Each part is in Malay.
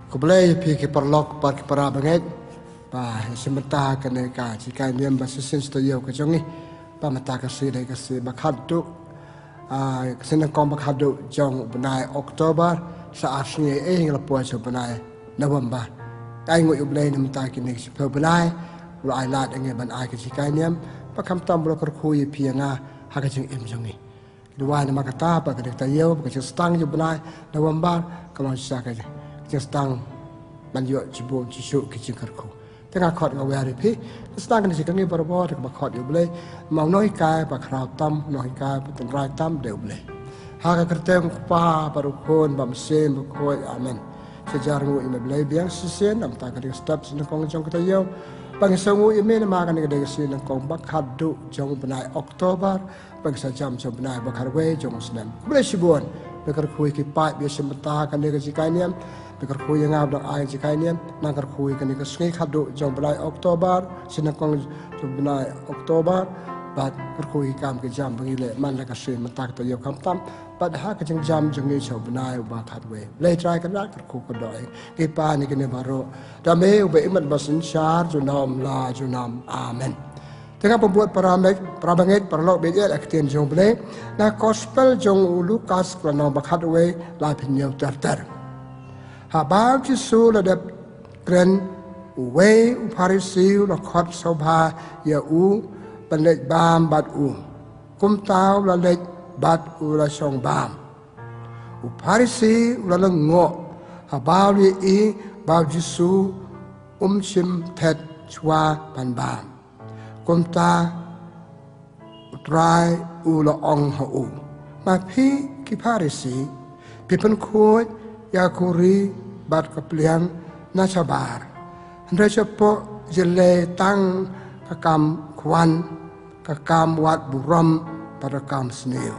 Ko boleh pergi perlok par para banget. Pa sementara kena ka jika dia basesin studio ke jongi. Pa mata kasih dari kasih bakhadu. Kesenang kong bakhadu jong benai Oktober saat ni lepas benai November. Ai ngoi ublai nam ta kini sepe benai. Lu ai lat ngai ban ai ke jika ni pa kam tam bro kerkui pianga ha ka jing im jongi. Dua nama kata pa ka tayo pa ka stang ju benai November kalau sa ka stangมันอยู่จีบจีสุกิจการคู่แต่การขอดกับเวรีพี่สตางกันสิกันนี่บริบทกับขอดอยู่เลยมองน้อยกายปากคราวตั้มน้อยกายเป็นรายตั้มเดียวเลยหากกระเตงป้าปรุโคนบำเซ็นบุคคลอามันเสียจารงุยมาเลยเบียงสิเซนนำตากันสตับสินกองจงกระเยี่ยวบางสงุยเมนมากันกันเด็กสินกองบักขัดดุจงเป็นนายออกโตเบอร์บางสัจจำจงเป็นนายบักฮาร์เวย์จงสแนมไม่ได้ชิบวนเมื่อคุยกับป้ายเบียสมตากันเด็กสิกายเนี่ยBekar kui yang abang ayah jika ini, nakar kui kan ikan sungai khadu jom belai Oktober, sinakong jom belai Oktober, bad kerkui kam ke jam bengile man laka suin mentak to yau kam tam, bad ha ke jam jengi jom belai ubah khadwe, belai try kan nak kerku kedoi, kipa ni kene baru, dame ube imat basin syar junam la junam amen. Tengah pembuat parabanget perlok bejat aktian jom belai, na gospel jong Lukas kerana bakhadwe la pinyau terter. Habang Yesus ladap kren uwe uparisiu lakot sobha ya penlej bam bat kum tau lalej bat la song bam uparisi la ngok habau li bau Yesus sim tet chwa pan bam kum ta utrai la ong ha ma pi ki parisi pi pen khoi ya kuri bat kepliang nasabar. Anda cepo jele tang kakam kwan kakam wat buram pada kam sneo.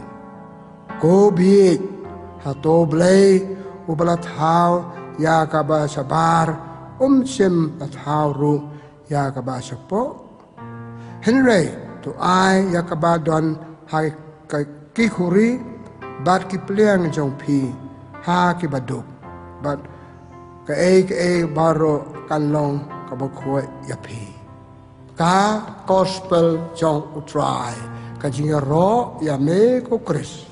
Ko bi hato blay ubalat hau ya kaba sabar sim at hau ru ya kaba cepo. Henry to ai ya kaba don hai kikuri bat kepliang jong pi. Ha ki baduk bad ka baro kanlong ka bokoi yapi ka gospel jong utrai ka jingaro ya me ko kris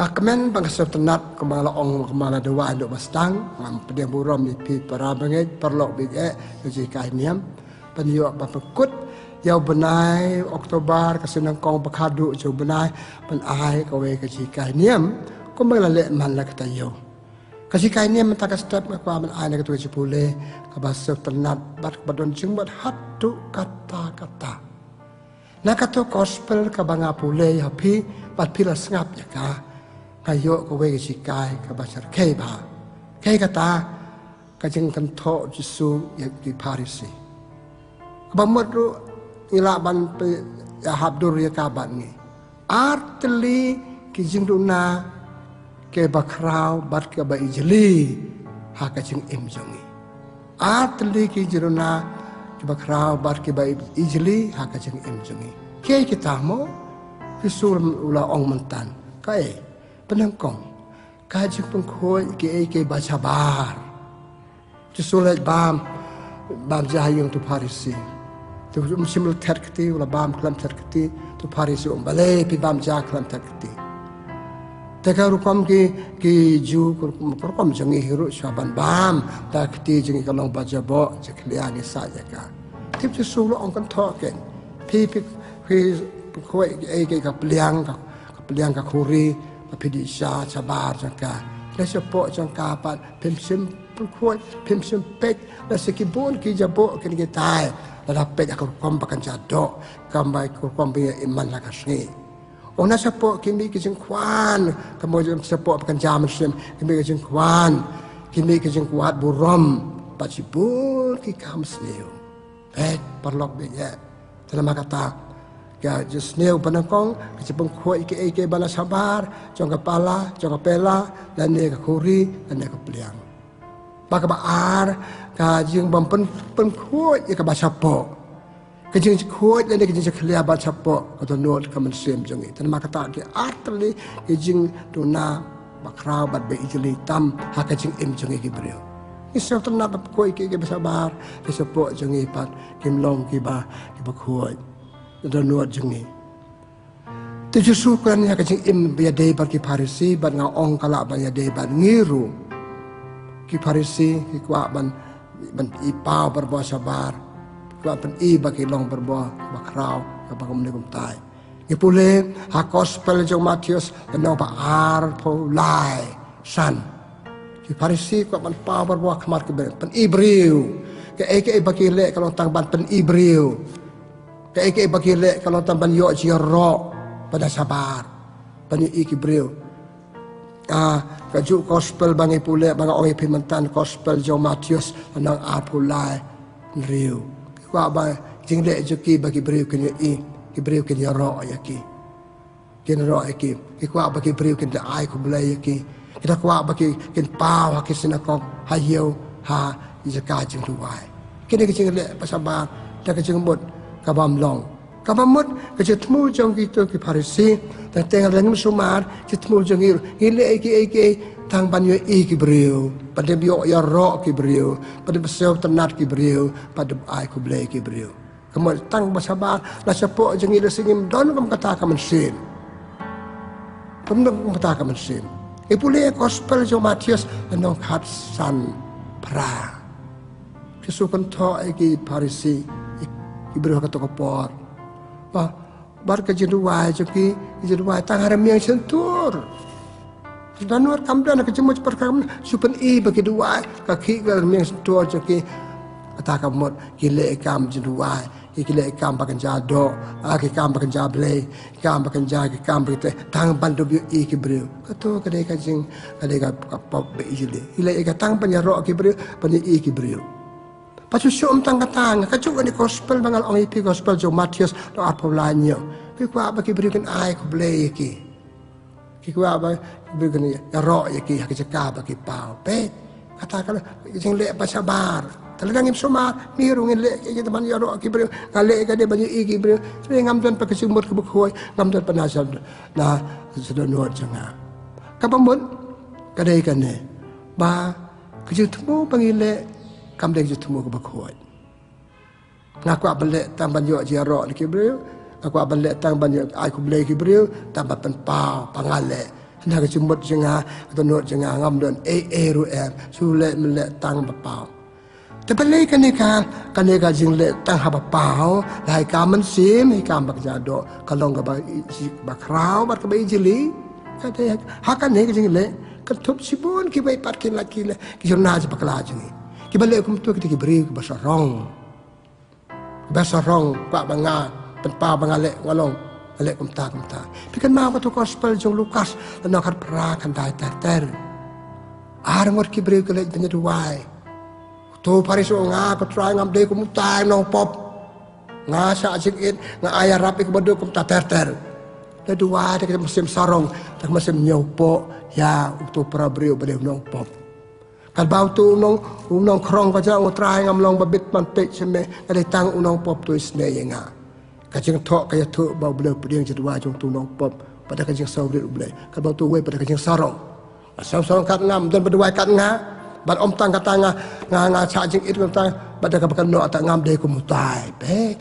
ngakmen bangsa tenat kemala ong kemala dewa nduk mastang ngam pediam buram pi para banget perlok bige jika niam penyo bapekut Yau benai Oktober kesenang kong bakhadu jauh benai pen ai kawe kecikai niam ko mengalek man la kata yo kecikai niam mentaka step ka man ai na katu cipule ka basep tenat bat badon jengbat hatu kata-kata na katu gospel ka banga pule hapi bat pila sengap ya ka kayo kawe kecikai ka basar kei ba kei kata ka jeng kanto Yesus ya di Parisi bamut ila ban pe ya habdur ya kabat ni artli ki jingduna ke bakrau bat ke ba ijli ha ka jing im jongi artli ki jingduna ke bakrau bat ke ba ijli ha ka jing im jongi ke kita mo kisul ula ong mentan kai penangkong ka jing pengkhoi ke ba sabar kisul bam jahayung tu Parisi tu simul terketi ula bam klam terketi tu Parisi balai pi bam ja klam terketi teka rukam ki ju rukam jangi hiru syaban bam terketi jangi kalong baca bo jekliani saja ka tip tu sulu ong kan token pi koi ka peliang ka kuri pi di sya sabar jaka le sepo jangka pat pimsim koi pimsim pek la sekibun ki jabo ken ki tai dapat aku kompak jadok kambai kom be iman la kasni ona sapo kimi kijing kwan kemudian sapo pakan jam sim kimi kijing kwan kimi kijing kuat buram pacibul ki kam sneu perlok be ya selama kata ya sneu panakong kecipung khoi ke bala sabar jong kepala jong kepala dan ne ka kuri dan ne ka peliang baka baar ka jing bam pen khoi ka ba sapo ka jing khoi dan ka jing khlia ba sapo ka to not ka man sem jong tan ma kata ke atli ke jing dona bakrau bat be ijli tam haka jing im jung iki brio iso tenat ko iki bersabar disepok jung ipat kim long ki ba khoi dan nuat jung ni tuju sukan ya ka jing im be dei bat ki Parisi bat nga ong kala ba ya dei bat ngiru ki Parisi ki kwa ban ipau berbuah sabar kwa ban i ba ki long berbuah bakrau ka ba kum tai Ipule ha gospel jong Matius no pa ar po lai san ki Parisi ko ban pa berbuah kemar ke pen Ibreu ke eke bakile kalau tang ban pen Ibreu ke eke bakile kalau tang ban yo jiro pada sabar pen Ibreu kaju gospel bang ipule bang oi pimentan gospel jong Matius nang ar po lai riu ko ba jingle joki bagi Ibreu ke Ibreu kin yaro yaki kin ro yaki ki kwa ba ki Ibreu kin da ai ko blai yaki kita kwa ba ki kin pa ha ki sinakok ha yeu ha izaka jing tuai kin ki jing le pasabar da ka jing mut ka bam long ka bam mut ka je tmu jong ki to ki Parisi ta teng lang sumar je tmu jong i le ki tang ban yo ki Ibreu pada bio yaro ki Ibreu pada besel tenat ki Ibreu pada ai ko blai ki Ibreu kemudian tang bersabar lah sepok jengi le singim don kam kata kam sin kam kata kam sin ipule gospel jo Matius no khat san pra kesukan tho ki Parisi Ibreu ka to por ba bar ka jiruai jo ki jiruai tang haram yang sentur danur kam dan ka jemu perkam supen i bagi dua ka ki ka yang sentur jo ki kata kam mot ki le kam jiruai ikile ikam pakan jado aki kam pakan jable ikam pakan jagi kam bite tang bandu bi Ibreu kato kade ka jing kade ka pop be ijile ile ka tang panyaro Ibreu pani Ibreu pacu syum tang katang ka cu ni gospel bangal ong ipi gospel jo Matius do apolanyo ki kwa ba Ibreu kan ai ko ble ki kwa ba Ibreu kan ya ro yaki ha ki ka ba ki pau pe kata kala jing le pa sabar talagang imsuma mirungin le kaya teman yaro Ibreu ngale ka de banyu Ibreu sre ngam don pa kasumur ke bukhoy ngam don panasal na sudah nuat janga kapamon kadai kane ba kaju temu pangile kam de kaju temu ke bukhoy ngaku abale tang banyu yaro Ibreu aku abale tang banyu ai ku ble Ibreu tambah pen pa pangale na kasumur janga atau nuat janga ngam don ru sule mele tang bapau tapi lagi kan jing le tang haba pau lai kaman sim hi kam bak jado kalong ka ba krau ba ka ba ijili kate hakan ne jing le ka thup sibun ki bai pat kin la ki le ki jorna je bakla jing ki ba le kum tu ki bri ba sarong pa banga pen pa banga le ngalong le kum ta pikan ma ko to gospel jong Lukas na khat pra kan dai ter ar ngor ki bri ka le tanya duai tu Parisi nga patrai ngam de kum tai nong pop nga sa sikit nga ayah rapi kebedo kum ta ter le dua de musim sarong tak musim nyopo ya tu para brio bade nong pop kal bau tu nong krong ka ja utrai ngam long babit man pe cheme ade tang unong pop tu isne yenga ka jing tho ka ya thu bau ble pdiang jadwa jong tu nong pop pada ka jing saw ble ble kal bau tu we pada ka jing sarong sarong kat ngam dan berdua kat nga bat om tang kata nga cha jing it kata bada ka bakan no ata ngam de ko mutai pe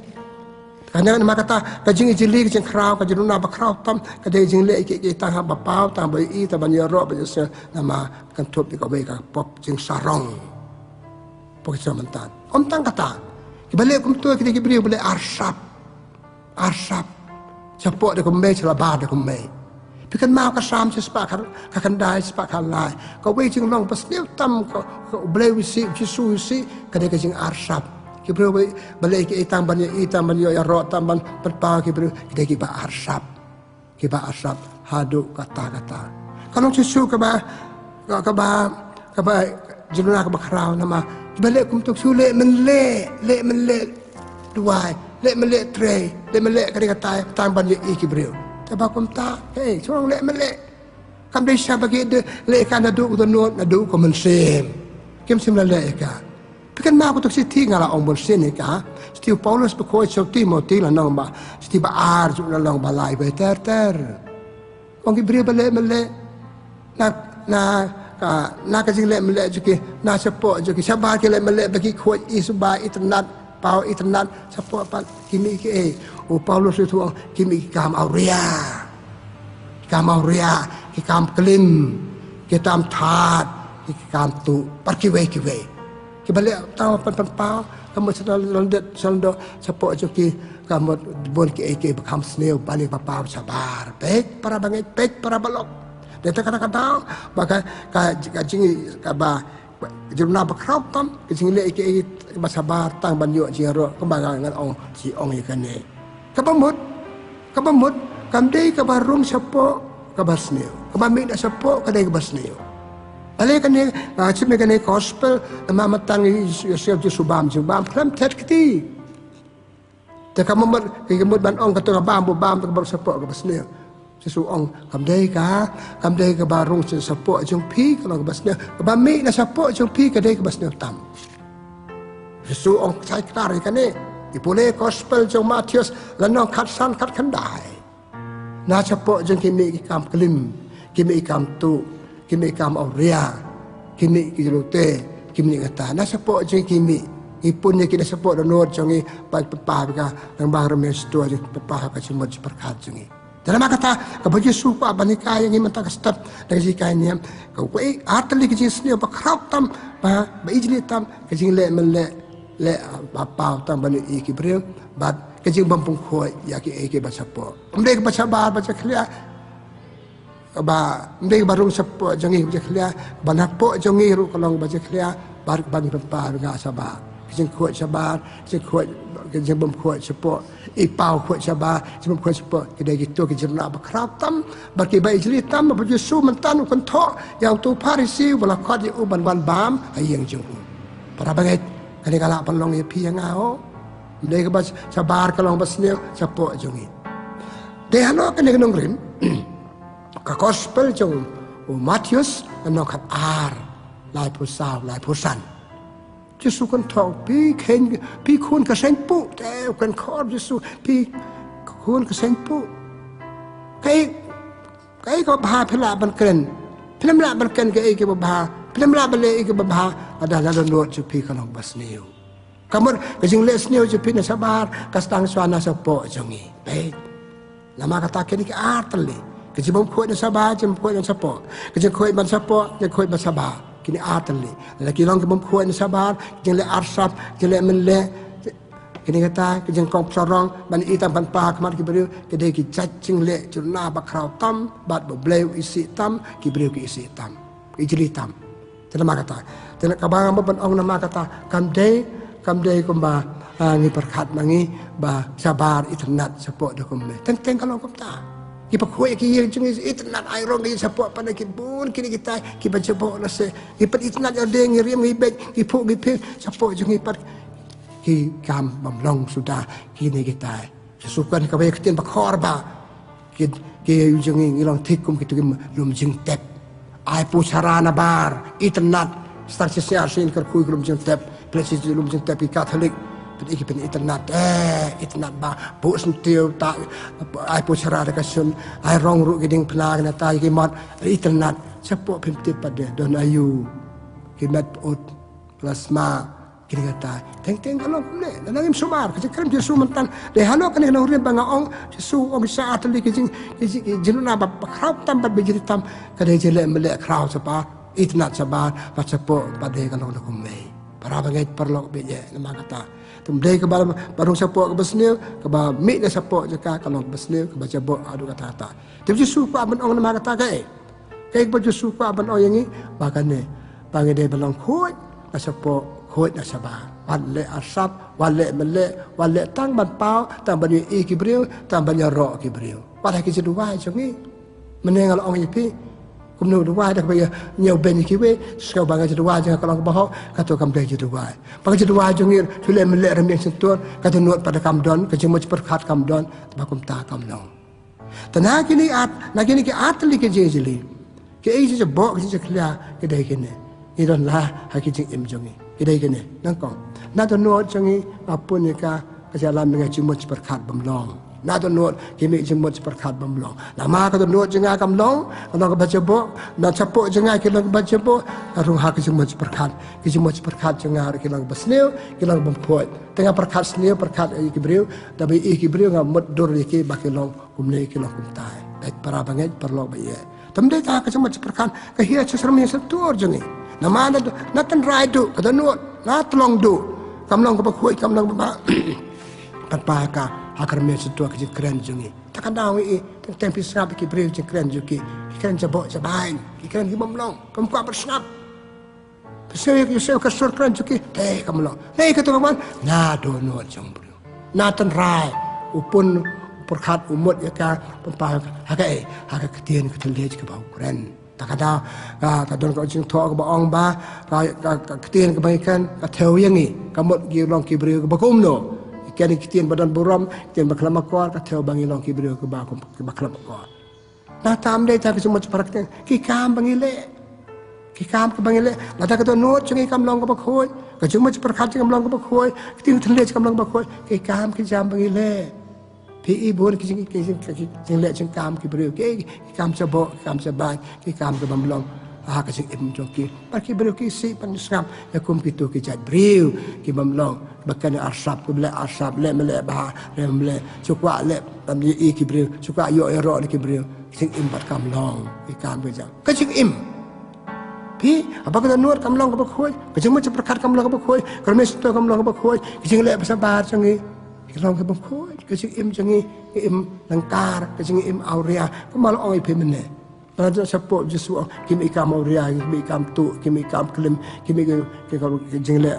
kanya ma kata ka jing jili jing krau ka jinuna ba krau tam ka de jing le ki tang ha ba pau tang ba i ta ban yo ro ba se nama kan top ka be ka pop jing sarong pok samantan om tang kata ki bale kum tu ki bri bale arsap capok de ko me chla ba de ko me pikan mau ka sam sepak ka kan dai sepak kan lai ka we jing long pas new tam ko ble wi si jisu si ka de ka jing arsap ki bro bale ki itam ban yo ya ro tam ban pa ki bro ki de ki ba arsap hadu kata kalau jisu ka ba jinuna ka ba khrau nama bale kum tuk su le men le duai le men le tre le men le ka de ka tam ban yo ki bro ba kum ta sorong le mele kam de sha bagi de le kan adu ko no adu ko men sem kem sim la le ka pikan ma ko to si ti ngala ong bon sen ka stiu Paulus be ko so Timothy la nong ba sti ba ar ju la long ba lai be ter ong ki bri ba le mele na na ka jing le mele juki na support juki sabar ke le mele bagi khoi isuba itnat pau itnat support pat kimi ke o Paulus itu kimi kam auria ki kam klim ki tam that ki kam tu par ki we ki balik tahu pan pau kamu selalu support juki kamu bon ki become snail balik papa sabar pek para bangai pek para balok. Dia kadang-kadang bagai kajing kaba jurna bakrau tam kajing le ke basabar tang banyo jiro kembangan ngan ong si ong ikane kabamut kamdei kabarum sapo kabasneo kabami da sapo kadai kabasneo ale kane chime kane gospel mamatang yosef subam klam tet kiti te kamamut kemut ban ong katong bam kabar sapo kabasneo sesuong kamdei ka barung sapo jong pi kalau kabasneo kabami na sapo jong pi kadai kabasneo tam sesuong sai klar ikane ipune gospel jong Matius lanong kat kandai na sapo jong kimi kam klim kimi kam tu kimi kam auria kimi kilute kimi kata na sapo jong kimi ipunnya kita sapo donor jong pa nang bahremes tu jong pa ka cimot perkat jong dalam kata kebaji suku abanika yang ingin mentakastap dari jika ini kau kau atli kecil seni apa kerap tam bah beijli tam kecil le apa tam bani ikibril bat kecil bampung koi ya ki basapo mereka baca kelia mereka baru sapo jangi baca kelia banapo jangi ru kalau baca kelia bar bani pempa dengan sabar kecil koi sabar kecil koi kecil bampung koi sapo ipau kuat sabar cuma kuat sabar kedai gitu kecil nak berkerap tam bagi bayi jeli tam baju su mentan kontok yang tu parisi bola kau di uban bam ayang jauh para bagai kali kalau pelong ya pi yang au mereka bas sabar kalau bas ni sapo jongi deh ano kena nongrim ke gospel jong Matius ano kat ar lai pusau lai pusan Yesus kan tahu pi kun kesen pu, kan kor Yesus pi kun kesen pu. Kai ko bah pela ban la ban ken kai ke bah, film la ban le ke bah ada la no ju pi kan bas niu. Kamur kejing les niu ju pi na sabar kastang swana sapo jongi. Baik. Lama kata ke ni ke artli. Kejing bom ko na sabar, jem ko na sapo. Kejing ko ban sapo, je ko ban sabar. Kini atli, lagi long kebom kuat ni sabar, jangan le arsap, jangan le kini kata jangan kong sorong, bani itam ban pa kemar kiberiu, kedai ki cacing le jurna bakrau tam, bat bebleu isi tam, kiberiu ki isi tam, ijli tam. Nama kata, jangan kabangan ban ong nama kata, kamdei kumba ni perkat mangi ba sabar itnat support dokumne. Teng kalau kumta. Kita kuat kita cuma itnat iron kita support pada kita pun kita kita support nasi kita itnat ada yang riam ibet kita support cuma kita kam memlong sudah kini kita sesukan kau kita bakar ba kita cuma ngilang tikum kita lum jeng tep ai pu sarana bar itnat start siar sin kerkui lum jeng tep plus lum jeng tep Katolik iki pen itnat ba bu sentiu tak ai pu cara kasun ai rong ru giding pelang na tai ki mat itnat sapo pimtip pada don ayu kimat ut plasma kini kata teng kalau ne nangim sumar kecekram Yesus mentan de halo kan kena urip banga ong Yesus ong saat li kijing jinuna ba krau tam ba bijiri tam kada jele mele krau sapa itnat sabar ba sapo pada kalau nak kumei para bangai perlu beje nama kata tumdai ke barung sapo ke besnil ke ba mi na sapo jaka kalau besnil ke baca bo adu kata-kata tapi suku aban ong nama kata kai baju suku aban ong yang ni bakane bangai de belong khoi na sapo khoi na sabar walle asap walle mele walle tang ban pau tang ban i kibril tang ban ro kibril pada ki jedu wai jongi menengal ong ipi kumnu dua dah baya nyau ben kiwe sekau bangai dua jangan kalau bahok kata kam dah dua bangai dua jungir tule melek remeng sentur kata nuat pada kamdon kejemu perkat kamdon bakum ta kamnong tanah kini ki atli ke jeli ke isi je bok ke klia ke dai kene idon lah haki jing im jongi ke dai kene nangkong na to nuat jongi apun ka kajalan dengan cuma perkat bemlong na tu nuot kimi jemut perkat bamlong nama ka tu nuot jenga kamlong ana ka baca bo na capuk jenga kilang baca bo arung ha ka jemut perkat jenga kilang basneu kilang bampuat tengah perkat sneu perkat ikibriu tapi ikibriu ngamut dur iki bakilong kumne kilang kumtai baik para banget perlo baye tamde ta ka jemut perkat ka hia chesrami setur jengi nama na tan rai du ka tu nuot na tlong du kamlong ka bakhoi kamlong ba patpaka akar me setua ke keren jungi takkan daw tempi snap ki breu je keren juki keren jabo jabain keren ki mamlong kamku bersnap pesel ki sel kasur keren juki kamlong ka tu kaman na do no jong breu na tan rai upun perkat umut ya ka patpaka haka ketien ketelej ke bau keren takada ka don ko jing tho ko baong ba ka ketien kebaikan ka theo yang ni kamut gi long ki breu ko bakum no kini kitian badan buram kitian baklam akor kateo bangi long kibrio ke bakum ke baklam akor na tam dei ta semua ceparak ki kam bangile ki kam ke bangile la ta kato not cungi kam long ke bakhoi ka cuma ceparak kam long ke bakhoi kitian thle kam long bakhoi ki kam ki jam bangile pi ibon ki jing le jing kam kibrio ki kam cebo kam ceban ki kam ke bamlong ka sing im joki par ki brio ki si pan skam ya kum kitu ki jat brio ki bamlong bakan arsap ku bela arsap le mele ba le mele cukwa le tam yi ki brio cukwa yo ero ki brio sing im pat kam long ki kam be ja ka sing im pi apa ka nuot kam long ka khoi ka jing ma prakat kam long ka khoi ka me sto kam long ka khoi ki sing le ba bar changi ki long ka khoi ka sing im changi im langkar ka sing im aurea ka mal oi pe mene Raja support Jesu kimi kam auria kimi kam tu kimi kam klim kimi ke jingle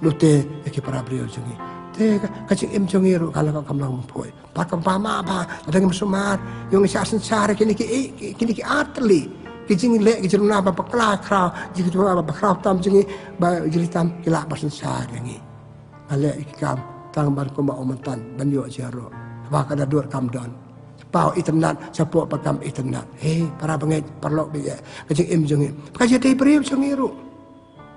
lute ke para brio jungi te ka ching im jungi ro kala kam lang poi pa kam pa ma ba ada ngam sumar yung sa sensar kini ki atli ki jingle ki jiruna ba pakla kra ji ki ba kra tam jungi ba jilitam kila ba sensar ngi ale ikam tang bar ko ma omantan banyo jaro ba kada dur kam don pau iternat sapok pakam iternat para banget perlu biya kajing im jungi kaje dei priu jungi ru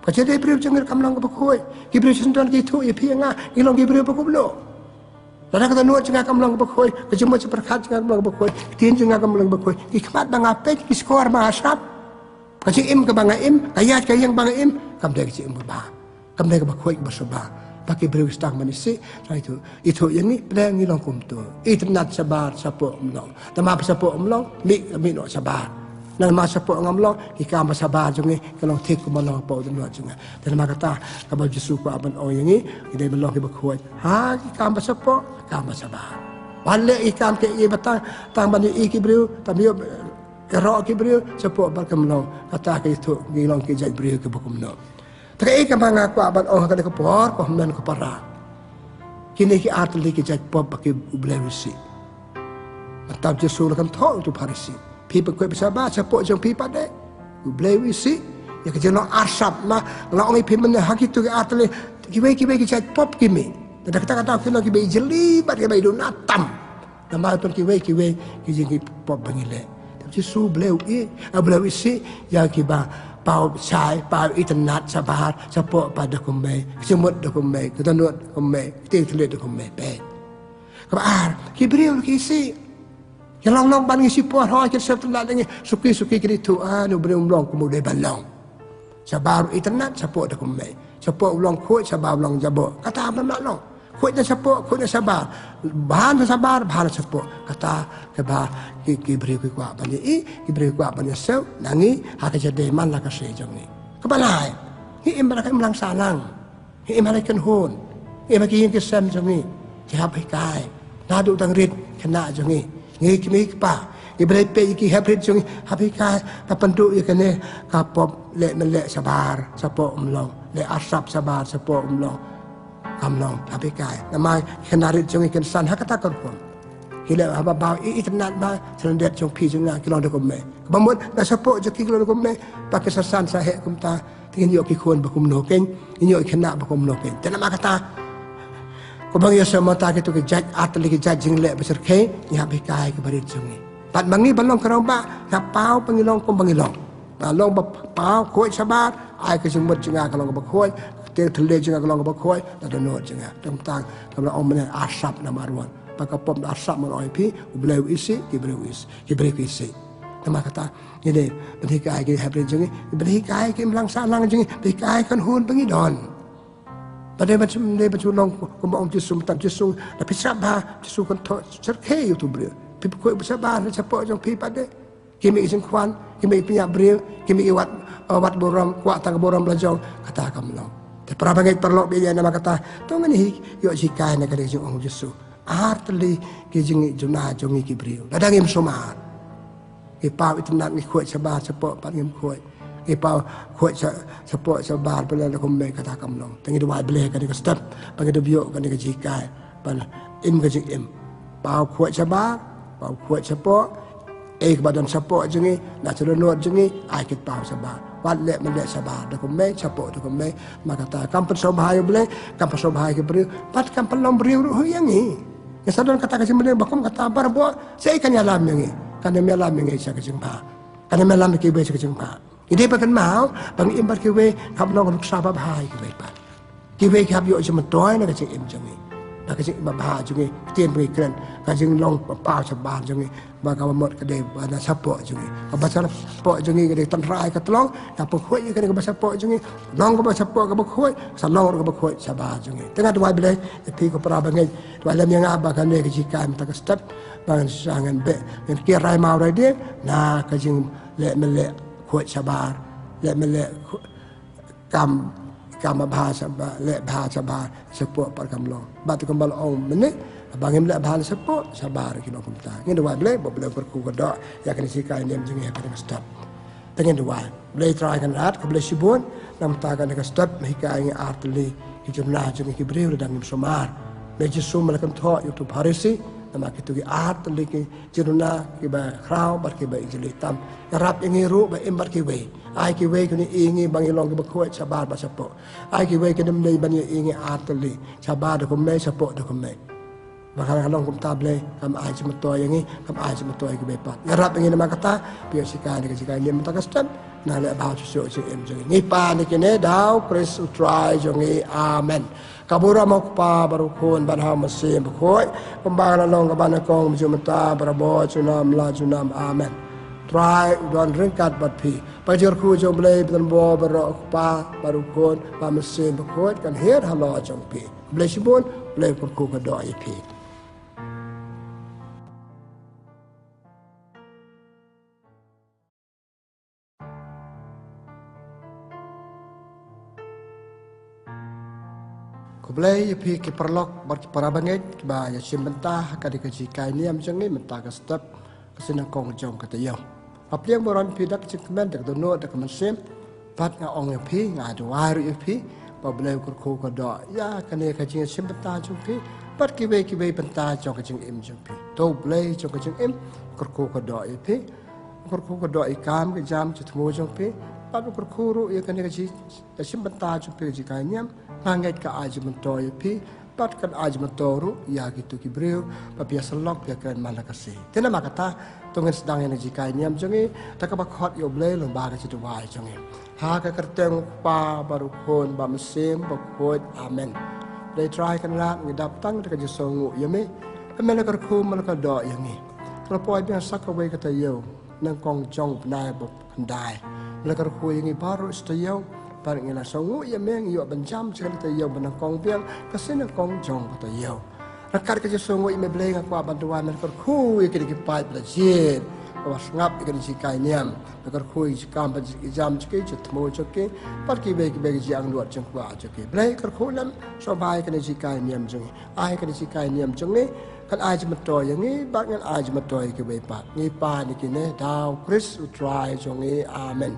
kaje dei priu jungi kam lang ko khoi ki priu senton ki thu ye phianga ilong ki priu ko blo dana kata nuot junga kam lang ko khoi kaje mo perkhat junga kam lang ko khoi tin junga kam lang ko khoi ki khmat bang ape ki skor ma asap kaje im ka bang im kayat kayang bang im kam dei ki im ba kam dei ko khoi ba pakai beri stang manisi, itu yang ni pelang ni long kumtu. Itu nak sabar sapok melong. Nama sapok melong, mi nak sabar. Nama sapok ngamlong, ika mas sabar jungi kalau tik melong pau dan luar jungi. Dan nama kata kabel Yesus ku aban oh yang ni, kita melong kita berkuat. Ika mas sapok, ika mas sabar. Balik ika ke ia batang tang bani iki beriu, tapi kerok ki beriu sapok berkemelong. Kata ke itu ngilong ke jai beriu ke berkemelong. Tapi ikan bangga aku aban orang kada kepor, kau men kepara. Kini ki artli ki jat pop pakai ublewisi. Atau Yesus akan tahu itu parisi. Pipa kau bisa baca pok jang pipa dek ublewisi. Ya kerja nak arsap mah, nak orang pipa mana hak itu ki artli kibai ki jat pop kimi. Dan kata kena kibai jeli, bat kibai do natam. Nama itu kibai ki jeng pop bangile. Tapi Yesus ublewisi ya kiba. Pau sai, pau iternat sabar, sapok pada kumbai, semut dah kumbai, ketanut kumbai, tinggal dah kumbai, pet. Kabar, kibriu kisi. Yang long ban ngisi puan hoi kita setelah lagi suki kiri tu anu beri long kemudian balong. Sabar iternat sapok dah kumbai, sapok long kuat sabar long jabok. Kata apa nak long? Kuat dah sapok, kuat dah sabar. Bahan dah sabar, bahan dah sapok. Kata keba kibriu kuat bani kibriu kuat bani sel nangi hak jadi man lah kasih jong ni. Kebalai. Ni mereka melang salang. Ni mereka hon. Ni mereka yang kesem jong ni. Siapa kai? Nadu tangrit kena jong ni. Ni kimi pa. Ni berapa iki habrit jong ni. Hapi kai papandu ikane kapop le melek sabar sapok melong. Le asap sabar sapok melong. Kamlong tapi kai nama kenarit jong ikan san hak kata kon hila apa bau iternat ba selendet jong pi jong na kilong de komme bamut na sapok jeki kilong de komme pakai sasan sahe kumta tingin yo ki khon ba kum no ken inyo khena ba kum no ken tena ma kata ko bang yo sama ta ke to ke jaj atli ke jaj jing le besar ke nya bi kai ke barit jong ni pat bangi balong karong ba na pau pangilong kum bangilong balong ba pau ko sabar ai ke jong mut jinga kalong ba khoi tiang terleh jangan kalau ngapa koi ada not jangan tentang kalau orang mana asap nama ruan pakai pom asap mana IP boleh isi boleh isi nama kata ini berhikai ke habis jangan berhikai ke melangsalang jangan berhikai kan hun pengidon pada macam long kumau Yesus tak Yesus tapi sabar Yesus kan cerkei itu beliau pi koi bersabar siapa jong pi pada kimi izin kwan kimi punya beliau kimi wat boram kuat tak boram belajong kata kamu long tapi perabangai perlu dia nama kata tong ni yo jikai nak kerja jong Yesus artli ke jing juna jongi ki beliau dadang im somar ke pau itu nak kuat sabar siapa paling kuat Ipau kuat support sabar pada lakum baik kata kamu long. Tengi dua boleh kan step bagi dia biok kan dia jikai pada im ke im. Pau kuat sabar, pau kuat support. Badan support jengi, nak celonot jengi, ai kit pau sabar. Wat lek melek sabar, lakum baik support lakum baik. Maka kata kampun sobhai boleh, kampun sobhai ke beri, pat kampun long beri yang ni. Ya sadon kata kasih boleh bakum kata bar buat, saya kan yalam yang ni. Kan dia yalam yang ni saya kejengpa. Kan dia yalam ke baik saya kejengpa. Ini bagian mau, bang imbar kiwe, kap long ruk sabab hai kiwe pat. Kiwe kap yo cuma toy nak cing im jangi, nak cing babah jangi, tian beri keren, kacing long pau sabar jangi, bang kamot kedai ada sapok jangi, kabasar sapok jangi kedai tanrai katlong, nak pokoi kedai kabasar sapok jangi, long kabasar sapok kabokoi, salong kabokoi sabar jangi. Tengah dua bila, tapi ko para bangai, dua lem yang abah kan dia kejikan tak step, bang sangan be, yang kira mau rai dia, nah kacing lek melek kuat sabar, lek melek kam bahasa lek bahasa sabar support par kamlong. Batu kembal ong menit bangim lek bahasa support sabar kilo kumta. Ngi dua boleh berku kedok ya kan sikai nem jengi kan step. Tengen dua boleh try kan rat ke boleh sibun nam ta kan step hikai ngi artli hijumna jengi kibreu dan somar. Beji sum malakam tho YouTube harisi nama kita art lagi jiruna kiba crowd bar kiba ijli tam rap ingi ru ba imbar kiwe ai kiwe kini ingi bangi long kiba kuat sabar ba sapo ai kiwe kini mlei bani ingi art li sabar ko me sapo ko me bakal long kum table kam ai cuma to yangi kam ai cuma to kiba pat rap ingi nama kata biar sikani ni mata kastan na le ba so so em jeng ni pa ni kene dau Chris try jongi amen kabura mokpa barukun banha masih berkoi pembangunan long kabana kong jumata berabo junam la junam amen try don ringkat batpi pajur ku jom blai ben bo barokpa barukun ba masih berkoi kan her halo jompi blai sibun blai ku ka do ip Kublai pi ki perlok bar ki parabangit ba ya simbentah ka di kajikai ni am jangi mentah ka step kesina kong jong ka tayo. Apliang boran pi dak cikmen dak dono dak mensim pat nga ong pi nga do waru pi ba blai kur ka do ya kane ka jing simbentah jong pi pat ki be pentah jong ka jing im jong pi. To blai jong ka jing im kur ka do pi kur ka do ikam ka jam chutmo jong pi pat kur kuru ya kane ka ji simbentah jong pi jikai niam Pangat ka aja mentoy pi, pat kan aja mentoru, ya gitu kibreu, papia selok ya kan malakasi. Tena makata, tungen sedang yang jika ini am jongi, tak apa hot yo blay lomba ka situ wai jongi. Ha ka kerteng pa baru kon ba mesim bakot amen. They try kan lat ngidap tang ka jisongu yame, amela kerku malaka do yangi. Kalau poi biang sakaway kata yo, nang kong jong nai bok kendai. Malaka kerku yangi baru istayo. Parang ina songu ya meng yo bencam sekali tayo benangkong piang kasina kong jong kata yo. Rakar kerja songu ime bleng aku bantuan mereka ku ya kini kipat belajar. Bawas ngap ikan sikai niam. Mereka ku jikam jam ciki cetmo ciki. Parki bagi jiang luar jengkua ciki. Bleng kerku lam sobai kini sikai niam jengi. Ai kini sikai niam jengi. Kan ai jematoy yang ni bagian ai jematoy kebepat. Ni pa ni kini dau Chris utrai jongi amen.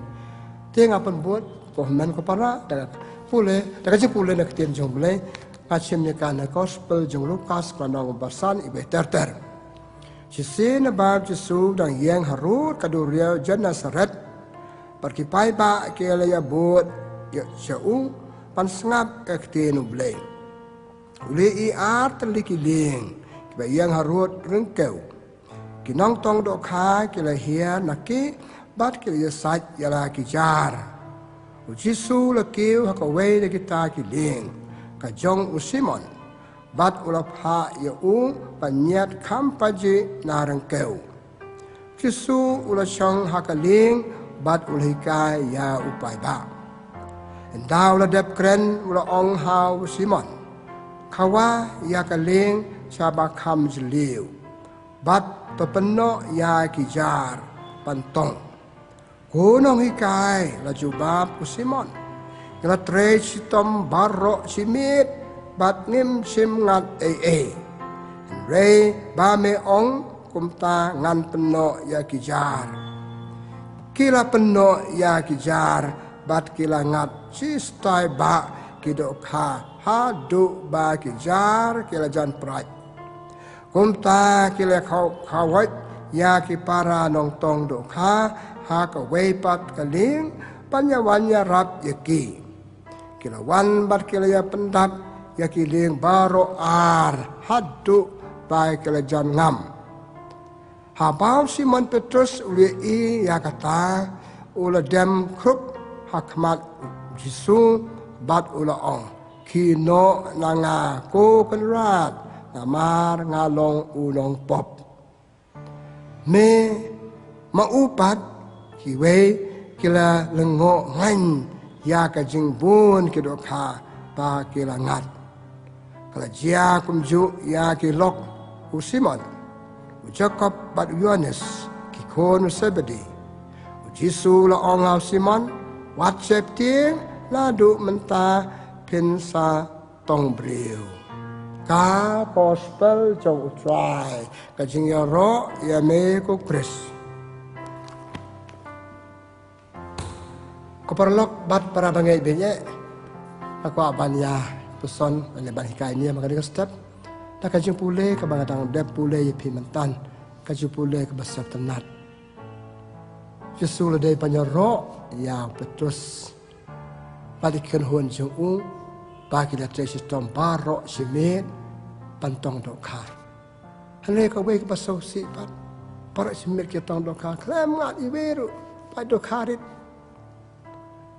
Tiang apa buat Pohman ko para dagat pule dagat pule nak tian jong bule pacim ni kan gospel jong Lukas kanong basan ibe terter Jisin bab Jesu dang yang harut kaduria jan Nazaret pergi pai ba ke ya bot ya seu pan sngap ke tian bule uli i art likiling ba yang harut rengkeu kinong tong do kha ke la hia naki bat ke ya sat ya la ki jar Jisu la kiu ha ka wei de kita ki ling ka jong u Simon bat ulapha ya u panyat kham paji narang keu Jisu ula chong ha ka ling bat ulhikai ya upai ba endau la dep kren ula ong hau Simon kawa ya ka ling saba kham jliu bat pepeno ya ki jar pantong kunong hikai la jubab ku Simon la tre sitom barro simit bat ngim sim ngat re ba me ong kumta ngan peno ya ki jar kila peno ya ki jar bat kila ngat sistai ba kido kha ha du ba ki jar kila jan prai kumta kila khawat ya ki para nong tong do kha ha ka wei pat ka ling panyawanya rap yaki kila wan bat kila ya pendap yaki ling baro ar hadu bai kila jan ngam habau Simon Petrus uli i ya kata ula dem krup hakmat Jisu bat ula ong kino nanga ko kenrat namar ngalong ulong pop me maupat kiwe kila lengo ngan ya ka jingbun kido kha pa kila ngat kala jia kumju ya ki lok u Simon u Jacob bat Yohanes ki kon Sebedi u Jisu la ong Simon wat sep ting la du menta pensa tong briu ka gospel jong try ka jing ya ro ya me ko Chris Keperlok bat para bangai benye aku abanya peson oleh bangkai ni maka dia step tak kajing pule ke bangadang dep pule ye pimentan kajing pule ke besar tenat Yesus le panyoro ya Petrus balikan huan jung bagi dia sistem baro simen pantong dokar hale ka we ke basau si pat para simen ke tong dokar klam ngat iberu pa dokarit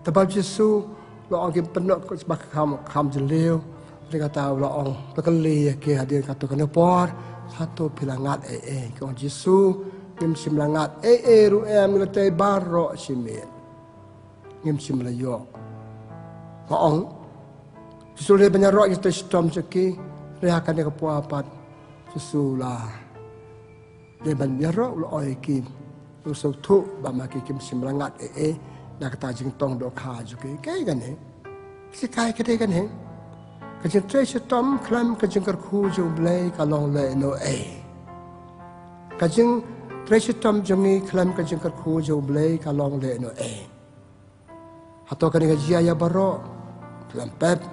Sebab Yesus lo orang penok sebab kam jeleu dia kata lo orang berkeli ke hadir kata kena por satu pilangat kau Yesus ngim simlangat ru milate barro simen ngim simlayo lo orang Yesus dia banyak roh kita sistem seki dia akan dia kepuapat Yesus lah dia banyak roh lo orang kim lo sautu bamaki kim simlangat nak kata jing tong do kha ju ke kan he si kai ke kan he ka jing tre tom klam ka jing kar khu ju blai ka long le no ka jing tre tom jungi klam ka jing kar khu ju blai ka long le no hato kan ga jia ya baro klam pep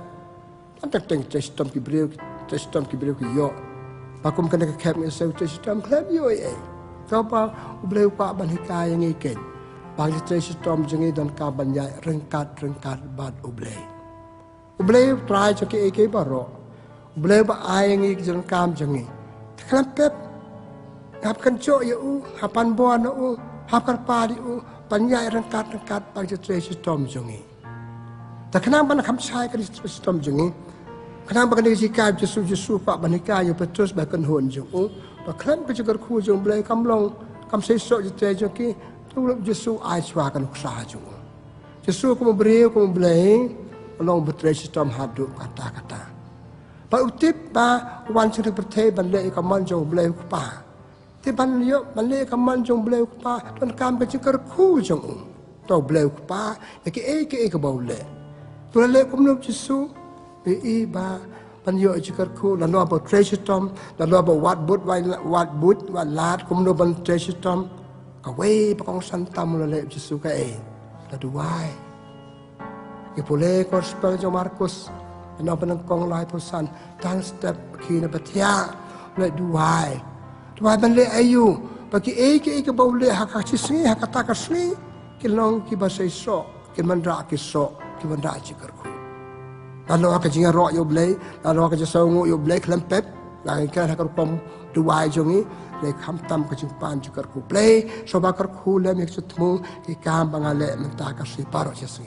antak teng tre tom ki breu ki yo pakum kan ka kap nge se tre tom klam yo ka pa blai pa ban hikai ngi ken Bagi sistem jengi dan kabanya rengkat bad ublay. Ublay try joki eke baro. Ublay ba ayengi jalan kam jengi. Kalam pep. Hapkan jo ya hapan buan hapkan padi panyai rengkat bagi sistem jengi. Tak kenapa nak kamsai ke sistem jengi. Kenapa kena jika Yesus pak banika yo Petrus bahkan hon jengu. Baklan kejagar ku jeng ublay kamlong kam sesok joki Yesus aiswa kan usaha juga. Yesus kamu beri, kamu beli, long betul sistem haduk kata-kata. Pak utip ba wan sering berteh balik kaman jong beli kupa. Tiban liok balik kaman jong beli kupa dan kam kecikar ku jong. Tau beli kupa, ya ke boleh. Tu lelek kamu Yesus, bi ba panyo kecikar ku, lalu apa sistem, lalu apa wat but wat lat kamu ban sistem. Kawai pakong santam lalai Yesus kai la duai ke pole gospel jo Markus na panangkong lai pusan tan step kina batia la duai ban le ayu bagi ke baule hak sini hak kata kasni kilong ki basai so ki mandra ki so ki mandra jikarku lalu ak jinga ro yo blai lalu ak jasau yo blai klempet la kan hak kom duai jongi le kham tam ka jumpan jukar ku play soba kar khu le mek chutmu ki kam bangale menta ka si paro chesi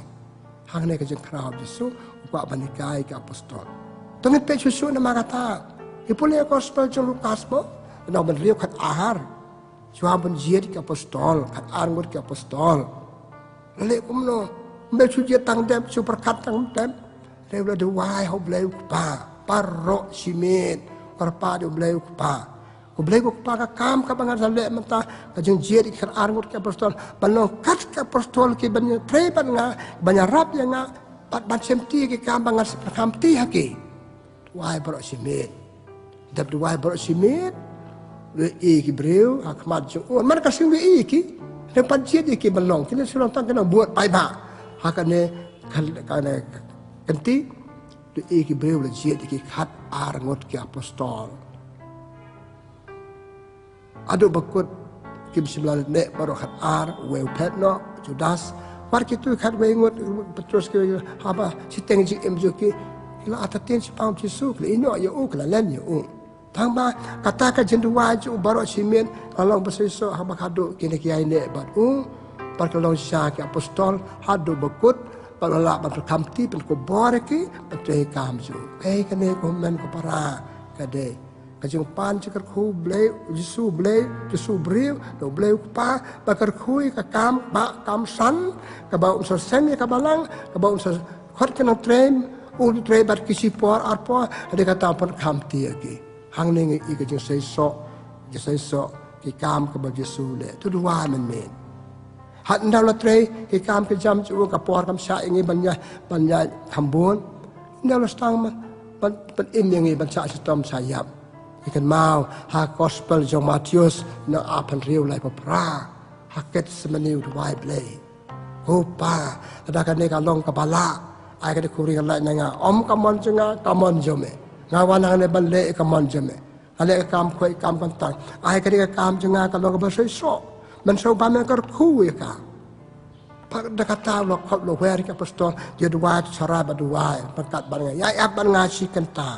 hang ne ka jeng crowd Yesus upah banikai ke apostol tengit pe susu nama kata ipule gospel jeng Lukas bo na ban riu khat ahar jua ban jiet ke apostol khat arngut ke apostol le kumno me su je tang dem su perkat tang dem le de wai ho bleu pa parro simen parpa de bleu pa ko bleu pa ka kam ka bangar sale menta ka jeng jiet ke arngut ke apostol banong kat ke apostol ke ban pre ban nga banyak rap yang nga ban semti ke kam bangar kam ti hake wai bro simen dab de wai bro simen le ki breu akmat jeng man ka sing we ki le pan jiet ki balong kini sulong tang kena buat pai ba hakane kane kenti le ki breu le jiet ki khat arngut ke apostol adu bakut kim simlan ne baru khat ar we pet no Judas par kitu khat we ngot Petrus ke haba siteng ji emjo ki kila atatin si pam Yesus le ino ya u kala len ya u tang ba kata ka jendu waju baru simen kalau beseso haba kado kini kiai ne bat u par kalau sya ke apostol hadu bakut palala ban kamti pen ko boreki pete kamju kane ko men ko para kade kajeng pan cikar khu bleu Yesus breu do bleu pa bakar khui ka kam ba kam san ka ba um sen ka balang ka ba um khot kana train ul train bat kisi por arpo ade kata pan kamti agi hang ning i kajeng sei so ki kam ka ba Yesus le tu dua men hat ndau la train ki kam ke jam chu ka por kam sa ingi banya thambon ndau la stang ban im ngi ban sa stom sayap ikan mau ha gospel jong Matius na apan riu lai papra haket semeniu wai blai opa ada kan ka long ka bala ai ka kuri ka lai nga om kamon jenga kamon jome ngawana ne balle kamon jome ale ka kam khoi kam kan tang ai ka kam jenga ka long ka basoi so man so ba men ka khu ka pak da kata lo khop lo wer ka pastor dia dua cara ba dua pakat ban nga ya ban nga si kenta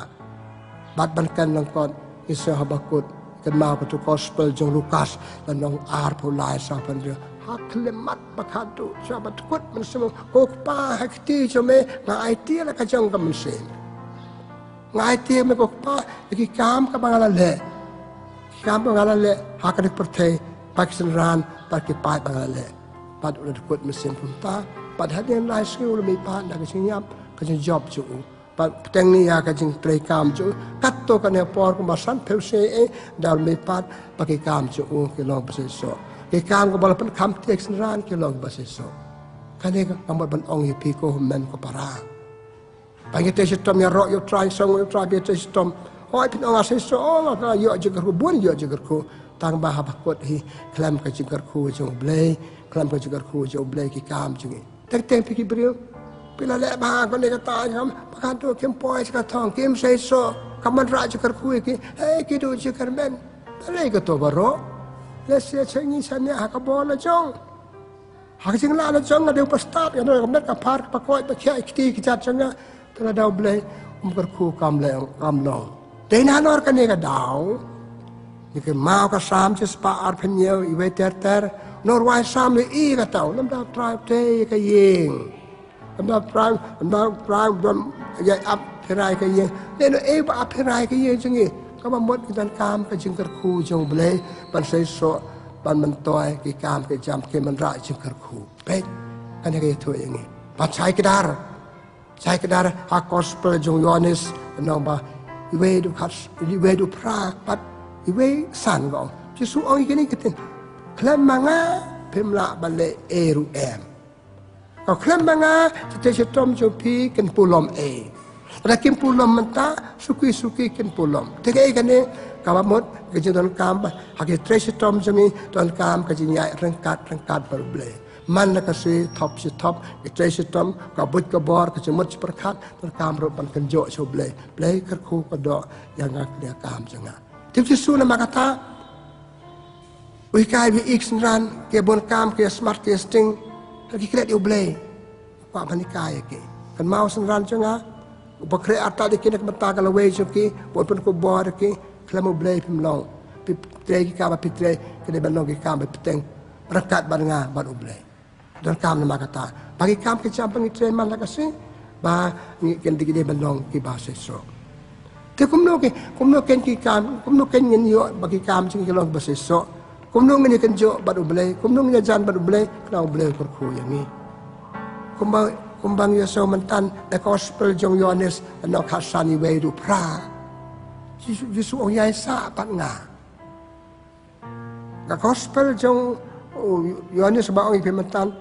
bat ban kan long kon Isa habakut kan mau ke gospel jong Lukas dan nong ar pulai sapan dia haklemat bakadu sabat kut men semua kokpa hakti jome na IT la ka jong ka mensen na IT me kokpa ki kam ka bangalale hakane pertai Pakistan ran par ki pai bangalale pad udah kut mesin punta pad hadian lai skill mi pa da ka sinyap ka job ju teng ni ya ka jing trei kam chu kat to ka ne por ko masan pheu se dal me pat pa ki kam chu ki long ba se so ki kam ko bal pan kam tek ran ki long ba se so ka ne ka kambar ban ong hi pi ko men ko para pa nge te sitom ya ro yo try song yo try be te sitom hoi pin ong se so ong ka yo jigar ko bun yo jigar ko tang ba ha ba ko hi klam ka jigar ko jong blai klam ka jigar ko jong blai ki kam chu tek tek pi ki brio Pila le ba ko ne kata kam pakanto kem pois ka thong kem sei so kaman ra ju kar khu ki ki du ju kar men le ka to baro le se chengi san ya ka bo la jong ha jing la jong de pastat ya no met ka par pa ko pa khia ki chat changa tala dau ble kar khu kam le kam no de na nor ka ne ka dau ni ke mau ka sam che spa ar phnyo I ve ter nor wai sam le I ka tau nam da tribe te ka yeng Anda prang don ya ap perai ka ye ne ba ap perai ka ye jingi ka ma mot dan kam ka jing kar khu jong ble ban sei so ban man toy ki kam ke jam ke man ra jing kar khu pe kan ke to ye ngi ba chai ke dar ha gospel jong Yohanes no ba we du khas we du pra pat we san go Jesu ong ke ni ketin klam manga pemla bale eru Kau klaim banga tete tom jopi ken pulom Rakim pulom menta suki ken pulom. Tege kane kawamot kejadon kam hake tete tom jami don kam kejinya rengkat berble. Man nakasi top si top tete tom kabut kabor kejemut seperkat don kam ropan kenjo so ble kerku kodok yang dia kam janga. Tip Yesus nama kata wikai bi iksenran ke bon kam ke smart testing lagi kira dia boleh pak manikai ke kan mau senran canga upakre ata de kena mata kala we joki pun ko bor ke klamo boleh pimlong pitre ki ka pitre ke de balong ki ka peteng rakat barnga baru boleh dan kam nama kata bagi kam kejam pengitren man la kasih ba ni ken digide bandong ki ba seso te kumno ken ki kam kumno ken ngin yo bagi kam sing kelong ba seso kumno ngin ken jo ba do blai kumno ngin jan ba do blai klau blai kur khu yang ni kumbang yo so mantan the gospel jong Yohanes no khasani we du pra Yesu ong yai sa pat nga the gospel jong Yohanes ba ong ipemantan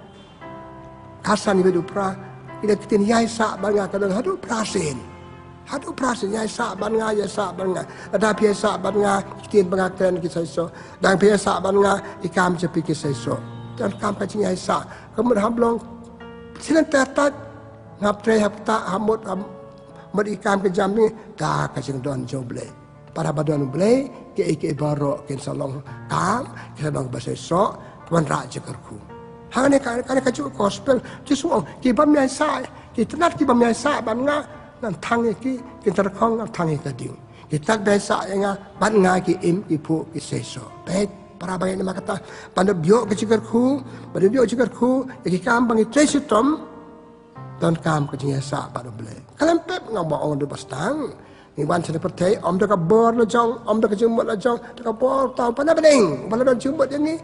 khasani we du pra ila kitin yai sa ban nga kadang hadu prasin yai sa ban nga ada pia sa ban nga kitin pangakren ki so dang pia sa ban nga ikam je pi ki so dan kam ka yai sa kemun hablong silan tertat ngap tre hapta hamut mod ikam ke jam ni da ka jing don joble para badon ble ke baro ken salong kam ke dong base so tuan ra je kerku hane ka ju gospel ji su ki bam yai sa ki tanat ki bam yai sa ban nga nan thang ki tar khong thang ka ding ki tak dai sa nga ban nga ki im ki pu ki se so bet para bagai nama kata pada biok ke cikarku ki kam bangi tresitom dan kam ke sa pada bele kalam pep ngau ba on de pastang ni wan sene pertai om de ka bor la jong om de ka jumot la jong de ka bor tau pada bening bala don jumot yang ni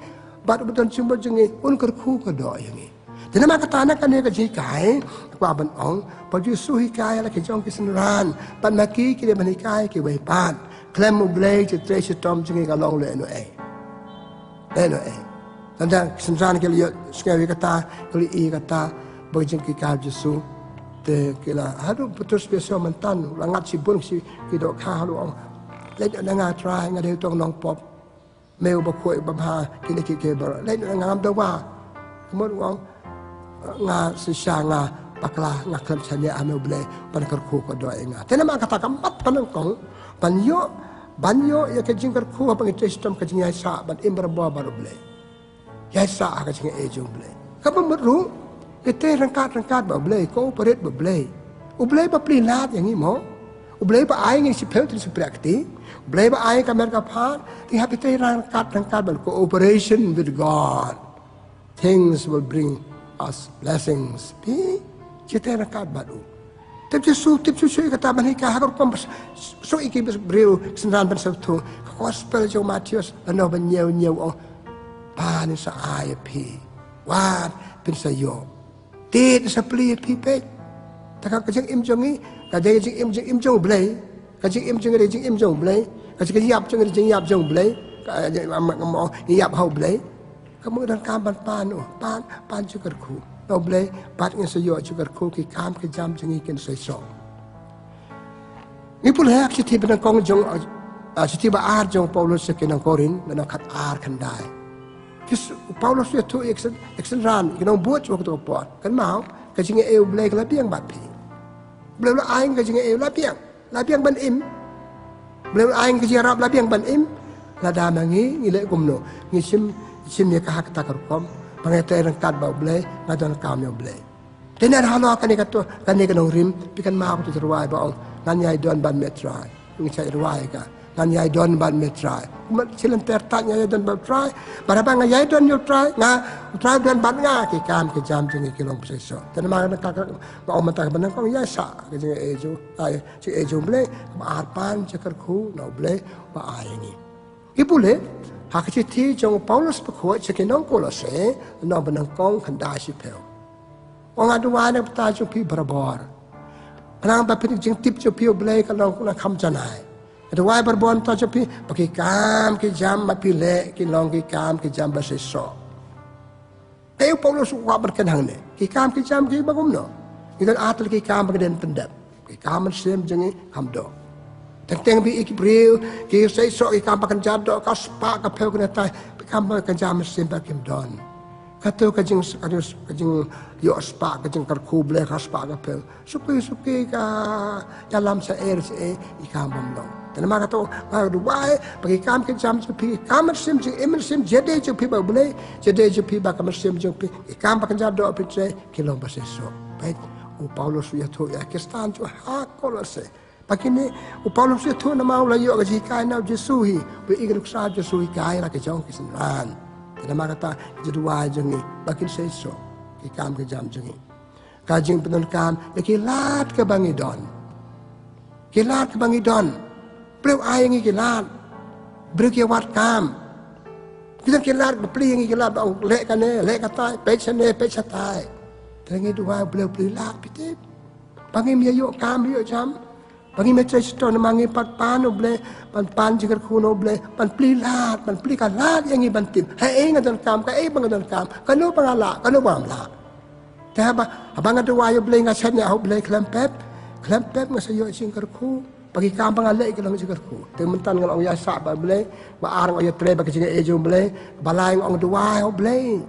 bat beton jumot yang ni un kerku ka do yang ni dan nama kata anak kan ke jikai kwa ban ong pa ju su hikai la ke jong ki senran pan maki ki de manikai ki wei pan klem mu bele je tresitom jingi ka long le no tanda senran ke lihat sekali kata kali kata bajing kita Yesus te kila hadu betul spesial mantan langat si bun si kidok kha halu ong let nga try nga de tong nong pop meu ba khoi ba ha kini ki ke bar let nga ngam da wa kemur ong nga si sha nga pakla nga klam chane ameu ble pan kar khu ko do nga tena ma kata kam mat pan kong banyo ya ke jingkar khu apa ngi system ke jing ya sa ban imbar ba bar ble ya sa ka jing e jung ble ka ba mru ite rangkat ba ble ko operate ba ble u ble ba pli lat yang ni mo u ble ba ai ngi si pel tri si prakti ble ba ai ka mer ka pha ti ha ite rangkat ba cooperation with God things will bring us blessings pi kita rangkat ba du tip su kata man ka ha ko so iki breu senran ban sa tu gospel jo Matius ano ban nyeu pa ni sa ai pi wat pin sa yo ti sa pli pi pe ta ka jing im jong ni ka de jing im jong blai ka jing im jong blai ka jing yap jong blai ka mo yap hau blai ka mo dan kam ban pan ju kar khu no blai pat ngi sa yo ju kar khu ki kam ki jam jing ken sai so ni pul ha ki ti ban kong jong si ti ba ar jong Paulus ke nang Korin na khat ar kan dai kis Paulus ya tu eksen ran you buat waktu pot kan mau ka jing e blai ka piang bat pi blai la ai ka jing e la piang ban im blai ai ka jing rap la piang ban im la da mangi ni le kum no ni sim ni ka hak ta kar kom pangai te rang kat ba blai na don kam yo blai tenan halo kan ka to kan ni ka nong rim pi kan mau tu terwai ba ong nan yai don ban metrai ni sai ruai ka nan yai don ban metrai mat silen ter tanya yai don ban trai bara bang yai don yo trai nga trai don ban nga ki kam ki jam jing ki long sai so tan ma ka ba om ta ban ko yai sa ki jing e ju ai chi e ju ble ba ar pan chakar khu no ble ba ai ni ipule ha ki ti jong Paulus pa kho che ki nong ko lo se no ban kong kan da si pel ong adu wa ne ta ju pi barabor Penang ba pin jing tip jo pi ble ka long na kham janai Ada wai berbon tu cepi pakai kam ke jam mapi le ke long ke kam ke jam bahasa so. Teu Paulus wa berkenang ne. Ke kam ke jam ke bagum no. Kita atal ke kam bagian pendap. Ke kam sem jengi kam do. Teng bi ik breu ke sai so ke kam pakan jado ka spa ka peu ke tai kam pakan jam sem bakim don. Kata kajing yo spa kajing karku ble ka spa ka peu. Suki ka dalam sa air se ikam bom. Dan maka tu, wai bagi kam ke jam sepi, kam sim je, emel sim jede je pi ba boleh, jede je pi ba kam sim je pi, kam pakan jado pi tre kilo bahasa so. Baik, Paulus ya tu ya Kristan tu hakol se. Bagi ni, Paulus ya tu nama ulah yo gaji kai na Jesuhi, be igrik sa Jesuhi kai la ke jong kisan. Dan maka ta jadi wai je ni, bagi se so. kam ke jam jengi kajing penon kam ya kilat ke bangidon kilat ke bangidon beliau ayang kilat beliau kiwat kam kita kilat beli yang kilat bang lek kan lek katai pech satai tengi dua beliau lat pitip bangi miyo kam miyo jam bangi metre sto mangi pat pano ble pan jigar kuno ble pan plilat pan plikan lat yang i bantim hai ngadon kam ka bangadon kam kanu pangala kanu bamla ta ba abang adu wayo ble ngasan ya ble klempep ngasayo jigar ku bagi kam pangala iklang jigar ku tementan ngal ya sa ba ble ba arang ya tre ba ke jigar ejo ble balai ngong dua ble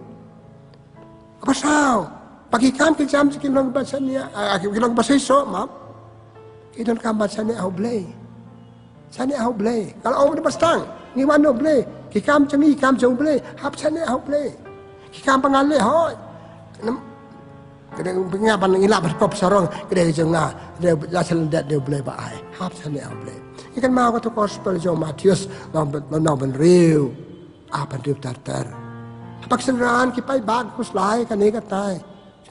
apa sao bagi kam ke jam sikilong basania kilong basaiso map idon kam basane au blay sane au blay kalau au de pastang ni wano blay ki kam changi kam jong blay hap sane au blay ki kam pangale hoy kadang pengapan ngila berkop sarong kadang jenga de la selendat de blay ba ai hap sane au blay ikan mau ka to gospel jo Matius no ben riu apa de tartar pak senran ki pai bag kuslai kan ni katai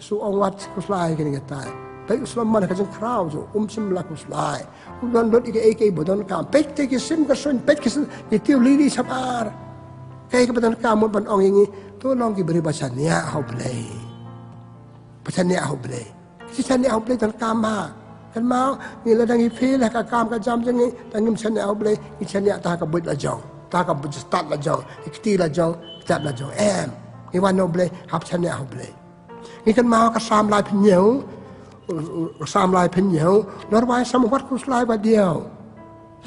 su ong wat kuslai kan ni katai Tapi Islam mana kajang crowd jo simla kuslai udan dot ike bodon kam pet ke sim ka son pet ke itu lili sabar kai ke bodon kam ban ong ini to long ki beri basania hau play basania hau play si sania hau play tan kam ha kan mau ni la dang ife la ka kam ka jam jang ni dang sania hau play ni sania ta ka bud la jong ta ka bud start la jong ikti la jong start la jong ni wan no play hap sania hau play ni kan mau ka sam lai pin nhiều sam lai pen nhiều nó vai sam wat kus lai ba dio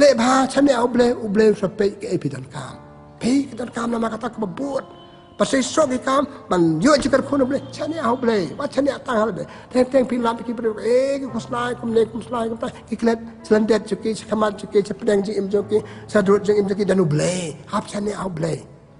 le ba chane au ble sa pe ke pidan kam pe pidan kam na makata ka babut pasai so ki kam ban yo jikar khono ble chane au ble wa chane tang hal ble teng pi lam ki bre ki kus lai kum lai kum ta ki klet slandet chuki khamat chuki chapdang ji im chuki sadrut ji im chuki danu ble hap chane au ble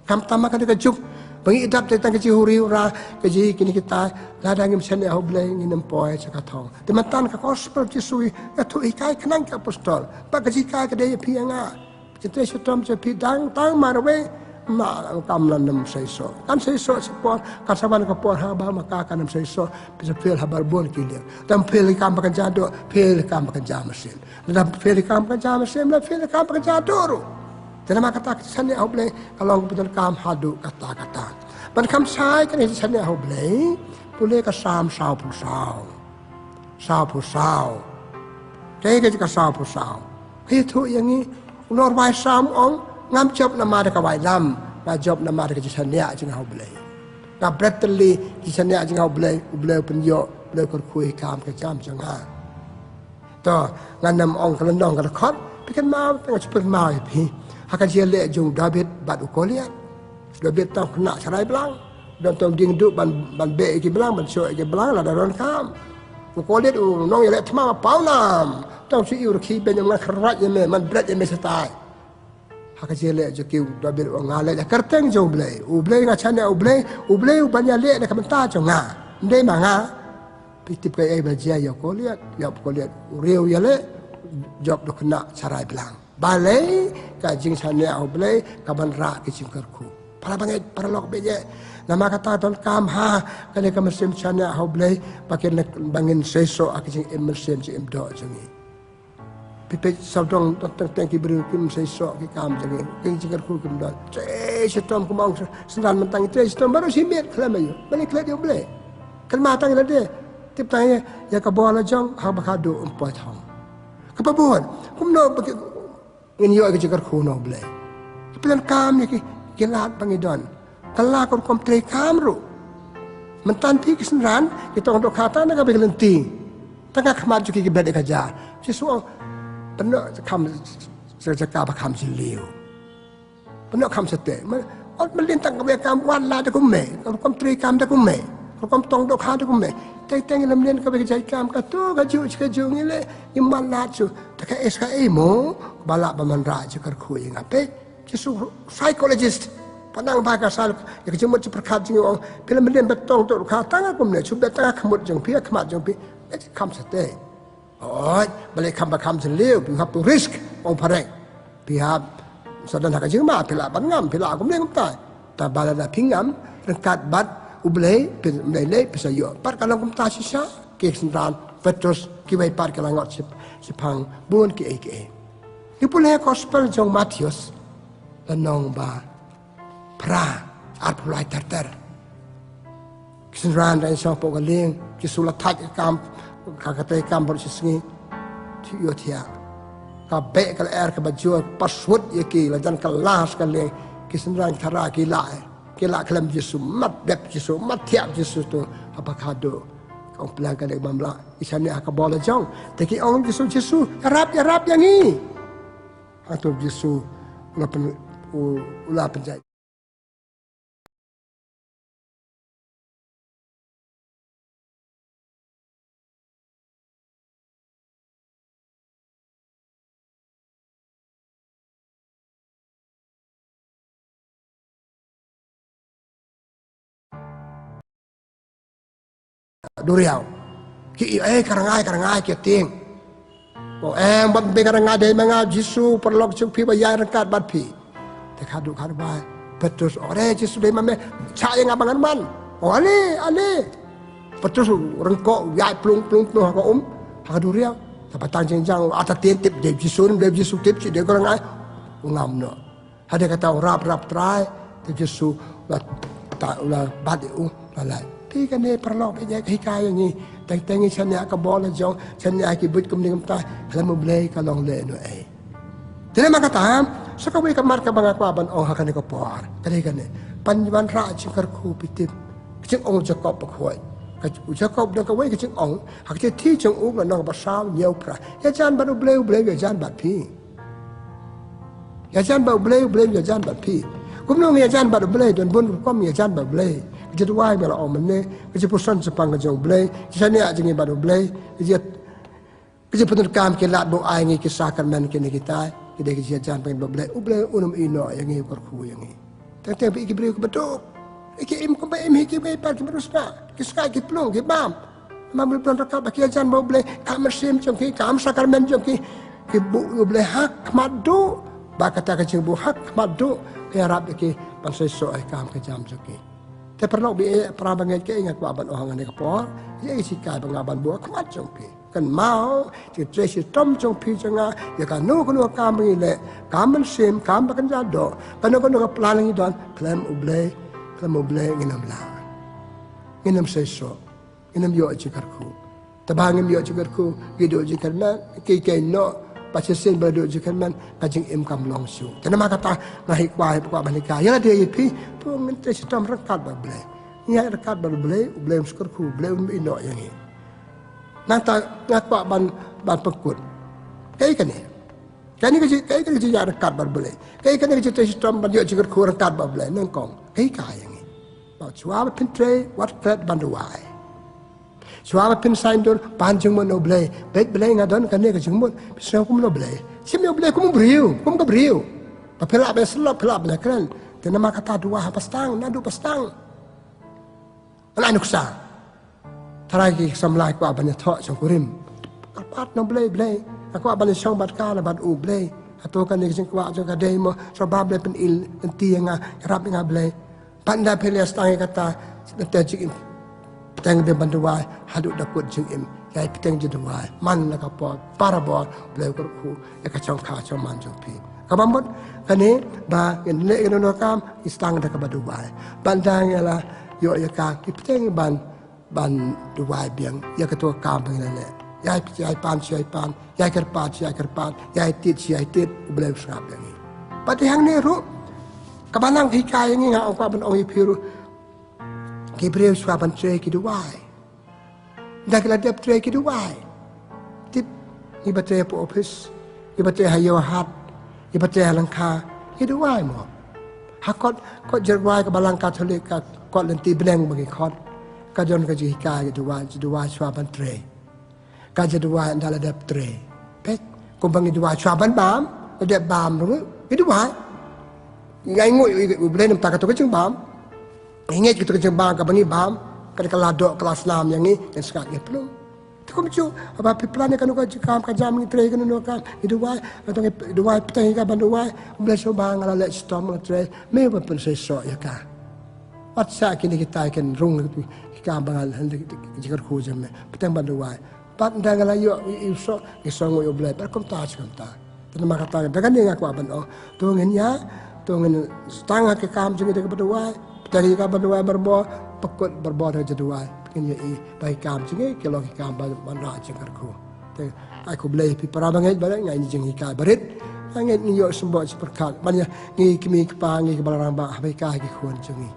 kam tama ka de juk Bagi idap tentang kecil huri ura keji kini kita ladang yang seni au bleng ini nempoi cakatong. Teman-teman ke gospel Yesus itu ikai kenang ke apostol. Pak keji kai ke dia pianga. Kita setom sepi tang marwe ma kam landem seiso. Kan seiso sepor kasaban ke por haba maka kan seiso bisa pel habar bon kilia. Dan pel kam pakan jado, pel kam pakan jamasin. Dan pel kam pakan jamasin, dan pel kam pakan jadoro. Jangan kata sana au blay kalau betul kam hadu kata-kata. Ban kam sai kan itu sana au blay boleh ke sam sao pusau. Jadi ke sao pusau. Itu yang ni lor wai sam ong ngam job nama de ka wai lam, na job nama de ke sana jeng au blay. Na bretli di sana jeng au blay penyo blay kurkui kam ke jam jengah. To nganam ong kelendong ke khot pikan mau tengah cepet mau pi. Akan dia lihat jung David batu koliat, David tahu kena cerai belang, dan tahu dia duduk ban be iki belang, ban syok iki belang lah daron kam. Koliat nong yang lihat cuma pau nam, tahu si iur ki ben yang kerat yang man berat yang setai. Akan dia lihat jung David ngalai dah kerteng jung blay, blay ngacanya blay banyak lihat dah kementar jung ngah, ndai manga. Pitip kaya bajia ya koliat riu ya le, job tu kena cerai belang. Balai kajing sana au balai kaban ra ke cingkarku. Para bangai para lok beje. Nama kata ton kam ha kali ka mesim sana au balai pakai bangin seso akijing emersim ci emdo jangi. Pipe sabdong teng ki beri kim seso ki kam jangi. King cingkarku kim dot. Setom kumang sendan mentang itu setom baru simit kelama yo. Balik kelak yo balai. Kelma tang la de. Tip tanya ya ka bola jong ha bakado empat hang. Kepabuan. Kumno pakai ini yo ke jakar kuno blay. Kepilan kam ni kilat pangidon. Kala kon komtre kamru. Mentan pi kesenran kita untuk kata nak bagi lenti. Tengah kemar juga kita beda kerja. Sesuatu penuh kam sejak apa kam seliu. Penuh kam sete. Melintang ke kam wan lah tak kume. Kalau komtre kam tak kume. Kalau kom tong dok ha tak kume. Teng lemlin ke bagi jai kam katu kaju ni le iman laju. Tak SKE mo balak paman raja kerkui ngape Yesus psychologist pandang baga sal ya kejumut perkat jing ong film lemlin betong tok kata ngam ne chu betang khamut jong pia khamat jong pi kam sate oi balik kam seliu pi hap risk ong parek pi hap sadan hak jing ma pila ban ngam pila kum ne ngam tai ta balada pingam rengkat bat ublay lele bisa yo par kalau kum ta sisa ke sendran Petrus ki wai par kalau ngot sipang bun ki eke ni pula gospel jong Matius dan nong ba pra at pulai terter sendran dan so po galing ki sulat tak kam kakate kam ber sisngi ti yo tia ka be kal air ka baju paswut ye ki la jan kelas kale ki sendran thara ki lai kila kelam Yesus mat beb Yesus mat tiap Yesus tu apa kado kau pelanggan dari mamla isanya akan bola jauh tapi orang Yesus harap yang ni atau Yesus ulah penjajah Duriau, ki karangai ki ting. Bo bat be karangai de manga Jisu perlok cuk pi bayar rekat bat pi. Te khadu ba Petrus ore Jisu de mame cha yang abangan man. Oh ale. Petrus rengkok yai plung ko ha duriau. Tapatang jenjang ata tip de Jisu tip ci de karangai ngam no. Ada kata rap try de Jisu la bat lalai. Pi kan ni perlu pergi hikai yang ni, tengฉันอยากกบอลจงฉันอยากกิบุตรกุมนิ่งตายแล้วมุบเลยก็ลองเลยนู่นเองทีนี้มากระทำสักวันก็มาร์กบังกว่าบันองหักันนี่ก็ปอร์แต่กันนี่ปัญญวันราชิกรคูปิติจึงองค์จะกอบประควยก็จะกอบเดินก็ไว้ก็จึงองค์หากจะที่จงอุกแล้วน้องบัดสาวเยี่ยวพระยาจานบัดอุเบลยาจานบัดพี่ยาจานบัดอุเบลยาจานบัดพี่กุมน้องยาจานบัดอุเบลจนบนก็มียาจานบัดอุเบลjadi wai bela om ne jadi pusan sepang jong blai jadi ajeng baru blai jadi penur kam ke lat bo ai ngi kisahkan men ke kita kita ke jan pengen blai blai unum ino yang ngi korku yang ngi teng bi gibril ke betuk iki im ko im iki be par ke berusna kisah ki plong ki bam mam plan rakab ki jan bo blai kam sim jong ki kam sakar men jong ki bu blai hak madu ba kata ke bu hak madu ke arab ki bangsa so ai kam ke jam jong kiแต่พระนกบีพระบังเกิดแก่ยังกว่าบันอหังในกระป๋อยังสิกายบังอาบันบัวขมัดจงพีกันเมาจิตใจสิต้มจงพีจงอาอย่างการนู้กันว่าการมีแหละการมันเสียมการบังกันยาดอกปนกันว่าปลาลงิดอนเคลมอุเบลเงินน้ำลาเงินน้ำเสยโซเงินน้ำโยจิกรคูแต่บางเงินโยจิกรคูกิโดจิกรมันกิเกนโนpasal sen berdoa jika man kajing imkam longsu. Karena maka kata ngahi kuai pokok banika. Ya dia ipi tu minta sistem rekat berbelai. Ia rekat berbelai, berbelai muskurku, berbelai ino yang ini. Nanti ngakwa ban pekut. Kayak ni. Kayak ni jadi rekat berbelai. Kayak ni jadi sistem berdoa jika ku rekat berbelai nengkong. Kayak yang ini. Bawa suara pintre wat ket banduai. Suara pinsain don panjang mana belai, baik belai ngadon kan dia kejumut, pisau kum lo belai, siapa yang belai kum ke beriu, pelak beselap pelak belai keren, dan nama kata dua pastang, nadu pastang, anak nuksa, teragi samlai ku abang nyetok cangkurim, kapat no belai, aku abang nyesong bat kala bat belai, atau kan dia cangkuak cangka demo, sebab belai penil, enti yang rap yang belai, pandai pilih stang kata, nanti petang dia banduai haduk dakut jeng im yai petang jeduai man la kapot parabot bleu korku ya kacang kacang man jong pi kabamot kane ba ngene no kam istang da kabaduai bandang la yo ya ka petang ban duai biang ya ketua kam ngene yai pan yai kerpat yai tit bleu srap yang ni pati hang ne ru kabanang hikai yang ngau ka ban oi piru Gabriel swaban tray kiduwai. Dagla dep tray kiduwai. Tip iba tray po office, iba tray hayo hat, iba tray halangka kiduwai mo. Hakot jerwai ka balang Katolik ka kot lenti beneng bagi kot. Ka jon ka jihika kiduwai swaban tray. Ka jeduwai ndala dep tray. Pek kumbang kiduwai swaban bam, dep bam ru kiduwai. Ngai ngui belen tak ka to ka bam. Ingat kita kerja bang kabani bam kadang ladok kelas 6 yang ni dan sekarang belum. Tu kau macam apa plan kan kau jam ni tray kan kan itu why atau itu why petang kan bandu why boleh coba ngalah let storm tray me apa pun sesuatu ya kan. Patsa kini kita akan rung kita bangal jika ku jam petang banduai pat dangal ayo iso isong yo blai per kom ta cham ta tanama kata dagan ni aku aban oh tungin ya tungin stanga ke kam jeng de banduai dari ka banduai berbo pekut berbo de jaduai kini i bai kam jeng ke lo kam bandra jeng ku te aku blai pi para bangai balik ngai jeng ka barit angin ni yo sembo seperkat banyak ngi kimi kepangi ke balarang ba bai ka ki khon jeng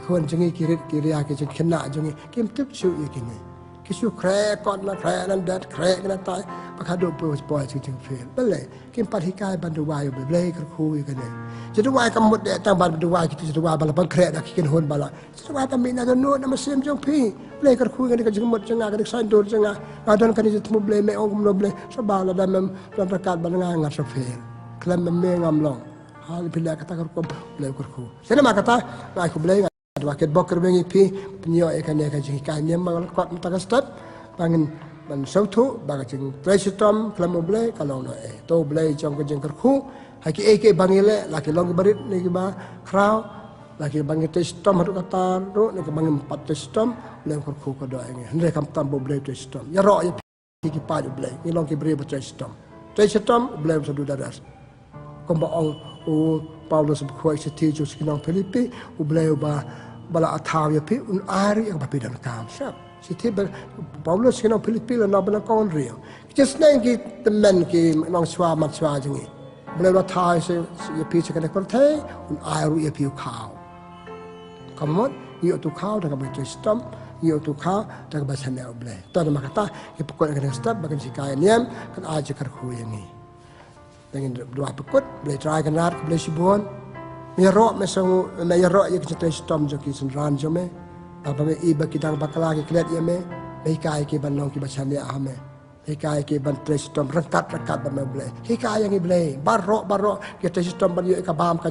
คนจังงี้กิริยากิจขณะจังงี้กิมตึกชูอีกินนี่กิชูแคร์ก่อนนะแคร์นั้นเด็ดแคร์กันตายประคาดูปล่อยจึงเฟลนั่นแหละกิมปฏิกายบันดุวายอยู่เบลย์กระคูอีกันนี่จะดูวายกำหนดเดตั้งบันดุวายกิจจะดูวายบาลบังแคร์ดักกินหุ่นบาลจะดูวายตามีนาโดนโน้ตมาเสียมจงพี่เบลย์กระคูกันนี่ก็จึงหมดจังงากันสันโดนจังงาอาดอนกันนี่จะทำเบลย์ไม่องค์มโนเบลย์สบายแล้วได้มันประกาศบันงางาสเฟลคลำมันไม่งามลงฮาลิพิลากระตากระคุมเบลย์กระคูเสร็จแล้วมากระตากายคุเบลย์Wakit bokar bengi pi penyo ikan ikan jing ikan ni mangal kot mata step bangin ban sautu baga jing tresitom klamo blay kalau no to blay jong ke jing kerku haki eke bangile laki long barit ni ba kraw laki bangi testom hadu kata ro ni ke bangi empat testom blay kerku ko do ngi hande kam tambo blay testom ya ro ya ki pa blay ni long ki bre testom blay sadu daras komba ong o Paulus berkuat seti jo sekinang Filipi blay ba bala athaw ya pi un ari ang papidan kam sap siti Paulus kena Pilipil na bana kon rio just nang ki temen ki nong swa mat swa jingi bala athaw se ya pi se kana korte un ari ya pi khaw kamot yo tu khaw daga bai system yo tu khaw daga ba sane oble to na makata ki pokok kana step bagan si kaya niam kan aja kar khu yangi dengan dua pekut boleh try kan rat boleh sibon Merok mesang merok yang kita sistem joki senran jome apa me iba kita bakala ke kliat ya me hikai ke banong ke bacan ya ame hikai ke ban sistem rekat ban ble hikai yang ble barok kita sistem ban yo ka bam ka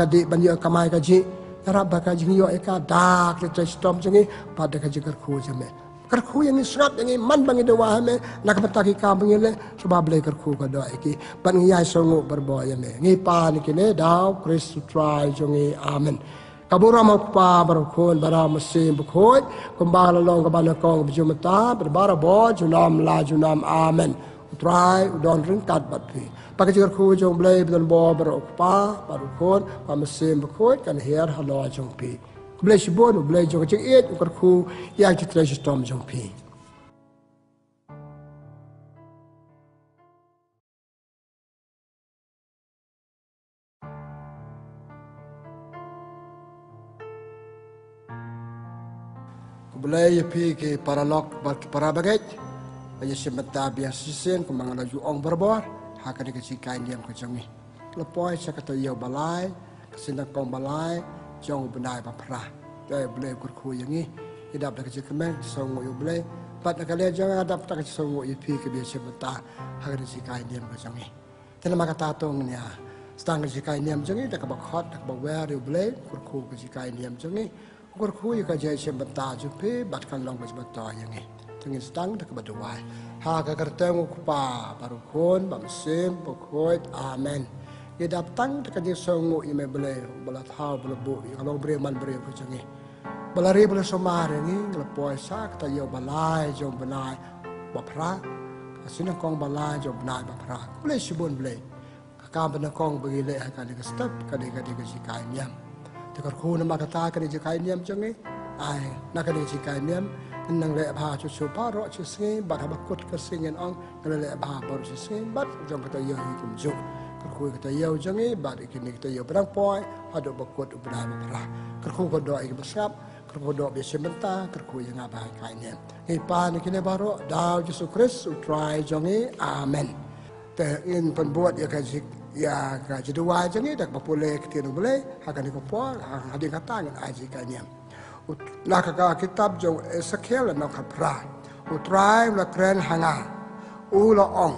di ban yo ka mai ka ji arab ka ji yo ka dak kita sistem jengi pada ka jikar khu jome kerku yang israt yang man bangi dewa me nak pataki ka bangile sebab le kerku ka do iki ban ngi ai songo berbo ya me ngi pa ni kine daw Chris try jongi amen kabura ma pa barkon bara mesim bkhoi kumbala long ka ban kong bjumata berbara bo junam la junam amen try udon ring kat bat pi pakai kerku jong ble bedon bo barok pa barkon pa mesim bkhoi kan her halo jong pi Blay sibon, blay jong cing it, ukar ku yang citra sistem jong pi. Blay pi ke paralog para bagai, aja sebentar biasa sen, kemang laju ong berbor, hakan dikasih diam kecangi. Lepoi saya kata ia balai, kesendak kong balai. Jauh benai baperah, jadi boleh kurku yang ini, hidup nak kerja kemen, songok you boleh, pat nak kalian jangan ada tak kerja songok you pi kebiasa betah, harga sikai niam kerja ini. Tapi nak kata tu ni ya, setang kerja sikai niam kerja ini, tak bakhat, tak bawa you boleh, kurku kerja sikai niam kerja ini, kurku you kerja betah jupi, bat kan long kerja betah yang ini. Tengin setang tak berdua, harga kerja ngupa, baru kon, bangsim, pokoi, amen. Ia datang dekat dia songok ia boleh balat hau belebu kalau bereman beri kucing ini balari boleh somar ini lepoi sak kita ia balai jom benai bapra asin kong balai jom benai bapra boleh sibun boleh kakak benar kong begile akan dia step kadang dia sikai niam tekar ku nama kata kadang sikai niam jangi ai nak kadang sikai niam nang le bha chu chu pa ro chu singi bat habakut kersingen ong kalau le bha bor chu singi bat jom kata ia hikum juk kerku kita yau jangi bat ikini kita yau pedang poi ada bakut ubra berah kerku ko do ik besap kerku do biasa mentah kerku yang abah kainnya ipa ni kini baru daw Yesus Kristus try jangi amen te in pembuat ya kaji ya kaji dua jangi dak popule ketinu boleh hakan ko po hadin kata ngan aji kainnya nak ka kitab jong Ezekiel nak kapra utrai la kren hanga ulo ong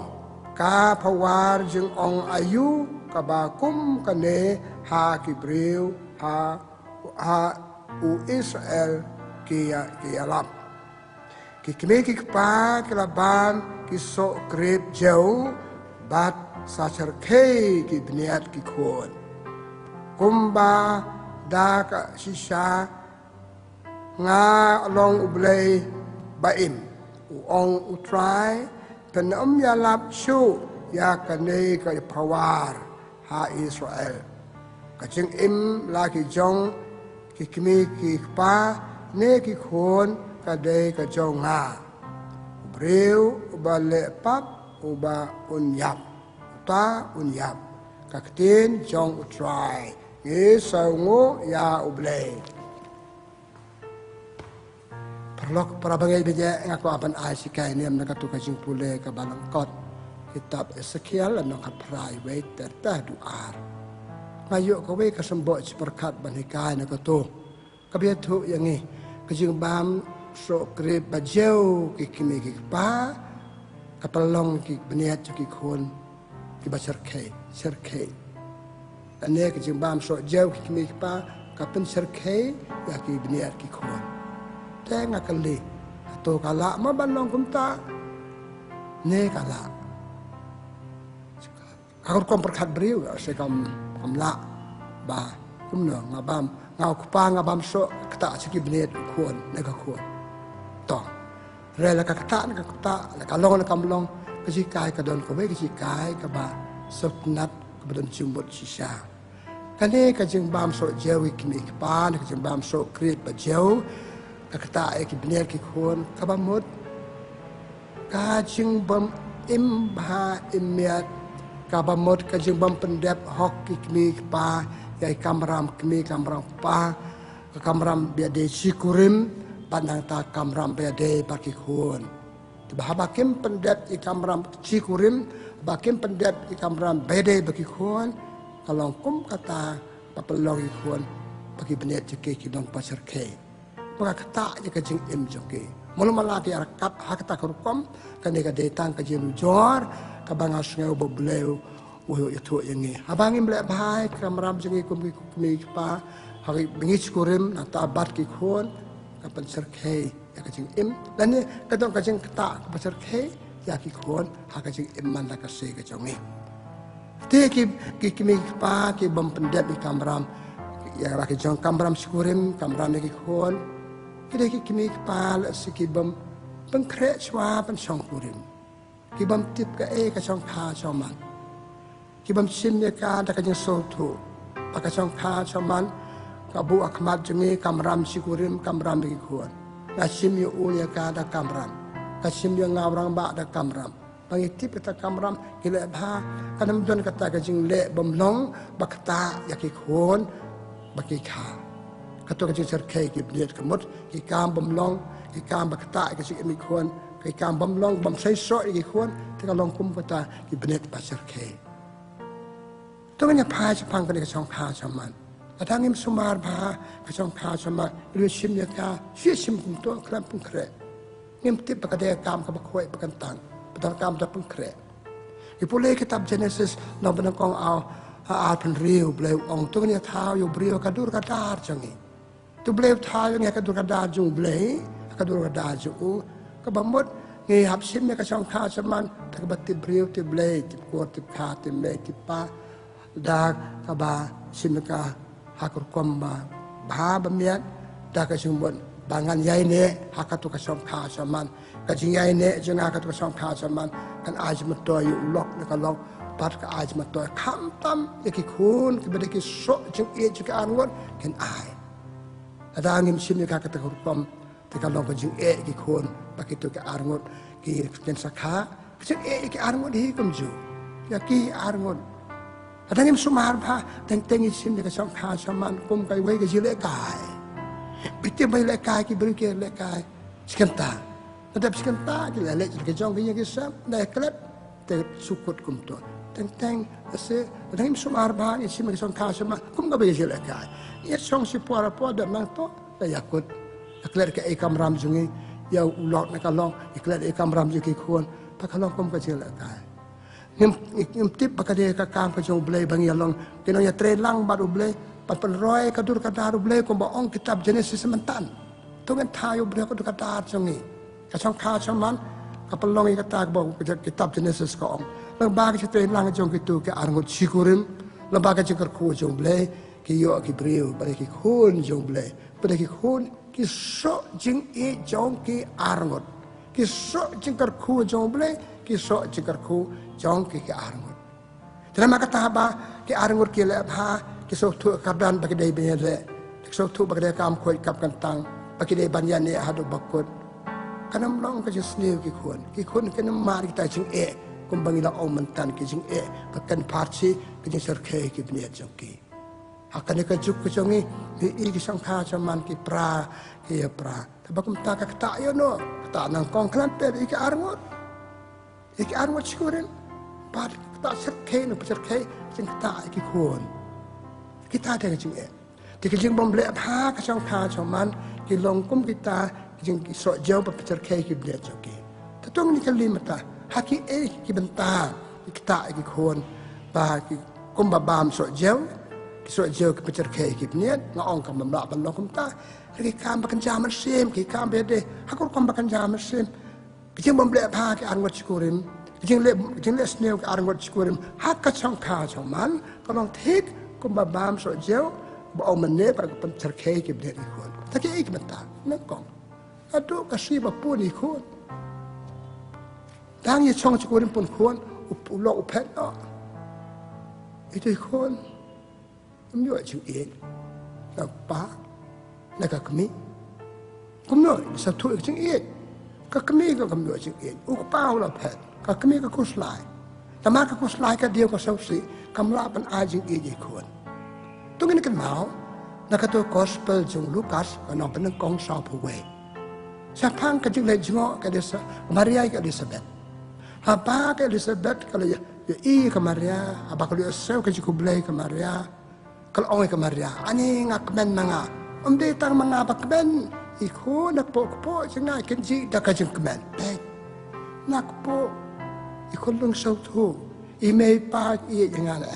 ka pawar jeng ong ayu kabakum kane ha kibreu ha u Israel kia lap ki kene ki pa kelaban ki so krep jauh bat sacer ke ki bniat ki kon kumba da ka sisa nga long ublay baim ong utrai penom ya lap su ya kane ka pawar ha Israel kaching im la ki jong ki kimi ki pa ne ki khon ka de ka jong nga breu ba le pap uba unyap ta unyap kaktin jong utrai nge saungo ya ublay perlok para bangai beja ngaku aban asikai ni am nakatu kajing pule ka balangkot kitab Ezekiel an nak private terta duar ngayo ko we kasembok seperkat banikai nakatu kabiatu yang ni kajing bam so krip bajau ki kimi ki pa kapalong ki beniat ki khon ki serkei ane kajing bam so jau ki kimi ki pa kapen serkei ya ki beniat ki khon tengah kali atau kala ma balong kumta ne kala kalau kom perkat beriu sekam kamla ba kumno ngabam ngau kupa ngabam so kata siki benet kuon nega kuon to rela ka kata nega kata la kalong na kamlong kasi kai ka don ko be kasi kai ka ba sopnat ka don chumbot sisa kane ka jing bam so jewi kimi pa ka jing bam so krip ba jew kata ki bener ki khon kabamut ka jing bam imba imiat kabamut ka jing bam pendep hok ki kimi pa yai kamram kimi kamram pa kamram biade sikurim pandang ta kamram biade paki khon bahaba kim pendep i kamram sikurim bakim pendep i kamram biade baki khon kalong kum kata papelong i khon bagi bener jeke ki dong pasar ke maka kata je kajing im joki mula malaki arkap hakata kurkom kane ka detang kajing jor ka bangas ngau bobleu wo itu yang ni abang im le bhai kamram jengi kumi pa hari bingis kurim nata bat ki khon ka pasar ke ya kajing im dan ni kadang kajing kata pasar ke ya ki khon ha kajing im man la ka se ka jongi te ki kimi pa ki bam pendep di kamram ya ra ki jong kamram sikurim kamram ni ki khon kida ki kimi pal sikibam pengkre chwa pan song kurim kibam tip ka ka song kha choman kibam sim ne ka da ka jeng so thu pa ka song kha choman ka bu akmat jengi kamram sikurim kamram ki khon ka sim yu ulia ka da kamram ka sim yu ngawrang ba da kamram pangi tip ka kamram kile bha kanam don kata ka jeng le bam long bakta ya ki khon baki kha kato kajing serkai ki beliat kemut ki kam bamlong ki kam bakta ki sik mi khon ki kam bamlong bam sai so ki khon te kalong kum kata ki beliat pa serkai to nya pha chapang ka chong kha chaman atang im sumar bha ka chong kha chama ru sim ya ka sim kum to kram pung kre ngim tip ka de kam ka khoi pa kan tang pa kam ta pung kre ki pole kitab Genesis no ban kong au a pen riu bleu ong to nya thao yo brio ka dur ka dar changi tu bleu thao yo nya ka dur ka dar jung blei ka dur ka dar ju ka bamot ngi hap sim nya ka chong kha chaman ta ka bat brio ti blei ti ko ti kha ti me ti pa da ka ba sim ka hakur komba ba bamiat da ka sumbon bangan yai ne hakatu ka chong kha chaman ka jing yai ne jenga ka tu ka chong kha chaman kan aj ma to yu lok ne ka lok pat ka aj ma to kham tam ki khun ki bade ki so jing e jing an won ken ai ada ngim sim ka ka ta kom te ka lok jing e ki khun ba ki to ka ar ngot ki ken sakha jing e ki ar ngot hi kum ju ya ki ar ngot ada ngim sumar ba teng teng sim ka chong kha chaman kum kai wei ka jile kai bitte bai le kai ki bri ke le kai skenta ada skenta ki le ki jong ki ki sam na klep te sukut kum to teng ase dang sumar ba ni sim ka chong kha chaman kum ga bai jile kai ye chong si pora po da mang to ta yakut akler ke e kamram jungi ya ulok na kalong ikler e kamram ju ki khon pa kalong kum ka jile kai ngim tip bakade ka kam ka jong blei bang yalong kino ya tre lang ba du blei pat pen roy ka dur ka daru blei ko ba ong kitab Genesis mentan to ngan thayo blei ka dur ka dar jongi ka chong kha chaman ka pelong ka tak ba kitab Genesis ko ong lang ba ka tre lang jong ki tu ke arngot sikurim lang ba ka jikar ku jong blei yo ki brio pada ki khun jong ble pada ki khun ki so jing e jong ki arngot ki so jing kar khu jong ble ki so jing kar khu jong ki arngot terima kata ba ki arngot ki le ba ki so tu kabdan bagi dai ben le ki so tu bagi dai kam khoi kap kan tang bagi dai ban yan ne hadu bakut kanam long ka just new ki khun kanam mar kita jing e kumbangi la ong mentan ki jing e pakan parsi ki jing serke ki bniat jong ki akan ka juk ke jongi i ki sang kha chaman ki pra ki pra tabakum ta ka ta yo no ta nang kong klan pe i ki arngot sikuren pat ta serke no serke jing ta ki khun kita ada jing e ti jing bom le pha ka sang kha chaman ki long kum kita jing ki so jau pa serke ki bniat jong ki tatong ni kalimata haki ki benta kita ki khun ba ki kum ba bam so jau ki so jau ki pecer ke ki pniat ngaong kam bamla ban lo kum ta ki kam bakan jaman sim ki kam be de hakul kam bakan jaman sim ki jing bom le pha ki arngot sikurim ki jing le sneu ki arngot sikurim hak ka chong kha chong man ko long thik kum ba bam so jau ba o man ne par ko pecer ke ki pniat ki khun ta ki ik benta na kong adu ka si ba pu ni khun tang ye chong sikurim pun khun u lo u phet no itu khun myo ching e na pa na ka kmi kumno sa tu ching e ka kmi ka myo ching e u pa la phet ka kmi ka kuslai ta ma ka kuslai ka dio ka sau si kamla pan a jing e je khun tungin kan mau na ka to gospel jung Lukas ka no pan kong sa pu we sa phang ka jing le jmo ka de sa Maria ka Elizabeth apa ka Elizabeth ka le i ka Maria apa ka le sa ka jiku ble ka Maria kalau orang ke Maria, ani ngak ben manga, dia tang manga bak ben, ikut nak po cengai kenji dah kajeng kemen, nak po, ikut lung sautu, imei pa i jangan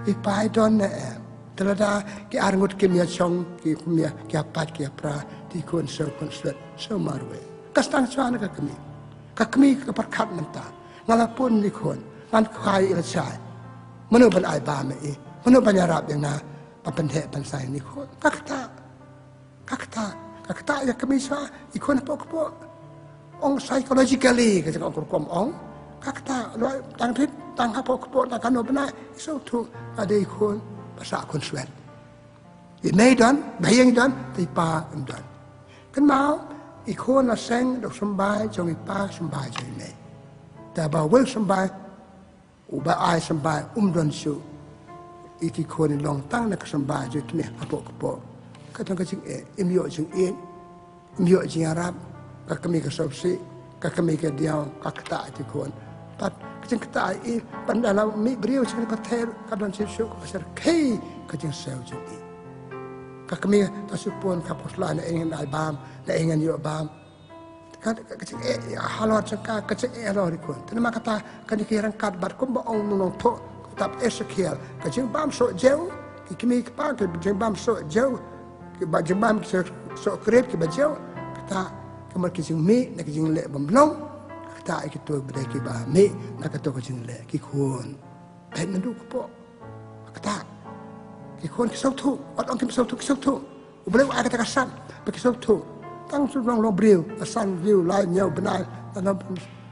ipai don terada ki arngut kimia chong ki kumia ki apat ki apra ti kun so marwe, kastang chuan ka kami ka perkat menta, ngalapun ni kun, ngan kai ilsai, menu ban ai ba me Mano banyarap yang na papanhe pansay ni ko kakta ya kami sa ikon po ong psychologically kasi ko kom ong kakta lo tang ha po na kano bana so tu ada ikon basa kon swet i may don bayang don ti pa don kan mau ikon na seng dok sambai jong ipa sambai jong me ta ba wel sambai u ba ai sambai don su iki khoni long tang na kasamba je tne apo ka tang ka jing imyo jing imyo jing arab ka kami ka sobsi ka kami ka diaw ka kata ti khon pat ka jing kata i pandala mi brio jing ka ther ka don se shu ka ser kai ka jing sel jing ka kami ta supon ka posla na engen album na engen yo album ka jing halor ka jing halor khon tena kata ka ni kirang kat bat ko ba ong nong tho tap Ezekiel ka jing bam so jeu ki kimi pa ka jing bam so jeu ki ba jing bam so kret ki ba jeu kata kamar ki jing mi na ki jing le bam long kata ki to bde ki ba mi na ka to ka jing le ki khon pen ndu ko po kata ki khon ki so tu wat ong ki so tu u ble wa ka ta san ba ki so tu tang su long lo breu a san view lai nyau banai na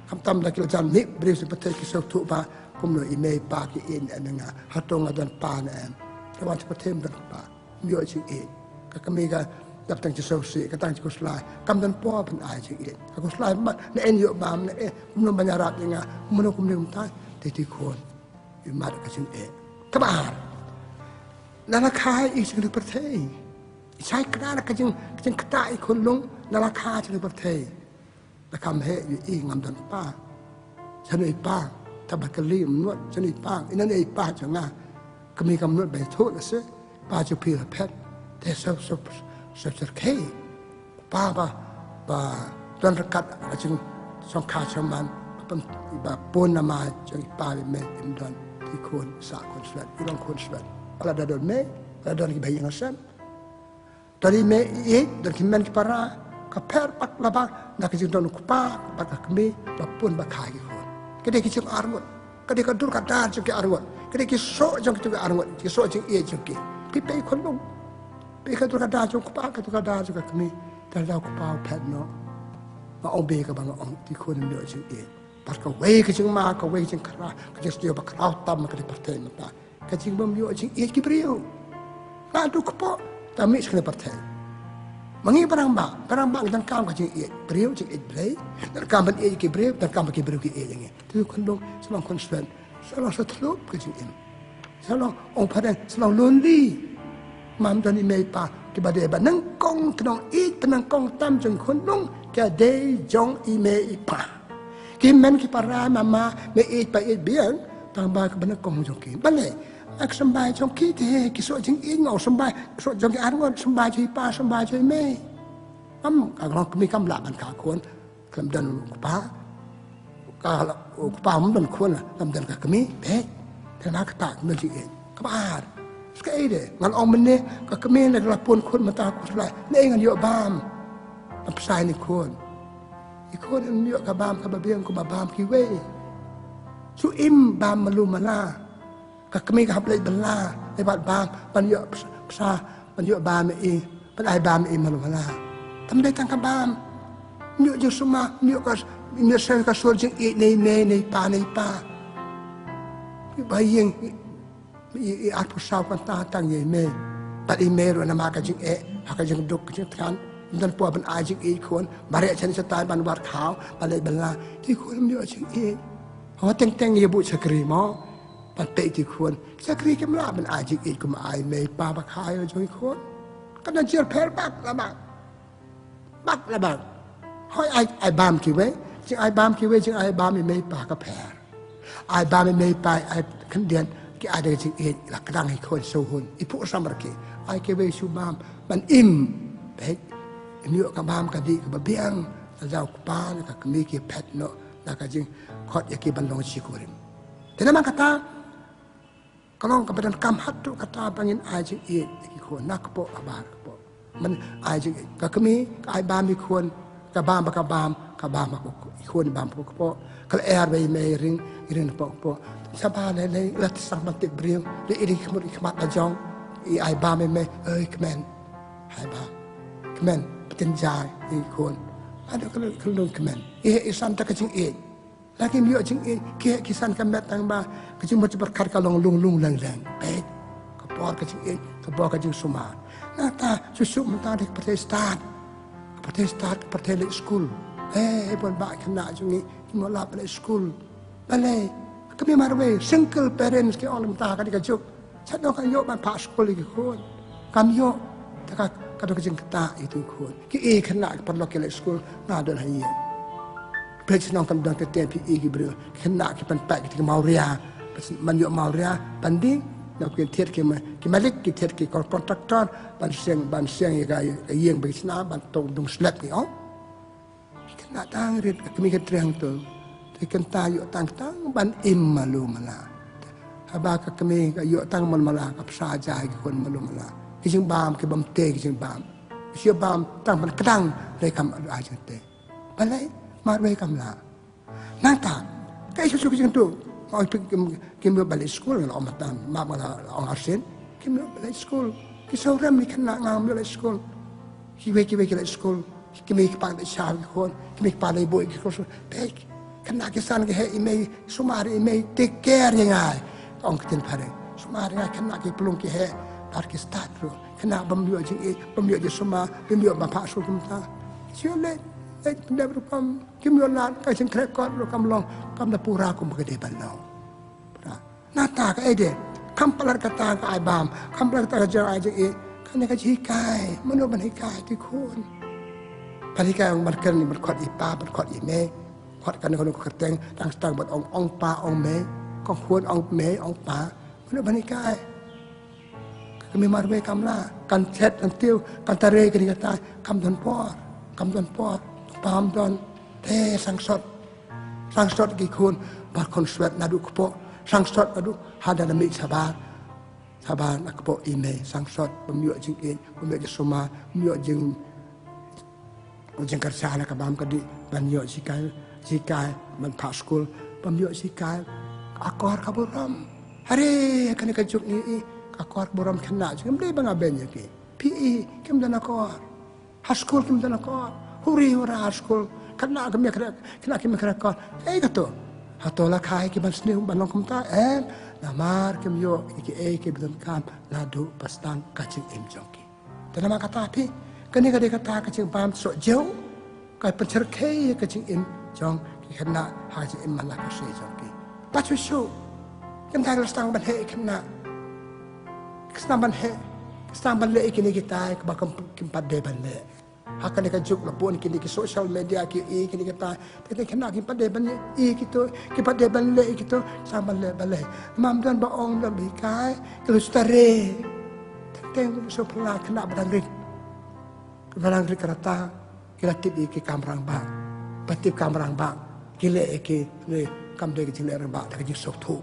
kam tam da ki jan mi breu se pa ki so tu ba kumno imei pa ki in ananga hatong adan pa na tawa ti patem dan pa myo chi ka kami ga dap tang chi so si ka tang chi kuslai kam dan po pan ai chi ka kuslai ma na en yo bam na kumno banyarap nga kumno kumno ta ti khon i mar ka chin ka ba na la khai i chi per thei sai ka na ka jing kta i khon lung na la kha chi per thei na kam he i ngam dan pa chanoi pa tabakali mnut chani pang inan ei pa changa kami kam mnut bai tho na se pa chu phi phet te so ke pa ba don rakat aching song kha chaman pan ba pon na ma chang pa me im don ti khon sa khon slat i long khon slat ala da don me ala don ki bai yang sam tari me don ki men ki para ka per pak la ba na ki don ku pa ba ka kami ba pon ba khai ki kadai ki arngot kadai ka dur ka dar jong ki arngot kadai ki so jong ki arngot ki so jong jong ki pe kon long pe ka tu ka da jong pa ka tu ka da ka kami ta da ko pa pet no ma ong be ka bang ong ti kon myo jing e par ka we ka jing ma ka we jing kra ka just yo ba kra tam ka di parte mata ka jing bam myo jing e ki brio la tu ko po ta mi skle parte mangi barang ba dan kam ka jing e brio jing e blay dan kam ban e ki brio dan kam ki brio ki e jing e tu kon long selong kon sven selong sa tlup ka jing e selong ong padan selong lonely mam dan imei pa ki bade ba nang kong knong e penang kong tam jeng kon long ka de jong imei pa ki men ki para mama me e pa e biang tang ba ka ban kong jong ki bale ak sambai jong ki te ki so jing e ngau sambai so jong ki an ngon sambai chi pa sambai chi me am ka long mi kam la ban ka kon kam dan pa ka pa mam dan kon kam dan ka kami pe te na ka ta me ji e ka ba sekali deh, ngan om ni, kami nak lapun kun mata aku selai, ni ngan yo bam, apa saya ni kun, ikut ni yo kabam kababiang ku babam kiwe, su im bam malu mana, kami kahap lagi bela, lebat bam, pan yo psa, pan yo bam pan ai bam malu mana, tamde tang kabam, yo je semua, yo kas, yo saya kasur jeng nei pa, bayang i at po sa kan ta tang ye me pat i me ro na ma ka jing e ha ka jing duk jing than dan po ban a jing e khon bare chen sa tai ban war khaw ba le ban la ti khon mi jing e ho teng ye bu sakri mo pat pe ti khon sakri kem la ban a jing e kum ai me pa ba khai jo khon ka na jer pher bak la ba hoi ai bam ki we jing ai bam ki we jing ai bam me pa ka pher ai bam me pa ai kan dian ki ada jing e la kadang hi khon so hun ipu samar ki ai ke we su bam ban im pe ni ka bam ka di ka biang ta jau ku pa ka kami ki pet no la ka jing khot ya ki ban long chi ko rim tena man kata kalong ka badan kam hatu kata bangin ai jing e ki khon nak po abar po man ai jing ka kami ka ai bam mi khon ka bam ka bam ko khon bam ko po ka er we me ring po sabah le lat sang matik briang le iri khmut khmat la jong I ai ba me kmen hai ba kmen patin jai I khon ada kelung kmen I san ta ka jing e lagi mi jing e ke kisan ka met tang ba ka jing mo berkat ka long lung lang pe ka por ka jing e ka bo ka jing suma na ta susu menta dik protestan le school bon ba kana jing I mo la le school bale kami marwe single parents ke olam ta ka dijuk chat no kan yo ban pa school ki khon kam yo ta ka do jing ta itu khon ki e khana par lo ke school na do hai pech no kam dang te pi e ki bro khana ki pan pa ki mauria man yo mauria pandi no ke thiet ki malik ki thiet ki contractor ban siang ga yeng bi sna ban tong dung slap ki o khana tang rit kami ke triang tu ikan tayo tang ban im malu mala habaka kami kayo tang mala kap saja ki kon malu mala kising bam ke bam te kising bam sia bam tang ban kadang le kam a jeng te balai mar we kam la nata kai su kising tu oi kim balai school ngam matan ma mala ong arsen kim balai school ki sauram ni kana ngam balai school ki we ki school kimi ki pa de sha ki kon kimi pa le boy ki ko pek kena kisan ke email sumari email take care yang ai ong tin pare sumari kena ke pelung ke par ke start ro kena bambio je suma bambio ba pa so kumta siole never come kimyo la ka sin krek ko ro kam long kam da pura kum ke de ballo nata ka ede kam palar kata ka ai bam kam palar kata ja ai je kan ka ji kai mano ban hi kai ti khon palika ong marker ni ber khot ipa ber khot i me khot kan ko kerteng tang stang bot ong pa ong me ko khon ong me ong pa mano ban hi kai kami marwe kamla kan chat kan tiu kan tare kan kata kam don por pam don te sang sot ki khon bar kon swet na du ko sang sot adu hada na mi sabar nak po ime sang sot pemyo jing in pemyo je soma pemyo jing kerja na kabam kadi banyo sikai man pa school pemyo sikai akor kaburam hari kan ka juk ni kakor boram kena jeng beli bang aben ke PE kem dan akor haskul kem dan akor huri ora haskul kena kem kena kem kor kato hatola kai ke ban sniu ban long kem ta namar kem yo ke bedan kam ladu pastang kacing im jongki dan nama kata pi kani kata kacing pam so jauh kai pencer ke kacing im jong kena haji im malaka se jongki pacu shu kem ta stang ban he kena stang ban le kini kita ke bakam kim padde ban le hakan ka juk la pon kini ki social media ki kini kita te kena kim padde ban kito ki padde ban le kito stang ban le mam dan ba ong dan bi kai kalau stare teng so pla kena barang rik kereta kila tip ki kamrang ba patip kamrang ba kile ki le kam de ki le ba ta ki sok thu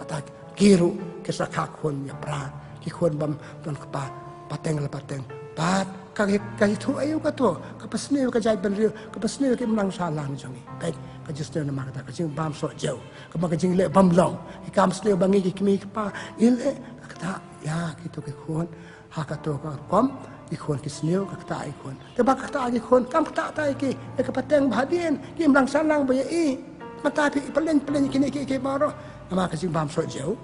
ta kiru kisakha khon ya pra ki khon bam don ka pateng la pateng pat ka thu ayu ka to ka pasne ka jai ban ri ka pasne ki mang sa lang jongi ka juste na ma ka ka jing bam so jau ka ma ka jing le bam long ki kam sne bangi ki mi pa ile ka ta ya ki to ki khon ha ka to ka kom ki khon ki sneu ka ta ai khon te ba ka ta ki khon kam ta ta ki ka pateng bhadien ki mang sa lang ba ye mata pi pelen ki baro nama ka jing bam so jau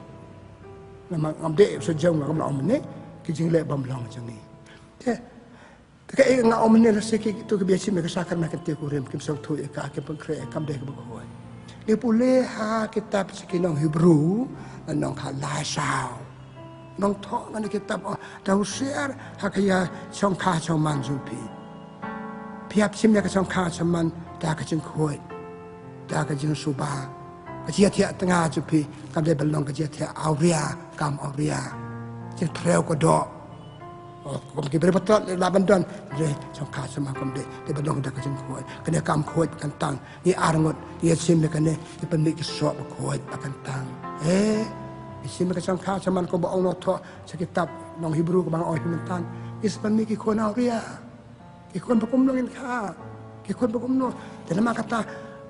nama amde so jau ngam la omne ki jing le bam long jang ni te ka nga omne la se ki to ki biasi me ka sakar na ka te ko rem kim so thu ka ke pang kre kam de ka ba ko ni pule ha kitab sekinong Hebrew nong ka la sao nong tho ngani kitab dau share ha ka ya chong kha chong man ju pi piap sim ya ka chong kha chong man ta ka jing khoi ta ka jing suba kajia tia tengah jupi kam de belong kajia tia auria kam auria je treo ko do kom ki ber betot laban don de chong ka sama kom de belong da kajing khoi kene kam khoi kan tang ni arngot ni sim me kane ni pemik so khoi akan tang sim me ka chong ka sama ko ba ong no tho sekitab nong Hebrew ko bang oi mentan is pemik ki khon auria ki khon bakum nongin kha ki khon bakum no de nama kata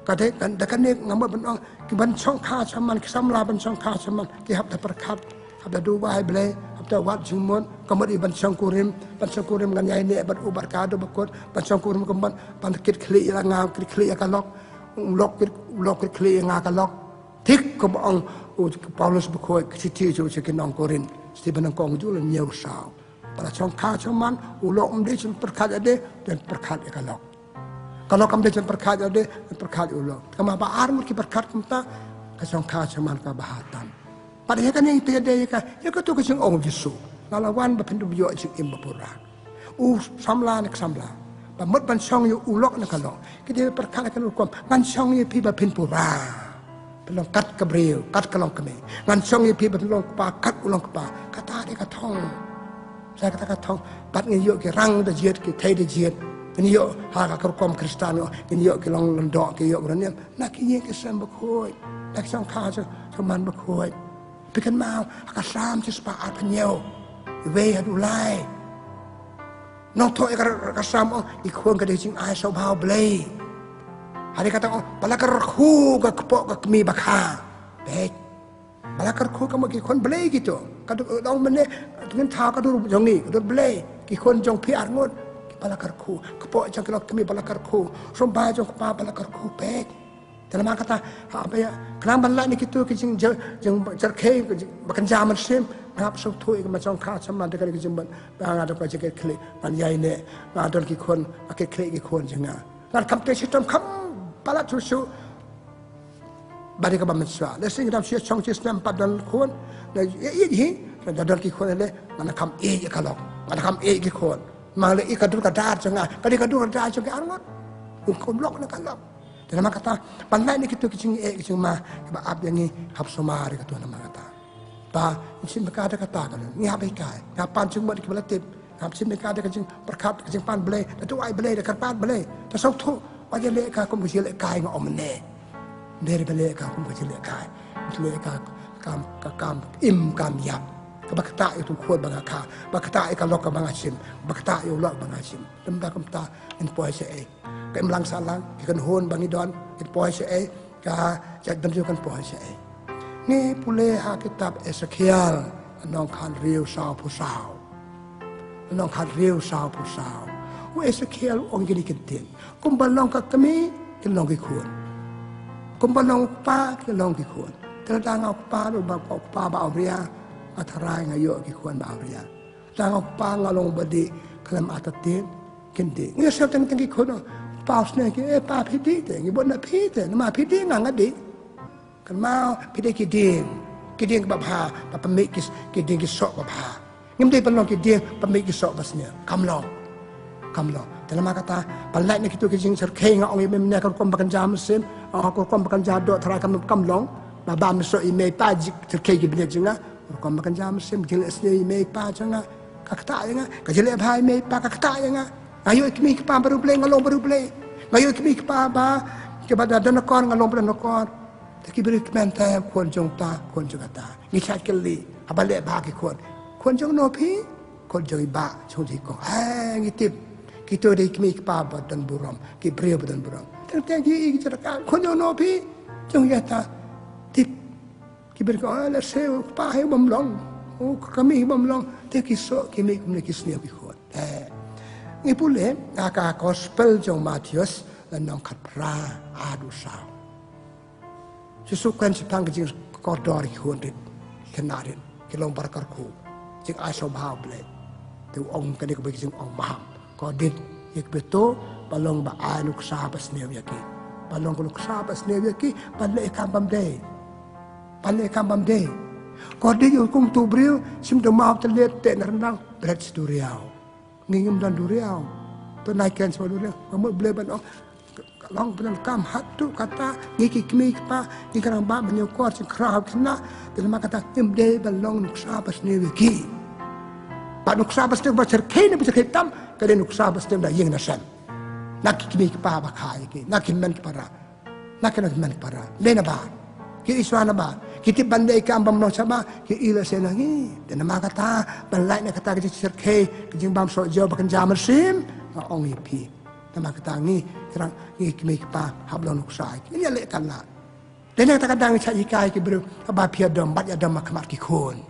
kadai kan dakan ne ngam ban ki ban chong kha chaman ki samla ban chong kha chaman ki hab da perkhat hab da dubai ble hab da wat jingmon kamari ban chong kurim ngan yai ne ban ubar ka do bakot ban chong kurim kam ban kit khli la ngam kit khli ka lok kit khli nga ka lok thik ko bang Paulus bakoi ki ti jo ki nong korin sti ban kong ju le nyeu sao ban chong kha chaman ulok mde chim perkhat ade dan perkhat ka lok kalau kamu dah perkat ada perkat ulo kamu apa armut ki perkat kumta kasong kha chaman ka bahatan padahal kan yang itu ada ya ka tu kasong ong Yesu lalawan ba pindu biyo sing imbapura samla nak samla ba mot ban song yu ulok nak kalong kita perkat kan ukom ban song yu pi ba pin pura pelong kat kabriu kat kalong kami ban song yu pi ba pelong pa kat ulong pa kata dia katong saya kata katong bat ngi yo ki rang da jiet ki thai da jiet ini yo ha ka kom kristano ini yo ki long londo ki yo ran nak ye ki sam bakoi nak sang kha cho man bakoi pikan mau ka sam chi spa a pnyo ve hadu lai no to ka sam i khon ka de jing ai so bau blei hari kata balakar khu ka kpo ka mi bakha be balakar khu ka ma ki khon blei gitu ka dong mene dengan tha ka du jong ni ka blei ki khon jong pi arngot balakar khu kepo jang kelok kami balakar khu somba jong kepa balakar khu pek dalam kata apa ya kenapa lah ni gitu kijing jeng cerke makan zaman sim ngap so thui macam kha sama dekat kijing ban ada pa jaket klik pan yai ne ada ki khon ake klik ki khon jenga ngar kam te sitam kam pala tu su bari ka bam swa le sing dam sia chong chi snam padan khon na hi da ki khon le mana kam ka lok mana kam ki khon malah ikadur kadar jangan kali ikadur kadar jangan angot ungkau blok nak kalap dalam kata pandai ni kita kicing mah ab yang ni hab somari kata nama kata ba isin berkata kata kan ni hab ikai ngapan cung buat kibalatif ngap sin berkata kicing perkat kicing pan belai tu ai belai dekat pan belai tu sok tu wajah lek ka kum kecil lek kai ngom ne dari belai ka kum kecil lek kai lek ka kam im kam yap bakta itu kuat bangaka bakta ikan lok bangasim bakta yo lok bangasim temda kamta en poi se ka imlang salang ikan hon bangidon en poi se ka jak dan kan poi se ni pule ha kitab Ezekiel น้องขันเรียวสาวผู้สาวน้องขันเรียวสาวผู้สาวว่าเอสเคียลองกินกันเตียนกุมบัลลองกับกมีกันลองกี่คนกุมบัลลองป้ากันลองกี่คนแต่ละดังเอาป้าหรือบ่าวป้าบ่าวเรียอัธรายงายโยกี่คนบ่าวเรียดังเอาป้างาลงบดีคลำอัตเตียนกันเตียนเนี่ยเสียตั้งกี่คนป้าสเนี่ยกี่ป้าพิธีแต่กี่บนน่ะพิธีน่ะมาพิธีงานกันดีกันมาพิธีกี่เดียงกับบ่าวปะปะมิกี่เดียงกี่ศพบ่าวงั้นได้บัลลองกี่เดียงปะมิกี่ศพบสเนี่ยคำลองแต่ละมาkata palai nak itu kijing serkei ngak orang memang nak kom bakan jam sim kom bakan jado tera kam long baba meso ime pa jik serkei ki bine jenga kom bakan jam sim jil esne ime pa jenga kakta jenga kajile bhai ime pa kakta jenga ayo ikmi ki pa baru play ngalong baru play ayo ikmi ki pa ba ke bada danakon ngalong danakon taki beri kmente kon jong ta kon jong ta ngi chat kali abale ba ki kon jong no pi kon jong ba chung ti ko ngi tip kita ada ikmi kepala badan buram, kibria badan buram. Tengah ceritakan, konyo nopi, jong yata, tip, kibir ko, ala sewa pahay bamlong, kami bamlong, te kisok kimi kumne kisnia bikot. Ngi pule, aka gospel jong Matius, lanong katpra adu saw. Susukan sepang jing kodor kihundit, kenarin, kilong barkarku, jing aso bahau bled. Tu ong kani ko jing ong baham. Kodit ik beto balong ba anuk sabas ne yaki balong ko sabas ne yaki palle kambam de kodit yo kung tubril sim do mau telet te nang berat duriau ngingim dan duriau to naikan so duriau mo ble ban long ban kam hatu kata ngiki kmi pa ngikarang ba banyo ko sin krab kna telma kata im de balong nuk sabas ne yaki pa nuk sabas ne ba cerkei ne bisa hitam kada nuk sabas tem da yeng na san nak kimi ki pa ba khai ki nak men para nak para le na ba ki iswa na ba ki ti bandai ka ambam no sama ki ila se na ngi de na ma kata balai na kata ki serkei ki jing bam so jo ba kan jamar sim na ong i pi na ma kata ngi krang ngi kimi ki pa hablo nuk sai ki ya le kan la de na kata kadang cha ikai ki bru ba pia dom bat ya dom ma khamat ki khon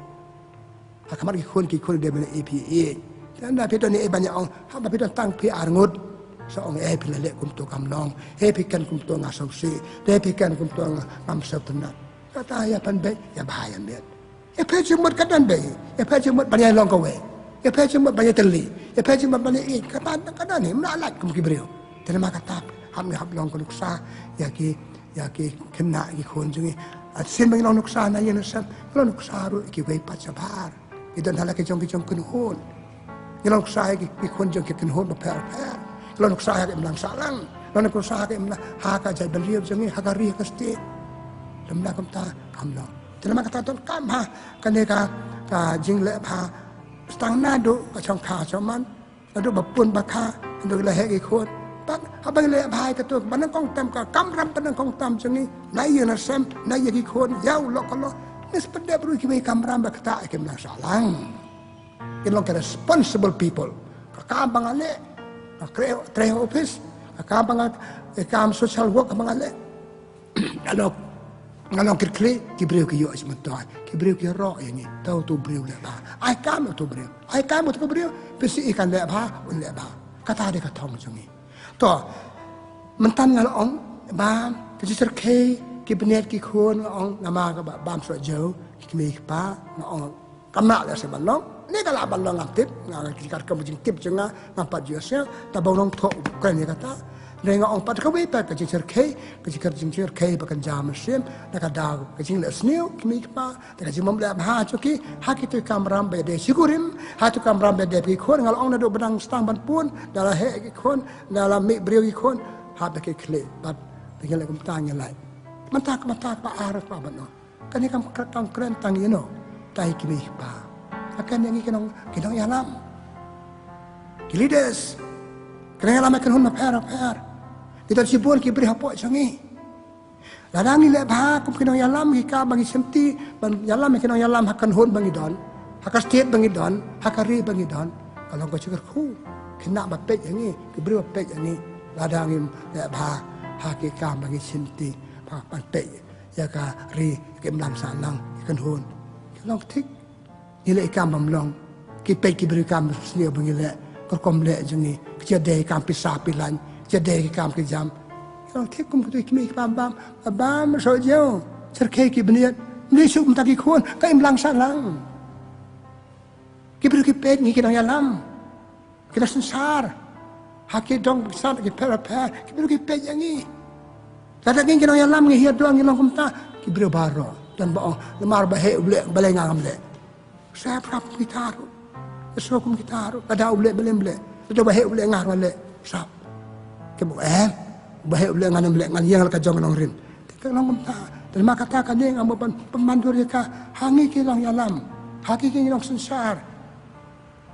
khamat ki khon de ben APA dan tapi tu ni banyak orang, tapi tu tang pi arngut, seorang pi lelek kumtu kamlong, pi kan kumtu ngasausi, pi kan kumtu ngamsau tenat. Kata ya pan baik, ya bahaya bet. Ya pi cumut kadan baik, ya pi cumut banyak long kowe, ya pi cumut banyak teli, ya pi cumut banyak kata ni melalat kumki beriu. Terima kata, hamni long koluksa, ya ki kena ki kunjungi. Sen bagi long nuksa na yen sam, long nuksa ru ki wei pacabar. Itu adalah kejong kunhun. Kalau saya ikut jeng kita hon berper. Kalau saya imlang salang, kalau saya imlang haka jai beliau jengi haka ri kasti. Lemla kamta kamlo. Terima kata tuan kamha kaneka jing le pha stang nado kacang kha chaman. Ado bapun bakha ado lehe ikut. Pak abang le pha ka tu banang kong tam ka kamram banang kong tam jengi. Nai na sem nai ikut yau lo kalau nes pede bru kimi kamram bakta imlang salang. Kilong ke responsible people. Kakabang ale, treho office, kakabang kam social work kabang ale. Ngalong kirkli, kibriu ki yo asmatoy, kibriu ki ro yani, tau tu briu le ba. Ai kam tu briu, pesi ikan le ba, un le ba. Kata de katong jungi. To mentan ngalong ba, ki serkei, ki benet ki khon ngalong nama ka bam so jo, ki mi pa ngalong kamak le sebalong. Ni kalau abang ngaptip, ngakar kamu jing tip jenga ngapat jiasnya, tabang long thok kan ni kata, renga ong pat kawe pat kajing serkei, kajing serkei bakan jam sim, nak ada kajing le sniu kimi pa, kajing membelah ha cuki, ha kita kamram bede sigurim, ha tu kamram bede pi khon ngal ong nado benang stang ban pun, dalam he khon, dalam mi beriu khon, ha beke kle, bat tinggal kum tanya lai. Mentak pa araf pa bano. Kan ni kam keren tang yeno, tai kimi pa. Akan yang kinong yalam, kilides, kinong yalam akan hun maper. Kita sibun kibri hapok sangi. Ladang ile bah kum kinong yalam hika bagi semti, ban yalam kinong yalam akan hun bangi don, hakas tiet bangi don, hakari bangi don. Kalau kau cakap ku, kena bapet yang ni, kibri bapet yang ni. Ladang ile bah hakika bagi semti, bapet ya ka ri kemlam salang akan hun. Kalau tik Nilai ikan bamlong. Kipek kiberi kam sendiri bengilek. Kerkom lek jengi. Kejadai kam pisah pilan. Kejadai kam kejam. Kalau tekum kutu kimi bam so jauh. Serkei kibeniat. Melisuk mentaki kuan. Kaim lang salang. Kiberi kipek ni kinang yalam. Kita sensar. Haki dong besar ki per. Kiberi kipek yang ni. Kada ngin kinang yalam ngi hiat doang ngilang kumta. Kiberi baro. Dan baong lemar bahe ulek balai ngam lek. Saya prap kita taruh. Sesuatu kita taruh. Kada ulek balai. Sudah bahe ulek ngar balai. Sap. Kebu bahe ulek ngan ulek ngan yang ka jong nong rin. Kinang kumta. Dan maka kata ni ngam pemandu ka hangi kinang yalam. Haki kinang sensar.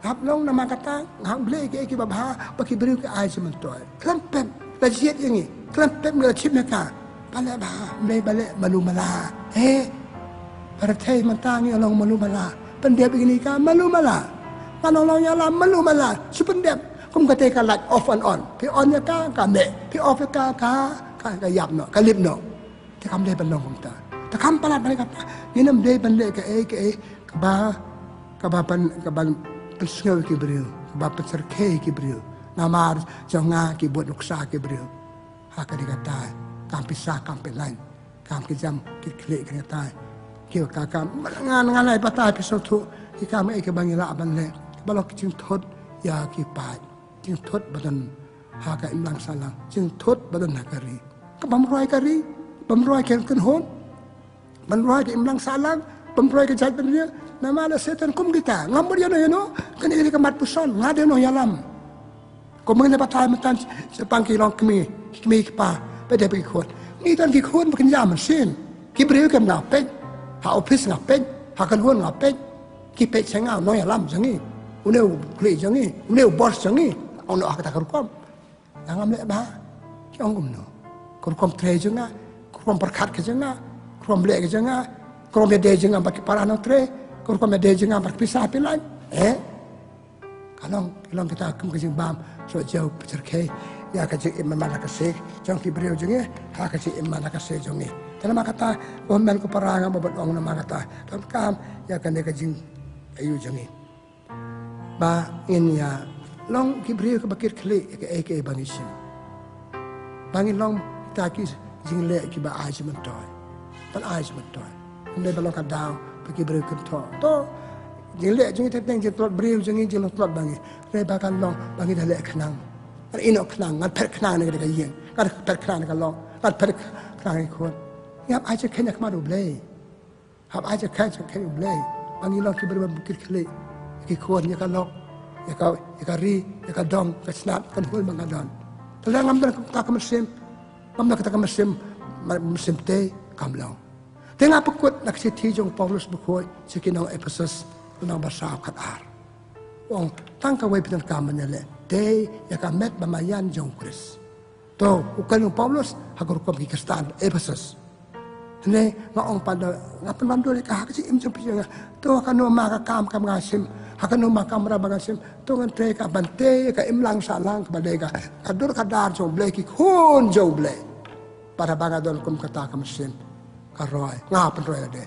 Hablong nama kata ngam blek ke babha baki beri ke ai sementoy. Klempem lajiat yang ni. Klempem ngelacip mereka. Balik bah, balik malu malah. Partai mentangi orang malu malah. Pendek begini kan malu malah. Kalau orang malu malah. Sependek. Kum kata kalat off and on. Pi onnya ka mek. Pi off ka yap no, kalip no. Te kam dei bandong kum ta. Te kam palat balik kata. Ini dei bandek ke ban pensengaw ki beriu. Ke ba penserkei ki beriu. Namar jonga ki buat nuksa ki beriu. Haka dikata. Kam pisah kam lain. Kam kejam klik kata. Kiu kakam ngan patah pisau tu. Ikam ke bangila ban le. Balok jing thot ya ki pai. Jing thot badan haka imlang salang. Jing thot badan nakari. Ke bamroi kari. Bamroi ken hon. Bamroi ke imlang salang. Bamroi ke jat ben dia. Nama ada setan kum kita. Ngamur ya no. Kan ini kemat puson. Ngade no yalam. Kau mengenai patah mentan sepang kilong kemi kipa. Pada pergi kuat. Ni tan ki kuat makin jam mesin. Ki beriu kem ngapet. Ha office ngapet. Ha kan huan ngapet. Ki pet sengau no yalam jangi. Uneu kli jangi. Uneu bos jangi. Ono kata kerkom. Ngam lek ba. Ki ongum no. Kerkom tre janga. Kerkom perkat ke janga. Kerkom lek ke janga. Kerkom de janga baki parano tre. Kerkom de janga baki pisah pilan. Kalau kita kem ke bam so jauh pecerkai. Ya kecik iman mana kasih, jangan kiberiu jengi, ha kecik iman mana kasih jengi. Tapi nama kata, omen ko parangan babad ong nama kata, tam kam ya kan dia kecik ayu jengi. Ba in ya long kiberiu ke bakir kli ke bangisim. Bangin long taki jing le ki ba aji mentoy, tan aji mentoy. Inde balong kadau kiberiu kento. To jing le jengi teteng jing tot beriu jengi jing tot bangi. Re bakal long bangi dah le kenang. Kan inok kenang, kan per kenang ni kita yang, kan per kenang ni kalau, kan per kenang ni kon. Yap aja kena kemana boleh, hab aja kena boleh. Bangi lok kita berbukit keli, kikon ya kalau, ya kari, ya kadong, kesnat, kan hul mengadon. Kalau ngam tak mesim teh kamlang. Tengah pekut nak siti jong Paulus bukuy, sekinong Ephesus, kunang basah katar. Wong tangka way pitang kaman nila. Day yakamet bamayan jong Chris. To ukan yung Paulus hagur kom kikastaan Ephesus. Hene ngaong pada ngapan bandol ka kasi imjong pisya nga. To kanu makakam kam ngasim. Hakanu makam rabangasim. To ngan tre ka bante ka imlang salang ka badega. Kadur kadar jong blay kikun jong blay. Para bagadol kum kata kamasim. Karoy ngapan roy ade.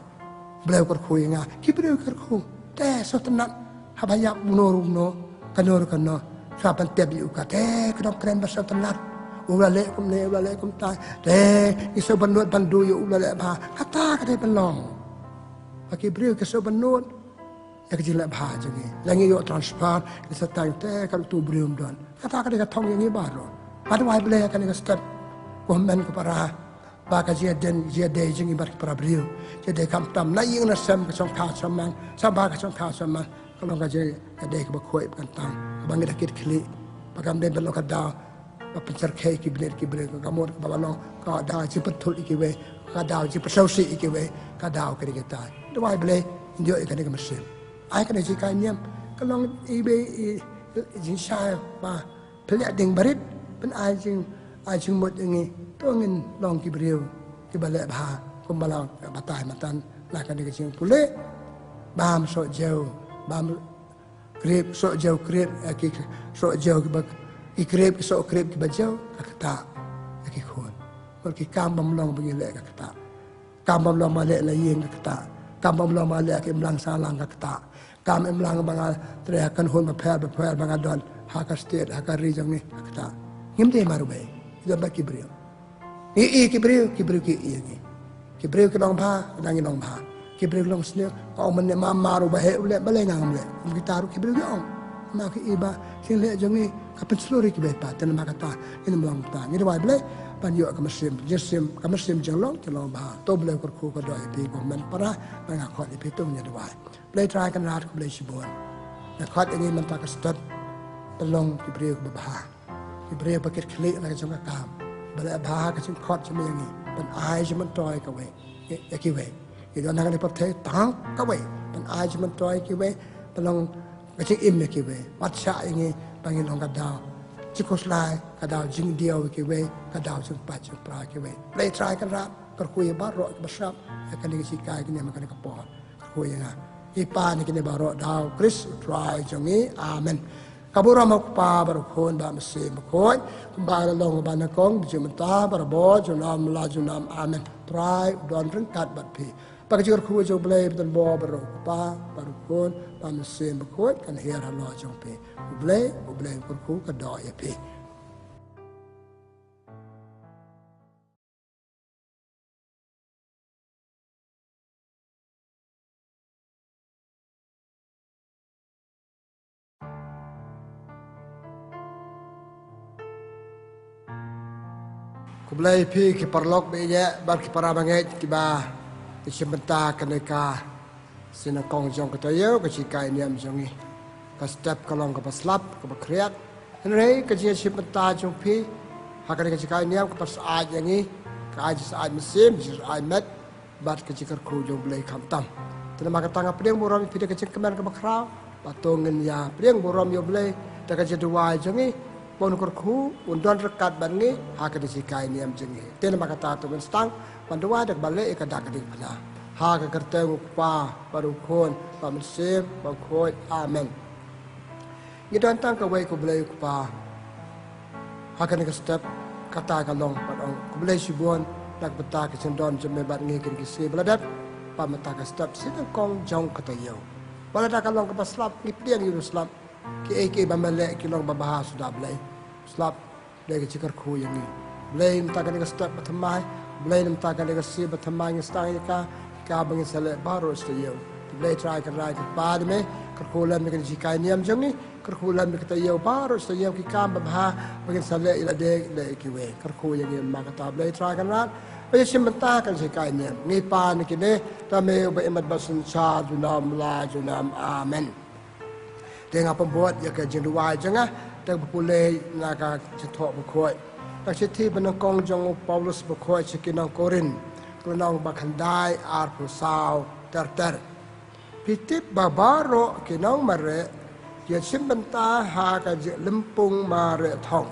Blay kurkuy nga. Kibriw kurkuy. Te so tenat habayak munurumno kanur kano. Saban tebi ukate kedok keren basah tenat. Ulale kum ta. Iso banut bandu yu ulale bah. Kata kate penong. Bagi beriu keso banut. Ya kejilak bah jangi. Langi yu transfer. Isa tang te kalau tu beriu don. Kata kate katong yang ibarat. Pada wai beli kan yang step. Kuhmen ke para. Baka jiaden jangi bar para beriu. Jadi kam tam na yung nasem kesong kau samang. Sabah kesong kau samang. Kalau ngaji ada ke bakoi kantang. Bang ida kit kli. Bagam den belok kada. Pencer kai ki bener kamor babalong ka da ji betul ikiwe. Ka da ji persausi ikiwe. Ka da ke kita. Dua bele indio ikan ke mesin. Ai kan ji kai nyam. Kalau ibe jin shay ba pelak ding barit pen ai jing mot ini. To ngin long ki beriu. Ki balak ba kumbalang batai matan nak kan ke jing pule. Bam so jauh. Bam krep sok jauh krep aki sok jauh ki krep sok krep ki bajau kata aki khon bal ki kam bam long bagi le kata kam bam long male la yeng kata kam melang malek melang salang kata kam melang bang teriakan hun berper bang adon hak state hak region ni kata ngimte maru be itu ba kibriu kibriu ki kibriu ke dong pha dang dong pha kibriu long sne ko men ma maru ba he ule bale ngam le kita ru kibriu ke ong ma ki iba sing le jong ni kapen seluruh ki be pa tan ma kata ini melang ta ni wa bale pan yo ka mesim jesim ka mesim jalong ba to bele ko ko do pi ko men para ba ko ni pi to nya do wa bele try kan rat ko bele shibon na khat ini man ta ka stat pelong kibriu ko ba kibriu paket klik na jong ka kam bele ba ka sing khat chme ni pan ai je man toy ka we ya ki we ki do na ka ni pa the tang ka we pan ai je man toy ki we pelong ka sing im ki we wat cha ni ba ngi long ka da Cikoslah kadau jing dia ke we kadau jing pa jing pra ke we play try kan rap perkuy baro besap akan di sikai kini makan ke pohon perkuy na ipa ni kini baro dau Chris try jongi amen kabura mak pa baru kon ba mesi makoi ba long ba na kong jum ta bar bo junam la junam amen try don ringkat bat pi pakajur ku jo blay dan bo baru pa baru kon ba mesi makoi kan her halo jong pi blay kurku ka do ya pi ku blay pi ki parlok be ya bar ki para bangai ki ba ki sebentar kaneka sinakong jong ka tayo ka sikai niam jongi ka step kalong ka paslap ka bakriat henrei ka je sebentar jong pi hakane ka sikai niam ka pas aj yangi ka aj saaj mesim jir aj met bat ka jikar ku jong blay kamtam tenama ka tanga priang borom pi ka jik kemen ka bakrau patongin ya priang borom yo blay ta ka jedua jongi pon kurku undon rekat bangi hakane sikai niam jongi tenama ka ta to stang pandua dak bale ka dak dik pala ha ka kerte pa baru kon pa mesim ba khoi amen ngidon tang ka wei ko blay ko pa hakane ka step kata ka long padong ko blay sibon dak beta ka sendon jeme bat ngi kin ki se bladat pa mata ka step sitan kong jong ka tayo wala dak ka long ka paslap ni pliang yu slap ki ba male ki long ba bahas sudah blay slap blay ka cikar khu yang ni blay mata ka step bathamai blay mata ka se bathamai ngi stang ka bang sale baro stayo blay try ka rai ka pad me kerkulan me kan sikai niam jong ni kerkulan me kata yo baro stayo ki kam ba bang sale ila de le ki we kerku yang ni ma kata blay try kan rat ba simenta kan sikai niam ni pa ni kine ta me ba emat basun cha junam la junam amen tengah pembuat ya ka jendua janga tak pulai nak cetok berkoi tak siti benangkong jong Paulus berkoi sekinang Korin kelonong bakhandai ar pusau ter pitip babaro kinong mare ya simbenta ha ka lempung mare thong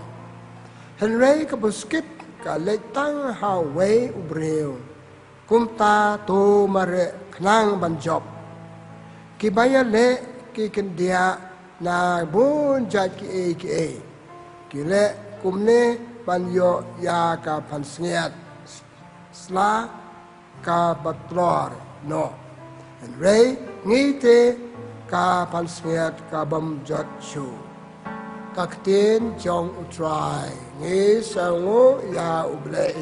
henrei ka buskit ka letang ha wei ubreu kumta to mare knang banjob ki baya le ki kendia na bun jat ki ki le kumne banyo ya ka pansngiat sla ka batlor no and ray ngite ka pansngiat ka bam jat chu kaktin jong utrai ngi sango ya ublei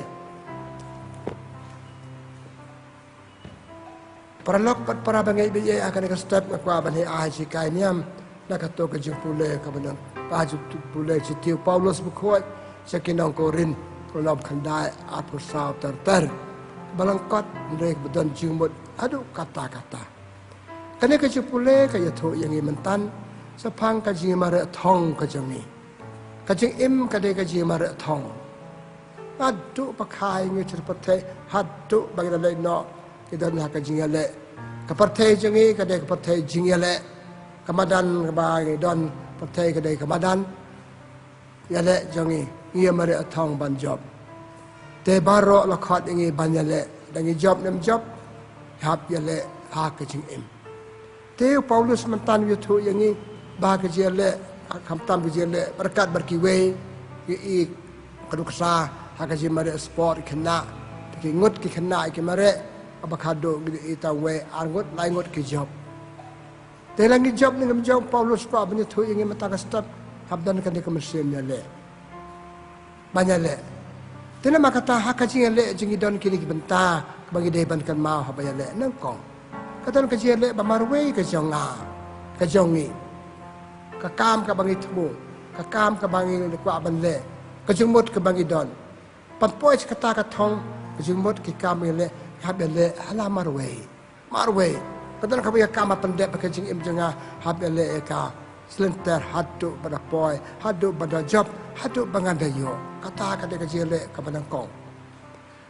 paralok pat para bangai biye akan ka step ka bani ai sikai niam nakato ka jupule ka banan paju pule chitiu Paulus bukhoi sekinang Korin kolab khandai apusau ter balangkat rek bedan jingmut adu kata-kata kane ka jupule ka yatho yangi mentan sapang ka jimare thong ka jangi ka jing im ka de ka jimare thong adu pakai ngi chirpathe hadu bagda le no kidan ha ka jingale ka parthe jangi ka de ka parthe jingale kamadan ba don parthe ka de kamadan yale jangi ngi mare thong ban job te baro la khat ngi ban yale dangi job nem job hap yale ha ka jing im te Paulus mentan yu thu yangi ba ka jele kam tam ka jele berkat berkiwe i kaduksa ha ka jimare sport kena ki ngut ki kena ki mare kabakado itang we angot laingot ki job. Telang ki job ni job Paulus pa banyak tu ingin matagastap habdan kan dia kemesin le. Banyak le. Tena makata hakajing le jingi don kini ki benta bagi deban kan mau habaya le nangkong. Katan kajing le bamarwe ke jonga. Ke jongi. Ka kam ka bangi tu. Ka kam ka bangi kwa ban le. Ka jumut ka bangi don. Pampoi kata ka thong ka jumut ki kam le habya le hala marwe. Marwe. Kadang kami kama pendek pakai im jengah habele eka selentar hadu pada poi hadu pada job hadu bangandayo kata kata kajele ke Banangkong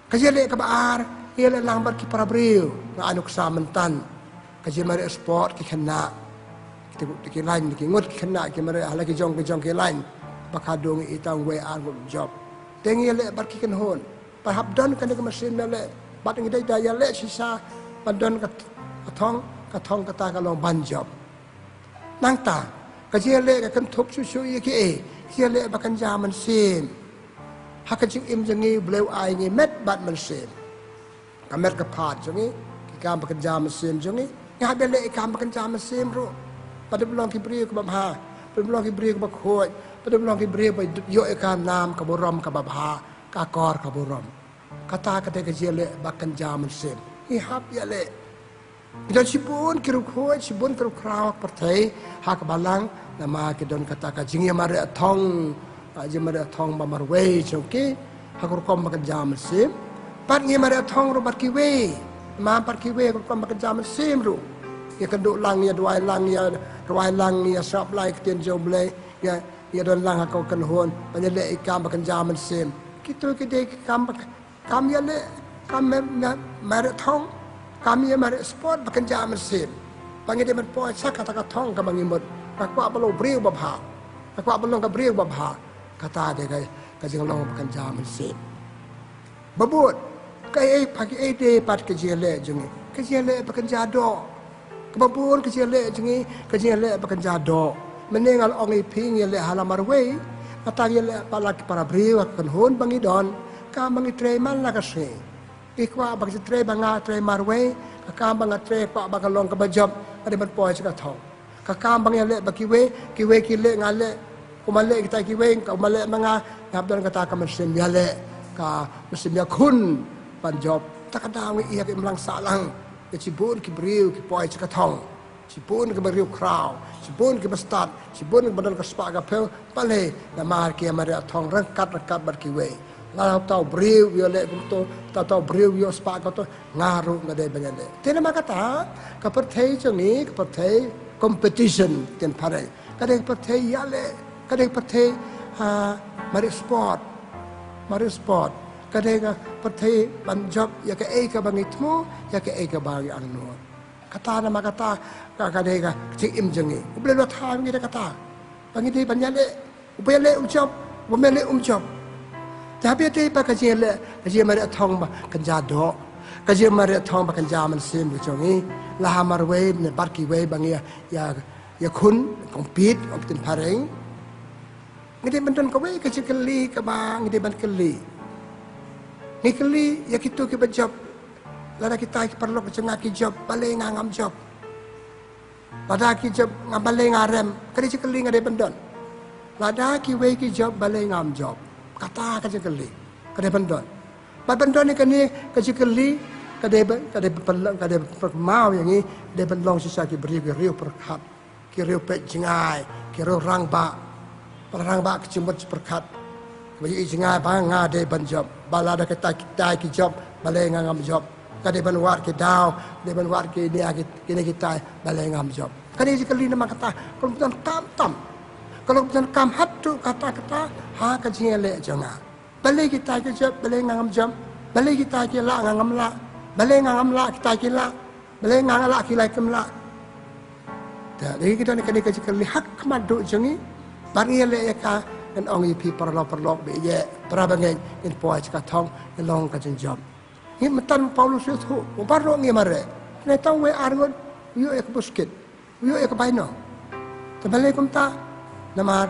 kajele ke baar ia lang bar ki parabriu na anu kesamantan kajele mari sport ki kena ki lain ki ngot ki kena ki mari lagi jong ki lain bakadung itang we an job tengi le bar ki kenhon parhabdan kan ke mesin le bat ngi daya le sisa padon ka thong kata ka long ban job nang ta ka je le ka kan thop su ye ki e je le ba kan ja man sim ha ka jing im jangi bleu ai ni met bat man sim ka met ka phat jangi ki kam ba kan ja man sim jangi nga be le kam ba kan ja man sim ro pa de long ki bri ko ba ha pa de long ki bri ko ba khoi pa de long ki bri ba yo e kam nam ka bo rom ka ba ha ka kor ka bo rom kata ka te ka je le ba kan ja man sim hi hap ya le kita sibun kiru kuat, sibun kiru krawak pertai hak balang nama kita don kata kajing yang mari atong, aje mari atong bamarway congki hak rukom makan jam sim, pat ngi mari atong rubat kiwe, ma pat kiwe rukom makan jam sim ru, ya kenduk lang ya dua lang ya sap lai ketian joblay ya don lang hak kau kenhon, banyak le ikam makan jam sim, kita kam ya le kam mari atong kami yang mari sport bekerja mesin. Panggil dia berpoy sak kata thong ka mangimut. Aku belum beriu babha. Aku belum ka beriu babha. Kata dia ka jing long bekerja mesin. Babut kai pagi de pat ke jele jungi. Ke jele bekerja do. Kebabun ke jele jungi ke jele bekerja do. Menengal ong iping yele halamar we. Kata yele palak para beriu kan hon bangi don. Ka mangi treman la ka se. Ikwa bagi tre banga tre marwe kakam banga tre pa banga long ka bajab ada berpoy saka thong kakam banga le baki we ki le ngale kumale kita ki we kumale manga ngabdan kata ka mesin yale ka mesin ya kun pan job takadang iya ki mlang salang ke cibun ki briu ki poy saka thong cibun ki briu kraw cibun ki bestat cibun ki badal ka spa ka pel pale na mar ki amare thong rangkat bar ki we ngalau tau beriu yo le to tau beriu yo spa ko to ngaru ngade banyale tena makata ka perthei chongi ka perthei competition ten pare kadeng perthei yale kadeng perthei mari sport kadeng perthei ban job ya ka e ka bangitmu ya ka e ka bagi angno kata na makata ka kadeng ka chi im jengi uble lo thang ni kata bangite banyale ubele job umele job tapi ada apa kajian mari atong ba kanja do kajian mari atong ba kanja man sim bucongi lah marwe ne barki we bang ya kun compete optin pareng ngide banton ko we kajian keli ka bang ngide ban keli ni keli ya kitu ki job lada kita ki perlu kecengak ki job bale ngam job lada ki job ngabale ngarem kali keli ngade bandon lada ki we ki job bale ngam job kata kaje keli kade bandon ni kani kaje keli kade pelang kade mau yang ni de bandong sisa ki beri riu perkat ki riu pe jingai ki riu rang ba kecimut perkat bagi jingai ba nga de banjob balada kita ki job bale ngam job kade banwar ki daw de banwar ki dia ki kita bale ngam job kade keli nama kata kalau tam kalau bukan kam hatu kata ha kajian le jangan balik kita ke job balik ngam job balik kita ke la ngam la balik ngam la kita ke la balik ngam la kita ke la jadi kita ni kena kaji hak madu jangi bagi le ka dan ongi pi perlo be ye prabangai in poa ka thong long ka job ni matan Paulus itu baru ngi mare ne tahu we argon yo ek busket yo ek baino tabale kumta nama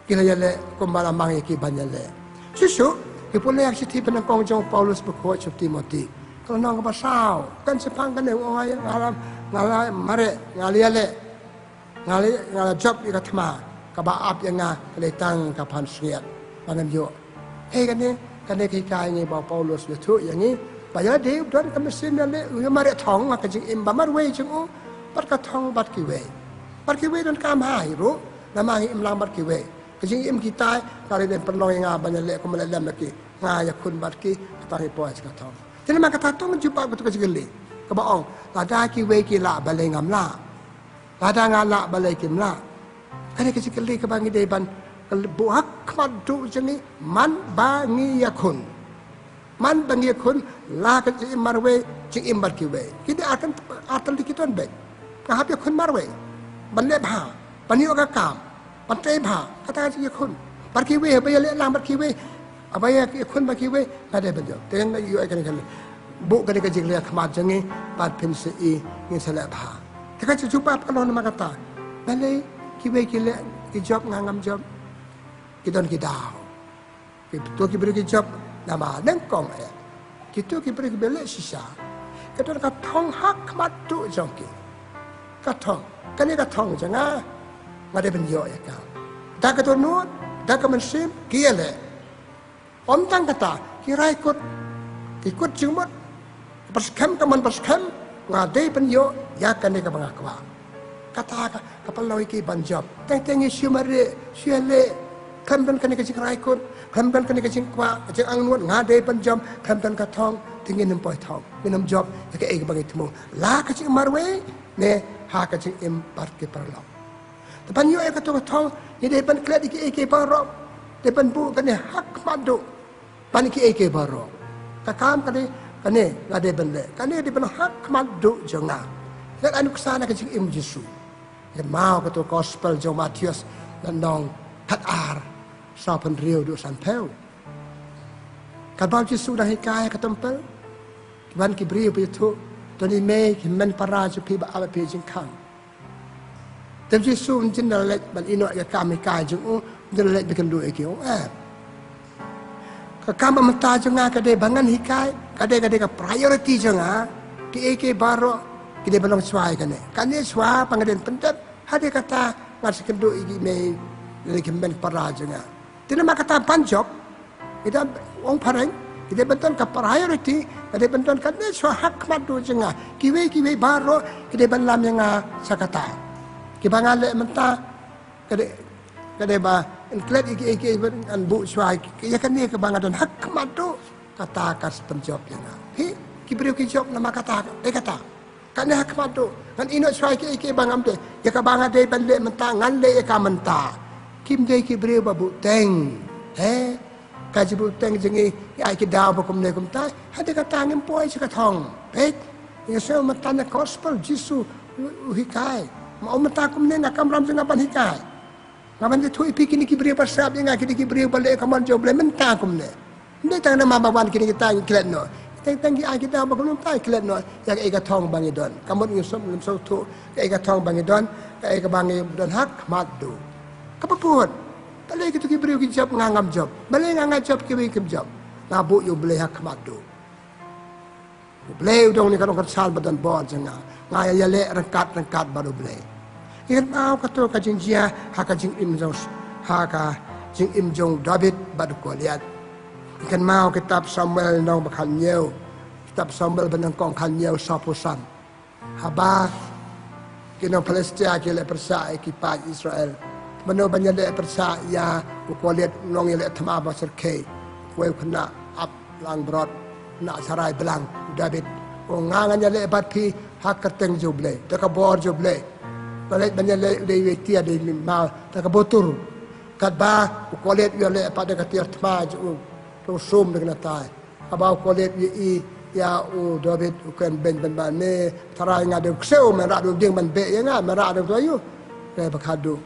kila yale kumbala mangi ki banyale susu ipole aksi ti Banangkong jong Paulus berkuat Timothy kalau nong pasau kan sepang kan yang orang ngalam mare ngalia le ngala job ika thma ka ba ap yang le tang ka phan siat panam yo kan ni kai ni ba Paulus le thu yang ni ba ya de don ka mesin le u mare thong ka jing im ba mar we jing u pat ka thong bat ki we don kam hai ru na ma im lang bat ki we ka jing im ki tai ka le den pen long nga ba le ko le lem ki nga ya kun bat ki ta hi po ka thong jadi maka tato menjumpa betul sekali. Kebaong, lada ki we ki la balai ngam la, lada ngala balai kim la. Kali sekali kebangi deban buak madu jengi man bangi yakun, man bangi yakun la kerja marwe jeng imbar ki we. Kita akan dikitan be. Kahap yakun marwe, balai bah, bani oga kam, pantai bah, kata yakun. Barki we, bayar lang barki we. Apa ya kun bagi we ada betul. Tengah you akan kali. Bu kali kajik lihat kemat jengi pat pensi ingin selak bah. Tengah cuba kalau nama kata. Balai kiwe kile job ngangam job. Kita dau. Kita beri job nama nengkong ya. Kita beri beli sisa. Kita katong hak kemat tu jongki. Katong. Kan ni katong jangan. Ada benjok ya kau. Dah ketua nuat. Dah kemensim kia le. Om tang kata kira ikut jumut perskem kaman perskem ngadai penyo ya kan ni kabang akwa kata kapal lawi ki banjob teng syumare syale kamdan kan ni kajing raikut kamdan kan ni kajing kwa kajing angnut ngadai penjom kamdan katong tingin nempoi thong minum job ke ek bagi temu la kajing marwe ne ha kajing im par ke parlo tapan yo ek katong ni dei pan klet ki ek parlo depan bu kan ni hak madu paniki eke baro kakam kani ngade bende kani di bena hak madu jonga let anu kesana ke im Yesu le mau ke to gospel jo Matius dan nong hat ar sa pen riu du san peu kan bau Yesu dah hikai ke tempel ban ki brio pe tu to ni me ki men para ju pi ba ala pe jing kan tem Yesu jin na le ban ino ya kam hikai ju jin le bikin du eke Kakam menta jonga kade bangan hikai kade ka priority jonga ki eke baro kide belong swai kane kane swa pangaden pendep hade kata ngas kendo igi me lekemen para jonga tinama kata panjok ida ong pareng kide benton ka priority kade benton kane swa hak madu jonga kiwe baro kide benlam yang sakata ki bangale menta kade ba Klet iki an bu swai ya kan ni ke bangadan hak madu kata kas penjob yang hi kibriu ki job nama kata kan hak madu kan ino swai ki bangam de ya ka bangade bande menta ngan le ka menta kim de kibriu babu teng ka jibu teng jengi ai ki daw bakum ne kum ta hade kata ngem poi ka thong pet ya so menta na gospel Jesu hikai mau menta kum ne ngakam ram jenga ban hikai Ngaman tu ipi kini kibri pasab yang kini kibri balik kaman jauh boleh mentah kum ne. Ini tang nama bawan kini kita iklan no. Tang kita bagun tak iklan no. Yang ega thong bangi don. Kamu nyusum nyusum tu ega thong bangi don. Ega bangi don hak madu. Kapapun. Balik kita kibri job ngangam job. Balik ngangam job kibri job. Nabu you boleh hak madu. Boleh udang ni kalau kersal badan bawah jangan. Ngaya yale rengkat baru boleh. Ingat mau kata kajing jia haka jing im jong David badu Goliat. Ingat mau kitab Samuel nong bakal nyeu. Kitab Samuel benangkong kan nyeu sapusan. Haba kino Palestina kile persa ekipa Israel. Mano banyade persa ya Goliat nong ile thama basar ke. Wei kena ap lang brod na sarai belang David. O ngangan yale bat pi hak kerteng juble. Deka bor juble. Balik banyak le tia de mal tak botur kat ba kolet yo le pada katir tma ju to sum dengan tai abau kolet yi ya u David kan ben ban ne tarai ngade kseu mera do ding ban be ya nga mera do to yu le bakadu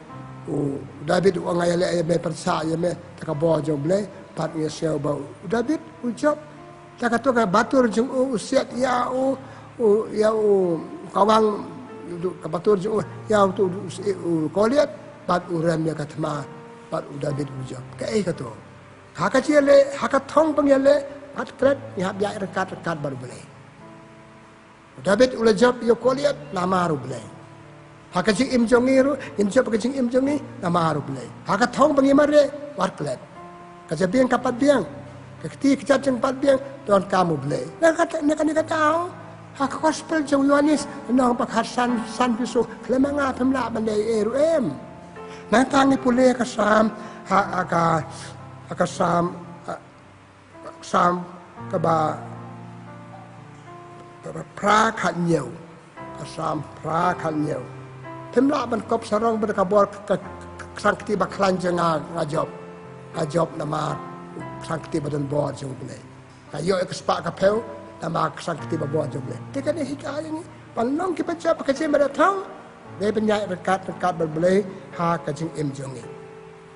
u David wa ngaya le me persa ya me tak bo jo ble pat ye sel bau David u job tak to ka batur jung u siat ya u kawang kapatur jo ya tu Goliat bat uram ya katma bat David ujab kai kato haka ciele haka thong pangyale at kret ya rekat baru boleh David ula job yo koliat nama ruble. Haka jing im jongi ru, in job ka jing im jongi nama ruble. Haka thong bangi mare warklet. Ka jabiang kapat biang. Ka keti kecap jeng pat biang don kamu ble. Nak kata tahu. Haka gospel jong Yohanes nong pakhat san pisu klemanga pemla bandai eru em. Nang tangi pule ka sam aka sam ka ba pra khat nhiều ka sam pra khat nhiều pemla ban kop sarong ban ka bor ka sangkti ba khlan janga ngajob nama sangkti badan bor jong ble. Ka yo ek spa ka peu nama sangkti ba bor jong ble. Tekan hikayah ni panong ki baca pakece mara thang dia penyai rekat berbelai ha kajing im jongi.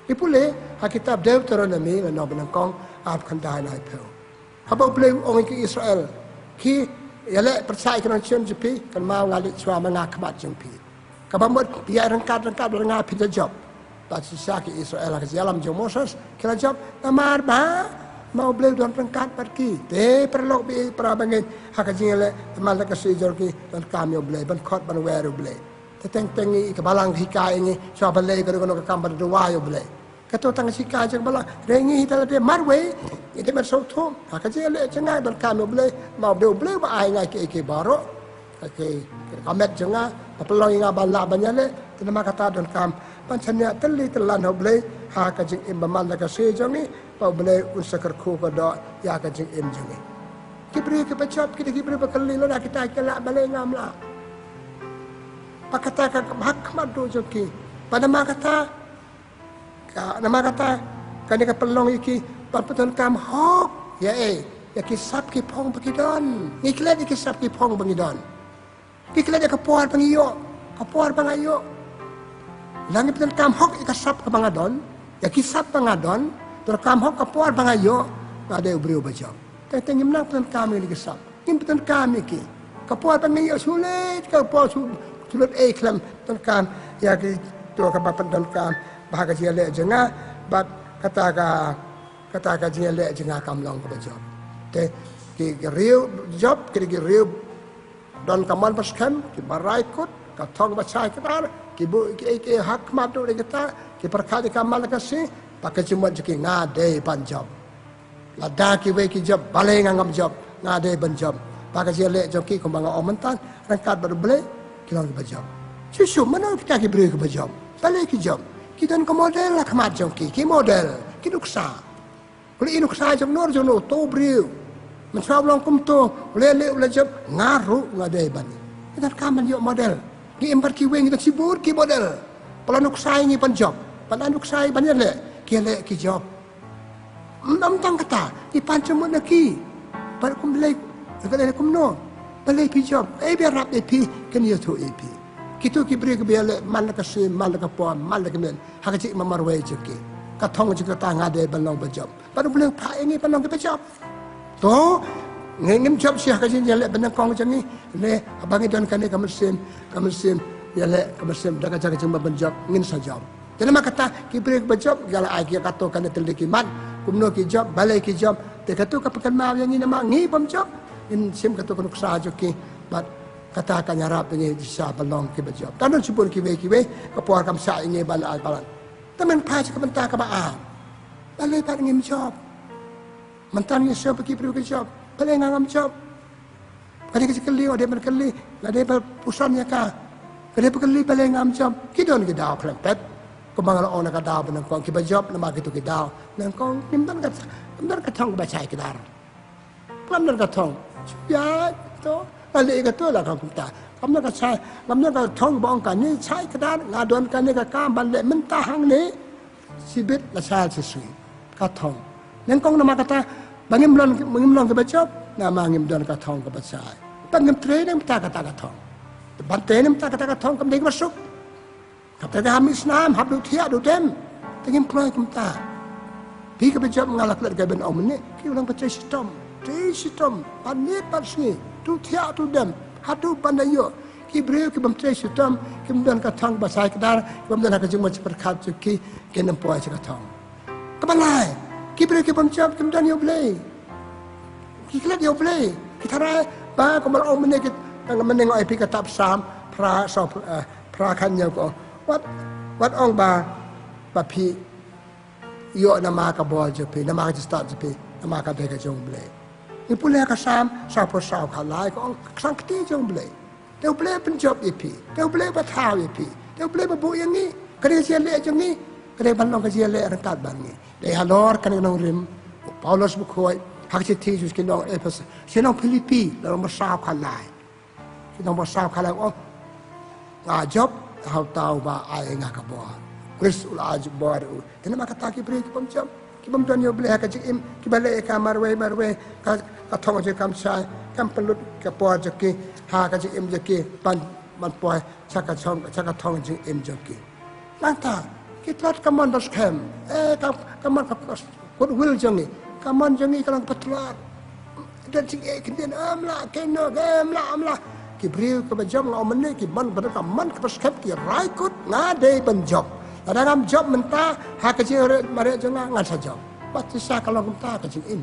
Ipule ha kitab Deuteronomy no benangkong ap kandai nai peu. Ha ba belai orang ke Israel ki yale percaya kan chen jepi kan mau ngali swa manga khamat jengpi. Ka ba mot biar rengkat nga pita job. Ta sisa ke Israel ka jalam jong Moses kira job namar ba mau belai don rengkat pergi. Te perlu bi prabangin ha kajing yale temal ka si jorki dan kami belai ban khot ban weru belai. Teng-tengi ke balang hikai ini so balai kono ke kambar dua yo balai kato tang hikai jeng balang rengi hitala de marwe itu mer so thom ha ka je le chenga dal kam balai mau do balai ba ai ngai ke baro ke kamet jenga pelong inga bala banyale tenama kata dal kam pancanya teli telan ho balai ha ka jeng im baman la ka se jongi pa balai unsakar khu ko do ya ka jeng im jongi kibri ke pachap kibri bakali lo kita kala balai ngamla pakata ka hakmat do joki pada makata nama kata kani ka pelong iki papeton kam hok ya ya kisap ki pong pagidon ngiklet ki kisap ki pong pagidon ngiklet ka puar pangiyo ka puar pangayo langit peton kam hok ikasap ka pangadon ya kisap pangadon ter kam hok ka puar pangayo ngade ubrio bajam tengim nang peton kam ni kisap ngim peton kam iki ka puar pangayo sulit ka puar sulut klam tengkam ya ki to ka bapan tengkam bahaga jele jenga bat kata ka jele jenga kamlong ka job te ki riu job ki riu don kaman paskam ki barai kut ka thong ba chai ka ki bu ki hak ma do kita ki perkhadi kamal ka si pakai cuma ki ngade pan job lada ki we ki job balai ngam job ngade ban job pakai jele job ki kumbang omentan rangkat berbelai kilang ke bajam. Susu mana kita ki beri ke bajam. Balik ke jam. Kita ke model lah kemat jam ki model. Ki nuksa. Boleh nuksa jam nur to beri. Mencap lang kum to. Boleh jam ngaru ngadai bani. Kita kaman yuk model. Ki empat ki weng kita sibur ki model. Pala nuksa ini pan job. Pala nuksa banyak le. Ki le ki job. Tang kata. Ki pancam mana ki. Pada kum beli. Kata kum no. Balai pi job, biar rap pi kan ya tu pi. Kita beri ke biar mal ka sim, mal ka pom, mal ka men. Hak cik mamarway jeki. Ka thong jeki tang ada balong berjob. Baru boleh pak ini balong ke berjob. To ngem job sih hak cik jale benang kong macam ni. Le abang itu kan kamesim ya le kamesim dah jaga jemba berjob ngin sajam. Jadi mak kata beri ke berjob gala ai ki kato kan teliki mat. Kumno ki job, balai ki job. Te katu ka pekan mau yang ini nama ngi berjob. In sim katu kanuk sajo ki bat kata kan harap ini bisa balong ki berjob. Tanun sipur ki we kapuar kam sa ini balan balan. Temen pa ka benta ka ba. Balai pa ngim job. Mentan ni siapa ki beri job. Balai ngam job. Kali ki kali ode men kali, ade pa pusan ya ka. Kali pa kali balai ngam job. Ki don ki daw klempet. Kumang ona ka daw benang kong ki berjob nama gitu ki daw. Nang kong nimdan ka thong ba chai ki dar. Lamdan ka thong ya to ali ka to la ka kumta kamna ka sai kamna ka thong bong ka ni sai ka dar la don ka ni ka kam ban le men ta hang ni sibit la sai sui ka thong nen kong nama kata bangim lon ka bachop na mangim don ka thong ka bachai bangim tre nem ta ka thong ban te nem ta ka thong kam ding masuk kata ka hamis nam hab du thia du dem tengim kloi kumta pi ka bachop ngalak lat ka ben om ni ki ulang ka sistem panik pasni tu tiak tu dem hatu pandayo ki breu ki bam sistem ki mdan ka thang basai kadar ki mdan ka jung macam perkhat ki nam poi ka thang kabalai ki breu ki bam chap ki mdan yo blei ki klat yo blei ki thara ba ko mal om ne ki ตั้งมันนึงไอพิกตับ3พระสอบพระคันยก็วัดองบาพีโยนามากบอลจะพีนามากจะสตาร์จะพีนามากเบกจงเบลนี่พูดแล้วก็สาวพอสาวขาลายก็สังคติจงเบลเดี๋ยวเบลเป็นจบอีพีเดี๋ยวเบลมาท้าวอีพีเดี๋ยวเบลมาบุอย่างนี้ก็ได้เสียเละจงนี้ก็ได้บรรลุก็เสียเละรังกัดบันนี้ได้ฮัลโหลกันน้องริมเปาโลสบุคอยฮักจิตที่จุดกินน้องเอฟเอสเสียน้องฟิลิปปีแล้วมาสาวขาลายที่น้องมาสาวขาลายจบเขาเต้าบ่าไอ้งากบอคริสอุลาจบอร์แต่นั่นมาคตาคิบรีคิบจบคิบตันโยเบลฮักจิอิมคิบเล่กามารเวก็ท่องจะคำชายคำปลุกกับปอจะกีหากจะอิมจะกีมันปล่อยชักกระท่องจะอิมจะกีนั่งตาคิดว่าคำมันบัสเข้มคำมันกับคนวิลจังนี่คำมันจังนี่กำลังพัฒนาเดินจริงคิดเดินละเก่งเนาะละคิบรีก็เป็นจบเรามันนี่คิบมันเป็นกับมันกับบัสเข้มกี่ไรกุดงาเดย์เป็นจบแต่ถ้าทำจบมันตาหากจะมาเรียกจังงานสัจจบปัจจัยkalau kita kecil im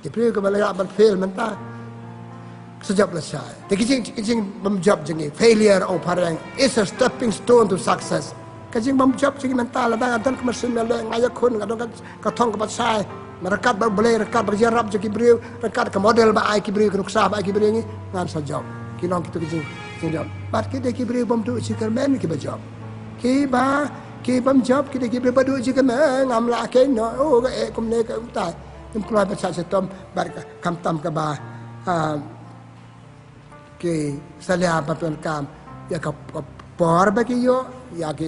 Diberi kepada abang fail mentah sejak selesai. Tapi kecing memjawab jengi failure orang parang is a stepping stone to success. Kecing memjawab jengi mentah ladang adan kemesin meleng ngayak kun kadang katong kepat saya. Merekat boleh rekat berjarab jengi beriu rekat ke model ba ai ki beriu kenuksa ba ai ki beriu ni ngan sajawab. Kilong kita kecing jawab. Bat kita ki beriu bom tu cikermen ki berjawab. Ki bom jawab kita ki beriu badu cikermen ngamla ke no oh ke kumne ke utai. ខ្ញុំខ្លាចប្រសាទទៅបាត់ខំតំកបាគេសាលាបពនកម្មយកបរបគេយកយ៉ាគេ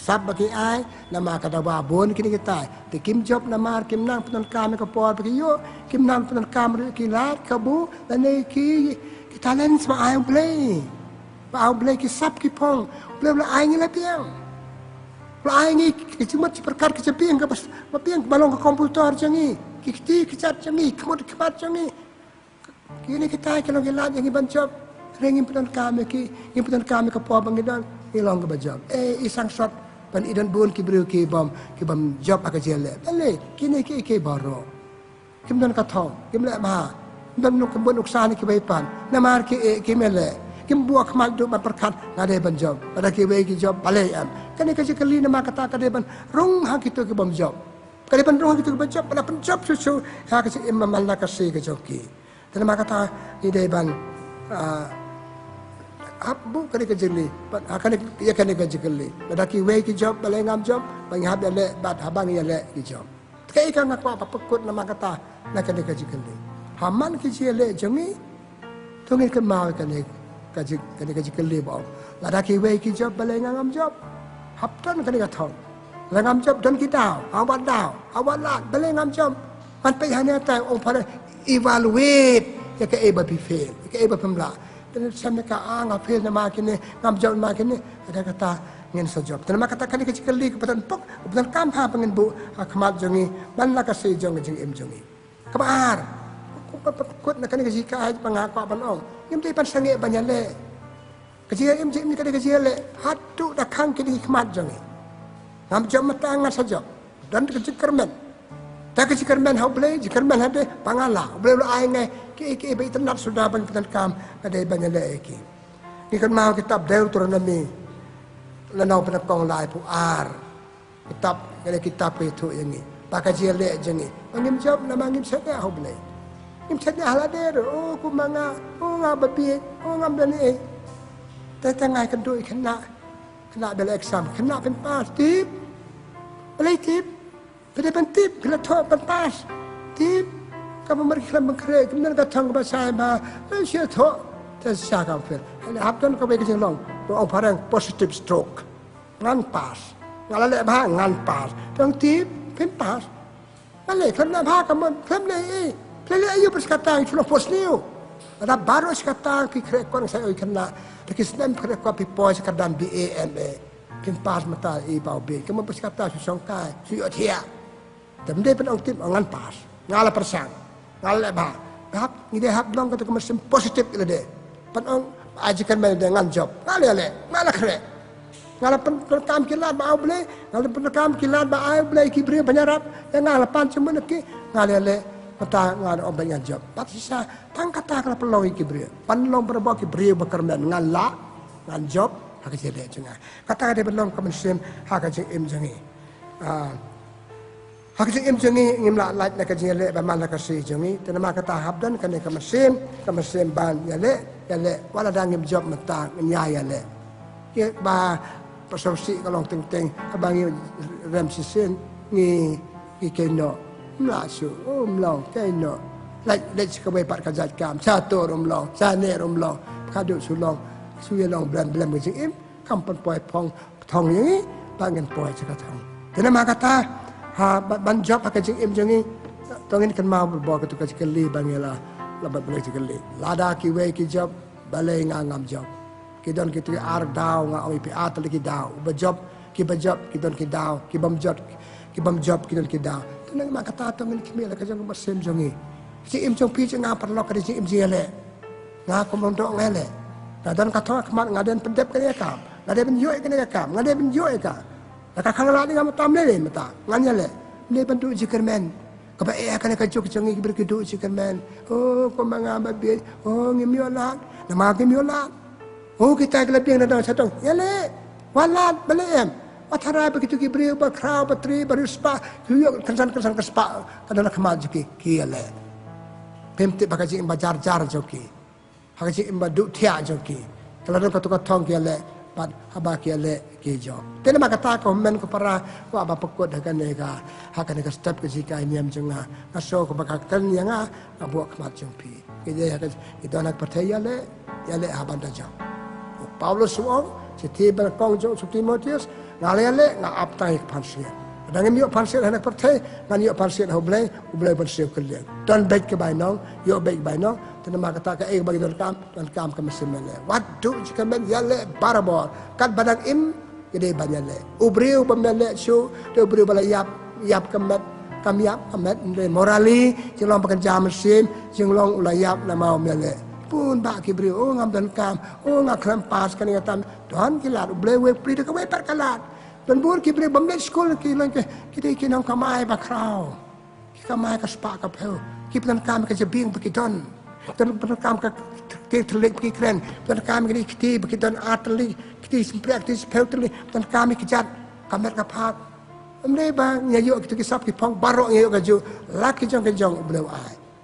សាប់បគេអាយណាមកកដបាបូនគេគេតៃតែគឹមជប់ណាមកគឹមណាងពនកម្មក៏បរបគេយកគឹមណាងពនកម្មគេឡាតកប៊ូតែគេtalent ស្មអាយប្លេបើប្លេគេសាប់គេផងប្លេអាយនេះឡាទៀងប្លេនេះគេជិះមកប្រកាសគេជិះពីងក៏មកពីងបាឡងកុំព្យូទ័រចឹងនេះKiti kecat jangi, kemud kemat jangi. Kini kita kalau kita jangi bancap, ringin pedan kami kapal bangidan, hilang kebajam. Isang shot pan idan bun kibru kibam job agak jelek. Balik, kini ki baru. Kemudian katong, kemudian mah, dan nuk kebun uksani kebaikan. Namar ki mele, kim buah kemat tu berkat ngade banjam. Pada ki job balik am. Kini kasi kali nama kata kade ban rung hak itu kebam job. Kali pendurung itu baca pada pencap susu hak si imam Allah kasih ke joki. Dan maka kata ide ban abu kali kejeli, akan ia kali kejeli. Pada kiwei ki job balai ngam job, bang hab ya le bat habang ya le ki job. Kai kan aku apa pekut nama kata nak kali kejeli. Haman ki le jemi tungin ke mau kali kejeli bau. Pada kiwei ki job balai ngam job, haptan kali katong. แล้วงามจบจนกี่ดาวเอาวัดดาวเอาวัดลาดไปเลยงามจบมันไปหาเนี่ยแต่องค์พระ evaluate ya ke eba be fail ke eba pemla dan sampai ke ang fail na makin ngam jauh makin ada kata ngin sejauh dan maka kata kali kecil kepada pok kepada kamha pengen bu kemat jongi ban la kasih jong jeng em jongi kebar kut nak kali kecil kai pengakwa ban ong ngim ti pan sange banyak le kecil em jeng ni kali kecil le hatu dak kang kini kemat jongi ngam jom matang saja dan kecil kermen tak kecil kermen hau boleh kermen ada pangala boleh ai ngai ki be internet sudah ban kam ada banyak le ki ni kan mau kitab Deuteronomy lanau penakong lai pu ar kitab itu yang ni pakai jele jengi ngim job nama ngim sada hau boleh ngim sada halade oh ku manga oh ngam babi oh ngam daniแต่tangai kan doi kena bela exam kena pen pas tip boleh tip pada pen tip kena thok pen pas tip kamu mereka mengkre kemudian datang ke saya bah sia thok tersia kam fer ada hapton ko be kejeng long orang parang positive stroke ngan pas ngalale bah ngan pas tang tip pen pas bale kena bah kamu kena le ayo perkataan sudah posniu ada baru perkataan pikir kon saya kena tapi senang kena kau pipoi sekadar BAMA, kimpas mata ibau B, kamu berkata susongkai, suyutia, tapi dia pun aktif angan pas, ngala persang, ngala bah, hap, ni dia hap dong kata kamu positif itu deh, penong ajikan main dengan job, ngala kere, ngala penekam kilat bau boleh, ngala penekam kilat bau boleh kibri penyarap, yang ngala pan cuma nak ngala mata ngan obat ngan job patisa tang kata kala pelong kibri panlong berbo kibri bekermen ngan la ngan job hak jele jenga kata de belong kemesim hak jeng im jengi hak jeng im jengi ngim la laj na jele ba man la kasi jengi tenama kata habdan kan kemesim ban yale wala dang ngim job mata nya yale ke ba pasausi kalong teng abangi rem sisin ngi keno mlasu mlong keno laj ka we pat ka jat kam sa to mlong sa ne mlong ka du su long su ye long blam jing im kam pon poi phong thong yi ba ngen poi ka thong tenama kata ha ban job ka jing im jengi tongin kan mau bo ka tu ka kali bangela labat boleh kali lada ki we ki job balai ngam job kidon kita ar daw nga oi pi at lagi daw ba job ki kidon ki daw ki bam job kidon ki daw tenang mak kata to ngin kimi la ka jang masem jongi si im jong pi jang par lok ka si im jele nga ko mon do ngele ta dan ka thok mat ngaden pendep ka ya kam ngade ben yo ka ya kam ngade ben yo ka ka khang la ni ngam tam le mata nganya le ne bantu jikermen ka ba e ka ka jok jongi ki ber ki do jikermen oh ko manga ba bi oh ngim yo la na ma ngim yo la oh kita kelebih na satu yale walat belem watara begitu kibriu bakrau batri barispa kuyuk kensan kespa kadang kemal juki kiyale pemti bakaji imba jar joki bakaji imba duk tia joki kalau ada katu-katong kiyale pat haba kiyale kijo tena makata ko men ko para ko aba pekut hakan nega step ke jika ini am jenga ngaso ko bakakan yanga abu kemal jumpi kije hakan itu anak percaya yale haban dajang Paulus suang setiap berkong jauh Timotius ngalele ngap aptai pansian. Dengan yuk pansian hendak pertai, dengan yuk pansian hublay bersih keliang. Dan baik ke bainong, yuk baik bainong. Tenama kata ke bagi dan kam ke mesin mele. Waduh jika men yale barabor. Kat badang im gede banyak le. Ubriu pemele su, dia ubriu bala yap kemet. Kami yap kemet morali, jenglong pekerja mesin, jenglong ulayap nama mele. Pun bak kibri ngam dan kam ngak klampas kan ngatam don kilat blewe pri de kawe par kalat dan bur kibri bamlet school ki lan ke kiti kinam kamai bakrau ki kamai ka spa ka peu ki plan kam ka jebing bekidon dan plan kam ka ke telik ki kren plan kam ki kiti bekidon atli kiti semprak kiti peu telik plan kam ki jat kamet ka phat amle ba nyayo ki sap ki pong barok nyayo ka ju lak ki jong blewe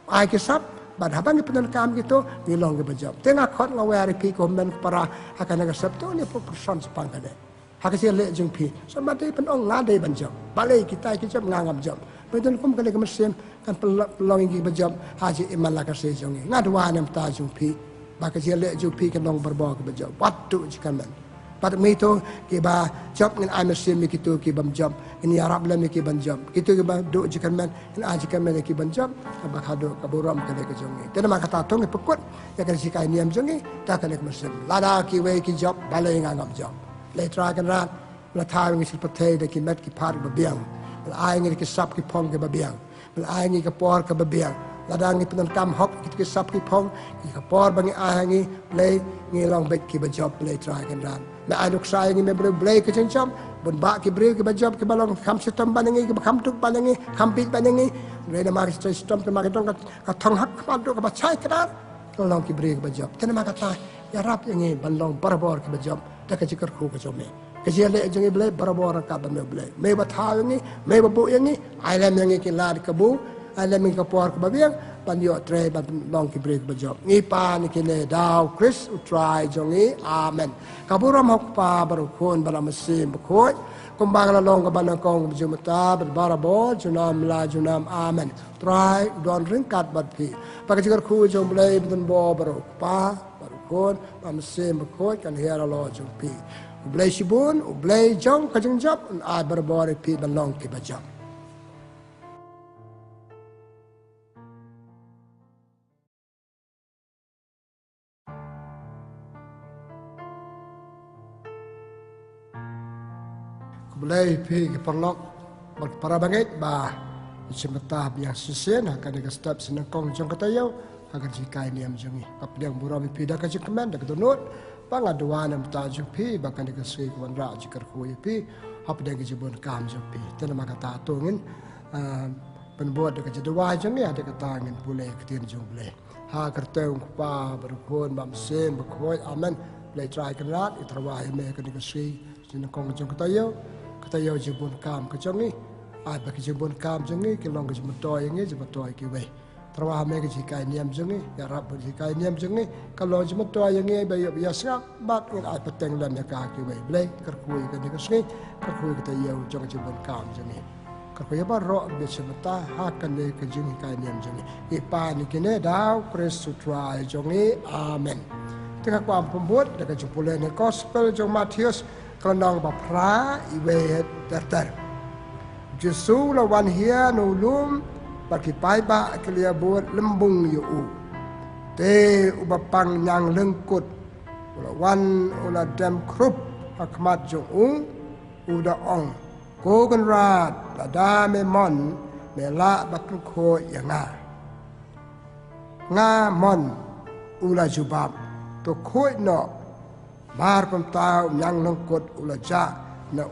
ai ki sap Bad habang ipunan kam gitu nilong ke bajab. Tengah kot ngawari pi komen para akan naga sabtu ni person sepang kade. Hakasi le jeng pi. Sama dei penong ngade banjab. Balai kita kijab ngangam jab. Betul kum kale kemesim kan pelong ingi bajab haji iman la kase jongi. Ngadwa nem ta jeng pi. Bakasi le jeng pi kenong berbawa ke bajab. Watu jikaman. Pada mito kiba job ngin amesim kitu kibam job ini Arab lam ki ban job kitu kiba do jikan men in ajikan men ki ban job ba khado kaburam kale ke jongi tena ma kata tong pekut ya kan sikai niam jongi ta kale mesim lada ki we ki job balai ngam job le tra kan rat la tha ngi sil pathe de ki met ki par ba biang la ai ngi ki sap ki pong ke ba biang la ai ngi ka por ke ba biang lada ngi penan kam hok ki sap ki pong ki ka por bangi ai ngi le ngi long bet ki ba job le tra kan rat na aduk saya ngi me blay ke cencam bun ba ki bre ki bajab ki balong kham sitam banangi ki kham tuk banangi kham pit banangi rena ma ki sistem te ma ki tong ka thong hak ma do ka ba chai kadar long ki bre ki bajab tena ma kata ya rap ngi balong barabor ki bajab ta ka jikar khu ka jome ke jele jengi blay barabor ka ba me blay me ba tha ngi me ba bu ngi ai lam ngi ki lad ka bu ai lam ngi ka por ka ba biang pan yo tre ban long ki break ba job ngi pa ni ki le daw chris utrai jongi amen kaburam hok pa baru kon bala mesim khoi kumbang la long ka ban kong jumata barabo junam la junam amen try don ring kat bat pi pa ka khu jom blai bun bo baru pa baru kon ba mesim khoi kan hera lo jom pi blai sibun blai jong ka jong job a barabo pi ban long ki ba job Mulai pergi perlok para bangit bah semata biang sisen akan ada step senengkong jong katayau akan jika ini am jongi kapdiang buram pi dak jikemen dak donut pangaduan am ta jupi bahkan dak sui kwan ra jikar khoi pi hap dak jibon kam jupi tena maka ta tungin penbuat dekat jadwal jeng ni ada kata ngin boleh ketin jung boleh ha kerteu pa berkon bam sem berkoi amen boleh try kenat itrawai me ke negeri sini kong jung kata yo jibun kam ke jong ni ai bagi jibun kam jeng ni ke long ke jemtoy ngi jemtoy ki we trawai me ke jikai niam jeng ni ya rab jikai niam jeng ni kalau jemtoy ngi bayo biasa bat ngin ai peteng lam ya ka ki we boleh kerkui ke negeri kerkui kata yo jong jibun kam jeng ni kerkui ba ro be semata hakan ne ke jing kai niam jeng ni ipa ni kene dau Kristus try jong ni amen tengahความpembuat dekat jumpulan gospel jong Matius kelendang bapra iwe terter Jesu lawan hia nulum bagi pai ba kelia buat lembung yu te ubapang nyang lengkut lawan ula dam krup hakmat jong uda ong ko kan rat lada memon mela bakru ko yanga nga mon ula jubab to khoi no bar kom tao nyang lengkut ula ja na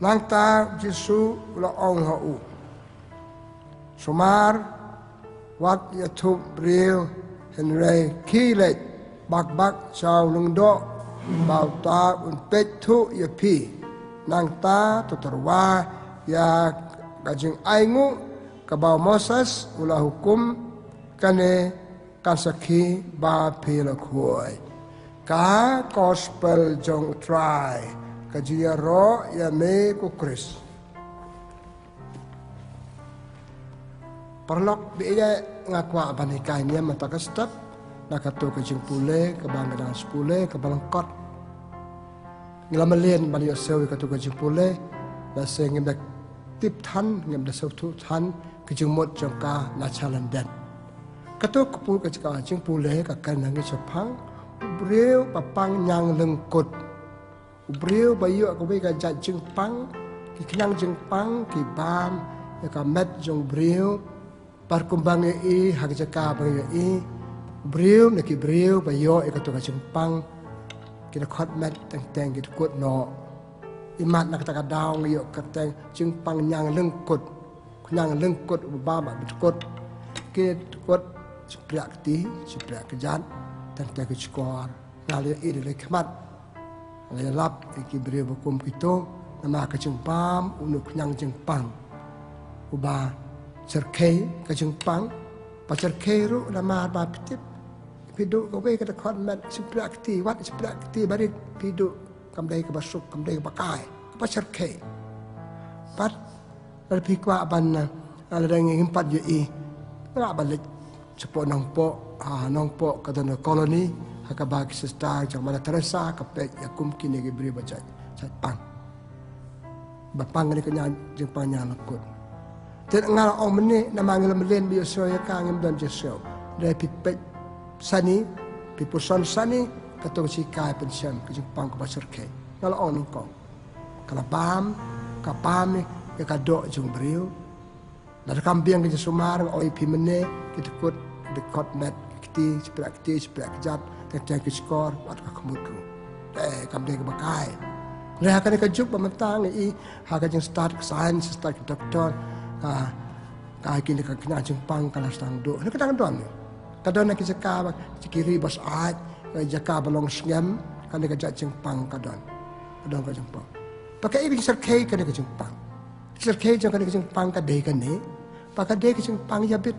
lang ta Jesu ula ong ha Sumar wat ya tu bril henry kilet bak chao lung do bao ta un pet tu ya pi nang ta to terwa ya gajing aingu ka bao Moses ula hukum kane kasaki ba pi la khoi ka gospel jong try ka jia ro ya me ku Chris perlok biaya ngakwa banikai ni mata ka step nakato ka jing pule ka bangada spule ka balangkot ngelamelien bali sewi ka to ka jing pule la sengem dak tip than ngem da sautu than ka jing mot jong ka na chalandan kato ku ka jing pule ka kan ngi chapang breu papang nyang lengkut breu bayu ko be ka jing pang ki knang jing pang ki bam ya ka met jong breu par kumbang e hak jaka bang e breu ne ki breu bayu e ka to ka jing pang ki da khot met teng ki kut no imat nak ta ka daung yo ka teng jing pang nyang lengkut ba ba kut ki kut sprak kejan tentang kecikor ngalih ini le kemat ngalih lap iki beri bukum kita nama kecempam unuk nyang jengpang uba cerkei kecempang pacerkei ru nama ba pitip piduk kowe kata konmet sprak ti wat sprak ti bari piduk kamdai ke basuk kamdai ke pakai pacerkei pat lebih kuat ban ala dengan empat je ngak balik sepok nongpo kata na koloni hakabagi sestar jang mana Teresa kapek yakum kini ge beri baca pang bapang ni kenya jepang nya lekut ten ngal om ni na mangil melen bi so ya kangem dan jeso de pipet sani pipuson sani kato si kai pensiam ke jepang ko pasar ke ngal on ko kala pam kapam ni ya kado jung beriu na kambing ke sumar oi pimene kitukut dekot met kiti sprak jat tentang skor wat ka kemudru kamde ke bakai le hakane ka juk bamentang i haka jeng start science start doktor ka kini ka kena jempang kala stang do ne kadang don kadon ki jaka kiri bas ai jaka balong sngem kan ka jat jempang kadon ka jempang pakai ibi serkei kan ka jempang serkei jang kan ka jempang ka de kan ni pakai de ka jempang yabit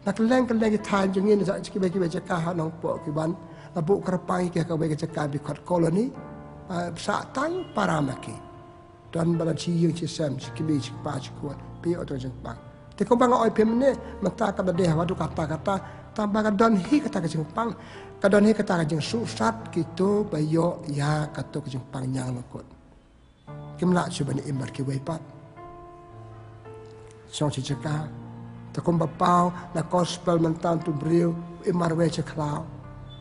nak leng time jeng ini sak kibai cakah nong po kiban abu kerpai ke ka bai cakah bi khot koloni sa tang paramaki dan balan chi yung chi sam chi kibai chi pa chi kuat pi oto jeng pang te ko bang oi pem ne mata ka de wadu kata tambah ka don hi kata ka jeng pang ka don hi kata ka jeng susat gitu bayo ya kato ka jeng pang nyang lokot kimla chuban imbar ki bai pat so chi cakah takum bapau na gospel mentan tu beriu imarwe ceklau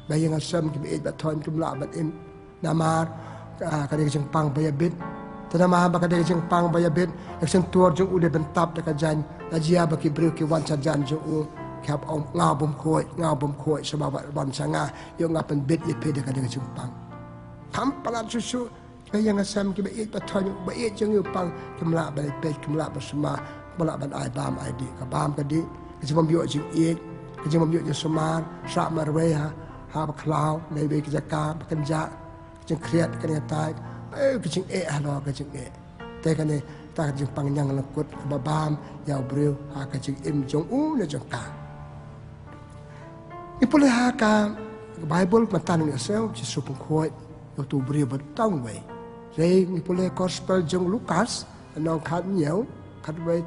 bayang asam ki beet baton ki mla bat im namar kadek jengpang bayabit tanama ba kadek jengpang bayabit action tour jung ude bentap dekat jan najia baki beriu ki wan sajan jung u kap ong ngabum khoi sebab ban sanga yo ngapen bit ye pe dekat jengpang kampalan susu yang asam kita iat patah iat jeng you pang kemla balai pet kemla bersama kemla ban ai bam ai di ka bam ka di kejam biok jeng iat kejam biok jeng semar sak marwe ha klau nei be kejaka bekerja jeng kriat kan tai kejeng halo kejeng te kan ta jeng pang yang lekut babam yau breu ha kejeng im jong na jong ka ipule ha ka Bible matan ni asal Yesus pun kuat yo tu breu bertang we Rei ipule gospel jong Lukas nong khat nhiều khat ve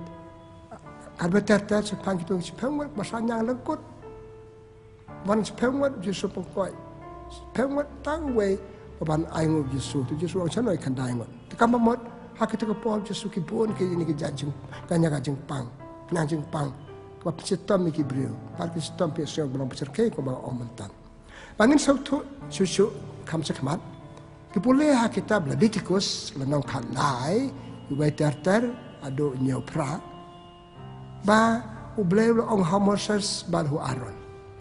ter sepang kitung sepang wat masanya lengkut ban sepang wat Yesus pokoi sepang wat tang we ban ai ngo Yesus tu Yesus ang sanoi kan dai ngot kam mot ha kita ke pol Yesus ki pun ke ini ke jajing kanya ka jeng pang nang jeng pang ko pisitam ki brio par ki sitam pe sel belum perke ko ba omentan bangin sautu susu kam sekmat Kipule ha kitab Leviticus lenong kalai ibai terter ado nyau pra ba ubleu ong Moses ba hu Aaron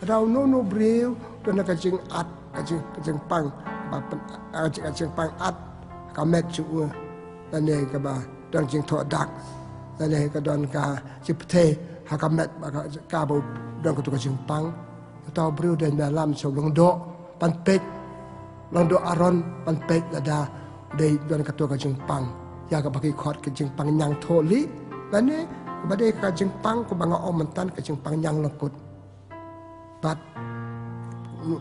rau no breu dan kajing at kajing pang ba kajing pang at kamet chu dan ne ka ba dan jing tho dak dan ne ka don ka chipte ha kamet ba ka ba dan ka tu kajing pang tau breu dan dalam so long do pan pet Londo Aaron pan pek ada dari don katua kajeng pang ya ka bagi khot kajeng pang nyang tholi lane badai kajeng pang ko banga omentan kajeng pang nyang lekut bat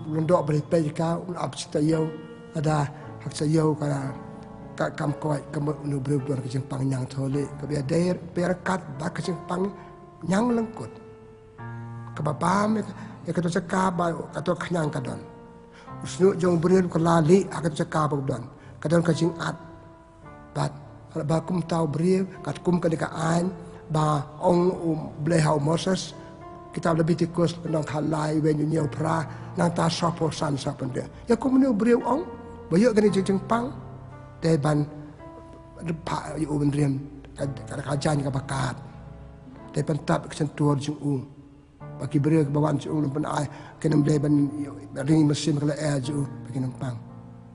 londo beri pe ka ab sitayo ada hak sayo ka kam ko kam nu bru don kajeng pang nyang tholi ka be der perkat ba kajeng pang nyang lengkut ka babam ya ka to ka ba ka to khnyang ka don Usnu jong berian ko lali akan cakap bagdan. Kadang kajing at bat ba kum tau berian kat kum kadika an ba ong blehau Moses kita lebih tikus nang halai wen nyau pra nang ta sapo san sapende. Ya kum nu berian ong bayo kan jeng pang te ban pa yu bendrian kajan ka bakat. Te pentap kesentuar jung bagi beri kebawan jung pen ai kena beli ban ring mesin kala air ju bagi nampang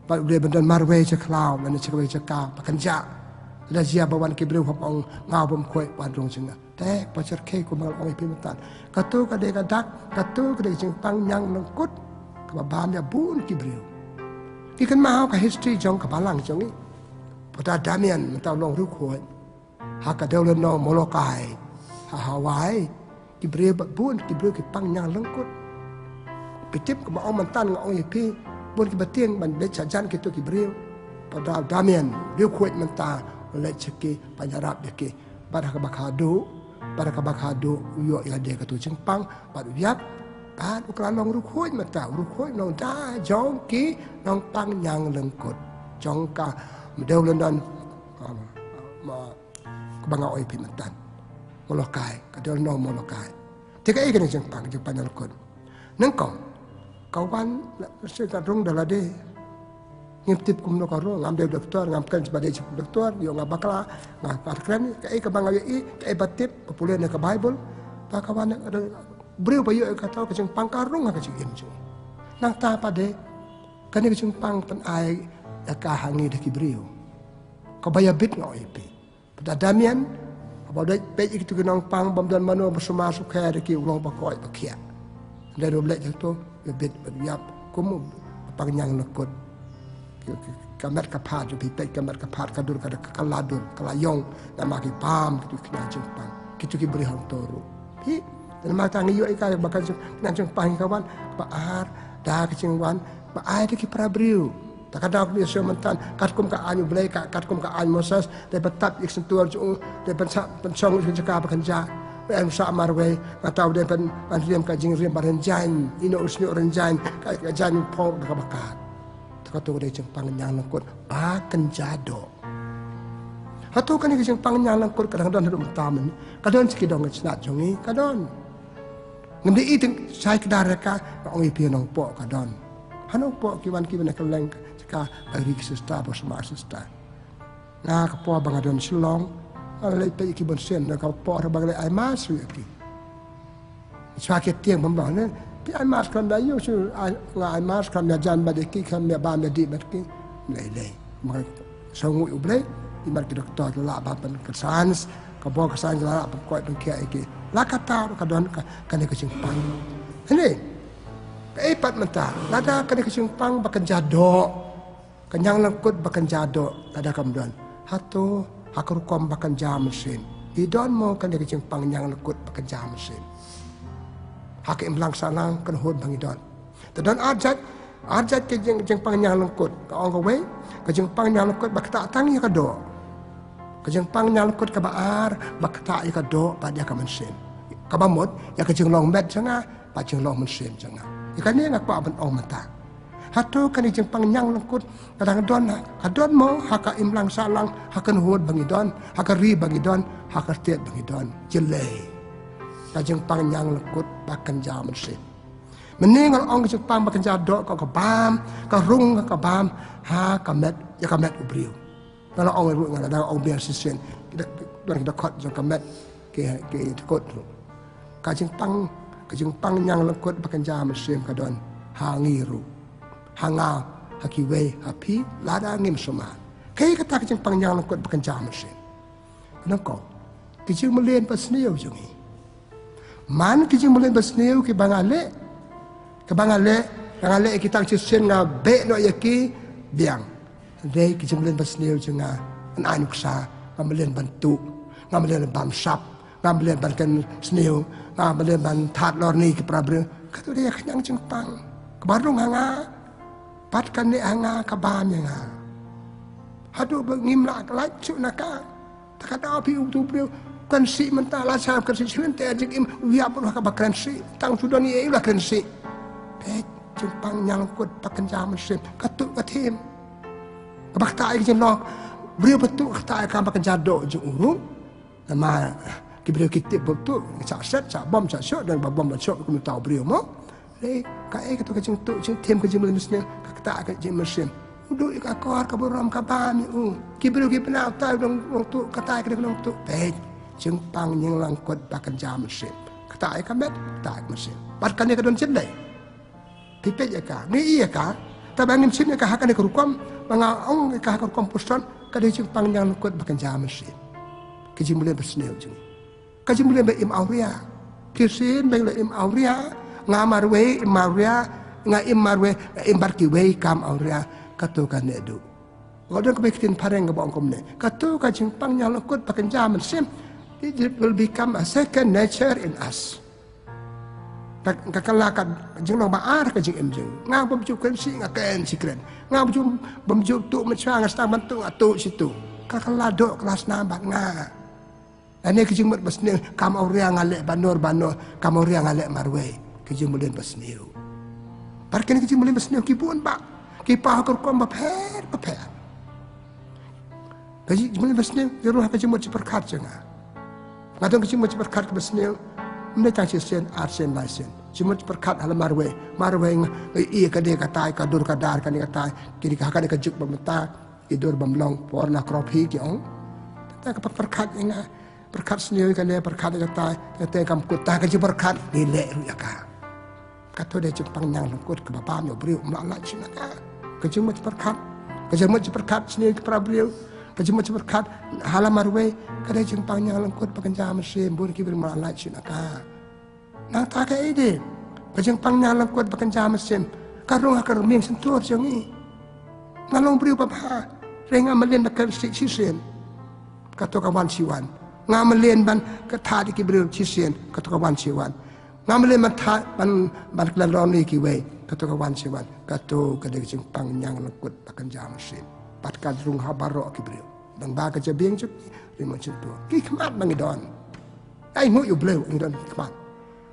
ba beli ban marwe je klau dan je kwe je ka bakanja la jia bawan ke beri hop ong ngau bom khoi ban rong jinga te pacar ke ko mal oi pimutan katu ka de ka dak katu ka de jing pang nyang lengkut ka bam ya bun ki beri ki kan mau ka history jong ka balang jong ni pada damian mentau long ru khoi ha ka de no molokai ha hawai ki beri bun ki beri ki pang nyang lengkut pitip ke mau mantan ngau pi bun ki batieng ban be chajan ki to ki beri pada damian ru khoi menta le cheki panjarap deke pada ka bakhado yo ya de ka tu jingpang pada yap pada ukra long ru khoi menta ru khoi no da jong ki nong pang nyang lengkut jong ka medeu lendan ma banga oi pi mantan molokai kadol no molokai tika ikan jingpang lengkut nengkong kawan saya rong dalade ngintip kum no karo ngambil doktor ngamkan sebagai doktor yo ngabakla ngakarkan kai ka banga yi kai batip populer na ka Bible pa kawan ada beriu bayo ka tahu kecing pangkarung ka cing imju nang ta pade kani kecing pang pen ai ka hangi de ki beriu ka baya bit no ipi pada damian pada pe itu nang pang bam dan mano bersama sukha de ki ulong bakoi bakia dari blek itu bit yap kum pangnyang lekut kamat kapat ju pipet kamat kapat kadur kada kaladur kalayong nama ki pam kitu kena jengpang kitu ki beri hang toru pi dan mata ngiyo ika bakal kena jengpang kawan ba ar da kecingwan ba ai ki prabriu tak ada aku biasa mentan katkum ka anyu blai ka katkum ka an Moses de betap ik sentuar ju de pensong ju jaka bekerja yang sa marwe atau de pen riam ka jing riam barenjan ino usnyo renjan ka jan po ka bakat katu de jengpang nyang lengkut akan jado hatu kan ni jengpang nyang lengkut kadang don hidup tamen kadon sikidong snat jongi kadon ngendi iting sai kedare ka ong ipi nong po kadon hanong po kiwan keleng ka ari sista bos ma sista na ka po bangadon silong ale pe ki bon sen na ka po ra bagle ai mas ri sakit tiang pembane ai mas kan da yo su ai mas kan ya jan ba de ki kan ya ba me di ba ki lei lei ma Sangu ublay imat ki doktor la ba pen kesans ka bo kesans la ba ko ben kia iki la kata ka don ka ne ke pang ini pat mata lada ka ne ke pang ba kan jado kenyang lengkut ba kan jado lada kam don hatu hakru kom ba kan jam mesin idon mo kan ne ke pang nyang lengkut ba kan jam mesin hak imlang salang kan hod bang idon dan ajat ke jeng pang nyang lengkut ka ong ka we ka jeng pang nyang lengkut ba ta tang ya ka do ka jeng pang nyang lengkut ka baar ba ta ya ka do pa dia ka mesin ka ba mot ya ka jeng long met janga pa jeng long mesin janga ikan ni ngak pa ban ong mata hatu kan jeng pang nyang lengkut kadang don mo haka imlang salang hakan hod bang idon haka ri bang idon haka tiet bang idon jelai ka jeng pang nyang lengkut ba kan ja mesin meningal ong ke Jepang bakan jadok ka bam ka rung ka bam ha ka met ya ka met ubriu kalau ong ru ngala da ong biar sisen kita dorang kita kot jong ka met ke kot ka Jepang nyang lengkut bakan jam mesim ka don ha ngiru ha nga ha ki we ha pi lada ngim soma kai kata ka Jepang nyang lengkut bakan jam mesim nang ko ki jing melien pasniu jongi man ki jing melien pasniu ki bangale Kebangale kita cusin nga be no yaki biang. Dei kijumlen basneu jenga an ainuksa ngamlen bantu ngamlen bam sap ngamlen ban kan sneu ngamlen ban that lorni ke prabre katu dia kenyang jengpang kebarung hanga pat kan ni hanga kabam nga. Hadu ngimla kelaj cu naka takada api utu beliau kan si mentala sa kan si sente jeng im wiap ka bakran si tang sudah ni ulah kan si Jepang nyang kut pakan jam mesin katuk katim kabak tak jeng nok beliau betul tak akan pakan jado jeng urung nama beliau kitip betul cak set cak bom cak syok dan bom syok aku tahu beliau mo le kai katu ka jeng tu jeng tim ka jeng mesin tak ka jeng mesin uduk ka kor ka boram ka bam beliau ki penau tahu dong tu kata ka dong tu Jepang nyang langkut pakan jam mesin kata ka met tak mesin patkan ka don cendai tipet ya ka ni iya ka tabangin sin ka hakan ka rukom mga ong ka hakan komposton ka de Jepang nyang langkut pakan jam mesin ke jimule besneu jeng ka jimule be im auria kisin be im auria ngamar we im auria nga im marwe im barki we kam auria katu kan edu godon ko bekin pareng ga bong komne katu ka Jepang nyang langkut pakan jam mesin it will become a second nature in us kakalakan jeng long baar ka jeng emjeng nga bamju kan si nga ken sikren nga bamju tu macang nga stang bantu atu situ kakalado kelas nambat nga ane ke jeng basne kam auria ngale banor kam auria ngale marwe ke jeng mulen basneu parken ke jeng mulen basneu kibun ba kipa ko kom ba per ke jeng mulen basneu jeru ha ke jeng mo perkat jenga ngadong ke jeng mo perkat ke basneu mereka cisen arsen laisen cuma perkat hal marwe iya kade katai kadur kadar kani katai kiri kakak ni kajuk bamta idur bamlong porna kropi ki ong ta ka perkat inga perkat sendiri kale perkat katai kate kam kutta ka ji perkat nile ru yaka kato de Jepang nyang lengkut ke bapa mi beriu mlala cina ka kejuma perkat sendiri ke prabriu kejuma perkat halamar we kada Jepang nyang lengkut pakan jam mesin bun ki ber mlala cina ka nang ta ka ide Jepang nyang lengkut pakan jam mesin karung akar ming sentur jangi ngalong beriu bapa renga melen bakal sisen kato kawan siwan ngamelen ban kata ki beriu sisen kato kawan siwan ngamelen ban klalon ki we kato kawan siwan kato kada Jepang nyang lengkut pakan jam mesin patkan rung habaro ki beriu bang baga jabing cuk rimon sentur ki khmat bang idon ai mu yu bleu idon khmat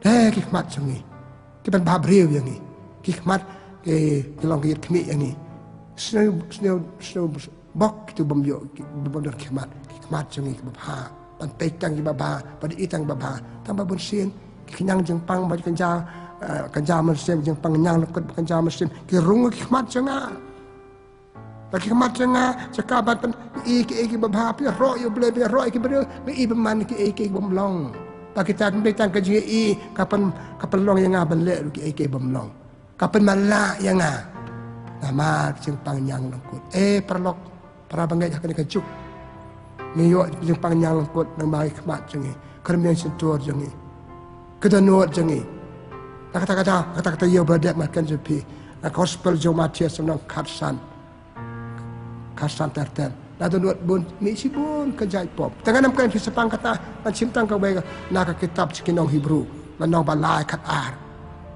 ki khmat jangi ki ban ba beriu yang ni ki khmat ke long ki khmi yang ni snow bok tu bomyo bomdor khmat ki khmat jangi ki ba ban petang ki baba pada itang baba tambah bun sien ki nyang Jepang ba kanja mesin Jepang nyang lekut kanja mesin ki rung ki khmat janga bagi khmat janga cakaban pen iki baba pi ro yo ble ro iki bre i beman iki bomlong bagi tak betang ke ji kapan long yang ngaben le iki bomlong kapan mala yang nga nama Jepang nyang lekut perlok para bangai akan kejuk ngiyok jeng pangjang lengkut nang bagi kemat jengi kermian sentur jengi kedanut jengi kata-kata ia berada makan jepi gospel jom Matius senang khasan tertel lalu nuat bun misi bun kejai pop tangan namkan sepang kata macam tang kau baik nak kitab cikinong Hebrew lanong balai kat ar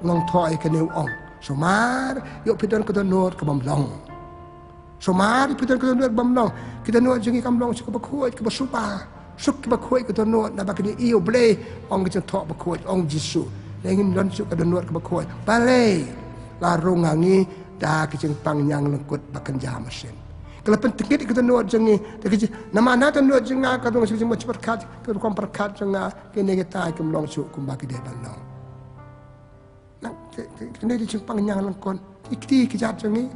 ngong thoi ke new ong somar yuk pidon kedanut ke bamlong somar pidon kedanut bamlong kita nuat jengi kamlong cukup berkuat ke bersupa suk ke berkuat ke kedanut nak bagi iyo boleh ong ke thok berkuat ong Jisu ingin don suk kedanut ke berkuat balai larung ngangi dah kecing pangjang lengkut bakan jam mesin kalau penting kita nuat jengi nama nata nuat jenga kadang sing cepat kat kom perkat jenga kini kita kamlong suk kumbaki dia bamlong nak kini di cingpang yang lengkon ikti kejat jengi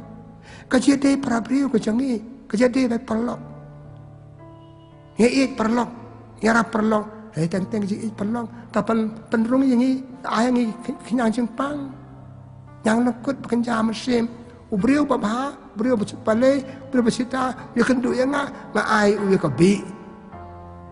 kejadi perabriu kejengi kejadi baik perlok ya perlok ya rap perlok tentang ji perlok kapal penrung yang ayang kenyang cingpang yang lengkut bekerja mesin ubriu babha beriu berpalai beriu bersita dia kendu yang ai uya kabi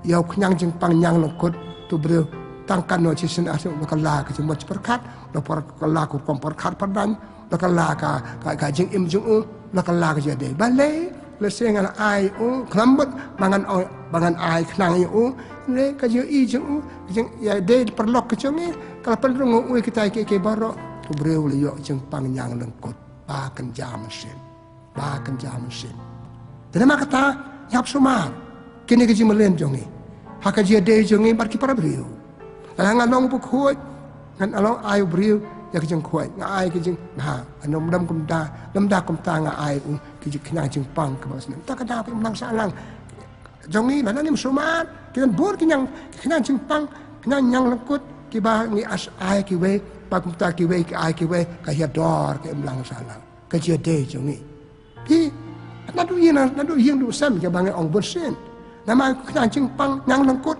ya kenyang cingpang yang lengkut tu beriu tangkan no cisen asuk bakala ke cemot perkat lapor kala ku kompor khat padan bakala ka jing im jung bakala ke jadi balai leseng ala ai klambut bangan ai knang u le ka ju i jung jing ya de perlok ke jungi kalau penrung u kita ke baro tu breu le yo jing pang yang lengkut bakan jam mesin dan mak kata yap sumar kini ke jimelen jungi haka je de jungi bar ki para breu ngan long bu khuat ngan along ai briu ya kijeng khuat nga ai kijeng ha anom dam kum da kum ta nga ai kijeng kina jeng pang ke bas ta ka da lang salang jongi mana ni musumat kinan bur kinyang kina jeng pang kina nyang lengkut ki ba ngi as ai ki we pa kum ta ki we ki ai ki we ka ya dor ke lang salang ka je de jongi pi na du yin du sam ke bangai ong bur sen nama kina jeng pang nyang lengkut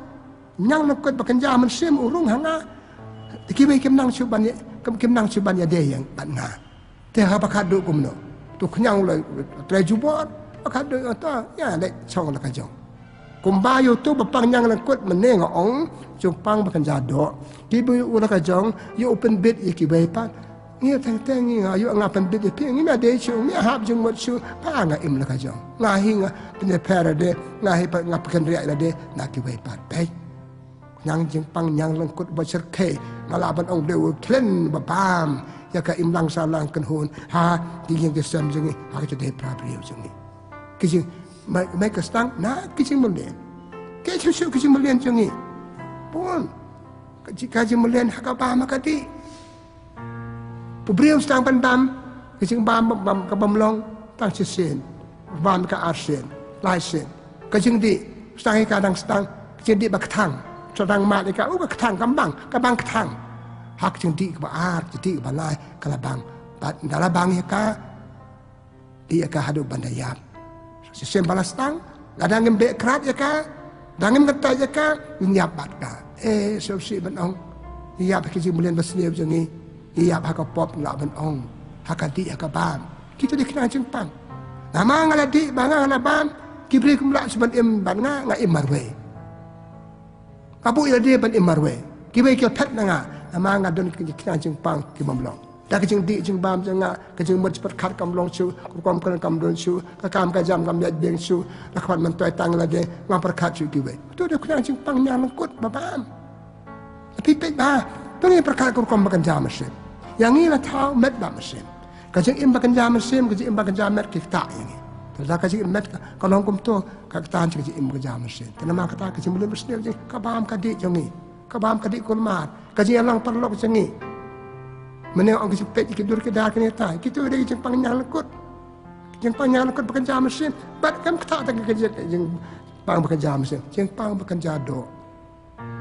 nyang lengkut bekerja mesim urung hanga kibai kimnang cuban ya dia yang batna teh apa kadu kumno tu kenyang le trejubot kadu ta ya le chong la kajong kumbayo tu bapang nyang lengkut meneng ong cumpang bekerja do kibai ula kajong you open bed kibai pat ngi teng ngi ayu ngapen bed pi ngi na de chu ngi hab jung mot chu pa nga im la kajong ngahi nga pene parade ngahi pa ngapen ria la de na kibai pat pai yang jengpang yang lengkut bacer ke ngalaban ong dewa tlen babam ya ka imlang salang kenhun ha di yang kesam jengi ha ke de prabriu jengi kijing mai ka stang na kijing melen ke chu kijing melen jengi pun kijing melen ha ka ba makati pubriu stang pandam kijing bam ka bamlong tang sisen bam ka arsen lai sen kijing di stang ka dang stang kijing di baktang sedang mak ika ketang kambang ketang hak jadi ke baar jadi ke balai kalabang dalabang ya ka dia ka hadu bandayap sisem balastang ladang embe krat ya ka dangem kata ya ka nyap bat ka sopsi benong iya pakai jimulian basniab jangi iya hak pop ngak benong hak di ya ka bam kita dikenal jengpang nama ngaladi banga ngalabam kibri kumlak seban im banga ngak imarwe Abu ya dia ban imarwe. Kibai kil pet nga. Ama nga don kina jeng pang ki bamlong. Da ki jeng di jeng bam jeng nga ka jeng mot sepat khat kam long chu, ku kom kan kam don chu, ka kam ka jam kam yat beng chu, la khwan man toy tang la de nga par khat chu kibai. Tu de kina jeng pang nyang kut babam. Tapi pe ba, tu ni par khat ku kom bakan jam mesin. Yang ni la tau met ba mesin. Ka jeng im bakan jam mesin, ka jeng im bakan jam met ki ta yang Dah kasih met kalau hukum tu kak tahan cakap im kerja mesin. Kenapa kata kasih boleh mesin je? Kabam kadik jangi, kabam kadik kulmat. Kasih yang lang perlok jangi. Mana orang kasih pet tidur ke dah kena tay. Kita ada jempang nyang lekut, jempang nyang lekut bekerja mesin. Bat kan tak tak kerja jempang bekerja mesin. Jempang bekerja do.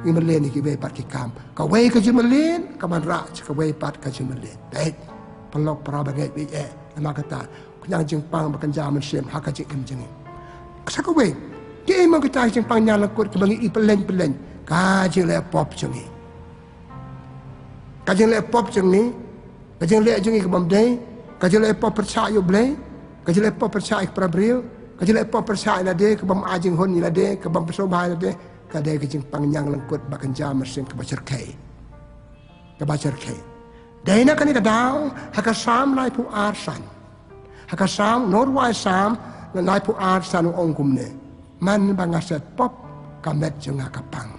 Ini melen ni kibai pat kikam. Kawai kasih melen, kaman rak kawai pat kasih melen. Baik, perlok perabagai bije. Nama kata. Yang jengpang bekerja mesin hak jeng im jengi. Sakawe, dia memang kita jengpang nyala kot kebangi ipelen kaji le pop jengi. Kaji le pop jengi, kaji le jengi kebam day, kaji le pop percaya blay, kaji le pop percaya prabril, Kajilai pop persai la de ke bam ajing hon la de ke bam persobai la de kadai ke jing pangjang lengkut bakan jam mesin ke bacer kai. Ke bacer kai. Daina kan ka daw haka sam lai pu arsan. Haka sam norwai sam lai pu arsan ong kumne. Man bangaset pop kamet jenga kapang.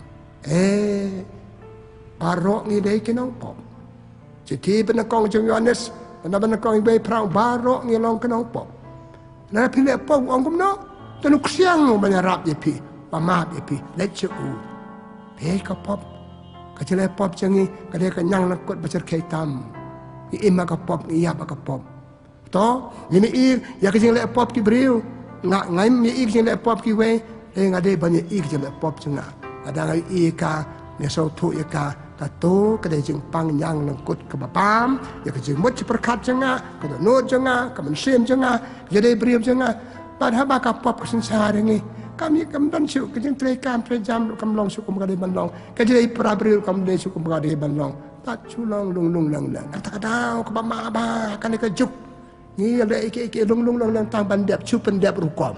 Barok ni dei kenong pop. Jadi benakong jeng Yohanes, benakong ibai perang barok ni long kenong pop. Nah pilih pop ong kumno, tenuk siang menyerap je pi, pamap je pi, leceh ka pop. Kacilai pop jengi, kadai kenyang lekut bacer kaitam. Ima ka pop, iya ka pop. To, ini ya kecing lek pop ki beriu, ngai mi kecing lek pop ki we, ngadai banyak kecing lek pop jenga. Ada ngai ka, nesau tu ka, tato kadai jeng pang yang lengkut ke bapam, ya kecing mut perkat jenga, kada no jenga, kamen sim jenga, jadi beriu jenga. Padahal ka pop kesensara ni. Kami kemudian syuk kejeng terekam terjam kamlong syukum kadai banlong. Kejai perabril kamdai syukum kadai banlong. Tak culong lung lang. Kata-kata ke bama ba kan kejuk. Ni ada iki lung lang tang bandap cupen dap rukom.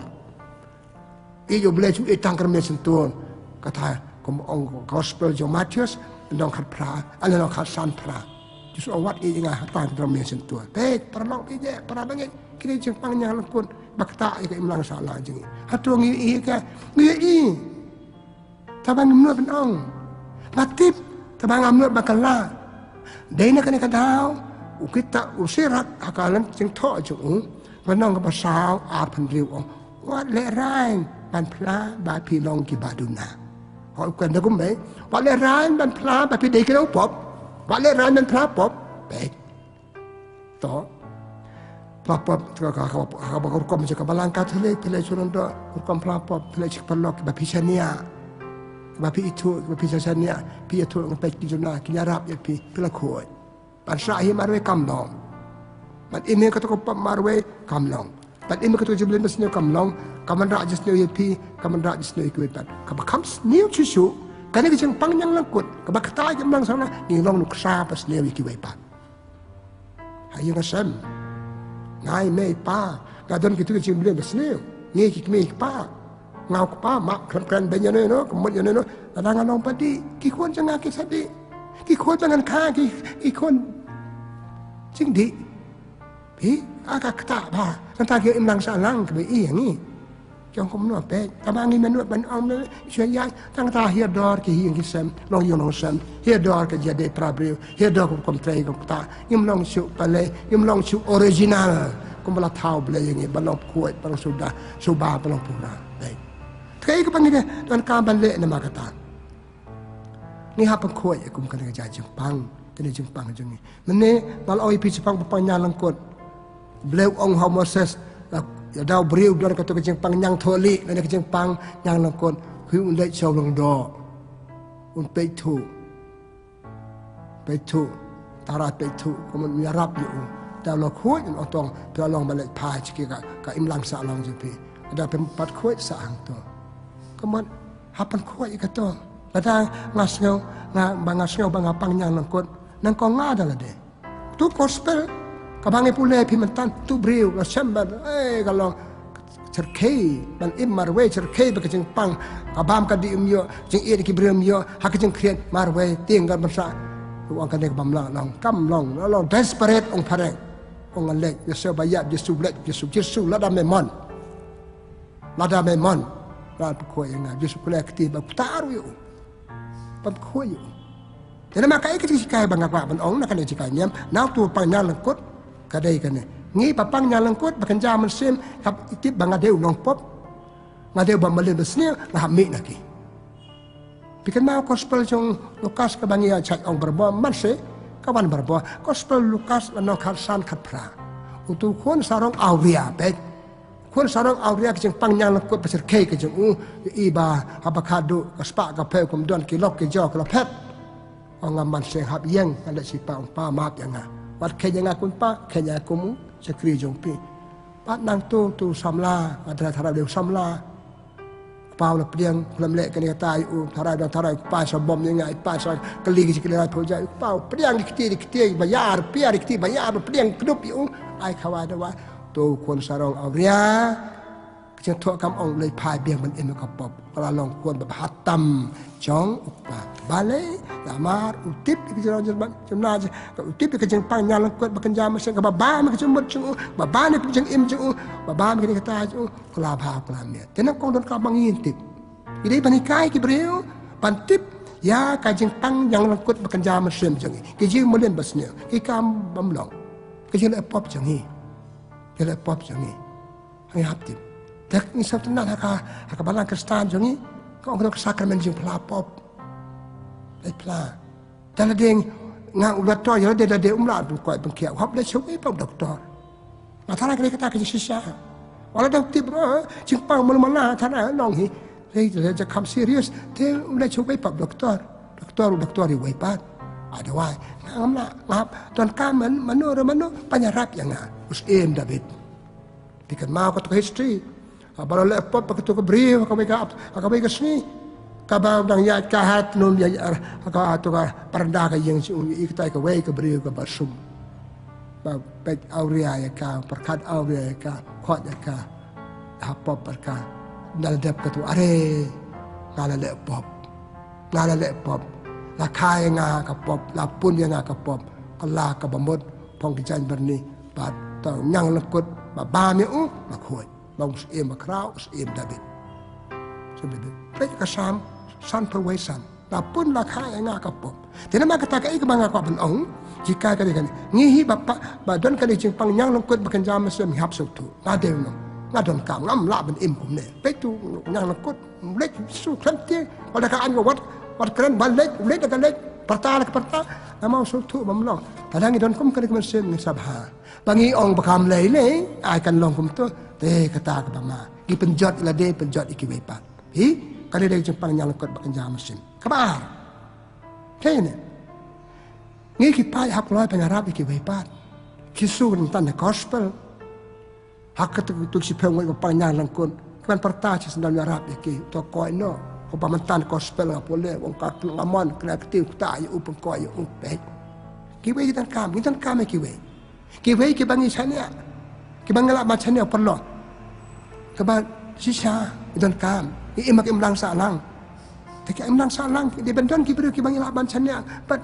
Iyo boleh cu itang kerme sentuh. Kata ong gospel jo Matius ndong khat pra, ala khat san pra. Justru awat i ngah tang kerme sentuh. Baik, perlong ije para bangit kini jeng pangnya lekun bakta ke imlang salah jeng. Hatu ngi ka ngi tabang menurut benong. Natip tabang menurut bakala. Dai nak ka daw kita usirat akalan jeng tho jeng. Benong ka pasau a pen riu ong. Wat le rain ban pla ba pi long ki baduna. Ho kan da kum be. Wat le rain ban pla ba pi dei ke pop. Wat le rain ban pla pop. Baik. To Papa kurkom macam balangkat hele suron do kurkom pelapop hele cik pelok bapi sania bapi itu bapi sania pi itu ngapai di zona kinyarap ya pi pelakoi pasra hi marwe kamlong mat ini kata ko marwe kamlong mat ini kata jeblen besne kamlong kaman ra jesne ya pi kaman ra jesne ku pat kabakam new chusu kana ke jeng pangjang langkut kabakta jam lang sana ni long nuk sa pas ne wi ki wai pat hayu ngasam ngai mei pa kadon kitu kecil beli besneu ngai kik mei pa ngau pa mak kran benya no kemut no adangan long padi kikon janga ki sadi kikon dengan ka kikon cingdi pi aga kata ba tanta ki imlang salang ke i yang ni jong kom no pe tabangi menut ban om ne syaya tang ta hier dor ki hi ki sem long yo long sem hier dor ke jadi prabri hier dor kom trei kom ta im long su pale im long su original kom bala tau ble yang balong kuat balong sudah suba balong pura dai kai ko pangide dan ka ban le na makata ni ha pang kuat kom kan ga jepang kene jepang jengi mene bal oi pi jepang panya langkot bleu ong homoses ya daw beriu dan kata kejeng pang nyang tholi dan kejeng pang nyang langkon hu undai chau long do un peitu tarat peitu komun miarap yu daw lo khoi en otong daw long balai pa chiki ka imlang sa long jepi ada pempat khoi sa ang to komun hapan khoi ka to ada ngasngau bangasngau bangapang nyang langkon nang ko ngada la de tu gospel kabangi pule pi mentan tu beriu la sembar kalau cerkei ban marwe cerkei ba kejeng pang kabam ka di umyo jeng iri ki beriu umyo ha kejeng krian marwe tinggal bersa uang ka nek bamlang long kam long desperate ong pareng ong alek yeso bayat yesu lek yesu lada memon la ko yang yesu lek ti ba taru yo pam ko yo jadi makai kecik kai bangapa ban ong nak ne cikai nyam nau tu panyal lengkut kadai kan ngi papang nyalangkut bakan jaman sim kap itip bangadeu nong pop ngadeu bambalin besne ngami naki pikan mau gospel jong Lukas ka bangi chat ong berbo marse kawan berbo gospel Lukas no kharsan khatra utu kon sarong auria bet kon sarong auria jeng pang nyalangkut pasir ke jeng iba abakado kaspa ka pe kum don kilok ke jo ka pet ong aman sing hab yeng ala sipa ong pa mak yang wat kenya ngakun pa kenya kumu sekri jongpi pat nang tu samla ada thara deu samla pau la priang lemlek kene kata u thara pa sabom yang ai pa sa keli ki kele thoja pau priang dikti bayar piar dikti bayar priang kedup u ai khawada wa tu kon sarong auria จึงทั่วคำองเลยพายเบียงมันเอ็นกับปอบกลาลองควรแบบหัดตำจ้องอุปบาเลยดามาอุทิปที่จะเราจะน่าจะอุทิปที่จะปังยาลังกวดบังยามาเสกกับบ้ามันก็จะหมดจังบ้าเนี่ยก็จะอิ่มจังบ้ามันก็จะตายจังกลาพากลาเมียแต่นักกองโดนกลาบังยินติปอีได้ปนิกายกิบเรียวปันติปยากายจึงปังยาลังกวดบังยามาเสกจังกิจิมเล่นบัสเนียกิกามบำหลงกิจิเล่ปอบจังกิเล่ปอบจังให้ฮับติปแต่นี่สัตว์นั้นหากบาลังคริสตันจังนี้ก็องค์ดอกสักการมันจึงพลาปอบได้พลาแต่ละเด้งงานอุบัติเหตุเดี๋ยวลาดูก่อยเป็นเขียวฮับได้ช่วยปอบด็อกเตอร์มาท่านอะไรก็ตาก็จะชิชาวันละดอกติบจึงปังมันละท่านอะไรน้องฮีเลยจะคำซีเรียสเที่ยวได้ช่วยปอบด็อกเตอร์ที่ไว้ปัดada wai ngamla ngap tuan kamen manu banyak rap yang us em David dikan mau ke history abang lepot pakai tu ke beri akabai ke sini kabang dang ya kahat nun ya aka tu ka parda ka yang iktai ke wei ke beri ke basum ba pek auria ya ka perkat auria ya ka khot ya ka hapop perka dal dep ke tu are ngala lepop la khai nga ka pop la pun ya nga ka pop kala ka bamot phong ki chan berni ba tang nyang lekut ba mi ma khoi bang em ma krau em David sebab pe ka san per wei san la pun la khai nga ka pop tena ma kata ka ik bang ka ban ong jika ka kan ngi hi ba don ka ni ching pang nyang lekut ba kan jam sem hap su tu na de no na don ka ngam la ban em kum ne pe tu nyang lekut lek su khan ti wala ka an wat keren balik dengan lek pertah ke pertah amau sutu bamlong padang idon kum kan kemen sem sabha bangi ong bakam lei le ai kan long kum tu te kata ke bama ki penjot la de penjot iki wepat hi kali de jempang nyang lekot bakan jam sem kabar kene ngi ki pai hak loi pengarap iki wepat ki sun tan gospel hak tu si peng we pang nyang langkon kan pertah si sendal arab iki to koi no pamantan gospel ngapole wong ka ngamon kena ketiu ta yu pengko yu upet kiwe kita kam kiwe ki bangi chania ki bangala ma chania perlo ke ba sisa dan kam i imak imlang salang tapi imlang salang di bendon ki beri ki bangi la ban chania but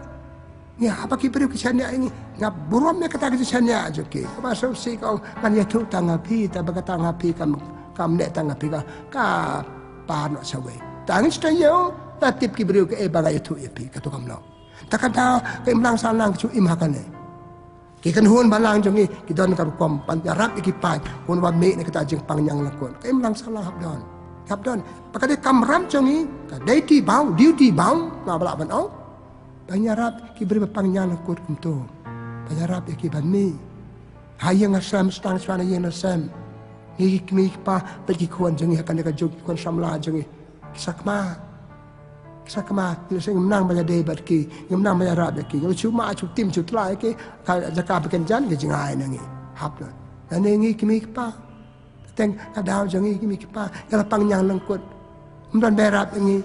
ya apa ki beri ki chania ini ngap burom me kata ki chania aja ki ba so si kau kan ya tu tangapi ta ba tangapi kam ne tangapi ka pa no sawe tangis tayo tatip ki beriu ke bagai itu ipi katu kamlo takkan tahu ke imlang salang cu imakan ne ki kan huan balang jongi ki don ka kom pan rap iki pai hun wa me ne kata jeng pang nyang lakon ke imlang salang hab don pakade kam ram jongi ka deiti bau duty bau na bala ban au banyarap ki beri pang nyang lakon kumto banyarap ki ban mi hayang asam stang swana yen asam ni mi pa pergi kuan jongi akan ka jog kuan samla jongi sakma kita sing menang banyak debat ki menang banyak rap ki kalau cuma tim lai ki kalau jaka pekerjaan ke jengai nangi hap dan nangi kimi pa teng ada jangi kimi pa kalau pangjang lengkut mendan berap ngi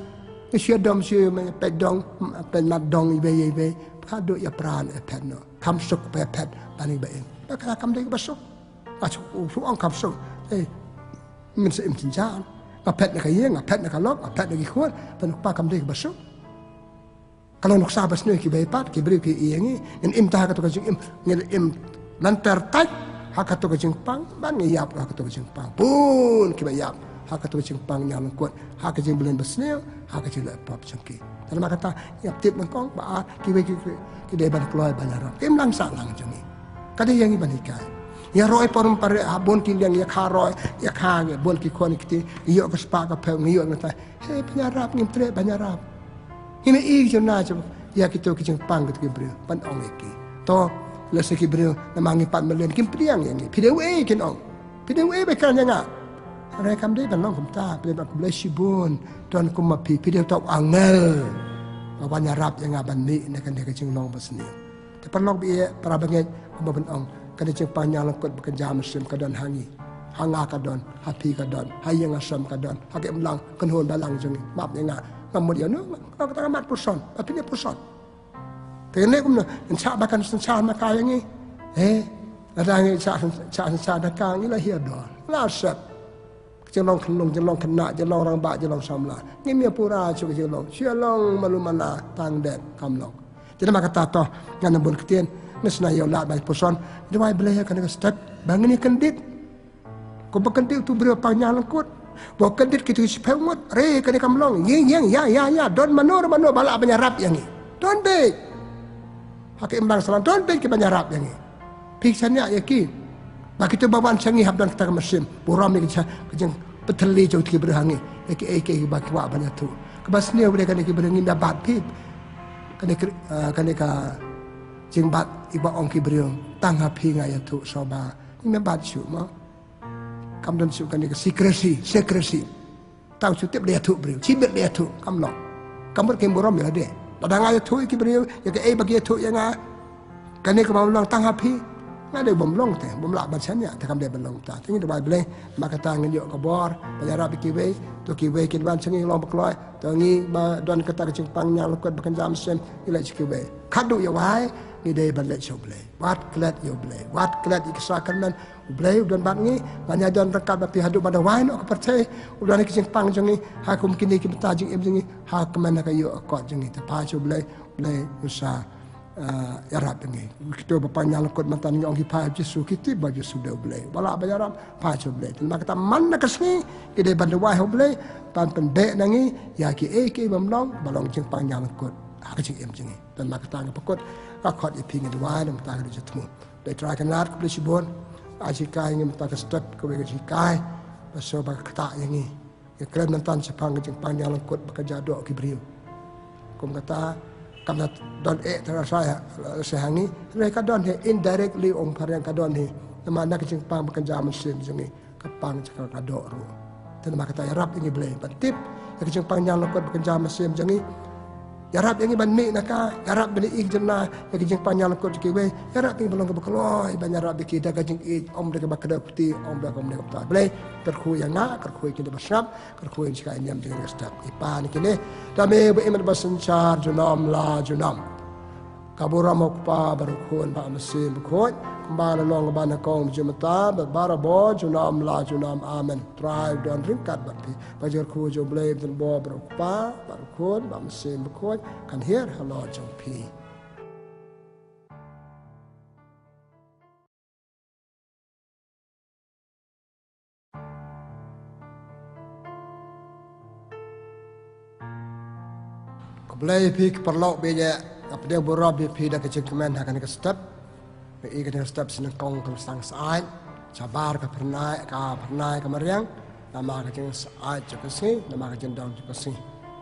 sia dom sia pedong penat dong ibe kado ya pran pet no kam suk pet bani ba en bakal kam dei basuk achu ong kam suk min se im tinjan ngapet nak ye ngapet nak lok ngapet nak ikut penuk pa kam dei basuk kalau nuk sabas ni ki baypat ki beri ki iengi en im ta ka to jing im lantar tai hak to jing pang ban ngi yap hak to jing pang pun ki bayap hak to jing pang nyam kuat hak jing bulan besneu hak jing pop jengki dan mak kata yap tip mengkong ba ki we ki de ban kloi balara kim lang sa lang jengi kada yang ibanikai ya roi parum pare abon ki yang ya kharoi ya khange bol ki kon ki yo ka spa ka pe ngi yo ngata he penyarap ngim tre penyarap ini ik jona je ya kita ki jeng pang ki brio pan ong ki to le se ki brio na mangi pat melen kim priang yang ni pdewe kin ong pdewe be kan yang are kam dei ban long kum ta pe ba bless bun ton kum ma pi pdew tok angel ba penyarap yang ban ni ne kan de ki jeng long basni te pan long bi para banget ba ban ong kada jeng panyang lakot bekerja muslim kadon hangi hanga kadon happy kadon hayang asam kadon hake mlang kan hon balang jeng map yang ngam dia no kata mat puson tapi dia puson tene kum en cha bakan cha ma ka yang ni ada ngi cha da ka ngi la hia do la sep jelong kenung jelong kena jelong orang bak jelong samla ngimia pura cu jelong sialong malumana tang det kamlong jadi maka tato ngana bun ketien nesna yo la bai poson dewai belaya kan step bangini kendit ko bekendit tu beri panjang lengkut bo kendit kitu sepemut re kan kamlong yeng ya don manur balak banyarap yang ni don be hakim bang salam don be ke banyarap yang ni piksannya yaki bagi tu bawan sangi habdan kita mesin buram ni kejeng peteli jauh tiga berhangi eke bagi wak banyak tu kebas ni boleh kan berengi dapat pip kan jeng bat iba ong kibriung tang hapi ngaya tu soba ni bat su mo kam dan su kan sekresi tahu su tip dia tu briu cibet dia tu kam lo kam berkem buram ya de ladang ngaya tu kibriu ya ke bagi tu yang kan ke mau long tang hapi ada bomlong teh bomlak bacannya takam dia belong ta tingi de boleh maka tangan yo kabor bayarap kiwe to kiwe kin ban sengi long bekloi tangi ba don kata kecing pangnya lekut bakan jam sem ila kiwe kadu ya wai ni de balet so boleh wat klet yo boleh wat klet iksakan man boleh don ban ni banyak don rekat ba pi hadu pada wai no kepercay udan kecing pang jengi ha kum kini ki betajing em jengi ha kemana kayo akot jengi ta pa so boleh usah Arab ini kita berpanjang lekut mantan yang kita Yesus kita baju sudah boleh balak baju Arab pacu boleh terima kata mana kesini kita bantu wahai boleh pan pendek nangi ya ki bamlong balong jeng panjang lekut hak jeng em jengi dan maka tang pekut akot iping itu wahai dan mata kerja temu dari terakan lat ke Lisbon ajikai ingin mata ke step ke ajikai pasal bak kata yang ini ya keren mantan sepang jeng panjang lekut bekerja doa kibriu kum kata karena don terasa sehangi mereka don indirectly om pariang kadon ni mana kecing pang bekerja mesin jengi kepang cakal kadok ru dan maka kata Arab ini boleh tip kecing pang yang lekut bekerja mesin jengi Arab ini ban mi naka Arab beli ik jenah kecing pang yang lekut kiwe Arab ini belum kebekeloi banyak Arab kita kecing ik om dek bakada putih om dek tak boleh terku yang nak terku kita bersab terku yang sekarang yang dengan step ipan kini kami beriman bersencar junam la junam kabura mokpa berukun pak mesin berkut kembali long bana kong jumata berbara junam la junam amen drive dan ringkat berpi bajar ku jo blame dan bo berukpa berukun pak mesin berkut kan here hello jompi Belai pik perlok beja apa dia borab pi dah kecengkeman akan ke step pi ke step senengkong ke sang saat sabar ke pernai ke meriang nama ke jeng saat jepesi nama ke jendang jepesi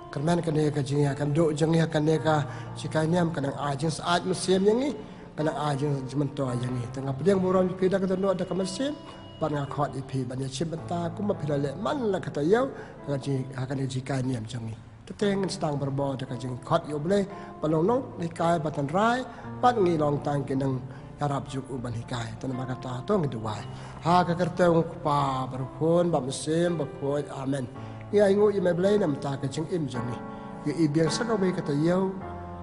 kerman ke dia ke jeng akan duk jeng akan dia ke cikanyam kadang ajeng saat musim yang ni kadang ajeng jementua yang ni tengah pedang borab pi dah ke tenduk ada ke musim pan ngakot pi banyak cibenta ku ma pilale man la kata yau akan dia cikanyam jeng ni Teteng sedang berbawa dekat jeng kot yo boleh balong nong hikai batan rai pat ngi long tang kenang Arab juk uban hikai tan maka ta to ngi duai ha ka kerte pa berkon ba mesim berkon amen ya ingu i me blai nam ta ka jeng im jeng ni i biang saka we kata yau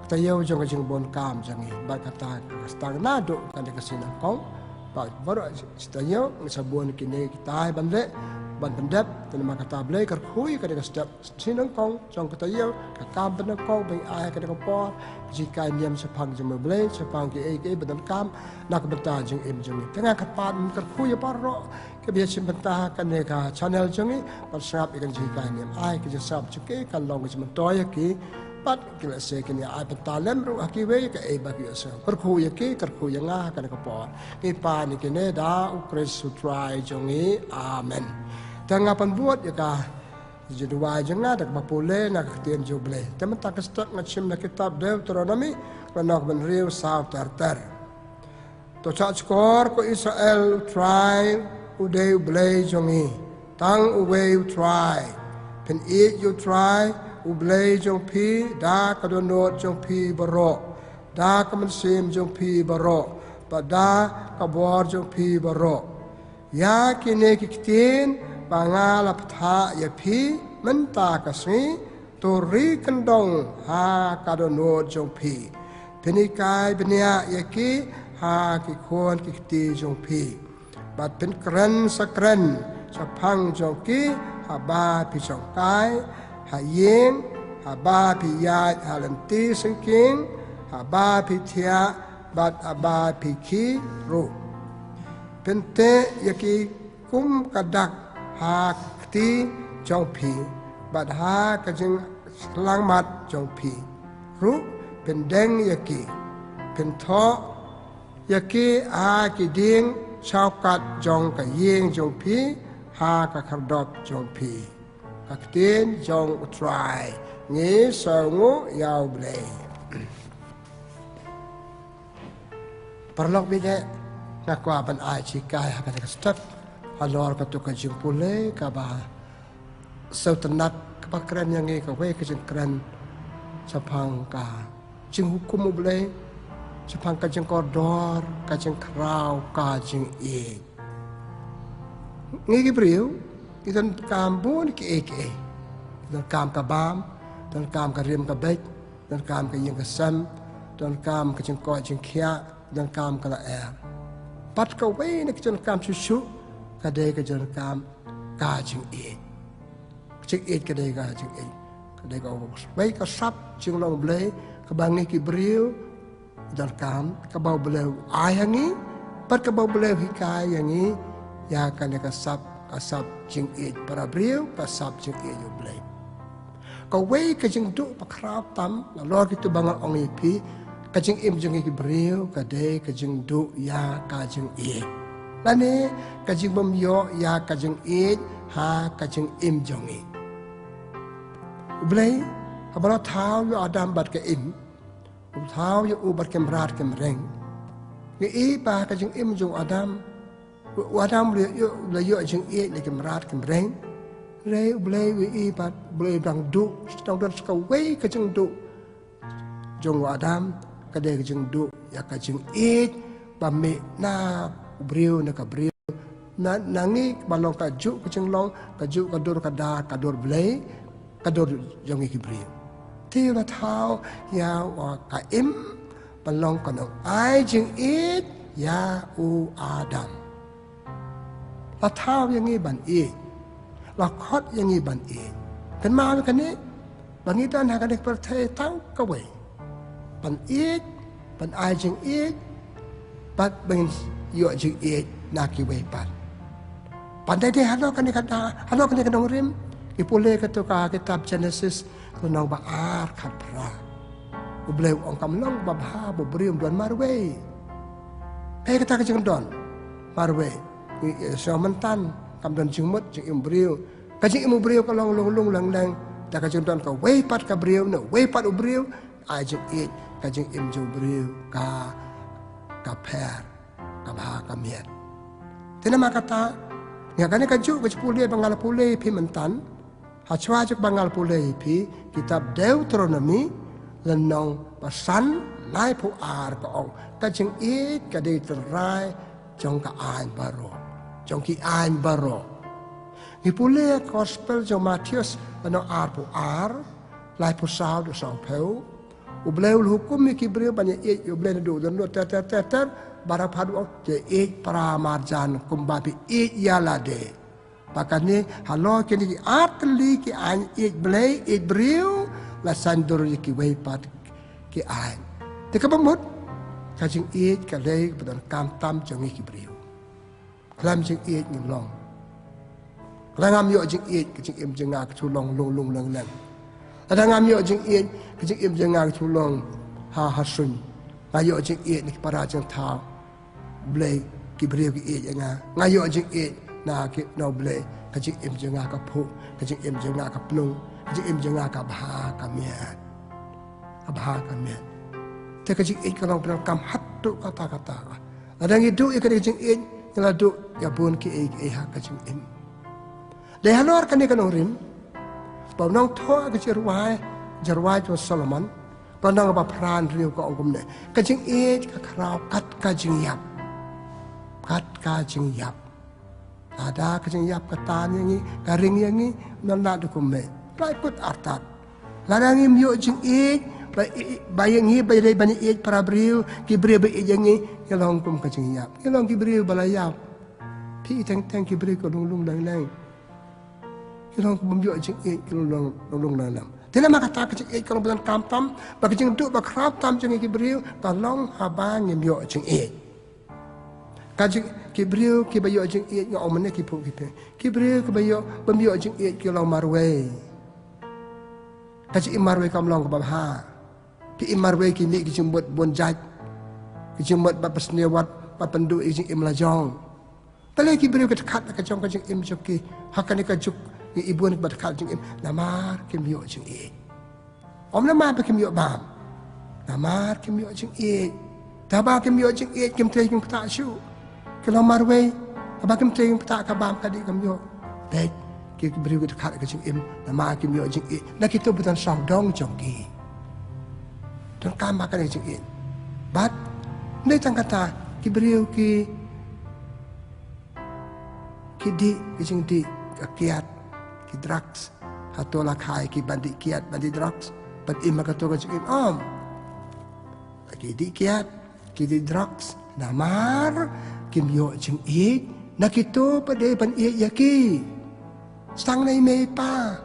jeng jeng bon kam jeng ni ba kata sedang nado kan de kasinang kong ba baru setanya sabun kini kita bande ban pendap dan maka tablay kerhui kada step sinang kong jong kata yau kakam benda kong bai ai kada kopor jika niam sepang jeng blay sepang ke badan kam nak benta jeng im jeng tengah kapan kerhui parro ke biasa benta kan ka channel jeng pasap ikan jika niam ai ke sab cuke kan long ke mentoy ki pat kila se kini ai pentalem ru akiwe ke bagi asa kerhui ki kerhui ngah kada kopor ki pa ni kene da ukres try jongi amen tengah penbuat ya kah jadi wajah dak bapule nak ketien juble temen tak kestak ngacim nak kitab Deuteronomy kenak benriu south tartar to cak skor ko Israel try uday ublay jongi tang uwe try pen eat you try ublay jong pi da kadonot jong pi barok da kamensim jong pi barok pada kabor jong pi barok ya kini kitien pangala ptha ya pi menta kasni to ri kendong ha kadono jong pi penikai benia ya ki ha ki khon ki ti jong pi bat pen kren sakren Sapang jongki haba pi jongkai hayeng haba pi yat halanti sengking haba pi tia bat haba pi ki ru pente yaki kum kadak ha ti jong pi bat ha kajing lang mat jong pi ru pendeng yaki pentho yaki a ki ding chao kat jong ka yeng jong pi ha ka khardop jong pi ka tin jong utrai ngi so ngu yau ble perlok bide nakwa ban ai chi kai ha ka step halor ka tu ka jing pule ka ba sau tanak ka ba kran yang ngi ka we ka jing kran sapang ka jing hukum ble sapang ka jing kodor ka jing krau ka jing e ngi Gibril idan kambun ki eke dan kam ka bam dan kam ka rim ka bek dan kam ka yeng ka sam dan kam ka jing ko jing khia dan kam ka la er pat ka we ne ka jing kam chu ka de ka jing kam ka jing e ka de ka jing e ka de ka we ka sap jing long ble ka bang ngi Gibril dan kam ka bau ble ai hangi pat ka bau ble hi kai yangi ya kan ka sap jing e para Gibril ka sap jing e yo ble ka we ka jing du pa krap tam la lo ki tu bangal ong pi ka jing im jing Gibril ka de ka jing du ya ka jing e lani ka jing bom yo ya ka jing e ha ka jing im jong e ble ka bala thao yo adam bat ka im thao yo u bat kem rat kem reng ngi e pa ka jing im jong adam Wadam le yo jing e le kem rat kem reng re ble wi e pat ble dang du stong dan ska we ka jing du jong Adam ka de jing du ya ka jing e ba me na Gibril na ka Gibril na nangi balong ka ju ka jing long ka ju ka dor ka da ka dor ble ka dor jong Gibril ti la thao ya wa ka im balong ka no ai jing e ya u Adam la thao yang ngi ban e la khot yang ngi ban e kan ma kan ni ban ni dan ha kan per the tau ka we ban e ban ai jing e pat ben yo jing e na ki we pat pan dai ha lo kan ni kata ha lo kan ni kan rim ki pule ka to ka kitab Genesis ko nang ba ar khat pra ko ble ong kam long ba ha bo brim don mar we pe ka ta ka jing don mar we so mentan kam dan jing mut jing Gibril ka jing Gibril ka long lang lang ta ka jing don ka we pat ka Gibril no we pat Gibril ai jing e ka jing im Gibril ka per ka ba ka miet tena makata nga kan ka ju ka pule bangal pule pi mentan ha chwa ju bangal pule pi kitab Deuteronomy lenong pasan lai pu ar ka ong ka jing e ka de terai jong ka ai baro jong ki ai baro ni pule gospel jong Matius ano ar pu ar lai pu sao do sao peu u bleu hukum ni Gibril banyak e u bleu do dan ter bara phadu je e para marjan kumbabi e yala de pakane halo kini ki atli ki ai e blei e Gibril la sandur ki wei pat ki ai te ka bamut ka jing e ka le badan kam tam jong ki Gibril lam jing e ni long langam yo jing e ka jing em jing ak chu long lung lang lang adangam yo jing e ka jing em jing ak chu long ha sun ayo jing e ni para jing tha blei Gibril ki e nga ngayo jing e na ki no blei ka jing em jing ak ka phu ka jing em jing ak ka plung ka jing em jing ak ka bha ka miat abha ka miat te ka jing e ka long kam hat tu kata adang itu e ka jing e la du ya bun ki e ha ka jing em de hanor kan ni kan rim ba nong tho ka jarwai to Solomon ba nong ba pran riu ko ongum ne ka jing e ka krau kat ka jing yap kat ka jing yap ada ka jing yap ka tan yang ni ka ring yang ni nan la du kum me rai put artat larang im yo jing e ba yang ni ba dai bani e para Gibril Gibril ba e yang ni yalong kum ka jing yap yalong Gibril bala yap พี่แต่งกิบรีก็ลงแรงkita orang membuat jeng kita long dalam. Tidak mak kata jeng kalau bukan kampam, bagi jeng duk bagi kerap tam jeng kibriu, tolong habang membuat jeng kaji kibriu kibayu jeng ngau mana kipu kibriu kibayu membuat jeng kalau marway. Kaji marway kam long kabah. Pi marway kini kijeng buat bonjat, kijeng buat bab seniwat, bab penduk jeng imlajong. Tapi kibriu kedekat kajong kajeng joki, hakani kajuk ibu ni berkat jeng namar kemio jeng om namar kemio bam namar kemio jeng tabah kemio jeng kem tei kem tak syu kalau marway abah kem tei kem tak kabam kadi kemio baik ki beri berkat ke jeng namar kemio jeng nak kita bukan sang dong jong dan kam makan jeng bat ni tang kata ki beri ki di jeng di kiat ki drugs atau lakai ki bandit kiat bandit drugs but imma kato ka jeng ki di kiat ki di drugs namar kim yo jeng nakito pade pan yaki stang nei me pa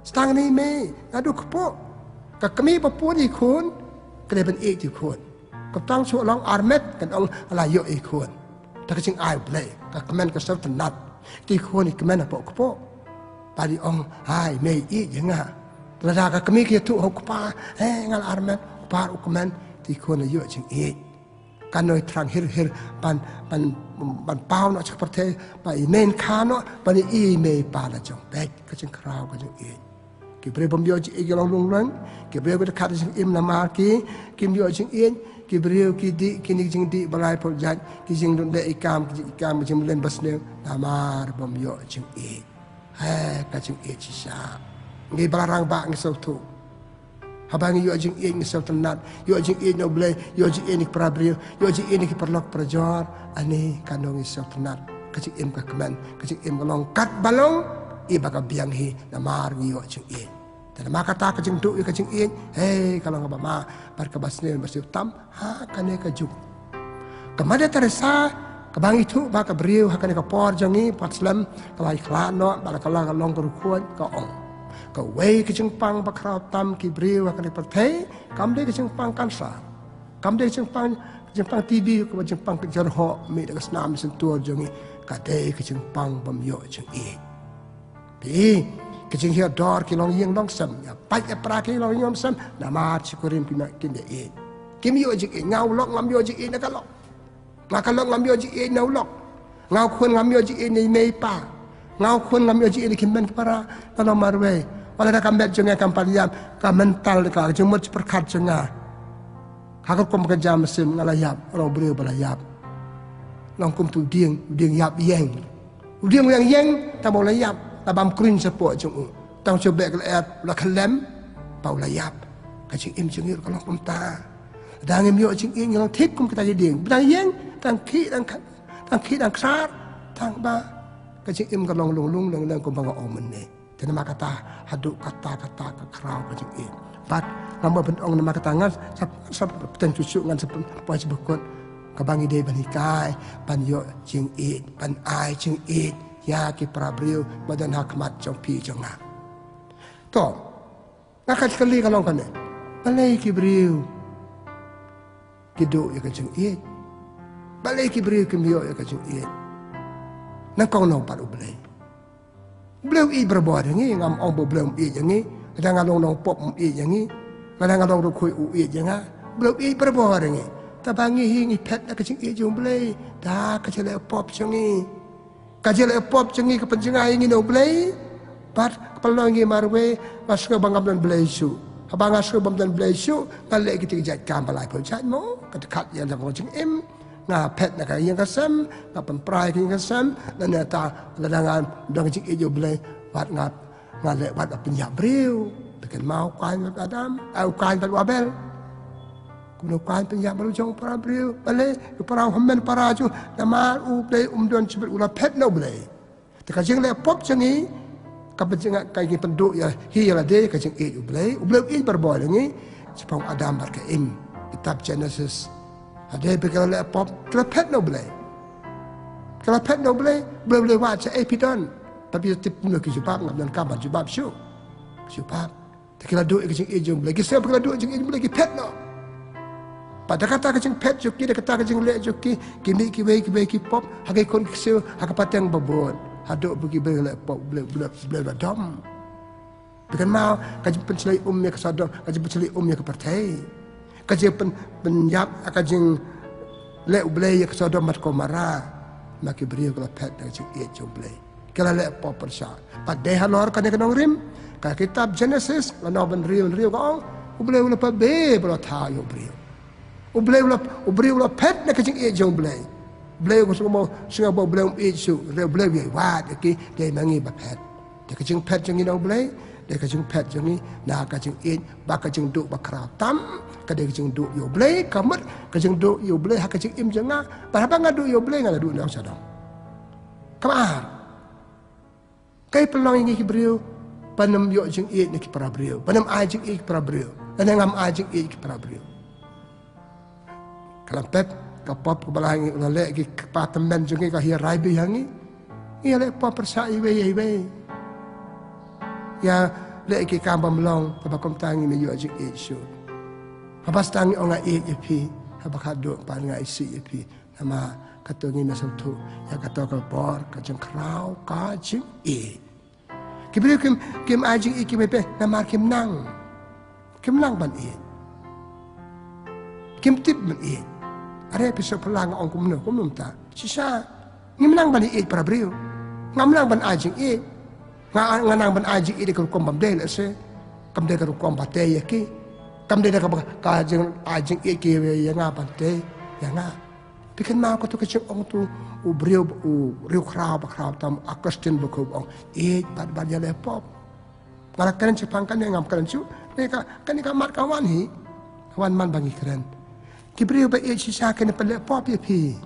stang nei me adu kpo ka kami papun ikun kede pan ikun ka tang chu long armet kan ong ala yo ikun ta ka jeng ai ble ka kamen ka sel tanat ti khon ni kamen apa kpo padi ong hai mei jenga rada ka kami ki tu hok pa ngal armen par ukmen ti khon yo jing kan noi trang hir pan pau no chak parte pa men khano pa ni mei pa la jong bek ka jing krau ka jing ki bre bom yo ji long lung ki bre ko ka jing im na ma ki kim yo jing ki bre ki di ki ni jing di balai pol jat ki jing dun de ikam jing len basne namar bom yo jing ka jing chi sa ngi barang ba ngi so tu habang yo jing ngi so tanat yo jing no ble yo jing ni prabrio yo jing ni ki perlok prajor ani kanong ngi so tanat ka jing ka kemen ka jing balong kat balong baka biang hi namar ngi yo jing dan maka ta ka jing du ka jing kalau ngaba ma par ka basne basio tam kane ka juk kamade teresa kabang itu baka beriu hakane ka por jangi patslam kalai klano bala kala long ko kuat ka ong ka wei ka jing pang bakra tam ki beriu hakane pathe kam de ka jing pang kansa kam de jing pang tv ko jing pang jar ho mi da snam sen tur jangi ka de ka jing pang bam yo jing pi ka jing hi dor ki long yeng long sam ya pai pra ki long yom sam namar chikurim pi ma kin de kim yo jing ngau lok ngam yo jing na ka lok maka long ngambil ji no lok ngau khun ngambil ji ni mei pa ngau khun ngambil ji ni kimben para kalau marwe wala da kambet jenga kampaliam ka mental ka jemut perkat jenga hakor kom ka jam sim ngalayap ro breu balayap long kum tu ding yap yeng yang yeng ta bo layap ta bam krin sepo jeng tang cobe ka la khalem pau layap ka jing im jeng ka long kum ta dangem yo jing yang thik kum kita ding dang yeng tang ki dang sar tang ba ka jing im ka long lung ko bang om ne ten ma kata hadu kata ka krau ka jing pat ngamba ben ong ma kata ngas sap ten cucu ngan sap pa sebekot ka bangi de banikai pan yo jing pan ai jing ya ki prabriu badan hakmat jong pi jong na to ngakat kali ka long kan ne balai ki briu kido ya ka jing balai ki beri kemio ya ka jing nang kau nong paru balai belum berbuat ngi ngam ong belum ngi kadang ngalong nong pop ngi kadang ngalong ru khui nga belum berbuat ngi tabangi hingi pet ka jing jung balai da ka jele pop ngi ka jele pop ngi ka penjengai ngi no balai pat pelong ngi marwe masuk bangam dan balai su abang asu bam dan balai su balai kita jat kam balai pol jat mo kat ya da jing nga pet na kaya kasam na pampray kaya kasam na ta ladangan dang jing ijo blay wat nga le wat apnya breu bikin mau kan adam au kan tal wabel kuno kan penya baru jong para breu bale para hammen para ju na ma u blay don chibet ula pet no blay ta ka jing le pop jangi ka jing kaya penduk ya hi ya de ka jing ijo blay u blay i berboy ngi sepong adam bar ka im kitab Genesis ada perkara pop terpet no boleh. Kalau pet no boleh waca epidon. Tapi tip no kijubab ngam dan kabar jubab syu. Jubab. Takila do kecing ejong boleh. Kisah kalau do kecing ejong boleh pet no. Pada kata kecing pet joki, dia kata kecing lek joki, kini kibai pop, hagai kon kisah, hagai pateng babon. Hadok pergi beli pop, beli badam. Bukan mau kaji pencelai umnya ke sadar, kaji pencelai umnya ke partai. Kaji penyap, kaji lek beli ke sadar mat komara. Maki beri kalau pet kaji ejong beli. Kalau lek pop persya. Pada halor kan yang rim, kalau kitab Genesis, kalau ben riu kau, beli apa be, beli tahu beri. Ubeli pet nak kecing ejong belai. Belai ko sunga bo belai eju, belai we wat ki dia mangi ba pet. Dia kecing pet jeng ino belai, dia kecing pet jeng ni na kecing ej ba kecing duk ba krau tam, ka dia kecing duk yo belai kamat kecing duk yo belai ha kecing im jenga, ba ba ngadu yo belai ngala duk nang sadang. Kamar. Kai pelong ingi ki brio, panam yo jeng ej ni ki para brio, panam a jeng ej para brio, dan ngam a jeng ej ki para brio. Kalau pet kapop kebalangi ulalek ki kepatemen jungi kahia raibi hangi, ia lek pop persai iwe. Ya lek ki kambam long pabakom tangi me yo ajik isu. Habas tangi onga epi, habakado panga isi epi. Nama katongi nasautu ya katokal bor kajeng krau kajeng Kibri kim ajik iki mepe nama kim nang ban Kim tip ban Ada episod pelang orang kumno tak. Sisa ngimnang ban para brio. Ngamlang ban ajing nganang ban ajing di kom bamdel se. Kamde ka kom bate yaki. Kamde ka ajing ki ya nga bate ya nga. Bikin mau ko to kecik ong tu brio riu krau tam akastin buku ong bad ya lepop. Ngarakan cepangkan yang ngamkan cu. Kan ni kamar kawan hi. Kawan man bangi keren. Kibri ba sisa kena pelak pop ya pi.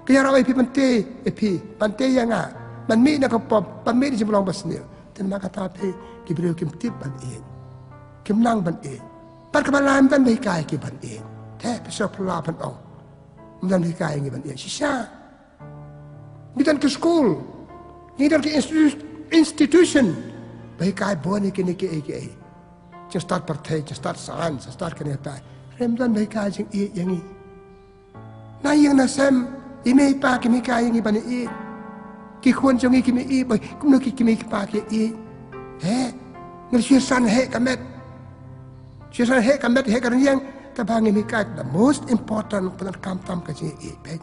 Kaya rawai pi pante yang nga. Man mi na pop, pan mi di jemlong basnil. Dan maka tapi kibri kim tip ban Kim nang ban Par kabalan ban kai ki ban Te peso pula ban ong. Dan kai ngi ban sisa. Ngidan ke school. Ngidan ke institution. Kai boni kini ki. Just start partai, just start science, just start kena tai. Remdan baik kajeng yang ini. Na yang nasem ime pa kimi kaya ngi bani ki khon jong kimi boy kumno ki kimi pa ki ngersiasan he kamet kan yang tabang ime ka the most important penakam tam kajeng baik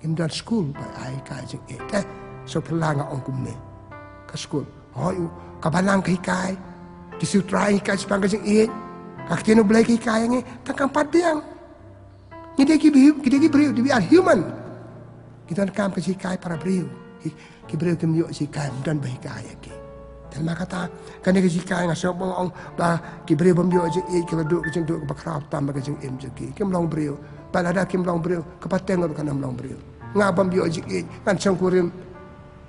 imdan school by ai kajeng so pelanga ong kumne ka school hoy kabalang kai kisutrai ka spang kajeng Kakitino belai ki kaya ngi takang patiang. Kita ki beriu we are human. Kita nakam kasi kaya para beriu. Ki beriu ki miyo si kaya dan bahi kaya ki. Dan makata kani kasi kaya nga sobong ong ba ki beriu bamiyo si kila duk kasi duk bakrap tam kasi im ki. Kim long beriu. Balada kim long beriu kapateng ngor kanam long beriu. Nga bamiyo si kan sangkurim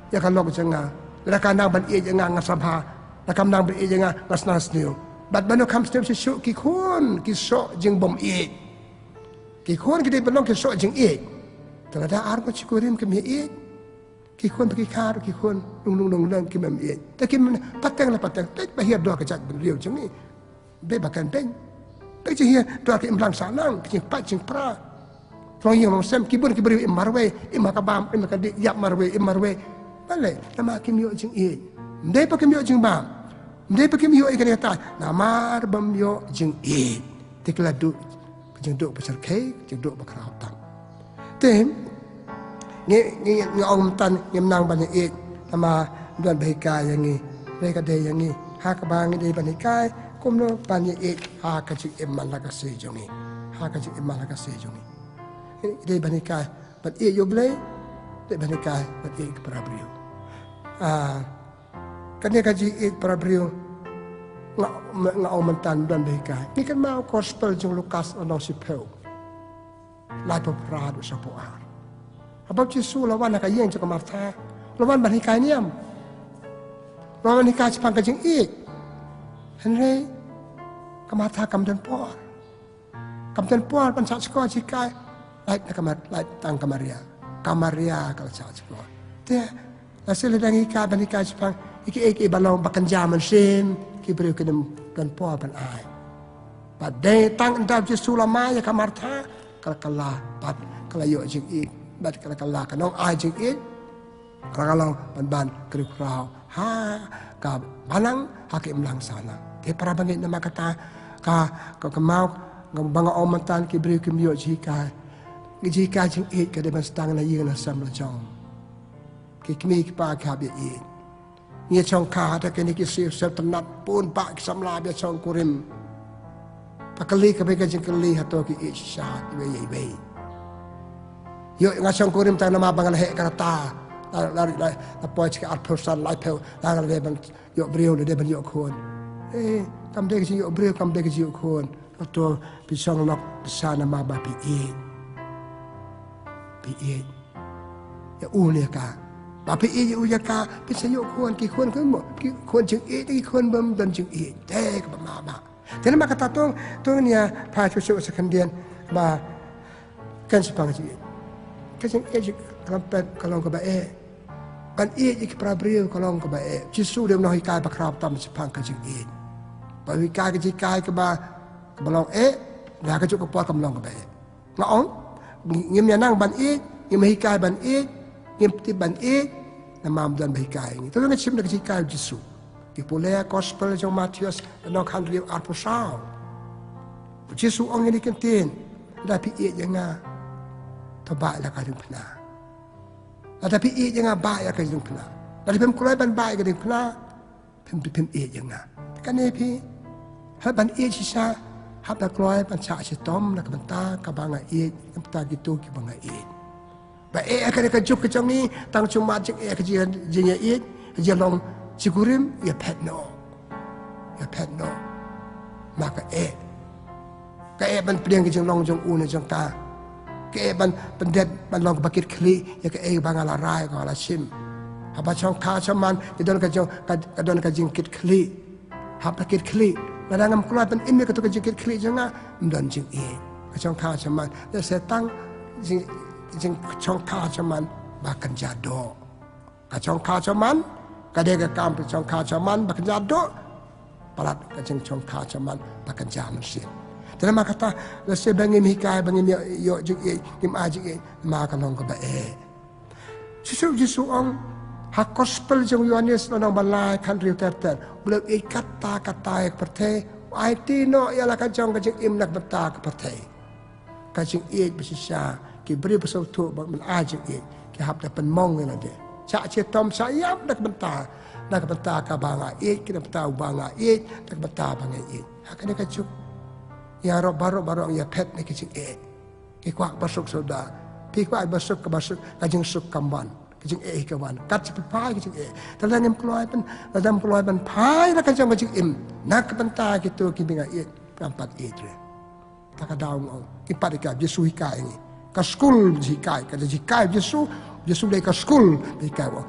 ya kan log nga. Lakanang ban nga ngasabha. Nakam nang beri nga ngasnas niyo. But when it comes to show ki sok jeng bom ki kita belong ki sok jeng terada arko cikurim ki ki pergi kar ki lung ki mem tapi pateng tak bahia doa kejak beliau jeng ni bebakan peng tak je doa ki imlang sanang ki pat jeng pra Rong yang sem ki beri marwe imakabam imakadi yap marwe balik nama ki mio jeng ndai pa ki mio jeng bam Dia pergi miyo ikan kata, namar bamyo jeng Tikla duk, jeng duk besar kek, jeng duk bakrau tam. Tem, ni orang tan menang banyak nama dan bahika yang ni, mereka dia yang ni, hak bang ni banyak kai, kumno banyak hak kecik eman laga sejongi, hak kecik eman laga sejongi. Dia banyak kai, ban yo boleh, dia banyak kai, ban kepada beliau. Kanya kaji para beliau ngau mentan dan mereka. Ini kan mau gospel jeng Lukas anong si Peu. Lai peperadu sa puar. Abang Yesus lawan nak yang jeng Martha. Lawan banikah niam. Lawan nikah sepang kajeng Henry Martha kam dan puar pan sak sekolah jikai. Lai tang Maria. kamaria kalau cakap. Dia asal dangi ka banika Jepang iki balong bakan jaman sim ki beri kenem dan po ban ai. Padai tang ndap je sulama ya kamartha kala pat kala yo jing ik bat kala kanong ai jing ik kalau ban kerikau ha ka balang hakim lang sana. Ke para bangit nama kata ka kemau ngabang omatan ki beri kemio jika jika jing ik ke depan stang na yeng na sam la jong. Ki kmi ki pa ka bi ik. Ni chong ka ta ke ni ki sir sel tenat pun pak sam la bi chong kurim. Pakali ka be ka jing kali hato ki ik sha ki be. Yo ngasong kurim ta nama bangal he karata. Lari apa cakap arpusan lai pel lari leban yok beriu leban yok kuan. Kam dek si yok beriu kam dek si yok kuan. Atau pisang nak besar nama babi pi ya ulia ka. Babi ya ulia ka pisang yok kuan ki kuan kan mo ki kuan jeng ki kuan bam dan jeng dek mama. Jadi mak kata tong ni ya pai cucu sekendian ba kan sepang ji. Kan jeng kalau ke baik kan ik prabriu kalau ke baik jisu dia menahi kai bakrap tam sepang ke jing ik bagi kai ke jikai ke ba belong dah ke cukup pot ke belong ke baik ngaong ngim yanang ban ik ngim hikai ban ik ngim ti ban ik nama dan hikai ni tu ngai sim ke jikai jisu di pole gospel jong Matius nok handri arpusau jisu ong ini kentin dah pi ik janga tabak la kadung pena. Tapi ia jangan baik kadung pena. Dari pem kulai ban baik kadung pena. Pem ia jangan. Kan ni ban ia sisa hab da kulai ban sa tom nak benta ka banga ia benta gitu ki banga ia. Ba ia kan ka juk kecong ni tang cuma jek ia kejian jenya ia jelong sigurim ya pet no. Ya pet no. Maka ka ban pedang kejong long jong un jong ta. Ke ban pendet ban long bakit kli ya ke bang ala rai ko ala sim haba chong ka chaman ke don ka jong ka don ka jing kit kli hab bakit kli ladangam kula ban imi ka to ka jing kit kli janga ndon jing ka chong ka chaman ya setang jing chong ka chaman bakan jado ka chong ka chaman ka de ka kam chong ka chaman bakan jado palat ka jing chong ka chaman bakan jaman sim. Jadi mak kata, lese bangim hikai bangim yo jik kim ajik mak kalong ke bae. Jisu ong hak gospel jong Yohanes nang balai kan riu terter. Belum kata perte. IT no ialah kajong kajing im nak beta ke perte. Kajing besisa ki beri besau tu men ajik ki hab dapat mong ngene de. Cak cetom sayap nak beta. Nak beta ka banga ki beta banga nak beta banga Hakane kajuk ya rob baru ya pet ni kecing ki kuak basuk soda pi kuak basuk ke basuk kajing suk kamban kecing kawan kat cepat pai kecing dalam yang keluar ban pai la kajing im nak benta gitu ki binga kampat tu tak ada daung ki parika Yesu hikai ni ka school hikai ka hikai Yesu dai ka school hikai wa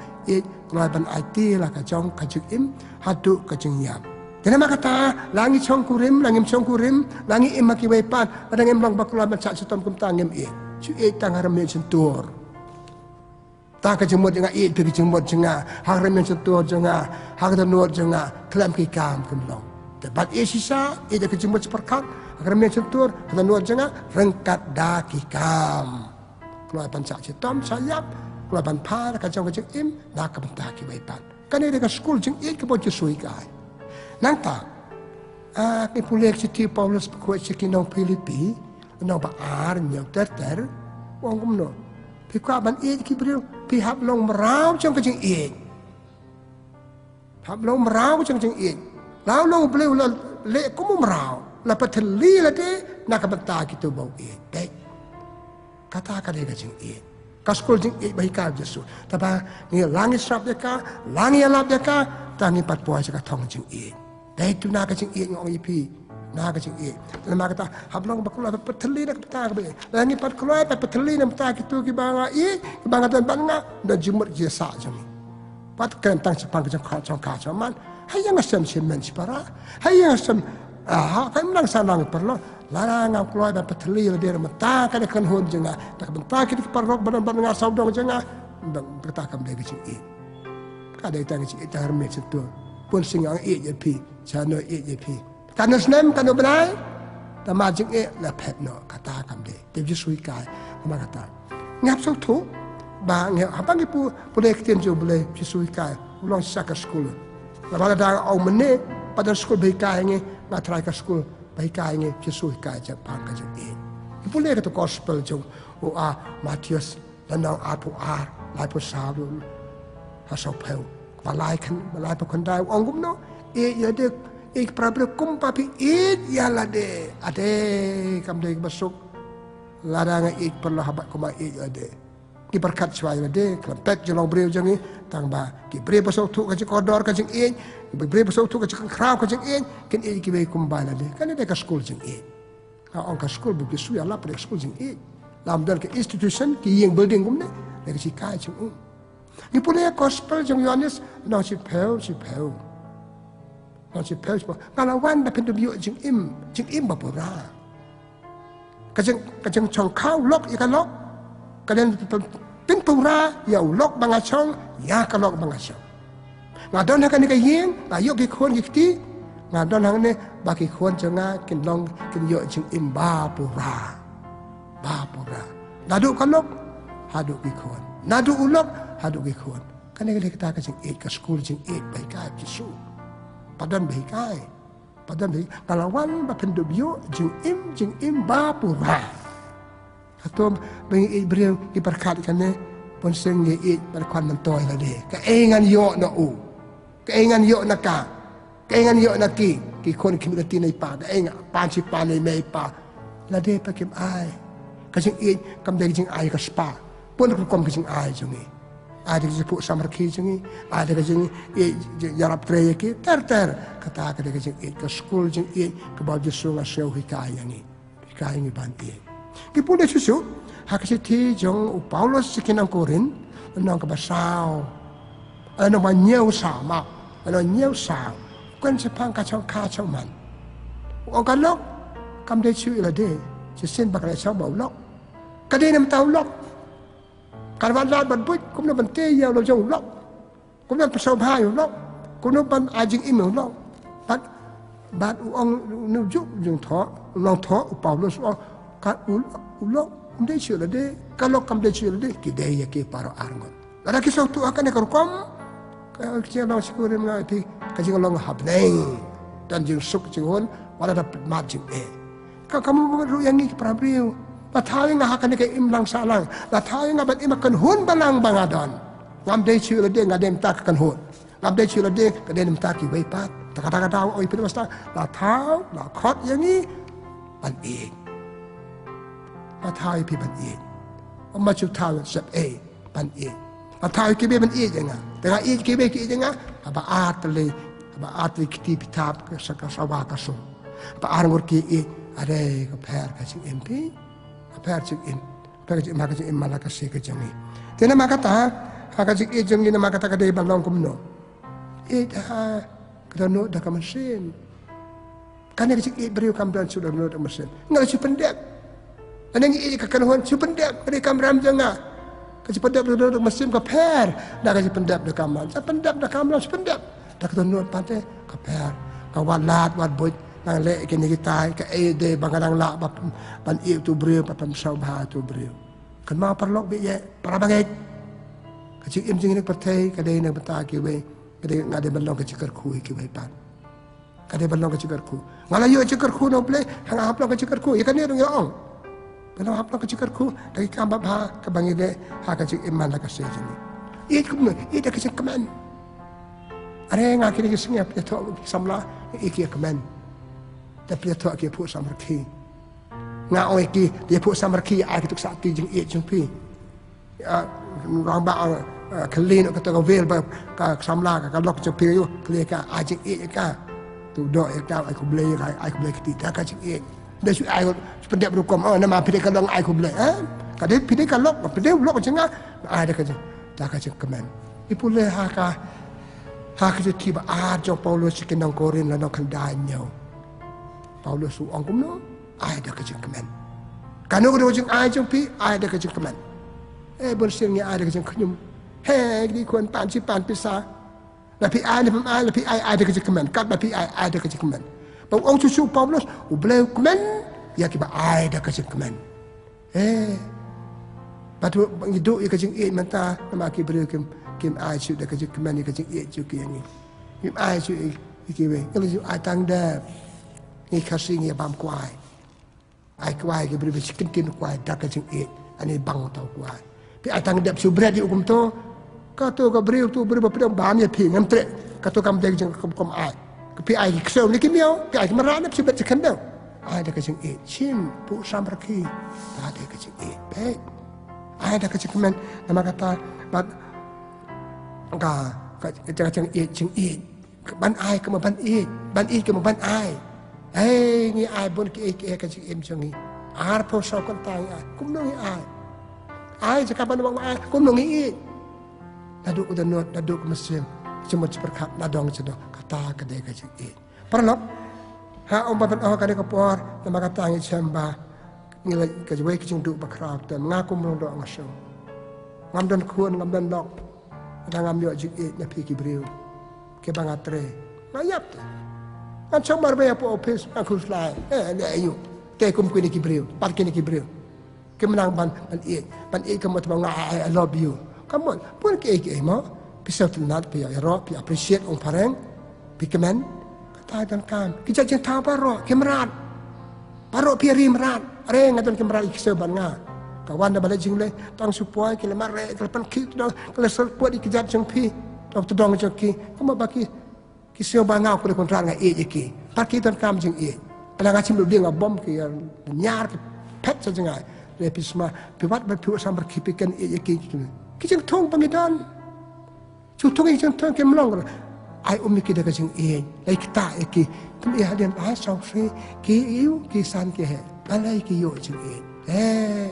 keluar ban IT la kajong im hadu kajing yam. Jadi mak kata langi chong kurim, langi imaki wepan, padang emlang bakula macak setom kum tangem Cu tang haram sentur. Tak kejemut dengan pergi jemut jenga, haram sentur jenga, haram nuot jenga, kelam ki kam kemlong. Debat sisa, dah kejemut seperkat, haram sentur, haram nuot jenga, rengkat dah ki kam. Keluar pancak setom sayap, keluar pan par kajong im, dah kebentak ki wepan. Kan dia dekat school jeng kebot jesui kai. Nanta, ni pulek citi Paulus berkuat citi nong Filipi, nong baar nyok ter, wong kumno. Pikuat ban ki beriu, pihak long merau cang kecing hab long merau cang kecing Lau long beliau le kumu merau, la pateli la de nak benta gitu bau dek. Kata dia kecing Kaskul jing bahi ka Yesus. Tapi ni langit sap deka, langit alap deka, tangi pat puas ka thong jing Dah itu nak kecing ngong ipi, nak kecing Lama kata hablong bakula pateli nak beta ke. Langi pat keluar pateli nak beta gitu ki banga ki banga dan banga dan jumur je sa jami. Pat kentang sepang kecing chong man. Hayang asam semen separa. Hayang asam kan menang sanang perlo. Lara ngam keluar dan peteli dia mentah kan kan hon jenga. Tak mentah kita parok badan ngah saudong jenga. Berkata kam dia kecil it. Kada kita kecil it harmet setu. Pun singang it je pi. Chano it je pi. Kan snem kan benai. Tama jeng it la pet no kata kam dia. Dia je sui kai. Kama kata. Ngap sok tu. Ba ngap apa ngipu boleh ketien jo boleh je sui kai. Ulang sak sekolah. Kalau ada orang mana pada sekolah baik kai ni ngat try ke sekolah. Baiklah ini Yesus kaya Jepang kaya ini. Ibu lihat itu gospel jong, Matius dan orang atu lai pesawat, hasau peu, malai perkondai, orang gumno, ya dek, perabot kumpapi, ya lah dek, ade, kamu dek masuk, ladang perlu habat kuma ade. Ki berkat suai ade, kelempet jelang beriu jangi, tangba, ki beriu besok tu kaya kodor kaya ini. Beri besok tu kecil kerap kecil ini, kan ini kita kembali lagi. Kan ada ke sekolah jeng ini. Orang ke sekolah begitu suya lah pada sekolah jeng ini. Dalam dalam ke institution, ke yang building kumne, lagi si kaya jeng ini. Ini pun ya gospel jeng Yohanes, nang si peu. Ngalawan dah pintu biuk jeng im bapura. Kecil cong kau lok ikan lok. Kalian pintu ra, ya lok bangacong, ya kalok bangacong. Ngadon hang ni kayeng, ayok ki khon ki ngadon hang ni baki khon janga kin long kin yo jing imba pura. Nadu kalok hadu ki khon. Nadu ulok hadu ki khon. Kan ni kita ka jing ke school jing baik kai Yesu. Padan baik kai. Kalawan ba pendu bio jing imba pura. Atau bagi beriau ki berkat kan ni pun seng ye berkwan mentoi la de. Kaengan yo na Keingan yok nak ka, keingan yok nak ki kon kim reti nei pa, keingan pan si pa nei mei pa, la de pa kim ai, kajing i kam de jing ai ka spa, pun ku kom kajing ai jungi, ai de pu samar ki jungi, ai de kajing i yarap tre ki ter kata ka de kajing i ka school jing i ka ba je so nga seu hikaya ni banti. Ki pu de susu, hakasi ti jong u Paulus sikinang Korin, nang ka basao, ano man nyeu sama. Kalau nyau sao, kan sepang kacau man. Orang kalok, kam dia cuy lah dia. Sesin bakal sao bau lok. Kadai nam tahu lok. Kalau balat berbuat, kum nak bantai yang lo jauh lok. Kum nak pesau bahai lok. Kum nak ban ajing email lok. Bat orang nujuk jeng thọ, long thọ Paulus orang kat ulok, dia cuy lah dia. Kalau kam dia cuy lah dia, kita ya ke para arngot. Ada kisah tu akan ekorom. Kecil orang sekolah mengerti, kecil orang habneng dan jeng suk jeng hon, wala dapat majing Kamu beru yang ni perabriu, latai ngah akan ke imlang salang, latai ngah bat imakan hon balang bangadon, ngam deh ciu lede ngah dem tak kan hon, ngam deh ciu lede kadeh dem tak ki weipat, kata oi pada masa, latai lakot yang ni ban latai pi ban macam tahu sep ban Atau kibe ban jenga, tengah kibe jenga, apa atli kiti pitap saka sawa kaso, apa arngur ki ada keper kasih MP, keper cik malah kasih kejangi. Tiada makata, kasih kejangi nama kata kadai balong kumno, dah kena dah mesin, kan kasih beriu kamdan sudah dah mesin, nggak si pendek, dan yang kekanuan si pendek kadai kamram jenga. Kasi pendap duduk mesin keper, dah kasi pendap dah kamal. Sa pendap dah kamal, sa pendap dah ketunut pantai keper. Kawan lat, wat boy, nang lek kini kita, ke ede bangadang lak, pan iu tu beriu, pan sau bah tu beriu. Kan mau perlok bi ye, para banget. Kasi imjing ini pertai, kadai nak betah kiwe, kadai ngade balong ke cikar kui kiwe pan. Kadai balong ke cikar ku. Ngalayo cikar ku no play, hang haplo ke cikar ku, ya kan ni dong yong. Kalau apa kecikar ku dari kambat ha kebangide ha kecik iman la kasih jadi. Itu kecik kemen. Ada yang akhirnya kesini apa tu samla iki kemen. Tapi tu aki pu samarki. Ngau iki dia pu samarki ai kituk sakti jeng jumpi. Ramba kelin kata vel ka samla ka lok jumpi yo kli ka ajik ka. Tu do ka aku beli kita ka cik dah su ai pendek berukum nama pendek kalong ai ku beli kadai pendek kalong pendek blok macam ada kerja tak kerja kemen ipu le ha kerja tiba jong Paulus kenang Korin la nak kendanya Paulus su angkum no ai da ka jing kemen kanu ko jing ai jong pi ai da ka jing kemen bon sing ni ai da ka jing khnyum he ni kon pan si pan pisa la pi ai ni pam ai la pi ai da ka jing kemen kat ba pi ai da ka jing kemen ba ong susu Paulus u bleu kemen ya ki ba ai da ka jing kemen batu hidup ia kajing it mata nama ki beri kim ai su da kajing kemen kajing it ju ki ni kim ai su ki we kalau ju ai tang da ni kasih ni bam kuai ai kuai ki beri chicken tin kuai da kajing it ani bang tau kuai pi ai tang da su bread di ukum to ka to ka beri tu beri ba pedang bam ya pi ngam tre ka to kam da kajing kom ai pi ai ki so ni ki miao pi ai mara na su bet chicken da ai da kajing it chin pu sam raki da da kajing it baik ai da kajing kemen nama kata bak kacang it jing it ban ai ke ban it ke ban ai ni ai bon ke kajing em jong ni ar po so kon tai ai kum no ai jaka ban bang ai kum no it nadu udah not nadu mesim cuma berkat nadong cedo kata kedai kajing it perlop ha om ban kadai kapor nama kata ngi chamba ngilai kajwai kajing du bakrau dan ngaku melondok ngaso ngam dan kuan ngam dan dok dan ngam yo jing it na pi ki breu ke bangatre ngayap kan chomar be apo office aku slai ne ayu ke kum ku ni ki breu par ki ni ki breu ke menang ban it ke mo tbang I love you come on pun ke mo pisau tenat pi ro pi appreciate ong pareng pi kemen kata dan kam ki jajeng ta paro kemerat paro pi ri merat are ngaton kemerat ikse ban nga kawan da balai jingle tang supoi ke lemar re telepan ki do kala ser puat ikijat jeng pi tok todong jeng ki kuma baki ki seo banga ko kontrak nga e ki par ki tan kam jeng e pelanga chim dia nga bom ki nyar ki pet sa jengai le pisma piwat ba piu sam ki piken e ki jeng thong pangidan chu thong jeng thong ke mlong ai ki da ka jeng e lai kita e ki tum e hadian ai sau se ki iu ki san ki he balai ki yo jeng e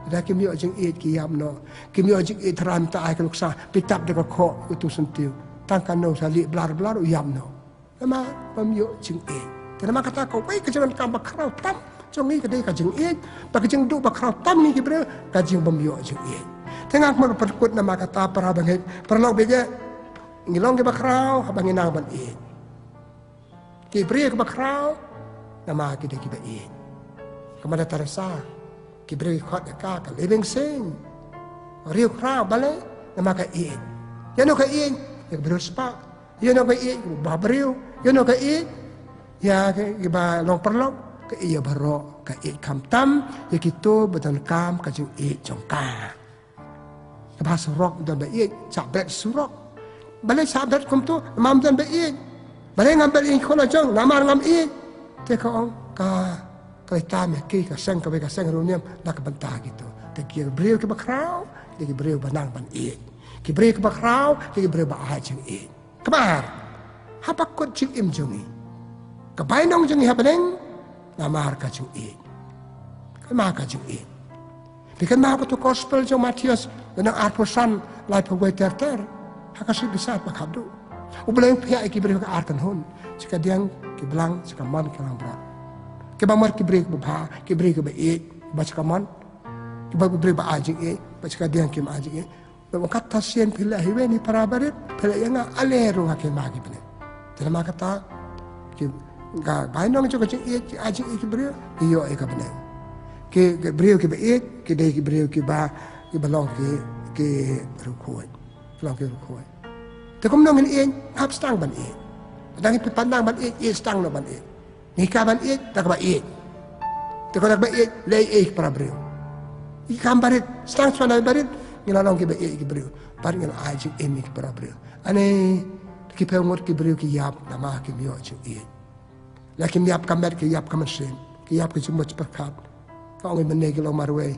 da kim yo jeng it ki yam no kim yo jeng it ram ta ai ka luksa pitap de ka kho tu sentiu tang kan no sali blar yam no nama pam yo jeng it nama kata ko wei ka jalan kam bakrau tam jong ni ka dei ka jeng it ba ka jeng du bakrau tam ni ki bre ka jeng bam yo jeng it tengah mo perkut nama kata para bangai perlo beje ngilong ke bakrau habang inang ban it ki bre ka bakrau nama ki de ki ba it kamada tarasa kibri khot ka living sing riu kra bale nama ka in yano ka in ya bro spa yano ka in ba briu yano ka in ya ke ba long perlok ka iya baro ka in kam tam ya kito betan kam ka jing in jongka ka ba surok dan ba in sabet surok bale sabet kum tu mam dan ba in bale ngam ba in khola jong namar ngam in te ka ong ka kalau tanya ki kaseng kabe kaseng runiam nak bantah gitu. Teki beriu ke bakrau, teki beriu banang ban it. Ki beriu ke bakrau, teki beriu ba ai jeng it. Kemar. Hapa kot jeng im jongi. Kebai nong jongi habeneng namar ka jeng it. Kemar ka jeng it. Bikin ma tu gospel jong Matius dan arposan lai pegawai terter. Hakasi besar pakabdu. Ubeleng pihak ki beriu ke arkan hun. Jika diang ki belang jika man ke lang berat. Ke bamar ki break ba ki break ba e ba chakaman ki ba break ba ajing e ba chaka diang ki ma ajing e ba kata sien pila hiwe ni para barit pila yang alero ha ke ma ki bne tela ma kata ki ga ba nong jo ka e ajing e ki break yo e ka bne ke break ki ba e ki de ki break ki ba long ki rukoi long ki rukoi te kom nong en hap stang ban e dang pi pandang ban e stang no ban e ni kaban it tak ba it te ko tak ba it lay ik para brio ikam barit stang swana barit ngilalong ki ba it ki brio par ngil ajing emi ki para brio ane ki pe ngot ki brio ki yap nama ki myo chu it lakin yap kamer ki yap kamen sen ki yap ki chumach perkat ka ngi menne ki lo marwe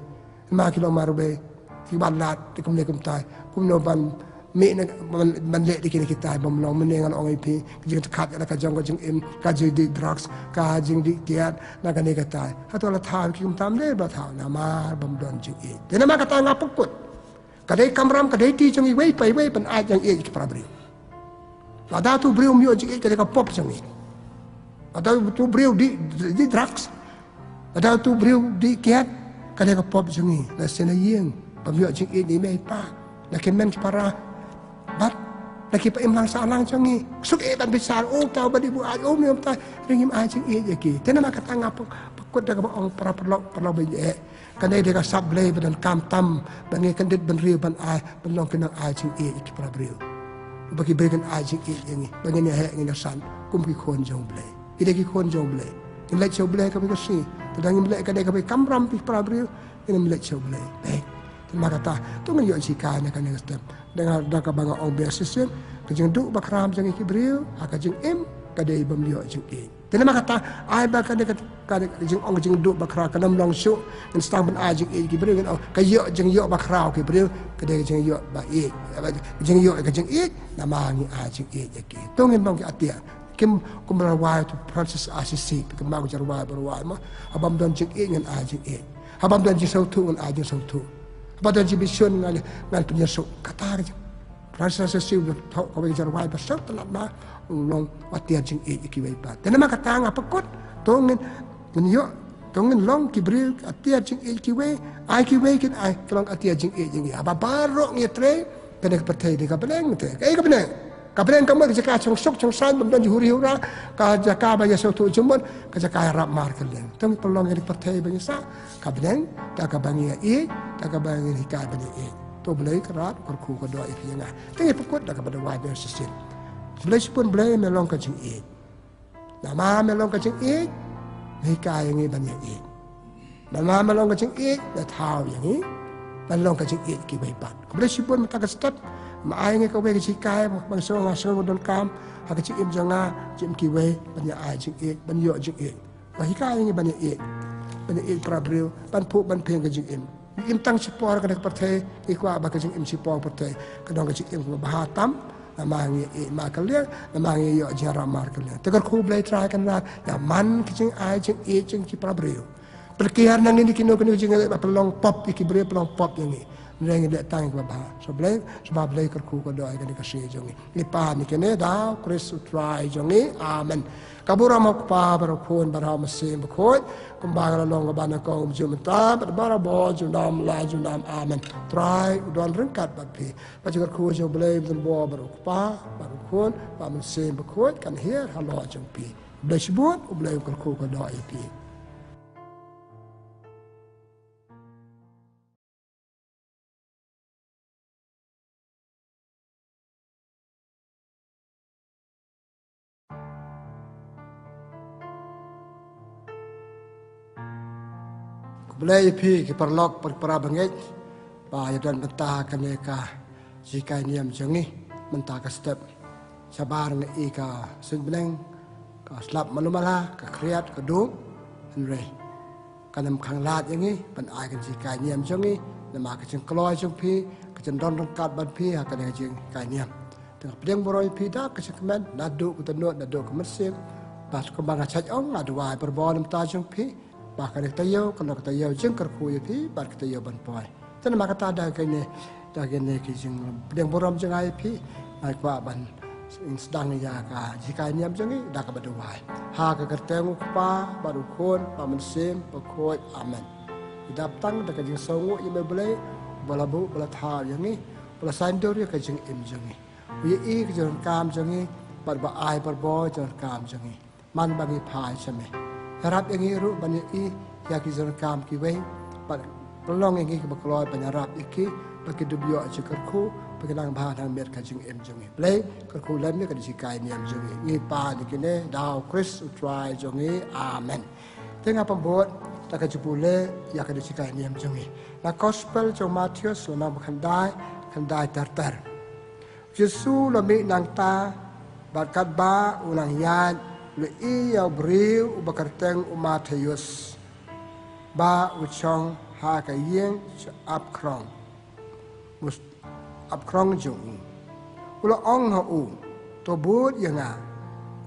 ma ki lo marwe ki balat ki kum ne kum tai kum no ban me na man le di kita bom long menengan ong ip jing kat la ka jong ko jing im ka jing di drugs ka jing di tiat na ka ne ka tai ha to la tha ki kum tam le ba tha na ma bom don jing e de na ma ka ta nga pukut ka dei kamram ka dei ti jong i wei pai wei pan a jang e ki pra bri la da tu bri myo jing e ka ka pop jong e ada tu bri di drugs ada tu beriu di kiat kada ka pop jungi la sena yeng pamyo jing ini mai pa la kemen para bat lagi pa imlang salang jungi suk e ban besar tau badi bu ai mi ta ringim ai jing e ki tena ma kata ngap pakut da ka ong para perlo be kana de ka sab blai ban kam tam bangi kandit ban riu ban ai ban long kenang ai jing e ki para beriu bagi begen ai jing e ngi bangi ne he ngi san kum ki khon jong blai ide ki khon jong blai lek chau blai ka bi ko si tadang lek ka de ka bi kam ram pi para beriu ini lek chau blai baik terima kata tu ngi yo sika ne kan ngi step dengan dak banga ong beasisyen ka jing du bakram jing ki beriu ka jing im ka de bam yo jing e terima kata ai ba ka de ka jing ong jing du bakra ka nam long su in stang ban ai jing e ki beriu ka yo jing yo bakra ki beriu ka de jing yo ba e jing yo ka jing e nama ngi ai jing e ki tu ngi bang ki atia kim kumrawai tu proses asisi kemau jarwai berwai ma abam don jing e ngan ai jing e abam don jing sautu ngan ai jing sautu abam don jing bisun ngan penyesu kata ka proses asisi thau ko be jarwai ba sak telat ma long watian jing e ki wai pa tenama kata ngapakut tongin yo tongin long ki bril atia jing e ki we ai ki we kin ai long atia jing e jing aba baro ngi tre kene pertai de ka beleng te kai ka beleng kapren kamu jaka chong sok chong san bam dan huri hura ka jaka ba yaso tu jumun ka jaka rap mar kalen tong pelong ni pertai ba yasa kapren ta ka bangi e ta ka bangi hika ba ni e to blai karat kor ku ko do e pianga tengi pukut da ka ba wa ber sisin blai pun blai melong ka jing e nama melong ka jing e hika yang e ba ni e nama melong ka jing e da thau yang e melong ka jing e ki bai pat blai pun mata ka step ai nge ko be ki kai bang so nga so don kam ha ki im janga jim ki we ban ya ai jing e ban yo jing e ba hi kai nge ban e pra bril ban pu ban pheng ka jing im tang si por ka dak parthe i kwa ba ka jing im si por parthe ka dong ka jing im ba ha tam na ma nge e ma ka le na ma nge yo jara mar ka le te kar khu blai try kan na ya man ki jing ai jing e jing ki pra bril perkiar nang ni kino kino jing ba pelong pop ki bril pelong pop yang ni neng de tang ba ba so blai sebab blai kar khu ko do ai ka ka se jongi ni pa ni kene da Chris try jongi amen kabura mo pa bar khon bar ha ma se ba khoi kum ba ga long ba na ko jum ta bar bo jum dam la jum dam amen try don ring kat ba pi ba kar khu jo blai den bo bar pa bar khon ba ma se ba khoi kan hier ha lo jum pi blai shbut blai kar khu ko do ai pi Belai pi ki perlok perpara bangit ba ya dan mentah kane ka jika niam jangi mentah ka step sabar nge ika sun beleng ka slap manumala ka kriat ka du henre kanam khang lat yangi pan ai kan jika niam jangi nama ka jeng kloi jeng pi ka jen don kat ban pi ha kane jeng ka niam teng pedeng boroi pi da ka sekmen nadu ku tanot nadu ka mesim pas ko banga chaj ong adu wai perbon ta jeng pi bahkan kita yo kalau kita yo jeng kerku yo pi bar kita yo ban poi tan ma kata da kene ki jeng pedeng borom jeng ai pi ai kwa ban sedang ya ka jika niam jeng da ka badu wai ha ka kerteng pa baru khon pa mensim pa khoi amen idap tang da ka jeng songu ye me blai bala bu bala tha yang ni bala sandor ye ka jeng im jeng ni ye e ka jeng kam jeng ni bar ba ai bar bo jeng kam jeng ni man bangi phai chame harap yang iru banyak ya kizan kam kiwe pada pelong yang iki bakloi penyarap iki bagi dubyo aja kerku bagi nang bahan hang mer kajing em jongi play kerku lam ni kadisi kai ni em jongi ni pa ni kene dau Chris try jongi amen tengah pembuat tak kajupule ya kadisi kai ni em jongi na gospel jo Matius lo nang khandai tar Yesu lo mi nang ta bakat ba ulang yan le iya briu ubakarteng Matius ba uchong ha ka yeng ap krong mus ap krong jung ula ong ha u to bud yanga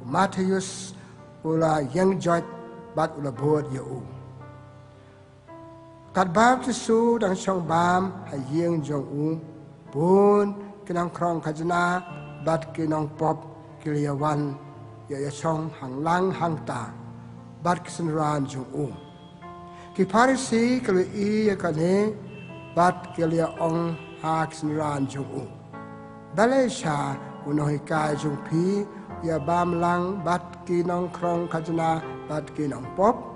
Matius ula yang jot bat ula bud ya u kat bab Yesu dang chong bam ha yeng jong u bun kinang krong kajna bat kinang pop kiliawan ya chong hang lang hang ta bat kisan ran jung u ki Farisi kalau ia kane bat kelia ong hak senran jung Malaysia unohi kai jung pi ya bam lang bat ki nong krong kajna bat ki nong pop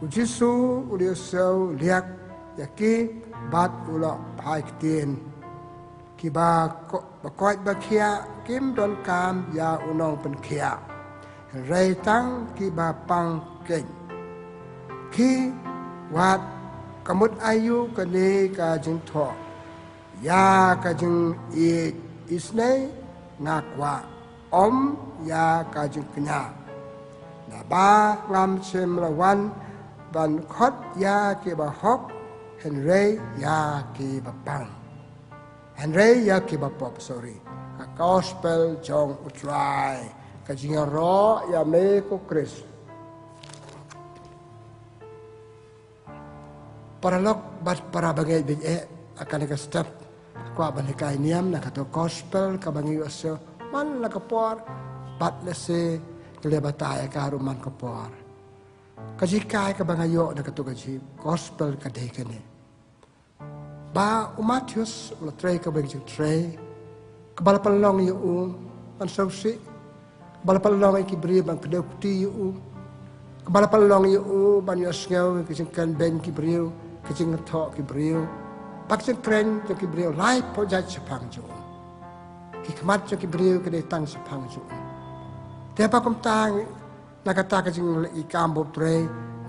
ujisu udio seu liak ya ki bat ulo pai tien ki ba koi ba kia kim don kam ya unong pen kia rei tang ki ba pang ken ki wat kamut ayu kane ka jing tho ya ka jing isne ngakwa om ya ka jing knya na ba ngam chem lawan ban khot ya ki ba hok henry ya ki ba pang henry ya ki ba pop sorry ka gospel jong utrai ka jing ro ya me ko Chris paralog bat para bagai bige akan ka step kwa banikai niam na kato gospel ka bangi oso man la kapor bat lese kle bataya ka ruman kapor kajikai ka bangayo na kato kaji gospel ka dekene ba umatius la trei ka bangi trei ka balapalong yu man sausi balapalong ki bri bang kedopti yu ka balapalong yu ban yosngau ki kan ben ki briu kecing thok ki brio pak chen kren cho ki brio lai po ja chapang jo ki khamat cho ki brio ke de tang chapang jo te pa kom tang na ka ta ka jing le i kam bo tre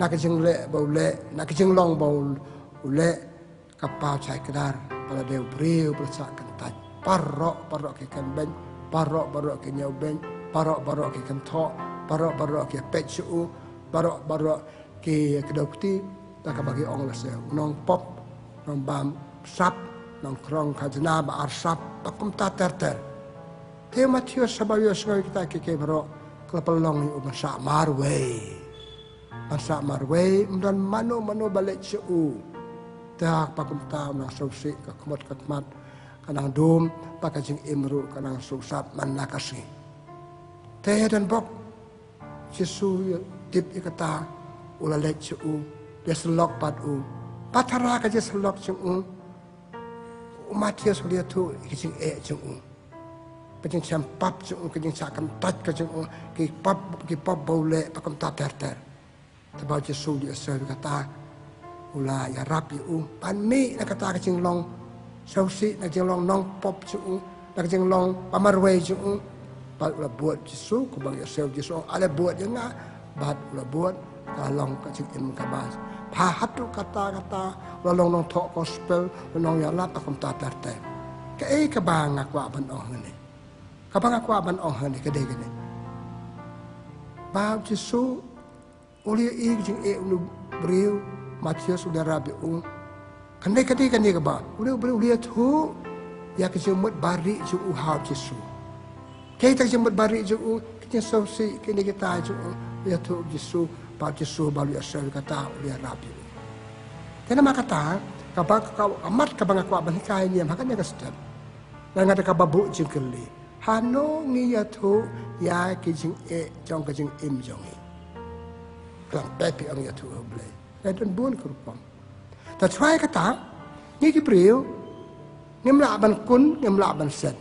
na ka jing le bo le na ka jing long bo le ka pa chai kadar pala de brio pala sa kan ta parro ki kan ben parro ki nyau ben parro ki kan thok parro ki pet chu parro ki kedokti tak bagi orang lesel, nong pop, nong bam sap, nong krong kajna ba arsap, pakum ter. Teo Matius sabayo sengai kita keke bro, kelapalong yu masa marway, dan mano balik cu, tak pakum ta nong sausi kakmat, kanang dum, pakajing imru, kanang susap man nakasi. Teo dan bok, Yesu dip ikata, ulalek cu. Dia selok pad patara ka je selok chung Matius dia tu kijing chung pajing cham pap chung kijing sakam tat ka chung ki pap bole pakam ta ter tabau Yesu dia ser kata ula ya rap yu pan mi na kata kijing long sausi na jing long nong pop chung na kijing long pamarwe chung pat ula buat Yesu ko bang Yesu ala buat je nga bat ula buat kalong kijing im kabas Pahatu kata lalong nong talk gospel nong ya lat akum ta terte ke ka bang akwa ban ong ni ka bang akwa ban ong ni ke de gene ba Jesu uli jing ulu brio Matius udah rabi kane ka ba uli tu ya ke jumut bari ju ha Jesu ke ta jumut bari ju ke sausi ke ni kita ju ya tu Jesu Pak Yesus balu asal kata dia rapi. Kenapa kata kapag amat kabang ako abanikai niya makanya kastem. Nang ada kababu jengkeli. Hano ngiya tu ya kijing jong kijing im jongi. Kelang pepi ang ya tu oblay. Dan bun kurupam. That's why kata ni kibriu ngimla ban kun ngimla ban sen.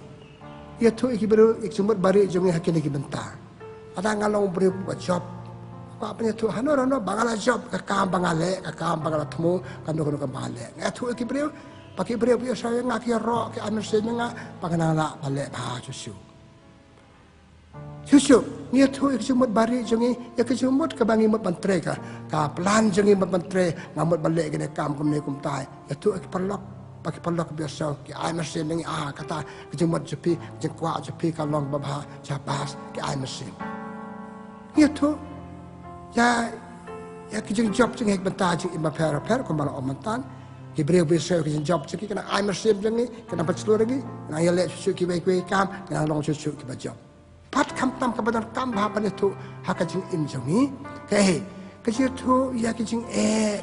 Ya tu ikibriu iksumut bari jongi hakin ikibenta. Ada ngalong briu buat job. Apa punya tu hano bangala job kakam bangala temu kanu kembali. Tu kibriu pakai briu punya saya ngaki ro ke amersen nga panganala balik ba Susu ni tu ikisumut bari jongi ya kisumut kebangi mut bantre ka plan jongi mut bantre ngamut balik gene kam kum tai ya tu perlok pakai perlok biasa ke amersen ngi kata kisumut jepi jengkwa jepi kalong babha japas ke amersen. Ya tu ya kijing job jeng hek benta jeng ima per ko mala omantan ki breu beso kijing job jeng kena ai mersem jeng ni kena patslur lagi na ya le susu ki baik kam kena long susu ki ba job pat kam tam ka badan kam ba pan itu haka jeng im jeng ni he kijing tu ya kijing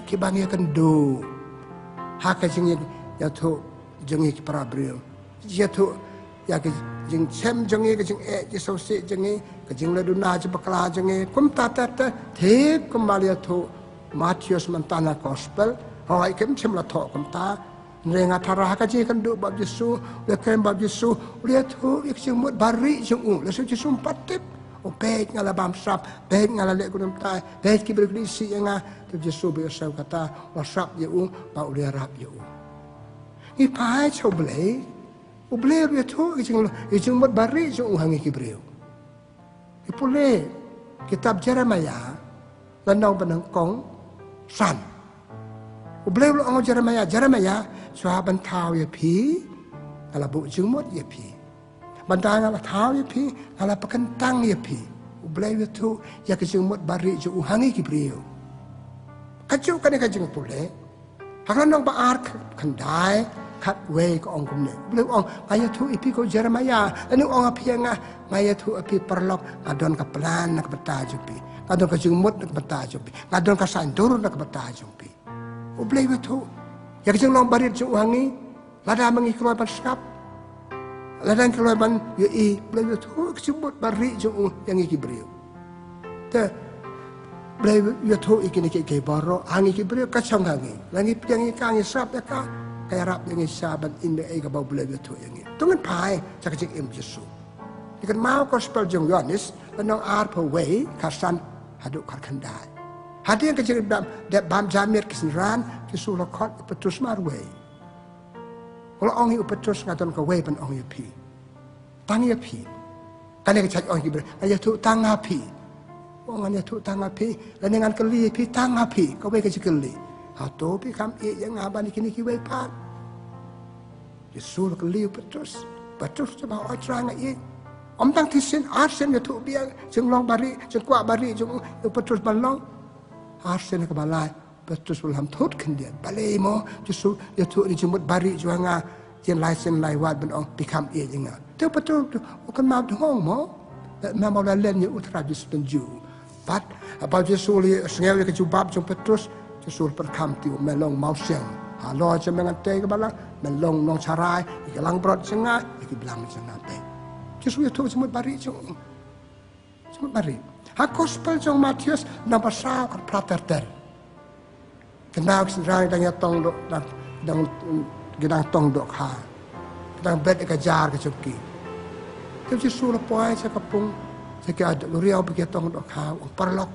ki bang ya kendo haka jeng ya tu jeng ki para breu ya tu ya kijing chem jeng ki jeng ki sausi jeng ni kajing le duna je bakla jenge kum ta te the kum malia thu Matius mentana gospel hoi kem semla thok kam ta renga thara ka ji kan du bab Yesu le kem bab Yesu le thu ik sing mut bari sing le su Yesu patip o pe ngala bam sap pe ngala le kunam ta pe ki ber si nga tu Yesu be sa kata wa sap ye ba u le rap ye i pai cho ble u ble le thu ik sing mut bari sing hangi ki breu i pule kitab Jeremiah lanau benang kong san u ble lo ang Jeremiah so ban thao ye pi ala bu jing mot ye pi ban ta ngala thao ye pi ala pakan tang ye pi u ble le thu ya ke jing mot bari jo u hangi ki breu ka chu ka ne ka jing pule haklan nong ba ar kan dai kat we ko ong kum ne ble ong maya thu ipi ko Jeremiah anu ong apianga maya thu api perlok adon ka plan nak bata jupi adon ka jingmut nak bata jupi adon ka sain dur nak bata jupi o ble thu ya jing long barit ju hangi lada mangi kroy ban skap lada kroy ban ye i ble thu jingmut bari ju yang iki brio te ble thu ikini ke baro hangi ki brio ka chang hangi langi yang ikangi sap ya ka kaya rap yang isaban in ay kabaw bulay ito yang tungan pai sa kajik im Yesu ikan mau gospel jong Yohanes lanong arpa way kasan hadu karkandai hadi yang kajik bam jamir kisinran kisulakot ipatus marway kalau ongi ipatus ngaton ka way pan ongi pi tangi pi kanya kajik ongi ber kaya tu tangapi ongan tu tangapi laningan kali pi tangapi ka way kajik kali atau pi kam yang ngaban kini kiwai pan Yesus keliu Petrus coba orang ngai om tang tisin arsen ya tu biar jeng long bari jeng kuat bari jeng Petrus balong arsen ke balai Petrus belum thot kendian balai mo Yesus ya tu di jemut bari juanga jen laisen lai wat ben ong pikam jenga tu Petrus kan mau dong mo mau len ya utra Yesus penju pat apa Yesus li sengaja ke jubab jeng Petrus Yesus perkam tiu melong mau siang halo je mengantai ke balang melong nong carai ikalang brot senga iki bilang senga pe Yesus itu semut bari jong semut bari ha gospel jong Matius na pasal kat praterter kenal senrai dang tong dok dang gedang tong dok ha dang bet ke jar ke cuki Yesus la poai sa kapung sa ke ad riau be tong dok ha perlok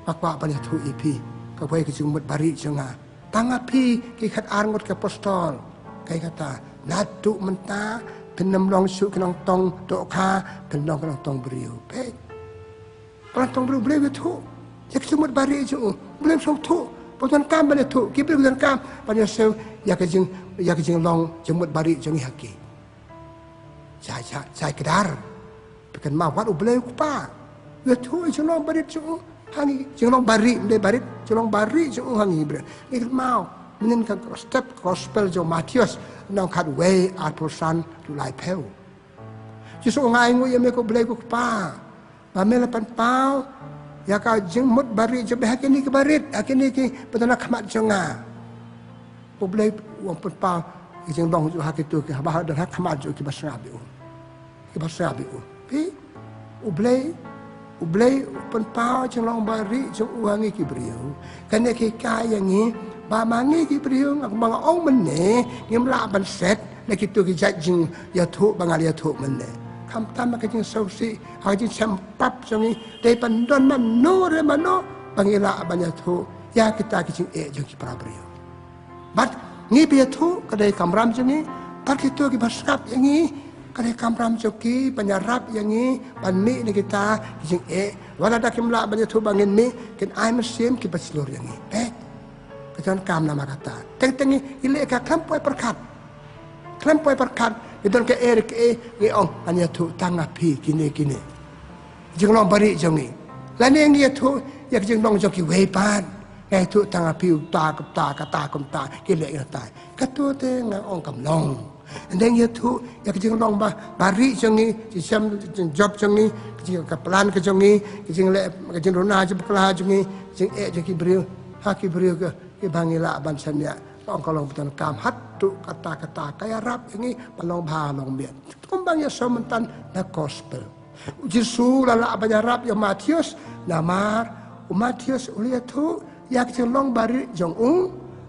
pakwa pan tu ipi ka pai ke jumut bari jenga tangapi ki khat arngot ke apostol kai kata natu menta penem long su kenong tong dok kha kenong tong beriu pe pan tong beriu beliau tu ya ke jumut bari ju beliau so tu pon kam beliau tu ki beliau kam pan yo ya ke jing long jumut bari jengi haki saya kedar bikin mawat beliau pa ya tu jing long bari ju hangi jeng bari de barit jeng bari jeng hangi bre ik mau menen ka step gospel jo Matius nang khat way arposan tu lai peu jisu ngai ngu yeme ko ble ko pa pamela pan pau ya ka jeng mut bari je be hakini ke barit hakini ki petana khamat jonga ko ble wong pan pau jeng dong jo hakitu ke ba dan khamat jo ki basrabi pi ublay pen pau jeng long bari jeng uangi ki beriu kanya ki kaya ngi ba mangi ki beriu ngak mga ong mene ngim la ban set na ki tu ki jat jeng ya thu bangal ya thu mene kam tam ka jeng sausi ha jeng sampap jeng dei pan don man no re mano bangila ban ya thu ya kita ki jeng jeng ki pra beriu bat ngi bi ya thu ka dei kamram jeng ni tar ki tu ki basrap ngi kadai kamram joki penyarap yang ni panmi ni kita jing wala dak kimla banyak tu bangin mi ken ai mesim ki baslor yang ni kejan kam nama kata teng ile ka klampoi perkat idon ke erik ni ong anya tu tangapi kini jing long bari jongi lan yang ni tu ya jing long joki wepan ngai tu tangapi ta kata kile ta katu te ngang ong kam long and then you too ya kajing long bari jongi jam job jongi kajing kaplan ke jongi kajing rona je beklah jongi jing joki beriu haki beriu ke bangila ban sanya ong kalong betan kam hatu kata kaya rap ini balong ba long biat kumbang ya somentan na gospel Jesu lala banyak rap ya Matius namar Matius ulia tu yak ching long bari jong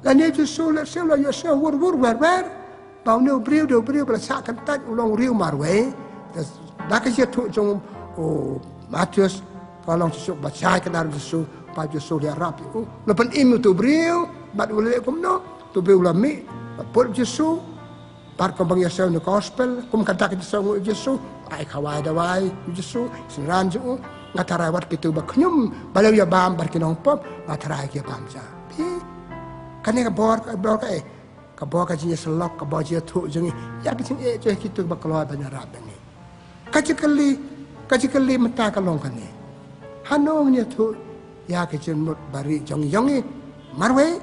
la ne ju su la se la yo se wur wur wer bao neu brio bla sa kan tat long riu mar we da ka je tu jong Matius kalau susuk baca kadar susu paju sulia rapi lepas imu tu brio bat ulek kumno tu brio lami pot Yesu par kembang Yesu no gospel kum kata kita sangu Yesu ai khawai dawai Yesu senran ju ngatarai wat kitu baknyum balau ya bam bar kinong pop ngatarai ke bam ja pi kane ka bor ka bor ka ji selok ka bor ji tu jengi ya kicin je kitu bakloi banyarap ni kacikali mata kalong kane hanong ni tu ya kicin mut bari jong yongi marwe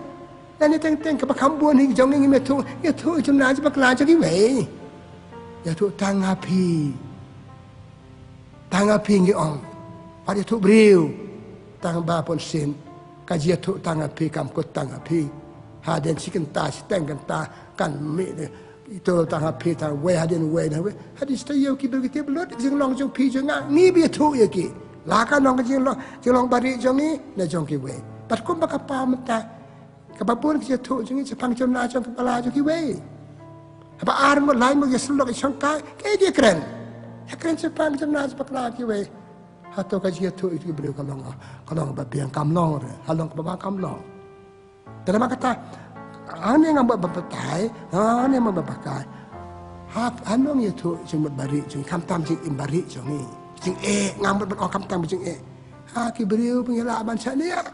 dan teng ke bakambun hi jong ngi metu ya tu jumna ji bakla ji we ya tu tangapi ngi ong pa tu briu tang ba pon sin ka ji tu tangapi kam ko tangapi ha den sikin ta steng kan ta kan mi itu tangapi ta we ha den we na we ha di sta yo ki ber ki blot jing long jong pi jong ni bi tu ye ki la ka nong jing long bari jong ni na jong ki we pat kum ba ka pa mata kapapun kita tu jangan sepang jomna jom kepala jo kiwe. Apa arm mo lain mo yeslok isang kai kaya dia keren. Ya keren sepang jomna jom kepala kiwe. Hato kaji tu itu beliau kalong babiang kamlong re, halong babang kamlong. Dan nama kata ane ngam babatai, ane ngam babakai. Hak anong itu jeng bari jeng kamtam jeng imbari jeng ni. Jeng ngam kamtam jeng hak beliau pengelaban saya.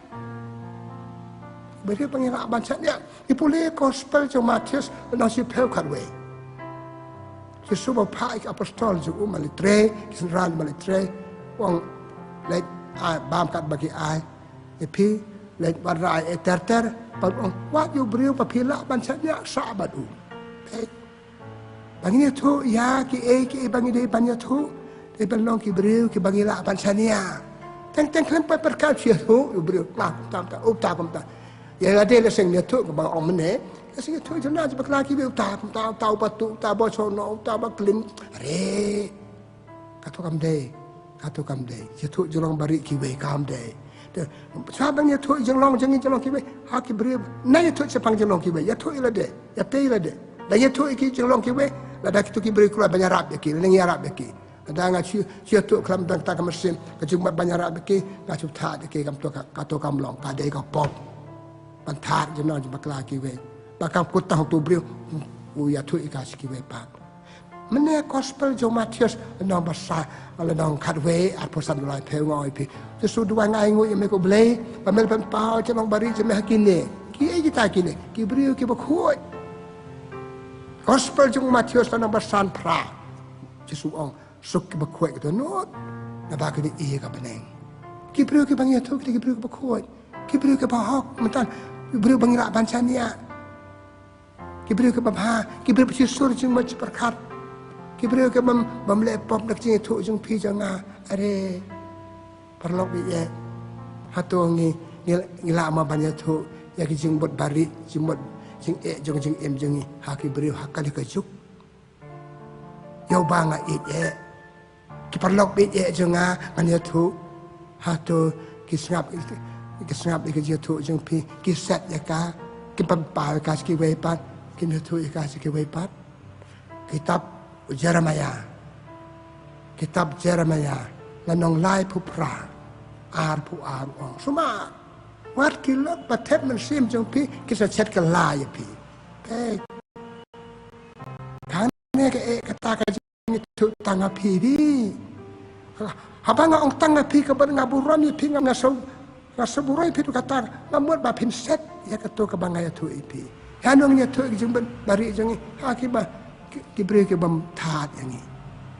Beri pengira bancanya ipule gospel jo Matius nasi pel kadwe Yesus bapa apostol jo malitre kisran malitre wong let bam kat bagi ai epi let barai eterter pa wa yu beriu papila bancanya sahabat bangini tu ya ki bangini banya tu e belong ki beriu ki bangila bancanya teng klempa perkal tu yu beriu lah tam ya ada leseng dia tu bang om ne leseng tu jana je bakla ki be ta batu ta bo chono ta ba klim re katu kam de je tu jolong bari ki be kam de sabang ya tu jolong ki be ha ki bre na ya tu sepang jolong ki be ya tu ila de ya te ila de da ya tu ki jolong ki be la da ki tu ki bre kula banyak rap ki le ngi rap ki da nga chi tu klam dang ta kam sim ka chu banyak rap ki nga chu tha de ki kam tu ka to kam long ka de ka popปันทาจะนอนจะบักลากีเวบางคำกุตังตัวเบรียวอย่าทุยกาสกีเวปากมันเนี่ยกอสเปลโจมาเทียสนองภาษาอะไรนองคัดเวอัดพอสันลอยเพลงอยพี่จะสู้ด้วยไงงูยังไม่ก็เบลย์บางเมื่อเป็นเปล่าจะลองบารีจะไม่ให้กินเนี่ยกี่ไอ้กี่ตายกินเนี่ยกี่เบรียวกี่บักขวดกอสเปลโจมาเทียสนองภาษาพระจะสู้องสุกกี่บักขวดตัวโน้ตแต่บางคนนี่กับเป็นเองกี่เบรียวกี่บางอย่างทุกกี่เบรียวกี่บักขวดกี่เบรียวกี่บักฮอกมันตั้งberiu bangira bancanya beriu ke babha beriu pesisur jeng mac perkat beriu ke bamle pop dak jeng thu jeng pi janga are perlok bi ye hatu ngi ngila ma banya thu ya ki jeng bot bari jeng bot jeng jeng em jeng ha ki beriu hakali ka juk yo banga ki perlok bi ye janga banya thu hatu ki snap kisngap ikut tu jeng pi kiset ya ka kipampal ka ski wepat kin tu ka ski wepat kitab Jeremia lanong lai pu pra ar ong suma wat kilok patet man sim jeng pi kisat set ka lai pi kan ne ka ta ka jeng tu tanga pi di habang ong tanga pi ka bar ngaburon ni pi ngaso Nasaburai pitu kata namun bapin set ya kata kebangaya tu ipi. Hanongnya tu jemben dari jengi hakiba kibri ke bam tat yangi.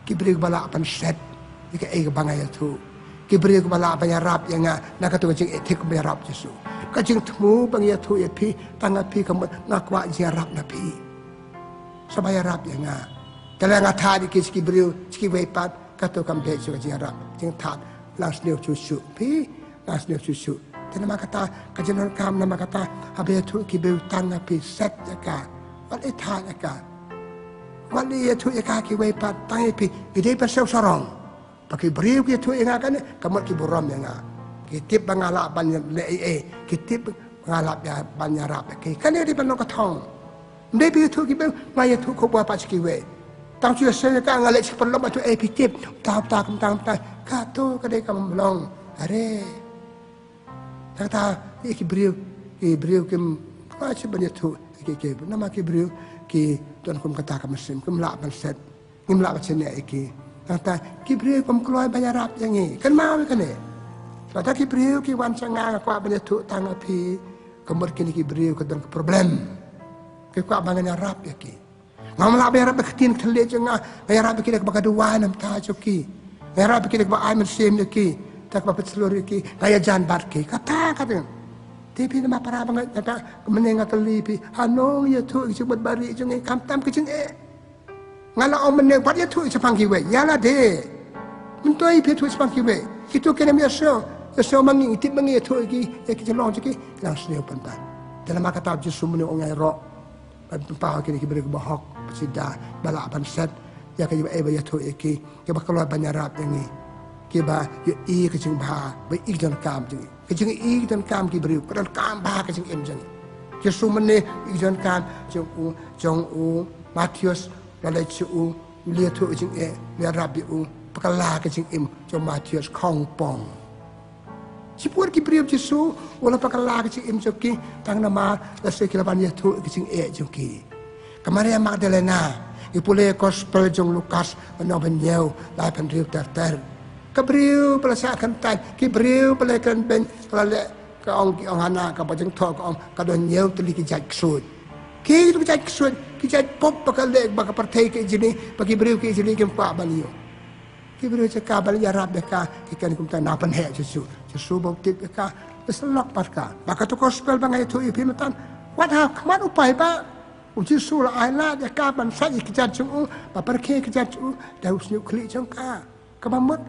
Kibri ke bala pan set ika kebangaya tu. Kibri ke bala pan yarap yanga nak kata jeng etik yarap Yesu. Kajeng temu bangaya tu ipi tangga pi kamu ngakwa yarap napi. Sabaya yarap yanga. Kalau ngatat ikis kibri wepat kata kamde jeng yarap jeng tat las neu cucu pi. Nasnya susu. Tapi nama kata kajian kam nama kata habis tu kibeu tang api set jaka. Wali thang jaka. Wali tu jaka kibeu pat tang api. Ide pasal sarong. Pakai beriu tu yang akan kamu kiburam yang kitip bangalap banyak le kitip bangalap ya banyak rap ke kan dia di banok katong ndai pi tu ki ben ngai tu ko ba pa chi we tang chu se ka ngale chi perlo ba tu kitip ta ka to ka dei ka mlong are ta ki brio kim ka chi ban tu ki nama ki brio ki tuan kum kata ka mesin kum la ban set ngim la ba chen ne ki ta ki brio kum kloi banyak rap yang ni kan mau kan ne ta ki brio ki wan changa ka ban tu tang api kemur kini ki brio ka dan problem ke kwa bangan rap ya ki ngam la ba rap ktin thle changa ba rap ki ba ka duwa nam ta choki ba rap ki ba ai men sem ne ki tak ba petslori ki kaya jan bar ki kata tapi nama para bangat kata menengah telipi hanong ya tu sebut bari jangan kamtam ke jeng ngala om meneng pat ya tu sepang kiwe yala de mentoi pe tu sepang kiwe itu kena biasa so mangi tip mangi tu ki ya ki long ki lang sel pantan dalam kata Yesus meneng orang ro pa ki beri bahok sida bala ban set ya ki ba ya tu ki ke ba kalau banyak rap yang ni ki ba ya ke jeng ba i jan kam jeng cái chuyện ý dân cam kỳ bự có cam ba cái chuyện em dân cái số mình này ý dân cam trong u Matthews là lấy chữ lia thu chuyện e lia rabbi u bắt la cái chuyện em trong Matthews không pong chỉ buat kỳ bự cái số wala bắt la cái chuyện em trong kỳ tăng nama là sẽ kira ban lia thu cái chuyện e trong kỳ Maria Magdalena ipule gospel trong Lukas nó bên nhiều lại phần riu ter Kebriu pelasakan tan, kebriu pelasakan ben pelale ke ong hana ke bajang thok ong kadon nyeu teli ki jaj ksud. Ki tu jaj ksud, ki jaj pop bakale baka partai ke jini bagi briu ke jini ke pa baliyo. Ki briu caka bali arab beka ki kan kum ta napan he jesu bok tip beka selok parka. Baka tu gospel bangai tu ipi matan. Wat ha kman upai ba jesu la aila ya ka ban sa ki jaj chu ba parke ki jaj chu da usnu kli changka. Kabamut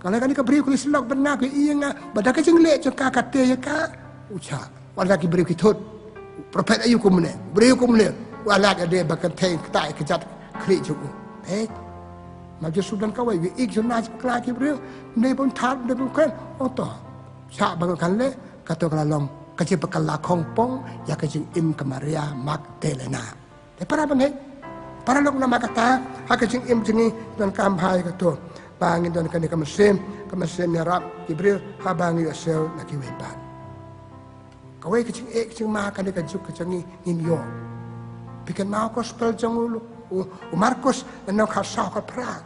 kalau kan kita beri kulis lok benar ke iya nga, badak kecing lek cakap kata ya ka, uca, walau kita beri kitut, profet ayu kumne, beri kumne, walau ada bakan teh kita kejat klik juga, maju sudan kawai, ik jenas kelaki beri, ni pun tar, ni pun kan, oto, cak bakan le, kata kalau kecil pekala kongpong, ya kecing im ke Maria Magdalena, para bangke, para lok nama kata, hak kecing im jengi dan kampai kata. Bangin dan kani kamasem yarap Jibril habangi asel laki wepan. Kawai kecing ma kani kajuk kecengi nimyo. Bikin mau gospel jangulu Markus enok khasah ka pra.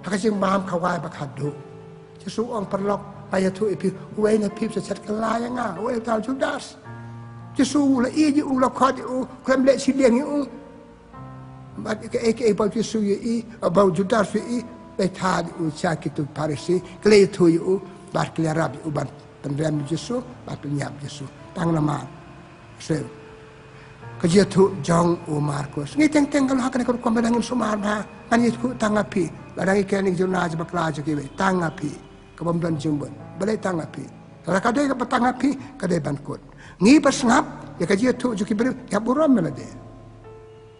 Hakacing mam kawai bakadu. Jesu ong perlok ayatu ipi uai na pip sa chat kalaya nga uai tal Judas. Jesu la iji u la khadi u krem le sideng u. Bat ke about Jesu i about Judas i Betul ucap itu Parisi, kelih tu you berkelih Rabi uban penrem Yesus, berpenyap Yesus. Tang nama, so kerja tu John Markus. Ni teng kalau akan ikut komandangin Sumarna, ani itu tangapi. Ladang ikan yang jurnal sebab kerja kiwe tangapi, kebomban jumbun, boleh tangapi. Kalau kadai ke tangapi, kadai bankut. Ni pas ngap, ya kerja tu juga beri, ya buram melade.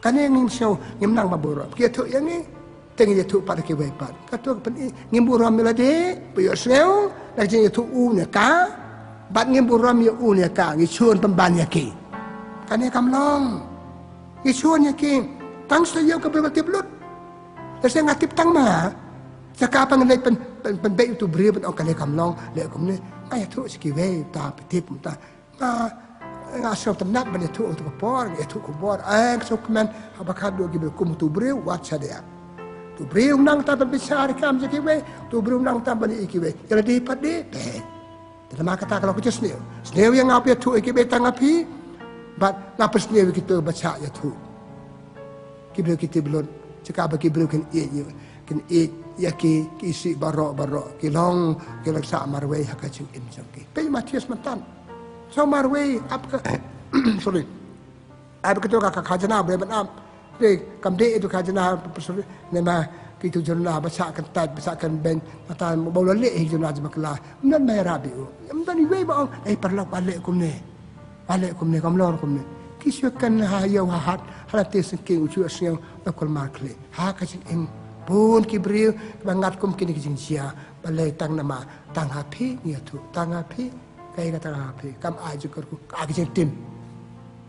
Kan yang show ngimnang maburam. Kerja tu yang ni. Tengah tu pada kewepan. Kata pen ngimburam melade, puyo sel, lagi tu unya ka, bat ngimburam ya unya ka, ngichun pemban ya ki. Kan ya kamlong. Ngichun ya ki, tang sayo ke berbatip lut. Saya ngatip tang ma. Cakap ngelai pen baik tu beri pen orang kamlong, le kumne, ay tu sekiwe ta petip ta. Ngasih tenat benda tu untuk kepor, itu kepor. So kemen abakado gibe kum tu beri watcha dia. Tu beri undang tak berbesar kam sekiwe, tu beri undang tak bani ikiwe. Kalau dipat di, dalam kata kalau kita sendiri yang apa tu ikiwe tangapi, bat ngapa sendiri kita baca ya tu. Kita belum cakap bagi beri kan ya ki isi barok ki long ki laksa marway hakacing imjaki. Pe Matius mantan. So marway apa sorry. Apa kita kakak khajana beban kamde itu khajana sorry nema kitu jurnal bacakan tad bacakan ben mata bola le jurnal jmakla nan mai rabi amdan iwe ba perlu balik kumne kamlor kumne kisyakan ha ya wahat halate sengking ucu asyang bakul markle ha kacing pun kibriu bangat kum kini kijing sia balai tang nama tang happy ni tu tang happy kai kata happy kam ai juga ku ai kecing tim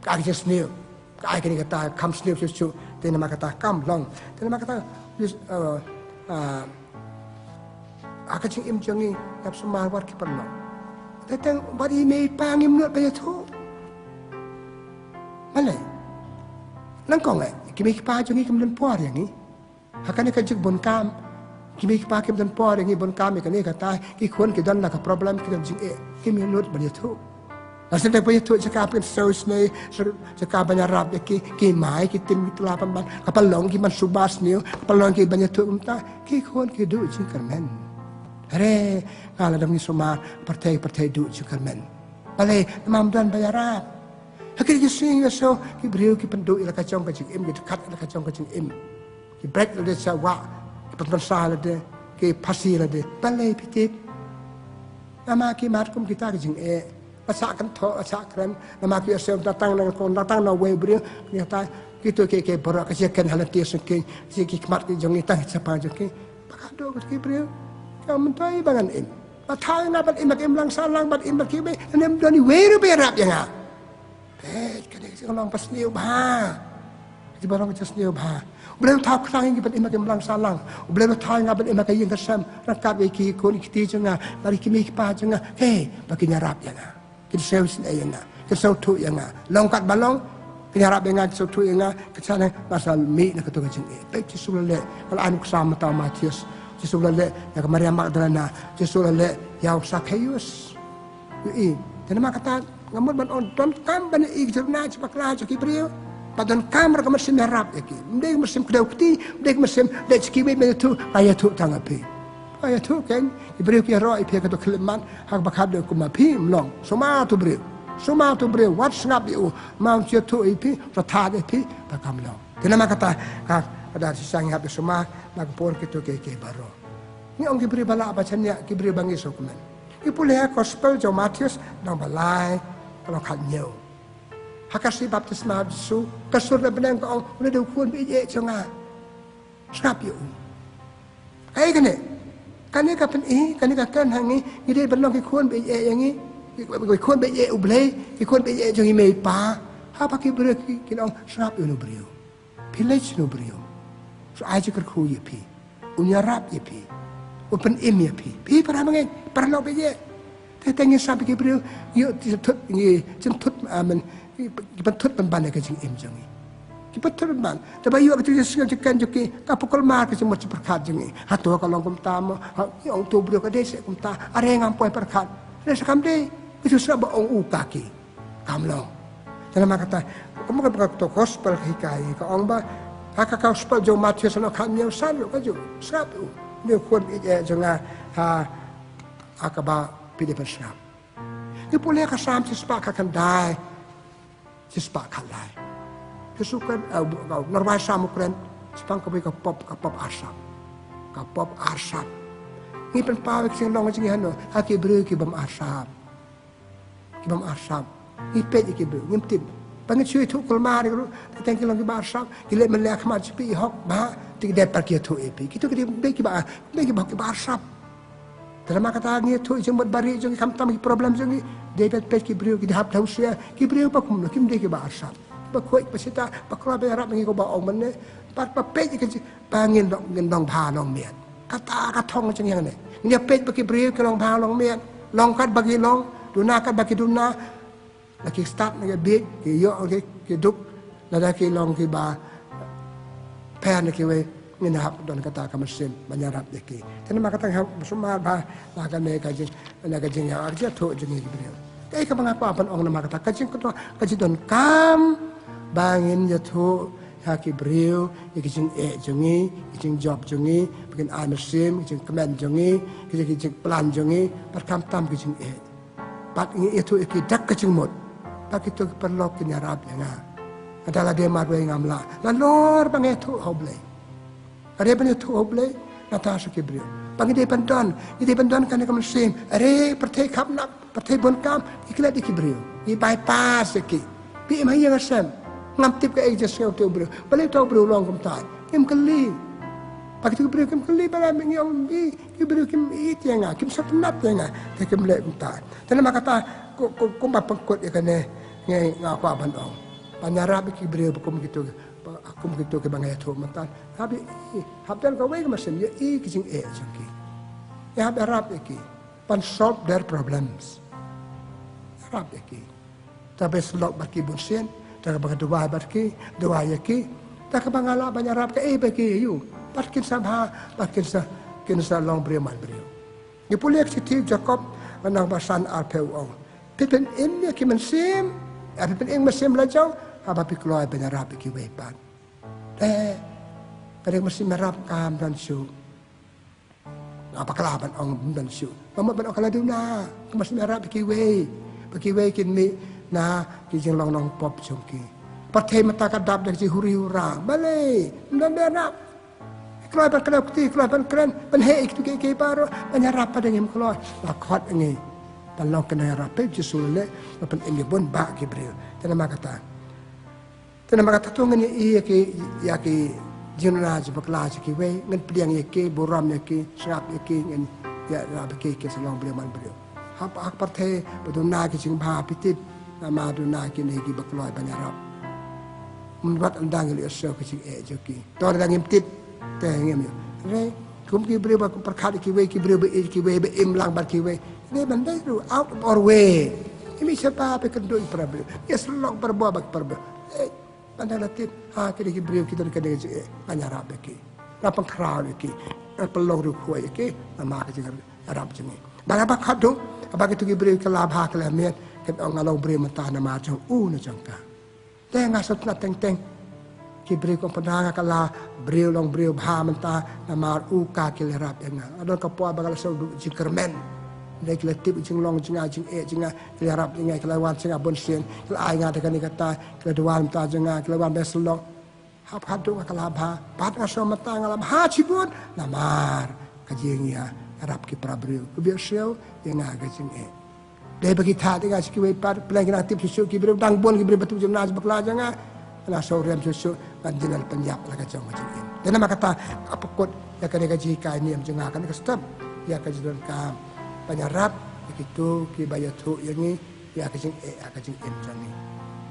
ai kecing snail ai kini kata kam snail cucu te nama kata kam long te nama kata kecing im jangi yap semar war ki perlo te tang bari me pangim not ba tu malai langkong kimi pa jangi kem dan puar yang ni hakane ka jik bon kam kimi pa kem dan puar yang ni bon kam ni kata ki khon ki dan la ka problem ki dan jing kimi not ba tu asal tak payah tu cakap kan saus ni cakap banyak rap ki mai ki tim ki tula pamban kapal long ki man subas ni kapal long ki banyak tu umta ki khon ki du jing kermen are ngala dam ni suma partai du jing kermen bale mam dan banyak rap hakir ki sing so ki beriu ki pendu ila kacong ka jing im ki kat ila kacong ka jing im ki break le sa wa ki pensa le de ki pasi le de bale pitit ama ki mat kum kita ka jing pasal kan thok pasal kan nama kita sem datang dengan kon datang na way beri kita kita ke berak ke sekian hal tias ke segi kemat ke jong kita siapa jong pakado ke beri kau mentai bangan im pathai na bat im ke lang salang bat im ke be nem doni way be rap yang kan ke long pas niu ba di barang ke niu ba boleh thak sang ke bat im ke lang salang boleh thai na bat im ke yang kesam rakat we ki kon ki jonga bari ki mi pa jonga bagi nyarap yang kita sales yang kita sautu yang longkat balong kita harap dengan sautu yang kita sana pasal mi nak ketua jeng baik cisulah kalau anu sama tahu Matius cisulah yang Maria Magdalena cisulah yang Zacchaeus dan nama kata ngamur ban on don kam ban igjerna cepat lah caki beliau padon kamar kamar sim harap yaki mending musim kedau peti mending musim dek skiwe metu ayat tu tangapi ayat tu kan beriu ki roi pia kata keleman hak bakad ku ma pi mlong soma tu beriu wat snap you mau cia tu ipi ratha de pi bakam long kenapa kata ada sisang hab soma nak por kitu ke baro ni ong ki beri bala apa chanya ki beri bangi sokumen ki pule gospel jo Matius nang balai kalau khat nyau hakasi baptisma su kasur de benang ko ong le de kun bi je chonga snap you ai kene kan ni kapan kan ni kan hangi ni dia belong ki khon be yang ni ki khon be ublei ki khon be jong i mei pa ha pa ki bre ki long srap no brio village no brio so aja ker khu ye pi unya rap ye pi open im ye pi para mangen para lo be ye te tengi sap ki brio yo ti thut ni jim thut man ki ban thut ban ban ke jing im jong i kita terban, tapi you kita sekarang cekan joki, kapukul mar kita macam perkat jengi, hatu kalau kum tamu, yang tu beliau kadai se kum ta, ada yang ampai perkat, ada sekam deh, itu sudah baong kaki, kamlo. Dalam kata, kamu kan berkata gospel hikai, kau orang bah, hak gospel jauh Matius nak kami yang salu kaju, serap tu, dia kuat jangan akaba pilih berserap. Dia boleh kasam sesepak akan die, sesepak kalai. Kesukaan normal sama keren sepang kebi kapop asap ni pen pawek sing long sing hano haki beri ki bam asap ni pe ki beri ngimtim banget chui tu kulmar ru tengki long ki ba asap ki le men le khmat pi hok ba ti de par ki tu epi ki tu ki be ki ba asap dalam kata ni tu jeng buat bari jeng kam tam ki problem jeng de pe ki beri ki hap dausia ki beri pa kum kim de ki ba asap bakoi pasita bakra be harap ngi ko ba ong mane pat pa pe ki pangin dong gendong pha long miet kata katong jeng yang ne ni pe bagi beri ki long pha long miet long kat bagi long duna kat bagi duna lagi start ngi be ki yo ki duk la ki long ki ba pan ki we ni hap don kata kamasin banyarap de ki tan ma kata hap suma ba la ka me ka jeng ya arja tho jeng ki beri kai ka mangapa pan ong nama kata kajing ko kajing don kam bangin jatuh haki beriu, ikijing jongi, ikijing job jongi, bikin anasim, ikijing kemen jongi, ikijing pelan jongi, perkam tam ikijing Pat ini itu ikidak kajing mut, pak itu perlu kinyarab yang adalah dia marwai ngamla, lalor bang itu hoble, ada bang itu hoble, nata suki beriu, bang itu pendon kan kamu sim, are pertai kap nak, pertai bon kam, ikilat ikiberiu, i bypass iki, pi mai yang asam. Ngam tip ke eja sel tu bro. Balik tau bro long kum tai. Ngam kali. Pak tu beri kim keli bala mengyong bi, beri kim itianga, kim satnat yanga, te kim le unta. Tena makata ko mapangkot ya kane ngai ngaku aban ong. Panyarap ki beri bukum gitu. Aku begitu ke bangaya tu mantan. Tapi habdan kau wei kemasem ya kising jengki. Ya harap iki pan solve their problems. Harap iki. Tapi selok baki bunsen, tak bang doa baki, doa yaki, tak bang ala banyak harap ke baki you. Parkin sabha, parkin sa long breman brio. Ni puliak Steve Jacob menang basan arpeu ong. Pipen in ya ki mensim, pipen ing mesim lajau, apa pikloi banyak harap ki wepan. Pada mesti merap kam dan su. Apa kelaban ong dan su. Mama ban okala duna, mesti merap ki we kin mi na ki jeng long long pop jongki. Partai mata kadap dari huri hura. Bale, dan derap. Keloi ban keloi putih, keloi ban keren, ban he ik tu ke paro, ban harap pada ngem keloi. Lakot ngi. Ban long kena harap pe jusule, ban ingi bon ba ki bril. Tena makata tu ngani iya ki ya ki jenaz baklaj ki we ngan pliang ye ki boram ye ki srap ye ki ngan ya rab ki salong breman brio hap ak parthe baduna ki jing bha pitit nama duna ki ne ki bakloi banyarap mun wat andang li aso ki jing joki tor dang imtit te ngem yo re kum ki brio ba perkhat ki we be im lang bar ki we ne bandai ru out of our way ini siapa pe kendoi problem ya selong perbo bak perbo anda latin kini beriu kita dekat dengan anyarap lagi, lapang kerau lagi, pelong ruku lagi, nama kita Arab jengi. Bagaimana bakat tu, bagaimana tu beriu kelabah kelamian, kita orang ngalau beriu mentah nama jang na jangka. Tengah satu teng beriu kau pernah kalah beriu long beriu bah mentah nama kaki lerap enga. Ada kapua bagaimana satu jikermen. Dia kira tip jeng long jeng kira rap jeng kira wan jeng abon sen kira ai ngata kan kata kira duan ta jeng kira wan beslong hap hadu kala ba pat ngaso mata ngalam ha cibun namar kajeng ya rap ki prabril ku biar sel yang aga jeng dia bagi ta dengan sikit we pat pelan kira tip susu ki ber dang bon ki ber batu jeng nas bakla jeng na so rem susu kan jenal penjap la ka jeng jeng dan nama kata apa kot ya kan gaji kai ni jeng kan ka step ya ka jeng ka penyarap begitu ki bayatu yang ni ya kajing jani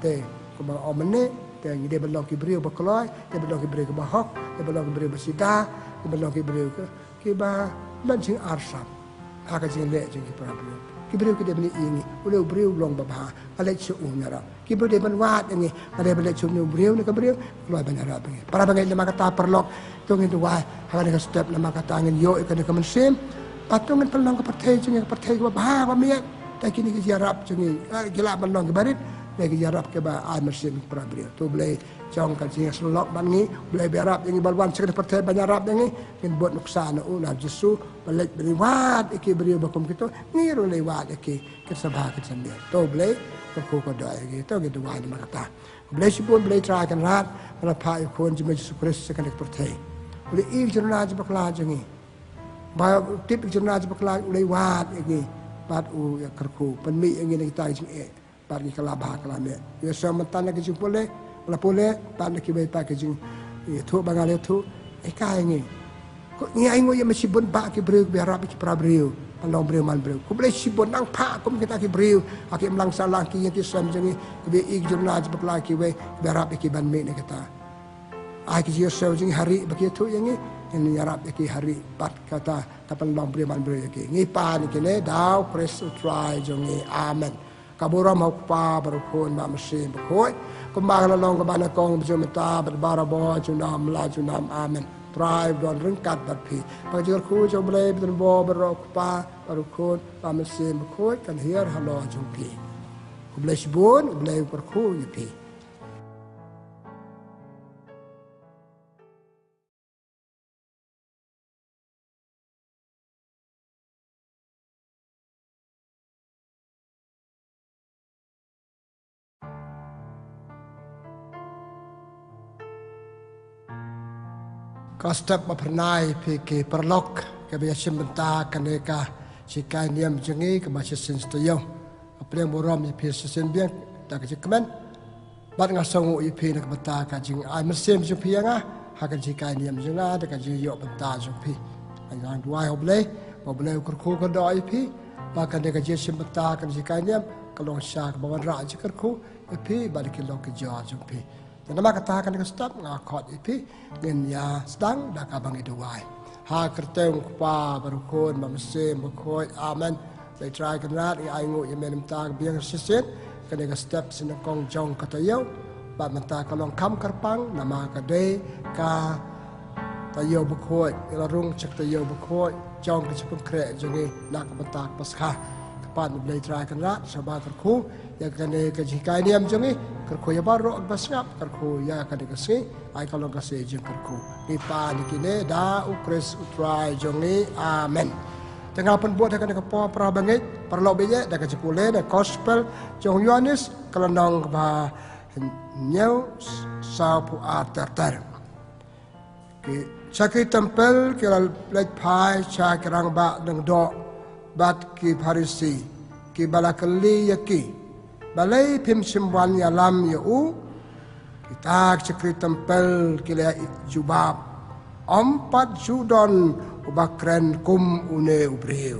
te ko ba omne te dia belong ki beriu bakloi dia belong ki beriu ke bahok dia belong ki beriu bersida dia belong ki beriu ki ba lancing arsap kajing le jing ki problem ki beriu ki dia beni ini uleu beriu long ba ale chu nyara ki beriu dia ban wat ini ale bele chu nu beriu ni ka beriu loi banarap ni para bangai nama kata perlok tu ngi dua ha ni step nama kata ngin yo ikan ka mensim patungan pelong ke partai ke bah wa miat tak kini ke jarap jengi gila pelong ke barit lagi jarap ke ba ai mesin prabri tu boleh jong ka jing selok bangi boleh berap jengi balwan sekali partai banjarap jengi min buat nuksan na jesu balik beriwat iki beri bakum kita ngiru lewat iki ke sabah ke sendiri tu boleh ko doa gitu gitu wa ni makata boleh sipun boleh try kan rat mana pa ikon jeme Yesus Kristus sekali partai boleh ik jurna jebakla jengi ba tip jenaz bakla ulai wat ini bat ya kerku penmi yang ini kita jing par ni kala ba kala me ya sama tan ke jing pole la pole pan ki bai pa ke jing thu bangale thu kai ni ko ni ai ngo ya mesti bon ba ki breu bi arab ki pra breu pandong breu man breu ko ble si bon nang pa ko kita ki breu aki mlang salang ki yang ki sam jing bi ik jenaz bakla ki bai bi arab ki ban me ni kita ai ki yo jing hari bagi thu yang ni ini yarap iki hari pat kata kapan long breman bre iki ngipa ni kene daw press try jongi amen kabura mau pa berkon ma mesin berkoi kumbang long ke bana kong bjumta barabo junam la junam amen try don ringkat berpi pajur ku jom ble ben bo berok pa berkon ma mesin berkoi kan hier halo jumpi ku ble sibun ble berku yipi Kau step mempernai pergi perlok ke biasa mentah kaneka sikai niam jengi ke masih senstuyong apa yang borom ipi sesenbiang tak kecekemen bat ngasong ipi nak mentah kajing ai mesim jupianga hakan jika niam jena dekat jiyo benta jumpi ayang dua boleh kerku ke doa ipi bahkan dekat jiyo benta kan jika niam kalau syak bawan rak jikerku ipi balik kilo ke jiyo jumpi dan nama katakan dekat stop ngakot ipi dengan ya sedang dah kabang itu wai ha kerteng kupa berukun memesim berkoi amen they try kan rat ai ngu yang menem tak biang sisit kan dekat step sinakong jong katayo bat mata kalong kam kerpang nama kadai ka tayo berkoi ilarung cek tayo berkoi jong ke cepeng krek jengi nak betak paskah kepat boleh try kan rat sabar kerku ya kan ke jikai niam jengi kerku ya baru basngap kerku ya kan dikasi ai kalau kasih jeng kerku ni pa ni kine da ukris utrai jengi amen tengah pun buat akan kepo prabangai perlu beje da ke cepule da gospel jong Yohanes kelenong ba nyau sapu atar ki sakit tempel kira lek pai cha kerang ba deng do bat ki Farisi ki balakali yaki balai pim simwan ya lam ya u kita sakit tempel kila jubab 4 judon ubakren kum une ubreu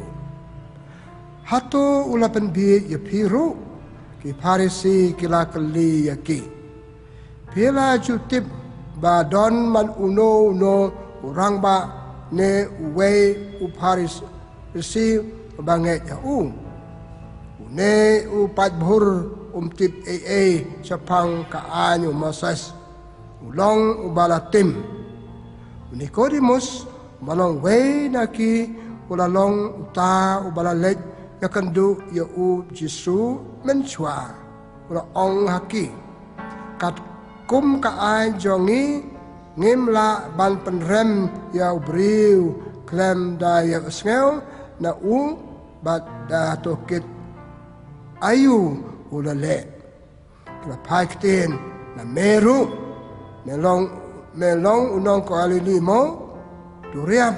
hatu ulapan bi ya piru ki Farisi kila kali yaki pila jutip ba don man uno orang ba ne uwe Farisi banget ya ne upat bhur tip sapang kaanyo Moses ulong ubalatim Nicodemus malong we naki ulalong uta ubalalet yakandu ya Jesu menchua ula ong haki kat kum kaan jongi ngimla ban penrem ya ubriu klem da ya sngel na bat da tokit ayu ulale kena paiktin na meru melong unong ko alilimo duriam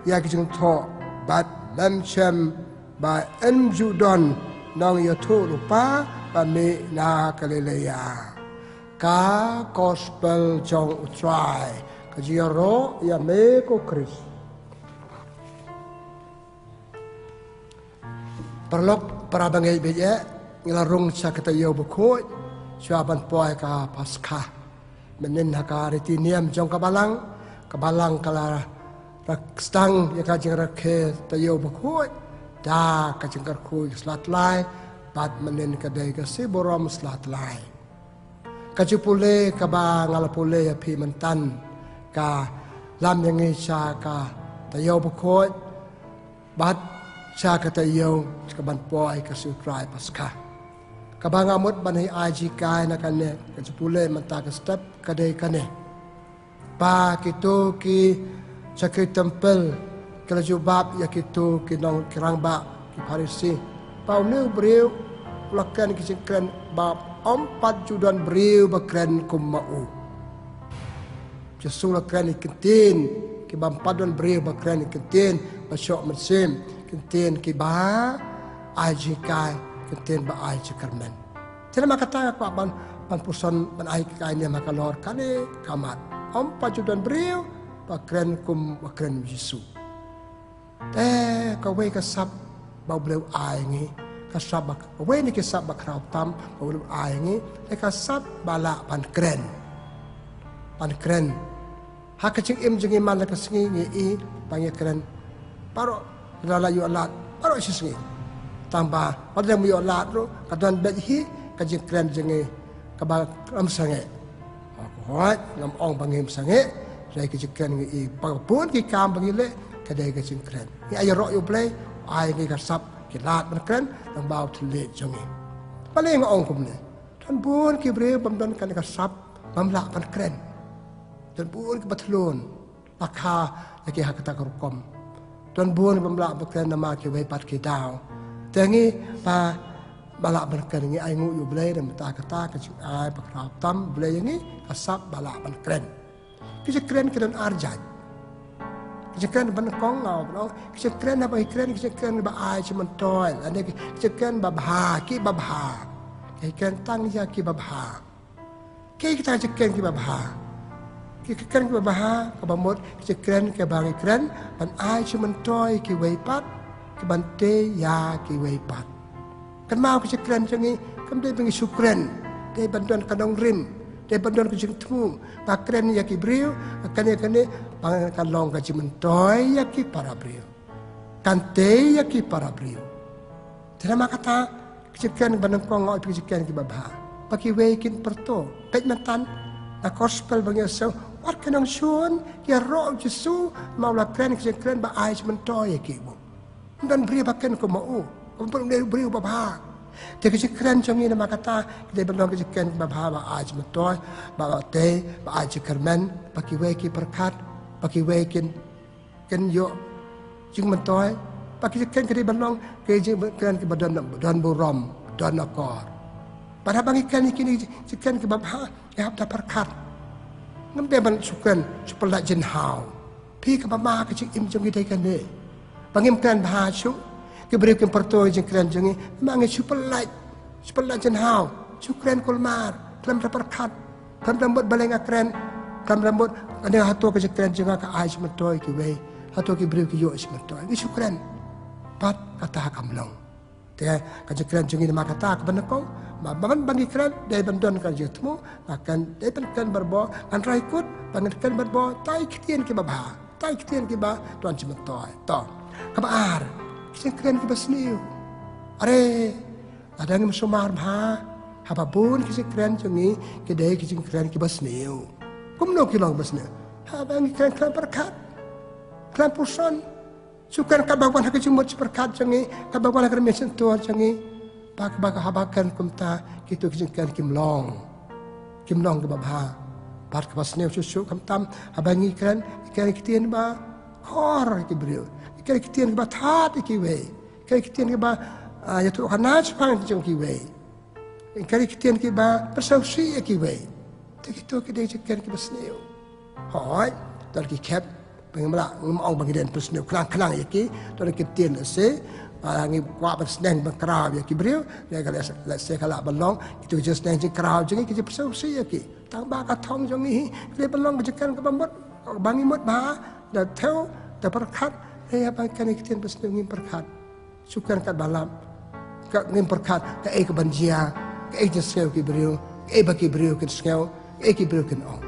ya kijeng to bat lamchem ba enjudon nong ya tu lupa ba me na kaleleya ka gospel jong utrai ka jiaro ya me ko Chris perlok para bangai beje ngelarung sakatayo bukoi syaban poy ka paskah menen haka retiniam jong kabalang kala rakstang ya ka jing rakhe tayo bukoi da ka jing karku slatlai bat menen kadai ka si borom slatlai kajupule kaba ngalapule ya pi mentan ka lam yang cha ka tayo bukoi bat cha ka tayo ka ban poi ka sutrai paska ka bangamut banai aji kai na kane kajupule menta ka step kadai kane pa kitu ki sakit tempel kala jubab ya kitu ki nong kirang ba ki Farisi pau new breu lakan ki cikren bab 4 judan breu bakren kummau jesu lakan ikentin ki bam 4 judan breu bakren ikentin basok mesim kentin ki ba aji kai kentin ba aji kermen terima kata aku ban puson ban ai kai ni makalor kane kamat 4 judan breu bakren kum bakren Yesu ka we ka sab ba bleu ai ngi ka sab ba we ni ka sab ba krau tam ba bleu ai ngi ka sab bala pan kren ha ka ching im jing man la ka singi ngi i pang kren paro la yu alat paro singi tamba pada mu yu alat ro ka dan be hi ka jing kren jing ka ba ram sange hoi ngam ong bangim sange rai ka jing kren ngi pang pun ki kam bangile kadai ka jing kren ni ay ro yu play ai ngi ka sab ki lat ban kren nang bau thle jongi paling ong kum ne tan bun ki bre bam dan kan ka sab bam la ban kren tan bun ki batlon lakha ki hakata ka kom tan bun bam la ban kren nama ki we pat ki daw tengi pa bala ban kren ngi ai ngu yu ble dam ta ka chu ai pa krap tam ble ngi ka sab bala ban kren ki kren kren arjat Kisakan ban kong ngau no kisakan apa ikren kisakan ba ai cuman toy ane kisakan babha ki babha kisakan tang ya ki babha ki kita kisakan ki babha keren ke baha ke bamut keren ke bang keren ban ai cuman toy ki wei pat ke bante ya ki wei pat kan mau ke keren jangi kan dia bengi sukren dia bantuan kadang rim dia bantuan ke jeng temu pak keren ya ki brio akan ya kan bang kan long ke cuman toy ya ki para brio kante ya ki para brio terima kata kecikan bandang kong ngau kecikan ki babha paki weikin perto pet matan na gospel bangya so wat kanang shun ya ro Jesu mau la kren kecikan ba ai mento ya ki bu dan beri baken ko mau kompon de beri babha te kecikan jongi na makata de bandang kecikan babha ba ai mento ba te ba ai kermen paki weiki perkat paki weikin ken yo jing mento pagi kan kiri balong kerja kan ke badan buram dan akor. Pada bagi kan ini kan ke babha ya tak perkat. Ngambil ban sukan supaya jen hau. Pi ke bama ke im jongi dai kan ne. Bangim kan bha su ke beri ke perto jen kan jongi mangi supaya jen hau. Sukran kolmar dalam perkat. Dalam rambut baleng akren. Dalam rambut ada hatu ke kan jonga ke ai semetoy ke wei. Hatu ke beri ke yo semetoy. Ini sukran. Pat kata kamlong. Dia kajian jungi nama kata kebenakau. Bahan bagi keren dia bantuan kerja temu akan dia bantuan berbo kan raikut bantuan berbo tai kitian ke babha tai kitian ke ba tuan cemetoy to kabar kisen keren ke basniu are ada ngem sumar bha hababun kisen keren jungi ke dia kisen keren ke basniu kumno kilong basniu ha bangi keren keren berkat keren pusan sukan kabawan hak jumut seperkat jangi kabawan hak remesen tuar jangi pak baka habakan kumta kitu kijengkan kimlong ke babha pat ke pasne susu kamtam abangi kan kitien ba khor ki brio kitien ba that ki we kitien ki ba ya tu hanaj pang jong ki we kitien ki ba persausi ki we kitu ki de kijengkan ki pasne hoi dar ki kep pengemala ngomong bagi den persne kelang yaki to de kitien se ngi kwa persne berkrau yaki brio dia kala se kala balong itu just nang krau jengi ki persausi yaki tang ba ka thong jongi le balong kejekan ke bambot bangi mot ba da theo da perkat he bang kan kitien persne ngim perkat sukan kat balam ka ngim perkat ka e ke banjia ka e jeseu ki brio e ba ki brio ki skeu e ki brio ken ong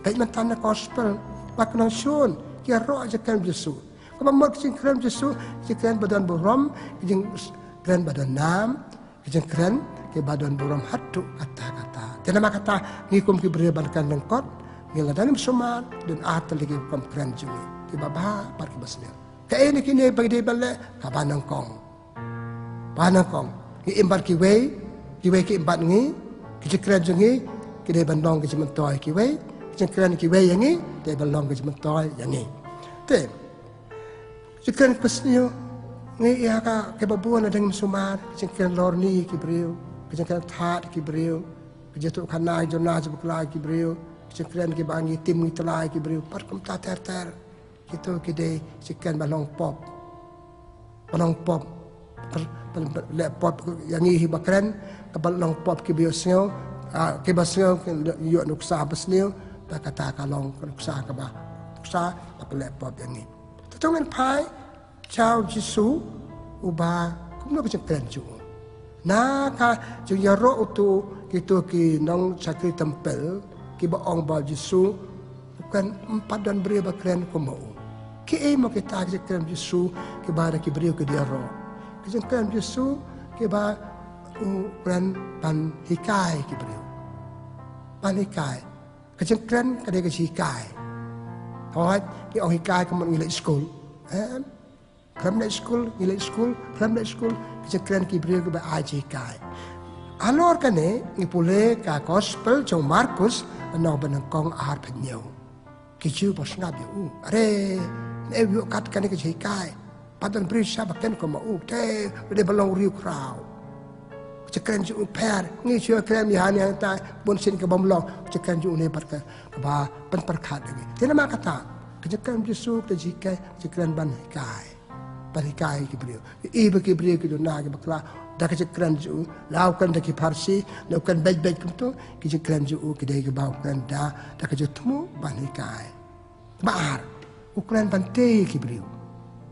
kai man tan gospel ba kan shun kia roh jekan Yesus. Kalau mak jeng keren Yesus, jeng badan buram, jeng keren badan nam, jeng keren ke badan buram hatu kata-kata. Dan nama kata ngikum ke beribalkan lengkot, ngiladang semar dan atal lagi hukum keren juga. Ke babah parki basnya. Ke ini kini bagi dia balik ke banangkong. Banangkong. Ngi imbar ki wei ki imbar ngi, ke keren jungi, ke dia bandong ke cementoy ki wei. Jengkeran ki wei yang ni, dia belong ke cementoy yang ni. Tem, jengkeran pesniu, ni ia ka kebabuan ada yang sumar, jengkeran lorni ki beriu, jengkeran that ki beriu, jatuh kanai jonah jebuklah ki beriu, jengkeran ki bangi tim itelai ki beriu, parkum tak ter, itu ki de jengkeran balong pop, pop yang ni hibakran, balong pop ki biosnya, ki basnya yuk nuksa pesniu. Kata kalong nuksa ke bah nuksa apa laptop yang ni. Tetapi pai chao Yesus ubah kumno kecekran ju. Naka ju yaro utu gitu ki nong sakri tempel ki baong ba Yesus bukan empat dan beri bakren kumau. Ki mo kita kecekran Yesus ki bara ki beri ke dia ro. Kecekran Yesus ki ba ukuran pan hikai ki beri. Pan hikai kecengkran kadai kecikai. Hoi, ni orang hikai kemudian ngilai school. Kelam nak school, ngilai school, kelam nak school, kecengkran kibria ke ba ajikai. Alor kan ni pule ka gospel jong Markus no benangkong ahar penyau. Kicu bos ngab yu. Are, ni yu kat kan kecikai. Padan berisa bakan ko mau te, de belong riu krau. Cekran ju per ngi chu krem ya ni ta bon sin ke bomlong cekran ju ne par ka ba pen perkat ni tena ma kata cekran ju su te jika cekran ban kai panikai Kibriu. Ibu Kibriu kita nak bakla dah kerja keren ju, lakukan dah kiparsi, lakukan baik-baik tu, kerja keren ju kita kebaukan dah kerja temu panikai. Baar, ukuran pantai Kibriu.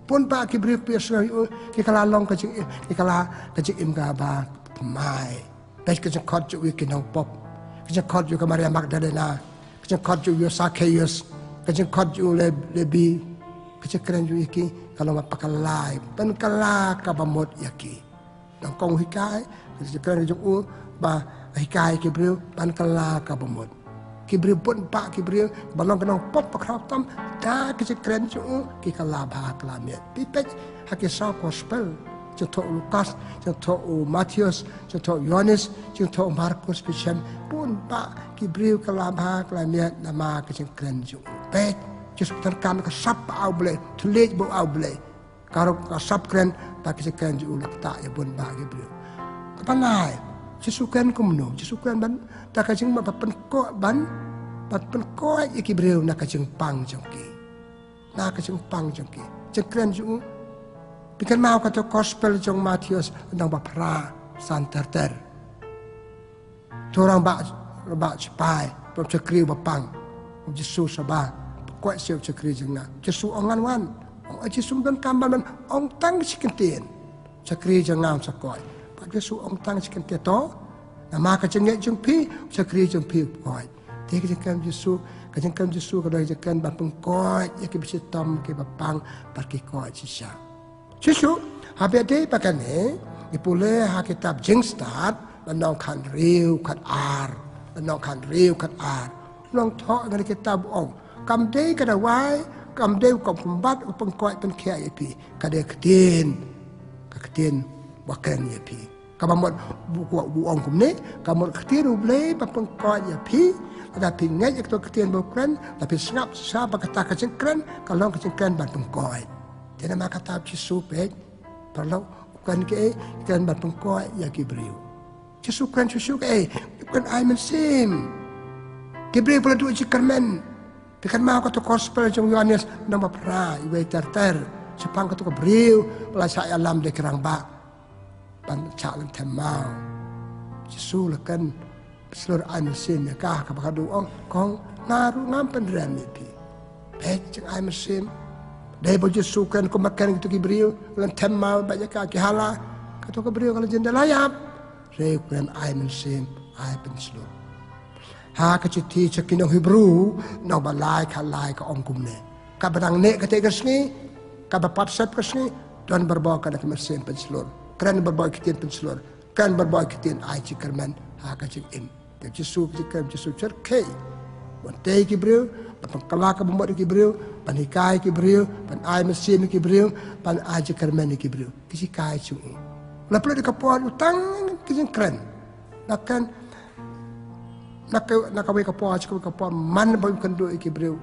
Pun pak Kibriu biasa kita long kerja imgaba pemai. Baik kerja kot ju kita pop, kerja kot ju Maria Magdalena, kerja kot ju Zacchaeus, kerja kot ju lebih kerja keren ju iki kalau mapakalai penkala kabamot yaki nang kong hikai kerja keren ju ba hikai Kibriu penkala kabamot Kibriu pun pak Kibriu balong kenong pop pakrap tam da kerja keren ju ki kala ba kalamiat pipet hakisah gospel contoh Lukas contoh Matius contoh Yohanes contoh Markus Pisan pun pak Kibriu kala ba kalamiat nama kerja keren ju pet just terkam ke sap au boleh tulis bu au boleh kalau ke sap keren bagi sekian juga tak ya pun bagi beliau apa nai sesukan kumno sesukan ban tak kacing ba penkok ban penkok iki beliau nak kacing pang jongki nak kacing pang jongki keren juga bikin mau kata gospel jong Matius nang ba pra santerter orang ba cepai pun cekri ba pang Yesus sabah kuat siap cekri jengna Yesus ongan wan Yesus dan kamban ong tang sikentien cekri jengam sakoi pak Yesus ong tang sikentien to nama ka jengek jengpi cekri jengpi koi te jengkan Yesus kajengkan Yesus kada jengkan ba pengkoi ya ke bisa tom ke bapang pergi koi sisa Yesus habe de pakane ipule ha kitab jeng start nong kan riu kat ar nong kan riu kat ar nong tho ngani kitab ong kam day kada wai kam day kom kumbat upang koi pen kia ipi kada ketin wakan ipi kamamot buong kumne kamot ketin uble papang koi ipi ada pingai ek to ketin bukan tapi sengap siapa kata kecengkren kalau kecengkren ban pengkoi jadi maka kata Yesus pek perlu bukan ke kan ban pengkoi ya Kibriu Yesus kan Yesus ke bukan I mensim Kibriu pula dua cikermen Pikan mau kata gospel jong Yohanes nama pra iwe terter sepang kata Kibriu pelasa alam de kerang bak ban cak tem mau Yesus lekan seluruh mesin ya kah kabakadu ong kong naru ngam penderan ipi pek jeng mesin dai bo Yesus kan ko makan itu Kibriu lan tem mau banyak kaki hala kata Kibriu kalau jendela layap re kan mesin penseluruh ha keciti cekinong Hebrew no balai kalai ka ongkum ne ka badang ne ka te gasni ka bapat sep gasni don berbawa ka nak mesin penselur kran berbawa kitin penselur kan berbawa kitin ai cikerman ha ka cikim te Yesus cikem Yesus cerke wante Kibriu pan kala ka bomot Kibriu pan hikai Kibriu pan ai mesin Kibriu pan ai cikerman Kibriu kisi kai chu la pula de kapon utang kisin kran nakan nak kawai kapal man bayu kendu Kibriu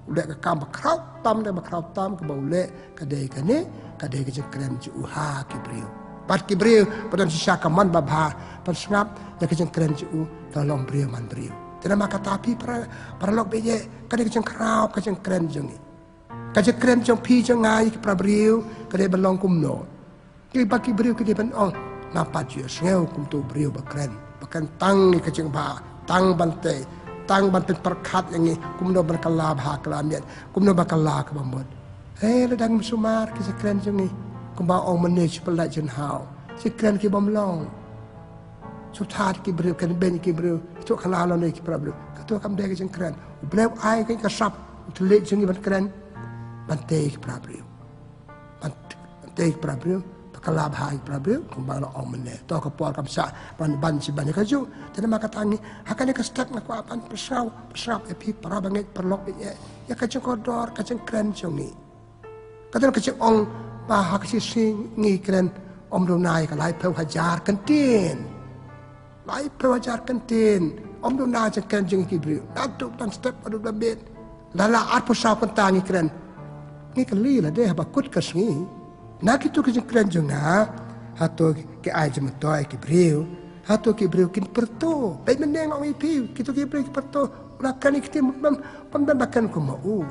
ulek ke kam bakrau tam de bakrau tam ke baulek kadai kane kadai ke keren ju ha Kibriu pat Kibriu padan sisa kaman babha pan sngap ya ke keren ju tolong Briu man Briu tena maka tapi para lok beje kadai ke krau ke keren jongi ke keren jong pi jong ngai ke pra Briu kadai belong kumno ki baki Briu ke ban ong napa ju ngeu kum tu Briu bakren bakan tang ni ke ba tang bantai perkat yang ini kumno berkalab hak lamiat kumno berkalab kebambut ledang sumar kisekren jengi kumba ong manage pelat jen hau sekren ki bamlong sutat ki Kibriu kan ben Kibriu itu kalalo ne ki Kibriu katu kam de ki kren blew ai ki kasap telik jengi ban kren bantai ki Kibriu bantai ki Kibriu kalab hai Kibriu kumba lo ong mane to ka por kam sa ban si ban ka ju tena maka tangi hakane ka stak na ko apan pesau epi para banget perlok ya ka kodor ka kren jongi kadang ka ong ba hak si singi kren om do nai ka lai peu hajar kantin om do nai kren jongi Kibriu atuk tan step adu dabet lala at pesau kan tangi kren ni kali la de ba kut ka singi nak itu keren juga, atau ke aja mentoi Kibriu, atau Kibriu kin perto, baik meneng orang ipi, kita Kibriu perto, lakukan iktim pembanbakan ku mau,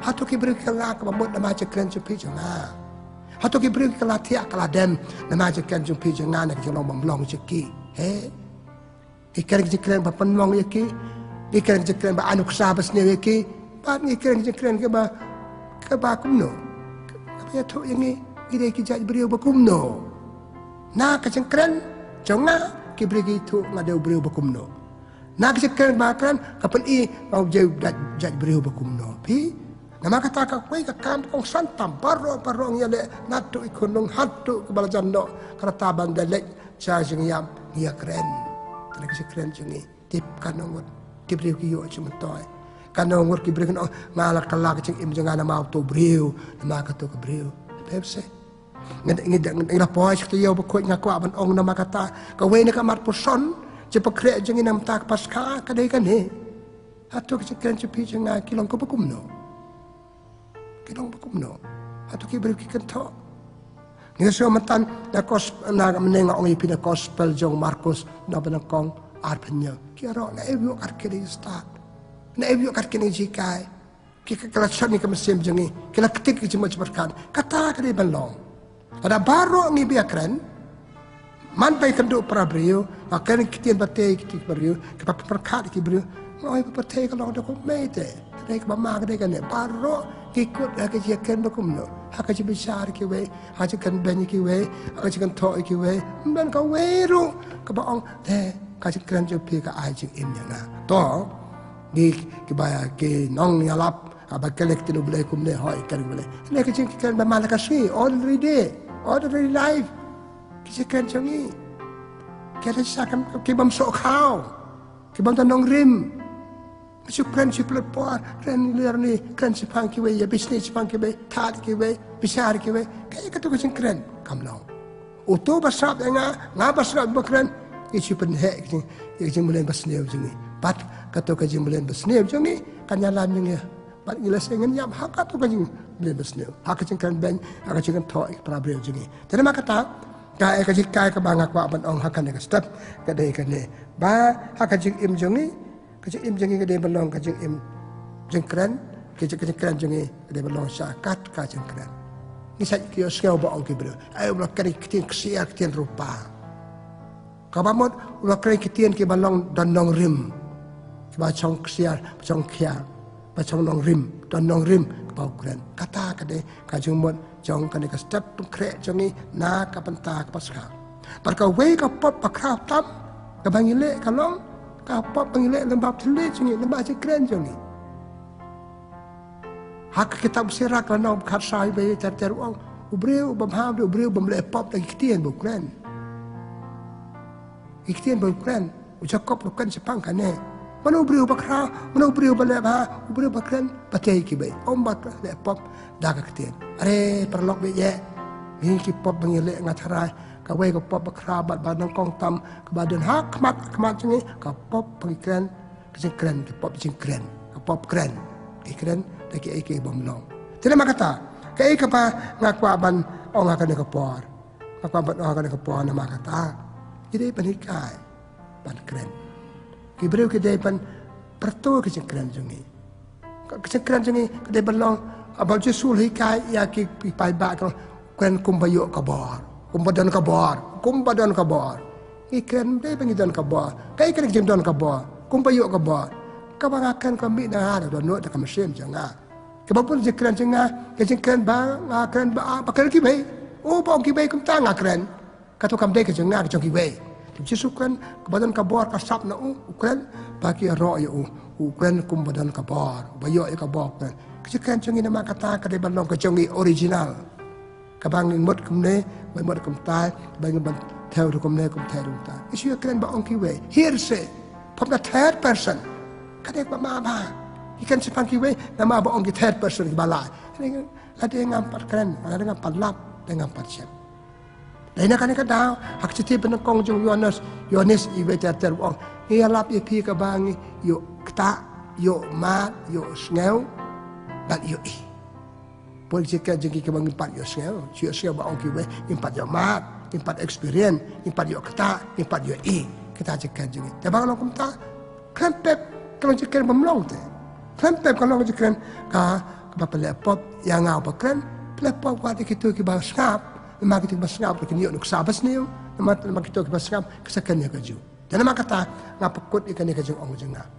atau Kibriu kelak membuat nama keren cepi juga. Hatu ki beri kelatia keladem nama jekan jumpi jangan nak jelong memlong jeki. Ikan jekren ba penlong yeki. Ikan jekren ba anu kesah besne yeki. Ba ikan jekren ke ba kumno. Kapia tu yang ni ide ki jaj beri ba kumno. Na ka jekren jonga ki beri tu ngade beri ba kumno. Na ka jekren ba kan kapan i mau jaj beri ba kumno. Pi nama kata kakui ke kampung santam barong ya le natu ikunung hatu ke balajan do kereta bandalek charging yam dia keren terus keren jungi tip kanongot tip riu kiyo cumentoy kanongot ki brekan ngalak kalak cing im jangan nama auto briu nama kata ke briu pepse ngida pois ke yo bakoi ngaku aban ong nama kata ka we ne kamat puson je pekre jungi nam tak paska kadai kan he hatu ke keren cepi jangan kilong ko bakumno Kidong bakumno atau ki beri kentok ni so matan na kos na menengok ngi pina gospel jong Markus na benakong arpenya kira na ebu arkene start na ebu arkene jikai ki kala chani ka mesim jengi kala ketik ki cuma berkan kata kade balong ada baru ngi biakren man pai kendu para brio akan kitien bate kitik brio ke perkat ki brio ngoi pate kalau ada ko mete kade ka mama kade kan baru ikut hak jikan bakumno hak besar ki we hak kan ben ki we hak kan to ki we ben ka we ru ka ba ong the ka kan jo pi ka ai jing im na to ni ki ba ki nong ya lap ba kelek tinu bele kum ne hoi kan bele ne ka jing kan ba malaka sui ordinary day ordinary life ki kan jangi ki ada sakam ki bam so khao ki bam tanong rim Masuk keren si pelepor, keren liar ni, keren si pang kiwe, ya bisnis si pang kiwe, tat kiwe, besar kiwe, kaya kata kucing keren, kamlau. Uto basap dengar, ngah basap berkeren, isu penhek ni, isu mulai bersnew jengi. Bat kata kucing mulai bersnew jengi, kan jalan jengi. Bat gila sengen yam hak kata kucing mulai bersnew, hak kucing keren ben, hak kucing toy perabel jengi. Jadi mak kata, kaya kucing kaya kebangga kuat on hak kan dekat step, kadai kadai, ba hak kucing im jengi. Kecik im jengi kedai belong kecik im jengkran kecik keren jengi kedai belong sakat ka jengkran ni sai kio skau ba ong kibro ai ulah kari kitien ksia kitien rupa kabamot ulah kari kitien ki belong danong rim ba chong ksia chong khia ba chong nong rim danong rim ba kren kata kedai ka jengmot jong kan ka step kre jengi na ka penta ka paska par ka we ka pot pa kra tam ka bangile kalong kapap pengilek lembab telit jengi lembab keren jengi hak kitab sirak lana kat sai be ter uang ubreu bamham ubreu bamle pop lagi kitien bu keren kitien bu keren ucakop lukan sepang kane mana ubreu bakra mana ubreu bale ba ubreu bakren patei ki be ombat le pop daga kitien are perlok be ye ni ki pop pengilek ngatarai kawai ke pop kerabat badan kong tam ke badan hak kemat jengi ke pop pengikran kejengkran ke pop jengkran ke pop kran keren lagi ai ke bomlong jadi mak kata kai ke pa ngaku aban ong akan ke por ngaku aban ong akan ke por nama kata jadi penikai ban keren ki breu ke dai pan pertu kejengkran jengi kejengkran jengi ke dai belong abang jesul hikai ya ki pai ba kan kumbayo ke bor kumbadan kabar. Ikan be pengidan kabar. Kai kan jemdan kabar. Kumpayuk kabar. Kabangakan kami dah ada don nak mesin jangan. Kebapun jekran jangan, kejengkran bang akan bakal kibai. Oh bang kibai kum tang akran. Katu kam dek jangan kejong kibai. Jisukan kebadan kabar kasap na ukran bagi ro ya ukran kumbadan kabar. Bayuk ya kabar kan. Kejengkran jangan nama kata kadai balong kejongi original. Kabang mot kumne bai mot kum tai bai ban theo ru kumne kum theo ru ta isu kren ba ong ki we here say from the third person kadek ba ma ba ikan sepang ki we nama ba ong ki third person ki bala ada ngam pat kren ada ngam pat lap dengan pat chep lain kan ka daw hak citi benakong jong Yohanes i we ter ong ia lap i pi ka bang yo kta yo ma yo sneu bat yo i Politika jengi ke bang impat yo sel ba ong ki we impat yo mat impat experience impat yo kata impat yo i kita jekan jengi te bang long ta klempep kalau jekan bemlong te klempep kalau jekan ka ba pele pop yang ngau ba kren lepas waktu kita bahas ngap, nama kita bahas ngap, kita niat nuk sabas niu, nama kita bahas ngap, kesakannya kaju. Dan nama kata ngap pekut ikan ni kaju orang jengap.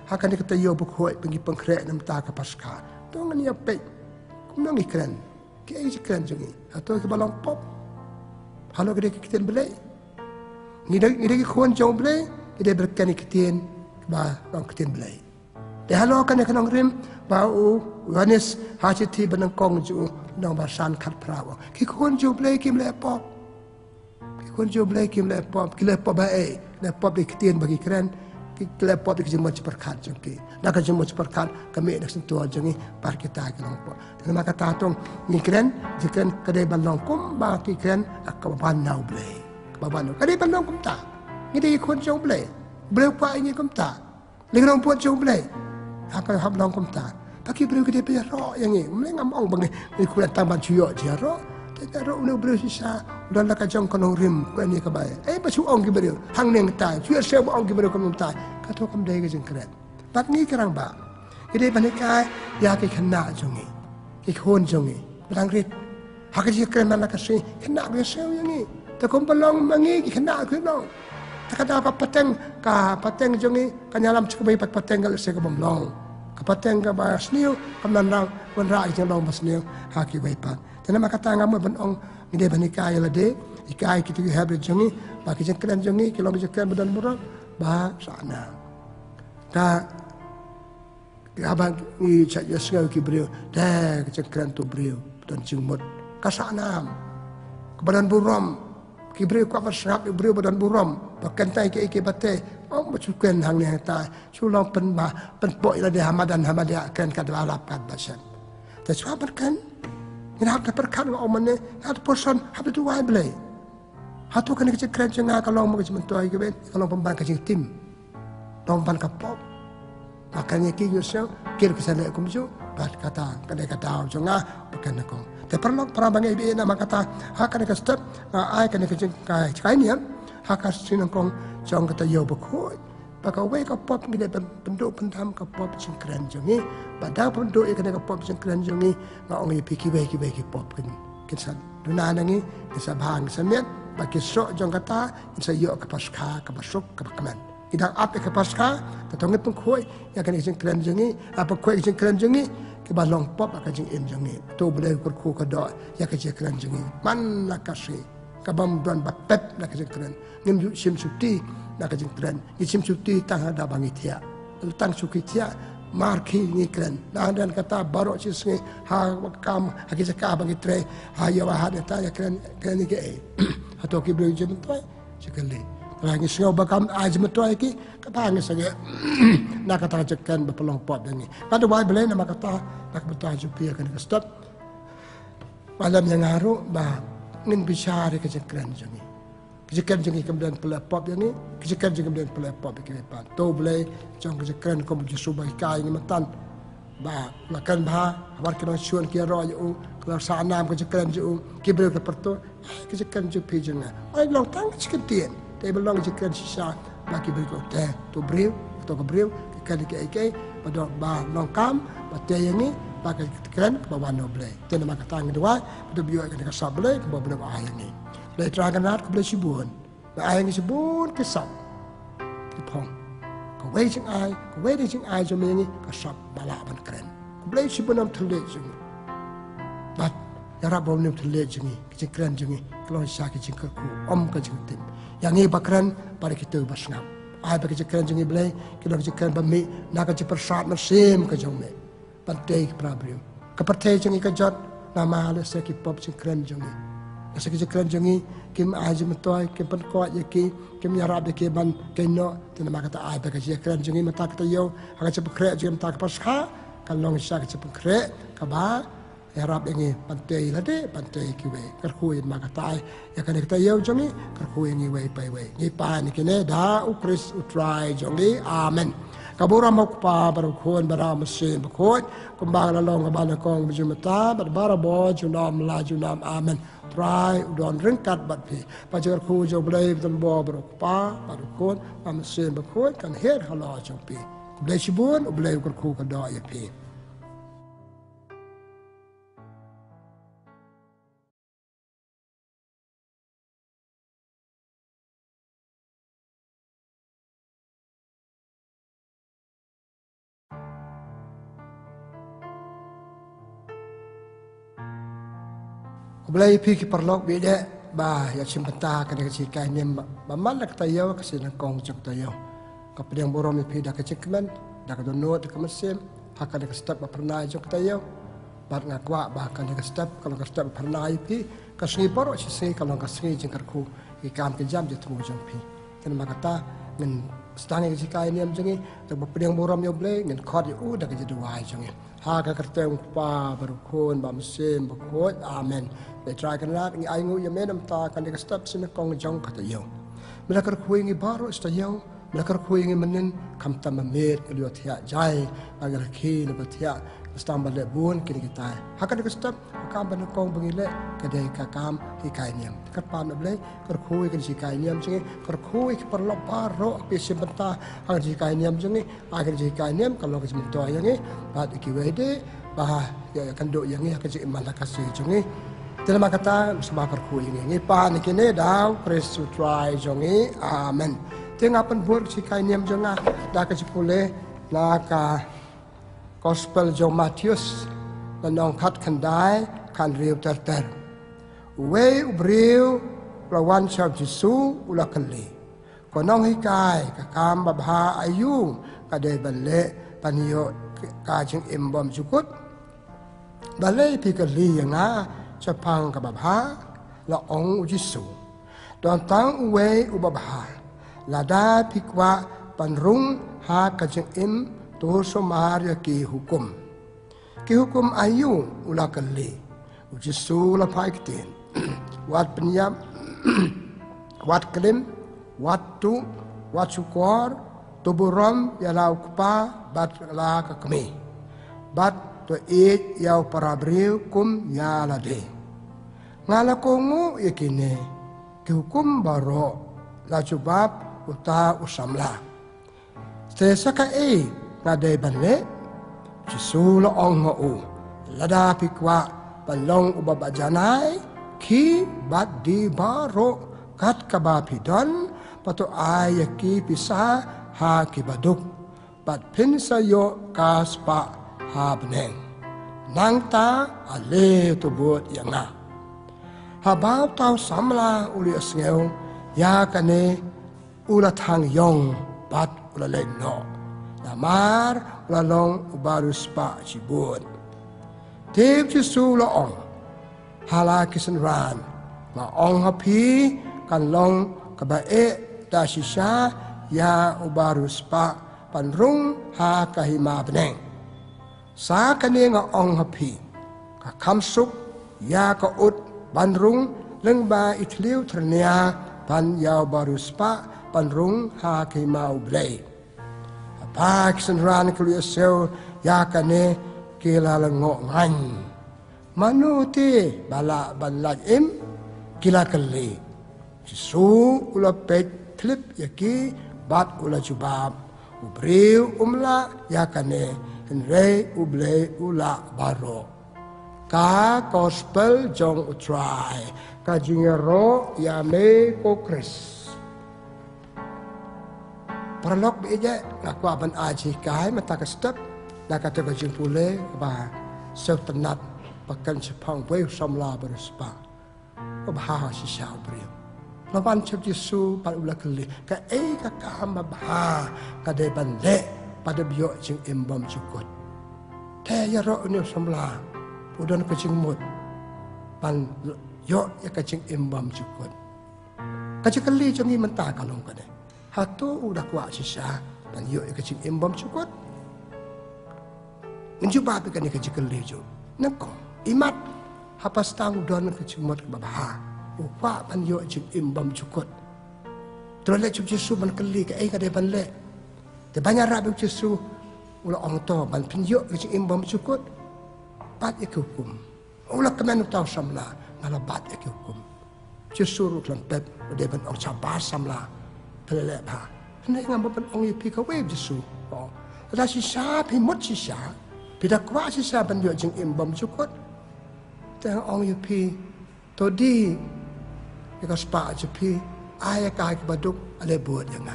Hakan kita yo bukuat pergi pengkrek nam ta ke paska. Tu ngan ya pe. Kumang ikran. Ke ikran jungi. Atau ke balong pop. Halo ke kita belai. Ngida kuan jong belai, kita berkan iktin ba orang kita belai. Dah halo kan orang rim bau Yohanes hajati benang kong ju nang basan kat prawa. Ki kuan ju belai ki belai pop. Ki kuan ju belai ki belai pop. Ki belai pop bae. Le pop iktin bagi keren. Kita pop kita cuma cepat jengki, nak cuma cepat kami nak sentuh jengi par kita kelang pop. Dan maka tatung ni keren, jika kedai balong kum bagi keren akaban nau blay, akaban nau kedai balong kum ta, ni dia ikut jauh blay, blay apa ini kum ta, lengang buat jauh blay, akan hab balong kum ta, bagi blay kedai punya roh yang ni, mungkin ngamong bang ni kuat tamban cuyok je roh. Tak ada orang beri sisa, dan nak jang kanong rim kau ni kebaik. Baca orang kiberi, hang neng tay, cuci siapa orang kiberi kamu tay. Kata kamu dah kerja keren. Bat ni kerang ba. Ini banikai ya ke kena jongi, ke khon jongi. Berangrit, hak kerja keren mana kasih kena biasa yang ni. Tak kamu belong mangi kena kena. Tak kata apa pateng jongi kanyalam cukup baik pateng kalau saya kamu belong. Kapateng ka ba sniu kamnang wanra ijang long basniu haki baik pat. Tena makata ngamu benong ngide banika ya lade ikai kitu habe jongi ba ki jengkran jongi kilom jengkran badan murah ba sana ta abang ni cak yasga ki brio da jengkran tu brio dan jengmut ka sana ke badan buram ki brio ka bersap brio badan buram bakan tai ke bate oh macukan hang ni ta sulong pen poi lade hamadan hamadia kan ka dalap kat basan ta suapan kan ini hak perkan orang mana, hak person, hak itu why belai. Hatu kan kita keren cengar kalau mau kita mentuai ke kalau pemban kecil tim, pemban kapop. Makanya kita yourself, kira kesalahan kumju, bad kata, kadai kata cengar bukan aku. Tapi perlu bangai ibu nama kata, hak kan kita step, ai kan kita cakap ni, hak kasin kong jang kata yo berkoi. Pakawai kapop kita penduk pendam kapop cengkran jongi, pada penduk ikan kapop cengkran jongi, ngau ngi piki pop kan, kisah duna nangi kisah bahang semiat, bagi sok jang kata, kisah yo ke paska ke masuk ke pakaman. Kita apa ke paska, tetangga pengkoi yang kan cengkran jongi, apa koi cengkran jongi, ke balong pop akan cengkran jongi, tu boleh berku kedok yang ke cengkran jongi, mana kasih. Kabam dan bapep nak cengkran, ngem sim suti nak cengkran, sim suti tang ada bangi tia, tang suki tia marki ni kran, dan kata baru cisngi ha kam haki cakap bangi tre, ha ya wahad ta ya kran ni ke, atau ki beli jem tu, sekali. Lagi sengau bakam ajem tu ki, kata ni saja nak kata cengkran berpelong pot ni. Pada wai beli nama kata nak betul jupi akan stop. Malam yang haru bah ingin bicara kejengkeran jongi. Kejengkeran jongi kemudian pelepop yang ni, kejengkeran jongi kemudian pelepop yang kita tahu boleh jong kejengkeran kau berjusuk bagi kai ni mentan. Bah, makan bah, awak kena cuan kira roh jauh, kalau sanam kejengkeran jauh, kibel kepertu, kejengkeran jauh pijenga. Ay long tang kejengkeran, tapi belong kejengkeran sisa bagi berikut teh, tu beriu, atau kebriu, kekali kei, pada bah long kam, pada yang ni. Pakai keren ke bawah noble. Jadi nama kata yang kedua, betul biar kita kasar boleh ke bawah ayam ni. Boleh terangkan nak ke boleh sibun. Ayam ni sibun kesap. Kepong. Keway cing ay jom ni kasar balapan keren. Boleh sibun am terlihat jeng. But yarap bawah ni terlihat jengi. Kecing keren jengi. Kalau sakit jeng kerku, ke jeng tim. Yang ni bakran pada kita basngap. Ay pakai keren jengi boleh. Kalau keren bami nak kecing persat mesim ke jom ni. Pantai Prabrium. Kepertai jengi kejat nama ala seki pop cengkran jengi. Seki cengkran jengi kim aji mentoi kim penkot yaki kim yarab yaki ban keno tu nama kata ai bagi cengkran jengi mata kata yo hak cepat krek jengi mata pasha kalau ngisah cepat krek kaba yarab yengi pantai lade pantai kiwe kerkui nama kata ai ya kan kata yo jengi kerkui yengi we pai we ni pa ni kene da ukris utrai jengi amen. Kabura mukpa berukun beramesin berukun kumbang lalong kabana kong berjumata berbara bo junam la junam amen try udon ringkat batpi pajar ku jo blai dan bo berukpa berukun amesin berukun kan her hala jompi blai sibun blai ku kada ya pi Belai pi ki perlok bide ba ya cimpenta kada kecil kai nem ba malak tayo kasi nang kong cok tayo. Kapedang borom pi dah kecikman dah kadonot ke mesin hakada step ba pernah cok tayo. Bat ngakwa ba kada step kalau step pernah pi kasengi poro si kalau kasengi jengkarku ikam kejam je temu jong pi. Kan makata ngen setangi kecil kai nem jengi tak pedang borom yo blai ngen khot yo dah kejadi wai jengi. Ha ka kerteng pa berukun ba mesin berkot amen. They try kan rat ngi aingu ya menam ta kan de step sin kong jong kata yo. Melakar kuing ngi baro sta yo, melakar kuing ngi menen kam ta mamet liot ya jai agar ki le batia stam ba le bun kini kita. Ha ka de step kam ban kong bangile ka de ka kam hi kai niam. Kar pa na ble kar kui kan si kai niam singi kar kui ki perlo baro pi sebenta agar si kai niam singi agar si kai niam kalau ke semento yang ngi ba ki wede ba ya kan do yang ngi ka si malakasi singi. Terima kata sebab kerku ini. Ngipa ni kini dah Kristu try jongi. Amen. Tengah pun buat si kai niam jonga dah kecipule naka Gospel jong Matius nanong kat kandai kan riu terter. Uwe ubriu lawan syab Jesu ula kali. Konong hikai kakam babha ayu kadai balik paniyo kajing imbom cukut. Balik pikali yangจะพังกับบาบาละองค์อุจิสูตอนตั้งอุเวอุบาบาละดาพิกวะปันรุงหากระจังอิมตัวสมารยกีหุกุมอายุอุลากัลลีอุจิสูละพายกเตียนวัดปัญญาวัดกลิมวัดตุวัดสุกอร์ตัวบุรมยาลาวกุปาบัดลากกมีบัดตัวเอกยาวปราบริวคุมยาลาเดงาลาโกงูยกินเนกิวคุมบารอลาจุบับอุตาอุสัมลาเสสกะเองาเดบันเลจิสูละองงอูลาดาพิกวะปันลงอุบบบจานายคีบัดดีบารอกัดกบาพิดอนปะตุอายกีปิสาฮากิบดุกปัดพินสยกาสปะhabneng nang ta ale tu buat yang na habau tau samla uli asngeu ya kane ula thang yong bat ula le no namar ula long ubarus pa cibun tip Jesu la ong hala kisan ran ma ong hapi kan long kabae ta shisha ya ubarus pa panrung ha kahima bneng sa kani nga ong hapi ka kamsuk ya ka ut banrung leng ba itliu trnia pan yaw baruspa panrung ha ki mau blay apa kisen ran kuliah sel ya kani kila lengo ngan manuti bala banlaj im kila kali Jesu ula pet klip yaki bat ula jubab ubriu umla ya kani Henry ublay ula baro ka gospel jong utrai ka jingero ya me ko Chris paralok beje ngakwa ban aji kai mata ka step na ka te jing pule ba sel tenat pakan sepang we samla berspa ba ha si sha brio lawan chep Jesu pa ula kali ka ka kama ba ka de ban le pada biok jing imbam cukut te ya ro ni samla udan ka jing mut pan yo ya ka jing imbam cukut ka jing kali jing i menta kalong ka de ha tu udah kwa sisa pan yo ya ka jing imbam cukut nju ba ka ni ka jing kali jo nako imat hapas tang don ka jing mut ba ba upa pan yo jing imbam cukut terle cup Jesu ban kali ka ka de ban le te banyak rabi Jesu ula orang tua ban pinjok ke imbam cukut bat ya hukum ula kemen tau samla ngala bat ya hukum Jesu ru klan pep de ban ong cabas samla pelele ba ne ngam ban ong yipi ka we Jesu oh da si sa pi mot si sa pi da kwa si sa ban yo jing imbam cukut te ong yipi to di ka spa jepi aya ka baduk ale buat yang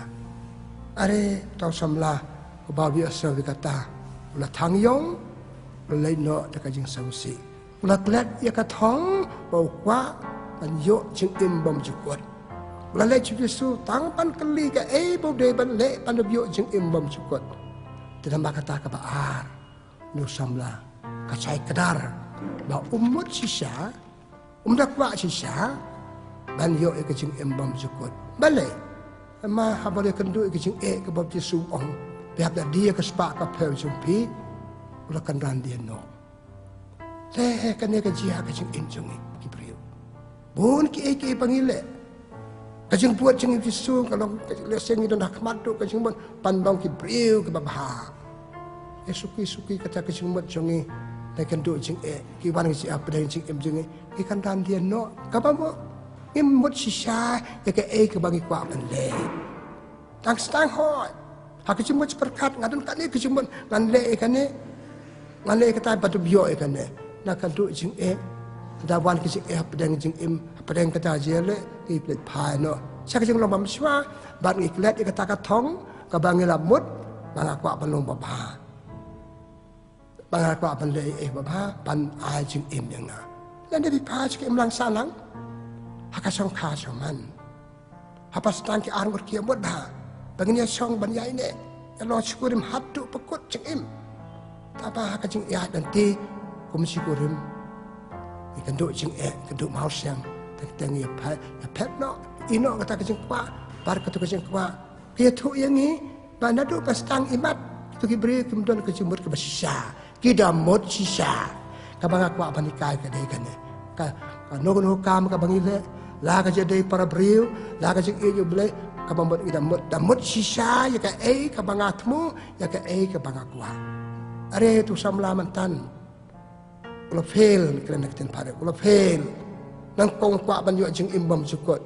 are tau samla ko ba bi asa wi kata ula thang yong le no ta ka jing sausi Ulat-ulat ia katong bawa panyo jeng imbam jukut. Ulat Yesu tangpan keli ke bau de ban le pandabyo jeng imbam jukut. Tidak kata kebaar nusamla kacai kedar ba umut sisa dakwa sisa ban yo ke jeng imbam jukut. Bale ma habare kendu ke jeng ke bab Yesu ong biar dia ke sepak ke pel jumpi ulah kendan dia no. Saya kan dia kerja kacang injungi Gibril. Bun ki pangile. Kacang buat ceng Yesus kalau leseng itu nak madu kacang buat pandang Gibril ke babah. Suki kata kacang buat cengi. Naikkan duk ceng kiwan si apa dah ceng injungi. Ikan dan dia no. Kapa mo imut sisa ya ke bagi kuat menle. Tang stang hoi. Hak kacang buat seperkat ngadun kat ni kacang buat nganle ikan ni. Nganle kata batu bio ikan ni. Nak kandu jing dawan ke jing pedang jing pedang kata jele i plet pai no sak jing lom swa ban iklet i kata katong ka bangi lamut bang aku panung baba bang aku pan le baba pan ai jing yang na lan di pai ke lang salang hakasong ka man apa stang ki arngur ki mot ba bangnya song ban yai ne lo syukurim hatu pekut jing apa hakajing ya dan ti komisi kurim ikan duk jing kenduk mau siang teng ya pet no ino kata kecing kwa bar kata kecing kwa kia tu yang ni banda duk pastang imat tu kibri kemudian kecing mut ke basisa kita mut sisa kabang aku apa nikai ke dai kan ka no kam ka bangile la ka jadi para briu la ka jing iyo bele kabang mut kita mut sisa ya ka kabang atmu ya ka kabang aku are tu samla mantan ulah fail kerana kita pada ulah fail nang kong kuat banyu jeng imbam cukut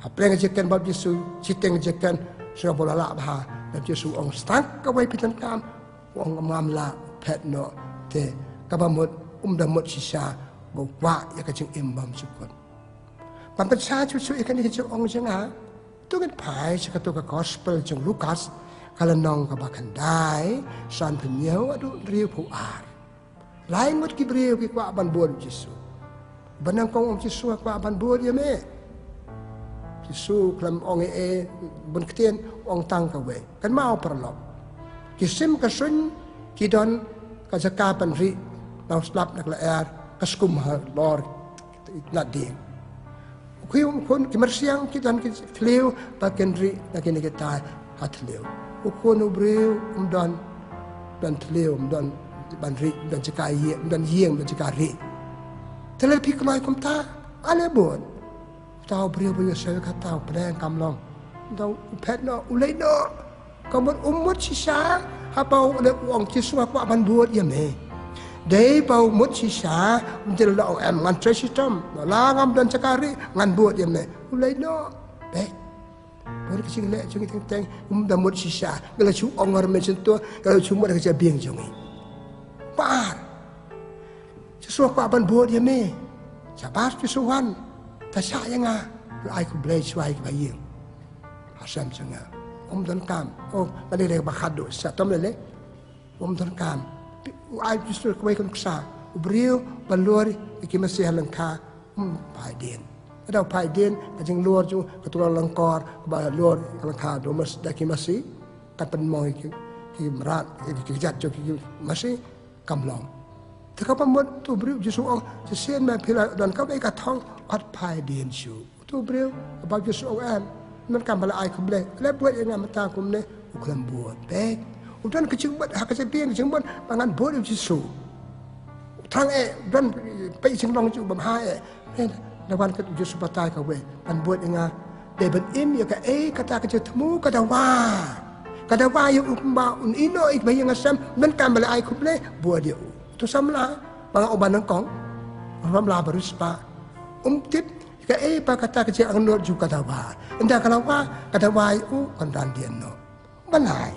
apa yang jekan bab Yesu citeng jekan sudah bola lah bah dan Yesu ong stang kawai pitan kam ong mamla pet no te kabamut damut sisa bawa ya kajeng imbam cukut pampat sa cucu ikan ikajeng ong jenga tu kan pai sekatu ke gospel jeng Lukas kalau nong kabakan dai san penyau adu riu puar lain mut Gibril ki kwa ban buat Yesus. Benang kong om Yesus kwa ban buat ya me. Yesus kelam ong bun ketien ong tang ka we. Kan mau perlop. Kisim ka sun ki don ka jaka pan ri nau slap nak laer ka skum ha lor na ding. Kui kun ki marsiang ki don ki tliu pa ken ri na ki ta ha tliu. Ukun ubreu don dan tliu don ban ri dan jika ye dan yeng dan jika ri terlepi kemai kumta ale bon tau brio brio saya kata pedang kamlong tau pet no ulai no kamu umut sisa apa ole uang kiswa apa ban buat ya me dei bau mut sisa menjel la am ngan sistem la ngam dan cakari ngan buat ya me ulai no be baru kecil le jungi teng dan mut sisa kalau cu ongor men sentuh kalau cuma ada kerja biang jungi par sesuatu apa buat dia me sabar sesuatu tak sayang ah ai ku blai suai ku bayang asam sanga don kam pada dia bakhado satom le don kam ai justru ku baik sa brio balor iki masih halangka pai den ada pai den kajing luar ju ketua langkor ba luar halangka do mas daki masih kapan mau iki merat iki jat jo iki masih kamlong. Tapi pembuat tu beriu Yesus orang sesen mempilai dan kau ikat thong at pai dian su. Tu beriu abang Yesus orang nan kambal ai kumle. Lebuat yang mata kumle ukuran buat baik. Udan kecil buat hak kecil kecil buat pangan buat Yesus. Thang dan pai singlong ju bamhai lawan kat Yesus patai kau pan buat yang deben im ya ka kata kecil temu kata wah. Kada wayu umba ino ik bayang asam nan kambal ai kuble buat dia tu samla bang oban kong ramla baruspa tip ka pa kata kecil angnor ju kata wa enda kalau wa kata wayu kandan dia no banai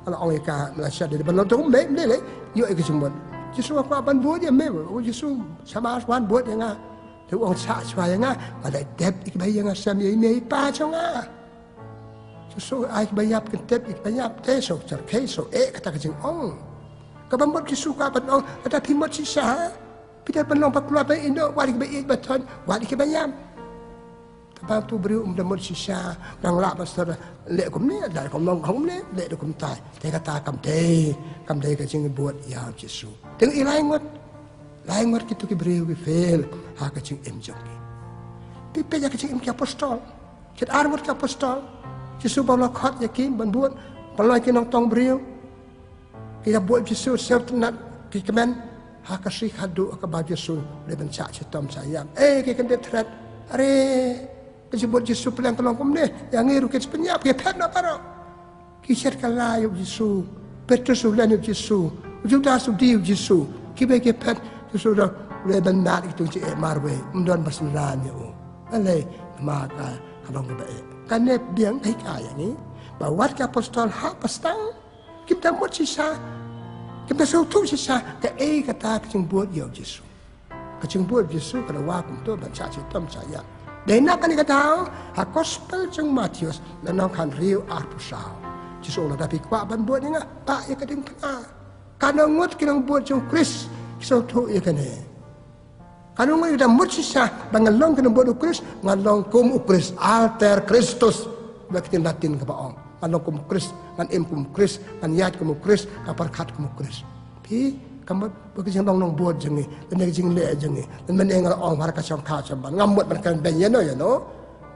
kalau orang ka Malaysia dia ban tu me le yo ik jumbon Yesus apa ban buat dia me Yesus sama wan buat yang tu orang sa swaya nga pada dep ik bayang asam ye me pa chonga so ai bayap ketep bayap teso cerkeso kata kecing ong kabambot kisuka ban ong ada timot sisa Pita penong keluar pe Indo wali ke baik beton wali ke bayam. Tabang tu beri demut sisa nang lak pasal lek kum ni ada kum long kum ni lek kum tai. Dia kata kam dei ke jing buat ya Yesus. Teng ilai ngot kitu ki beri ki fail ha ke jing em jong. Pipe ya ke jing em ki apostol. Kit armut ki apostol. Yesus bawa khat yakin ban buat balai ki nong tong beri. Kita buat Yesus self nak ki kemen ha kasih hadu ke baju Yesus le ban cha chitom sayang. Ki kan detret are Kejebut Yesus pelang kelong kum ni. Yang ngiru ke sepenyap. Ke pet nak parok. Kisar kalah yuk Yesus. Petrus ulan yuk Yesus. Judas udi yuk Yesus. Kibai ke pet. Yesus dah boleh benar itu cik marwe. Mendon berselan yuk. Alay. Maka kalong ke baik. Kerana biang baik ayah ni. Bawa ke apostol hak pastang. Kita buat sisa. Kita suruh sisa. Ke kata kecing buat yuk Yesus. Kecing buat Yesus. Kalau wakum tu baca citam sayang. Dan nak kan kata, ha gospel jeng Matius dan nak kan riu arpusau. Jesu lah tapi kuat ban buat ni ngah, pak ya kadang kena. Kalau ngut kena buat jeng Kris, so tu ya kena. Kalau ngut kita mut sisa, bangalong kena buat Kris, ngalong kum Kris, alter Kristus. Bagi Latin ke baong, ngalong kum Kris, ngan im kum Kris, ngan yat kum Kris, kapar kat kum Kris. Pi kamu bekerja nong buat jengi, dan jeng le jengi, dan menengal orang harga sangka samban, ngamut mereka banyak ya no,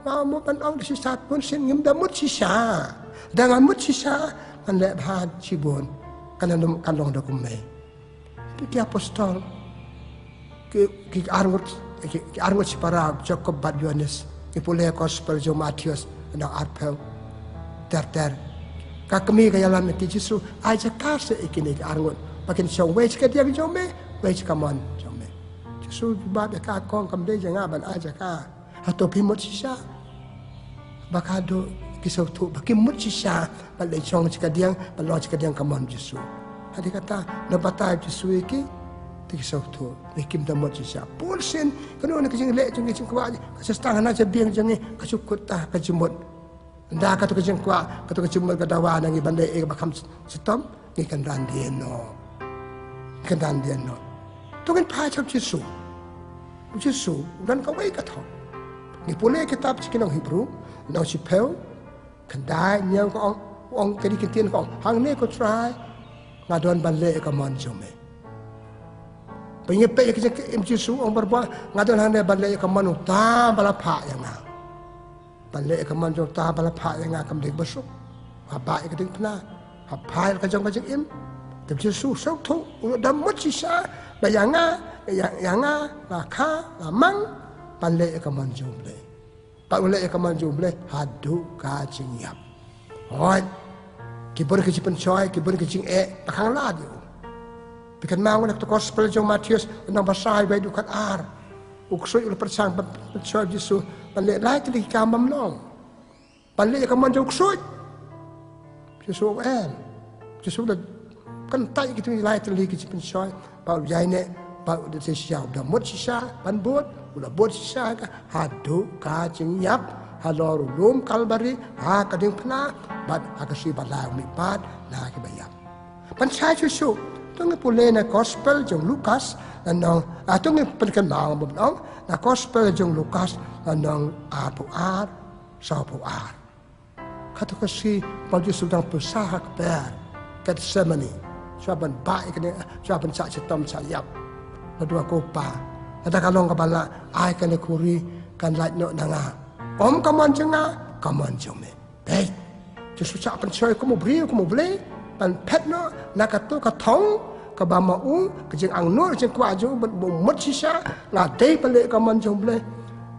ngamut orang di sisa pun sin ngim damut sisa, dan ngamut sisa, kan le bahan cibun, kan long dokumen, ki apostol, ki arngut separa Jacob bat Yohanes, ki pulih gospel jo Matius, dan arpel, ter, kakami kaya lam ki Yesus, aja kasih ikini ki arngut. Makin siang wage ke dia ke jome, wage kamon jome. Yesus bab ya ka kong kam dei jangan ban aja ka. Atau pimut sisa. Bakado kisau tu bakimut sisa balai chong cika diang baloi cika diang kamon Yesus. Hadi kata na batai Yesus iki kisau tu nikim damot sisa. Pulsin kanu na kijing le jeng kijing kwa kasih tangan aja biang jengi kasukut tah kajumut. Nda katu kijing kwa katu kajumut kadawa nangi bandai e bakam setom ni kan randieno. Kendan dia no, tu kan paham Yesus, dan kau baik kata. Ni boleh kitab cikin orang Hebrew, nang sipel, kendai nyang kau orang kedi kentian kau, hang ni kau try, ngadon balik kau manjome. Penyepe yang Yesus orang berbuat, ngadon hang ni balik kau manu tak balapa yang ngah, balik kau manjom tak balapa yang ngah kau dek besok, apa yang kau pernah, apa yang kau jang im. Tapi Yesus tu dalam sisa bayanga yanga laka lamang balik ke manjumle. Balik ke manjumle hadu kacing yap. Oi, kibur ke cipen coy, kibur ke cing pakang laju. Bikin mau nak tu gospel jong Matius nang basai bai dukat ar. Uksoi ul persang coy Yesus balik lagi di kamam long. Balik ke manjum uksoi. Yesus Yesus dah kan tai gitu nilai terlih ke cipen coy bau jai ne bau de sia udah mut sisa ban buat udah buat sisa ka hadu ka cing yap halor lum kalbari ha kading pena bat akasi balai mi pat na ke bayam pan sai Yesus tu ngi pule na gospel jong Lukas nang tu ngi penkan bang bang na gospel jong Lukas nang apu ar sapu ar kata kasi bau Yesus dang bersah keber Getsemani Saban baik ni, saban cak cetom sayap, berdua kopa. Ada kalong kepala, ai kena kuri kan lait no nanga. Om kaman jenga, kaman jome. Baik, Yesus cak pencoy kamu beli, pan pet no nak tu katong, kabama kejeng ang nur jeng kuaju bermut sisa, ngadai balik kaman jome.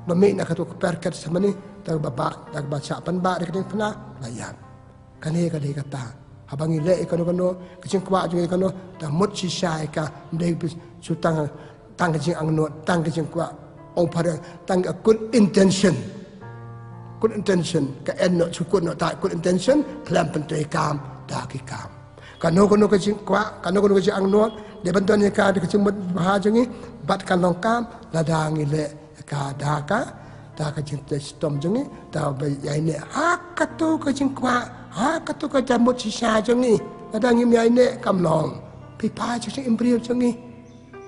Bami nak tu keperket sama ni, tak babak, tak baca pan bak dekat pernah bayar. Kani kata. Habang ile ikano kecing kwa juga ikano dah mut sisa ika mendai sutang tang kecing angno tang kecing kwa ong pada tang good intention ke enno cukup no tak good intention kelam pentai kam dah kikam kano kecing kwa kano kecing angno dia bantuan ika dia kecing mut bahajangi bat kalong kam ladang ile ka daka dah kecing testom jengi dah bayai ne hakatu kecing kwa ha katu ka jamut sisa jengi ada ngim yai ne kam long pi pa chu embrio jengi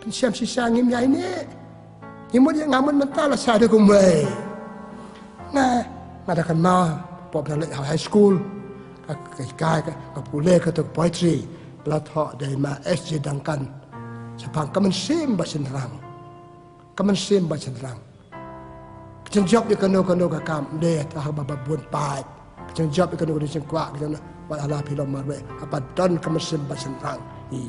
siam sisa ngim ya ini imut yang ngamun mental sa de kumai nah ngadakan mau pop dalam high school kai ka pule ka to poetry plat ho dai ma SJ Duncan sapang kaman sim ba senrang Keceng job kano ka kam de ta ba bun pai keceng job kano keceng kwa keceng wa ala pilom marwe apa don kaman sim ba senrang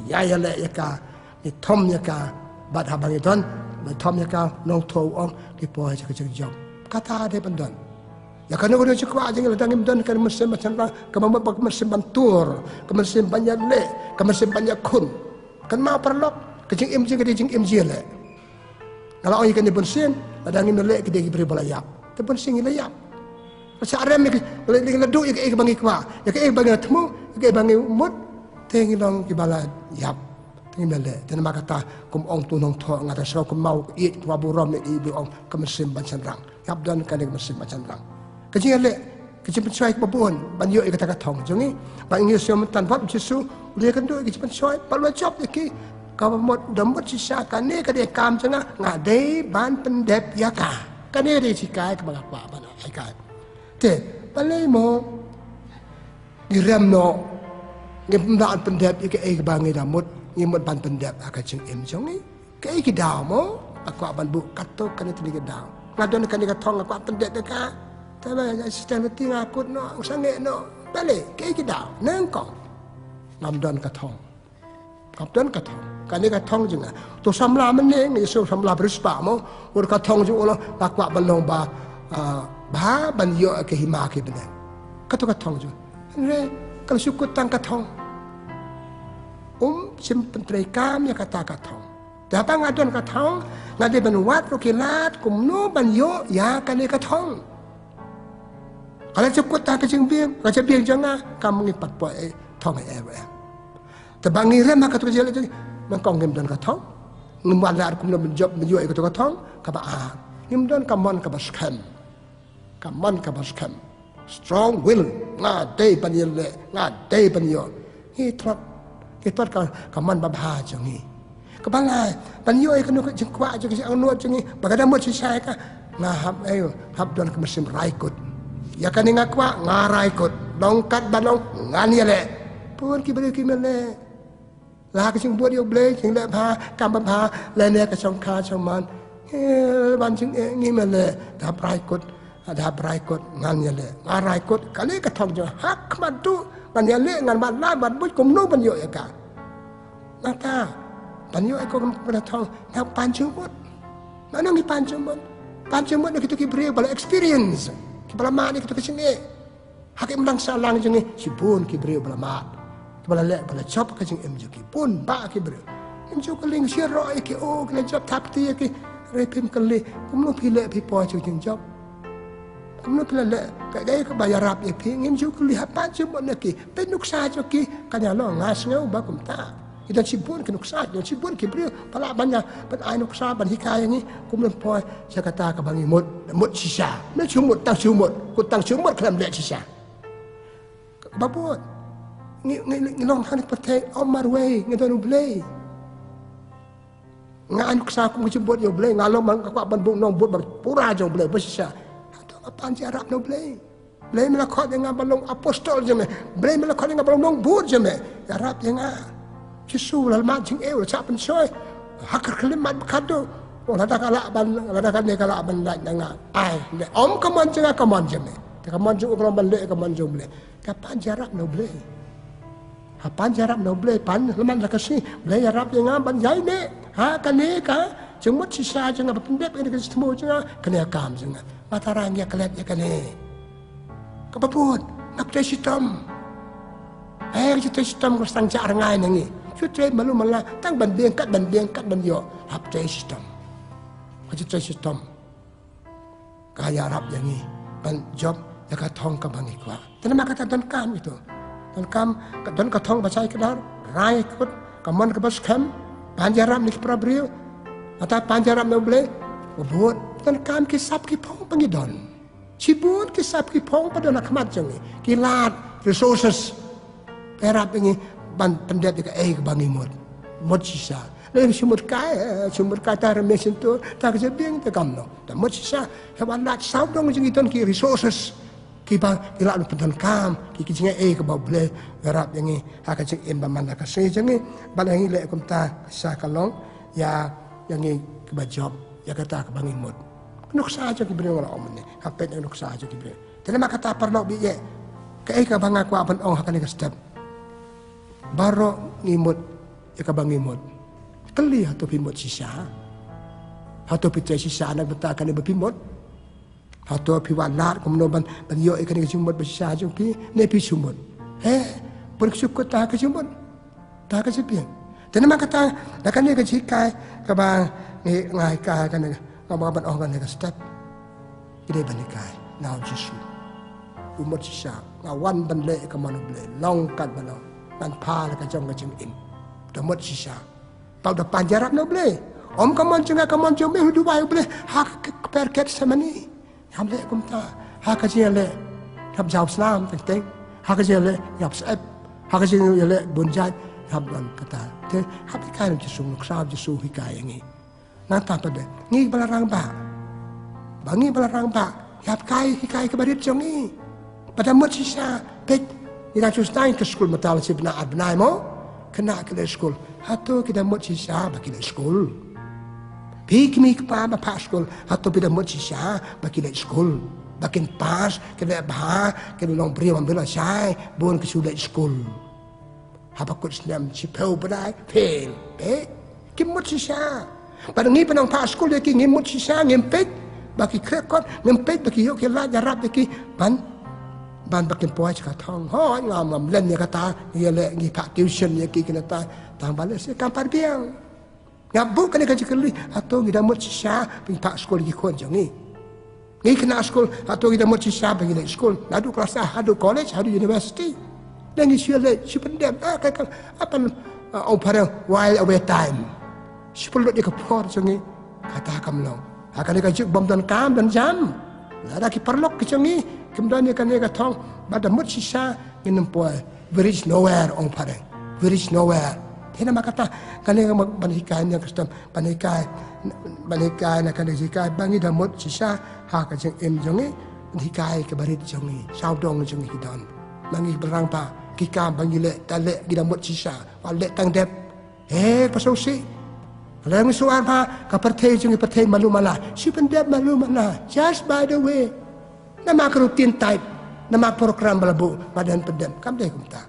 ya le ya ka ni thom ya ka bad habang idon ba thom ya ka nong tho ong ki po ja keceng job kata de pandon ya kano keceng kwa jeng la dangim don kan mesim ba senrang kamam ba mesim bantur kemesim banyak le kemesim banyak kun kan ma perlok keceng im jeng keceng im je le kalau orang ikan di bensin, ada angin melek ke dia beri belayap. Di bensin belayap. Masa arem ni, kalau dia leduk, dia bangi kuah, dia bangi temu, dia bangi mut, tengi long kibala yap, tengi melek. Dan mak kata, kum ong tu nong thok, ngata serau kum mau it wabu rom ni ibu ong kemesin bancan rang. Yap dan kan kemesin bancan rang. Kecil lek, kecil pencuai kebun, banyak ikan tak thong. Jangan, banyak siapa mentan buat jesu, dia kan tu kecil pencuai, palu job dia Kau mot dambut sisa kane kade kam canga ngade ban pendep ya ka kane de sikai ke bangak pa bana ai ka te palai mo ngiram no ngim ban pendep ke ai bangi damut ngimot ban pendep aka cing em jongi ke ai ki daw mo aku ban bu kato kane tini ke daw ngadon kane ka thong aku pendep ke ka tabe sistem ti ngakut no usange no palai ke ai ki daw nengko ngamdon ka thong kapten ka thong kani ka thong jinga to samla man ne ngi so samla brispa mo ur ka thong ju ulo takwa balong ba ban yo ke hima ke bene ka to ka thong ju re kal sukut tang ka thong sim pentre kam ya kata ka thong dapa ngadon ka thong ngade ban wat ro kilat kum no ban yo ya kani ka thong kala sukut ta ka jing biang ka je biang janga kam ngi pat po thong e tebangi rem ka to jele Nangkong ngim don katong, ngim walar kum no menjob menjuai kato katong, kaba ngim don kamon kaba scam, strong will, day panile, day panyo, hitrot kamon babha jangi, kabalai panyo ikanu jengkwa jangi anu jangi, bagada mo si saya ka, hab don kemesim raikut, ya kani ngakwa ngaraikut, dongkat balong nganiale, pun kibali kimele. Lah kecing buat dia boleh, cing dah kam bah, lainnya kecong kah cuman, bancing ni mele, dah berikut ngan le, ngaraikut kali ketong je, hak madu ngan le ngan bala bud kumno banyo ya ka, nata banyo ekor kena tong, nak pancumut, mana ni pancumut ni kita kibri bala experience, kibala mak ni kita kecing hak imlang salang jengi, sibun kibri bala mak. Bala lek bala chop ka jing emjuki pun ba ki bre emjuk ling siro ki o ki job tapti ki repim kali kumno pile pi po chu jing job kumno pile le ka dai ka bayarap e pi emjuk li ha pa chu bon ki pe nuksa chu ki kanya lo ngas ngau ba kum ta idan sibun ki nuksa dan sibun ki bre pala banya ban ai nuksa ban hikaya ni kumno po jakata ka bangi mut sisa na chumut tang chumut ku tang chumut klam le sisa babut ngilong hanik pate omar way ngidon ublay nga anuk sa kung jembot yo blay ngalong man ka ban bung nong bot pura jo blay besisa ato apan si arab no blay mela khot nga balong apostol jeme blay mela khot nga balong nong bot jeme arab nga jisu lal ma jing ew cha pen soy hakar kalimat kado lada kala kan ne kala ban la nga ai om kaman jenga kaman jeme kaman jo kaman ban le kaman jo blay kapan jarak no blay Hapan jarap no blay pan leman lakasi blay jarap yang ban jai ne ha kane ka jemut sisa jenga pendep ini kasi temu jenga kane akam jenga matarang ya kelet ya kane kapapun nak te sistem te sistem ko sang jar ngai nangi chutre malu mala tang ban biang kat ban yo hap te sistem te sistem kaya rap yang ni ban job ya ka thong ka bangi kwa tanama kata don kam itu dan katong basai kedar rai kut kaman ke bas kam panjaram ni prabriu ata panjaram no ble buat dan kam kisap ki pong pangidon sibun kisap ki pong pada nak mat jangi kilat resources perap ini ban pendet ke bangi mod sisa le sumur kai ta remission tu ta ke biang ta kam no ta mo sisa hewan lat sau dong jing iton ki resources ki ba ki la pentan kam ki jing ke ba ble garap yang ni ha ka jing ba man ka se jing ba la le kum ta sa kalong ya yang ni ke ba job ya kata ke bangi mut nuk sa je ki bre wala om ni ha pet nuk sa je ki bre tele ma kata perlo bi ye ke banga kwa ban ong ha ka ni ka step baro ngimut ya ka bangi mut keli atau pimut sisa atau pitre sisa anak betakan ni berpimut atau piwan lat kemudian ban yo ikan ni sumut besisa jung pi ne pi sumut bersyukur tak ke sumut tak ke sepian dan mak kata dah kan ni ke cikai ke bang ngai kai kan ni ngomong ban orang ni ke step ide ban kai now jisu umut sisa ngawan ban le ke mana boleh long kat ban ban pa la ke jong ke jing im demut sisa Pau dah panjarap no boleh. Om kaman cuma hidup ayu boleh. Hak perket sama ni. Ham le kum ta. Hak kaji le. Ham jauh Islam penting. Hak kaji le yap sep. Hak kaji le bunjat ham lan kata. Te hak ikai nak jusung nak sab jusu hikai ini. Nanta pada. Ni balarang ba. Bangi balarang ba. Yap kai hikai kebarit jong ni. Pada mut sisa. Pek. Ni nak sustain ke sekolah matal si benar mo. Kena ke sekolah. Atau kita mut sisa bagi le sekolah. Pikmi kepa bapa sekolah atau kita mut sisa bagi le sekolah. Bakin pas kita bah kita long beri ambil sai bon ke sudah sekolah. Apa kut senam cipau badai fail. Kim mut sisa. Pada ni penang pas sekolah ki ngimut sisa ngempet bagi krekot ngempet bagi yo kela jarap bagi ban bakin puai cakap thong ho ngam len ni kata dia le ngi pak tuition ya ki kena ta tang balas ya kampar biang ngabu kan ka jikeli atau kita mut sisa pi pak sekolah ki kon jang ni ngi kena sekolah atau kita mut sisa bagi le sekolah adu kelas adu college adu university dan ngi sile sipendem apa opera while away time sepuluh dia ke por jang ni kata kamlong akan ka jik bom dan kam dan jam ada ki perlok ki jang ni kemudian dia kata thong pada mut sisa in employ there is nowhere on pare there is nowhere hina makata kani banikai yang custom banikai nak kani jikai bangi dah mut sisa ha ka jeng em jongi dikai ke barit jongi sau dong jongi kidan bangi berang pa kika bangi le tale kita mut sisa wale tang dep pasausi kalau soal pa ka pertai jongi pertai malu mala si pendep malu mala just by the way nama rutin type nama program balabu badan pedem kam deh kumta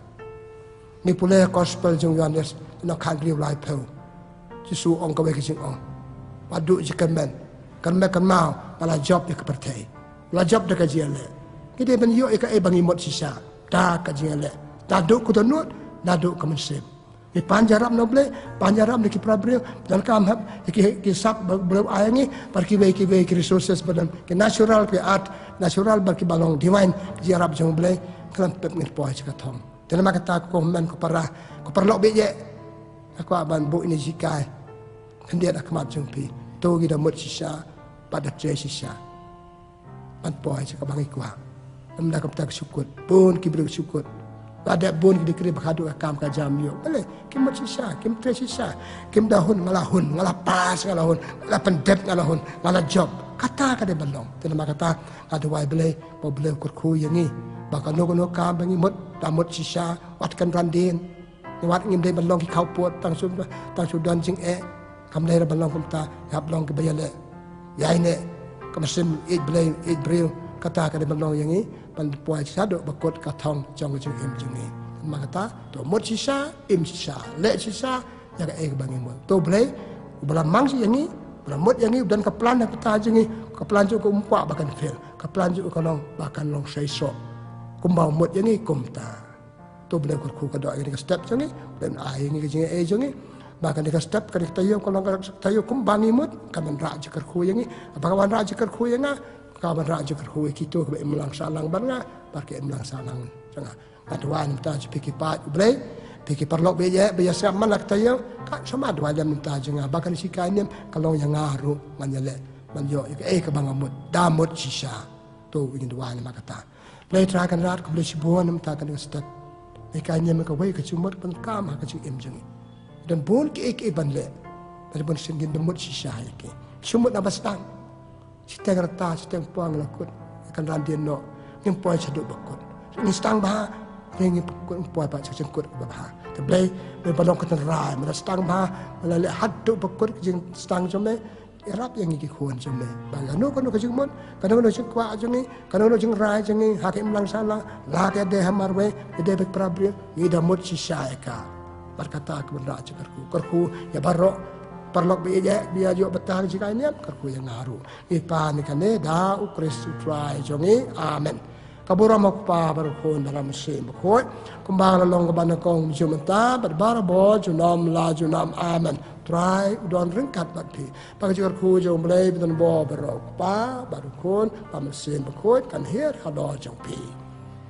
ni pula gospel jong Yohanes nak country life pau jisu ong ka ke jing ong padu jikan ben kan mau pala job ke pertai la job de ka jiale kide ben yo ka bangi mot sisa ta ka jiale ta du ku donut da du ka mensep ni panjarap noble panjarap ni ki prabril dan kam hab ki sap belum ayangi perki ki resources badan ki natural ki art natural bagi balong divine jiarap jong ble kelam pep ngir poa cakap thong dan mak kata ko men ko perlok be je aku aban bu ini jikai hendia dak mat jong pi to gi da mut sisa pada tre sisa pan poa cakap bangi kwa am dak tak syukur pun ki ber syukur pada bun di kiri bakadu akam ka jam yo boleh kim mut sisa kim tre sisa kim dahun ngalah pas ngalah pendep ngalah job kata kada balong tena kata ada wai bele boleh kurku yang ni bakal no ka bangi mut tamut sisa wat kan randin wat ngim dei balong ki kau pot tang sudan jing kam dei balong kumta hab long ke bayale ya ini kemasim bril kata kada balong yang ni pan puai sado bakot katong jong jing im jing ni kata to mut sisa im sisa le sisa ya ka bangi mut to boleh ubalam mang si yang ni Beramut yang ni dan keplan yang peta jengi keplan juga umpak bahkan fail keplan juga kalau bahkan long seiso kumbau mut yang ni kumta tu boleh kurku kada ini ke step jengi dan ai ini ke jengi jengi bahkan dia step kada tayo kalau tayo kumbangi mut kaman raja kurku yang ni apakah raja kurku yang na kaman raja kurku itu ke melang salang banga pakai melang salang jangan aduan peta pikir pat boleh Peki perlok beja siap malak tayo ka sama dua jam minta jenga bahkan si kainem kalau yang ngaru manjale manjo ke bangamut damut sisa tu ingin dua ni makata play trakan rat ko beli sibuan minta kan step kainem ka wei ke cumur pengkam ka ci em jengi dan bon ke ban le Dari singin demut sisa yake. Sumut na bastang. Siteng rata, siteng puang lakut. Akan randian no. Yang puan saduk bakut. Ni stang bah. Ringi bakut puan pak cengkut bah. Terblay balong ketan rai. Mana stang bah. Melalui haduk bakut jeng stang jome. Irap yang iki kuan jome. Bangano kono kajeng mon. Kano jeng kwa jengi. Kano jeng rai jengi. Hakim lang salah. Laki ade hamarwe. Ade bek prabri. Ida mut sisa eka. Berkata kebenaran cekarku. Kerku ya barok. Perlok biya jo betah jika ini kerku yang ngaru. Ipa ni kane da ukristu try jongi amen. Kabura makpa berkon dalam mesin berkoi. Kumbang lalong keban kong jumenta berbara bo junam la junam amen. Try udon ringkat bati. Pakai kerku jong belai beton bo berok pa berkon pa mesin berkoi kan hier hado jong pi.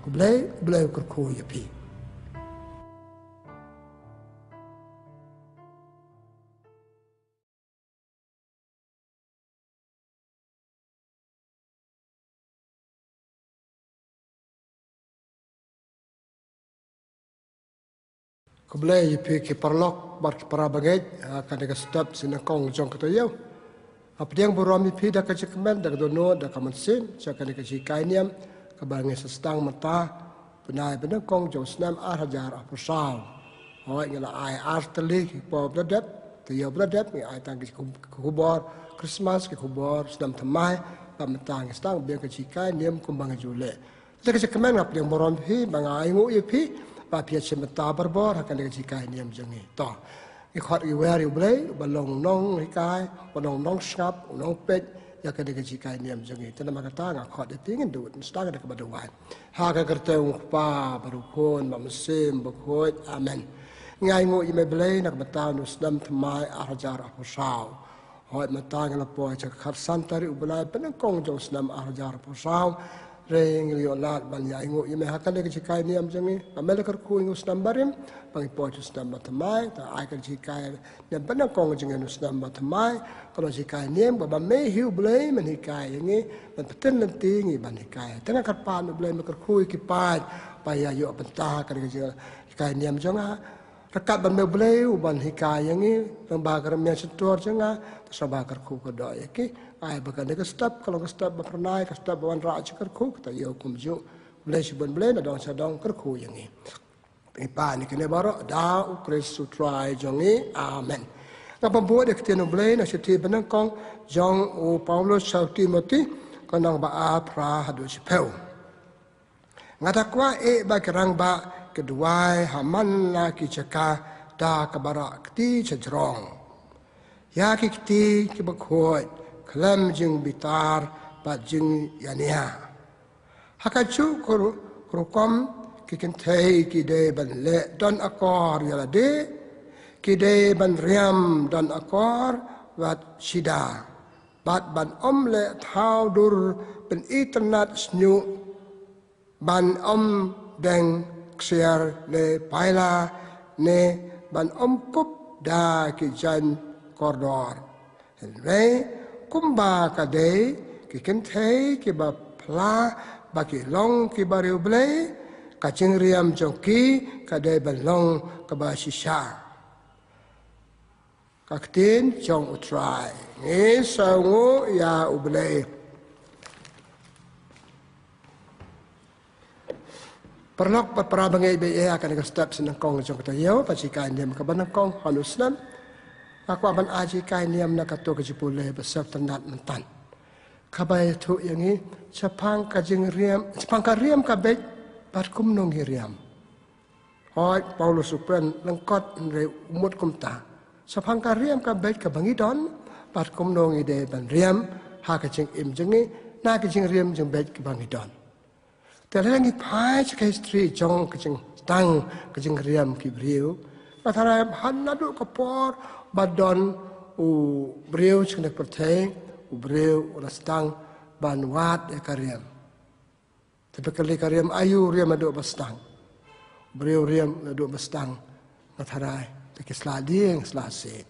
Ku belai kerku ya pi. Keblai pi perlok bar para bagai akan dekat step sinakong jong ketoyau. Apa yang buram pi dak kecekemen dak dono dak kamansin akan dekat jikainiam kebangai sestang mata penai benakong jong senam hajar apusal. Hoi ngala ai arteli po bladap tiyau bladap ni ai tang kubor Christmas ke kubor senam temai pametang stang biar kecikainiam kumbang jule. Dak kecekemen apa yang buram pi bangai ngu pi Papia cemeta berbor akan dengan jika ini yang jengi. Toh, ikut iwari ulai balong nong hikai, balong nong skap, nong pet, ya akan dengan jika ini yang jengi. Tena makata ngakot dipingin duit, mesti ada kebaduan. Haka kerja ukpa berukun, memesim, berkut, amen. Ngai ngu ime belai nak betah nusdam temai arjar apusau. Hoi mata ngelapo cakap santari ulai penengkong jong senam arjar apusau. Ring liolat banyak ingu ime hakan dek cikai ni am jangi amel kerku ingu senam barim pangi poju senam batamai ta ai kan cikai dan benar kong jangan senam batamai kalau cikai ni am baba mehiu belai menikai ini dan peten nanti ini banikai tengah karpan belai kerku ikipai paya yo pentah kan cikai ni am janga rekat ban belai uban hikai ini lembaga remnya setor janga sabah kerku kedai ki ai bakan ke step kalau ke step bernai ke step bawan ra kerku kita yo kumju boleh sibun boleh nadong sadong kerku yang ni ipa ni kene baro da ukristu try jongi amen ngapa buat de keteno boleh na siti benangkong jong o Paulus sa Timothy kanang ba pra hadu sipeu ngata kwa ba kerang ba kedua haman la ki caka da kabara kti cejrong ya ki kti ki bakhoi kelam jeng bitar pat jeng yania hakacu kurukom kikin thei kide ban le don akor yala de kide ban riam don akor wat sida bat ban le thau dur ben internet snyu ban deng ksiar le paila ne ban kup da ki jan kordor helwe kumba kadai kiken thei ki ba pla ba ki long ki ba riu blai ka ching riam joki kadai ba long ka ba shisha ka tin chong utrai nge sa ngo ya ublai perlok para bangai be akan ke step senangkong jong ta yo pa sikan dem ka banangkong hanuslam aku akan aji kai niam nak katu kejipule besar tenat mentan. Kabai tu yang ini sepang kajing riam, sepang kariam kabej barkum nong riam. Hoi Paulus supren lengkot re umut kumta. Sepang kariam kabej kabangidon barkum nong ide ban riam ha kajing im jengi na kajing riam jeng bej kabangidon. Terlengi pai cekai istri jong kajing tang kajing riam kibriu. Matara hanadu kapor badon u breu chnek perteng u breu rastang banwat e kariam tapi kali kariam ayu riam adu bastang breu riam adu bastang matharai ke slading slaset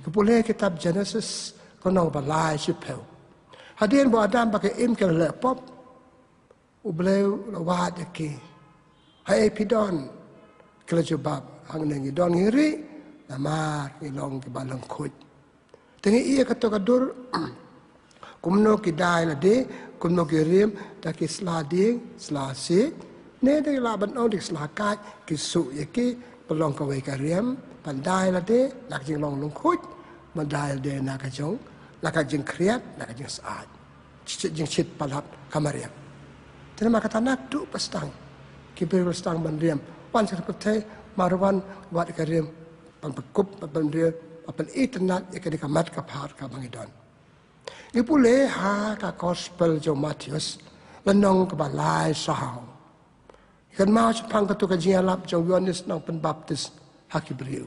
kepule kitab Genesis konong balai sipeu hadien bo adam pakai im ke lepop u breu lawat ki hai pidon kelajubab hang nengi don ngiri nama ilong ke balang kuj. Tengi ia kata kadur kumno kidai la de kumno kirim da ki slading slasi ne de la ban on dik slakai ki su ye ki pelong ka wei kariam pandai la de nak jing long lung kuj mandai de na ka jong la ka jing kriat la ka jing saat jing chit palat kamariam. Tenama kata nak tu pastang ki ber pastang bandriam wan seperti marwan buat kariam pan pekup pan dia pan internet ya ke kamat ka phar ka bangidon. Ipule ha ka gospel jo Matius lanong ka balai sahau. Kan mau sepang ka tu ka jialap jo Yohanes nang pen baptis hakibriu.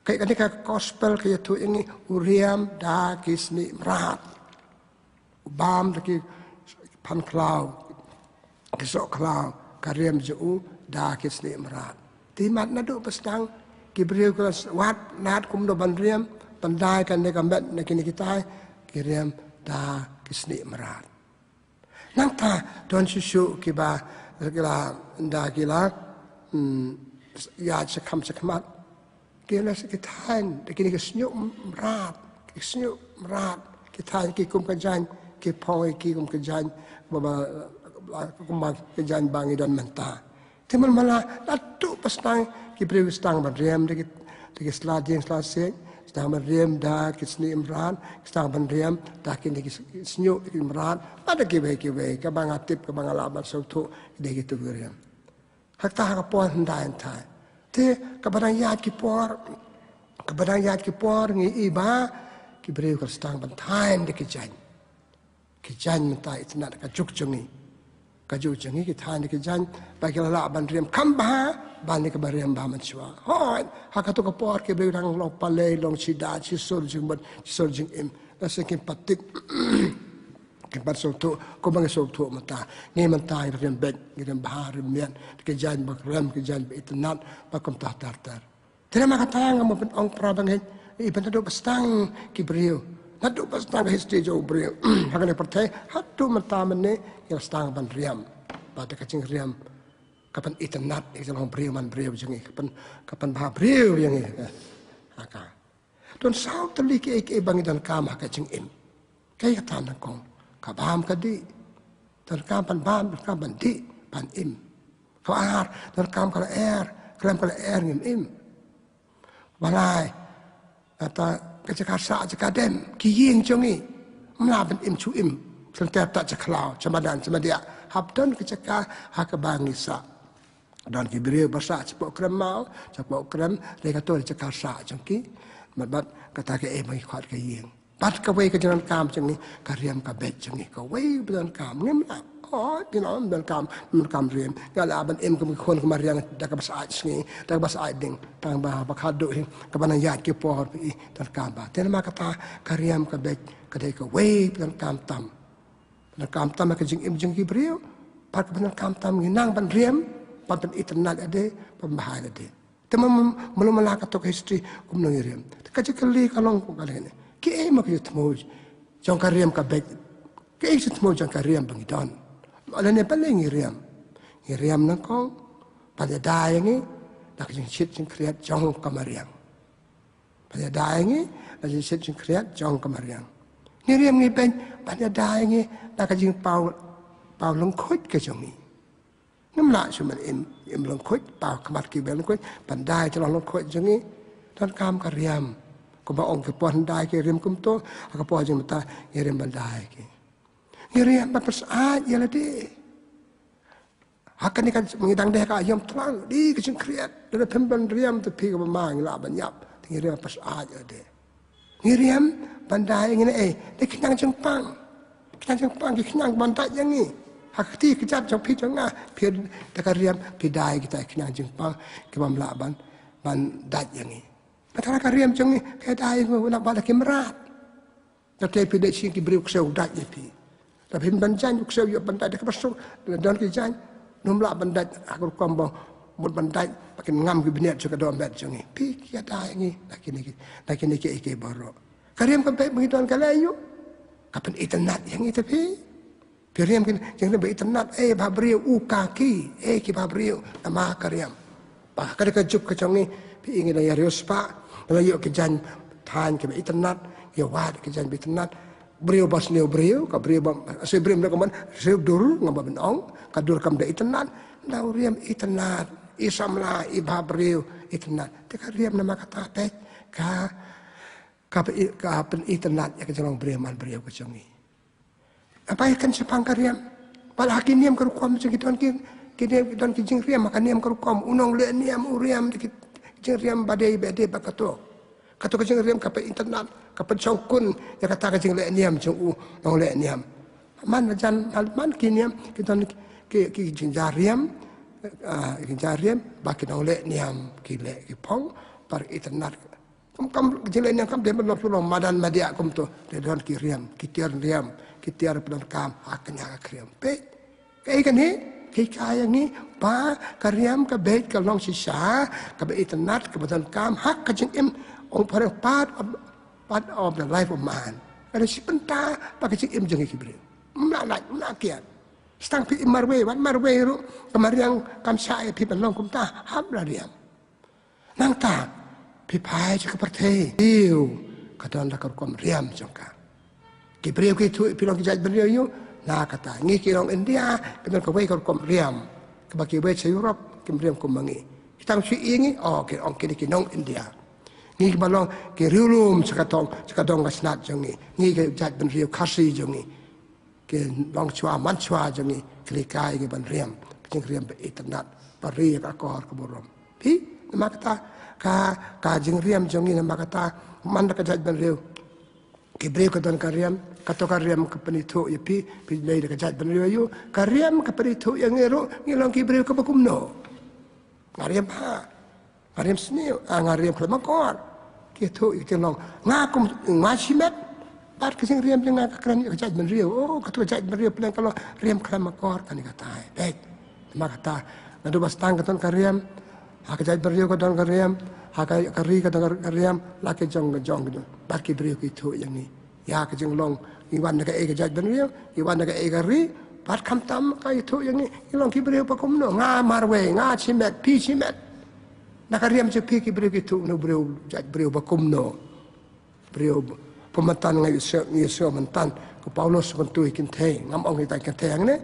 Kai kan ka gospel ka tu ini uriam da kisni mrat. Ubam da ki pan klau kisok klau kariam jo da kisni mrat. Timat na do pastang kibriu ka wat nat kum do bandriam pandai kan ne kamet ne kini kitai kirim da kisni merat. Nang ta don susu kiba kila da kila ya cakamat kila sekitan da kini kisnyu merat kitai ki kum kajan ki poi ki kum kajan baba kum kajan bangi don menta. Timan mala latu pastang kibriu stang bandriam de slading slasing stang bandriam da kisni imran stang bandriam da kini kisnyu imran pada kiwe ka bang atip ka bang alaban sautu de gitu guriam hakta ha pon ndai thai te ka badang yat ki por ngi iba kibriu ka stang ban time de kijan mentai itna ka juk jungi kaju jengi kita ni kejan bagi lala bandriam kamba bani ke bariam baman chua hoi hakatu ko por ke berang long palei long chida chisol jing im asekin patik ke pasol tu ko bang sol tu mata ni mata rem bet rem bahar mian kejan bakram kejan itnat bakom tartar terima kata ngam pen ong prabang i pentado pastang kibriu hadu pastang history jo brio hakane pertai hadu mata mene yang stang ban riam pada kacing riam kapan internet yang brio man brio jengi kapan bah brio yang ni haka don sau teli ke bangi dan kam kacing im kai kata nak kong kabam kadi dan kam ban di ban im faar dan kam kala air im balai ata kecakasa cakadem kiying jongi melaban im chu im sentiap tak caklau camadan camadia habdan kecaka hakabangisa dan kibriu basa cepok kremau cepok krem rekator cakasa jengki mabat kata ke mai khat ke ying pat ka wei ke jalan kam jengi kariam ka bet jengi ka wei bedan kam ngimla oh kinam bedan kam riem gala ban im kum khon kemariang dak basa ajngi dak basa ading tang ba bakado ka banan yat ki por pi dan kam ba tenma kata kariam ka bet kadai ka wei bedan kam tam dan kam tam ka jing im jing kibriu pat bedan kam tam nginang ban riem pat ben internet ade pembahal ade temam belum melakat to history kum no riem ka jikali kalong ko kalene ki e mak yutmoj jong kariam ka bet ki e yutmoj jong kariam bangidon ala ne paling ngiriam nang kong pada dayangi nak jing shit jing kriat jong kamariang pada dayangi nak jing shit jing kriat jong kamariang ngiriam ngi ben pada dayangi nak jing pau long khot ke jongi namla suman im long khot pau kamat ki ben khot pandai tolong long khot jongi dan kam kariam ko ba ong ke pon dai ke rim kum to ka po jing mata ngirim bandai ke ngiriam ba persat ya la de hakan ni kan mengidang deh ka ayam terang di kecing kriat dari pemban riam tu pi ke memang la banyak ngiriam persat ya de ngiriam bandai ngene de kenyang jengpang ki kenyang bandai yang ni hakti kejat jong pi jong ah pi dekariam pi dai kita kenyang jengpang ke mamla ban dat yang ni Matara kariam jong ni kai dai nak bala kimrat tapi pi de sing ki beri kseu dat ye pi tapi banjan kseu yo bandai de kapasuk dan ki jan numla bandai aku kombong mud bandai pakai ngam ki biniat juga dompet jong ni pi ki dai ni nakini ki baro kariam kan pe mengitan kalayu kapan internet yang itu pi kariam kan jeng be internet babrio ukaki ki babrio nama kariam bah kada ka juk ka jong ni pi ingin ya riuspa la yo ke jan than ke internet ya wat ke jan internet brio bas neu brio ka brio se brio na kaman se dur ngam ban ong ka dur kam de internet na riam internet isamla iba brio internet te ka riam na makata pe ka pen internet ya ke jong brio man brio ke jongi apa kan sepang kariam pal hakiniam ka rukom jeng kiton ki don ki jing riam makaniam ka rukom unong le niam uriam ki jing riam badai bakato kato ka jing riam ka pe internet ka pe kun ya kata ka jing le niam jeng u nong le niam man jan man kiniam ki don ki jing jariam baki nong le niam ki le ki pong par internet kam jing le niam kam de man lo madan madia kum to de don ki riam ki tiar pelan kam haknya ka riam pe kai kan ni kaya ni pa kariam ka bet ka long sisa ka be internet ka badan kam hak ka jing im on part of the life of man ada si penta pa ka jing im jeng ki bre na kiat stang pi marwe wan marwe ru kamariang kam sa pi ban long kum ta hab la riam nang ta pi pai ka parthe diu ka don la ka kom riam jong ka ki bre ki tu pi long ki jaj bre yu na kata ngi ki long India kemen ko wei ko kom riam ke baki wei che Europe kim riam ko mangi kitang si ingi ke ong ki nong India ngi ki balong ki riulum sakatong ga snat jongi ngi ke jat ben riu khasi jongi ke long chwa man chwa jongi klikai ke ban riam jing riam be internet pari ka kor ko borom pi na kata ka jing riam jongi na kata man ka jat ben riu ki bre ko don kariam kato kariam ka penito ya pi lei ka jat ben riu kariam ka penito yang ngero ngilong ki bre ko bakumno ngariam ha ngariam snio ngariam klama kor ki to ik long ngakum ngasimet par ka sing riam jeng ka kran ka jat ben riu ka to jat ben riu plan kalau riam klama kor kan ka tai baik maka ngadu bastang ka ton kariam ha ka jat ben riu ka don kariam hakai kari ka dengar kariam laki jong gitu baki beriu itu yang ni ya ke jeng long iwan ka e ka jaj beriu iwan ka e kari pat kam tam ka itu yang ni long ki beriu pakum no nga marwe nga chimet pi chimet na kariam je pi ki beriu itu no beriu jaj beriu pakum no beriu pematan ngai Yesus mentan ko Paulus kontu ikin the ngam ong itai kan the yang ne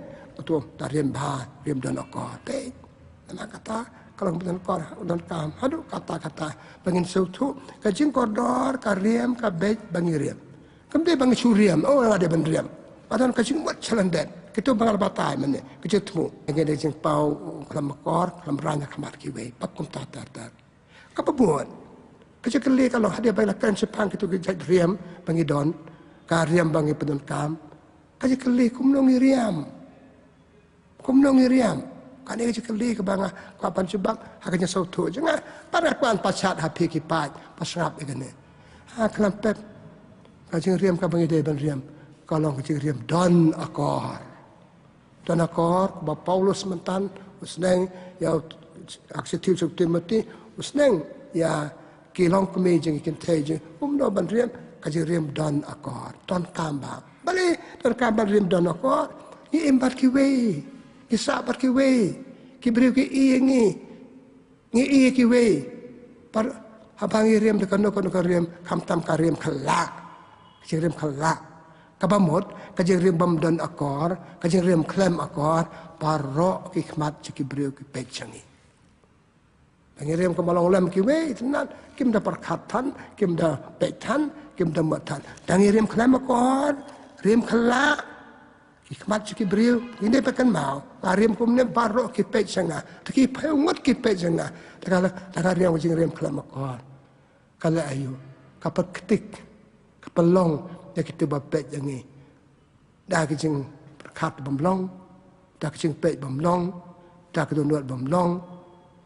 tu tariam ba riam dan akor pe na kata kalau kemudian kor dan kam hadu kata-kata bangin sautu ka jing kordor ka riam ka bet bangi riam kemde bangi suriam ada ban riam padan ka jing wat chalandet kitu bangal batai mane kitu ngene jing pau kalam kor kalam ranya kamat kiwe pakum tatar ka pabuat ka kali kalau hadia bala kan sepang kitu ke riam bangi don ka riam bangi pedon kam ka kali kumnong riam kan ini kali ke banga kapan sebab haknya sautu jangan para kuan pasat hapi kipat pasrap ikane ha kelampet kajing riam ka bangi de ban riam kalau kajing riam don akor ba Paulus mentan usneng ya aksitiu suk Timothy usneng ya kilong kemi jeng ikin teje do ban riam kajing riam don akor don kamba bali don kamba riam don akor ni embat kiwe isa par ki we ki beriu ki ngi ki we par habang riam de kono riam kam tam ka riam khala riam khala ka bamot ka riam bam don akor ka riam klem akor parro ki khmat ki beriu ki pechangi bangi riam ka malong lam ki we itnat kim da parkhatan kim da petan kim da matan dangi riam klem akor riam khala hikmat ki beriu ini pakan mau ariam kumne barro ki pej sanga taki peungot ki pej sanga takala riam jing riam kelam akor kala ayu kapak ketik kapelong ya kita bapet jangi dah ki jing berkat bamlong dah ki jing pej bamlong dah ki donut bamlong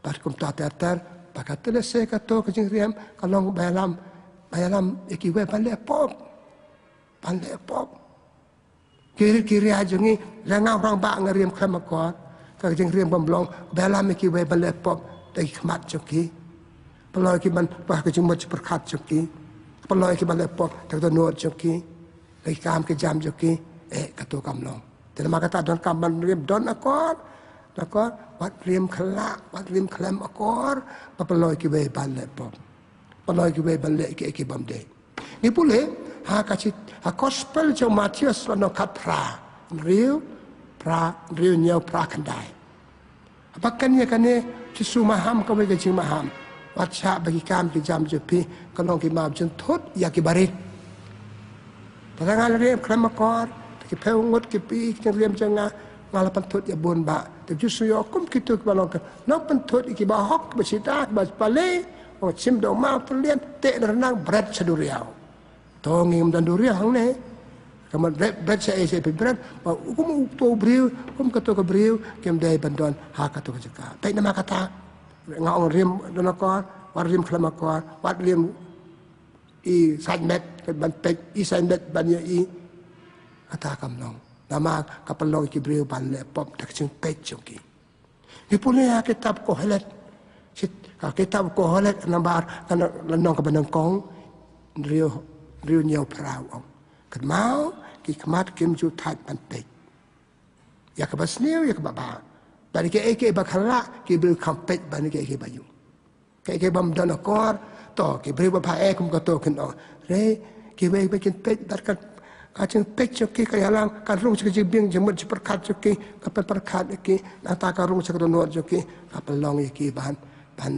par kum ta ter pakat telese kato ki jing riam kalong bayalam iki we pale pop kiri aja ni jangan orang bak ngeriam kemakor kalau jeng riam bamblong dalam iki we balepop dari khmat joki peloi ki ban bah ke cuma perkat joki peloi ki balepop tak nuot joki dari kam ke jam joki katu kamlong dalam kata don kam ban riam don akor แล้วก็วัดเรียมขละวัดเรียมแคลมอกอร์ปะปลอยกิเวบันเละปอมปลอยกิเวบันเละกิบัมเดนี่พูดเลยหากชิหากอสเปลเจ้ามาเทียสวันนคัดพระเรียวพระเรียวเนียวพระขันได้ปักกันเนี่ยกันเนี่ยจิสุมาhamก็ไม่กันจิมาhamวัดชาบกิกามกิจามจุพีก็ลองกิมาจนทุดอยากกิบาริพนักงานเรียมแคลมอกอร์กิเพลงดกิปีจังเรียมจังงาลปันทุดอย่าบนบะแต่จุสุยอกุมกิตุกบาลองกันนอกปันทุดอีกบาฮอกบาชิตาบาปาเลโอชิมดอกมาเปลี่ยนเตะระนังเบรดชดูเรียวตองงิมดันดูเรียวหังเนี่ยก็มันเบรดเสียเป็นเบรดว่ากุมอุตัวบริวกุมกตัวกับบริวเกมได้บันดอนหากตัวจักรแต่นามากตางาองเรียมดนกรวัดเรียมคลามกรวัดเรียมอีไซเม็ดบันเป็ดอีไซเม็ดบันยาอีคาถากำนองนามากับปลอยกิบริวบันเล่ปอบตักจึงเป็ดจงกีนี่พูดเนี่ยkitab Kohelet kitab Kohelet nambar kan lanong ka banang kong rio nyaw praw om kan mau ki kmat kim ju that ban pe ya ka basniu ya ka baba bani ke eke bakhala ki bil kampet bani ke eke bayu ke bam dan akor to ki bil ba e kum ka to kin o re ki be kin pet dar kan kacang pek joki kaya lang karung joki biang jemut seperkat joki kapal perkat joki nata karung joki donor joki kapal long joki bahan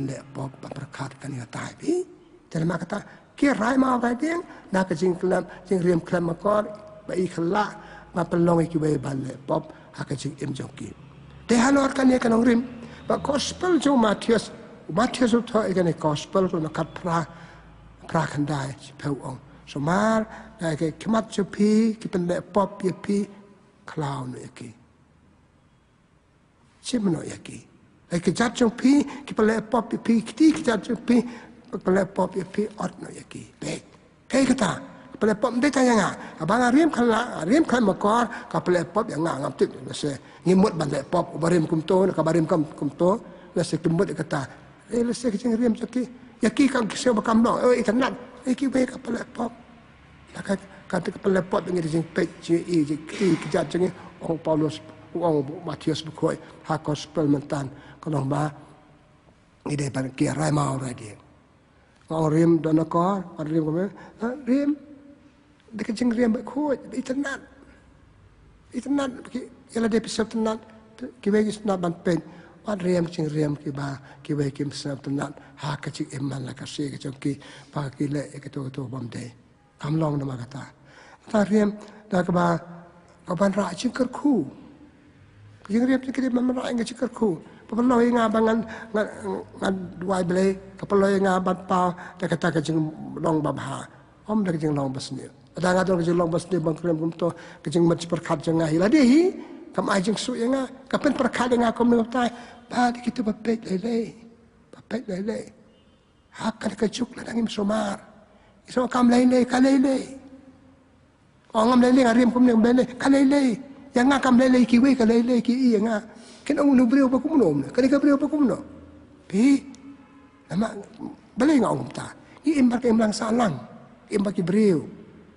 le pop perkat kan ya tai jadi mak kata kirai mau kadang nak jing kelam jing riam kelam makor bai khla kapal long joki bai bahan le pop hak jing im joki deh halor kan ya kan rim ba gospel jo Matius utho ikan gospel ko nakat pra kan dai peu ong Somar, kayak kemat cepi, kita nak pop yepi, clown yaki. Siapa nak yaki? Kayak kejat cepi, kita nak pop yepi, kita cepi, kita nak pop yepi, ot nak yaki. Baik, kayak kata, kita nak pop dia tanya ngah, abang riam kan makor, kita nak pop yang ngah tip, nasi ngimut balik pop, barim kumto, nak barim kumto, nasi kimut kata, nasi kecing riam ceki, yaki kan kisah bakam dong, ikan nat. Iki baik kepala pop. Kata kepala pop dengan jeng pek je kejat jeng orang Paulus orang Matius berkoi hak gospel mentan kalau bah ide pada kira mau dia. Orang rim dan akor, orang rim kau rim dekat jeng rim berkoi internet ialah dia bisa tenat kibai kisah ban pen. Wat riam cing riam kiba kibai kim snap tenat hak kecik iman la kasih kecok pa kile ketu bom de kamlong nama kata ta riam da kaba kaban ra cing kerku cing riam cing kirim mamra ing cing kerku papaloi ngabangan ngan duai bele papaloi ngaban pa da kata kecing long babha om da kecing long basni ada ngato kecing long basni bang kriam kumto kecing mat perkat jengah iladihi kam ajeng su yang kapan perkat dengan aku mengutai bagi kita bapet lele hakkan kejuk lah dangim somar iso kam lele kalele orang lele ngarim kum lele kalele yang ngakam lele kiwe kalele ki yang ngak kena unu beriu apa kumno kali ka beriu apa kumno pi nama beli ngak om ta i imbar ke imlang salang imbar ki beriu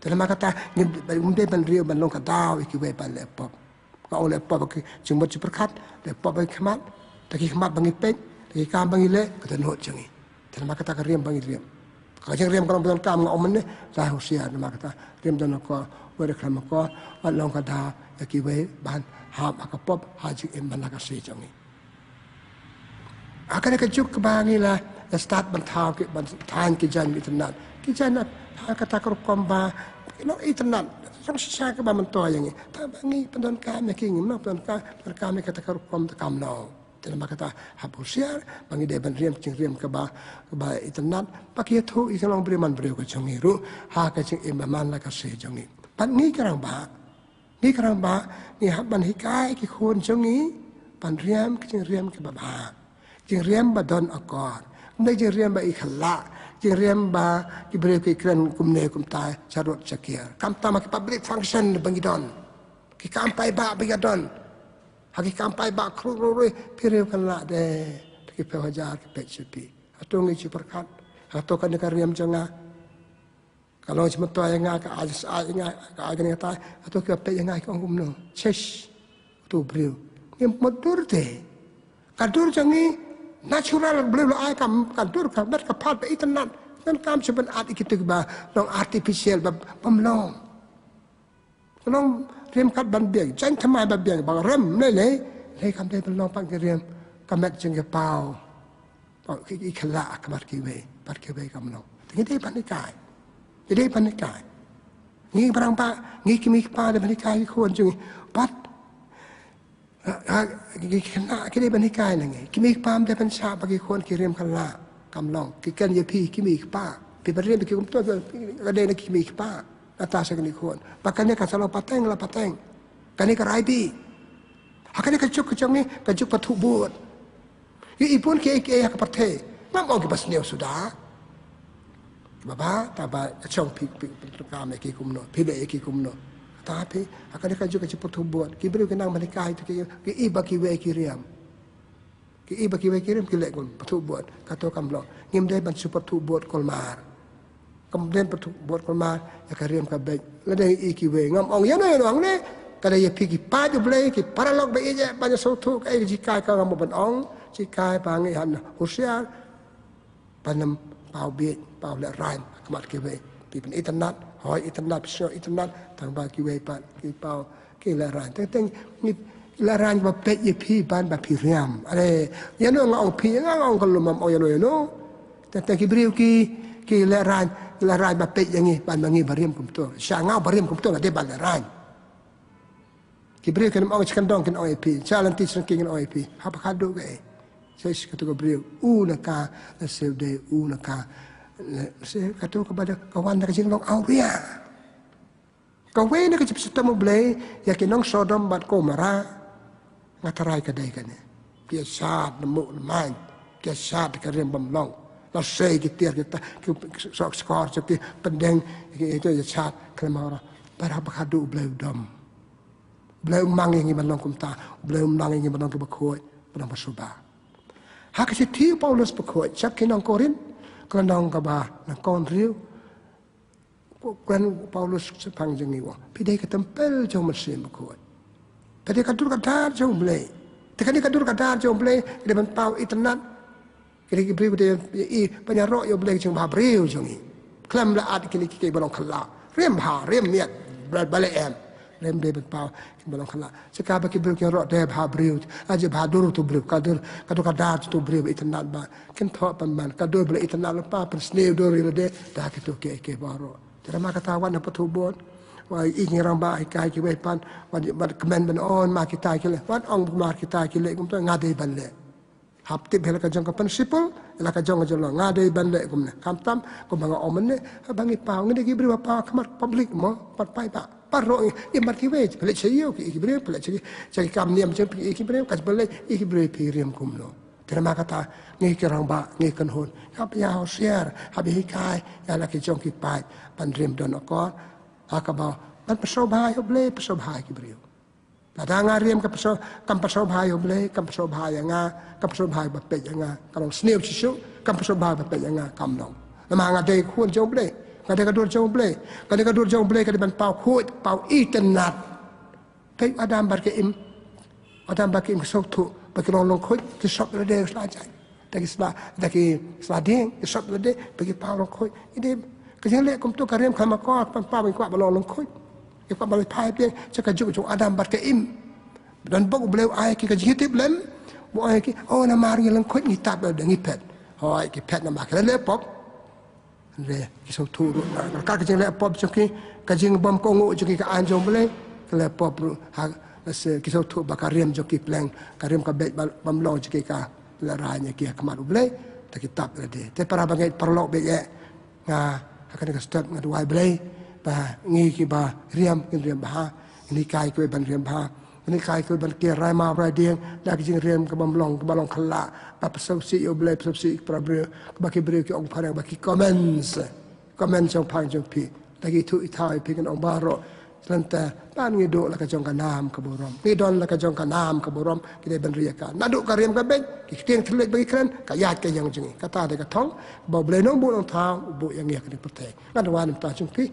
dalam kata ngumde ban beriu ban long ka daw kiwe ban lepop kau lepop ke cuma ciperkat lepop ke kemat taki kemat bangi pek taki kam bangi le kata not jangi dalam kata ka riam bangi riam ka jeng riam kalau betul kam ngau men ne dah usia nama kata riam dan ko wede kram ko long ka da kiwe ban ha ka pop haji em ban ka se jangi akan ka juk bangi la start ban thau ke ban than ki jan internet ki jan kata ka komba no internet yang sisa ke baman toa yang ini, tak bangi pendon kami kini, mana pendon kami kata karukom tak kamno, dalam kata hapusiar, bangi depan riam cing riam ke ba internet, pakai itu ikan beriman beriu ke cengiru, ha ke cing imaman lah kasih cengi, pan ni kerang ba, ni haban hikai ke khun cengi, pan riam ke cing riam ke baba, cing riam badon akor, ni cing riam ba ikhala. Jeng riam ba kibere ke kran kumne kumta charot cakir kam ta mak public function bangidon ki kampai ba bigadon haki kampai ba krurui pire kala de ki pe hajar ki pe chipi atong ni perkat atau kan ka riam janga kalau cuma to yang ka ajas nga ka agni ta atau ki pe nga ka kumno chesh tu brio ngem modur de kadur jangi natural boleh lo ai kam kadur ka mat ka phat ba internet kan kam seben at kita ba long artificial ba pamlong long rem kat ban biang jang thamai ba biang ba rem le kam dai pamlong pang ke rem kamat jeng ke pau ki khala kamat ki we pat ke we kam long ni dai panikai jadi panikai ni barang pa ni kimi pa de panikai kon jeng pat ki khala ki dai panikai nangai kimi pam de pan sa ba ki kon ki rem khala kam long ki kan ye pi kimi pa pi ba rem ki kum to ga de na kimi pa ata sa ni kon pakane ka salo pateng la pateng kani ka rai pi hakane ka chuk chang ni ka chuk pathu bot ipun ke ka pathe ngam og bas neu sudah baba taba chong pi ka me ki kum no pi le ki kum no ta pi hakane ka chuk pathu bot ki bru ke nang manikai to ki iba ki we ki riam ki iba ki we ki riam ki le kon pathu bot ka to kam lo ngim dai ban su pathu bot kol mar kemudian pathu bot kol mar ya ka riam ka be la dai ki we ngam ong ya no ong ne kada ye pi ki pa ju ble ki paralog be je banyak sotu ka ji kai ka ngam ban ong ji kai pa ngi han husiar panam pau bi pau le ran kamat ki we pi pen internet hoi internet so internet tang ba ki we pa ki pau ki le ran teng ni le ran ba pe ye pi ban ba pi riam ale ya no ngong pi ngong ko lumam o ya no teng ki briu ki le ran ba pe yang ni ban mangi bariam kum to sha ngau bariam kum to la de ban le ran ki briu kan ong chikan dong kan OAP challenge teacher king OAP hapa kado ke saya kata ke briu una ka sel de una ka saya kata kepada kawan nak jing long auria kawan nak cip sistem blay ya ke nong sodom bat komara ngatarai ka dai kan dia sad nemu man dia sad ka rem bam long la sei ki tiar kita sok skor ki pendeng itu ya sad klemara para hapa kado blay dom belum mangi ngi manong kumta belum mangi ngi manong bakoi manong basuba hak si tiu Paulus bakoi chap kinong Korin kanong ka ba na kon riu kan Paulus sepang jengi wa pidai ka tempel jong mesin bakoi pidai ka dur ka dar jong blai tekani ka dur ka dar jong blai de ban pau internet kiri ki briu de i panyaro yo blai jong ba briu jong i klam la ad kini ki balong khala rem ha rem miat balai em lem de bet pau kin balong khala seka ba ki bru ki ro de ba briu aje ba dur tu briu ka dur ka dar tu briu internet ba kin tho pan man ka dur bla internet pa per sneu dur ri de da ki to ke ba ro tera ma ka tawan na pathu bon wa i ngi rang ba ai kai ki we pan wa comment ban on ma ki tai ki le wan ong ma ki tai ki le kum to nga de ban le hap tip hela ka jong ka principle la ka jong nga de ban le kum ne kam tam ko ba omen ne bangi pau ngi de ki briu pa khamat public mo pat pai ba parro i marti we pele cheyo ki bre pele che kam niam che ki bre ka pele ki bre pirim kum no terima kata ngi kerang ba ngi kan hon hap ya share hab hi kai ya la ki jong ki pai pan rim don ko akaba pan paso bhai ho ble paso bhai ki bre pada ngariam ka paso kam paso bhai ho ble kam paso bhai nga kam paso bhai ba pe nga kalong sneu chisu kam paso bhai ba pe nga kam no ma nga de khun jong ble kada ka dur jong ble kada ka dur jong ble kada ban pau khut pau internet kai adam bar ke im sok tu ba ki long khut ki sok le de sla jai ta ki sla ding ki sok le de ba ki pau long khut ide ka jeng le kum tu ka rem khama ko pan pau ban kwa ba long khut ki pa ba le pai pe cha ka ju ju adam bar ke im dan bok ble ai ki ka jiti blem bo ai ki oh na mar ngi long khut ni tab le ngi pet hoi ki pet na ma ka le pop le ki so tu ka ka jeng le pop choki ka jeng bom ko ngo choki ka an jong ble le pop ha se ki so tu ba ka rem choki pleng ka rem ka be bam long choki ka la ra nya ki ka ma ble ta ki tap le de te para ba ngai parlo be ye nga ka ni ka step nga duai ble ba ngi ki ba riam ba ni kai ko ban riam ba ni kai ko ban ki rai ma ra ding da ki jeng rem ka bam long ka ba long khala pa so si yo ble so si pra bre ba ki bre ki ong pa ba ki comments jong phang jong pi ta ki thu i thai pi kan ong ba ro Selanta pan ngiduk la kajong kanam kaburom. Ngidon la kajong kanam kaburom kita benriakan. Naduk karim kabej kiting telik bagi keren kayat ke yang jengi. Kata de katong ba boleh nong bu nong tang bu yang yak ni pertek. Ngan wan ta chungki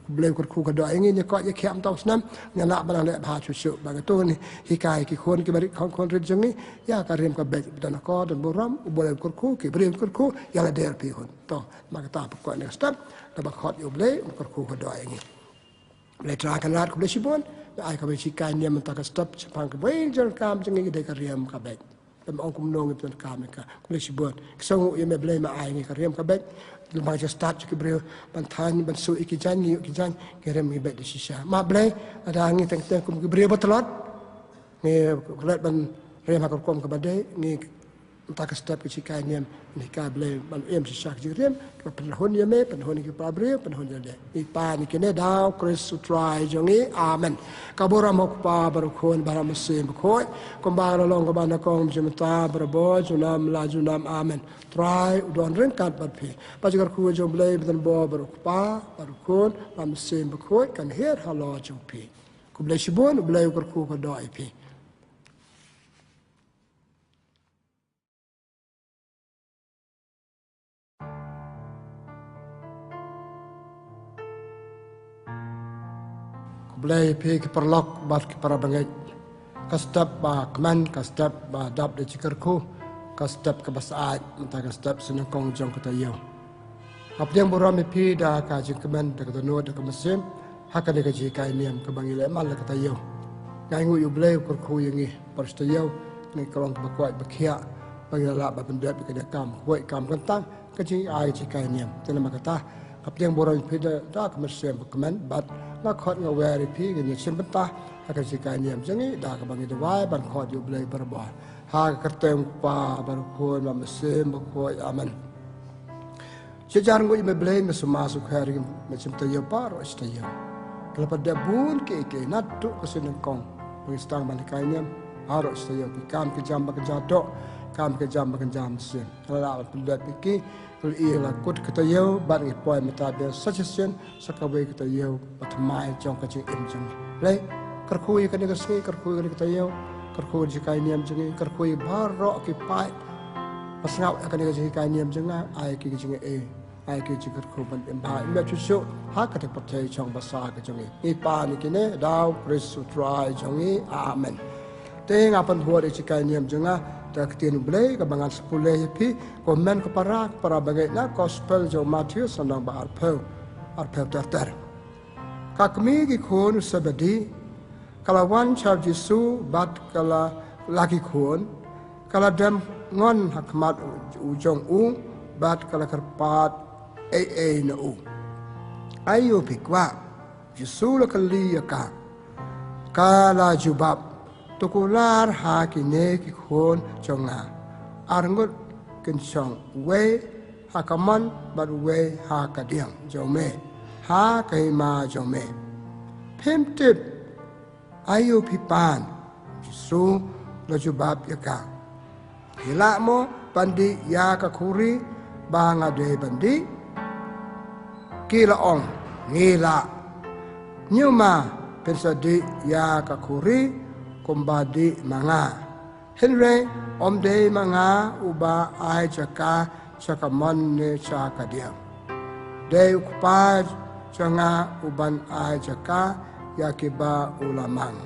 boleh ku kada ingin ya ko ya kiam tau snam nyala bang le bha chu chu ba tu ni hikai ki khon ki bari khon ri jengi ya karim kabej dan ko dan buram boleh ku ki beri ku ya la der pi hon. To maka ta ko ne step la ba khot yu boleh ku kada ingin. Boleh terakan rat ku boleh sibun, ai ka boleh cikai ni mentah ka stop sepang ka boleh jalan kam jengi kita kariam ka baik. Dan orang kumnong itu kam ka boleh sibun. Kesong ia me boleh ma ai ni kariam ka baik. Lepas je start juga boleh bantan bansu ikijan kariam ni baik di sisa. Ma boleh ada angin teng-teng kum beri betelot. Ni kelat ban rem ka kom ka badai ni entah ke step ke cikai ni ni ka boleh ban sisa jirim ka penhun ya me penhun ki pabri penhun dia ni pa ni kene dau Kristus try jongi amen kabura mok pa barukon bara mesim khoi kombara long ka bana kong jemta barbo junam la junam amen try udon ren kat bat phi pa jigar ku jom blai betan bo baruk pa barukon ba mesim khoi kan her halo jom phi ku blai shibon blai ku ka doi phi Boleh pergi ke perlok bat ke para bangai kastap ba keman kastap ba dap de cikerku kastap ke basaat mentah kastap senengkong jong kata yo apa yang boram pi da ka jing keman da kata no da ke mesim hakan de ji kai niam ke bangile mal kata yo ngai ngu yu boleh kurku yangi parsta yo ni kolong ba kwai ba khia bangila ba pendat ke da kam kwai kam kentang ke ji ai ji kai niam tena kata apa yang boram pi da ke mesim keman bat nak khot ngawari pi gani sembentah akan sikaniam jangi dah ke bangi dewai ban khot yu blai berba ha kertem pa bar khoi ma mesem khoi aman sejar ngoi me blai me masuk hari macam tayo par istayo kalau pada bun ke natu keseneng kong pengistang ban kaniam haro istayo kam ke jam jadok kam ke jam sen kalau pendat piki kalau ia lakut kata yo ban ngi poi mata be suggestion sakawe kata yo patmai jong ka jing im jong le karkhui ka ni ka sei karkhui ka ni kata yo karkhui ji kai niam jing karkhui baro ki pai pasngau ka ni ka ji kai niam jing ai ki jing ai ki ji karkhui ban im ba me chu chu ha ka te patai jong basa ka jong i pa ni ki ne dau Kristus try jong amen teng apan buat ji kai niam jing tak tian boleh kebangan 10 pi komen para bagai na gospel jo Matius sandang ba arpeu terter kakmi ki khon sabadi kalawan chap Jesu bat kala lagi khon kala dam ngon hakmat ujong bat kala kerpat na ayo pikwa Jesu la kali ka kala jubab tukular hakine ki khon chonga arngut kenchong we hakaman but we hakadiang jome ha kaima jome pemtip ayu pipan Jesu lo jubab yaka hila mo pandi ya ka khuri banga de bandi kila ong ngila nyuma pensadi ya ka khuri kumbadi manga henre omde manga uba ai chaka chakaman ne chaka dia de ukpa changa uban ai chaka yakiba ulamang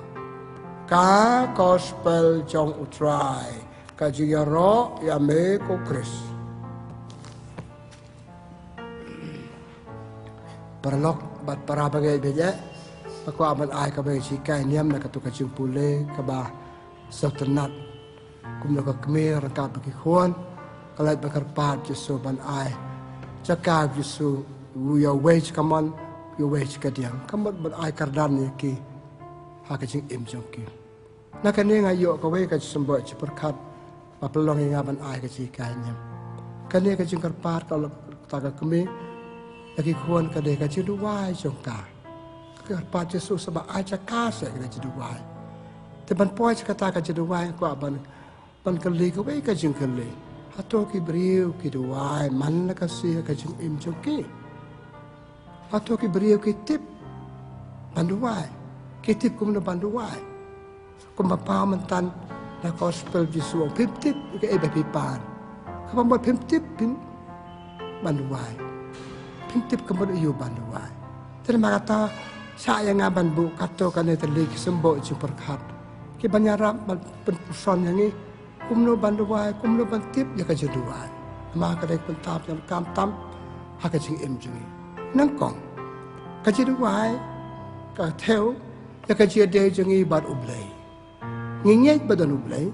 ka gospel jong utrai ka jiyaro ya me ko Chris perlok bat para bagai beja aku aman ai ka bai sikai niam na katu ka pule ka ba satanat kum na ka kmer ka ba ki khon kalai ba karpat Jesu ban ai chaka Jesu your wage come on your wage ka diam kamot ban ai kardan ni ki ha ka jing im jong ki na ka ne nga yo ka wei ka sembo chi perkat ba pelong nga ban ai ka sikai niam ka ne ka jing karpat ka ta ka kme lagi khon ka de ka chi du wai jong ka Karpat Yesus sebab aja kasih kita jadi wai. Teban poin kata kita jadi wai ko ban kali ko wei ka jing kali. Hato ki beriu ki wai man la kasih ka jing im joki. Hato ki beriu ki tip banduai kitip kum na banduai kum pa mantan na gospel di suang pimtip ke bepipan kapam buat pimtip pim banduai pimtip kemudian iyo banduai terima kata saya ngaban bu kato kan terlik sembo superkat ke banyarap penpuson yang ni kumno banduai kumno bantip ya kajeduai maka dek pentap yang kam-tam haka jing imjungi nangkong kajeduai ka theo ya kajede jungi bad ublay ngingej badan ublay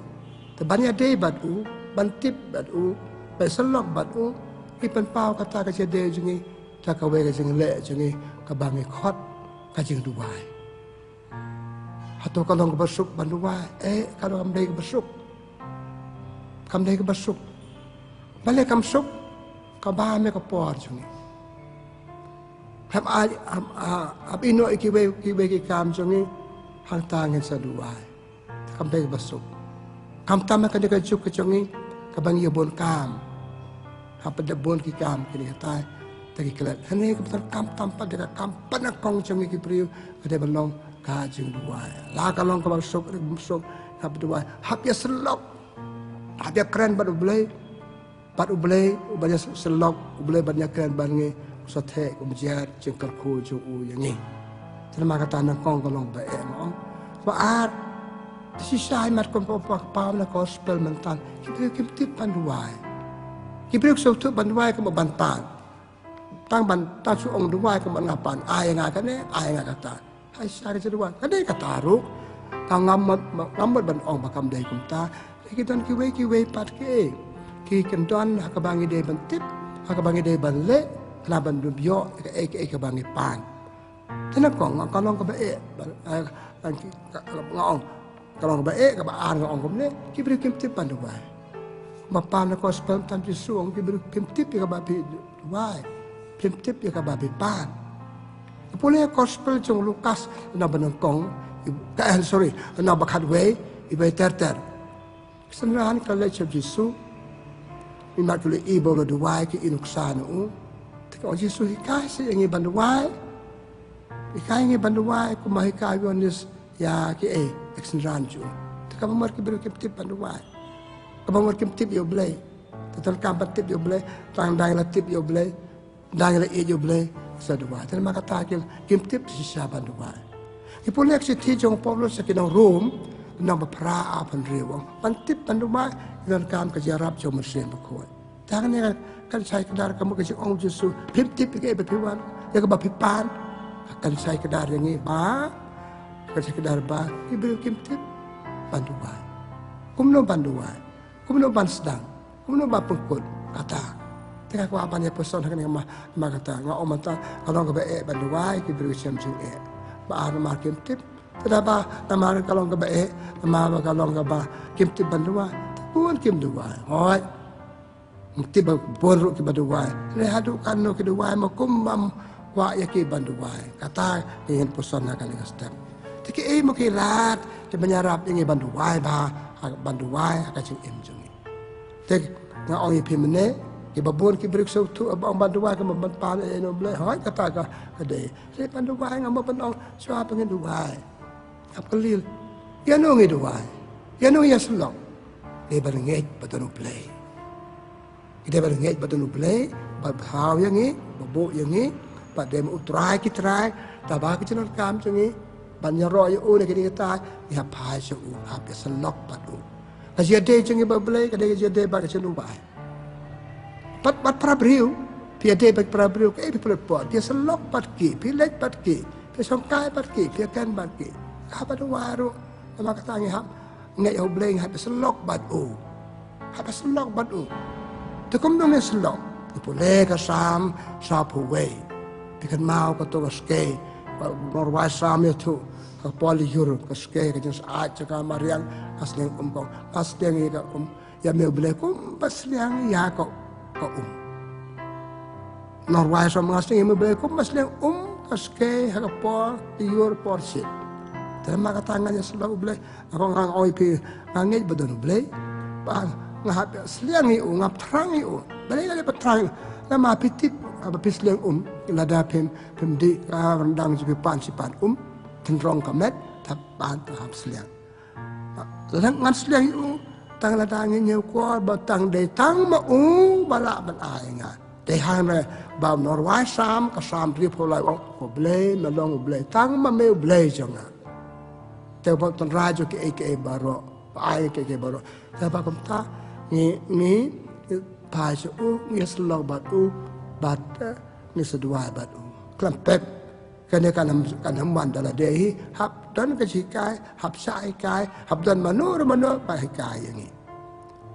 te banyade bad u bantip bad u beselok bad u ipan pau kata kajede jungi takawe kajing le jungi kabangi khot kajing duai atau kalau bersuk banduai kalau kamdai bersuk balik kamsuk kabame kapor jungi ab ino ikiwe kam jungi hang tangin sa duai kamdai bersuk kam tama ka deka juk jungi kabang yobon kam hapad bon ki kam kini tai tagi kelat hane ka kam tampa deka kam panakong jungi ki priu ade balong ka jing duai la kalong ka bersuk hap duai hap ya selok hap ya keren badu belai banyak selok boleh banyak keren bangi usate kumjiat jengkar ku ju yang ni terima kata nak kong kalong bae mo baat sisai mat kom pam na gospel mentan kita tip banduai kita suatu banduai ke bantan tang su ong duai ke ngapan ai ngakata hai sari seduai kadai kataru tang ngamot ban ong bakam dai kumta kita kiwe pat ke ki kendon akabangi de bantip akabangi de banle laban dubyo akabangi pan tenakong kalong ka bae ngong kalong ka bae ka baan ngong komne kibri kimtip panduai mapan na gospel tan suong kibri kimtip ka babi duai kimtip ka babi pan pule gospel jong Lukas na banangkong na bakadwe ibai terter senrahan kala Yesus Mimat tuli ibo lo duai ki inuksano. Teka o Yesus hikai si ingi banduai. Hikai ingi banduai kumahikai yonis ya ki eksenranju. Teka mamar ki beru kiptip banduai. Kamamar kiptip yo blay. Tetan kampat tip yo blay. Tang dang la tip yo blay. Dang la yo blay. Sa duai. Tena makatakil kiptip si siya banduai. Ipulek si tijong Paulo sa kinang Rome. Nang berperah apa riwang, pantip pandumai dengan kam kejarap jauh mesin berkuat. Jangan yang kan saya kedar kamu kerja orang Yesus, pip ke berpiwan, ya ke berpipan, akan saya kedar yang ini, kan saya kedar ibu tip pandumai, kumno ban sedang, kumno ban pengkut kata. Tengah aku apa ni person akan yang mah kata, ngau mata kalau ke pandumai ibu siam bahan makin tip. Kenapa nama kalau ke baik, nama kalau ke bah kim tip bandua, pun kim dua. Hoi, tip pun ruk kim bandua. Lehadu kanu ke dua, makum wa ya ki bandua. Kata ingin pesan akan dengan step. Tiki mukilat, di menyarap ingin bandua bandua akan cing imjungi. Tek ngau ipi mene, ki babun ki brik sautu abang bandua ke mempan eno bleh. Hoi kata ka kade. Saya bandua ngam penong siapa pengen dua. Apalil, ya nungi duai, ya nungi selok. Dia berengej betul play. Dia berengej betul play, berhau yang ni, berbuk yang ni, pada dem utrai kita, tabah kita nak kam cengi, banyak roy nak kita kata, ya pai su, apa selok padu. Kasi ada cengi berplay, kada kasi ada pada cenubai. Pat prabriu, dia ada prabriu, boleh buat, dia selok patki, pilih patki, pesongkai patki, piakan patki. Apa tu waru? Nama kata ni hap, ngai au bleng hap selok batu, hap selok batu. Tekum dong selok. Ipule ka sam puwe. Pikan mau ka to ske, norwai sam itu, ka poli yur ka ske ka jens aja ka mariang asleng kong, asleng ka ya me bleng kum basliang ya ka Norwai sam asleng me bleng kum basliang ka ske ka por yur porsit. Terima katangannya selalu boleh. Aku ngang oipi ngangit bedon boleh. Ngahap seliang ngap terang boleh lagi peterang. Nama pitit apa pisliang ilada pem di rendang juga pan sipan tenrong kamet tapan tahap seliang lang ngan seliang itu tang ladang nyeu ko ba tang de tang ma bala ban ai nga de hang na ba norwai sam ka sam ri pho lai ko ble ma long ble tang ma me ble jonga te ba ton rajo ke baro ai ke baro ta ba kom ta ni pa so ni slog ba bat ni sedua bat klam pep kan kan man dala dehi hab dan ke sikai hab sai kai hab dan manu pa kai yang ni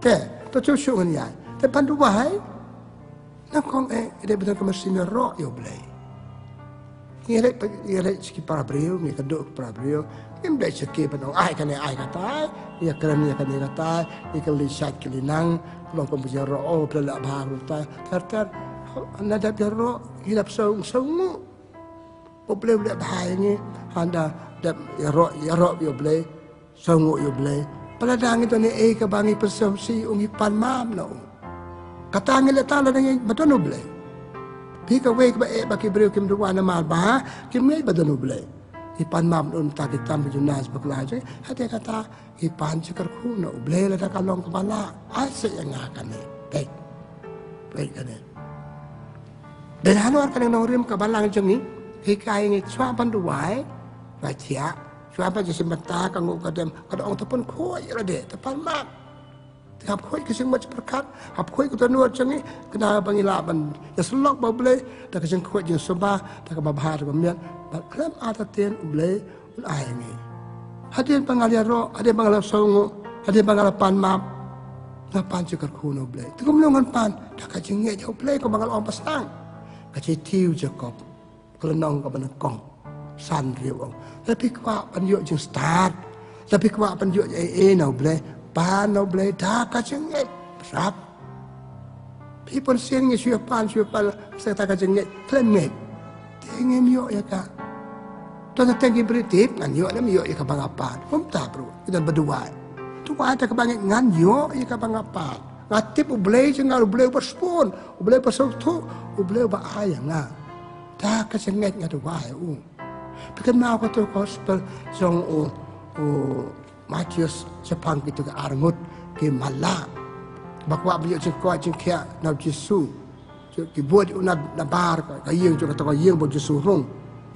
te to chu shu ngan ya te pandu wahai na kong de betul ke mesin ro yo blai ile ski para brio ni kaduk para brio kim de ski panong ai kata ya kran ya kan kata ikal li shat kilinang long kom ro o pla ba ta ter na da ro hilap song boleh bahaya ni anda ya ro yo boleh songo yo boleh peladang itu ni ke bangi persepsi ungi pan mam no kata ngile tala dengan betul boleh pi ka we ba baki beriu kim duwa na mal ba kim ngai betul boleh ipan mam un ta kitam junas baklaje hati kata ipan cikar khu no boleh la ta kalong kepala ase yang akan ni baik kan dan haluar kan norim ka balang jeng ni hikai ngi chwa bandu wai wa chia chwa ba ji simata ka ngu ka dem ka ong tapon khoi ra de tapan mak hab khoi ka sing ma perkat hab khoi ka tanur changi kena bangila ban ya slok ba ble ta ka sing khoi ji soba ta ka ba bha ta mian ba klam ata ten ble un ai ngi hadien pangalia ro hadien pangala songo hadien pangala pan map na pan cikar khu no ble tu kum longan pan ta ka jing nge jo ble ko bangal om pasang ka chi tiu jakob kalau nong ke mana kong san riu tapi kwa panjuk jeng start tapi kwa panjuk no boleh pan no boleh dah kacang rap people saying is your pan saya tak kacang klemet tengem yo ya ka tuan tengki beritip ngan yo nam yo ya ka bangapan pun tak bro kita berdua tu ada ke banget ngan yo ya ka bangapan ngatip boleh jengal boleh berspon boleh bersautu boleh bahaya ngah ta ka senget nga tu wai because now ko to gospel song Matius Jepang gitu ke arngut ke mala bakwa bio jeng ko jeng kya na Jesu ki buat na bar ka yeng jo ka yeng bo Jesu rong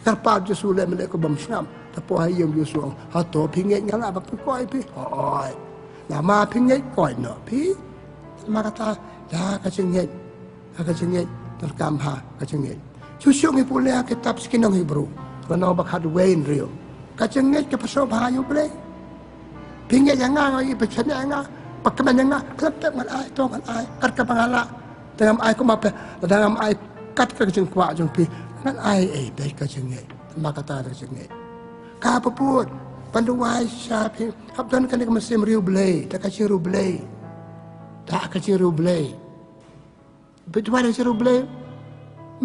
karpa Jesu le mele ko bam snam ta po ha yeng Jesu ha to pinget ngala ba ko pi oi na ma pinget ko no pi ma kata da ka senget terkam ha ka senget susuk ni pula kitab sekinong Hebrew kerana bakhad wain rio kacenget ke pasal bahayu boleh pinggir jangan ai bercanda jangan pakman jangan kelep man ai to man ai kat ka pangala dalam ai ko mape dalam ai kat ka jeng kwa jeng pi nan ai dai ka cenget maka ta cenget ka paput pandu wai sapi habdan kan ka mesim rio boleh tak ka ciru boleh tak ka ciru boleh betul ciru boleh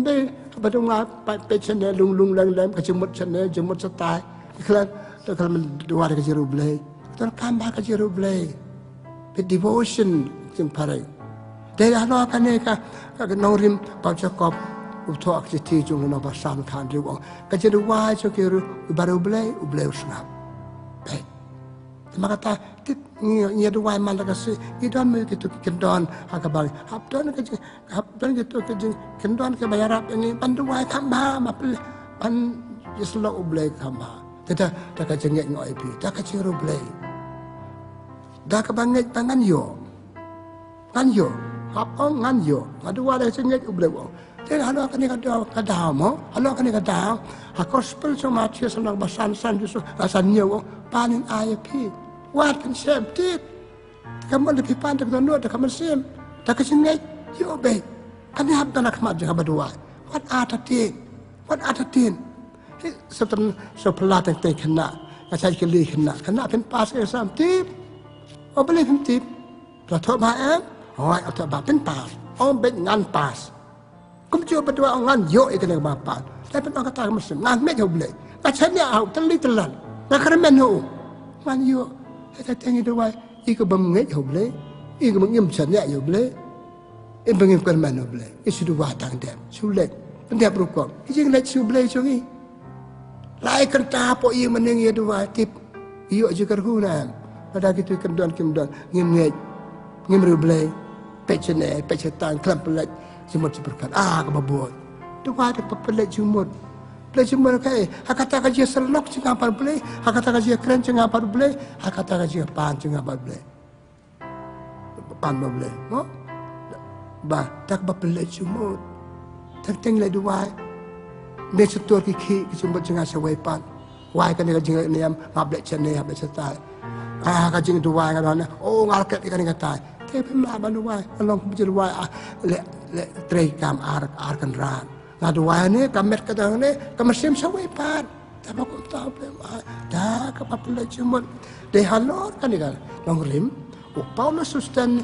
be pada ngap pe channel lung lang ka jemut channel jemut setai iklan kalau dua ka jiru blai terkambah ka jiru blai pe devotion jeng parai dai halo kan ne ka norim pa jakob uto akti jung no ba sam kan ri wong ka jiru wa cho kiru baru blai usnap pe maka ta ni dua man ka si idon me kitu kendon akabal habdon gitu ke kendon ke bayarap ini panduai kamba mapel pan islo ublay kamba teta ka jengek ngoi pi ta ka ciru blay da ka banget tangan yo kan yo hap ong ngan yo adua da jengek ublay wong ten halo kan ka daw mo halo kan ka daw ha gospel so Matius nang basan Yesus asan nyo panin IP wat kan septit kamu lebih pandai dengan nuat kamu sim tak kesini yo be kan hab tanak mat jangan berdua wat ada tin setem sepelat yang kena saya keli kena pen pas exam tip boleh pen tip Ratok ba hoi atau ba pen pas ben ngan pas kum jo berdua ngan yo ikan bapak tapi pen kata kamu sim ngan me yo boleh kacanya au telan nak remen yo ngan yo ta tengi dua iko bamnge hoble iko mangim chanya hoble e bangim kan man hoble e sudu watang dem sulek ndep rukom ijing lek suble chongi Lai kenta po ia meneng ia dua tip. Iyo je kerhunam. Pada gitu kendon ngim rublay. Pecene pecetan klam pelat jumut berkat. Kebabot. Dua ada pepelat jumut. Pelat jumut kai. Hakata kaji selok cenga par boleh. Hakata kaji keren cenga par boleh. Hakata kaji pan cenga par boleh. Pan boleh. Mo? Bah tak pepelat jumut. Tak tenglah dua. Mesetur kiki jumut cenga sawai pan. Wai kan dia jeng niam ngablet cene ngablet setai. Kajing dua kan ngalket ikan kata. Tapi melaban dua, kalau berjadi dua le trekam kan ran. Ngadu dua ni kamet kadang ni kamesim sawai pan. Tapi aku tahu belum. Dah kapapula cuma dehalor kan dia nongrim. Paulus sustan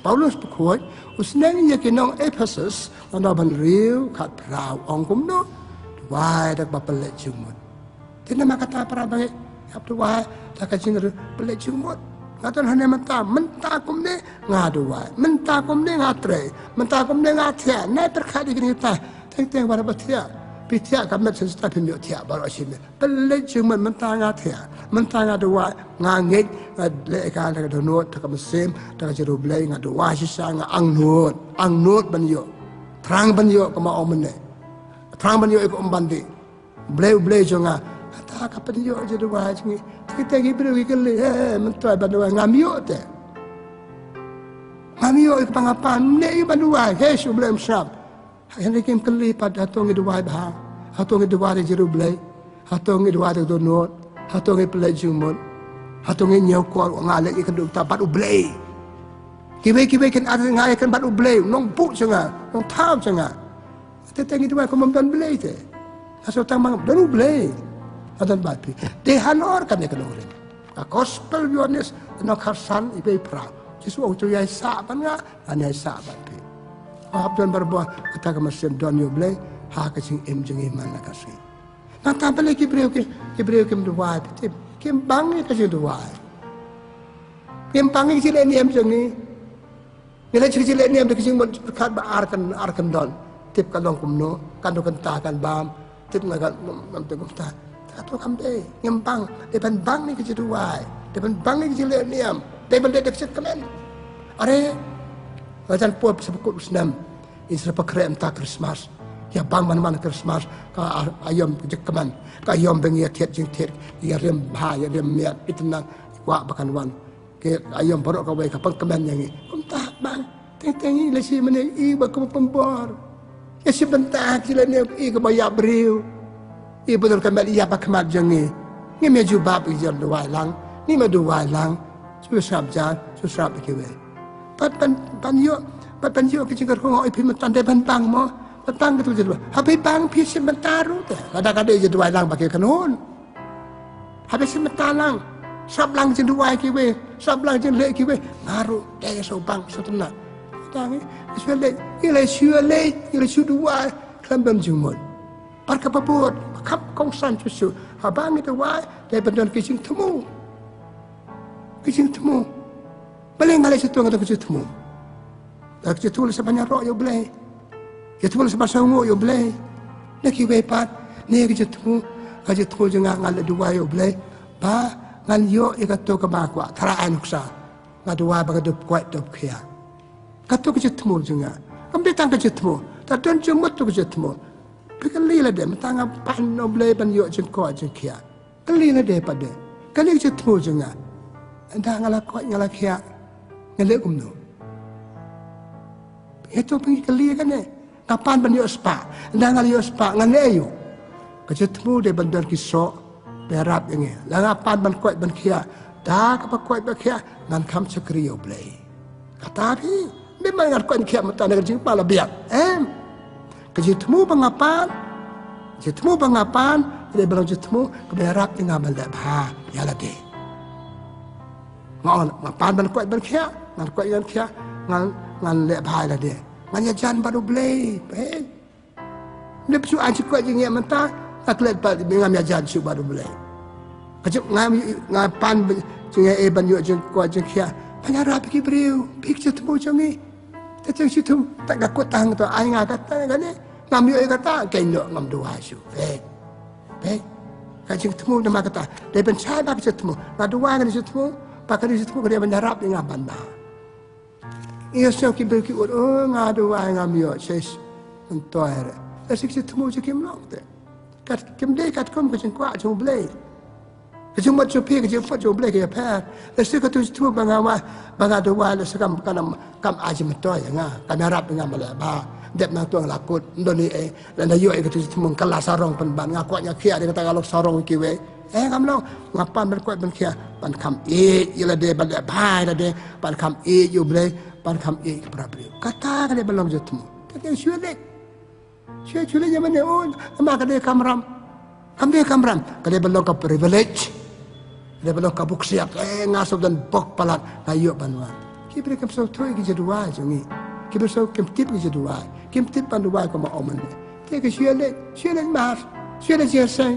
Paulus berkuat. Usnang ia kenong Ephesus nonton riu kat perahu angkum no. Dua dak kapapula cuma. Tidak nak kata para bagi apa wah tak kacing pelik cumut. Ngatan hanya mentah kum ni ngadu wah, mentah kum ni ngatre, mentah kum ni ngatia. Naik terkait dengan kita, teng pada betia, betia kami sesuatu pemilik tiap baru sini. Pelik cumut mentah ngatia, mentah ngadu wah ngangit lekan dengan donut, tak mesin, tak jeru belai ngadu wah sisa angnut banyo, terang banyo kemau omene, terang banyo ikut ombandi, belai jonga. Tak apa dia jadi wajib. Kita gibru gigeli, mentua bandua ngamio te. Ngamio itu pangapan, ni bandua, hesu belum sab. Hendak kim keli pada hatung itu wajib bah, hatung itu wajib jeru belai, hatung itu wajib donor, hatung itu belai jumut, hatung itu nyokor ngalek ikan duk tapat belai. Kibai kan ada ngalek kan bat belai, nong buk cenga, nong tahu cenga. Tetang itu wajib kemampuan belai te. Asal tambang baru belai. Adan bapi. Dehalor kan dia keluarin. Gospel Yohanes nak harsan ibai pra. Jesu auto yai saban nga, anai saban pi. Abdan berbuah kata kemesin don yo blay, ha kacing jeng iman nak kasih. Nak tambah lagi kibreu kim dua pi. Kim bangi kacing dua. Kim bangi kacing ni jeng ni. Nilai kacing ni kacing berkat arkan don. Tip kalong kumno, kando kentakan bam, tip ngagal mamtengumta. Atau kamde ngempang depan bang ni kecil dua, depan bang ni kecil niam, depan dia kecil kemen. Are, macam puan sebut senam, ini sebab kerem tak Christmas. Ya bang mana Christmas, ka ayam kecil kemen, ka ayam bengi tiat jeng tiat, ya rem bah, ya rem miat, itu nang wak bakan wan. Ke ayam baru kau baik kapal kemen yang ini. Entah bang, teng lesi mana iba kau pembor. Ya sebentar kecil ni iba bayar beriu. Ibu betul kembali ia pakai jangi. Ni meju bab ijar dua lang. Ni meju dua lang. Susah jar, susah bekiwe. Pan yo kecil kerhong ipi mentan depan bang mo. Petang itu jadi. Habis bang pisi mentaru tu. Kadang-kadang ijar dua lang pakai kanun. Habis sebentar lang. Sab lang jadi dua kiwe. Sab lang jadi lek kiwe. Ngaru dia so bang so tenang. Kadang ini ilai syua dua kelamban jumut. Parka babut, kap kongsan susu. Abang itu wai, dia benar kicing temu. Boleh ngalai situ ngata kicing temu. Dah kicing temu sebanyak roh yo boleh. Kicing temu sebanyak sangu yo boleh. Nak kiwe pat, ni kicing temu jangan ngalai dua yo boleh. Ba ngal yo ikato kemakwa, taraan uksa. Ngadua bagadup kuat dup kia. Kato kicing temu jangan. Ambil tang kicing temu. Tak don jumut tu kicing temu. Kali lah dia, mentang pan noble pan yuk jengkau jengkia. Kali lah dia pada. Kali kita tahu jenga. Anda ngalakot ngalakia, ngalak kumno. Itu pergi kali kan ni. Kapan pan yuk spa? Anda ngal yuk spa ngalak yuk. Kita tahu dia bandar kisok, berap yang ni. Langapan pan kuat pan kia. Dah kapan kuat pan kia, ngan kam cekri yuk belai. Kata ni, memang ngal kuat kia mentang nak jengpa lah biar. Kejitmu pengapan, dia bilang jitmu keberak dengan balap ha, ya lah deh. Ngapan ban kuat berkia, ngan kuat yang kia, ngan lep ha lah deh. Ngan jajan baru beli, dia perlu aja kuat yang yang mentah, nak lihat pada dengan jajan su baru beli. Kejut ngapan jangan ban yuk jeng kuat jeng kia, banyak rapi kibriu, pikir jitmu jangi. Tapi situ tak takut tang tu, ay nga kata kan ni, ngam yo kata kain lo ngam dua su, baik. kajing temu nama kata dia bencai bagi temu ngadua kan temu pakai temu dia menyerap dengan banda ia siap kibir ki ngadua ngamio ses untuk air asik temu je kim long te kat kim dei kat kom kajing kwa jung blei kajing mat jo pi kajing fat jo blei ke pa asik tu temu bangadua le sekam kanam kam aji metoy nga kamerap dengan malaba dep nang tuang lakut ndoni dan ayo ke tu temu kala sarong penban ngakuatnya kia dia kata kalau sarong kiwe kamlo ngapa berkuat ben kia pan kam ila de ban bai la de pan kam yu blei pan kam prabri kata kan dia belum jatuh kata syulik syulik zaman dia ma ka dia kamram ka dia belum ka privilege dia belum ka buk siap ngasup dan bok palat ayo banwan kibre kam so toi ki jadua jongi kibre so kim tip ki jadua kim tip pan dua ko ma omen te ke syulik mar syulik je sai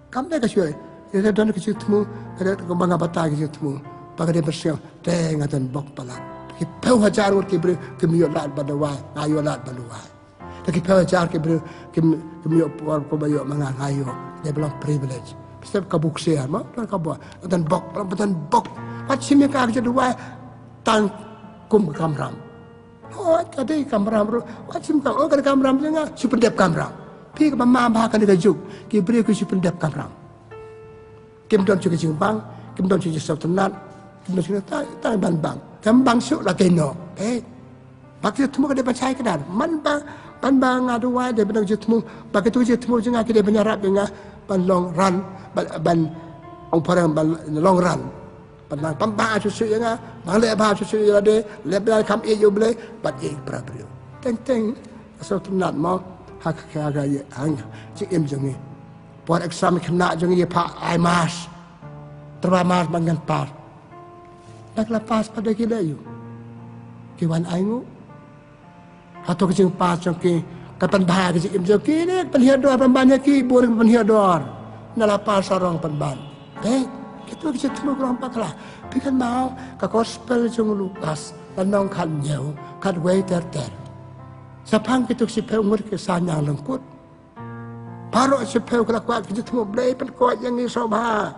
kam de ka syulik dia don ke temu ada kembang bata ke temu pakai dia bersiap ngatan bok palat ki peu hajar ur kibre kemiyo lat badwa ayo lat balua tapi peu hajar kibre kemiyo por ko bayo manga ayo dia belum privilege setiap kabuk sia ma dan kabua dan bok pacim ka jadua tang kum kamram tadi kamram ru pacim ka kan kamram jenga supendep kamram pi ka ma ba kan ga juk kibre ku supendep kamram kim don chu jing bang kim don chu sab tanat kim don chu ta ban bang kam bang su la ke no bakti temu ka de bacai kedan man bang adu wa de benang jutmu bakti tu jutmu jenga ke de benyarap dengan ban long run ban ong parang ban long run ban pamba chu su jenga bang le ba chu su ya de le ba kam yu ble bat prabrio teng sab tanat mo hak ka ga ye hang chi em jengi buat exam kena jengi pak ai mas terbamas bangan par nak lepas pada kita you kiwan aingu atau kecing pas jengki kapan bahaya kecing im jengki ni penhiador pembannya ki buring penhiador nalapas sarong penban kita kecing temu kurang paklah pikan mau ka gospel jeng Lukas lanong kan nyau kan wei ter sapang kita si peu ngur ke sanya lengkut paro si peu kala kuat kita temu blai pen kuat yang ni sobha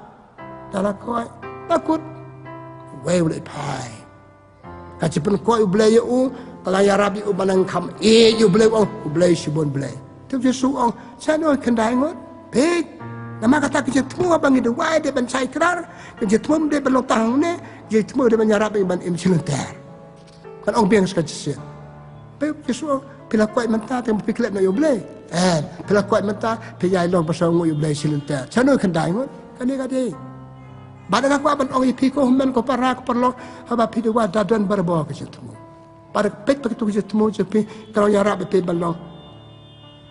dalam kuat takut wei boleh pai kaci pen kuat blai u kalau ya rabi u banang kam yu blai sibon blai tu Yesus ong sana kendai ngot pek nama kata kita temu abang itu wai de ban sai krar kita temu de belok tang ne kita temu de menyarap ban im silenter kan ong biang sekali pek Yesus bila kuat mentah temu piklet na yu blai bila kuat mentah piyai long pasang yu blai silenter sana kendai ngot kani Badang aku aban ong ipiko human ko parak perlo haba pidewa dadan barbo ke jetmu. Pada pek begitu ke jetmu jepi kalau ya rab pe balong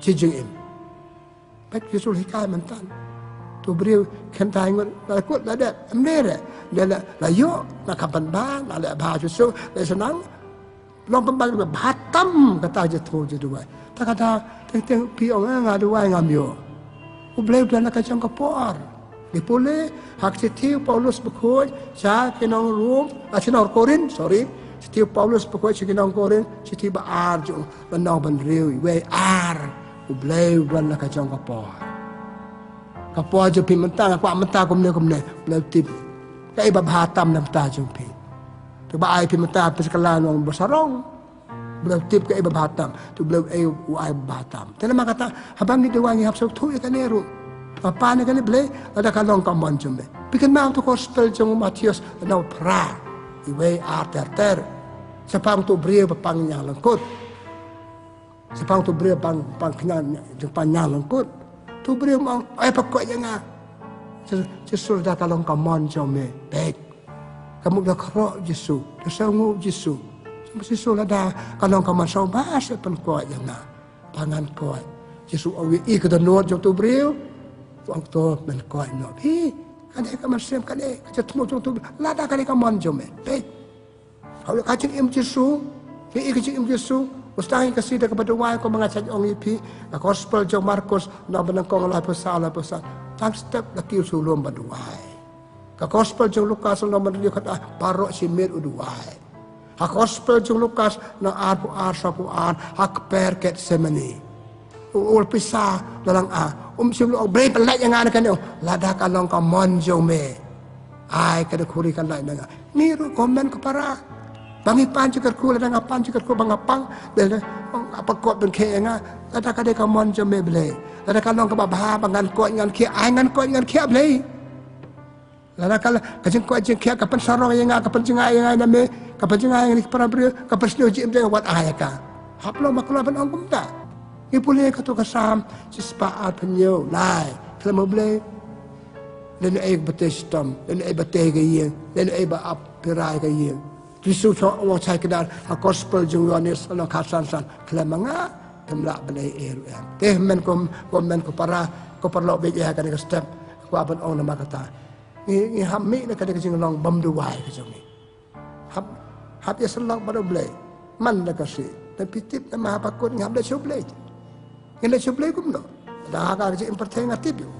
cijing im. Pek Yesus hikai mentan. Tu beriu kentai ngon la kut la dat amnere la yo na kapan bang ala ba Yesus la senang long pembal batam kata jetmu jedua. Tak kata teng pi ong ngadua ngamyo. Ubleu dan ka jang kapor. Dipole hak setiu Paulus berkoi sa kenong rum asinor Korin setiu Paulus berkoi sa kenong Korin setiu baar jong benong benriu we ar ubleu dan ka jong kapor je pi mentang aku mentang kumne bleu tip kai ba hatam nam ta jong pi tu ba ai pi mentang pi sekelan wong besarong bleu tip kai ba hatam tu bleu ai ba hatam tena kata habang di wangi hapso tu ya kaneru apa ni kan boleh ada kalong kaman jumbe. Bikin mau tu gospel jong Matius nau pra iwe ter. Sepang tu beri pang yang lengkut. Sepang tu beri pang kenyan jong panjang lengkut. Tu beri mau pokok jangan. Yesus dah kalong kaman jombe. Baik. Kamu dah kerok Yesus. Dah sangu Yesus. Yesus ada kalong kaman sau bahasa penkot jangan. Pangan kot. Yesus awi ikut not jong tu beri. Waktu menkoi no pi kadai ka masem kadai ka temu tu lada kadai ka monjom pe kalau kacing im Yesus ke kacing im Yesus ustang ka sida kepada wai ko mengajak ong ipi ka gospel jong Markus na benangkong la pasal tang step la kiu sulum baduai ka gospel jong Lukas na mendio kata parok simir uduai ka gospel jong Lukas na ar sapu ar hak perket semeni ul pisah dalam sebelum break pelak yang ada kan dia lada kalong kamon jome ai kada kuri kan lai nanga ni ru komen ke para bangi pan juga ku lada ngapan juga ku bangapang dan apa kot ben ke nga lada kada kamon jome ble lada kalong ke babha bangan kot ngan kia ai ngan kot ngan kia ble lada kala kajeng kot jeng kia kapan sarong yang kapan jengai yang name kapan jengai yang para bre kapan sdio jim jeng wat ai ka haplo maklo ben ong kumta ni boleh kata kasam sispaat penyo lai kalau boleh dan betul sistem dan betul gaya dan ap perai gaya Yesus Allah saya kedar gospel Yohanes Allah kasan kalau manga temlak benai teh men kom para ko perlu beja kan ke step ko aban ong nama kata ni hammi nak kada kejing long bam duai ke jong hab ya selak pada boleh man nak kasih tapi tip nama apa kot ngab dah boleh Yang le sublay kum no. Dah agak je impertai ngatip yo.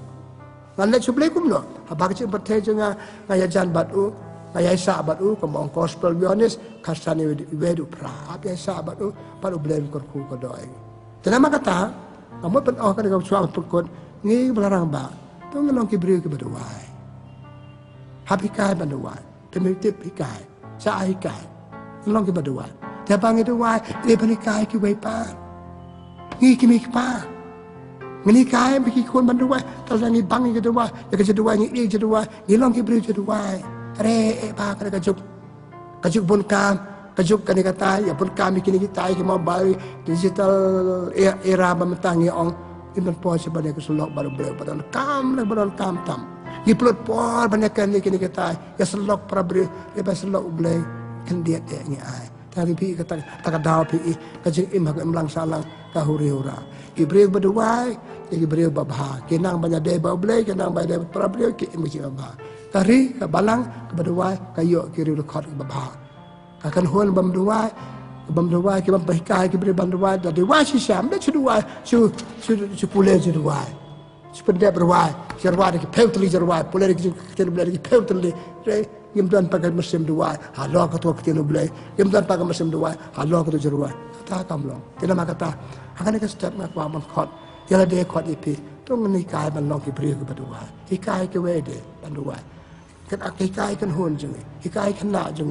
Ngan le sublay kum no. Habak je impertai je ngaya jan batu, ngaya isa batu kembang gospel Yohanes kasani wedu pra. Apa isa batu baru blame korku ko doi. Tenama kata, kamu pen kan kau suam pekon ni belarang ba. Tu ngelong kibri ke berduai. Habikai berduai. Temitip hikai. Sa hikai. Ngelong ke berduai. Dia bangi duai, dia berikai ki wepa. Ngi kimi pa ngini kai biki kon banduai ta ngi bangi ke dua ya ke dua ngi je dua ngi long ki bri je dua re pa ka kajuk bun kam kajuk kan kata ya bun kam kini kita ki mobile digital era memetangi ong iman po sebanyak ke sulok baru boleh badan kam tam ngi plot por banyak kan kini kita ya selok para bri ya ba selok boleh kan dia ngi ai tadi pi kata takadau pi kajuk imah emlang salang kahuri hura ibril berduai ibril babha kenang banyak dai bablai kenang banyak problem ki imji babha kari ka balang berduai kayo kiri rekod babha akan hon bamduai ki bampai ki bri bamduai da dewa si sam de chuduai chu pule chuduai sepeda berduai jerwai ki pewtli jerwai pule ki bule ki pewtli re yimdan pakai mesin duai halo ka to ki bule yimdan pakai mesin duai halo ka to jerwai ta kam long tidak kata akan ke step nak wa man khot yala de khot ipi tong ni kai ban long ki pri ke badua hi kai ke we de bandua kan akai kai kan hon jeng hi kai kan na jeng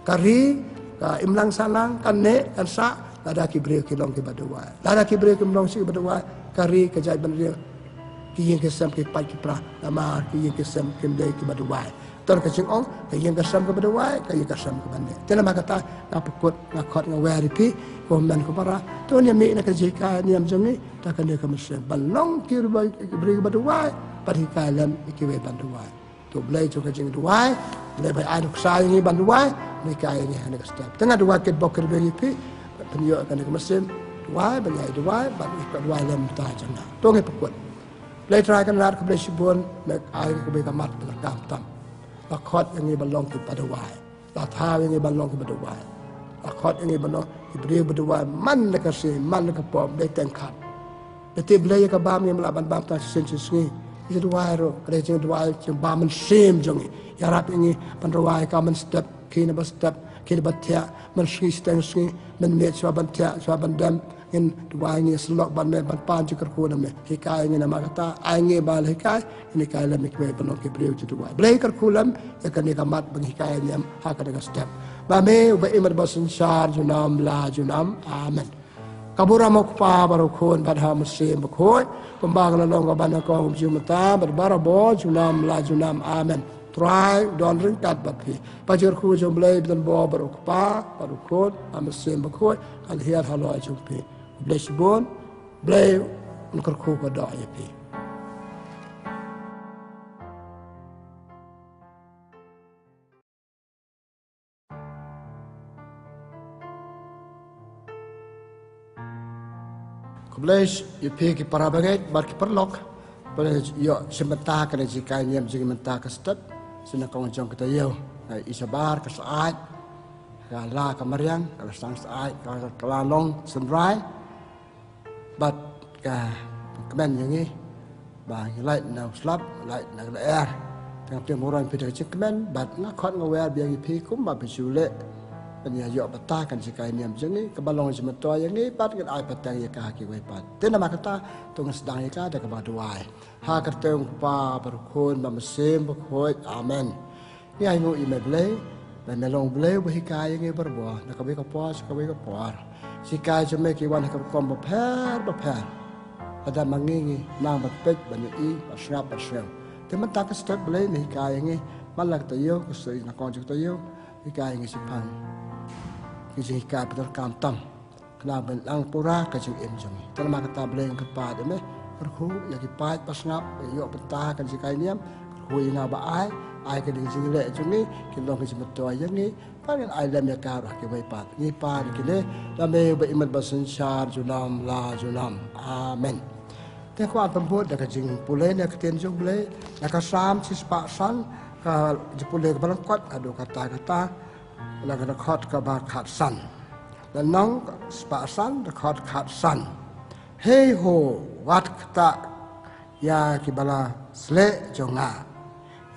kari ka imlang salang kan ne kan sa ada ki pri ke long ke badua ada ki pri ke long si badua kari ke jai ban dia ki yin ke sam ke pai ki pra nama ki yin ke sam ke de ki badua Tuan kacing ong, kaya kasam ke berdua, kaya kasam ke bandar. Jangan kata nak pekut, nak kot, nak waripi, komen ke para. Tuan yang nak kerja ni macam ni, tak kena ke Mesir. Balong kiri beri ke berdua, pada kalam ikiwe bandua. Tu belai tu kacing dua, belai bayi anak saya ni bandua, ni kaya ni anak step. Tengah dua ket bokir beri pi, penyu kena ke Mesir. Dua, belai dua, baru dua lem tak jangan. Tuan yang pekut. Belai terakan lat ke belai sibun, nak air ke belai kamat berkam tam. Lakot yang ini balong ke badawai, lathar yang ini balong ke badawai, lakot yang ini balong ibri badawai man nak kasih man nak pom day tengkat, nanti belai ke bam yang melaban bam tak sensi itu dua ro, ada yang dua yang bam sem jongi, ya rap ini bandawai kaman step kini step kini batia man steng man met swabantia swabandam in dua ini selok ban ban pan juga ku nama hikai ini nama kata ainge bal hikai ini kai lam ikwe balong ke beliau itu dua belai kerkulam ya kan ikamat bang hikai ini hak ada step bame uba imad basun syar junam la junam amen kabura mokpa baru kun pada musim bekoi pembang lalong kabana kau jumata berbara bo junam la junam amen try don ringkat bapi pajar ku jom belai dan bo baru kpa baru kun musim bekoi al hiar halo jumpi Blay sibon, blay nukar ko doa yapi. Kublay yapi ki para bagai bar ki perlok, pada yo sementara kena jika ni am jika mentah kestet, sena kau jong kita yo isabar kesaat, kala kamariang, kala sang saat, kala kelalong senrai. But kemen yang ni, bah light now slap, light now the air. Tengah tiap orang pergi cek kemen, but nak kau ngawal biang ipi kum bah berjulek, Penyayok betah kan jika ini macam ni kebalong semetua yang ni pat kan ai patang ya kaki wei pat ten nama kata tung sedang ya ada ke baduai ha kerteng pa berkun mesim berkoi amen ni ai mu ime ble dan melong ble berhikai yang berbuah nak kabe kapos kabe kapor sikai jeme ki wan ka kom beper pada mangingi nang betpet banyu i pasrap pasrap teman tak step ble ni hikai yang malak tayo kusoi nak konjuk tayo hikai yang sipan Kijika betul kantam, kenapa lang pura kajing emjungi. Terima kata beli yang kepada me, kerhu yang kipat pasngap, yuk betah kajika ini am, kerhu yang apa ai kajing jingle jungi, kilong kajing betul yang ni, paling ai dalam yang karah kibai pat, ni pat kile, dalam beriman bersensyar junam la junam, amen. Tengok apa pun dah kajing pulai nak ketenjung beli, nak kasam cispasan, ke jepulai ke balangkot, aduh kata-kata. Lagu rekod kabar kat san, dan nong sepasan rekod kat san. Hey ho, wat kata ya kibala sle jonga,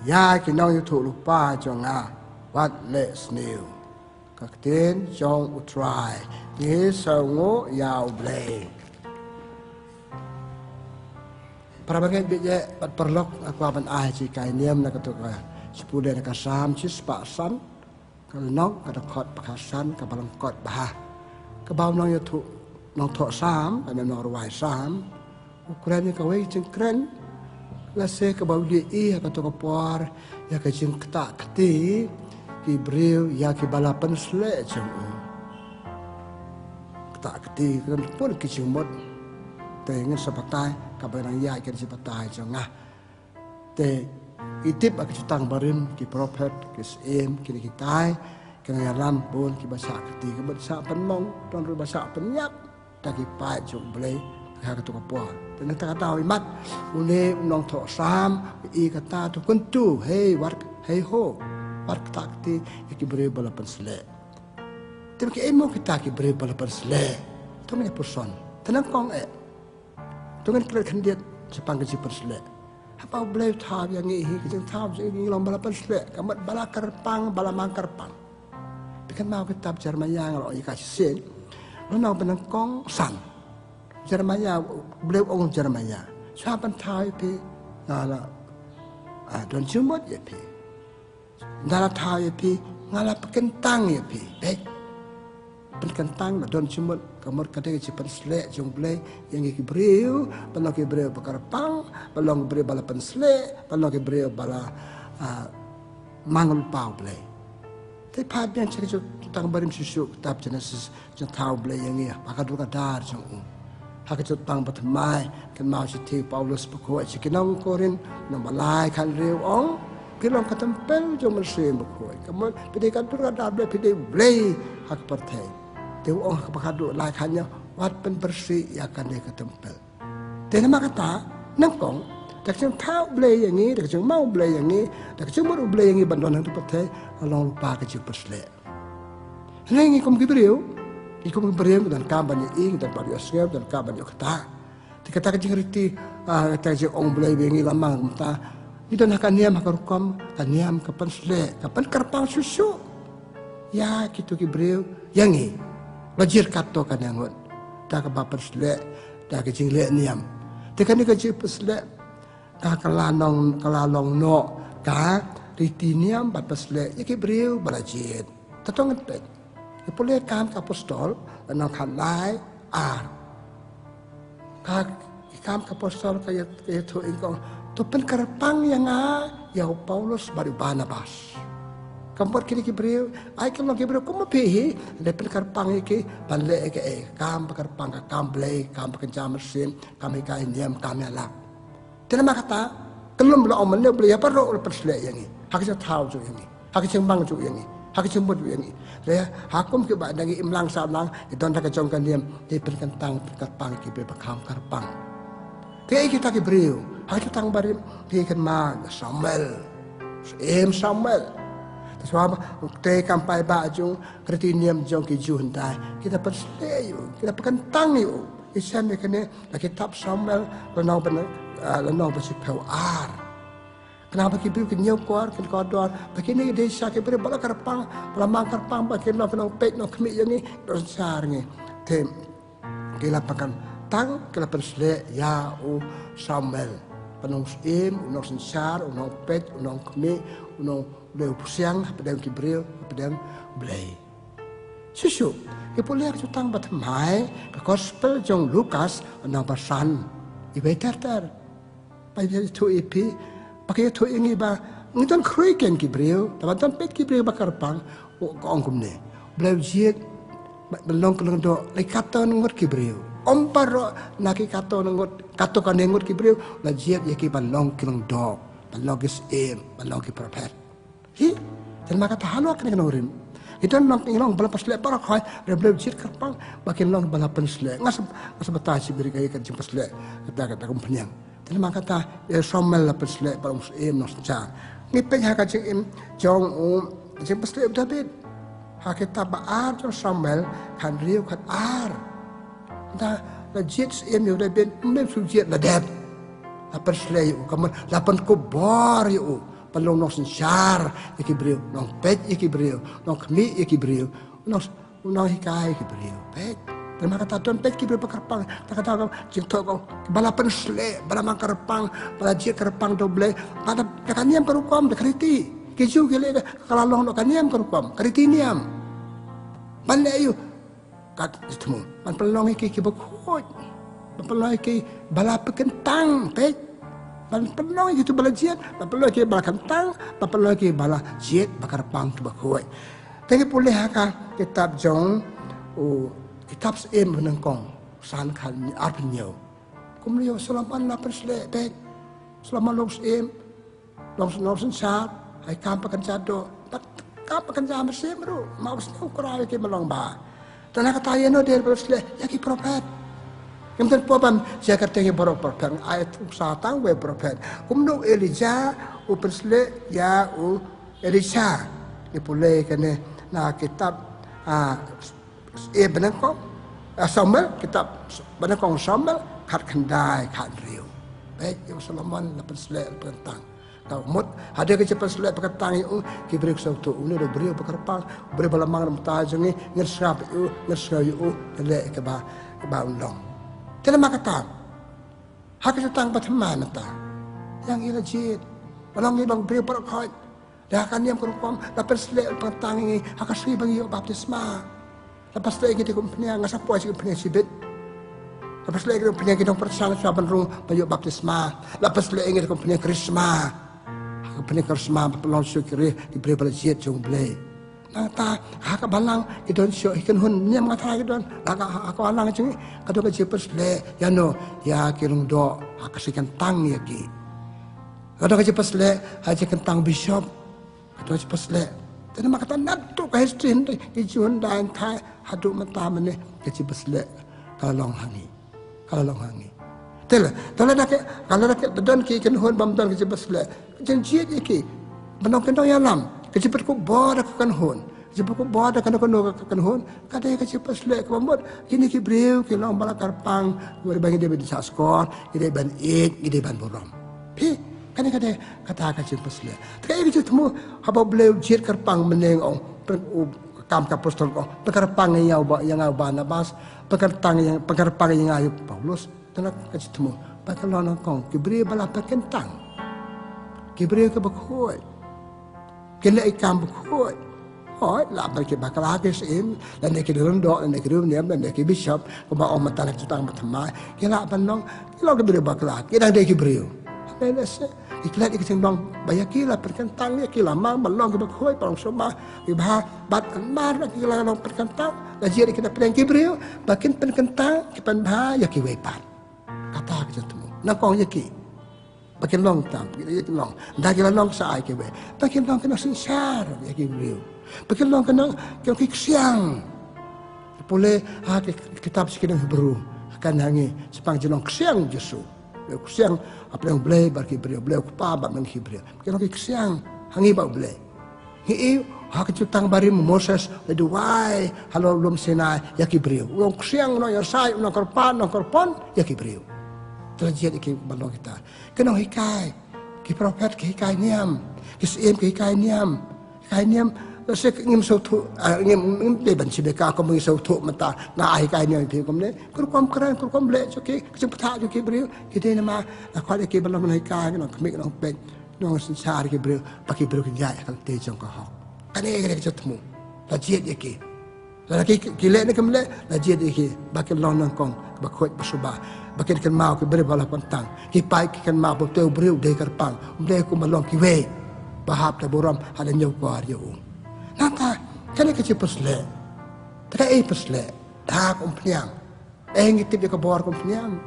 ya kinong yutu lupa jonga, wat le snew. Kaktin jong utrai, ni songo ya uble. Para bagian bijak perlok aku akan jika niam nak ketukar sepuluh nak sam cis sepasan. Kalau nong kada kot pakasan ke balangkot bah ke bau nong yutu nong tok sam ada nong ruai sam ukuran ni kawai cengkren lase ke bau dia apa tu kapor ya ke ceng ketak keti ki briu ya ki balapan sle ceng ketak keti kan pun ki cengmot te ngin sepatai ka barang ya kan sepatai cengah te itip aku cutang barin ki prophet ki sem ki kitai kena yalam pun ki bahasa keti ki bahasa penmong tuan ru bahasa penyap tak ki pai jong blai ha ka tu kapua dan kata imat ule nong tho sam i kata tu kuntu hey war hey ho war takti ki bre bala pensle tem ki emo kita ki bre bala pensle tu me person tenang kong tu kan kler khandiat sepang ki pensle apa boleh tahu yang ini kita tahu ini lom balapan selek kamat bala kerpang bala mangkerpang bikin mau kitab Jeremia kalau ikat sen lo benengkong san Jeremia boleh orang Jeremia siapa tahu pi ngala don jumot ya pi ngala tahu ya pi ngala pekentang ya pi baik pekentang don jumot kamar kadang cipan selek jong blai yang iki breu balong ki breu pakarpang balong breu bala pensle balong ki breu bala mangul pau blai te pa bian cek jo tang barim susu kitab Genesis jo tau blai yang ia pakadu kadar jong hak jo tang batmai kan mau si Paulus peko cikinang korin no malai kan reu ong kilong katempel jo mersem peko kamar pedikan tu kadar blai pedi blai hak partai Dewa orang kepakadu laikannya wat pen bersih ya kan dia ketempel. Dan nama kata nengkong, tak cuma tahu belai yang ini, tak cuma mau belai yang ini, tak cuma mau belai yang ini bantuan itu pakai orang lupa kecil bersih. Ini ikum kiberiu dan kaban yang dan pada asal dan kaban yang kata. Dikata kecil riti, kata orang belai yang ini lama mata. Itu nak niam hakarukam, niam kapan selek, kapan kerpang susu. Ya gitu kiberiu yang ini. Bajir kato kan yang ngot, dah kebaper selek, dah kecing lek niam. Tekan ni kecil peselek, dah kelalong no, dah riti niam baper selek, ya kibriu balajit. Tetong ngetek, boleh kam kapostol, dan nak halai ar. Kam kapostol kaya tu ingkong, tu pen kerpang yang ya Paulus baru Barnabas. Kampot kini kibriu, ai kalau kibriu kamu pilih, lepas kerpang iki balik ke kam kerpang kam blai kam kencam mesin kam ikai niam kam alap. Terima kata, kelum bela omen boleh apa roh lepas selek yang ini, hak saya tahu juga yang ini, hak saya bang juga yang ini, hak saya buat juga yang ini. Saya hakum ke bawah dari imlang sablang, itu anda kecongkan diam, dia perkentang kerpang kibriu kam kerpang. Tiada kita kibriu, hak kita tang barim pikan mag Samuel, Samuel. Sebab te kampai baju kretiniam jong ki juntai kita perseyu kita perkentang yu isam kene la kitab Samuel lenau benar lenau bersih ar Kenapa Kibriu kenyau kuar ken kodor begini desa Kibriu bala karpang bala mang karpang bakin lo penong pek no kemi yang ni dosar ni tem kilapakan tang kilapan sle ya u Samuel penong im unong sensar unong pek unong kemi unong leu pusiang pedang Kibriu pedang blai susu Kipuliak jutang batamai ke gospel jong Lukas unong pasan ibe ter pai tu ipi pakai tu ini ba ngitan kruiken Kibriu taban pet Kibriu bakarpang ong kumne blau jiet belong kelong do lekato ngut Kibriu ompar naki kato ngut kato kan ngut Kibriu la jiet yaki balong kelong do balong is balong ki prophet hi dan maka tahalo kan ngorim itu nong ilong bala pasle para khoi blau jiet karpang bakin long bala pensle ngas batasi beri kaya kan pasle kata kumpanyang Terima kata Samuel la persle para muslim nos cha ngipeng ha ka jing jong jing persle David ha kita baar jong Samuel kan riu kan ar da la jits yu David mem su jit la deb la persle yu kaman la pen ko bor yu pelong nos char Kibriu nong pet Kibriu nong kmi Kibriu nong hikai Kibriu pet Terima kata tuan pet Kibriu pakarpang kata jing to ko balapan sle bala mangkarpang bala jik karpang doble pada kaniam karukom de kriti keju gele kalalong no kaniam karukom kriti niam bale ayu kat itmu man pelong iki kibakot pelong iki bala pekentang pet man pelong itu bala jik man pelong iki bala kentang man pelong iki bala jik bakarpang kibakot tengi pulih ka kitab jong kitab em menengkong san kan arpenyo kumliyo selaman la persle bet selaman long em long sensat ai kam pakan jado pat kam pakan jam semru mau snu krai ke melong ba tanah kata yeno der persle yaki prophet kemudian popam jakarta ke borok prophet ayat satang we prophet kumno Elijah u persle ya u Elisha ipule kene na kitab benangkong Samuel kitab benangkong Samuel kat kendai kat riu baik yang Solomon lapan selek pentang kau mut ada kecepat selek petang itu Kibriu sautu ini dah beriu pekerpang beri balamang mutajengi ngersap itu lek ke ba undong terima kata hak setang patman ta yang ilajit balong ibang beriu perkoi dah kan yang kerupam lapan selek petang ini hak sri bagi baptisma lepas lagi kita kumpanya ngasap puas kumpanya sibit. Lepas lagi kita kumpanya kita persang saban rung bayu baptisma. Lepas lagi kita kumpanya krisma. Kumpanya krisma pelong syukuri diberi belajiat jong belai. Nata hak balang kita syuk ikan hun nyam ngata kita. Hak balang jeng kadang kerja persle yano ya kirung do hak kasikan tang ya ki. Kadang kerja persle haji kentang bishop. Kadang kerja persle tapi maka natu kahistrin ijuan dan thai hadu mata mene kecil besle kalau long hangi tel kalau nak dan ki kan hon bam dan kecil besle janji iki benong kentong yalam kecil perku boda kan hon kecil perku boda kan hon kada kecil besle kemot kini ki Kibriu ki long bala karpang bagi dia di saskor ide ban ide ban borom pi kadang-kadang kata kecil pesle. Tapi itu temu haba beliau jir kerpang meneng ong kam kapostol ong pekerpang yang au Barnabas pekerpang yang ayu Paulus tenak kecil temu pakai lono kong Kibriu bala pekentang Kibriu ke bekoi kena ikam bekoi oh lah bagi bakal habis dan nak kira rendok dan nak kira niam dan nak kira bishop kau om matanak jutang matamai kira bandong kira Kibriu bakal kira dia Kibriu Nese iklat ikising dong bayakila perkentang ya kila mang balong ke bakoi parang soma ibah bat mar kila long perkentang lajir kita pedang Kibriu bakin perkentang kipan bah ya ki wepat kata kita temu nakong ya ki bakin long tam ya ki long dah kila long sa ai ki we bakin long kena sensar ya Kibriu bakin long kena ki siang boleh kitab sekian Hebrew akan hangi sepang jelong siang Yesus siang apa yang boleh bagi Kibriu boleh kupa bab men Kibriu kira siang hangi bau boleh hi hak jutang bari Moses le duai halo lum Sinai ya Kibriu long siang no ya sai no korpan ya Kibriu terjadi ki balong kita kena hikai ki prophet ki kai niam ki sem ki kai niam se ngim so thu ngim de ban chi be ka ko mi so thu mata na ai kai niam pi kom ne kur kom kran kur kom le cho ki chu pha cho ki bri ki de na ma na kha de ki ban lai kai no kmi no pe no sin sa ki bri pa ki bri ki ya ka te jong ka ha ka ne ke chu thu la jiet ye ki la ki le ne kem le la jiet ye ki ba ki lon nang kong ba khoi ba su ba ba ki kan mau ki bri ba la pan tang ki pai ki kan mau bo te bri de kar pang de ku ma long ki we ba hap ta boram hada nyau ko ar yo nata kene ke pusle taka pusle da kompnyang ngitip de ka bor kompnyang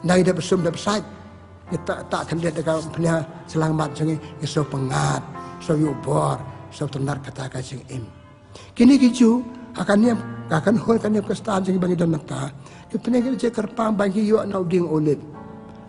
nai de besum de besai kita tak kendet de kompnyang selang mat jangi iso pengat so yu bor so tenar kata ka sing im kini kiju akan hol kan ke stan jangi bagi dan mata ke peneng je kerpang bagi yo nau ding olip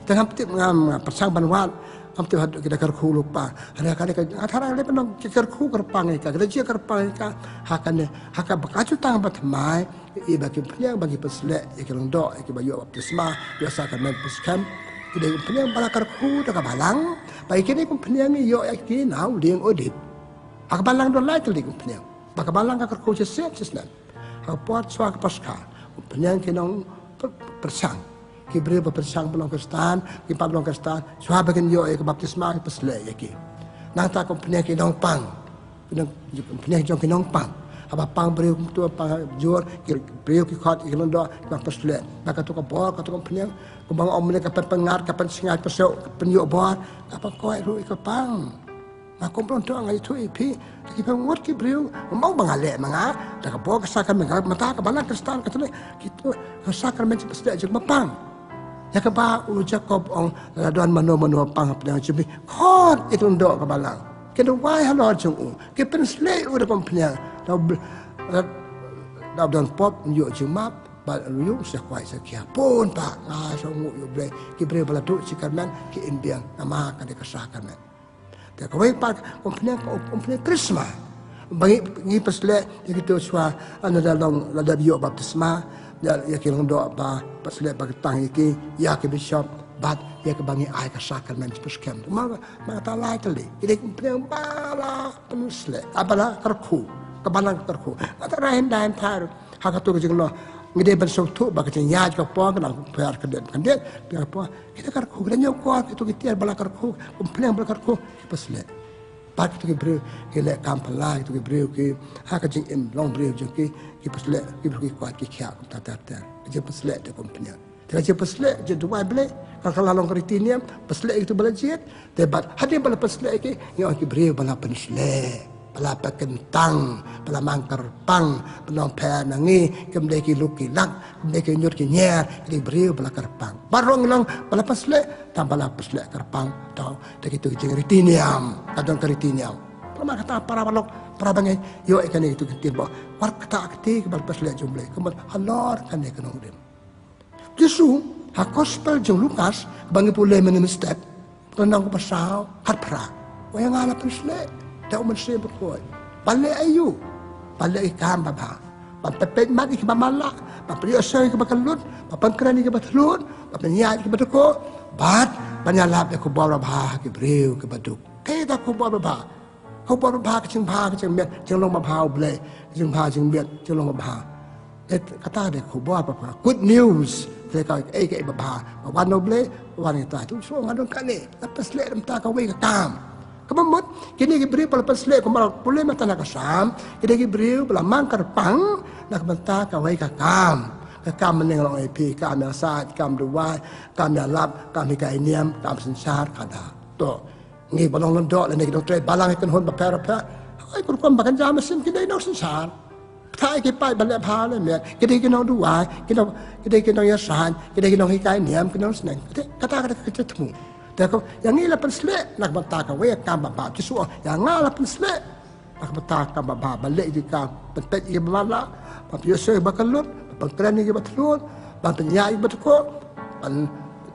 tengah petip ngam persang banwat am tu hadu kita kerku lupa ada kali athara le penong kerku kerpang ka kita je kerpang ka haka bakacu tang batmai i bagi penyang bagi pesle ikelong do ik bayu baptisma biasa kan men puskam kita penyang bala kerku da balang bai kini pun penyang yo akti nau ding odit ak balang do lai tuli penyang baka balang ka kerku je set sesnan ha pot swak paska penyang kinong persang ki beri bersang belong Kristen, ki pa belong Kristen, suha bagian yo ke baptisma ke pesle ya ki. Nang ta kom penya ki dong pang. Penya jong ki dong pang. Aba pang beri tu pang jor ki beri ki khot ki londo ki pesle. Maka tu ka bor ka tu kom penya ko bang om ne ka pengar ka pen singai pesok pen yo bor apa ko ru ka pang. Na kom plon tu ngai tu ipi ki pa ngot ki beri mau bangale manga ta ka bor ka sakan mata ka balang Kristen ka tu ki tu sakramen pesle jong mapang. Ya ke ba ulu Jacob ong laduan mano pang pedang cibi khot itu ndok ke balang ke do wai halo chung ke pen slay u de kompnya da dan pop yo chung map ba yu se kwai se kia pun pa nga so ngu yu ble ki bre bala tu sikarman ki imbiang nama ka de kasakarman te ko wai pa kompnya krisma bagi ngi pesle gitu swa ana dalong la yo baptisma ya ki long do ba pasle ba tang iki ya ke bishop bat ya ke bangi ai ka sakramen puskem ma ta lai tali ide kumpreng bala penusle abala karku ka balang karku ata rahin dan tar ha ka tu ke jinglo ngide ban so tu ba ka nya ka po ka nang per ka den kan den per po kita karku ka nyo ko itu ki tiar bala karku kumpreng bala karku pasle pat tu ke bru ke le kampala tu ke bru ke ha ka jing im long bru jing ki pasle ki bru ki kwat ki kya ta je pasle de kompnya te je pasle je duai ble ka kala long kritiniam pasle itu bala jet te bat hadi bala pasle ke yo ki bru bala pensle bala pakentang bala mangkar pang belong pa nangi kemde ki luki lak kemde ki nyur ki nyer ki bru bala karpang barong long bala pasle ta bala pasle karpang tau te ki tu jing kritiniam kadon kritiniam pama kata para balok para bangai yo ikan itu ketir ba war kata akti ke bal pasle jumle kemal halor kan ne kanong dem Jesu ha gospel jong Lukas bangi pule menem step tenang ko pasao hat pra o yang ala pasle da uman se bekoi bale ayu bale ikam baba ba pepet mat ik mamala ba priyo se ke bakalut ba pangkrani ke batlut ba penya ke batko bat banyalap ko bawra ba ke breu ke baduk ke da ko bawra baเขาบอกว่าพาจึงเบียดจึงลงมาพาเลยจึงพาจึงเบียดจึงลงมาพาเอ็ดกระตาเด็กเขาบอกว่า good news เลยก็เอกมาพาวันโนเบลวันนี้ตายทุกช่วงงานตรงกันนี่แล้วเป็นเล่มตาเขาไว้กับตามก็มันหมดกินนี่กิบริวเป็นเล่ก็มาปุเล่มาตานักสามกินนี่กิบริวเป็นมังกรปังนักบันตาเขาไว้กับกามกามมันยังลองไอพีกามยาซาดกามดูวายกามยาลับกามมิกาเนียมกามสินชาร์ขาดาตัวงี้balong londok le nek dong tre balang ikan hon ba per ai kur kom bakan jam mesin ki dai no sensar thai ki pai ban le pha le me ki dai ki no du wai ki dai ki no ya san ki dai ki no hi kai niam ki no sneng kata ka temu te ko yang ni la pen sle nak bata ka we kam ba ji su yang nga la pen sle nak bata ka ba le di ka pet i ba la ba pi se ba kalut ba kran ni ba tlut ba nya i ba ko an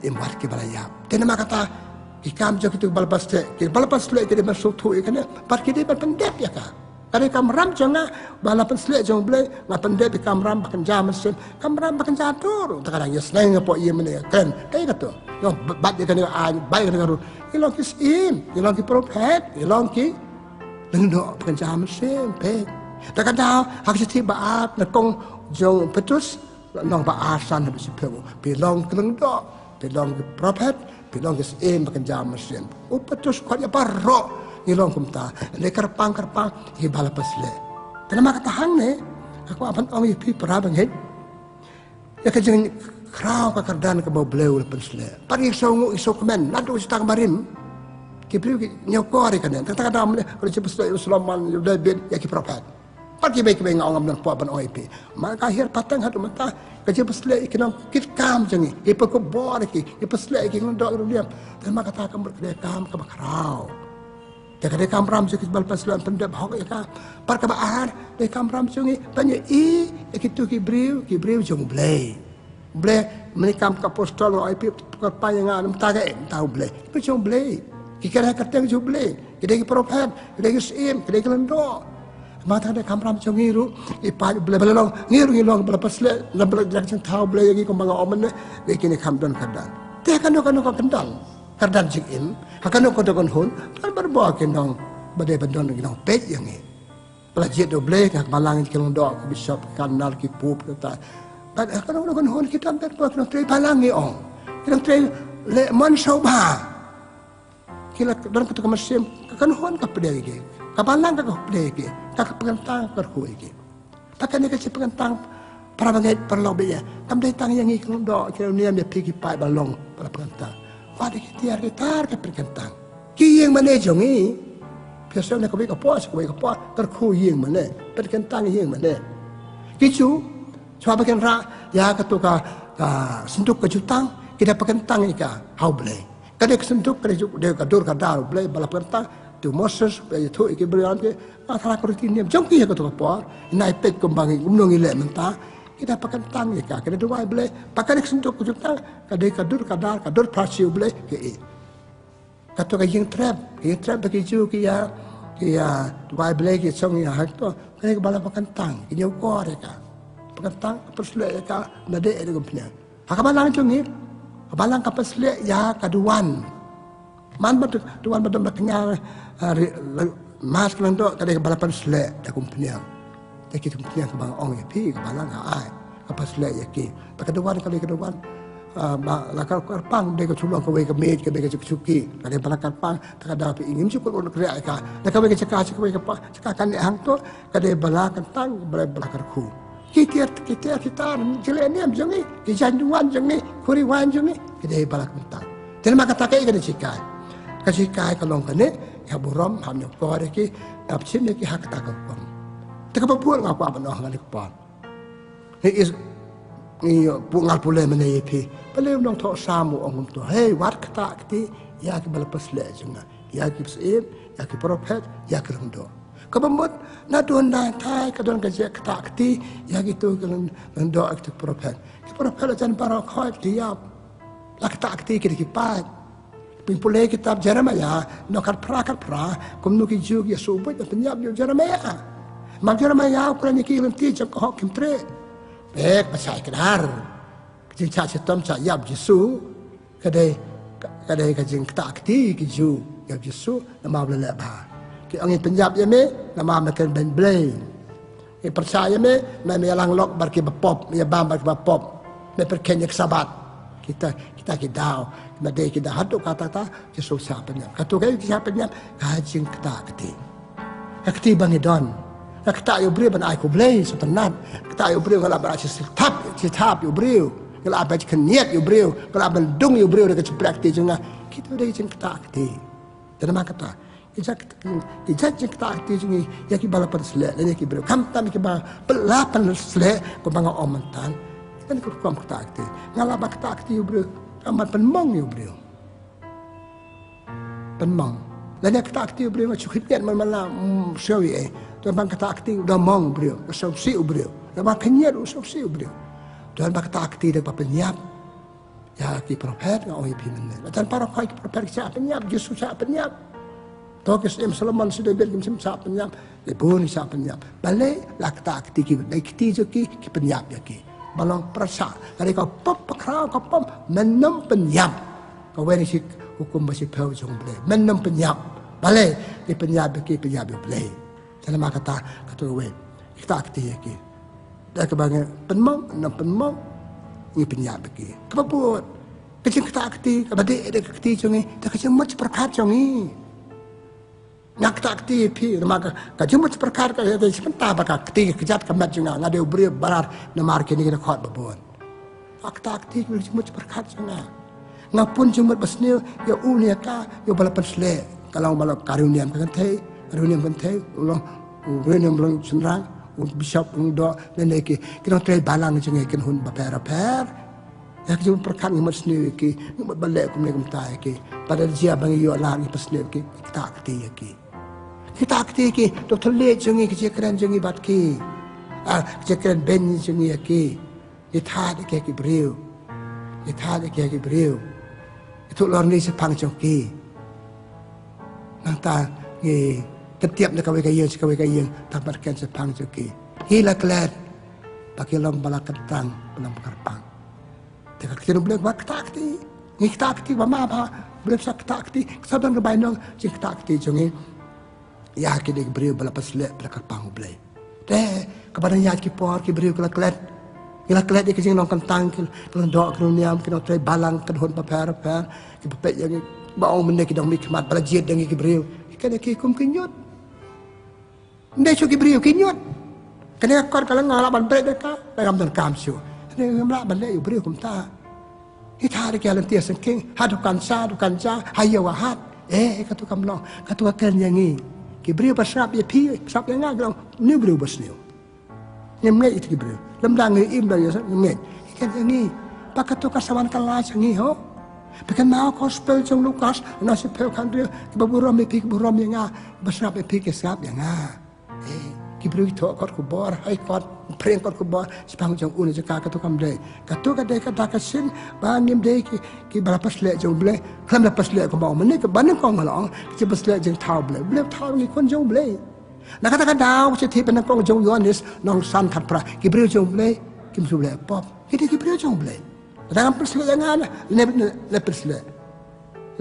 imbar ki balaya te na kata ikam jo kitu balpas le ke de masuk tu ikane par ke de pendep ya ka Kali kamram jangan balapan selek jangan boleh ngapan dia di kamram bahkan jam mesin kamram bahkan jatuh. Terkadang ya senang apa ia mana kan kayak gitu. Yo bat dia kan baik kan ru. Ilong kis ilong ki prophet, ilong ki lendo bahkan jam mesin pe. Terkadang hak seti baat nakong jong petus nong baasan habis pego. Bilong lendo, bilong ki prophet, bilong kis bahkan jam mesin. Petus kau ya parok. Ilong kumta, lekar pang hibala pasle. Tanam katahang ne, aku apan ong ipi perabang hit. Ya kajeng krau kakardan ke bau bleu pasle. Pari songu iso kemen, nadu istang marim. Kipriu nyokori kan. Kadang-kadang ne kalau cepat Sulaiman David ya ki prophet. Pagi baik ngau ngam dan po apan ong ipi. Maka akhir patang hatu mata kajeng pasle ikinam kitkam jengi. Ipa ko bor ki, ipa pasle ikin ndok dia. Tanam katahang berkedekam ke bakrau. Dia kamram sikit balpas lan pendap hok ya par ka baar de kamram sungi tanya kitu ki briu jong blay menikam ka apostol oi pi ka payangan mtaga tahu blay pi jong blay ki kara kateng jong blay ki prophet ki sim ki lendo mata de kamram sungi ru pa blay balong ngirung balpas le balak jang tahu blay ki ko mga omen de kini kamdon kadan te kan kendal kardan jikim akan ko dokon hun kan berbawa kenong badai bandon kenong pet yang ni pelajar doble kak malang kenong dok bishop kanal ki pup kata bad akan dokon hun kita berbawa kenong trei palangi ong kenong trei le man soba kila dan kutu kemesim kan hun ka pedai ki ka palang ka pedai ki ka pengentang perku ki pakai ni ka pengentang para bangai perlobe ya kam dai tang yang kenong dok kenong ni am pergi pai balong para pengentang pada kita perkentang. Ki yang mana jongi? Biasa nak kau apa? Terku yang mana? Perkentang yang mana? Kicu, coba bagian rak ya ketuka sentuk kejutang kita perkentang ika how boleh. Kadang sentuk kadang dia kadur kadar boleh balap perkentang tu Moses tu iki berian ke masalah kuritinya jongi ya ketuka apa? Naipet kembang gumnong ilek mentah. Kita pakai tang ya kita dua boleh pakai sentuh kujutang kadai kadur prasiu boleh ke kata yang trap bagi ju kia dua boleh ke song ya hak tu kadai bala pakai tang ini ukor ya pakai tang persle ya nade ada punya hak balang jungi balang kapasle ya kaduan man duan badam baknya mas kelando kadai bala persle ya punya kita punya kebang ong ya pi kebalang ai apa selai ya ki pakeduan kali keduan lakar karpang de ke sulong ke ke met ke de ke cuki kali balakar pang takada pi ingin cukup untuk kria ka nak ke cekak cekakan hang tu kade balakan tang balakar ku kita jele ni am jongi ki janduan jongi kuri wan jongi kade balak mentang dan maka takai ke cikai kalong kene ya buram ham yo ko ki ap chin ki hak takam tak apa ngapa banoh ngali kepon ni bungal pule menai pi pale nong tho samu ong to hey wat kata kti ya ki balpas le junga ya ki sim ya ki prophet ya ki rendo kabamot na don na thai ka don ka je kata kti ya ki tu rendo ak prophet ki prophet jan para khoi dia la kata kti ki pa pin pule kitab Jeremia no kat pra kum nu ki jug ya subut penyap Jeremia Mak Jeremia ukuran ni kirim tijak hok kim tre. Bek pasai kedar. Kajing cak setom cak yab Yesu. Kadai kajing ketak akti kiju yab Yesu nama belak bah. Ki angin penyap ya me nama makan ben blay. Ki percaya me yalang lok bar ki bapop ya bam bar bapop. Me perken yak sabat. Kita kidau. Madai kita haduk kata Yesu siapanya. Katu kai siapanya kajing ketak akti. Akti bangidon. Kata yo brio ban ai ko blay so tanat kata yo brio ngala ba tap yo brio ngala ba keniat yo brio ngala ban dung yo brio dekat praktik junga kita udah izin kata akti dan mak kata ijak kata akti jungi ya ki balapan sele dan ya ki brio kam tam ki ba balapan sele ko banga omantan dan ko kam kata akti ngala ba kata akti yo brio amat penmong yo brio penmong dan ya kata akti yo brio macam khitian malam syawi Tuan bang kata akti udah mong beliau, usopsi beliau. Tuan bang kenyat usopsi beliau. Tuan bang kata akti dah penyap. Ya ki prophet ngau ipi mana. Tuan para kai ki prophet siap penyap, Yesus siap penyap. Tokis Solomon sudah ber kim sa penyap, pun sa penyap. Balik lak tak akti ki, dai kiti jo ki penyap ya ki. Balong perasa, dari kau pop pekrau kau pop menem penyap. Kau wani si hukum basi peu jong ble. Menem penyap. Balik ki penyap yo ble. Jadi mak kata we. Kita akti ya ki. Dah kebangan penmong, nem penmong ni penyap ki. Kepapuat. Kecil kita akti, kabadi ada akti jongi, dah kecil mat perkat jongi. Nak tak akti pi, maka kacuma seperkar kaya itu sebentar bakal akti kejat kemat juga ngade ubri barar namar kini kita kuat babon. Ak tak akti cuma seperkar juga. Ngapun cuma besnil ya unia ka ya balapan sele kalau balap karunian pentai ulang urunian belum senang bishop undo dan lagi kita try balang juga kan hun baper. Ya cuma perkar ngimat sendiri ki ngimat balik kumne tai ki pada dia bagi yo lari pesnil ki kita akti ya ki. Kita akti ki doktor le jongi kecekran jongi bat ki kecekran ben jongi ki itha de ki breu itu lor ni sepang jongi nang ta ni ketiap nak kawai kayeng tabarkan sepang jongi hila klat pakai lom bala ketang pelam karpang tak kita boleh buat akti ni kita akti mama apa boleh kita akti saban ke bainong kita akti jongi ya kita beriu bala pasle bala karpang blai teh kepada ya ki por ki beriu kala klet dia kecing nong kentang kala dok kruniam kena trai balang kedhon paper ki pepek yang baong mende ki dong mikmat bala jiet dang ki beriu kena ki kum kinyut ndai chu ki beriu kinyut kena kor kala ngala ban brek ka dalam dan kam chu ne ngamla ban le beriu kum ta hitha de kalan tia sengking hadukan sa hayawahat katu kamlo katu kan yang ni Kibriu pasrap ya pi, pasrap yang ngaglang, ni beriu basniu. Nyemngai itu kibriu. Lemdang im dah ya nyemngai. Ikan yang ni, pakai tu kasawan kalah yang ni ho. Pakai mau gospel jong Lukas, nasi pel kan dia, kiburam ya pi kiburam yang ngah, pasrap ya pi kesap yang ngah. Kibriu itu kot kubor, hai kot preng kot kubor, sepang jong uni jaka katu kamdai. Katu kadai kata kasin, bangim dai ki berapa selek jong blai, kelam berapa selek kau bawa mana ke banding kau ngalong, ki berapa selek jong tahu blai ni kon jong blai. Nak kata daw setiap banding kau jong Yohanes nong san kat pra, kibriu jong blai, kim su blai pop, kita kibriu jong blai. Dalam perselek yang ada, le perselek.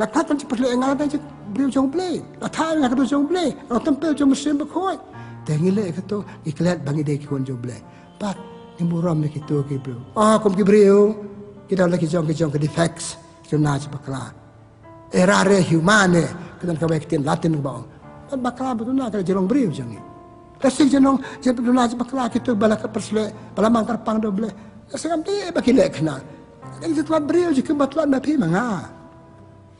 Nak kata perselek yang ada je kibriu jong blai, nak tahu nak kata jong blai, nak tempel jong mesin berkoi. Tengile kata iklat bangi dek kon joble. Pat nimuram ni kitu ki bro. Kom ki bro. Kita lagi jong ke defects. Jona bakla. Errare humane. Kita ka baik tin Latin baong. Pat bakla betul na ka jerong bro jangi. Tasik jenong jona bakla kitu bala ka persle. Bala mangkar pang doble. Segam ti bakile kena. Ini tuan bro je ke batlan na pi manga.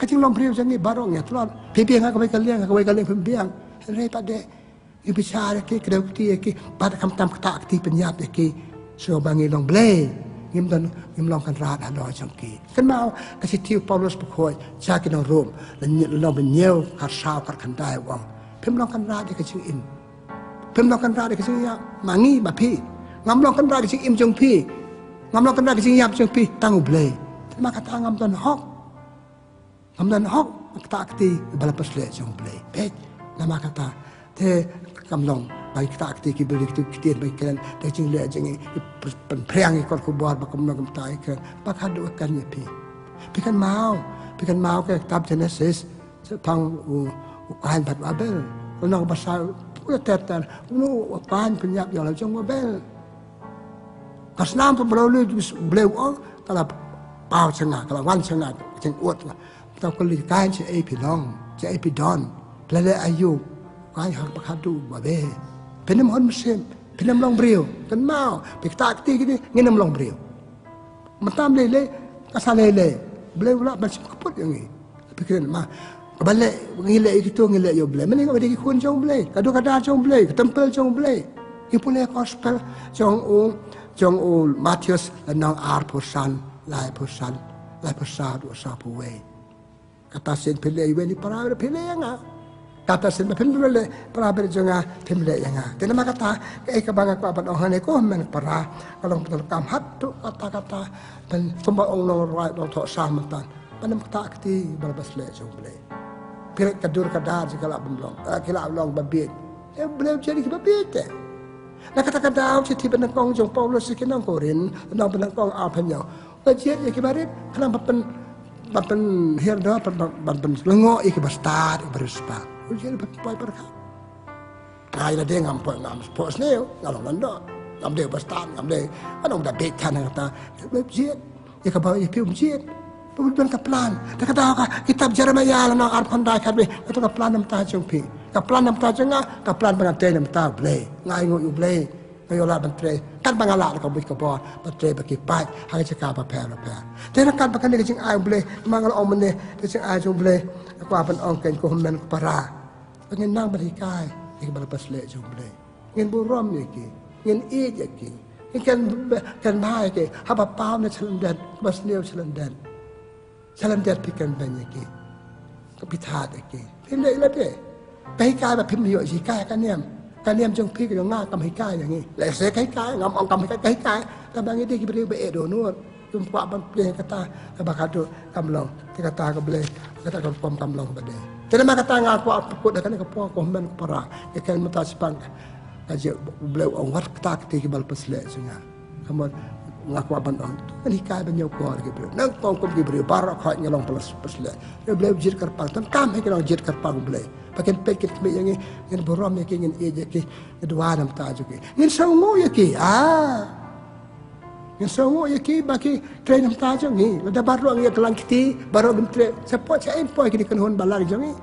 Kacing long bro jangi barong ya tuan. Pipi nga ka baik kalian pembiang. Re pade Ibu bicara ke kedauti ke pada kam tam kata akti penyap ke so bangi long blay ngim long kan rat alo jangki kan mau kasih tiu Paulus berkoi cak in Rom long benyeu kar sao kar kandai wang pem long kan rat ke sing in pem long kan rat ke sing ya mangi ba pi ngam long kan rat ke sing im jong pi ngam long kan rat ke sing yap jong pi tangu blay maka ta ngam dan hok kata akti bala pasle jong blay pet nama kata te kamlong baik kita akti ki beli itu kitir baik kan dah jing le jing penpriang ikut kubuat bakom nagam tai kan bakal doakan ya pikan mau ke kitab Genesis sepang kain bat Abel nang pasal tetan kain penyap yang jong Abel kasnam pun beliau kalau pau cengah kalau wan cengah jeng uat lah kita kulit kain si epilong si epidon pelale Ayub Kaya hak pakadu babe. Penem hon mesin, penem long brio. Kan mau, pikta akti gini nginem long brio. Matam lele, kasal lele. Beliau pula macam keput yang ni. Pikiran mah balik ngilek itu ngilek yo beliau. Mending ada kun jong beliau. Kadu-kadu jong beliau, ketempel jong beliau. Ini pula gospel jong u Matius nang arpusan, lai pusan usaha puwe. Kata sen pilih iwe ni para pilih yang kata sen pilih para berjongah pilih yang tidak mak kata kebangga apa orang itu men para kalau betul kamhat tu kata-kata dan semua orang rai orang tak sama tan pada kata akti balbas le jong beli pirik kadur kadar segala bemlong kila long babit beliau jadi babit nak kata-kata au citi penangkong jong Paulus sekinang Korin nang penangkong apanya bajet ya kibarit kenapa pen hirda pen lengo ik bastar berspa jadi pai perka ai la deng am pos neo ngalong lando ngam de bastar ngam de anong da bet kan kata bajet ya kabaw ya pium jet bukan kaplan tak kata kitab Jeremia la nang arpan dai kan be itu kaplan nam ta jong pi kaplan nam ta jong kaplan pengantin nam ta ble ngai ngo yu ble ngayola bantre kan bangala ko bik ko bo bantre baki pai ha ka ka pa pa te na kan bakan ni jing ai ble mangal om ne te jing ai jong ble ko apan ong ken ko men ko para ngin nang bari kai ik bal pas le jong ble ngin bu rom ni ki ngin e je ki kan bai ke ha pa pa na chalan dat bas neu chalan dat pikan banyak ki ko pitha de ki le la de kai kai ba phim yo ji kai ka niamการเรียนจงพี่ก็ยังง่ายกำให้กายอย่างนี้และเสกให้กายงำเอากำให้กายแต่บางทีที่บริเวณโดนวดจุ่มกว่าบันเปลี่ยนกตาแต่บางครั้งดูกำลองที่กตาก็เปลี่ยนกตาก็ความกำลองประเดี๋ยวแต่ถ้ามากตางานกว่าพูดกันก็พอก็มันปราแค่มาตัดสิปังก็จะเปลี่ยนองวัดกตาที่กิบลปัสเลสงาคำว่างากว่าบันอ่อนอันนี้กายเป็นยาวกว่ากิบเปลี่ยนนั่งกองกิบเปลี่ยนบาร์คอยเงาลองปัสเลเปลี่ยนจิตกระปังต้นกล้ามให้เราจิตกระปังเปลี่ยนpakai pekit kami yang ini borom yang ingin eja ki dua nam tajuk ki ingin sangu ya ki ingin sangu ya ki bagi train nam tajuk ni ada baru yang kelang kiti baru bentre support saya impoi ki kan hon balang jangi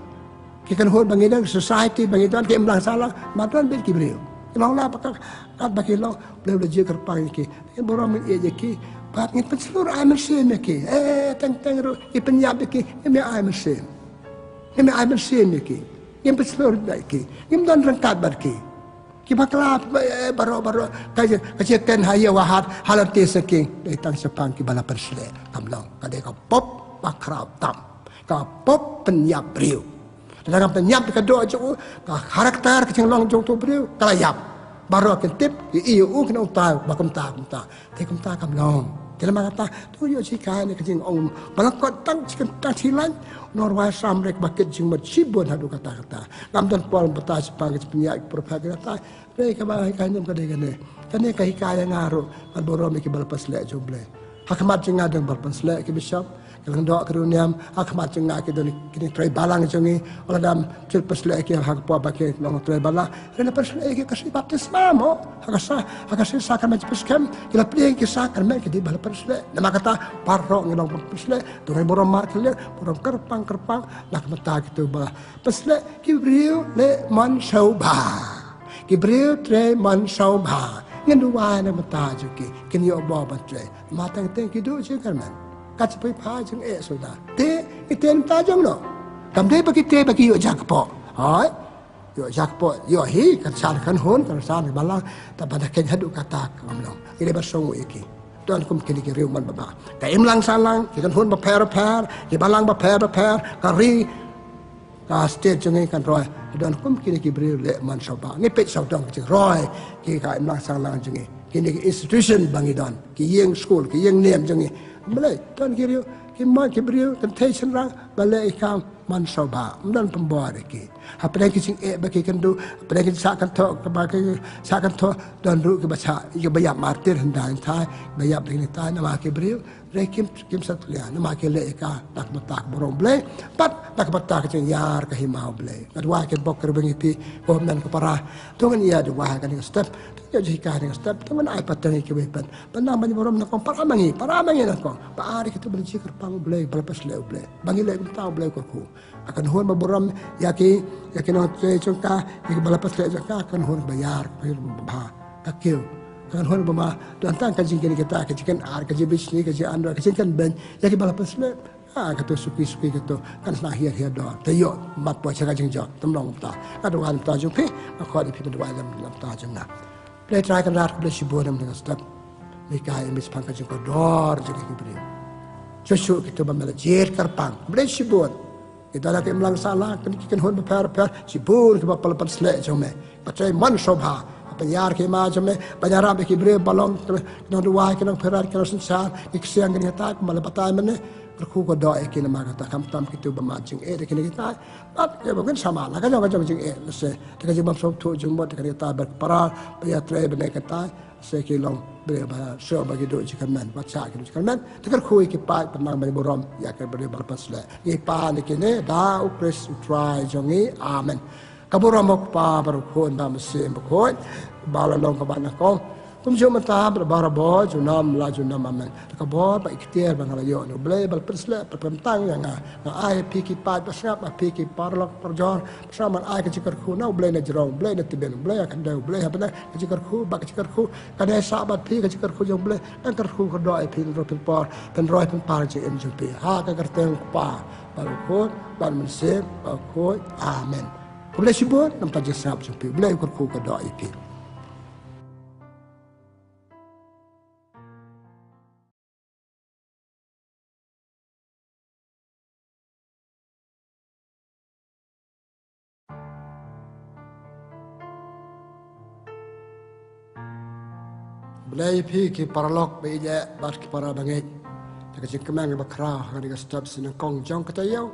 ki kan hon bangidang society bangidang ki emlang salah matran bil ki beliau long la pakak kat bagi long beliau leje kerpang ki ingin borom yang eja ki bat ingin penseluruh ai mesin ki teng ru ki penyap ki ini ai mesin ini ai mesin ki yang berseluruh lagi, yang dan rengkat berki, kita kelap baru kajian haya wahat halati seking datang sepang kita bala persele kamlang, kadai kau pop bakrau tam, kau pop penyap beriu, dalam penyap kedua jauh, kau karakter kecing long jauh tu beriu, kalayap, baru kentip, iyo kena utah, bakum ta, tekum ta kamlang. Jadi mana kata tu yo sikai ni kecing om balakot tang cilan Norway samrek bakit jing macibon hadu kata ngam dan pol beta sepang penyak profak kata mereka bahai kanyam kadai kane kai kaya ngaru kan borom iki balpas le joble hakmat jing ngadang balpas le ki bishop kalang dok keruniam hakmat jing ngaki doni kini trai balang jongi ola dam cil pas le ki hak po bakit long trai bala rena pas le ki kasi baptisma mo hakasa sakramen peskem kila plieng ki sakramen ki di balpas le nama kata parro ngilong balpas le tungai borom mak le borom kerpang nak mata gitu bah pas le ki brio le man shauba ki brio tre man shauba ngan duwa na mata juki kini obo batre matang teng ki do je karman kat pai pha jeng soda te iten ta jeng no kam dei bagi yo jakpo hai yo jakpo yo hi kan san kan hon kan san balang ta pada ken hadu kata kamlong ile bersongu iki tuan kum kini ki riu man baba ta imlang salang ki kan hon ba per ki balang ba per kari ka stage jeng kan roi dan kum kini ki beri le man soba ngi pet sau dong jeng roi ki ka imlang salang jeng kini ki institution bangi don ki yeng school ki yeng nem jeng Malay, tuan kiriu, kiman kibriu, temptation rang, balai ikam man soba, dan pembawa lagi. Apa yang kising bagi kendu, apa yang kisah kantor, bagi kisah kantor, dan ru kebaca, ia banyak martir hendak entai, banyak begini tai, nama kibriu, rekim satu lian, nama kile ika, tak betak borong blay, pat tak betak kising yar kahimau blay. Kedua kibok kerbengipi, kohom dan keparah, tungan ia dua kan step. Ya jika dengan step tu mana iPad yang kebepan. Pernah banyak orang nak paramangi nak kau. Paari kita beli cikar pang boleh, balapas leu boleh. Bangi leu kita boleh kau. Akan hon baburam yaki nak cungka, yaki balapas leu cungka akan hon bayar, bayar bah, kakil. Akan hon bama tu antang kaji kita kajikan ar, kaji bisnis, kaji andra, kajikan ben, yaki balapas leu. Kata suki kata kan lahir dah. Tayo mat puas kaji jauh, temlong ta. Ada orang ta jumpa, aku ada pergi dua dalam ta jumpa. Play try kan rat play sibonam dengan step. Mereka yang mispangkan juga dor jadi kibri. Susu kita bamela jer karpang. Play sibon. Kita lagi melang salah kan hon per sibon ke bapal pan slek jome. Pacai man sobha. Penyar ke ma jome. Penyar be kibri balong no dua ke no perar ke no sensar. Iksiang kan kita malah patai mene. kerku ko doa kini nama kata kam tam kitu bermacing kini kita ya mungkin sama lah kan jangan jing se kita jumpa tu jumpa kita berparal ya tray benar kata se kilong berapa so bagi do jikaman baca gitu jikaman tekar kui kipai penang bagi borom ya ke beri berpas le ipa ni kini da ukris try jongi amen kaboram pa berkon ba mesim berkon balalong kabana kong kum jom ta barabo junam la junam amen kabo ba ikhtiar bang yo no ble bal persle pertang yang ai piki pat pasap piki parlok perjor sama ai ke cikar khu na ble na jrong ble na tiben ble akan dau ble apa na cikar khu ba cikar khu kada sabat pi ke cikar khu jom ble an kar khu ko do ai pin ro pin por pen roi pin par je em jum pi ha ka kerteng pa baru khu bal mensem ba khu amen ble sibut nam ta jesap jum pi ble kar khu ko do ai pi Belai ki paralok beja bat ki para bangai. Taka jing kemang bakra hari ka stop sina kong jong kata yau.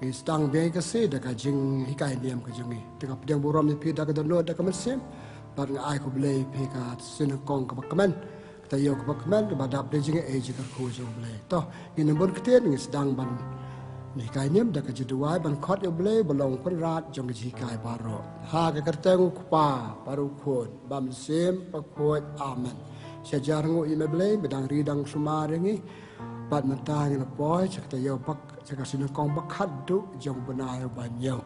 Ki stang biai ka si daka jing hikai diam ka jongi. Taka pedang buram ni pi daka dono daka mesim. Bat nga ai ko belai pi ka sina kong ka bakaman. Kata yau ka bakaman ka badap de jing e jika ko jong belai. Toh ngin nembur ketien ngin sedang ban ni kai niam daka jeduai ban khot yo belai balong kon rat jong ji kai baro. Ha ka kerteng ku pa baru khon bam sim pa khot amen. Sejarah ngu ime belai bedang ridang sumaringi bat mentang na boy cakta yo bak cakta sinu kong bakat du jong benayo banyo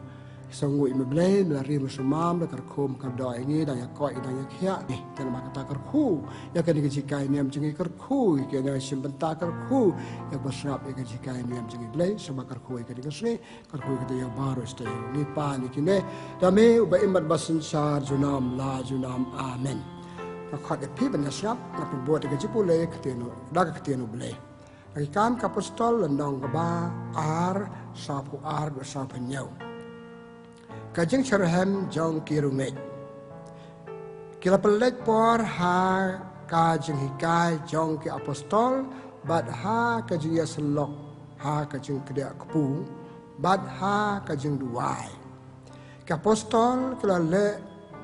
sangu ime belai lari musumam da kerkum kerdo ingi da ya koi da ya khia ni tan ma kata kerku ya kan dijikai niam jengi kerku ke na simbenta kerku ya basrap ya dijikai niam jengi belai sama kerku ke digasni kerku ke yo baru stay ni pa ni kine da me ba imat basin sar junam la junam amen khot epi benasap na perbuat ke jipule ketenu daga ketenu bele bagi kam kapostol lendong ba ar sapu ar sapu nyau kajing charhem jong kirungai kila pelet por ha kajing hikai jong ki apostol bad ha kajing ya selok ha kajing kedia kepu bad ha kajing duai kapostol kila le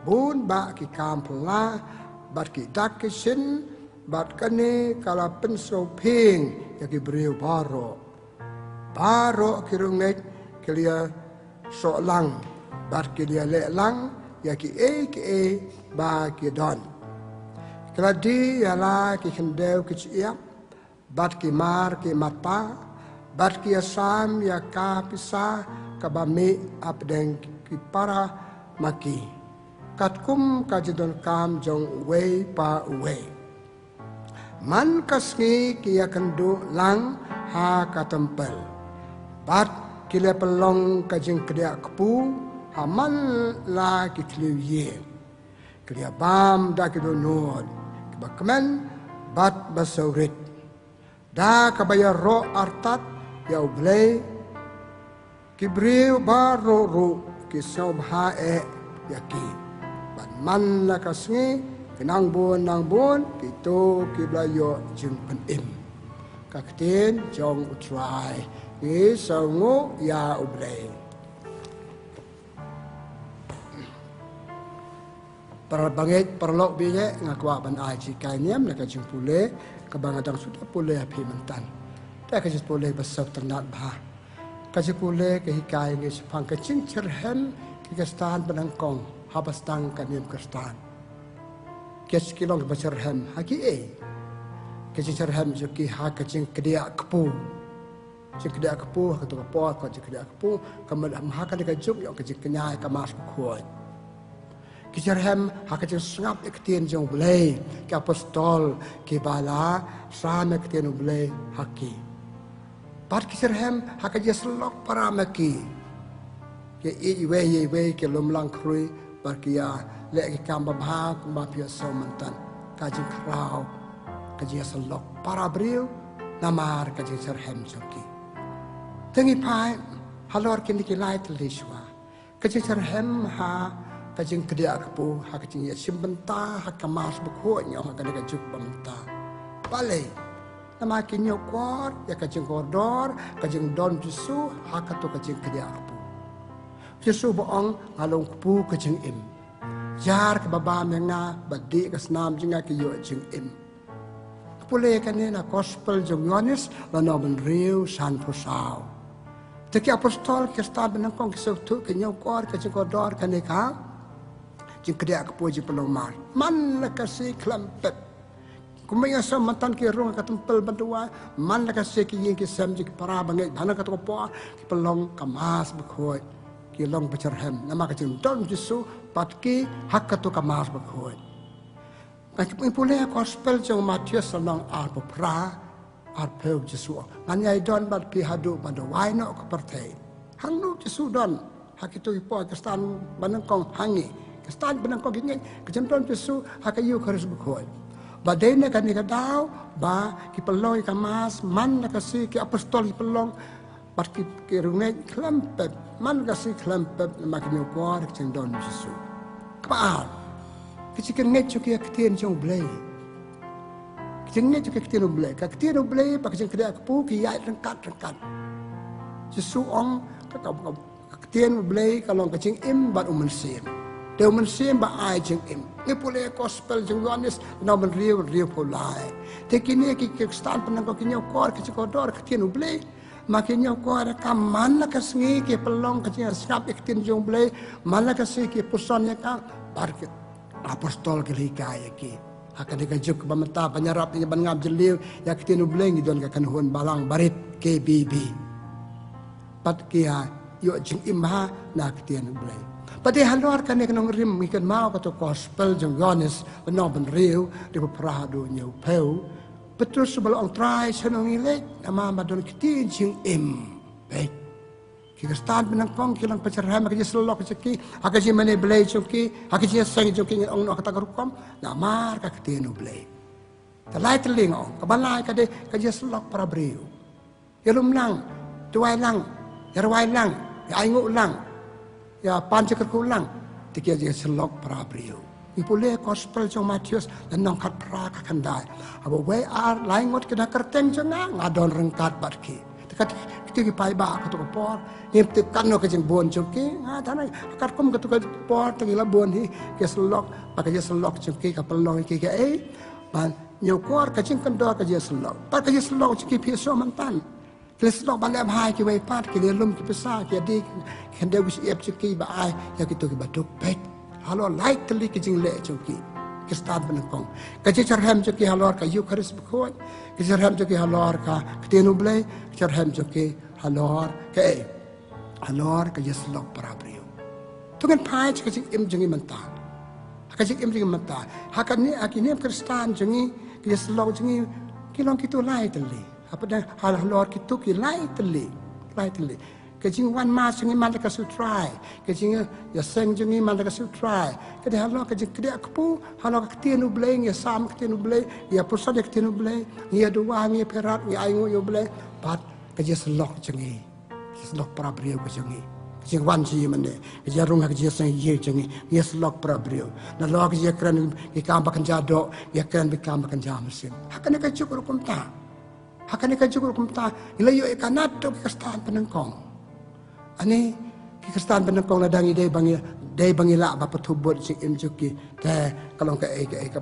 bun ba ki kam pela bat ki dakisin bat kane kala penso ping ya ki beriu baro kirunget kelia so lang bat ki dia le lang ya ki e ba ki don kala di ya la ki kendeu ki cia bat ki mar ki mata bat ki asam ya ka pisa kabami apdeng ki para maki katkum kajidon kam jong way pa way man kasngi kia kendu lang ha katempel bat kile pelong kajing kedia kepu haman la kitliu ye kedia bam da kidonod bakmen bat basaurit da kabaya ro artat ya ublay kibriu baro ru kisau bha e yaki man la kasngi kenang bon kito kiblayo jing penim kakten jong utrai ni sangu ya ublay Perbanget perlok biye ngakwa ban aji kanyam la kajing pule kebangadang sudah pule api mentan tak kajing pule besok ternat bah kajing pule kehikai ni sepang kacing cerhem kikastan penangkong habas tang kanyam kastan kes kilong bacerhem haki kajing cerhem joki ha kajing kedia kepu jing kedia kepu ketu kepo ko jing kedia kepu kamal ha ka dikajuk yo kajing kenyai kamas kuat Kijarhem hakajeng sngap iktien jong belai ke apostol ke bala sama iktien belai haki. Pat kijarhem hakajeng selok para maki ke iwe ke lumlang krui barkia le ke kamba bha kumba pia somantan kajeng krau kajeng selok para briu namar kajeng jarhem joki. Tengi pai halor kini kilai teliswa kajeng jarhem ha kajing kedia kepu ha kajing ya simbenta ha kamas bekho nyo ha kada kajuk bamta balai nama kinyo kuat ya kajeng kodor kajeng don Yesus hakatu kajeng kedia kepu Yesus boong ngalong kepu kajeng im jar ke baba menga badi ke senam jenga ke yo jeng im kepule kanena gospel jeng Yohanes lano ben riu san pusau teki apostol ke sta benangkong ke sautu ke nyau kuat kajeng kodor kaneka jeng kedia kepu jeng pelomar man la kasih klempet kumaya sa matan ki rong ka tempel badua man la ka se ki yin ki sam ji para bangai bana ka to po ki pelong kamas bekhoi ki long becerhem nama ka jin don Yesus pat ki hak ka to kamas bekhoi ka ki pule gospel jong Matius salong ar pra ar peu Yesus nganyai don bat ki hadu bado wai no ka pertai hanu Yesus don hak itu ipo ka stan banangkong hangi ka stan banangkong ki ngai ka jin don Yesus hak ayu harus bekhoi Badai kan ni kadau ba ki pelong ki mas man na kasi ki apostol ki pelong bat ki rungai klempet man kasi klempet makin kuar ki don Yesus kapaan ki ken ngai chu ki ktien jong blai ki ngai chu ki ktien blai ka ktien blai pa ki keda pu ki yai rengkat Yesus ong ka ktien blai kalong ka ching im bat umensin Deu mensim ba ai jeng im. Ni pule gospel jeng Yohanes na men riu pulai. Te kini ki stan penang ko kinyo kor ki kodor ki tien ublei. Makinyo kor ka mana ka sngi ki pelong ki sap ki tien jong blei. Mana ka si ki puson ya ka bar ki apostol ki hikaya ki. Akan ka juk ba mata panyarap ni ban ngab jeliu ya ki tien ublei ni don ka kanhun balang barit KBB. Pat kia yo jeng im ha na ki tien ublei. Pati halor kan ek nong rim ikan mau kato gospel jong Yohanes no ben riu di prado nyau peu betul sebal ong try senong ile nama madon kiti jing im baik ki stan benang pong kilang pacarham ka selok ki akaji mane blai choki akaji sang joki ong no kata rukom nama ka kiti no blai talai teling ong kabalai ka de ka selok para briu yelum lang tuai lang yarwai lang aingu lang ya panjang kulang tiga dia selok para beliau. Ipule gospel jong Matius dan nongkat pra kakandai. Abo we ar laingot kena kerteng jenga ngadon rengkat barki. Tekat kita pai ba ka to por. Ngip te kanno ka jeng bon joki ngadana akar kom ka to por tengila bon hi ke selok pakai je selok joki ka pelong ki ke ban nyokor ka jeng kendo ka je selok. Pakai je selok joki pieso mantan. Keselok balap hai ki wei pat ki lum ki pesa ki adik kende wis ep ki ba ai ya ki to ki batuk pet halo like teli ki jing le choki ki start benakong ka je charham choki halor ka yu kharis bkhoi ki charham choki halor ka ktenu blai charham choki halor ke halor ka yeslok para brio tu kan pai ka jing im jing manta ka jing im jing manta hakan ni akini kristan jing ki yeslok jing ki long ki to lai teli apa dah hal-hal kita ki lai teli kejing wan mas jengi man ka su try kejing ya seng jengi man ka su try kede halo kejing kede akpu halo ka tienu bleng ya sam ka tienu bleng ya pusa de tienu bleng ya dua mi perat ya aingu yo bleng pat kejing selok jengi selok para brio ka jengi kejing wan ji mane kejing rung ka kejing seng ye jengi ya selok para brio na lo kejing kran ki kam ba kan jado ya kran bi kam ba kan jam mesin hakan ka cukur kum ta Hakan ikan cukup kumta ilayo ikanat to kikastaan penengkong. Ani kikastaan penengkong na dangi day bangila ba patubod sing imjuki te kalong ka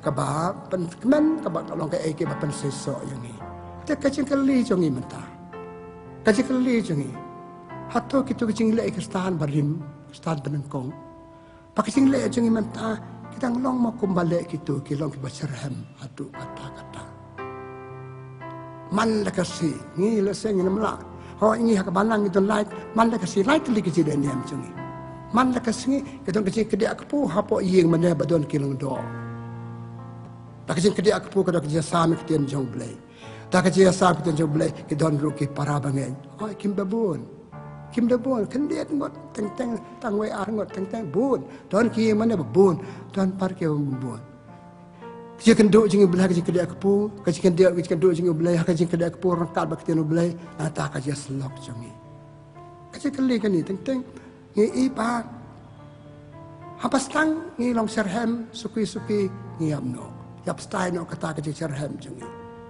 ba penkemen ka ba kalong ka ba penseso yang ni. Te kacing kali jongi menta. Kacing kali jongi. Hato kitu kacing le kikastaan barim kikastaan penengkong. Pakacing le jongi menta kita ngelong mau kumbalik kitu kilong kibacerhem atu kata-kata. Man la kasi ngi la seng ni mla ho ngi ha kabalang itu light man la kasi light li kasi den yam chungi man la kasi kedong kasi kedi akpu ha po yeng mane badon kilong do ta kasi kedi akpu kedong kasi sam kitien jong blai ta kasi sam kitien jong blai kedon ru ki para bangen ho kim babun kendiat ngot teng tang we ar ngot teng bun don ki mane babun don par ke bun Kajik kenduk jengi belah kajik kedai kepu, kajik kenduk jengi belah kajik kedai kepu rangkat bak tianu belah, nata kajik selok jengi. Kajik keli kan ni teng ngi ipa. Apa stang ngi long serhem suki ngi amno. Yap stai no kata kajik serhem jengi.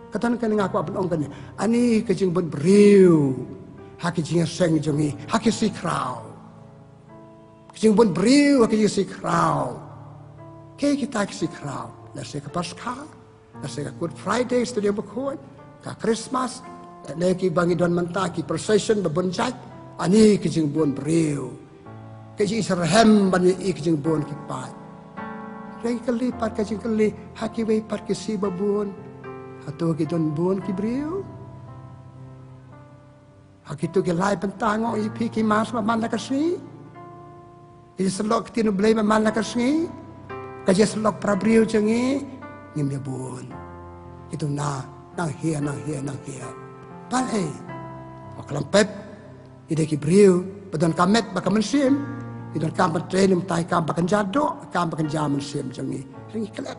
Katan kan ngaku apa ong kan ni. Ani kejing bun beriu. Hak kejing seng jongi. Hak si krau. Kejing bun beriu hak kejing si krau. Ke kita si krau. Nasi ke Paskah. Nasi ke Good Friday studio berkuat. Ke Christmas. Lagi bangi don mentaki procession berbunjat. Ani kejing bun beriu. Kejing serhem bani kejing bun kipat. Lagi kali pat kejing kali. Hak kiwai pat kesi babun. Atau kita bun kibriu, hakitu kelai pentang orang ipi kimas maman nak kasih, ini selok tinu belai maman nak kasih, kerja selok prabriu cengi, ngimnya bun, itu nang hia, balai, makalang pep, ide kibriu, badan kamet bakal mensim, ide kamet trenim tai kam bakal jadok, kam bakal jam mensim cengi, ringi kelep.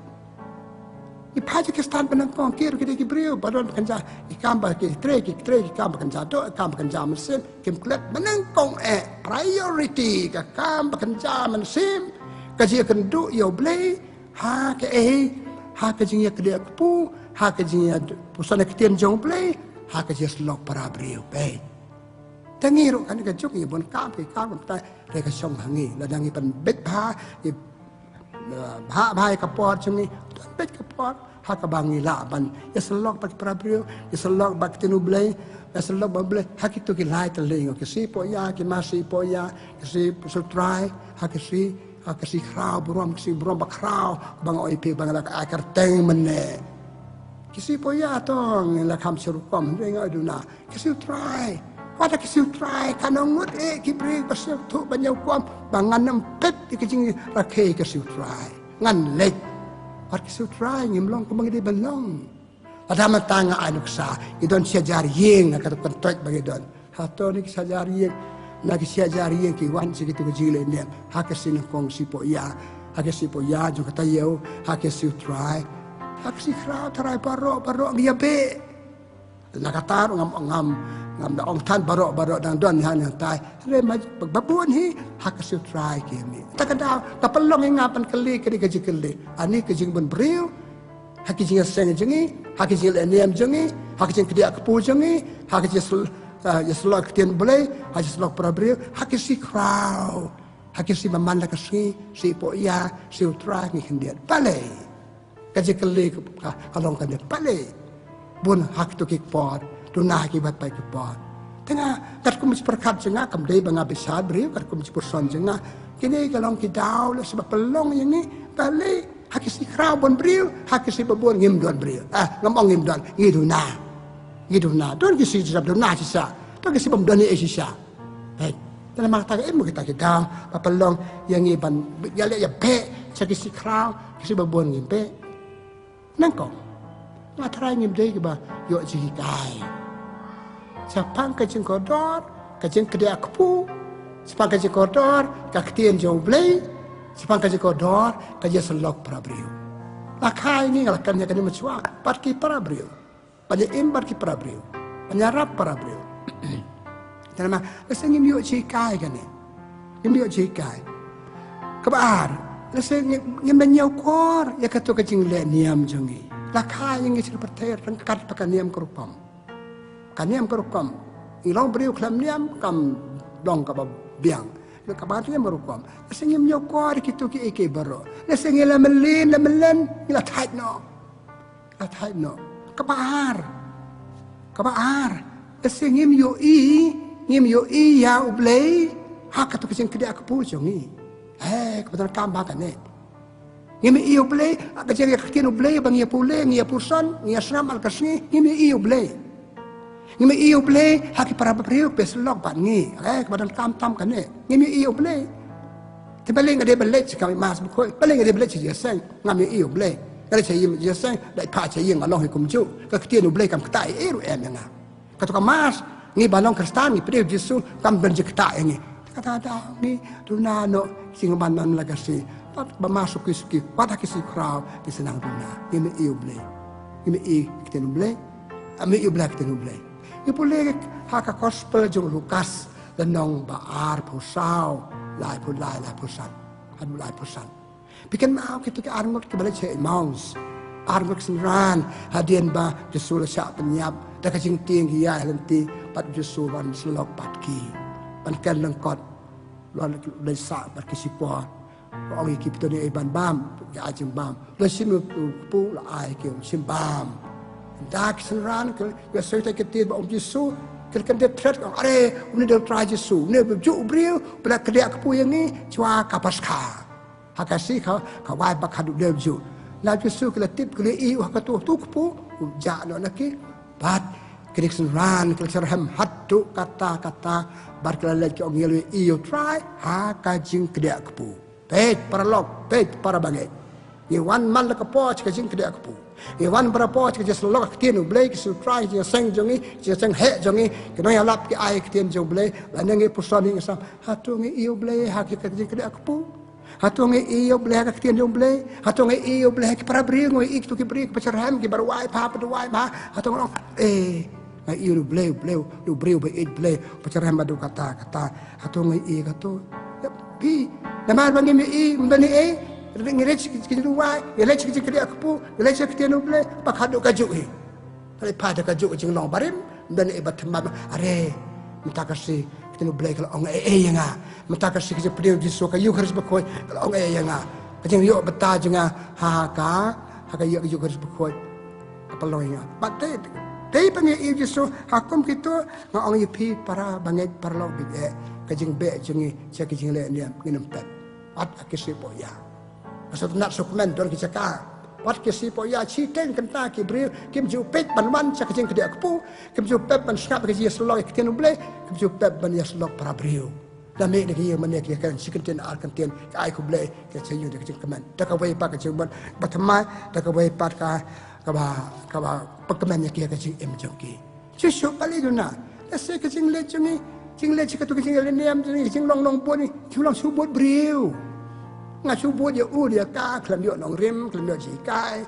Ipaja kestan penangkong kiri kita kibriu badan kenja ikam bah tre ikam kenja do ikam kenja mesin kim klep menangkong priority ka kam kenja mesin kaji kendu yo blei ha ke ha ke jing ya kede pu ha ke jing ya pusana ketien jong blei ha ke jes lok para briu pe tangiru kan ka juk ye bon kam ke kam ta re ka song hangi ladangi pan bet ha bhai kapor chumi bet kapor hakabang nila ban ya selok bak prabriu ya selok bak tinublay ya selok bablay hakitu ki lai telingo kisi po ya ki masi po ya kisi sutrai hakisi krau burom bak krau bang oi pi bang lak akar teng mene kisi po ya tong la kam surukom ringo aduna kisi try pada kisi try kanongut kibri pasal tu banyak kuam bangan nempet dikijing rakai kisi try ngan lek Wat kisi try ngimlong kumang di balong ada matanga anuksa idon siajar yeng na katukat bagi don hato ni siajar yeng na siajar yeng ki wan sigitu kejile ni hakasi kong sipo ya jo kata yau hakasi try hakasi krau try baro ngia be nakatar ngam da ong tan baro dang don han tai le babun hi hakasi try kimi takada kapelong ngapan keli kedi gaji keli ani kejing bun briu hakijing seng jengi hakijing eniam jengi hakijing kedi akpu jengi hakijing yeslok tien boleh hakijing pra briu hakisi krau hakisi maman la kasi si po ya si try ni hendiat pale gaji keli kalong kan pale bun hak tu kikpot tunah ki bat pai kikpot tengah kat kum perkat jengah kam dei banga besar briu kat kum person jengah kini kalong ki daw le sebab pelong yang ni balik hakisi krau bon briu hakisi babon ngim don briu ngomong ngim don ngiduna don kisi sebab dona sisa don kisi bom don ni sisa dalam mata ilmu kita daw papelong yang iban ya le ya pe kisi krau kisi babon ngim pe nangko Matrai ngim dei ba yo ji kai. Sapang kajing kodor, kajing kede akpu. Sapang kajing kodor, kaktian jong blei. Sapang kajing kodor, kajing selok prabriu. Lakai ni ngalakannya kani macua, parki prabriu. Banyak parki prabriu. Penyarap prabriu. Jangan mah, lesen ngim yo ji kai kani. Ngim yo ji kai. Kebar, lesen ngim menyau kor, ya katu kajing le niam jongi. Lakai yang isir pertayar rengkat pakai niam kerupam. Kaniam kerupam. Ilang beriu kelam niam kam dong kaba biang. Kabar niam kerupam. Lesengim nyokor kitu ki eke baro. Lesengim lemelin ila tight no. Kabar. Lesengim yo i ya ublei. Hak tu kesing kedi aku pujongi. Kebetulan kambah kan Ngimi iyo blei, kajari kaktian blei, bang iya pule, ngia pursan, ngia senam al-kasni, ngimi iyo blei, haki para bapriuk beslok ban ngi, kebadan tam kan ngimi iyo blei. Tebaling ada belet kami mas bukoi, baling ada belet cia seng, ngami iyo blei. Kalau cia seng, dai pa cia ngalong hikum ju, kaktian blei kam ketai eru nga. Kata mas, ngi balong kristan, ngi priuk jisu, kam benje ketai ngi. Kata ada ngi dunano, singaban nan lagasi. Bermasuk ke pada kisi krau di senang dunia. Ini iyo blei, ini kita nublei, ini iyo blei kita nublei. Ini boleh hak gospel jong Lukas dan nong baar pusau, lai pusan, adu lai pusan. Bikin mau kita ke arngot ke balik cek maus, armak senran hadian ba Yesus la syak penyap dak jing tiang giai lenti pat Yesus ban selok patki ban kan lengkot lawan le sak bat kisipua ong ikip to ni ban bam ya jing bam le sim pu la ai ke sim bam dak senran ke Yesus ta ketit ba Yesus kan dia threat kong are ini dia try Yesus ni berjuk beriu pada kedek kepu yang ni cua kapaska hakasi kau wai bak hadu dia berjuk la Yesus kala tip kala i wa ka tu kepu ja no naki bat kedek senran kala serham hatu kata bar kala lek ong yelu i try ha ka jing kedek kepu pet paralog pet para bagai ye wan mal ka po ka jing kedek kepu Iwan berapa kita selok ketian ublay kita try kita seng jongi kita seng hek jongi kita yang lap kita air ketian jong ublay lain yang pusat ni kita hatu ngi iyo ublay hak kita jadi aku pu hatu ngi iyo ublay hak ketian jong ublay hatu ngi iyo ublay hak para beri ngi ik tu kita beri kepacaran kita baru wai pa hatu ngi ngi iyo ublay du beri ublay ublay pacaran badu kata hatu ngi iyo kata pi nama bangi i mbani ngerech kita wai ngerech kita kedi aku pu ngerech kita no ble pakaduk kajuk ni ale pada kajuk jing long barim dan ibat temam are minta kasih kita no ble kalau ong yang minta kasih kita pedi di so kayu harus bakoi kalau ong yang kajing yo beta jenga ha kayu harus bakoi apa lo yang pate dei pangi i so hakum kita ngong pi para banget para lo bige kajing be jengi cakijing le ni nginem pet at akisi poya Pasal nak dokumen don kita ka. Wat kesi po ya chi ten kenta ki bri kim ju pet ban wan cha kajing kedi akpu kim ju pet ban skap ke ji slok ke ble kim ju pet ban ya slok para brio. Da me ne ki mane ki kan chicken ten ar kan ten ai ku ble ke che yu de kajing kaman. Da ka wei pa ka jing ban batama da ka wei pa ka ba pekaman ya ki kajing em jong ki. Chu shu pali du na. Da se kajing le jungi jing le chi ka tu kajing le niam jing long po ni chu long su bot brio. Nga subut ya dia ka kelam yo nong rim kelam yo ji kai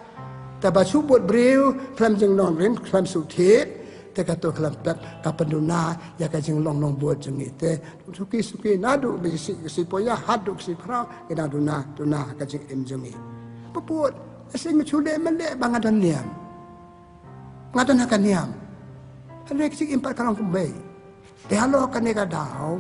ta ba subut breu kelam jeng nong rim kelam su thit te ka to kelam pet ka penduna ya ka jeng long nong buat jeng ite suki nadu be si poya hadu si pra ina duna ka jeng em jeng i poput asing chude mele bangadan niam ngadan ka niam rek si impar kalong kumbai te halo ka ne ka dau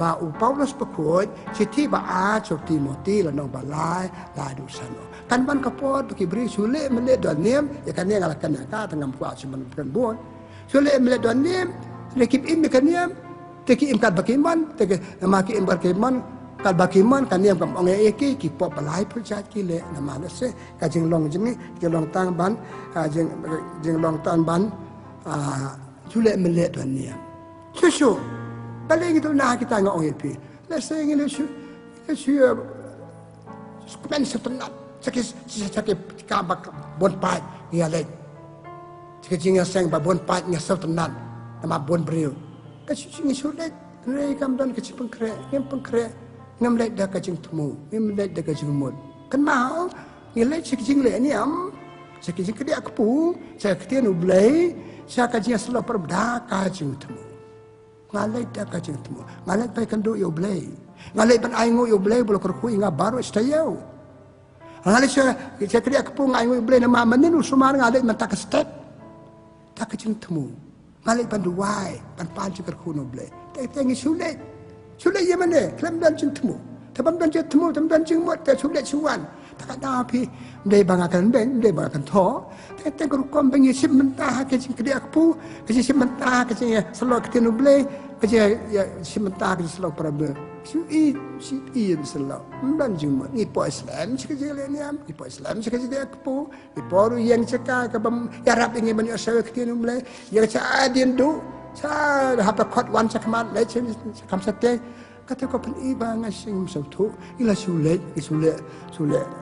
ba Paulus pekut citi ba a cok Timoti la no balai la du sano kan ban kapot ki beri sule mele don nem ya kan yang alakan ka tengam kuat cuman kan bon sule mele don nem lekip im kan nem teki im kat bakiman teki maki im bakiman kat bakiman kan nem kam ong eki ki pop balai pujat ki le nama se ka jing long jing ni jing long tang ban jing long tan ban sule mele don nem susu paling itu nak kita ngok itu. Let's say ini su sepen sepenat sakit kabak bon pat ni alek. Jika jinga seng ba bon pat ni sepenat nama bon beriu. Kasu jingi sulit. Rei kam dan kecil pengkre ngam lek dah kacing temu, ngam lek dah kacing mut. Kan mau ni lek jing lek ni am. Jing kedi aku pu, saya ketian ublay, saya kajing selalu perda kacing temu. Ngalai dah kacing temu. Ngalai pai kandu yo blay. Ngalai ban aingu yo blay bolo kerkui nga baru stayau. Ngalai saya kedi aku pu aingu yo blay nama meninu sumar ngalai mentak step. Tak kacing temu. Ngalai ban duai, ban panci kerku no blay. Tengi sulit. Sulit ye mana? Kelam dan jing temu. Tapi dan jing temu, tapi dan jing mut, sulit suan. Tak ada api. Mdai bangakan ben, mdai bangakan tho. Teng kerukom bengi sim mentah kecing kedi aku pu, kecing sim mentah kecing selok ketian blay, kecing ya sim mentah kecing selok parabe. Si selok. Dan jing mut ni po Islam kecing le ni am, ni po Islam kecing aku pu. Ni poru yang cekak ke ya rap ingin bani asal ketian blay. Ya ca adien du. Sa hapa kot wan cakamat le cakam sate. Kata kau pen iba ngasing sautu ila sulit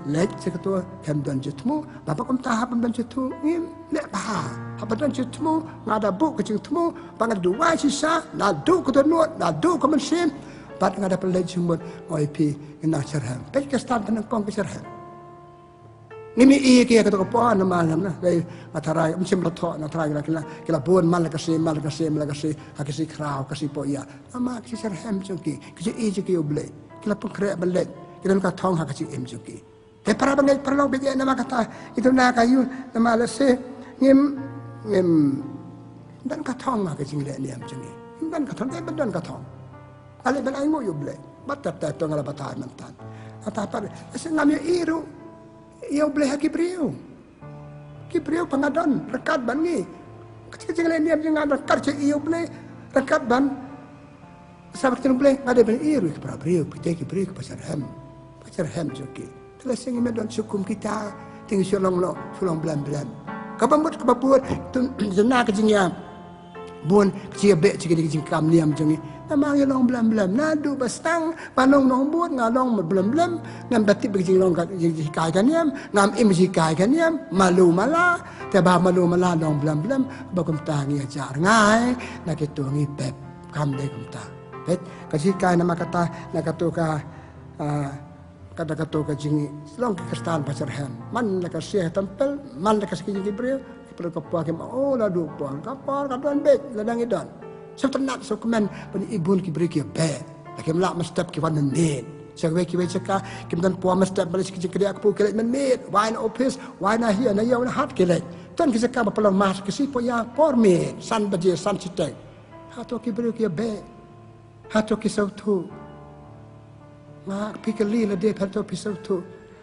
let seketua kem dan jetmu bapa kom tahap dan jetu ni le bah apa dan jetmu ngada bu kecing temu bangat dua sisa nadu ke donut nadu ke mesin bat ngada pelaj sumut oip ina cerham pe kestan tan kong ke cerham nimi i ke kata ko nama na dai atarai msim rotho na trai kila bon mal ka se hakisi krau kasi po ya ama ki cerham chungki ki i ki oble kila pengkre belet kila ka thong hakisi em chungki para bangai perlu bagi nama kata itu nak kayu nama lese ngem dan katong mah kecing le niam cengi dan katong dan katong ale ben aingo yo ble batat ta ngala batai mantan ata apa ese namanya iru yo ble Kibriu pengadon rekat ban ni kecil-kecil le niam jangan rekat ce yo ble rekat ban sabar tin ble ada ben iru kibriu ke pasar ham joki telah sing medon sukum kita tinggi sulong belan kabambut tu jena kecingnya buan kecil be kecil kam niam jangi namang long belam nadu bastang panong nong buat ngalong belam ngam batik bagi long kai kan niam ngam im kai kan niam malu mala long belam bakum tangi ajar ngai nak itu ngi pep kam de kum ta bet kasi kai nama kata nak ka kata jingi long kristan pasar ham man nak syekh tempel man nak sikit Jibril perlu kapal ke oh la du pon kapal kaduan bet ladang idan setenat sokemen pen ibun ki beri ki be lagi melak mestap ki wan menit segwe ki wecaka kim dan puan mestap balik sikit kedia aku kelet menit wine office wine here na yaw na hat kelet tan ki saka pelon mas ki sipo ya porme san baje san cite hato ki beri ki be hato ki sautu nga pikali la de phato pisau tu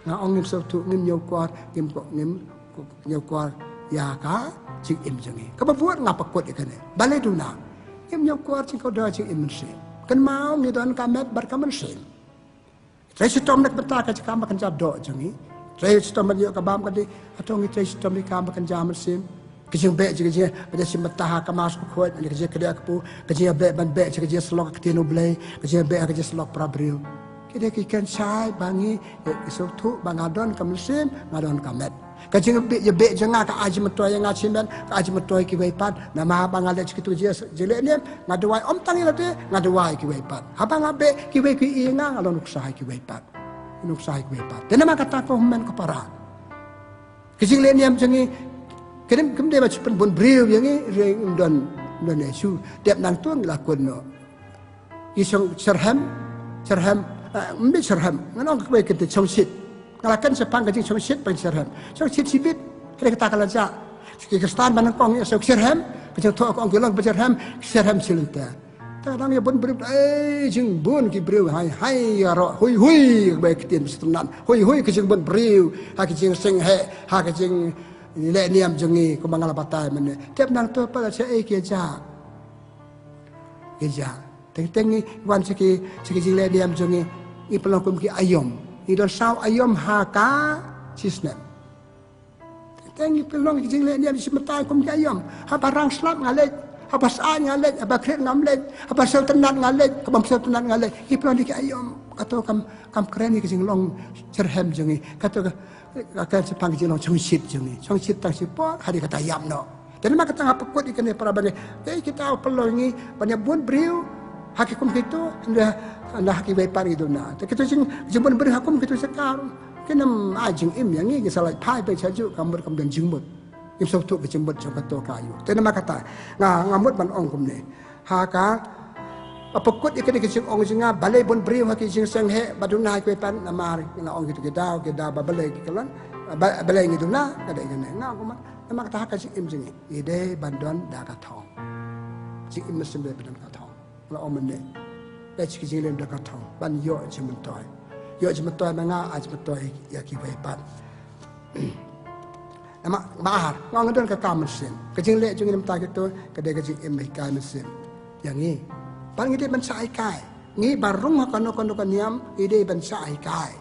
nga ongim sau tu ngim nyau kwar ngim nyau kwar ya ka ching im jangi ka buat nga pakot ikane balai duna ngim nyau kwar ching ko da ching im se kan mau ngi don ka met bar ka man se trai sitom nak beta ka chika makan ja do jangi trai sitom yo ka bam ka di atong ngi trai sitom ni ka makan ja man sim kejing be je ada sim beta ka mas ko khot ni ke dia ka pu kejing be ban be je slok ka tinu blai kejing be ka je slok prabril kita kikan sai bangi suatu bangadon kamsim ngadon kamet kajing be janga ka aji metoy yang ngacimen ka aji metoy ki weipat nama bangale kitu je jele ne ngadwai om tangi late ngadwai ki weipat haba ngabe ki wei ki inga ngalon uksai ki weipat dan nama kata ko men ko para kajing le niam jangi kedem kemde ba pen bon briu yangi don Yesu tiap nang tuang lakon no isong serhamไม่เชื่อมงั้นองค์ไปกันติชงชิดกลายกันสะพังกันจริงชงชิดเป็นเชื่อมชงชิดชีวิตให้กระตากระจากิจสถานมันกองเนี่ยเชื่อมก็จะทั่วกองกิโลเป็นเชื่อมสิลุนแต่ดังเนี่ยบนบริบจึงบนกิบริวให้รอหุยไปกินสตุนันหุยก็จึงบนบริวหากจึงเซ็งเหหากจึงเล่เนียมจึงงี้ก็มังกรปัตตายมันเนี่ยเทียบนั่งตัวเปิดเชื่อเกียร์จ่าแต่วันสกีจึงเล่เนียมจึงงี้i pelangkum ki ayom i don saw ayom haka sisnem tengi pelong ki jingle ni si metai kum ki ayom ha barang slap ngalet ha basa ngalet ha bakret ngamlet ha basau tenat ngalet ha bamsau tenat ngalet i pelong ki ayom kato kam keren ki jinglong cerhem jengi kato akan sepang ki jinglong chongsit tang sipot hari kata ayam no dan mak kata ngapakut ikane para bagi kita pelong ni banyak bun briu hakikum gitu anda haki weipan gitu na tapi kita jemput beri hakum gitu sekarang kenam ajing im yang ini salah paiไปsaja kamar kemudian jemput im sautu ke jemput coba to kayu tapi nama kata ngamut ban ong kumne haka apakut ikan jing ong jinga balai bon beri haki jing seng he baduna haki weipan namar na ong gitu kita balai kalan balai gitu na kada ikane ngakuma nama kata haka jing im jingi ide bandon da katong jing im mesin be bandon katong la omneได้ชิคกี้พายเด็กกระทงบ้านเยอะจิมันต่อยมันง่าอาจจะมันต่อยอยากกินไปปัดนะมาบ้าหงองเดินกับกามันเสียงกระจิงเละจึงน้ำตากิตัวกระเดกกระจิงเอ็มให้กายมันเสียงอย่างนี้ปันงี้ได้บรรษายกายงี้บารุ่งหักนกเนียมอีได้บรรษายกาย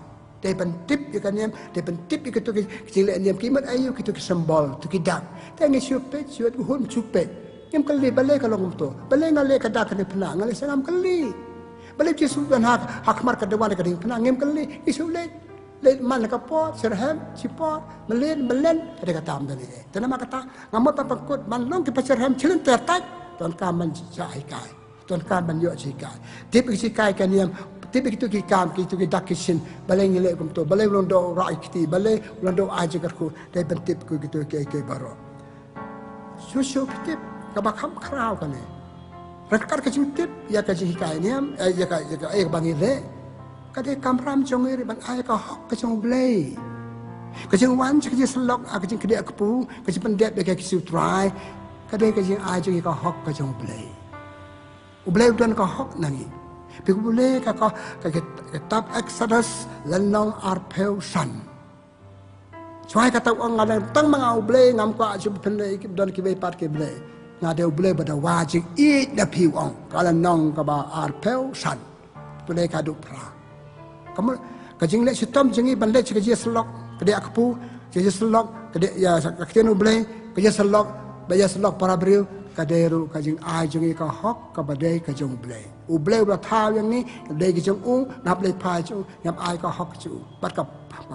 ได้บรรทิปอยู่กันเนียมได้บรรทิปอยู่กันตัวกระจิงเละเนียมกี่มันอายุกี่ตัวสิมบอลตัวกี่ดักแต่งี้ชูเป็ดหุ่นชูเป็ดยังกะลีบเล่กะลงตัวบเล่งะเล่กะดักกันในพนังะเล่สนามกะลีbalik Yesus dan hak mar ke dewan ke ding penangim kali isu let man ke pot serham cipot melen ada kata am dan ini dan nama kata ngamot apa kut man long ke serham cilin tertak ton kaman jai kai ton kaman yo jai kai tip isi kai kan yam tip itu ki kam ki itu ki dakisin balai ngile kum to balai londo rai kiti balai londo aja kerku dai bentip ku gitu ke baro susu tip kabakam krau kan Rakar kecil tip, ya kecil hikayat ni ya bangi le, kadang kamram congir ban ayah kau hok kecong belai. kajing wan kajing selok kajing kedek kepu kajing pendet bagi kisiu try kadai kajing ai jeng ka hok kajing ublei dan ka hok nangi pi boleh ka kitab Exodus lenong arpeu san cuai kata orang ada tang mangau ublei ngam ka ju pendai dan ki bai pat ki ublei ngade ublei bada wajib i da pi ong kala nong ka ba arpeu san boleh ka du pra kamu kajing le sitom jengi bandai kajing selok kedek kepu kajing selok kedek ya kaktian ublei kajing selok baya selok para beriu kaderu kajing ai jengi ka hok ka badai kajing ublei ulah tahu yang ni kadai kajing ngap le pai chu ngap ai ka hok chu bat ka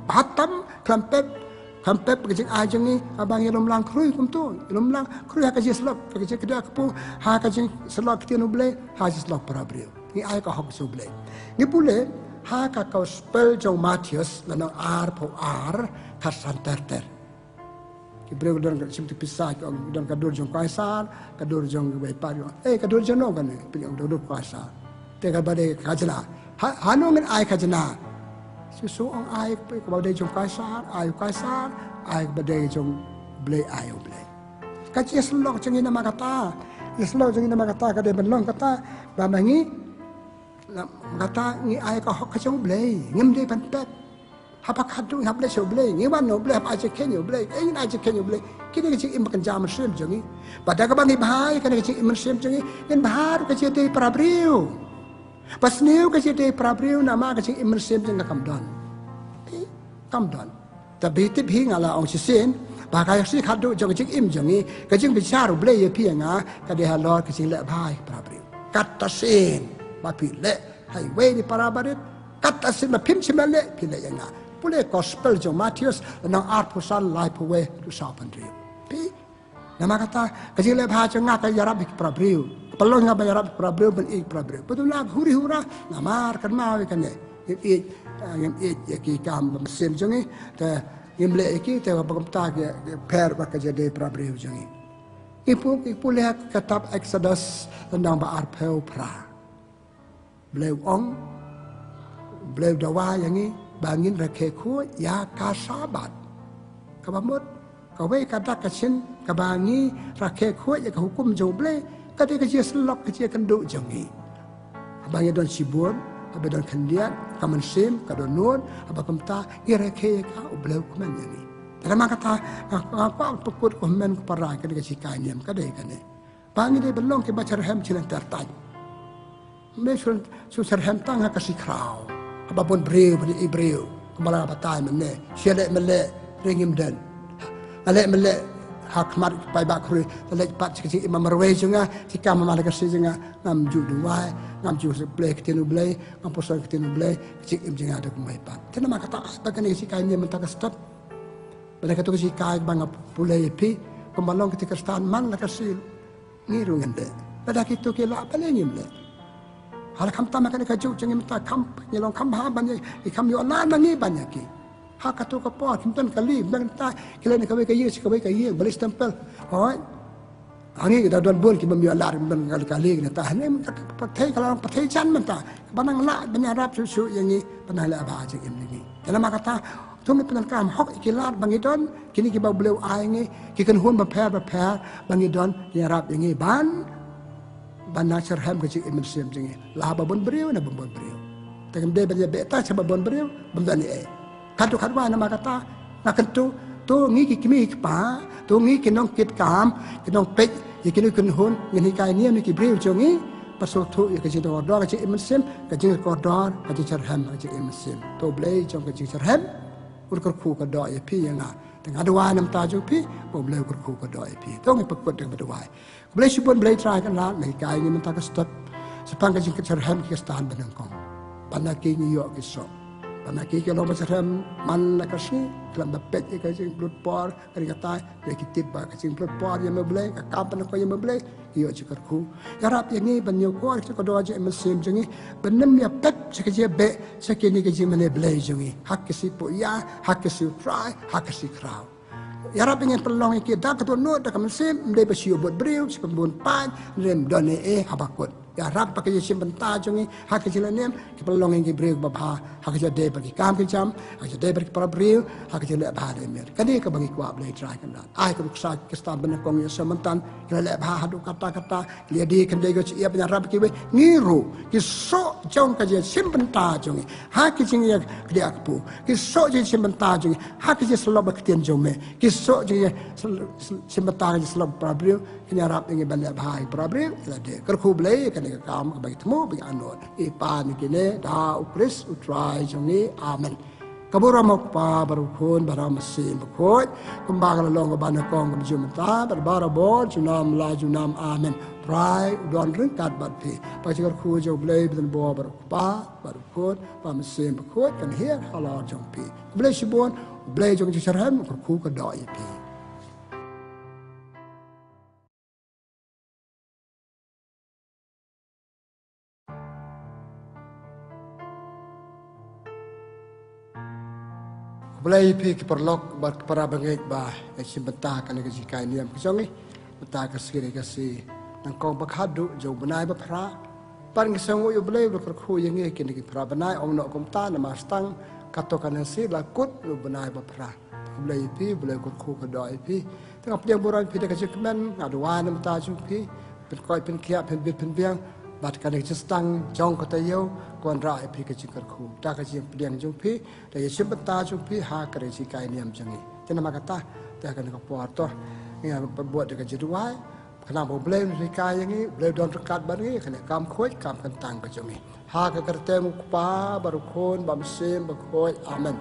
batam klampep kajing ai jengi abang ilum lang krui kum tu ilum lang krui ha kajing selok kajing kedek kepu ha kajing selok kaktian ublei ha selok para beriu ni ai ka hok chu ublei ni pule ha ka kau spell jong Matius lanang ar po ar kasan ter Ibrahim dan seperti pisah dan kadur jong kaisar kadur jong bai pari kadur jong no kan pilih kadur kaisar tega badai kajna hanu ngan ai kajna susu ang ai ke badai jong kaisar ai badai jong blai ai blai kaji selok jengi nama kata selok jengi nama kata kadai benlong kata bamangi kata ngi ai ka hok kajong blai ngem dei panpet apa kadu ngap le so blai ngi wan no blai apa aje ken yo blai ai na aje ken yo blai kini kecik im kan jam sem jengi pada ka bangi bahai kan kecik im sem jengi in bahar kecik dei prabriu pas niu kecik dei prabriu nama kecik im sem jengi kam don tapi tip hi ngala ong sin bagai si kadu jong kecik im jengi kecik bicara blai ye pi nga ka de halor kecik le bahai prabriu kata sin ba pi le highway di parabarit kata sin ma pim simale pi le nga Pulih gospel jong Matius nang art pusan lai puwe tu sapandri. Pi nama kata kajing le bha jong ngak yarab ik prabriu. Pelong ngap yarab prabriu ben ik prabriu. Betul lah huri hura namar kan mau kan ne. Ik ki kam sem jongi te imle iki te bagumta ke per ba kajade prabriu jongi. Pulih kitab Exodus nang ba arpeu pra. Bleu ong bleu dawa yangi bangin rakeku ya kasabat kabamut kawai kata kacin kabangi rakeku ya hukum joble kata kecil selok kecil kenduk jongi abangi don sibun abadon kendiat kaman sim kadon nun abapemta irake ka ublau kuman yani dalam kata apa pekut komen para kata kecil kanyam kata ikane bangi de belong ke baca hem cilan tertai mesul susar hem tang kasih krau apapun beriu beri beriu kembali apa tay mana sialek melek ringim dan alek melek hak mat pai bak kuri alek pat kecil imam merwe juga jika mamalek kasih juga ngam ju dua ngam ju sebelah ketinu belai ngam posal ketinu belai kecil im juga ada kumai pat kenapa kata bagian kecil kainnya mentah kestat pada kata kecil kain bang pulai pi kembali ketika stan man nak kasih ngiru ngende pada kita kila apa lagi belai hal kam tama kan kaju jangan minta kam nyelong kam ha banyak ikam yo na nangi banyak ki ha katu ka po kimtan kali benta kila ni kawai kayi si kawai kayi balik stempel hoi angi kita don bol ki bam yo lar ben kali ni ta ne pathai kalau pathai chan menta banang la banyak rap susu yang ni panah la ba je im ni dalam kata tu mi penan kam hok ikilat bangidon kini ki ba bleu ai ngi ki kan hun ba pher bangidon ya rap yang ni ban Banasar ham kecik iman siam jengi. Lah babon beriu na babon beriu. Tengam dia banyak beta sebab babon beriu berdani Kadu kadwa nama kata nak kentu tu ngi kimi pa tu ngi kinong kit kam kinong pej yakini kunhun ngini kai ni ni ki beriu jongi pasal tu ya kecik ordor kecik iman siam kecik ordor kecik sarham kecik iman siam. Tu belai jong kecik sarham urkur ku kadwa ya pi yang tengah dua nam tajuk pi boleh urkur ku kadwa ya pi. Tu ngi pekut dengan dua. Boleh sipun boleh try kan lah lagi kai ni mentah kestot sepang kecil kecerham kestaan benengkong panaki ni yok kesok panaki kalau kecerham man nak kasih kelam bepet kecil blood por kari kata dia kitip ba kecil blood por yang boleh kapan aku yang boleh yok cikarku yarap yang ni banyak ko kecil doa je mesim jengi benem ya pet sekecil be sekini kecil mana boleh jengi hak kesih po ya hak kesih try hak kesih kraw Yarap ingin pelong iki dak tu no dak mesim ndai basio bot beriu sepembun pan rem done habakut harap pakai simbentar jongi hak kecilaniam ki pelong yang gibril babha hak kecil de bagi kam kecam hak kecil de bagi parabril hak kecil le bah de mer kadi ka bagi kuat boleh try kan ai ka buksa kistan ben kong ya sementan ki le bah hadu kata-kata dia di kendai go ia penyarap ki we ngiru ki sok jong ka je simbentar jongi hak kecil ya dia akpu ki sok je simbentar jongi hak kecil selok baktian jome ki sok je simbentar je selok parabril penyarap ingin balik bah parabril ila de kerku boleh kan kam bagi temu bagi anot ipan kini da ukris utrai jongi amen kabura mokpa barukun baramesin bekot kembang lalong bana kong jumta berbara bor junam la junam amen prai udon ringkat batpi pacikar ku jo blai ben bo barukpa barukun pamesin bekot kan hier halal jongpi blai sibon blai jong cicerem ku ka doi pi Belai pi perlok para bangit bah si betah kan ke jikai niam kesong ni betah ke sekiri kasi nangkong bakhadu jauh benai bapra pan kesong yo belai berkerku yang ni kini pra benai om nok komta nama stang katokan si lakut yo benai bapra belai pi belai kerku ke doi pi tengah piang boran pi dekat jekmen ngaduan mata jumpi berkoi pen kia pen bit pen biang bat kan ke stang jong kata yo kon rai pi ke jikar khu ta ke jing pliang jung pi da ye simbata jung pi ha kare si kai niam jangi tena makata ta kan ka por to ni buat dekat jeduai kana bo blem ri kai yang ni blem don rekat bar ni kana kam khoi kam kan tang ka jangi ha ka karte mu pa baru khon bam sem ba khoi amen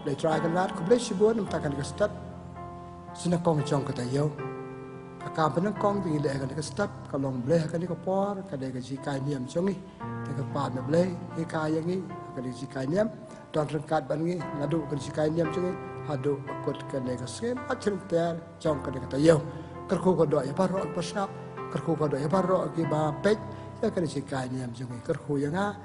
le try kan rat ku ble sibon ta kan ka step sina kong jong kata yo kakak benar kong tinggi leh kan dekat step kalau boleh kan dekat por kan dekat jikai niam jongi dekat pan boleh jikai yang ni kan dekat jikai niam don rengkat bangi ngadu kan jikai niam jongi hadu akut kan dekat skem acung ter jong kan dekat yo kerku kodok ya parok pasap kerku kodok ya parok ki ba pek ya kan jikai niam jongi kerku yang a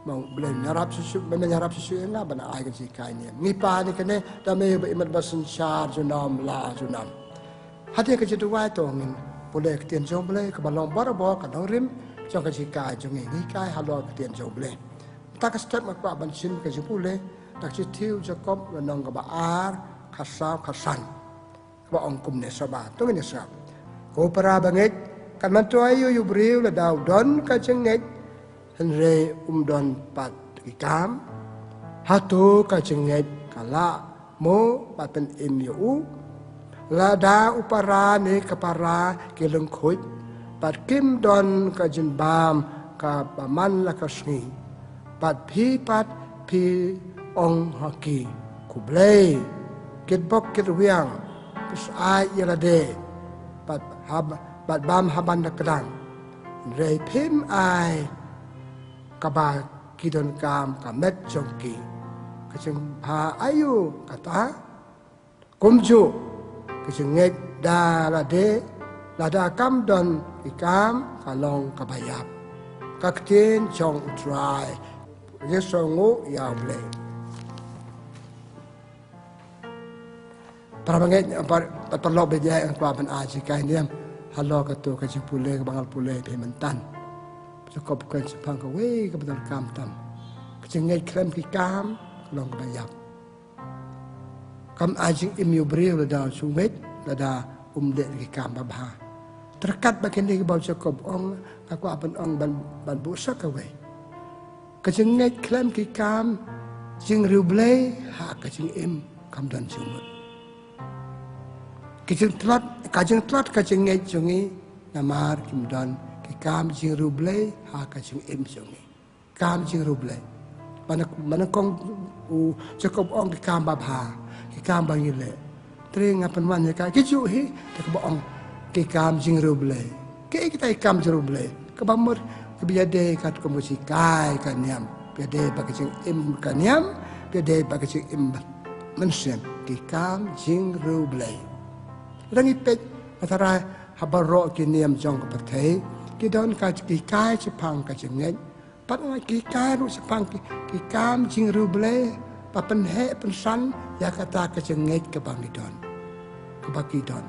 mau boleh nyarap susu menyarap susu yang a bana ai kan jikai niam ni pa ni kan dame be imat basun char junam la junam hati kerja dua itu ngin boleh ketian jom boleh ke balong barabo ke rim jong ke jika jong ini kai halo ketian jom boleh tak step mak pak bensin ke boleh tak citiu jakob nong ke baar khasau khasan ba ongkum ne sabat tu ne sab ko para bangit kan mantu ayu yu briu la daw don ka jenget henre don pat ikam hatu ka jenget kala mo paten im yu lada upara ni kapara kileng khut pat kim don ka jin bam ka paman la ka sni pat phi ong haki kublei kit bok kit wiang kus ai yelade pat bam haban na kadang rei phim ai ka ba kidon kam ka met jongki ka jing ha ayu kata kumju kecenget dah lada kam don ikam kalong kabayap kaktin chong try yesongu ya boleh para banget perlu bejai ang kuapan aji kai niam halo katu kajing pule bangal pule pementan cukup bukan sepang kawe kebetul kam tam kecenget krem kikam kalong kabayap kam ajing imiu beriu lada sumet lada umdek di kam babha terkat bakin di bau cukup ong aku apan ong ban busa kawe kejengek klem ki kam jing riu blai ha kejeng im kam dan sumut kejeng tlat kejengek jongi namar kim dan ki kam jing riu blai ha kejeng im jongi kam jing riu blai mana kong cukup ong ki kam babha kam bangi le tring apan wan ya ka kicu hi te ka bong ke kam jing ruble ke kita kam jing ruble ke bamur ke biade kat ko musi kai kan yam biade ba ke jing im kan yam biade ba ke jing im mensen ke kam jing ruble rangi pet atara habaro ke niam jong ka pathe ke don ka ke kai chipang ka jing pat ngai ke kai ru chipang ke kam jing ruble papen he pensan ya kata kecenget ke bangidon ke bakidon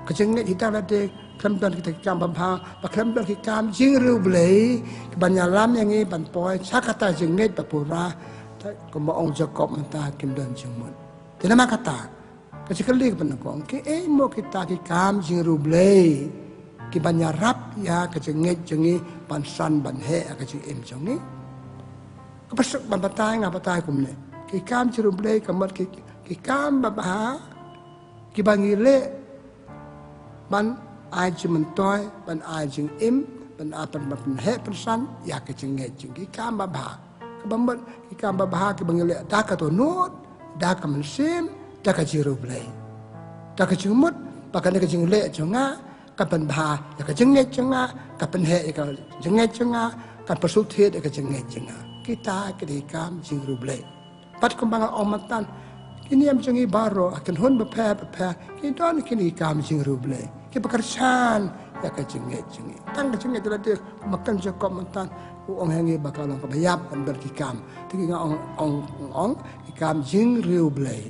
kecenget kita ada klem don kita kam bamha ba klem don kita kam jing ru blei banyalam yang ni ban poi sakata jenget bapura ko ma ong Jacob menta kim don jumut tenama kata kesekali penakong ke mo kita ki kam jing ru blei ki banyarap ya ke jenget jengi ban san ban he ke jing em jongi ko pasuk ban batai ngabatai kumne ki kam jing ru blei kamat ki kam baba ki bangile ban ai chim toy ban ai jing im ban apan ban he persan ya ke jenget jengi kam baba kebambat ki kam baba ki bangile da ka to not da ka mensim da ka jiru blai da ka jumut pakan ka jing le jonga ka ban bha ya ka jenget jonga ka ban he ka jenget jonga ka pasuk the ka jenget jonga kita ke kam jiru blai pat kembang omatan kini am jengi baro akan hun bepa ki don kini kam jiru blai ki pekerjaan ya ka jenget jengi tang ka jenget la de makan Jacob mentan ong hangi bakal ong kabayap an berkikam tigi nga ong ikam jing riu blai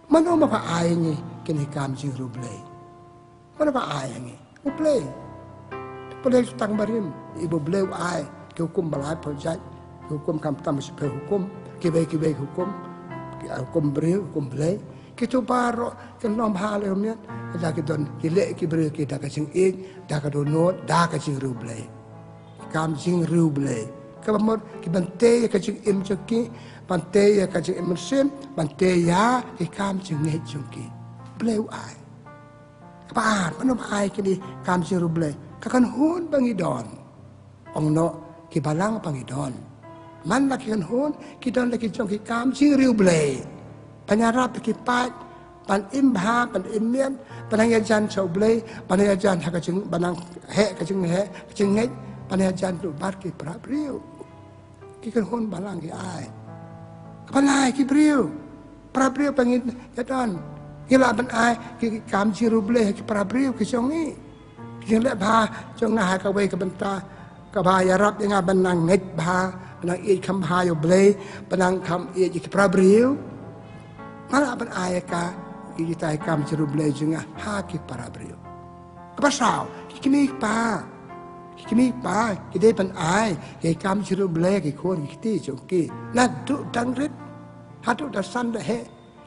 mano ma pa ai ni kini kam jing riu blai mano pa ai ni u blai boleh tang barim ibu blai ai ke hukum balai projek hukum kam tam sepe hukum kibai hukum hukum beri hukum blai kita baro kan nom hal le da ke don kile ki beri ki da ka jing ik da ka donot da ka jing riu blai kam jing riu blai kabamot ki bante ya ka jing im joki bante ya ka jing im sim bante ya ki kam jing nge joki blai ai pa mano ai ki ni kam jing riu blai ka kan hun bangi don ong no ki balang bangi don man la ki kan hun ki don la ki jong ki kam jing riu blai panyarap ki pat pan im bha pan im mien panang ya jan chau blai panang ya jan ha ka jing banang he ka jing he jing nge panajan tu bar ki prabriu ki kan hon balang ki ai balai ki briu prabriu pangin ya don ila ban ai ki kam jiru ble ki prabriu ki jongi ki le bha jong na ha ka we ka banta ka ba ya rap nga banang nget bha banang i kam ha yo ble banang kam i ki prabriu mala ban ai ka ki tai kam jiru ble jonga ha ki prabriu ka ba sao ki mi pa kini pa kide pan ai ke kam chiru ble ke khon ki ti chongki na du dang rit hatu da san da he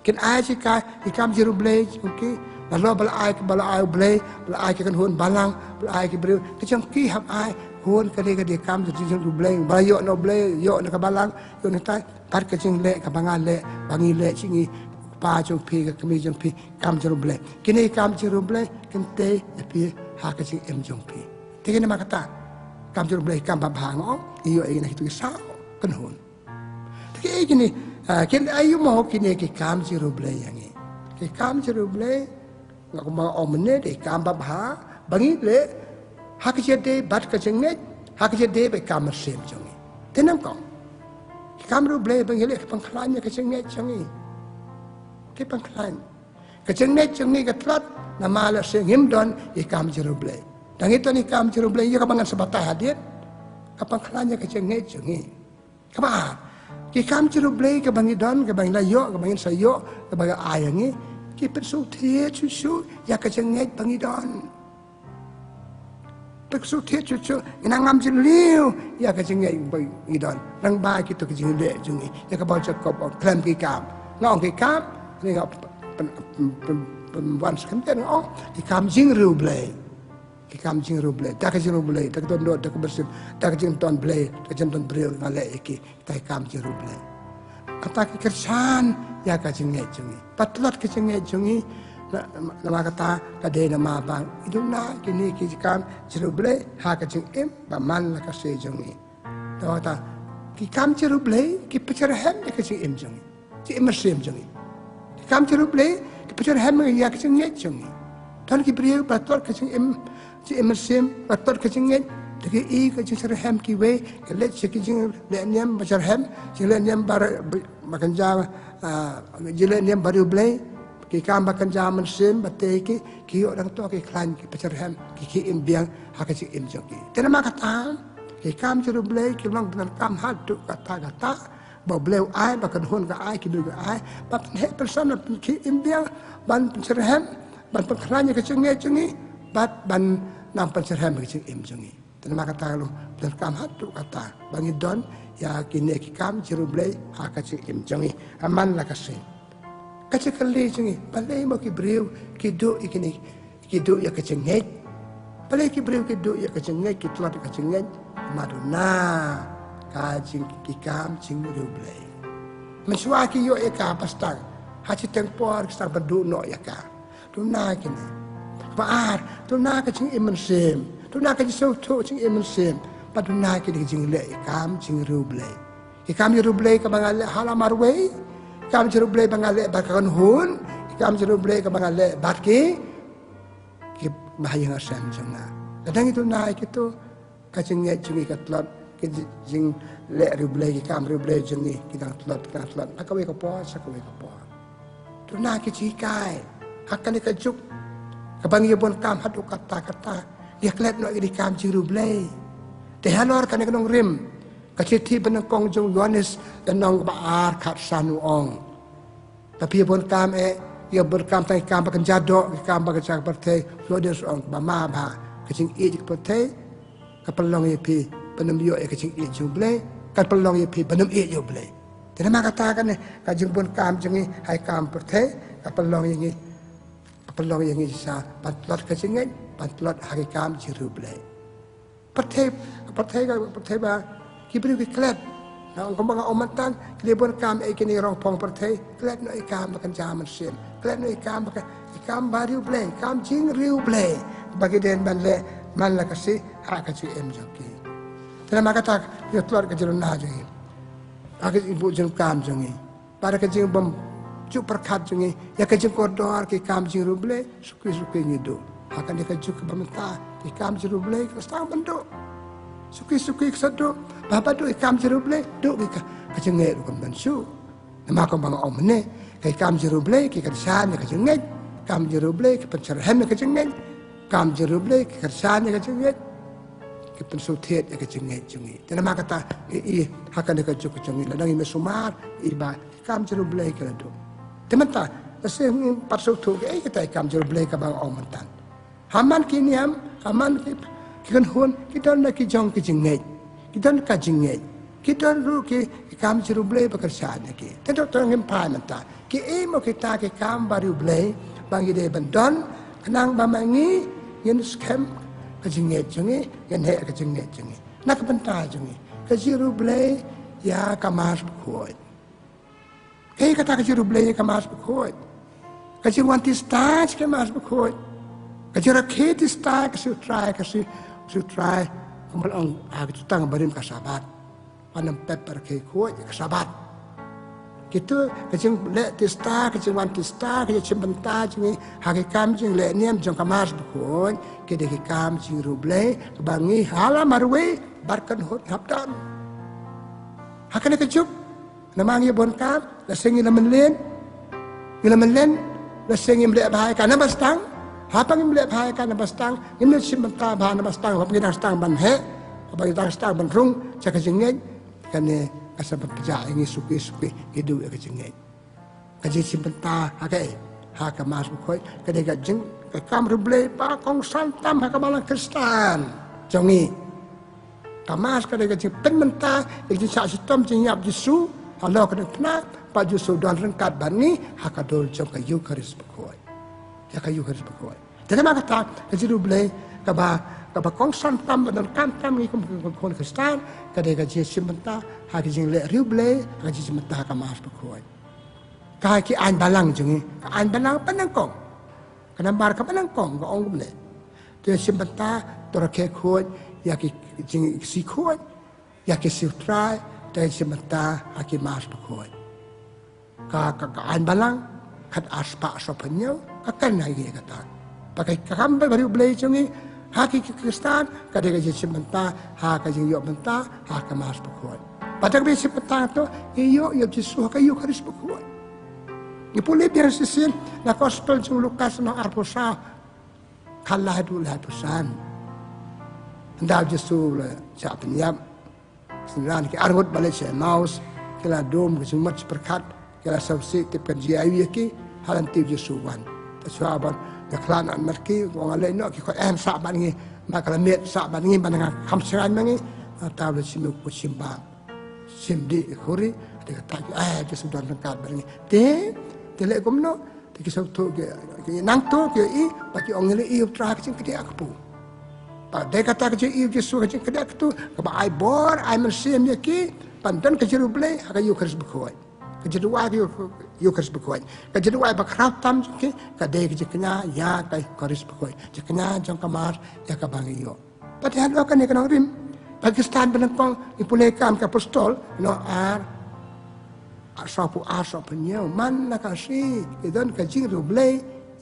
kin ai chi ka ki kam chiru ble chongki na lo bal ai ble bal ai ke kan hon balang bal ai ke bre ke chongki hab ai hon ke de kam chiru ble ba yo no ble yo na ka balang yo na tai par ke ching le ka bangal le bangi le chingi pa chong pi ka kami chong pi kam chiru ble kini kam chiru ble kin te pi ha ke ching em chong pi tiga nama kata kam jiru blai kam babhang iyo ingin hitu sao kan hun tiga ini kin ayu mau kini ki kam jiru blai yang ini ki kam jiru blai ngak mau omne de kam babha bangi le hak jede bat ka jengnet hak jede be kam sem jongi tenam ko ki kam jiru blai bangi le pangkhlanya ka jengnet jongi ki pangkhlan ka jengnet jongi ka tlat nama la sing himdon ki kam jiru blai dan itu ni kam jiru blai ya kabangan sebatah hadir kapang khalanya ke jengi jengi kabar ki kam jiru blai ke bangi don ke bangi layo ke bangi sayo ke bangi ayangi ki persu thie chuchu ya ke jengi bangi don persu thie chuchu ina ngam jilu ya ke jengi bangi don nang ba ki to ke jengi le jengi ya ke baca kop klam ki kam ngong ki kam ni ngap wan sekanten ki kam jing riu blai ki kam jing ru blai tak jing ru blai tak don do tak bersim tak jing ton blai tak jing ton breu ngale iki tai kam jing ru blai atak kersan ya ka jing nge jungi patlat ke jing nge jungi nama kata ka de nama bang iduna kini ki kam jing ru blai ha ka jing em ba man la ka se jungi to ta ki kam jing ru blai ki pecer hem ka jing em jungi ji em sem jungi ki kam jing ru blai ki pecer hem ya ka jing nge jungi tan ki breu patlat ka jing em si emersim patot ke jingit degi i ke jing serhem ki we ke let se ki jing le nyam serhem jing le nyam bar makan ja jing le nyam baru blai ki kam makan ja mensim bate ki orang to ki klan ki serhem ki im biang ha ke jing im joki tenama kata ki kam juru blai ki long benar kam hatu kata ba blai ai ba kan hon ka ai ki du ka ai ba he person ki im biang ban serhem ban pengkhlanya ke jing bat ban nang pencerhem ke cing im jungi terima kata lu dan kam hatu kata bangi don ya kini kam jerublei ha ka cing im jungi aman la kasih kacikali jungi balai mo ki briu ki do ikini ki do ya ka cing ngai balai ki briu ki do ya ka cing ngai ki tuat ka cing ngai maduna ka cing ki kam cing jerublei mensua ki yo eka pastang haci tempor kita berdu no ya ka tuna kini baar tuna ka cing iman sem tuna ka jisau tu cing iman sem paduna kini cing le ikam cing rublei ikam rublei ka bangale halamarwei ikam rublei bangale bakakan hun ikam rublei ka bangale batki ki bahaya ngasam janga kadang itu naik itu ka cing ngai cing ikatlot jing le rublei ikam rublei jengi kita tlot akawe ka po sakawe ka po tuna ki cikai akan dikajuk kabangi bon kam hadu kata dia klet no iri kam ci rublei te halor kan nong rim kaciti benengkong jong Yohanes nong baar kat sanu ong tapi bon kam ia berkam tai kam bakan jado kam bakan jak pertai Yohanes ong bama ba kacing i jik pertai kapelong ye pi penem yo kacing i jublei kan pelong ye pi penem i jublei terima katakan kajing bon kam jengi hai kam pertai kapelong ye pelong yang isa pantlot kacingin pantlot hari kam jerublei pertai ba kibri klet na ang kumbaga omatan kilibon kam kini rong pong pertai klet no ikam makan jaman sim klet no ikam bariu blei kam jing riu blei bagi den banle man la kasi ha kaci em joki terima kata yo tlor ka jerun na jengi agi ibu jeng kam jengi para kajing bom cuk perkat jengi ya kajing kodor ki kam jing rublei suki ngido akan dia kajuk ke pemerintah ki kam jing rublei kestang bentuk suki kesado bapa do ikam jing rublei do ki kajing ngai rukan bensu nama ko bang om ne ki kam jing rublei ki kersan ya kajing ngai kam jing rublei ki pencerhem ya kajing ngai kam jing rublei ki kersan ya kajing ngai ki pensutet ya kajing ngai jengi nama kata i akan dia kajuk jengi ladang i mesumar iba kam jing rublei ki do teman-teman, saya pasal tu, kita ikam jual beli ke bang orang mentan. Haman kini haman kita hun, kita nak kijong kijingai, kita nak kijingai, kita ru ikam jual beli pekerjaan lagi. Tentu orang empat mentan. Emo kita ikam baru beli, bang ide bandon, kenang bamangi, yang scam kijingai jengi, yang hek kijingai jengi. Nak bentar jengi, kijuru beli ya kamar kuat. Kata kecil rublei kemas berkoi, kecil wanti stage kemas berkoi, kecil rakyat stage kecil try, kemudian orang agak tang berim kesabat, panam pepper kekoi kesabat, gitu kecil lek stage kecil wanti stage kecil bentar jengi hagi kam jeng lek niam jeng kemas berkoi, kede kam jeng rublei kebangi halam marwe barkan hot hapdan, hakane kecil. Namangi bon kam, lasengi lamen len, lasengi melihat bahaya kan nabastang, hapang melihat bahaya kan nabastang, ini simbenta bahaya nabastang, hapang kita stang ban he, hapang kita stang ban rung, cakap jengeng, kan kasar berkerja ini suki hidup jengeng, kaji simbenta hakai, haka mas bukoi, kadang jeng, kam rublei pakong santam haka malang Kristen, jongi, kamas kadang jeng penmenta, jeng sak sistem jeng yap Yesus. Allah kena paju sudan rengkat bani hakadol jom kayu karis berkoi, ya kayu karis berkoi. Jadi mana kata kajiru beli kaba kongsan tam dan kantam ni kon Kristen kadai kaji simenta hakijing le riu beli kaji simenta kamas berkoi. Kaki an balang jengi an balang penangkong, kena bar ke penangkong ke orang beli. Dia simenta torak koi ya kijing si koi ya kisutrai. Dari sementara hakim mas berkoi. Kaan balang, kat aspak sopenyo, kakan lagi kata. Pakai kampai baru beli jengi, haki Kristen, kadang kadang sementara, hakajing yok mentah, hakim mas berkoi. Pada beli sementara tu, iyo Yesus kayu karis berkoi. Ipulih biar sisin, na gospel jeng Lukas na arposa, kalah dulu hapusan. Hendak Yesus siap penyam. Sebenarnya kita argut balik saya maus, kita dom kita mat berkat, kita saksi tipkan jiawi ki halan tiu Yesuwan. Tasyaban ya klan an marki wong ale no ki ko em sa ban ngi ma kala met sa ban ngi ban nga kham sangai mangi ta le simu ko simba simdi khori de ta ke sudan kan ban ngi te le gomno te ki sok to ke nang to ke I pa ki ong le I tra ke ke ak pu pa de kata ke I ke su ke ke ak tu ka ba ai bor ai men sim ye ki pandan ke jiru ble ha yu khris bkhoi ke jiru wa yu khris bkhoi ke jiru wa ba khrap tam ke ka de ke knya ya ka khris bkhoi knya jong kamar ya ka bang yo padahal lo kan ne kan rim Pakistan benangkong ipulekam ka apostol no sapu penyo man na kasi idon ka jiru ble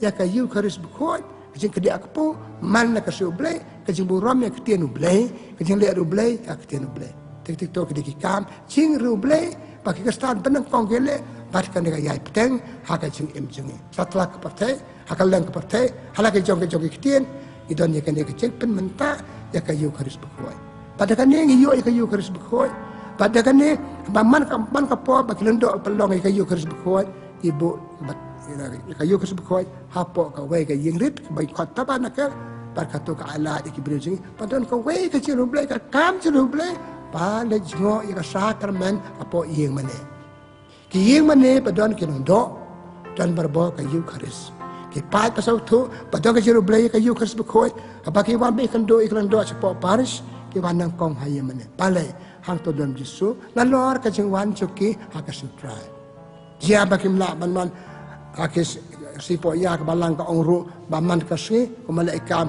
ya ka yu khris bkhoi jing ke dia akpo man na ka su ble ka jing buram ya ke tienu ble ka jing le ru ble ya ke tienu ble tik tok di kam ching ruble Pakistan benang kong gele bat kan ga yai peteng ha ka ching em ching satla ka partai ha ka leng ka partai hala ka jong kitien idon ye kan ga ching pen menta ya ka yu kharis bkhoi pada kan ye yo ka yu kharis bkhoi pada kan ne ba man ka po ba kilendo pelong ka yu kharis bkhoi ibu bat ka yu kharis bkhoi ha po ka we ka ying rit ba khat ta ba na ka par ka to ka ala di ki bridging padon ka we ka ching ruble ka kam ching ruble pa le jingo I ka sakramen apo yeng mane ki yeng mane padon ki ndo dan barbo ka yu kharis ki pa ka sau thu padon ka jiru ble ka yu kharis bkhoi apa ki wan be kan do iklan do sapo paris ki wan nang kong haye mane pale hang to don jisu la lor ka jing wan chuki ha ka sutra jia ba kim la ban man akis sipo ya ka balang ka ongru ba man ka si ko malaikam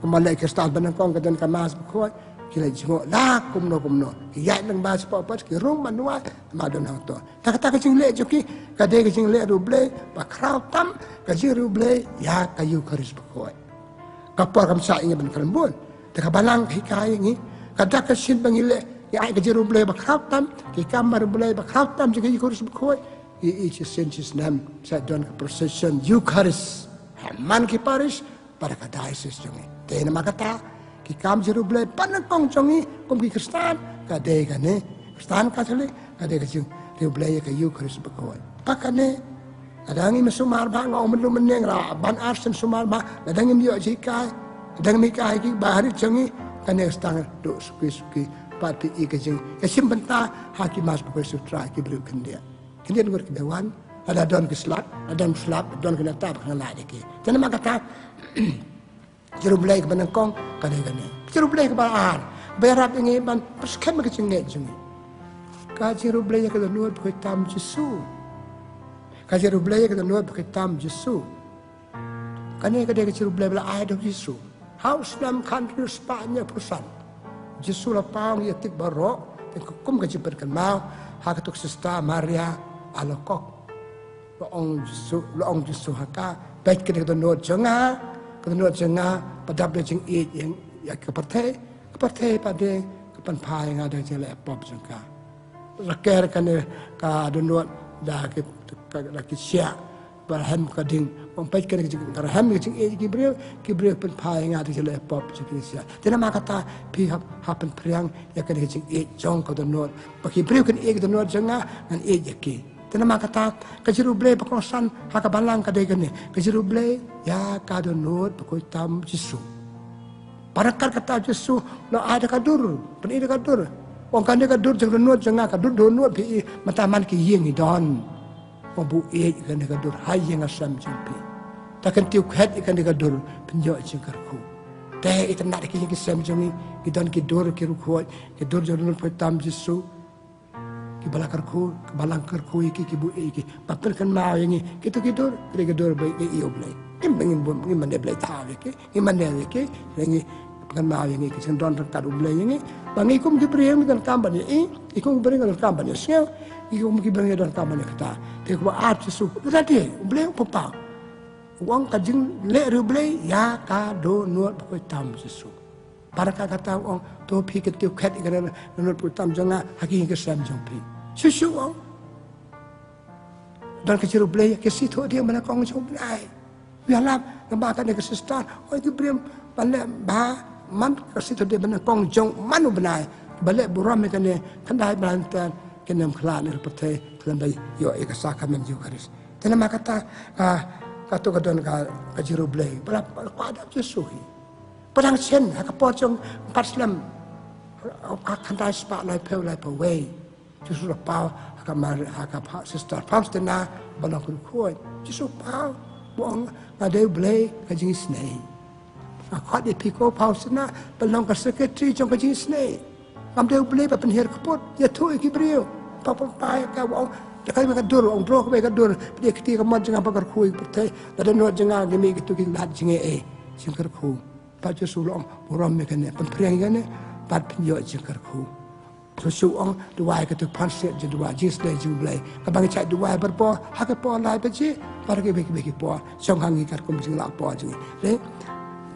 ko malaik stal ban kong ka don ka mas bkhoi kila jingo la kumno ya nang ba sa papat ki rong manwa ma don hang to ta jing le joki ka de jing le ruble ba kraw tam ka jing ruble ya ka yu kharis bkhoi ka por kam sa ingi ban kalambon ta ka balang hikai ngi ka da ka sin bangile ya ka jing ruble ba kraw tam ki kamar ruble ba kraw tam jing yu kharis bkhoi I sensis nam sa don ka procession yu kharis man ki parish para ka diocese jongi te na makata ki kam jiru ble panang kong chongi kom ki Kristen ka de ka ne Kristen ka chale ka de ka jing tiu ble ka yu kharis bkhoi pakane adangi masumar ba ngau menlu meneng ra ban arsen sumar ba adangi myo ji kai adangi mi kai ki bahari chongi ka ne stang do suki pati I ka jing ka simbenta hakimas bkhoi sutra ki bru kendia nur ki dewan ada don ki slap don ki natap ngala de ki tena makata jiru blai ke banang kong kane jiru blai ke baar berap ingi ban perskem ke cengge jengi ka jiru blai ke nuot ke tam Jesu ka jiru blai ke nuot ke tam Jesu kane ke de jiru blai bla ai do Jesu house nam country Spanya perusan Jesu la pang ya tik baro te kum ke jiper kan mau ha ke tuk sista Maria alokok lo ong Jesu haka baik ke de nuot jenga Penurut jenga padap de jing it yang ya ke partai pada ke panpai yang ada jele pop jengka raker kan ka donot da ke sia barham kading pompai kan ke barham ke jing it ki bril panpai yang ada jele pop jengka sia tena makata pi hapen priang ya ke jing it jong ka donot paki bril kan it donot jenga nan it yaki tena makata kajiru ble pakosan haka balang ka degane kajiru ble ya ka donot pakoi tam Jesu parakar kata Jesu lo ada kadur pen ida kadur wong kan ka dur jeng donot jenga ka dur donot pi mataman ki yeng idon wong bu e kan ka dur hayeng asam jempi takan tiu khat ikan ka dur penjo jengkarku te itna ki ki sam jemi idon ki dur ki rukhoi ki dur donot pakoi tam Jesu ki balangkarku iki bu iki papel kan mau yang gitu dur baik iyo blai imbangin bom ngi mande blai ta ke ngi mande ke ngi kan mau yang iki sendon tak blai yang bangi kum ki priam kan kamban ikum bering kan kamban sel ikum ki bering dan kamban kata te ko art su tadi blai papa wong kajing le ru blai ya ka do nuot ko tam Jesu para kata wong to pi ke tiu khat kan nuot ko tam janga haki ke sam jompi Susu dan kecil belai ke situ dia mana kong jom belai biarlah ngembakan dia ke sistar oh itu beri balik bah man ke situ dia mana kong jom manu belai balik buram kan dia kendai belantan kenem kelan pertai kelam bayi yo eka sakamen juga ris tena makata kata kadon ka Jerusalem berapa ada Yesus padang chen ha ka po chong pat slam kan dai spa lai pe way Yesus la pau ha ka pa sister Faustina balong ku khoi Yesus pau bong nga de blay ka jing snei a de piko Faustina balong ka secretary chong ka jing snei am de blay pa pen her kapot ya tu ki brio pa ka bong Dekai mereka dur, orang bro mereka dur. Dia ketika kemat jangan pakai kui pertai. Dan nuat jangan gini gitu kita jangan jengkar ku. Pacu sulong buram mereka ni pempriang ni pat penjok jengkar ku. Susuong dua ketuk panset je dua jenis dah jumlah. Kabang cak dua berpo hak po lai peci. Pergi bagi po. Song hangi kar kum jenglah po jeng. Le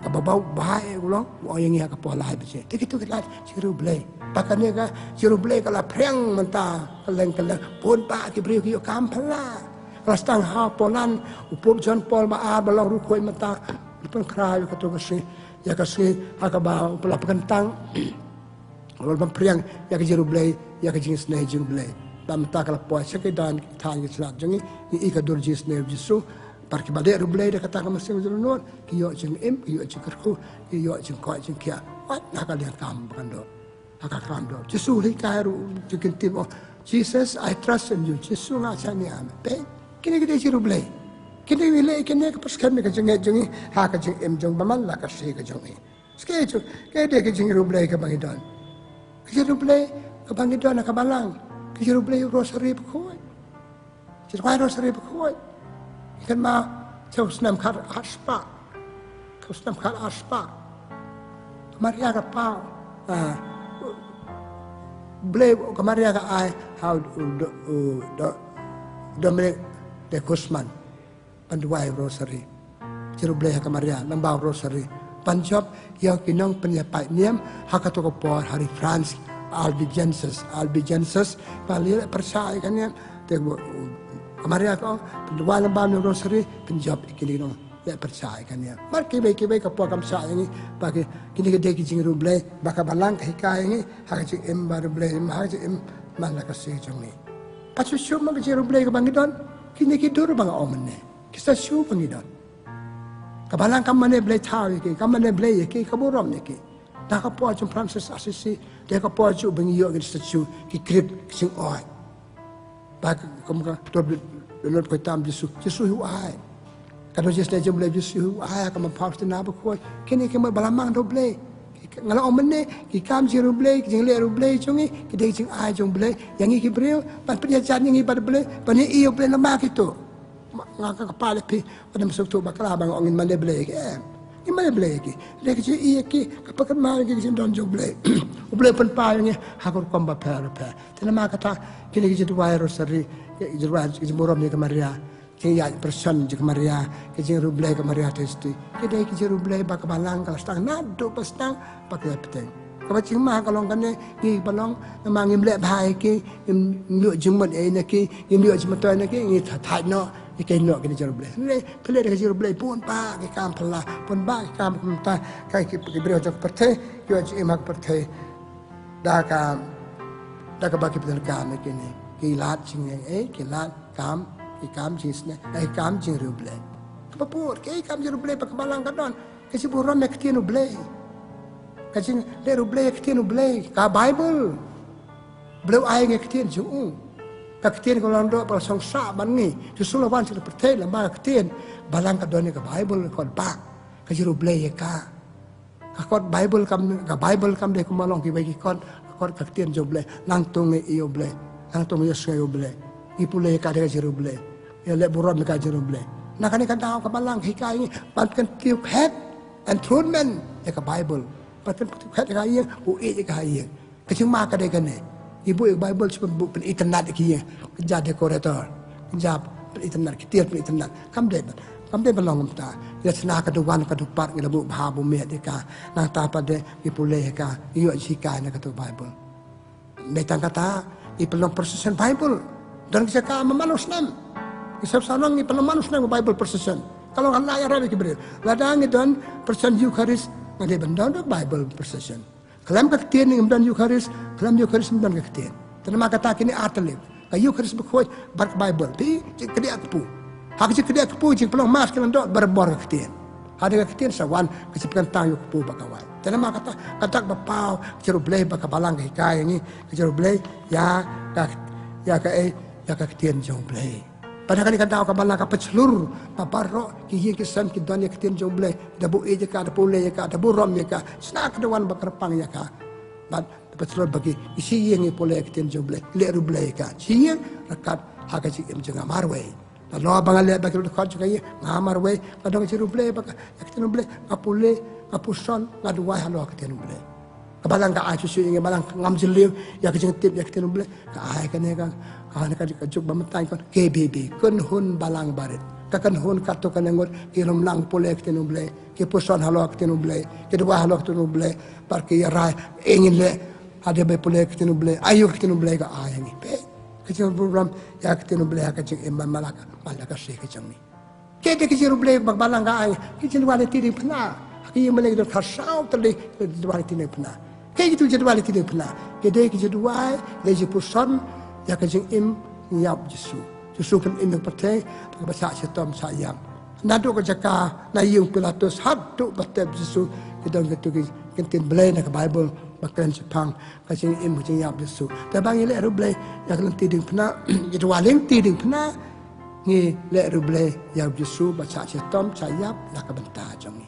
kabau bahaya ulang. Orang yang hak po lai peci. Tapi itu kita ciru belai. Pakane ka Jerusalem kala preng menta kaleng pun pa ki brio ki kam phala rastang ha polan upum John Paul ma balong ru koi menta pun krai ka to ka si akaba pala pakantang wal bam preng ya ka Jerusalem ya ka jings nei Jerusalem bam ta kala po sekai dan thang ki slat jangi I ka dur jings nei Jesu par ki bade Jerusalem de kata ka masing jelunot ki yo jing em ki yo jing kerku ki yo jing ko jing kia wat na ka lian kam kando Akakando. Jesu hikaru jukintim. Jesus, I trust in you. Jesu ngacani am. Pe kini kita Jerusalem. Kini wile kini ke paskan ke jengi ha ke jeng em jeng bamal la ka se ke jengi. Skeju ke de ke jeng Jerusalem ke bangidon. Ke Jerusalem ke bangidon ka balang. Ke Jerusalem rosary bekoi. Jerusalem rosary bekoi. Ikan ma jauh senam kar aspa. Kau senam kar aspa. Maria ka pau. Boleh kemarin agak how Dominic de Guzman panduai rosary ciru boleh kemarin lembau rosary panjab yang kinong penyapai niam hak atau kepor hari France Albigensis paling percaya kan ya kemarin aku panduai lembau rosary penjab kinong ya percaya kan ya mar kibai kapua kam sa ini bagi kini ke deki jing ruble baka balang hikai ini hak jing em bar ruble hak jing em mana kasih jong ni pasu syu mag jing ruble ke bangidon kini ki dur bang omne kisa syu bangidon ka balang kam mane ble thau ki kam mane ble ki kaburom ni ki ta kapua jong Francis Assisi dia kapua ju bang yo ki statue ki krip sing oi bak kam ka to lot ko tam Jesu hu ai kalau just dia boleh Yesus, ayah kamu pasti nak berkuat. Kini kamu balamang doble. Kalau orang mana, kita mesti doble, kita lihat doble cungi, kita cing ayah cung doble. Yang ini beriu, pas perjalanan yang ibadah doble, pani iyo doble lama gitu. Ngakak kepala pi, pada masuk tu bakal abang orang mana doble ke? Ini mana doble ke? Dia kecil iya ke, kapan mana ke kecil don doble. Doble pun palingnya, hakor komba per. Tapi nama kata kini kecil dua rosari, kecil muram ni kemaria. Kaya person je Maria, kaya rublai ke Maria testi. Kaya kaya rublai bak balang kalau stang nado pastang pakai peteng. Kalau cuma kalau kan ni balong memang imlek bahai ke, imlek jemut ini ke, imlek jemut ini ke, ini thai no, ini kaya no kaya rublai. Ni pelai kaya rublai pun pak kaya kam pelah, pun pak kaya kam kumta kaya beri ojok pertai, kaya imak pertai. Dah bagi peteng kam ni, kaya lat cingeng kaya lat kam. Ikam jenis ni, ikam jeng ruble. Kepapur, ikam jeng ruble pakai balang kadon. Kasi buram nak tian ruble. Kasi le ruble tian ruble. Ka Bible. Belum ayat nak tian jung. Ka tian kalau anda pada songsa bani. Justru lawan sudah percaya lama tian balang kadon ni ka Bible kau pak. Kasi ruble ya ka. Kau Bible kam dek kumalong kibagi kau ka tian ruble. Langtung iyo ruble. Langtung iyo suai ruble. Ipulai kada Jerusalem, ya le buram kada Jerusalem. Nak ni kan tahu kabalang hikai ni, patkan tiup head and enthronement ya ka Bible. Patkan tiup head ka iya, uik ka iya. Kecing mak kada kan ni. Ibu Bible sebab pen internet kia, kerja dekorator, kerja pen internet, kitir pen internet. Kam deh belong kita. Ya senang keduan kedupat kita bu bahabu miat deka. Nak tak pada ipulai ka, iyo hikai nak tu Bible. Metang kata, ipelong persistent Bible. Dan kita kama manus nam. Kita sanang ni pernah manus nam Bible persistent. Kalau kan ayah rabi kibir, ladang itu persen Eucharis ngade benda Bible persistent. Kalam kaktian ni benda Eucharis, kalam Eucharis benda kaktian. Tanam kata kini artelip. Kayu Eucharis berkuat bar Bible. Ti kedi aku. hak je kedek kepu je pelong mas kan dok berbor ketien ada ketien sawan kecipan tang yuk kepu bakawai jangan mak kata bapau ceru blay bakabalang kai ini ceru blay ya ka ketien jong blay pada kali kata ka balang ka peclur paparo ki kisam ki don ya ketien jong blay dabu je ka dabu le ka dabu rom ya ka snak dewan bakarpang ya ka bad peclur bagi isi yang pole ketien jong blay le ru blay ka si rakat hak ji em jong amarwe lo bangal bagi ru khaj kai amarwe kadang ceru blay bak ketien blay apule apuson ngaduai halo ketien blay kabalang ka acu su inge balang ngam jeliu ya ke jengtip ya ketien blay ka ai kan ya ka ka juk bametai kon KBB kun hun balang barit ka kan hun kato kan ngot ki rom lang pole ketien blay ki puson halo ketien blay ki dua halo ketien blay par ki rai ingin le ada be pole ketien blay ayu ketien blay ka ai ngi pe ketien program ya ketien blay ka jeng imam malaka se ke jeng ni ke de ketien blay bak balang ka ai ketien wale tiri pna ki meleng dot khasau tali wale tiri pna ke gitu jadwal tiri pna ke de ki jadwal le je puson ya ka jeng im yap Yesu kan in pate ka basa setom sayam nadu ko jaka na yung Pilatus hatu bateb Yesu kidong gitu kintin blay na ka Bible bakran sepang ka jeng im jeng yap Yesu ta bang ile ru blay ya kan tiding pna jadwal ling tiding pna ni le ru blay yap Yesu basa setom sayap na ka banta jong ni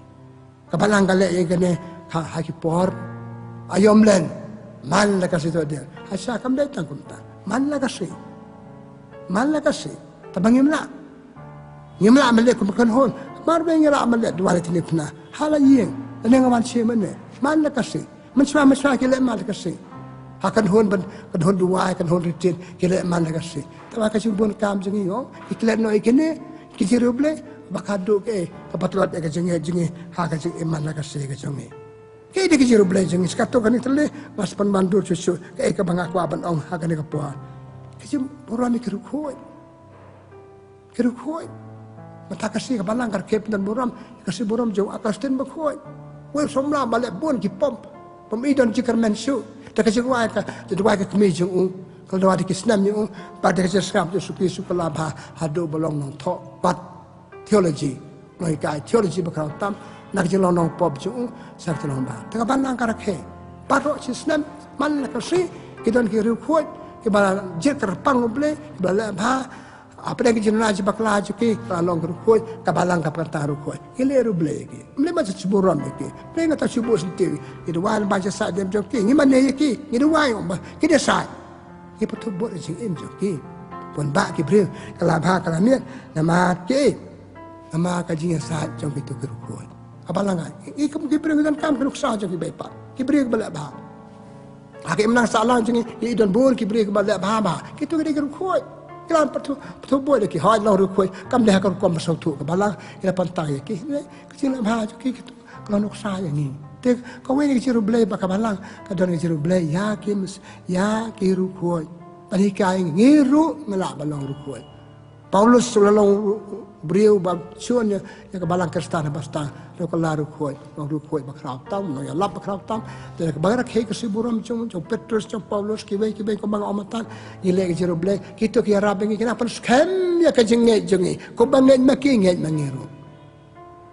kabalang kale ye gane ha ki por ayom len man la ka sito dia hasa kam de tang kunta man la ka si tabang ngimla male ko kan hon mar be ngira male dwale tini pna hala yeng ane ngawan che mane man la ka si man swa ki le man la ka si hakan hon ban kan hon duai kan hon ritin ki le man la ka si tawa ka simbon kam jengi yo iklet no ikene ki jiruble bakado ke kapatulat ke jengi ha ka jeng iman la ka si ka jengi ke de ki jiruble jengi skato kan itle mas pan bandur susu ke ka banga kwa ban ong ha ka ne ka puan kecil buram kerukoi, mata kasih kebalang kerkep dan buram kasih buram jauh atas dan berkoi, well somla balik pun kipom, pemidan jikar mensu, tak kasih kuai ka, jadi kuai ka kemijung kalau ada kisnam yang pada kasih skam tu suki sukalabha hadu belong nong thok pat theology, noi kai theology berkau tam, nak jalan nong pop jung sak jalan ba, tak kebalang kerke, parok kisnam man kasih kita kerukoi kibala jikar pang ble kibala ba apa yang kita nak jebak laju ki kalau rukoi kabalang kapata rukoi ile ruble ki mle ma chuburam ki ble ngata chubu siti itu wan ba jasa dem joki ni mane ki ni duai ba ki de sai ki putu bo jing em joki pon ba ki bre kala ba kala miet nama ki nama ka jing sa jong ki tu rukoi kabalang ki ki bre ngan kam ki ruksa joki ba pa ki bre bala ba Hak imnang salang jengi idon bor ki beri kepada baba kitu ke dia rukoi kelan patu boy ki hai lo rukoi kam dah kan kom masuk tu ke balang ila pantai ki kecil ha ki kitu kalau nok saya ni te kau ini kiru blay baka balang kadon kiru blay ya ki rukoi pani kai ngiru melak balang rukoi Paulus sulalong beriu bab chuan ya ke balang kristan basta lo kala rukoi bakrau tam no ya lap bakrau tam te bagara ke siburam chung Petrus chung Paulus ki be ko bang amatan ile ke jero ble kito ki rabeng ki apa skem ya ke jengi ko bangen maki nget mangiru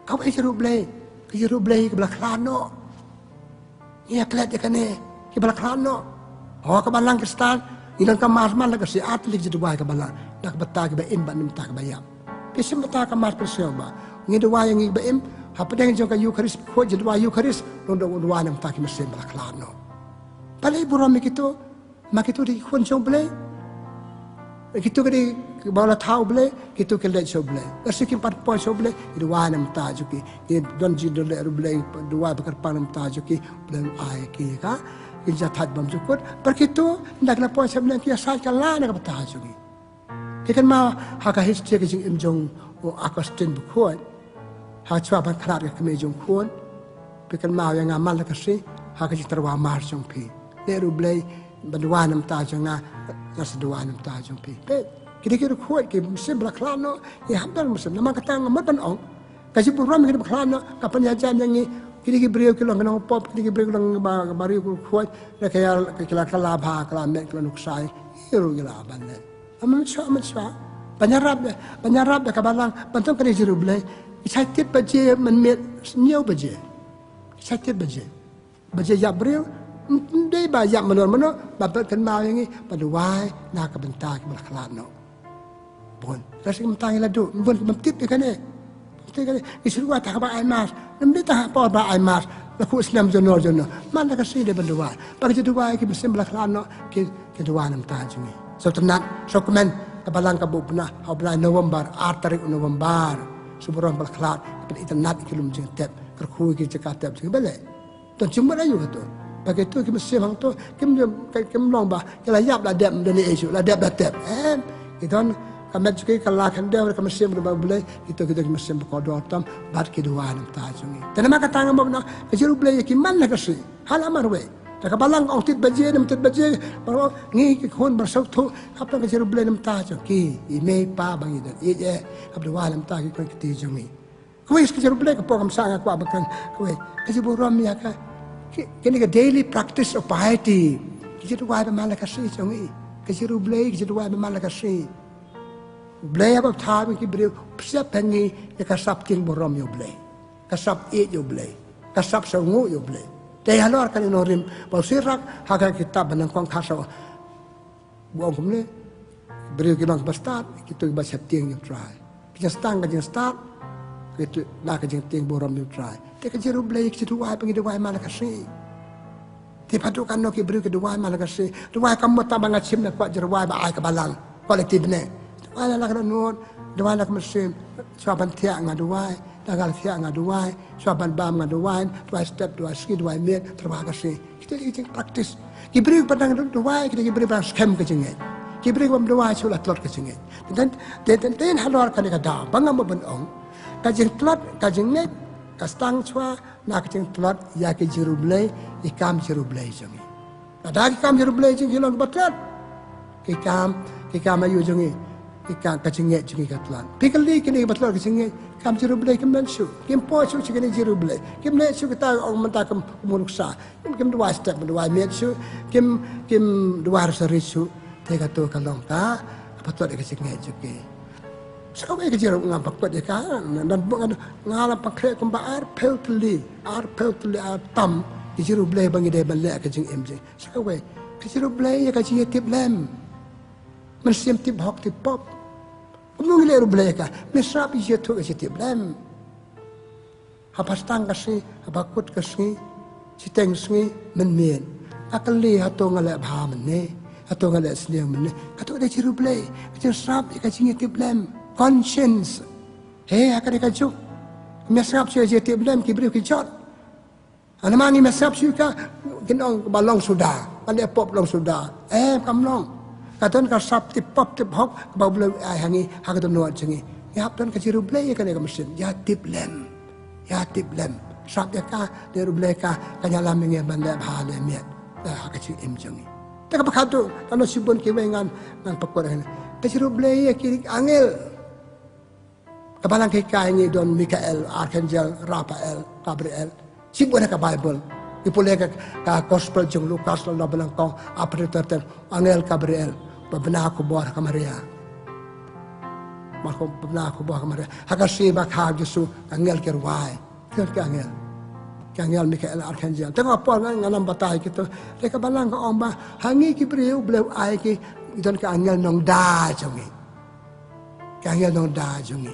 kau ke jero ble ke belakano ya klet ya kane ki belakano ho ke balang kristan ilang kamar man la kasi atlik jadi wai ke balang dak betag ba im ban tak bayam kesim betag kamar persel ba ngi do wai ngi ba im apa dengan jangka Eucharis ko jadi wai Eucharis londo wa nam tak mesin belakano palai buram gitu makitu di kun jong ble gitu ke di bawla tau ble gitu ke le so ble kasi kim pat po so ble di wa nam ta juki di don ji do le ble do wa bakar panam ta juki ble ai ki ka inja that bam jukut perkitu ndak na po sa ble ki sa kala na ka ta juki kikan ma haka history ke jing imjong o akastin bukhoi ha chwa ban khrat ke me jong khon pikan ma yang amal ka si haka ji terwa mar jong pi le ru blai badwanam ta jong na nasdwanam ta jong pi pe kira khoi ke sim bla klano ya hamdan muslim nama kata ngamat ban ong kasi program ke klano ka penyajan yang ni kira beriu ke long nang pop kira beriu long bariu khoi la kaya kala kala ba kala me kala nuksai iru gila ban le amat swa Penyarap dah kabalang, bantu kena jeru belai. Excited baje menmet nyau baje. Excited baje. Baje yak beriu, dia banyak menor, bapak kenal yang ni, pada wai nak kebentar ke belakang no. Bon, rasa kebentar yang ladu, bon memtip dia kan ni. Isuruh tak apa aimas, nampak tak apa apa aimas. Laku Islam jono. Mana kasih dia berdua. Bagi dua kita mesti belakang no, kita dua nam tajuk ni. So tenat, so komen kabalang kabu pernah, bulan November, 8 tarik November, suburan belakang, pada internet kita lumjeng tep, kerkui kita cakap tep, kita balik. Tuan cuma ayu tu. Bagi tu kita mesti hang tu, kita long bah, kita yap lah dep dari isu, lah dep tep. Kita kami juga kalau kanda mereka mesti berbalik itu kita mesti berkodok tam bar kedua nam tajuk ni. Tapi nak kata ngam benar kejiru belai kiman nak kasih hal amar we. Tak kabalang orang tit baje nam tit baje baru ni kehon bersau tu apa kejiru belai nam tajuk ki ime pa bang itu ye apa dua nam tajuk kau ketujuh ni. Kau kejiru belai kau kam sang aku abakan kau kejiru ram ya ka kini ke daily practice of piety kejiru wa malah kasih jongi kejiru belai kejiru wa malah kasih. Belai apa thami ki beriu siap pengi ya kasap ting borom yo belai kasap yo belai kasap sangu yo belai teh halor kan inorim bau sirak haga kitab benang kong kasau buang kumne beriu ki bang start kita ba siap ting yo try kita stang ka start kita nak ka ting borom yo try te ka jiru belai ki tu wai pengi dua malah kasih ti padukan no ki beriu ki dua malah kasih dua kamu tabang acim na kwa jiru wai ba ai ka balang kolektif ne Wala nak nut, dua nak mesin, suapan tiak ngaduai, dagal tiak ngaduai, suapan bam ngaduai, dua step, dua ski, dua minit, terima kasih. Kita ini praktis. Kibri padang dua, kita kibri padang scam kejengat. Kibri bam dua sulah telur kejengat. Dan halor kan kita bangam benong, kajeng telur, kajeng net, kastang cua, nak kajeng telur, ya kejiru belai, ikam jiru belai jengi. Ada ikam jiru belai jengi long batlat, ikam ayu jengi. Ikan kacingnya jengi katlan. Pikali kini batlar kacingnya kam jiru belai kam mensu. Kim posu kini jiru belai. Kim mensu kita orang mentah kam munuksa. Kim dua step dua mensu. Kim dua sarisu. Tega tu kalong ta. Batlar kacingnya juga. Sekarang kejiru ngam pakot dia kan. Dan bukan ngalam pakai kumba ar peltli tam. Kejiru belai bangi dia balik kacing MJ. Sekarang kejiru belai ya kacingnya tip lem. Mensim tip hok tip pop. Umum gila belai ka, mesrap isi tu isi tip lem. Apa stang kasih, apa kut kasih, citeng kasih men. Akali atau ngalap ha men atau ngalap seniang men. Atau ada ciru belai, ciru srap isi tip lem. Conscience, akan dikajuk. Mesrap isi tip lem kibri kijot. Anamangi mesrap suka, kinong balong sudah, balik pop long sudah. Kamlong. Katan ka sap tip pop tip hok ba bulu ai hangi hakatum nuat jengi ya haptan ka jiru blay ka ne ka mesin ya tip lem sap ya ka de blay ka kanya laming ya banda ba le miat da hakachi em jengi ta ka pakatu tano sibon ki wengan nang pakoran ka jiru blay ya ki angel kabalang kay kaingi don Mikael Archangel Raphael Gabriel sibon ka Bible ipulay ka gospel jeng Lukas lo balang kong operator angel Gabriel bebenah aku buah ke Maria. Maka bebenah aku buah ke Maria. Hakasi bakal Yesus angel kerwai. Ke angel Mikael Archangel. Tengok apa ngalam batai kita. Mereka balang ke orang hangi ki beriu beliau ai ki don ke angel nong da jongi. Ke angel nong da jongi.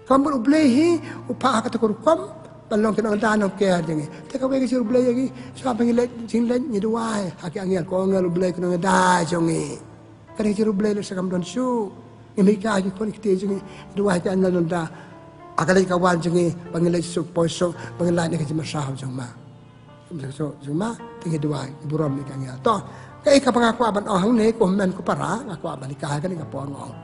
Kamu belehi upah kata kurkom balong ke nong da nong ke jongi. Tengok we ki belehi ki siapa ngilet jinglet ni duai. Haki angel ko angel belehi ke nong da jongi. Kali jiru belai le sakam don su imika ki kon kite jengi dua ka angal don da akalai kawan jengi pangilai su poso pangilai ne ka jema sah jong ma so jong ma tingi dua iburam ni kanya to kai ka pangaku aban ohang ne ko men ko para aku aban ka ka ni ka pon ngong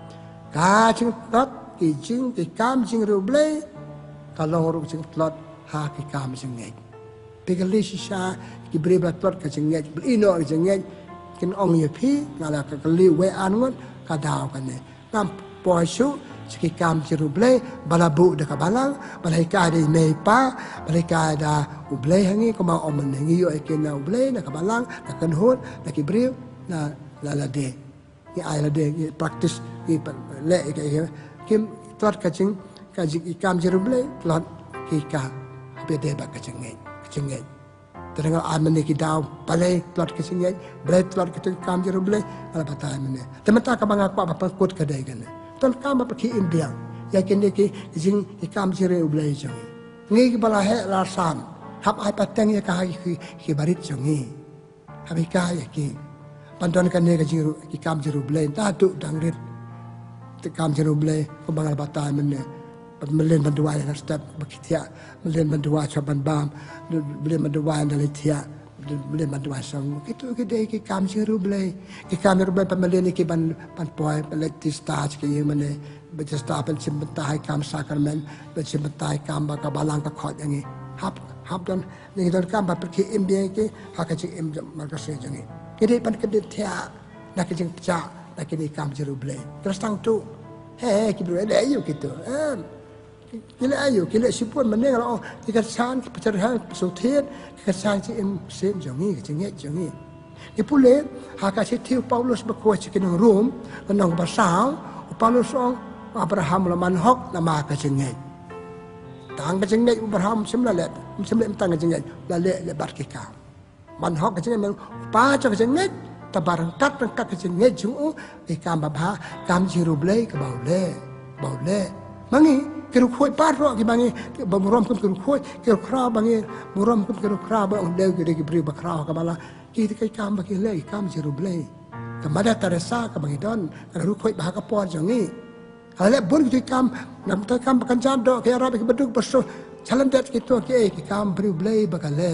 ka jing tot ki jing ki kam jing ru belai kalau ru jing tot ha ki kam jing ngai pigali sisa ki breba tot ka jing ngai ino jing ngai kin ong ye phi ngala ka kali we angot ka daw kan ne ngam poisu siki kam jiru blai balabu de ka balang balai ka de me pa balai ka da u blai hangi ko ma om ne ngi yo e ken na u blai na ka balang na kan hot na ki briu na la de ai la de praktis le kim tuat kacing ikam jeruble tuat kika bede ba kacing terdengar aman ki daw palay tuat kacing ble tuat ikam jeruble ala batai mene temata ka banga kwa ba kut kadai gane ton kam ba ki imbiang ya kini ki jing ikam jeruble jong ngi bala he la sam hab ai pateng ya ka ki barit jongi habi ka ya ki panton kan ne ka jiru ki kam jeruble ta tu dangrit kam jeruble ko bangal batai mene melen bandua yang step begitu melen bandua coban bam melen bandua yang dari dia melen bandua sang itu kita kam jeruble pemelen ki ban poi peleti stage ki mene beje sta pen simbentai kam sakramen beje simbentai kam ba balang ka khot yang hab dan ni don kam ba pergi imbe ki hakaji im marka se jangi jadi pan kedit dia nak jeng pecah nak ni kam jeruble terus tang tu ki bro ada ayo gitu kila ayo kila sipun meneng kalau dikasih pencerahan pesutin dikasih im sen jongi jongi ipule hakasi tiu Paulus berkuat cikin Rom menang basau Paulus ong Abraham laman hok nama kajengnya tang kajengnya Abraham semla tang kajengnya lale lebar kika man hok kajengnya pa kajengnya tabarang kat kajengnya jungu ikam babha kam jiruble ke baule mangi kira kuat parok kibangi bamuram kum kira kuat kira kra bangi muram kum kira kra ba undeu kira kibri bakra kamala kita kai kam bagi le kam jeruble kamada Teresa kabangi don kira kuat bah kapor jangi ale bon kita kam nam ta kam bakan jado kira rabi beduk berso jalan dat gitu ke kam jeruble bagale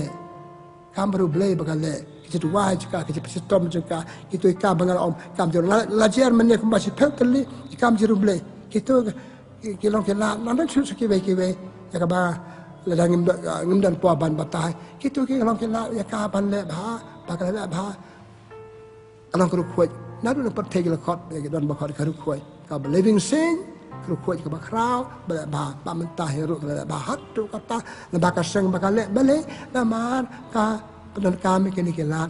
kam jeruble bagale kita dua juga kita pestom juga itu kam bangal om kam jeruble lajar menye kembali pelteli kam jeruble kita kilong kila nandan susu kiwe ya kaba ladang ngimdan po ban batai kitu kilong kila ya ka ban le ba bakal le ba along kru khoi nadu per thegi la khot ya don ba khot kru khoi ka living sing kru khoi ka ba kraw ba mentah heru ba hat tu kata la ba ka seng bakal le bale la mar ka pedan kami kini kila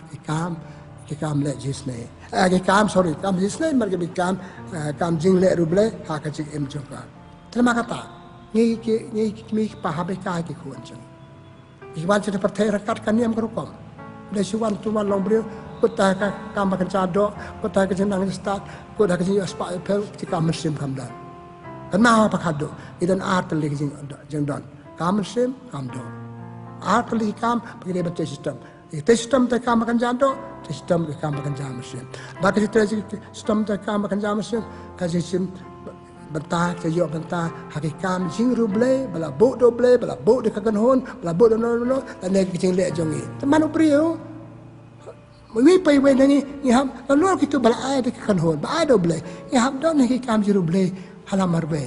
kam le jisne kam jisne mar ke kam jing le ruble ha ka jing em joka terima kata ni pahabe ka ki kuan jang iwan cerita pertai rakat kan niam kerukom dari suwan tuan long brio kota ka kam bakan cado kota ka jenang start kota ka jing aspa pel tika mesim kamdan kan ma apa kado idan art le jing don kam mesim kam do art le kam bagi baca sistem ta kam bakan cado sistem ta kam bakan jam mesim bagi sistem ta kam bakan jam mesim ka sistem bentah saya bentah hakikam jing ruble bala bo doble bala bo de kakan hon bala bo no dan nek jing le jongi teman uprio wi pai we nangi ni ham lalu kita bala ai de kakan hon ba ai doble ni ham don hakikam jing ruble halamar be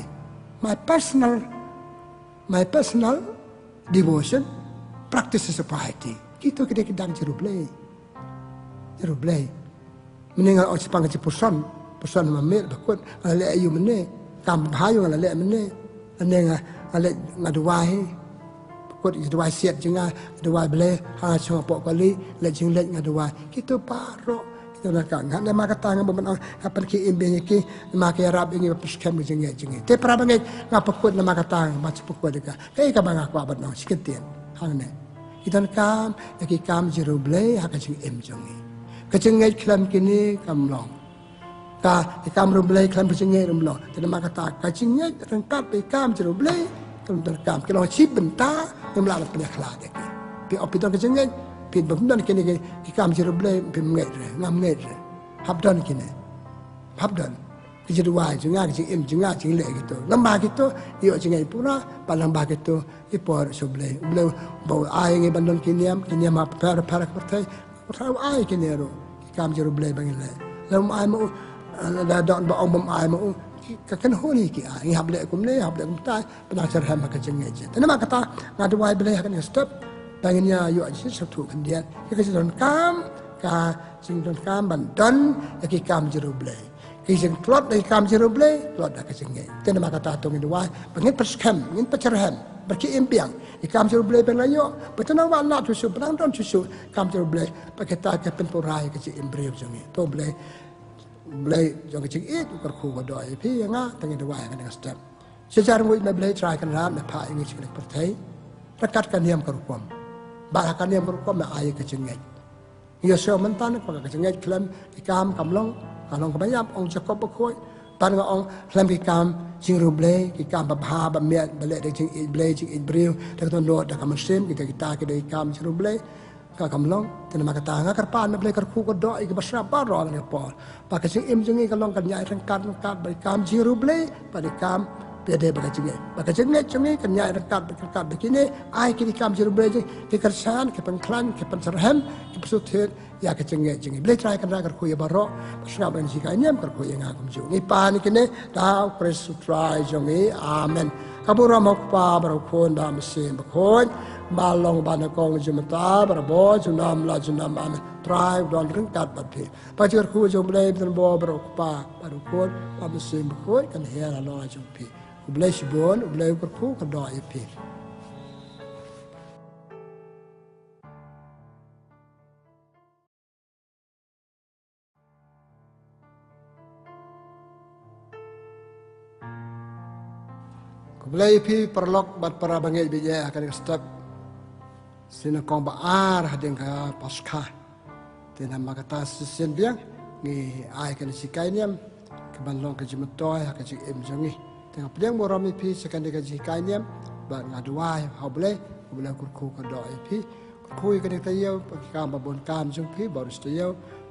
my personal devotion practice sobriety kita dang jing ruble meningal o cipang cipuson puson mamel bakut ale ayu mene kam bahayo ale mene anenga ale ngaduai bakut ngaduai siat jenga ngaduai bele ha chong pok kali le jing le ngaduai kita paro kita nak ngane makata ngam ben apan ki imbe ki make rab ingi piskam jenga te prabange ngapakut na makata mac pokut deka kai ka banga kwa ban siketien hangne idan kam ki kam jeruble ha ka jing em jongi kecengej klam kini kamlong ka ikam rublei klam kecengej rumlo terima kata kecengej rengkat ikam jerublei kam terkam kalau chip benta ngemla punya khala dek pi opiton kecengej pi bamdan kini ikam jerublei pi mngej ngam ngej habdan kini habdan kejedua jenga jing jenga jing le gitu lembah gitu yo jengej pura palambah gitu ipor sublei beliau bau ai ngi bandon kiniam apa para partai tahu ai kinero kam jerublei bangile lam ai mau da don ba om ai mau ka kan honi ki ai hable kum le hable kum tai penasar ham ka jengeje tanama kata ngadu wai bele kan stop bangnya yo aji sabtu kan dia ka don kam ka jing don kam ban don ki kam jerublei ki jing plot dai kam jerublei plot da ka jengeje tanama kata tong ni wai bangin perskam ngin pecerhan berki impiang ikam jerublei bengayo betanang wa na tusu benang don tusu kam jerublei paketa ke penpurai ke imbrio jangi to blei boleh jangan cing it kerku kedoi pi yang tengi dua yang dengan step secara mui boleh try kan ram nak pak ini cing pertai rekat kan diam kerukom bahkan diam kerukom nak air kecingit ia sel mentan pakai kecingit kelam ikam kamlong kalong kebanyak ong cakap berkoi pan ong kelam ikam cing ruble ikam babha bamiat balik dari cing it boleh cing it beriu dari tuan dot dah kamusim kita kita ikam cing ruble ka kamlong tena maka tanga karpan na blekar ku ko do ik basra paro ne pol pa ka sing im jungi kalong kan nyai rengkat bai kam jiru ble pa de kam pede ba jingi ba ka jungi kan nyai rengkat begini ai kini kam jiru ble ki kersan ki pengklan ki penserhem ki pesuthet ya ka jingi ble try kan ra ku ya baro basra ban si ka nyam kar ku ya ngam jungi pa ni kini dau Christ try jungi amen kabura mok pa baro kon da mesin ba kon balong bana kong jumata berabo junam la junam ame tribe don ringkat bati pajir ku jom blay dan bo berokpa baru kon pamesim ko kan hera lo jom pi blay shibon blay ku ka do pi ku blay pi perlok bat para bangai bija akan step sina kong baar hadeng ka paskha tena makata sisen biang ngi ai kan sikai niam ke banlong ke jimatoy ha ka ji em jongi tena piang borami pi sekan de ka ji kai niam ba ngadwai ha boleh kurku ka do pi kurku ka de tayo ka ba bon kam jong pi baru tayo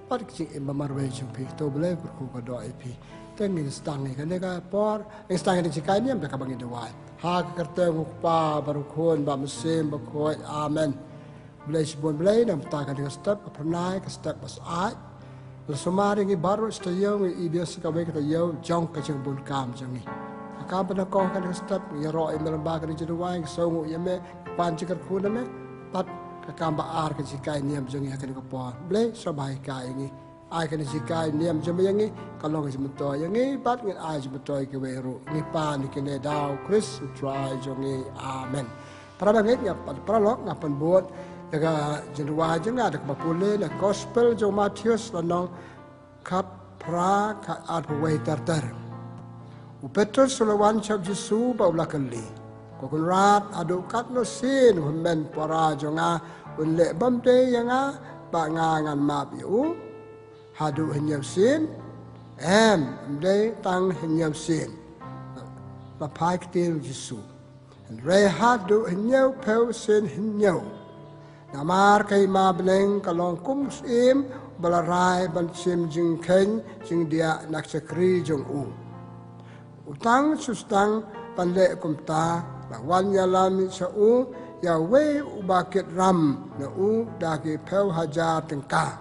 pat ji em marwe jong pi to boleh kurku ka do pi teng ni stang ni kan de ka por ni stang de ji kai niam ba ka bangi dwai ha kerta ngukpa baru kon ba mesim ba koi amen bless bon blay nam ta ka de step pernai ka step pas ai sumari ngi baru stayo ngi ibias ka we ka yo jong ka jeng bon kam jangi ka ba ko ka de step ya ro e mel ba ka de jwai so ngu yeme pan chikar khuna me pat ka kam ba ar ka jikai niam jangi ka de ko po blay so bai ka ngi ai ka de jikai niam jam yangi ka long jam to yangi pat ngi ai jam to ke we ro ngi pa ni ke ne dau Chris try jangi amen para banget ya para lok ngapan buat jaga jenwa jenga dak bapule la gospel jo Matius lanong kap pra ka at way tartar u Petrus sulawan chap Jesu ba ulakali ko kun rat adu kat no sin men para jonga unle bamte yanga ba nga ngan map yu hadu henyam sin mde tang henyam sin la pai ktil Jesu re hadu henyau peu sin henyau namar kay mableng kalong kumsim balarai ban sim jing ken jing dia nak sakri jong utang sustang panle kumta la wan yalam sa ya we ubakit ram na dagi peu hajar tengka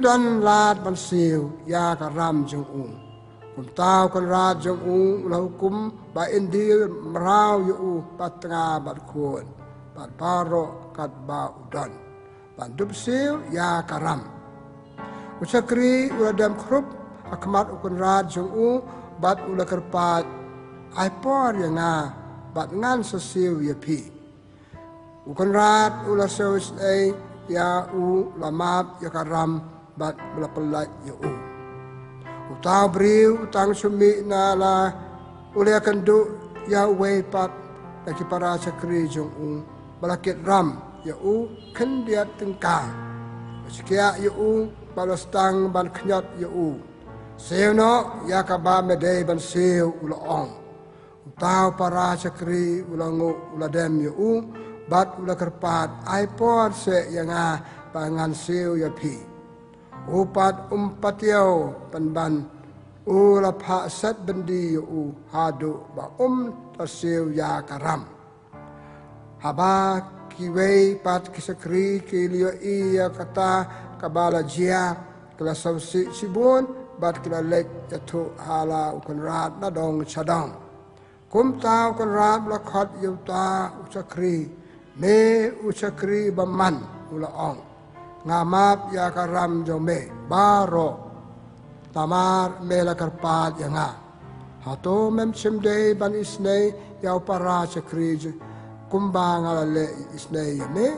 dan lad ban siu ya ka ram jong kumta kan ra jong la hukum ba indi mrau yu patra bat kuon bat paro kat ba udan bandup sil ya karam usakri uladam krup akmat ukun rad jong bat ula kerpat ai por yang bat ngan sesiu ya pi ukun rad ula saus ya lamap ya karam bat belapelai ya utang briu utang sumi na la ule akan du ya we pat lagi para sakri jong balakit ram ya kendiat tengka sekia ya balastang ban knyat ya seno ya kaba medei ban seu ulaong utau para sakri ulangu uladem ya bat ula kerpat aipor se yang pangan seu ya pi upat umpatiau panban ula pha sat bendi ya hadu ba taseu ya karam haba kiwei pat kisakri kilio iya kata kabala jia kala sausi sibun bat kala lek yatu hala ukun rat na dong chadang kum tau kun rat la khat yuta usakri me usakri baman ula ong ngamap ya karam jome baro tamar mela karpat yanga hato mem simde ban isnei ya para sakri kumbang ala isnei me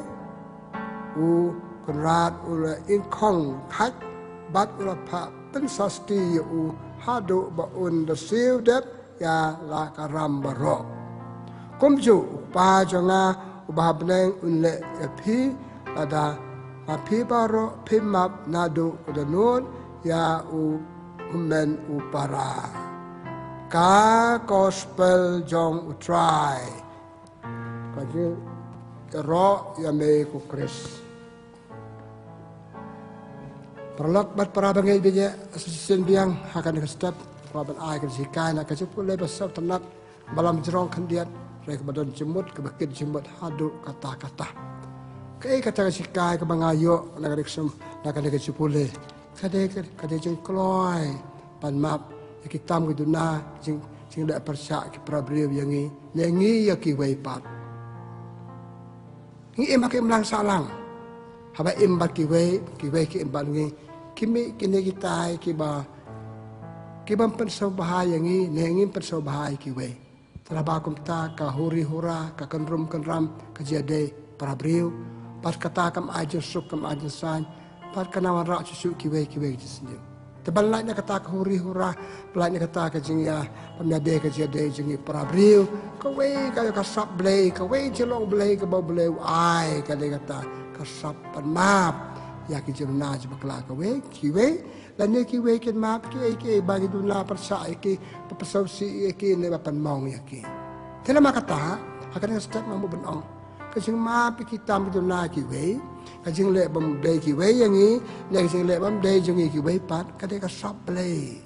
kunrat ula inkong khat bat ulapa pensasti u hadu ba un the seal that ya la karam baro kumju pa jonga ubabneng unle epi ada api baro pimap nadu udanun ya u men upara ka gospel jong utrai kaji ro ya me ku Kris perlok bat para bangai bija asisten biang akan step paban ai kan sikai na kaji pule besar tenak balam jerong kandiat rek badan jemut ke bakit jemut hadu kata-kata kai kata sikai ke bangayo na kareksum na kareksum pule kade jeng kloi pan map kitam ke duna jing dak persa ke prabriu yangi nengi ya ki wei pat ngi emak emlang salang haba embat ki wei ki embat ngi kimi kini kitai ki bam pensau bahaya ngi nengi pensau bahaya ki wei teraba kumta ka huri hura ka kenram ka jade prabriu pas kata kam aja suk kam aja san pas kanawan rak susu ki wei jisenjim tebalanya kata ka huri hura belanya kata ka jingya pemyade ka jade jingi prabriu ka wei ka sap blei ka wei jelong blei ka bau blei ai ka de kata ka sap pan map ya ki jemna jebakla ka wei ki wei dan ne ki wei ken map ki bagi duna persa ki pesau si ki ne pan mong ya ki tela kata akan step mambu benong ka jing map ki tam duna ki wei ka jing le bam dei ki wei yangi le jing le bam dei jingi ki wei pat ka de ka sap blei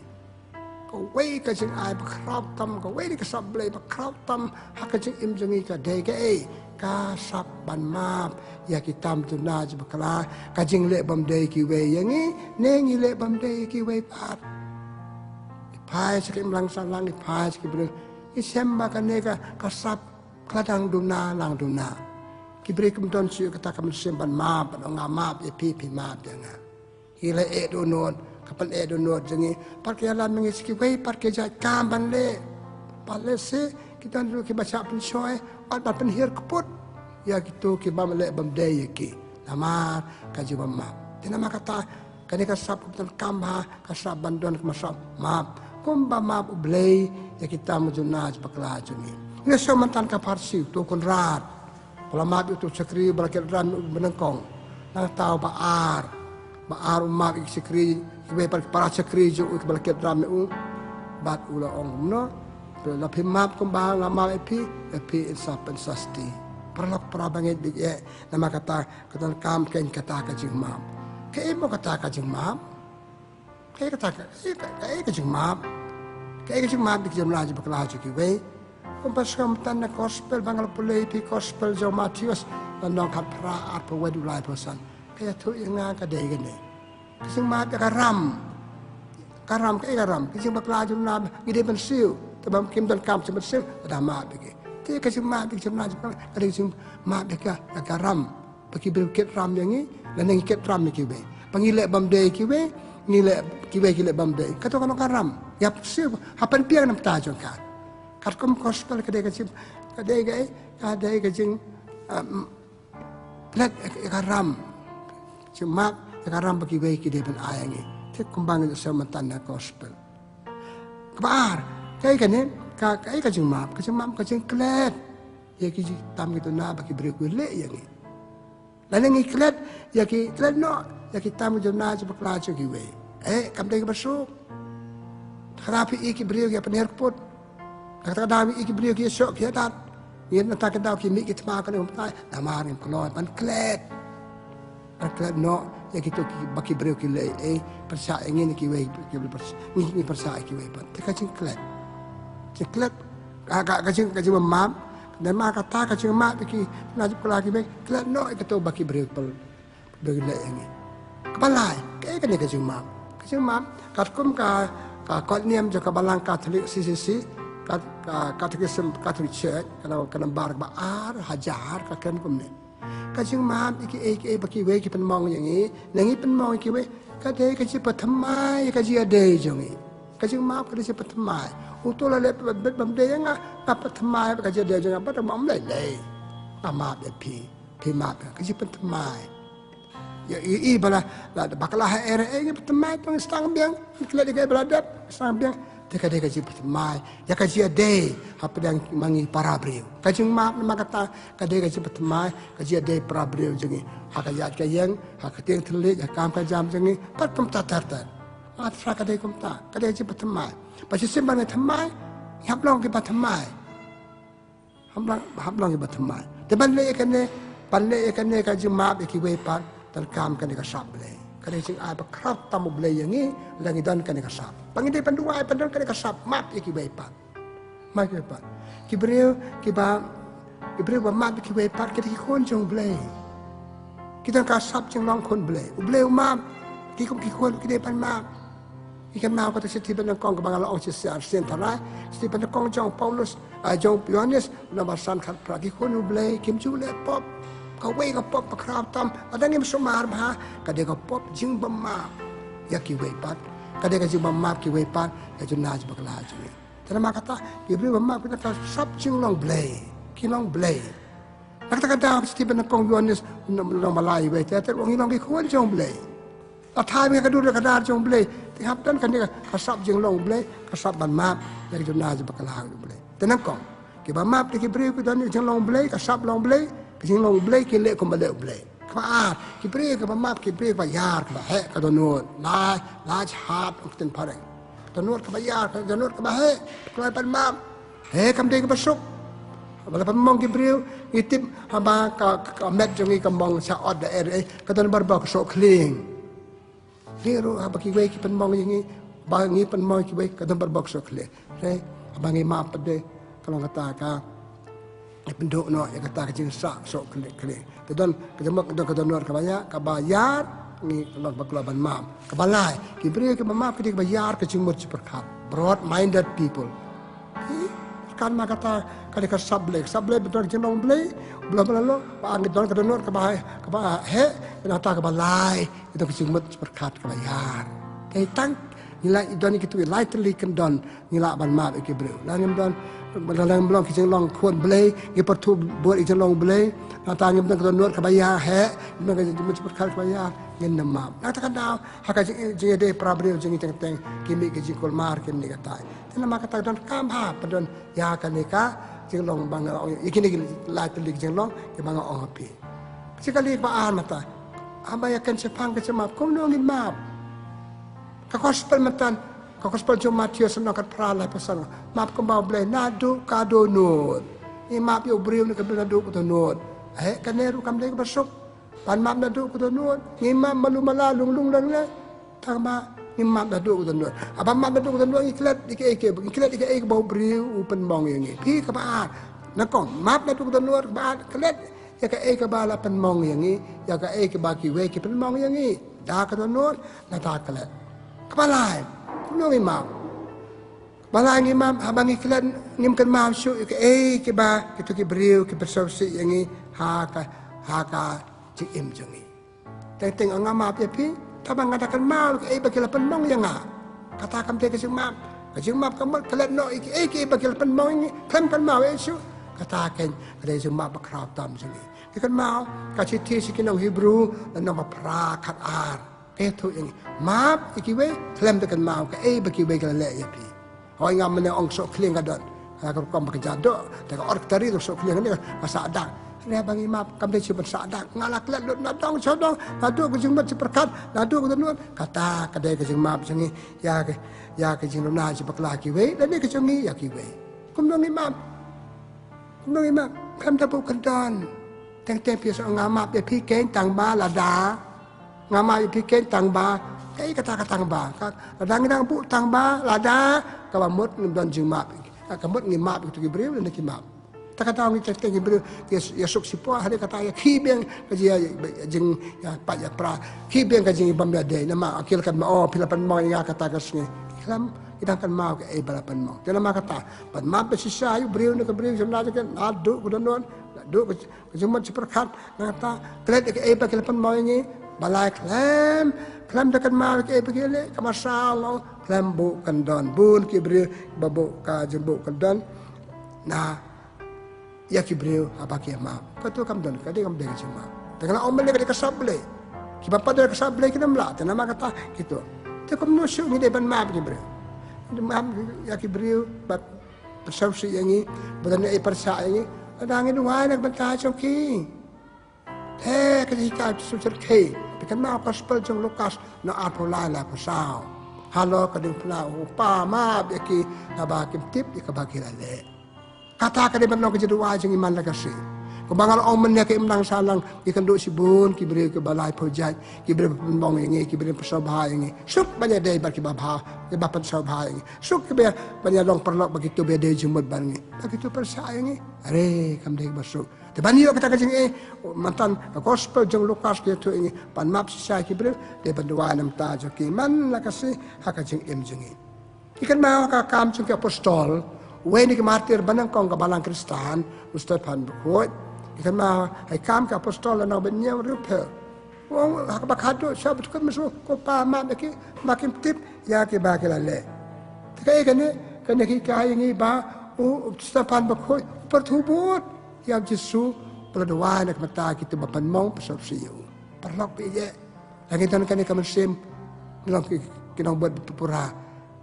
ka wei ka jing ai ba krap tam ka wei ka sap blei ba krap tam ha ka jing im jingi ka de ka ka sap ban map ya ki tam tu na jbakla ka jing le bam dei ki wei yangi nengi le bam dei ki wei pat pai skim lang salang ni pai skim bre isemba ka ne ka sap kladang duna lang duna kibri kumton siu kata kam semban map nga map e pi map danga hile e do non kapal e do non jengi parke ala mengi ski wei parke ja kamban le pale se kita dulu ki baca pen soe at pen hir keput ya gitu ki bam le bam de ki nama ka ji bam map tinama kata kani ka sap kumton kamba ka sap bandon ka masap map kumba map ublei ya kita mujunaj bakla juni ya so mantan ka parsi to kon rat kalau map itu sekri berakhir ran benengkong nang tahu baar map sekri ibe para sekri jo berakhir ran bat ula ong no la map kumba ngama epi insap pensasti perlok prabanget big nama kata kam ken kata ka jing map ke mo kata ka jing map ke kata ka jing map dik jam laji bakla ki we kumpas kam tan gospel bangal pulei pi gospel jo Matius dan nong kat pra at po wedu lai person kaya tu inga ka de gane kising ma ka karam kising bakla jum na gide ben siu tabam kim dan kam sem siu ada ma bigi te kising ma dik jam na jum ka kising ma beka ka ram bagi berket ram yangi dan nang ket ram ni kiwe pangile bam de kiwe nile kiwe bam de ka to ka karam yap siu hapan piang nam ta jong ka katkom gospel kadai kajing plat karam cuma karam bagi wei kide ben ayangi te kumbang itu sama tanda gospel kebar kai kajing map kajing klet ya kiji tam gitu na bagi beri kule yangi lalu ngi klet ya ki klet no ya ki tam gitu na coba kelacu ki wei kamdai basuk terapi iki beri ya penir put kata dami iki beliau kia sok kia dat ia nak tak tahu kimi kita makan yang betul namarin keluar pan klet no ya kita bagi beliau kia persa ingin kiwe kia persa ini persa kiwe pan tekacing klet agak kacing memam dan mak kata kacing mak bagi najib kelaki baik klet no kita bagi beliau beliau ini kepala kayak ni kacing mam katkum ka kot niam juga balang Katolik sisi Katekism Katolik Church kana bar baar hajar ka kan kumne kajing mam iki baki we ki penmong yangi nangi penmong ki we ka de ka ji pathamai ka ji ade jongi kajing mam ka ji pathamai utola le bet bam de nga ka pathamai ka ji ade jonga pat mam le ama be pi ma ka ji pathamai ya bala baklah ere bertemai tong stang biang kala dia beradab stang biang dia kaji bertemai ya kaji ade apa yang mangi para beliau kaji maaf nama kata kaji bertemai kaji ade para beliau jengi hakayat kayang hakatiang telit hakam kajam jengi pat kum tatartan atra kaji bertemai pasti sembang temai hab long ke bertemai hab long ke bertemai teban le kan kaji maaf ki wepat terkam kan dikasap boleh. Kadang sing ai berkerap tamu boleh yang ni, lagi dan kan dikasap. Pangide panduai pandan kan dikasap, map iki wepat. Mak wepat. Kibreu map iki wepat kita kon jong boleh. Kita kasap jong long kon boleh. Boleh map ki kon kita pan map. Ikan mau kata seti pan kong ke bangala ong sesiar sen tarai, seti pan kong jong Paulus, jong Yohanes, namasan kat pragi kon boleh kim jule pop. Kau wei kau pop berkerap tam, ada ni bersumar bah, kadang kau pop jing bemap, ya ki wei pat, kadang kau jing bemap ki wei pat, ya jenaz berkelah jengi. Tapi mak kata, ki beri bemap kita kau sab jing long blay, ki long blay. Nak kata seti penekong Yohanes long malai wei, tapi orang long ki kuan jong blay. Atai mereka dulu kadar jong blay, tihap dan kan dia kau sab jing long blay, kau sab bemap, ya jenaz berkelah blay. Tenang kau, ki bemap ki beri kita ni jing long blay, kau sab long blay. Kising long blay kile ko malay blay. Kemaar, kibri ke pemap kibri ke bayar ke bahek ke donor. Laj hat uktin pareng. Donor ke bayar ke donor ke bahek. Kelai pemap. Kam dia ke besuk. Bala pemong kibri ngitip haba ka met jongi kembang saot daerah ke donor barba ke sok kling. Liru haba kiwe ki pemong ngi bangi pemong kiwe ke donor barba ke sok kling. Re abangi map pede kalau kata ka penduk no yang kata kecil sak sok klik kedon kejemak kedon nuar kabaya kabayar ni kelon bakulaban mam kabalai kibri ke mam ke bayar ke cimur ciperkat broad minded people kan mak kata kali ke sablek betul jenong blek belum lalu angin don kedon nuar kabaya he kenata kabalai itu ke cimur ciperkat kabayar kaitang nilai idon itu lightly kendon nilai ban mam kibri lalu don dalam belum kita long kuat belai, kita perlu buat kita long belai. Nanti kita nak nuar kebaya he, kita mencepat kal kebaya ngin nama. Nanti kan dah, hak jadi ada problem jadi tentang kimi kita kolmar kini kata. Tapi nama kata dan kamha pada ya kan nikah, kita long bangga orang. Ikin lagi telik kita long, kita bangga orang api. Sekali bahan mata, apa yang kan sepang ke semap, kau nongin map. Kau sepelmatan. Kau seperti Matius senakat peralai pesan. Maaf kembali boleh nadu kado nut. Ini maaf yo beriu ni kembali nadu kado nut. Kaneru kembali bersuk. Pan maaf nadu kado nut. Ini maaf malu malalung lung lang le. Tama ini maaf nadu kado nut. Apa maaf nadu kado nut iklat ike bau beriu upen bong yang ini. Pi kebaan. Nakong maaf nadu kado nut kebaan kelet. Ya ke bala pen mong yang ini. Ya ke baki weki pen mong yang ini. Dah kado nut. Nata kelet. Kepalai. Nung imam, balang imam habang iklan ngim kan mam su ke ba kitu ki beriu ki bersausi yangi haka cim jongi. Teng ang map ya pi tabang ngadakan mal ke bakil penmong yang kata kam te ke map kamal kelat no ke bakil penmong ni kan mau su katakan ada map bakrap tam jongi. Ikan mau kasih ti sikinong Hebrew dan nama prakat ar. Itu yang maaf ikiwe klaim tekan mau ke bakiwe ke lelak ya pi. Hoi ngam mana ong sok kling kadon. Kalau kau bekerja do, tengok orang teri tu sok kling ni masa ada. Ni bagi maaf kami cuma sadar ngalak lek lut nadong sodong nadu ke jengmat seperkat nadu ke tenun kata kedai ke jengmat sengi ya ke jeng luna sepaklah kiwe dan ni ke sengi ya kiwe. Kumdong imam kam tapu kadon. Teng biasa ngamap ya pi ken tang ba lada. Ngamai pikir tang ba, kata tang ba, kadang bu tang ba lada, kawamut ngimdan jemap, kamut ngimap itu gibril dan ngimap. Tak kata orang kita gibril, ya sok sipo hari kata ya kibeng kaji jeng ya pak ya pra, kibeng kaji bamda day, nama akil kan mau pilapan mau yang kata kasnya, iklam kita akan mau ke balapan mau. Jangan nama kata, pan mau bersisa ayu bril nak bril sebenarnya kan adu kudanuan, adu kejumat seperkat, kata kelet ke pilapan mau ini. Balai klaim dekat mal ke begini kemasalah klaim bukan don bun kibril babu ka jembu kendon nah ya kibril apa kia maaf kau tu kam don kadi kam dari cuma dengan om beli kadi kasab beli Bapa dah kesal beli kita melak, nama kata gitu. Tapi kamu nusuk ni dia ban maaf ni beri. Maaf ya beri persausi yang ini, badan ni persa yang ini. Ada angin dua nak bantah congki. Ketika sucer ke, bikin maaf gospel jong Lukas na apolai lah pasal. Halo kadang pula upa maaf ya ki nabakim tip ya kabagi lale. Kata kadang benar kejeduan jong iman lagasi. Kebangal orang menek imlang salang ikan duk sibun kiberi ke balai projek kiberi pembong ini kiberi persabah ini suk banyak day bagi babha ke bapan sabah ini suk kiberi banyak long perlok begitu beda jumut bangi begitu persa ini are kam day masuk tebani yo kata kajing mantan gospel jong Lukas ke tu ini pan map sisa kiberi de berdua nam ta joki man lakasi hakajing jeng ikan mau ka kam jong ke apostol weni ke martir banang kong ke balang Kristen Ustapan buat ikan mah hai kam ke apostol na benyau rupa wong hak bakado sabat kan masuk ko pa ma ke makin tip ya ke ba ke lale kai kan ki kai ngi ba Ustapan bakoi pertubut ya Yesus perdoa nak mata kita bapan mau pasal siu perlok pe je lagi tan kan ka mesim nang kita buat pura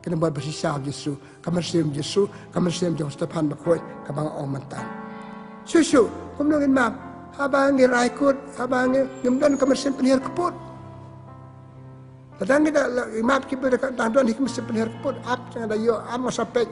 kita buat bersisa Yesus ka mesim Yesus ka mesim jong Ustapan bakoi ka bang om mantan susu kumulongin map, habang iraikut, habang nyumdan kemersian penihar keput. Kadang kita map kita dekat tangduan di kemersian penihar keput. Ap jangan ada yo, amo sampai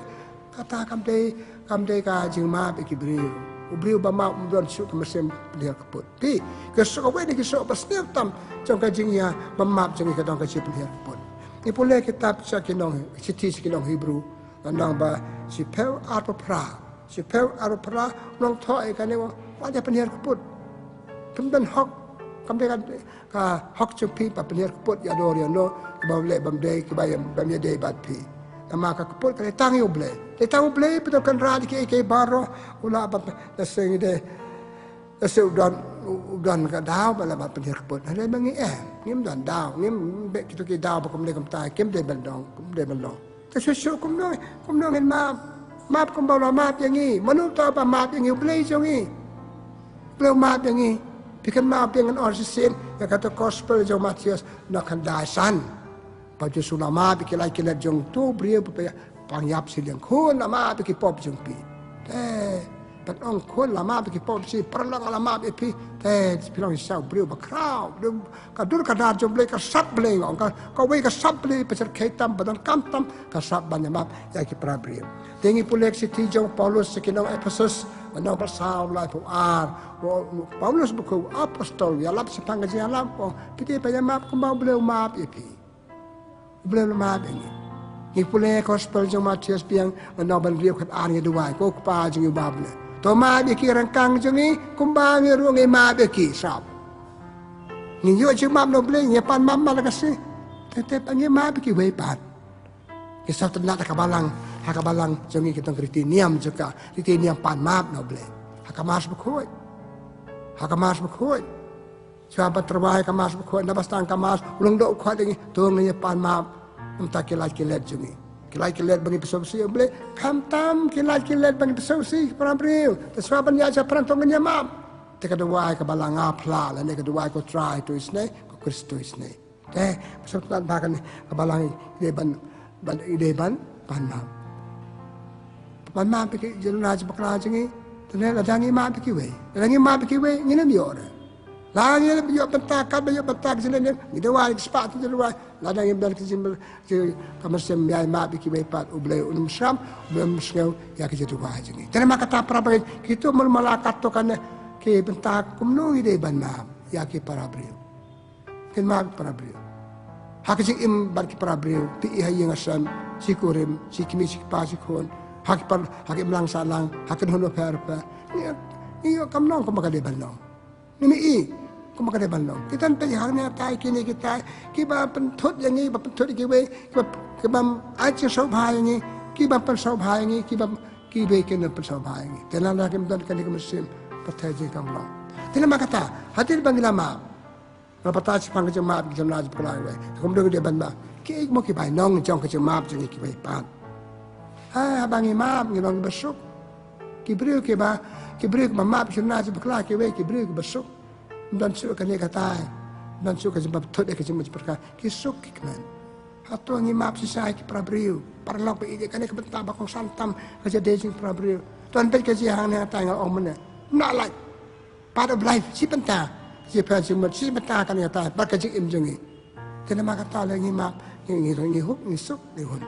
kata kamdei ka jeng map ikibriu. Ubriu ba map umdon su kemersian penihar keput. Ti kesok awe ni kesok pasniap tam jong ka jeng ya ba map jeng ka dong ka penihar keput. Ni pula kitab sa kinong siti kinong Hebrew nandang ba si Peu Arpra. Si Peu Arpra nong thoi ka ni ada penihar keput. Kemudian hok, kemudian hok cupi pa penihar keput ya dori no kebawle bamdei kebayam bamyadei badpi. Nama ka keput kali tangi uble. Di tangi uble betul kan radi ke baro ula apa naseng de naseng udan ka daw bala ba penihar keput. Ada mangi ngim dan daw ngim be kitu ki daw ba kemudian kemta kem de bandong kemudian bandong. Kesusu kumno ngin maap kumbaw maap yang ini menurut apa maap yang ini uble jong ini. Belum maaf yang ini, bikin maaf yang orang sesin yang kata gospel jong Matius nak hendasan. Baju sulama bikin lagi jong tu beri apa pangyap silang kun lama bikin pop jong pi. Penong kun lama bikin pop si perlang lama bikin bilang isau beri bakrau. Kadur kadar jong beli kasap beli ngong kau beli kasap beli pasal kaitam badan kamtam kasap banyak maaf yang kita beri. Tengi pulek si tijong Paulus sekinong Ephesus menang pasal lai puar. Paulus buku apostol ya lap sepangga je alam ko. Piti pa maap kumbau beliau maap ipi. Beliau maap ini. Ni pulek gospel jong Matius biang menang ban riau kat arnya dua ko pa jong ibable. To maap iki rangkang jong ni kumbang ruang e maap iki sap. Ni yo jong maap no beli nyepan mama lakasi. Tetep angi maap iki wepat. Kisah tenak kabalang hakabalang jongi kita kritiniam juga kritiniam pan maap noble hakamas bekoi siapa terbaik hakamas bekoi nabas tang kamas ulung do kuat ini tuang ni pan maap entah kilat jongi kilat bagi pesausi boleh kamtam kilat bagi pesausi perang beriu tersaban ya perang tongnya maap kedua kabalang apla dan kedua ko try to isne ko Kristo isne pesautan bahkan kabalang ideban pan maap pan maap ki jeluna bakla jingi tene la dangi maap ki we dangi maap ki we ngine mi ora la ngine bi yo pentak ka bi yo pentak sine ne ni de wa spat de wa la dangi bel ki jimbel ki kamersem ya maap ki we pat uble unum sham bem sngeu ya ki jetu wa jingi tene makata prabe kitu mul malakat to kan ki pentak kumno ide ban maap ya ki parabriu ken maap parabriu hakijing im bar ki parabriu ti ihayeng asam sikurim sikimi sikpasi kon hakip lang salang hakin hono perpa iyo kamnong kumakade balong nimi kumakade balong kita nte hangnya tai kini kita kiba pentot yang ini pentot kiwe kiba aja sobha yang ini kiba pen sobha yang ini kibe kena pen sobha yang ini tenan hakim dan kani kemesim pertaje kamlong tenan makata hadir bang lama rapata sipang ke jemaat ke jemaat berlalu kemudian dia banda ki mo kibai nong jong ke jemaat jeng kibai pan abangi maap ngilong besuk kibriu ke maap jurna je bekla ke we kibriu ke besuk dan su kan ye kata dan suka sebab tu dia kecil macam perkara kisuk kikman atau ngimap sisa ki prabriu parlok be ije kane kebentar bakong santam kaja dejing prabriu tuan pet kaji hang ne ta ngal ong mena nak like part of life si penta si pajim si penta kan ya ta ba kaji im jengi kena maka ta le ngimap ngi huk ngi suk ni hun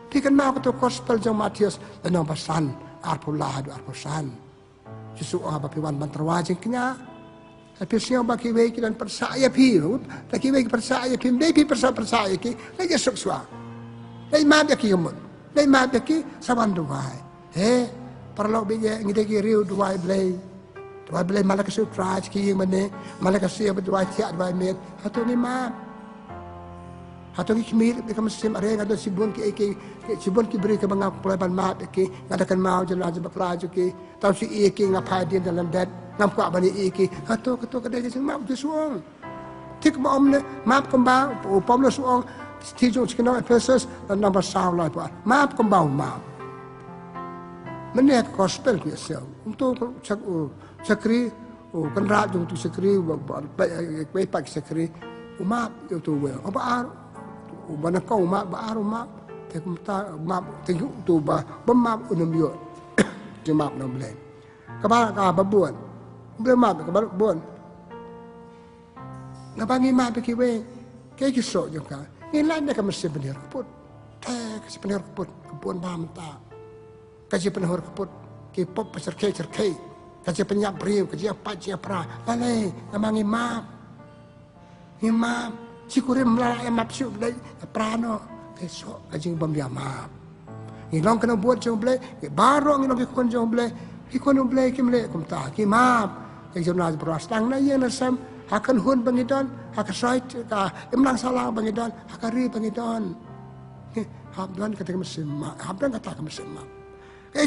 ti kan ma ko to gospel jong Matius dan nomor san arpula du arposan Yesus apa piwan mantrawa jeng kenya tapi siang bagi wei dan persaya pirut bagi wei persaya pim dei pi persaya ki lagi suksua dei ma dia ki umut dei ma dia ki saban duai perlu bije ngide ki riu duai blai malaka su traj ki mane malaka sia duai tia duai met hatu ni ma hatu ki kmir be kam sim are ngado sibun ki beri ke bangap pelaban ma ki ngadakan mau jalan bakla ki tau si ki ngapai dia dalam dat ngam kwa bani ki hatu ketu kedai sing ma tu suang tik ma omne map kembang upom lo suang tijung sikno Ephesus dan nomor 9 lah buat map kembang map menek gospel ki sel untuk sakri kan raju tu sakri baik pak sakri map tu we apa bana kau mak baru mak tekmta mak tinggu tu ba bemap unum yo jemap no blem ka ba buan bemap ka ba buan ngabangi mak ki we ke ki so jo ka ni lain ka mesti bener kaput ka si bener kaput kebun bamta ka si bener kaput ki pop cerke ka si penyap riu ka si apa si pra lale ngabangi mak imam sikure mlala map siu blai prano esok ajing bam ya map ngilong kena buat jong blai baro ngilong ki kon jong blai ki kon blai ki mle kum ta ki map yang jomna berastang na yen sam akan hun bangidon akan sait ka imlang salah bangidon akan ri bangidon habdan kata mesin map habdan kata mesin map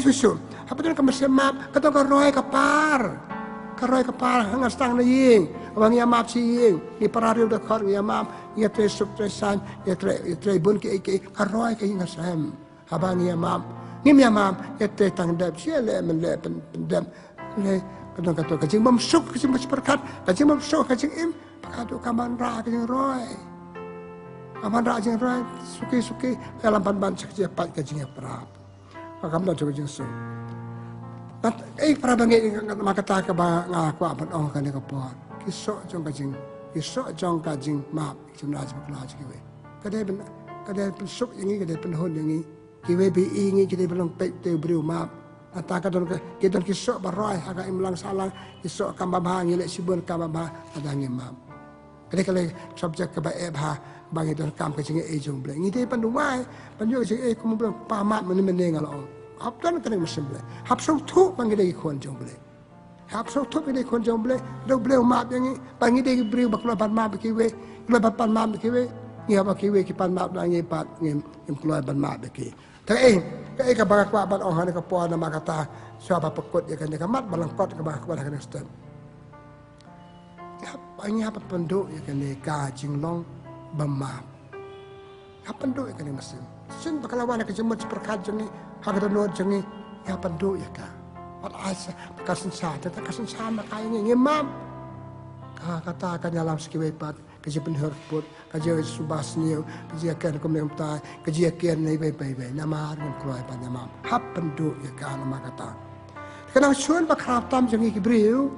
susu habdan ka mesin map kata ka roy ka par karoy kapal hang stang na ying abang ya map si ying ni parariu da khor ya map ya tre sup tre san ya tre bun ki karoy ka ying asam abang ya map ngim ya map ya tre tang dab si le men le pendam le kadang kata kajing bam suk kajing berkat kajing bam suk kajing im pakado kaman ra kajing roy kaman ra kajing roy suki dalam ban sakje pat kajing ya prap pakam da kajing suk para bangi makata ka ba nga kwa ban ong ka ne ka po kiso jong kajing map jumna jib kla ji we kade suk ingi kade pen hon ingi ki we bi ingi kade belong pe te bru map ata ka don ki don kiso ba roi ha ka imlang salang kiso ka ba ba ngi le sibun ka ba ba ada ngi map kade subject ka ba e ba bangi don kam ka jing e jong ble ngi te pan duai pan yo jing e kum belong pa map men ngalong habdan kena mesin boleh habsau tu panggil dia ikon jom boleh habsau tu panggil dia ikon jom boleh dah boleh umat yang ni panggil dia beri bakal ban map kiwe keluar ban map kiwe ni apa kiwe kipan map dah ni pat ni keluar ban map ki tapi ka barak ban orang ni ka puan nama kata siapa pekut dia kan dia mat balangkot ka barak ban kan stem apa penduk ya kan dia kajing long bemap apa penduk ya kan dia mesin sin bakalawan ke jemut perkat jengi hagda no jengi ya pendu ya ka wat asa kasin sa makai ngi ngimam ka kata kan dalam sekiwe pat kaji penhur put kaji subas niu kaji akan komem ta kaji akan nei bai nama ngan kloi pan namam hap pendu ya ka nama kata kana shun bakrap tam jengi kibriu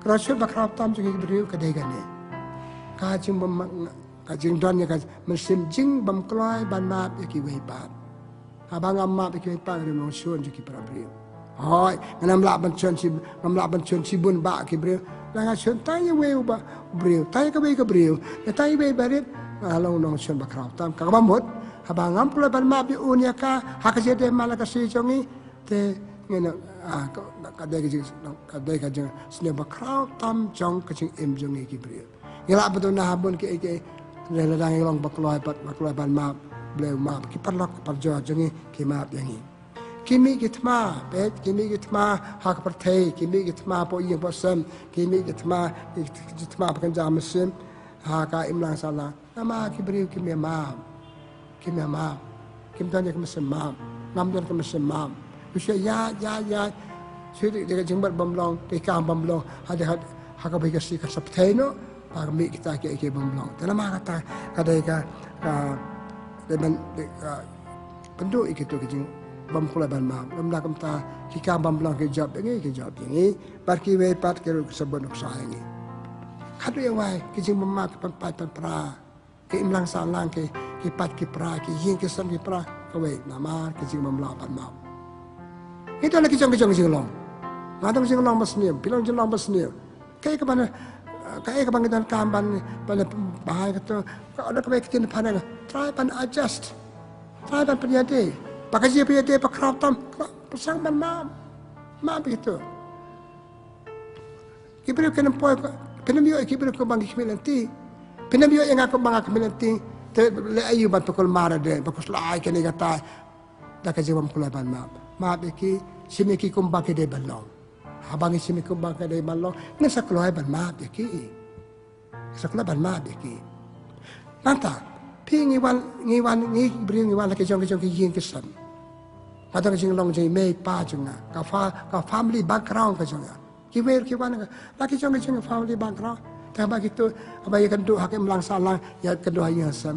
kana shun bakrap tam jengi kibriu kadai gane kaji kajing don ya kaj mesim jing bam kloi ban map ya ki wei pat abang amma ki wei pat rim shun ji ki prabriu hoi nganam la ban chun si bun ba ki briu la shun tai wei ba briu tai ka briu ya tai wei barit along nong shun bakrau tam ka bamot abang am kloi ban map un ya ka ha ka je de malaka si chongi te ngena ka de ka jeng sne bakrau tam jong ka jing im jong ki briu ngela betul na habun ki lele dang long bakloi ban map bleu map ki parlok parjo jengi ki map yangi kimi gitma bet kimi gitma hak pertei kimi gitma po yeng posem kimi gitma pakan jam mesin ha ka imlang sala nama ki beriu kimi map kim tanya ke mesin map ngam don ke mesin map usia ya sudi de jengbat bamlong de kam bamlong ada ha ka bagi si ka sapteno parmi kita ke bamblong telama kata kadai ka demen penduk itu kijing bam kula ban ma lam la kam ta ki ka bamblong ke job ini par ki we pat ke sebut sa ini kadu ya wai kijing mama ke pat pra ke imlang salang ke pat ki pra ki yin ke sam ki pra ka we nama kijing bamblong ban ma itu lagi kijing long ngadang kijing long basnia bilang kijing long basnia kayak ke mana kayak kebangkitan kamban pada bahaya kata kalau ada kebaikan pandang try pan adjust try pan penyade pakai dia penyade pakai keraptam pasang ban mam begitu kibir kena poy penamio kibir ke bangki kemilanti penamio yang aku bangka kemilanti le ayu ban pukul mara de pukul lai kena kata dah kejawab kula ban mam iki simiki kumbaki de balong habang isi mikubang kadai balong ni sakloi ban ma beki sakloi ban ma beki nanta pi ngi bring ngi wan ke jong ki yin ke sam padang jing long jing mei pa junga ka family background ke junga ki wer ki wan la ki jong family background ta ba gitu aba ya kendu hak melang salang ya kedua ya sam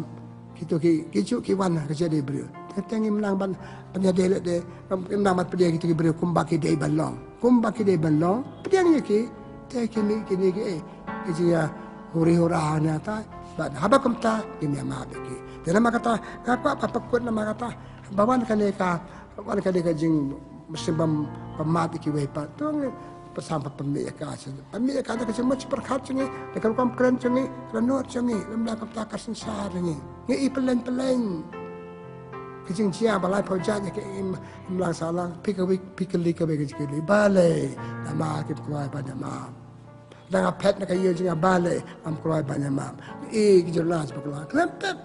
gitu ki wan ke jadi brio tengi melang ban penyade de melang mat pedia gitu ki brio kumbaki dei balong kumbaki de balong pediang ki te kini ki ya huri-hura na ta ba haba kumta kimya ma beki dena makata kakwa papakut na makata bawan kane ka wan kane ka jing musimbam pamat ki we pa tong pasam pemik ka pemik ka ta semua perkhat cungi dekat kam keren cungi renot cungi lemla kapta kasen sar ni ngi peleng kijing cia balai project ke imlang salang pikali ke bagi kili balai nama kita keluar banyak mam dengan pet nak kaya juga balai am keluar banyak mam kejurulan sebagainya kelempet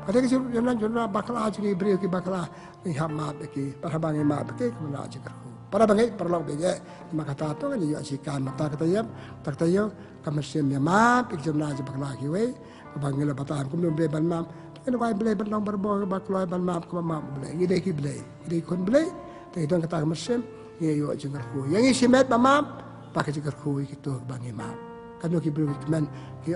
ada kejurulan bakal aja ni beri ke bakal ni hamad ke para bangai mam ke kemudian aja kerku para bangai perlu bege maka kata tu kan juga sikan mata kata ya kamersim ya mam kejurulan aja bakal lagi we bangai lebatan kemudian beri ban mam ini kau beli berlong berbau bakloi ban maaf kau maaf beli, ini kon beli, tapi tuan kata mesin, ini yo jengar kui, yang isi met maaf, pakai jengar kui gitu bangi maaf, kan yo kibru men, ki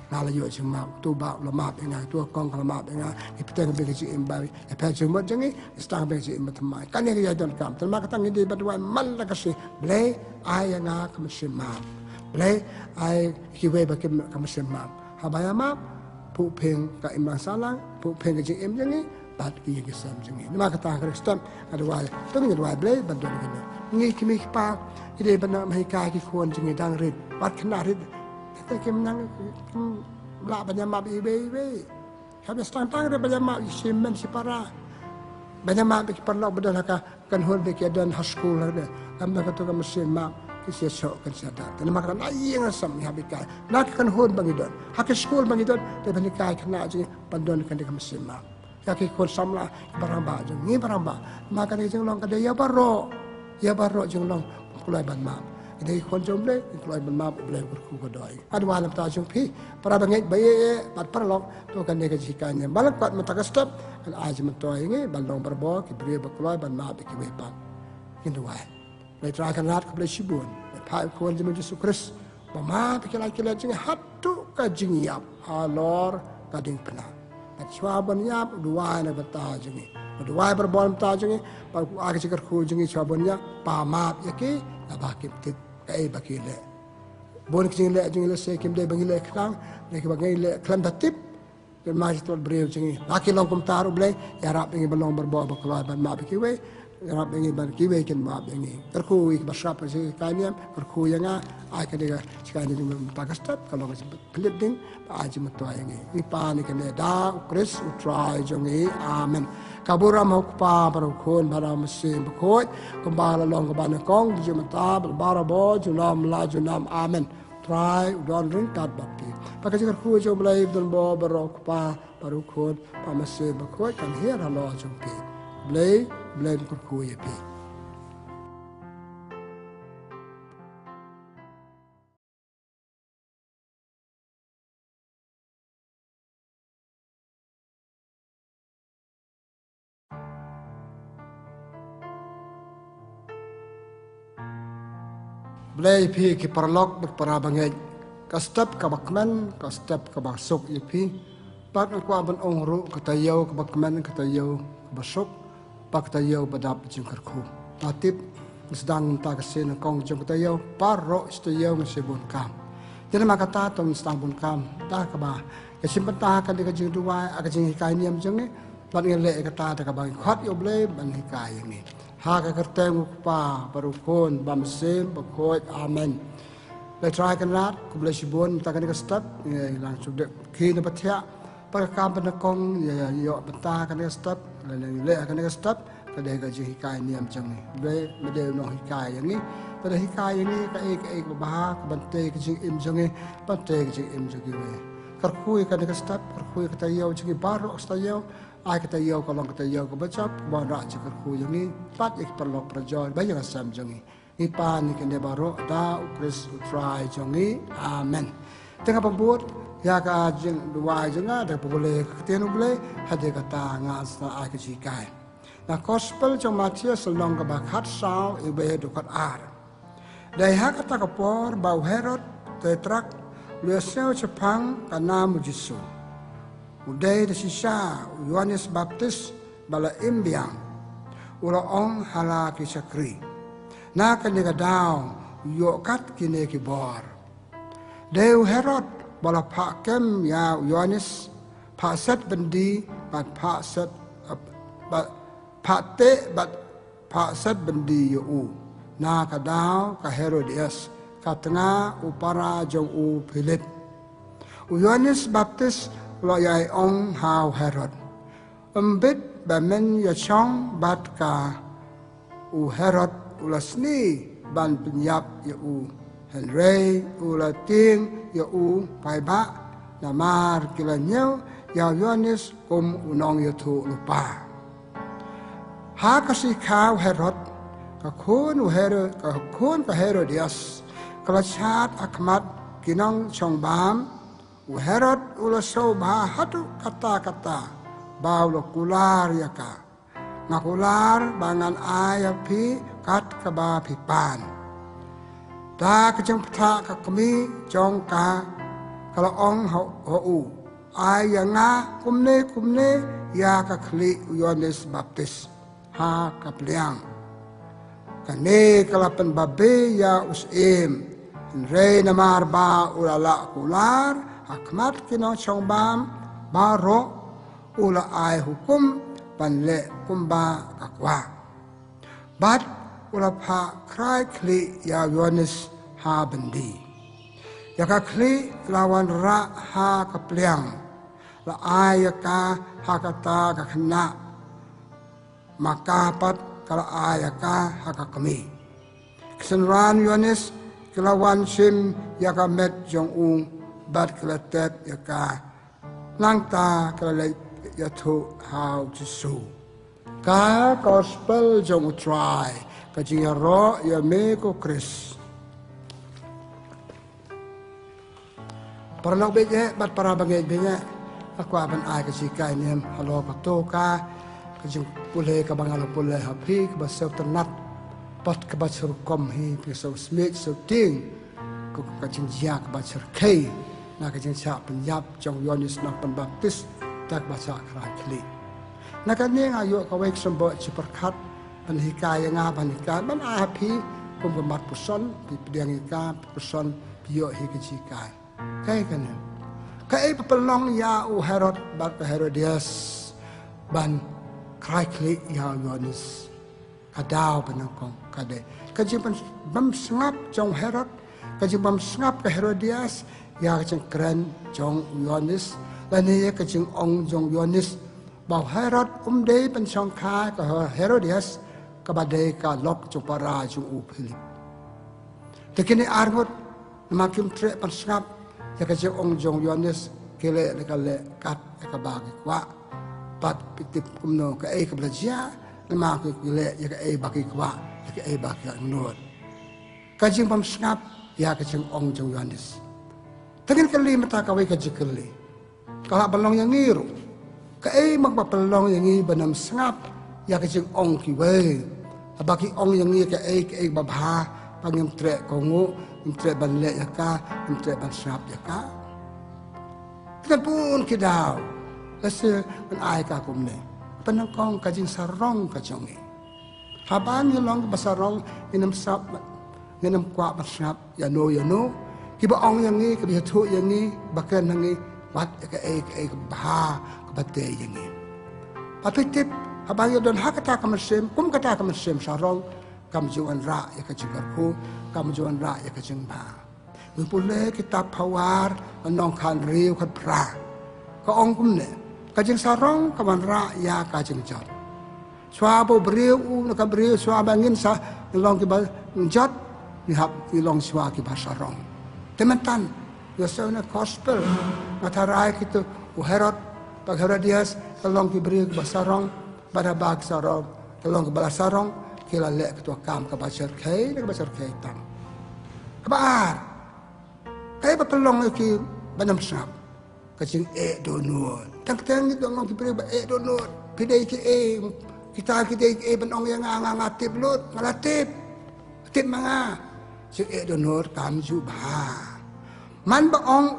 nala yo jeng maaf, tu bak lo maaf enggak, tu kong kalau maaf enggak, kita tengah beli si imbari, pecah semut jengi, setang beli si imbat temai, kan yang dia don kam, terima kasih ini berdua mal lah kasih, beli ayah enggak mesin maaf, beli ayah kiwe bagi mesin maaf, habaya maaf. Pu peng ka imang salang, pu peng ka jing im jangi, bat ki yang kesam jangi. Nama kata Kristus ada wai, tu ni wai blay bantuan kena. Ngi kimi pa, ide bana mahika ki kuan jangi dang rid, bat kena rid. Kita kim nang la banyak map ibe. Kami tang rid banyak map simen si para. Banyak map ki perlu bedah ka kan hon be ki dan haskul ada. Kami kata ka mesin map. Kisah sok kan sadar. Dan makanan ayang asam ni habikai. Nak kan hon bangidon. Hak sekolah bangidon. Tapi banikai kena aja pandon kan dia mesin mak. Kaki kon samla baramba aja. Ni baramba. Maka dia jeng long kada ya barro jeng long kulai ban mak. Dia kon jomble kulai ban mak boleh berku kedai. Ada walam ta jeng pi. Para bangit bayi pat perlok tu kan dia kejikannya. Balak pat matakastap kan aja mentoi ini bandong berbo kibri berkulai ban mak ki wepat. Ini wai. Mereka akan lihat kepada Sibun. Pak Kuan Jemaat Yesus Kristus. Mama pikir-pikir jengi hatu ka jengi yap. Halor kading pena. Nak cuaban yap dua na bata jengi. Dua berbon bata jengi. Pak aku cikar ku jengi cuaban yap. Pamap yaki. Nabakim tit kai bakile. Bon jengi le jengi le sekim de bangile klang. Leki bangile klan tatip. Dan masih tuan beriu jengi. Laki long kum taru blay. Ya rap jengi belong berbon berkeluar ban map kiwe. Rap ini bar kiwe ken maaf ini. Terku ik bersap si kaniam, terku yang ai kadega sekali dengan takastap kalau kasi pelit ding aja metua ini. Ini pani kene da Kris utrai jongi amen. Kabura mau pa barukun bara mesin bekoi kembala long ke bana kong jumata bara bo junam la junam amen. Try udon ring tat bapti. Pakai jikar ku jom lai don bo barok pa barukun pa mesin bekoi kan hier halo jompi. Blay kurku ya pi. Blay pi ki parlok berpara bangai ka step ka bakmen ka step ka basuk ipi pat ko aban ong ru ka tayo ka bakmen ka tayo ka basuk pak tayo badap jing karku tatip sedang ta kasin kong jing tayo paro tayo ngasibun kam jadi maka ta tong stambun kam ta ka ba ya simpan ta ka de ka jing duwa ka jing hikai niam jing ni pat ngele ka ta ka ba khat yo ble ban hikai ni ha ka kerteng pa barukon bamsem bakoi amen le try kan rat ku ble sibun ta kan ka step lang sudah ki na pathya pa ka ban kong ya yo bata kan ka step le kan ka step ka de ka jing hikai niam jing ni ble me de no hikai yang ni pada hikai yang ni ka ek ba ka bante ka jing im jing ni bante ka jing im jing ni karkui kan ka step karkui ka tayo jing baro stayo ai ka tayo ka long ka tayo ka bachap ba ra jing karkui yang ni pat ek perlok prajoy ba yang sam jing ni ipa ni kan de baro da ukris utrai jing ni amen tengah pembut ya ka jing dua jing ada boleh ka tianu boleh hade kata ngas ai ka jikai na gospel trong Matius long ka bakhat sao ibe do kat ar dai ha kata ka por bau Herod tetrak luaseu chapang kana mu Jesu udai de sisa Yohanes Baptis bala imbiang ula ong hala ki sakri na kan ga daw yo kat kine ki bor deu Herod bala pha kem ya Yohanes pha set bendi bat pha set Pak te bat pak set bendi yu na kadau ka Herodias ka tengah upara jong u Philip Yohanes Baptis lo yai ong hao Herod umbit ba men ya chong bat ka u Herod ulasni ban penyap yu Henry ula ting yu pai ba namar kilanyau ya Yohanes kum unong yu lupa ha kasih kau Herod ka kun ka Herodias kalachat akmat kinong chong bam Herod ula so ba hatu kata bau lo kular ya ka ngakular bangan aya pi kat ka ba pipan da ka jeng pta ka kami jong ka kala ong ho u aya nga kumne ya ka khli Yohanes Baptis ha kapliang kane kalapan babe ya usim rey namar ba ulala kular akmat kino chongbam baro ula ai hukum panle kumba kakwa bat ula pha krai kli ya Yohanes ha bendi ya ka kli lawan ra ha kapliang la ai ka ha kata ka khna makapat kala ayaka haka kami kesenran Yohanes kelawan sim yaka met jong ung bat keletep yaka langta kala yatu how Jesu ka gospel jong utrai ka jingaro ya me ko Chris paralog beje bat para bangay beje aku aban ay kasikai niem halo patoka kajing pulih ka bangalo pulih hapi ka basaw ternat pat ka basur kom hi piso smith so ting ko kajing jia ka basur kay na kajing sa penyap jong Yohanes na Pembaptis tak basa krakli na kani ayo ka wek sombo ciperkat panhikaya nga panika ban api kum gamat puson pipiang ika puson piyo hi kajikai kay kanen kay papalong ya u Herod bat Herodias ban krakli ya Yohanes kadaw panangkong kade kajing bam sngap jong Herod kajing bam sngap ka Herodias ya kajing kren jong Yohanes lani kajing ong jong Yohanes baw Herod umde pansong ka Herodias kabade ka lok jong para jong u Philip tekini arngot makim tre pansngap ya kajing ong jong Yohanes kele lekale kat kabagi kwa pat pitip kumno ka ay kablaja nama ko kile ya ka ay baki kwa ya ka ay baki nod kajing pam snap ya kajing ong jong Yohanes tagin kali mata kaway kajikali kala balong yang ngiru ka ay magpapalong yang ibanam snap ya kajing ong kiwe abaki ong yang ngi ka ay babha pangim trek kongu trek balik ya ka trek ban sap ya ka kita pun kidau rasa kan ai ka kumne penangkong kajing sarong kajongi habang yolong basarong inam sap nginam kwa basap ya no kiba ong yang ni kiba thu yang ni bakan yang ni wat ka e bah ka bate yang ni patitip habang yodon hakata kamasem kum kata kamasem sarong kam juan ra ya ka jingarku kam juan ra ya ka jingba Mupule kita pawar nong khan riu khat pra ka ong kum ne ka jing sarong ka man ra ya ka jing jot swa bo briu u na ka briu swa bangin sa long ki ba jot ni hap ni long swa ki ba sarong temantan yo so na gospel matarai kitu u herod pag herodias ka long ki briu ba sarong pada bag sarong ka long ki ba sarong kila le ketua kam ka ba cher kai ka ba cher kai tam kabar kaya pelong lagi banam sap kacing donut tang itu orang kita beri donut pidai kita benong yang ngatip lut ngalatip tip manga cing donut kam jubah man baong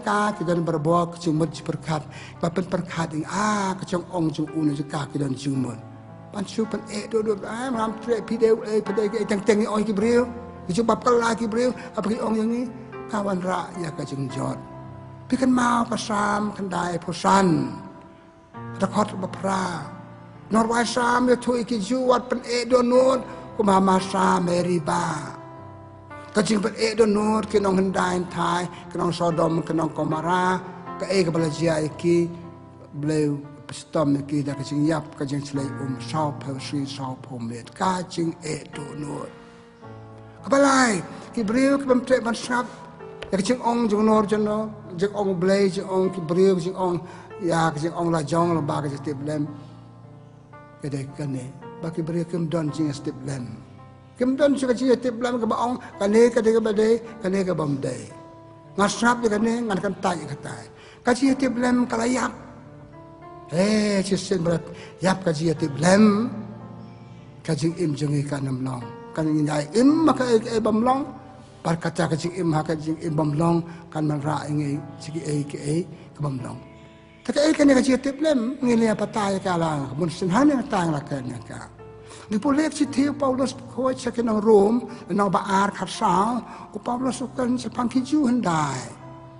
ka kita berbuat kacing mud berkat bapen berkat ing kacang ong cung ka kita jumut pan supan donut malam tre pidai tang oi ki beriu Dijumpa lagi beliau, apa ong yang ni kawan rakyat ke jengjot. Pikan mau pasam kendai pusan, rekod berpera. Norway sam ya tu iki juat pen donut, kumama sam meriba. Kajing pen donut kenong hendai thai, kenong Sodom, kenong Gomora, ke kepala jia iki beliau pestom iki dah kajing yap kajing selai sau persi sau pomet kajing donut. Kapalai, kibriu kibamtre mansap, ya kicing ong jeng nor jono, jeng ong blay jeng ong kibriu jeng ong ya kicing ong lajong lo bagi step lem, kedai kene, bagi kibriu kim don jeng step lem, kim don juga jeng step lem keba ong kene kedai kebadai kene kebamdai, ngasap je kene ngan kantai katai, kaji step lem kalayap, cisen berat yap kaji step lem, kaji im jengi kanam long. Kan nyai im maka bamlong par kata kajing im maka jing im bamlong kan man ra ngai sigi ke bamlong taka kan ka jitip lem ngili apa tai kala mun sin han tang la kan ka ni polek si tiu Paulus ko sa kenang Rom nang baar khat sa ko Paulus kan sa pangkiju handai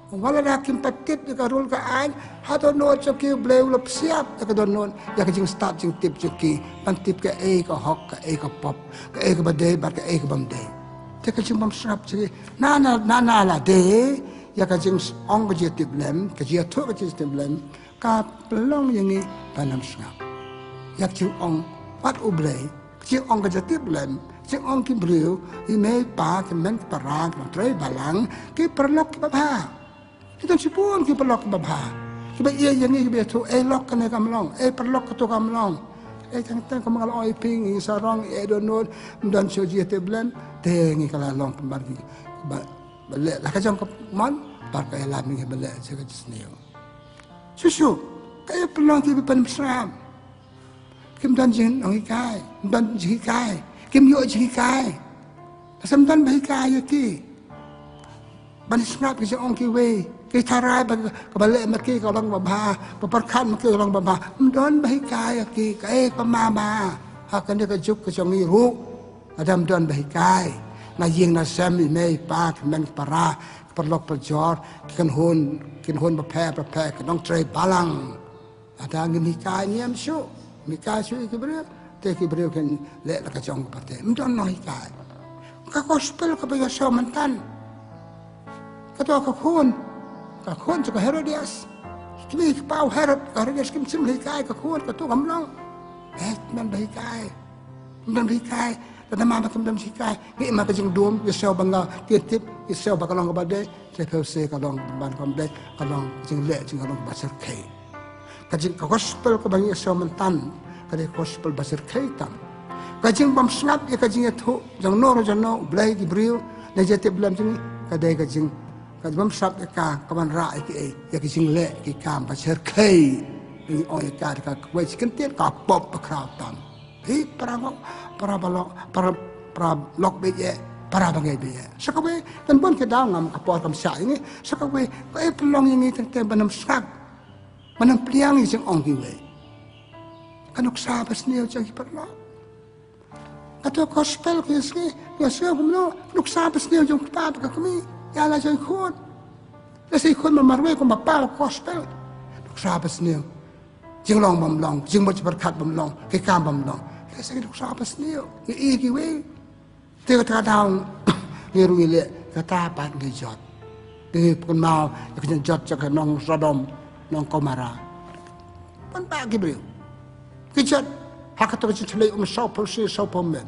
wala dah kim patit ka rul ka an hato no choki bleu lop siap ka don non ya ka jing start jing tip choki pan tip ka hok ka pop ka bade ba ka bamde te ka jing bam srap choki na la de ya ka jing ong ka jing tip lem ka jing to ka jing tip lem ka pelong yang ni panam srap ya jing ong pat ublei jing ong ka jing tip lem jing ong ki bleu i me pa ka men parang ka tre balang ki perlok ki ba kita sipun kita perlok babha. Kita ia yang ni kita tu lok kena kamlong, perlok tu kamlong. Tang kamal oi ping sarong donut dan soji teblan tengi kala long pembagi. Balik lah kajang man par ka elami balik jaga jisnio. Susu kaya perlong kita penmsram. Kim dan jin ong ikai, dan jikai, kim yo jikai. Asam dan bahikai ki. Ban snap ki ong ki we kita rai kebalik mereka kalau babah, peperkan mereka kalau babah, mendon bahikai ki, pemama, akan dia kejuk kejongi ru, ada mendon bahikai, na ying na sem ini pak men parah, perlok perjor, kin hun berpeh, kenong tray balang, ada angin hikai ni amsu, hikai su ikibrio, tekibrio kan lek la kejong partai, mendon no hikai, kakospel kebayar so mentan, ketua kakun juga Herodias. Kami pau Herodias kim sim hikai kakun katu kamlong. Man bahikai. Tanda mama kim dam hikai. Ngi ma kajing dum yesau bangga titip yesau bakalong kabade. Sepeu se kalong ban kamde kalong jing le jing kalong basar kai. Kajing gospel ko bang yesau mentan. Kade gospel basar kai tam. Kajing bam snap ya kajing tu jang nor jano blai gibriu na jete blam jing kade kajing kadang sab ka kaman ra ki ya ki sing le ki kam pa cher kai ni oi ka we chicken tiet ka pop pa kraw tam hi para balok para lok be ye para bangai biya sakawe dan bon ke daw ngam kapor kam sa ini sakawe ko pelong ini tente banam sak banam pliang isang ong kiwe kanok sabas niyo jang perlo kato gospel ko yesi kumno nuk sabas niyo jang pa ka kami yala jang khon lesi khon marwe ko mapal gospel nuk sabas niyo jing long bam long jing mo berkat bam long ke kam bam long lesi nuk sabas niyo i kiwe te ka daw ngiru ile kata pan ke jot ke pun mau ke jot cak nong Sodom nong Gomora pan ba ke beu ke jot hak to ke chle sau polisi sau pomen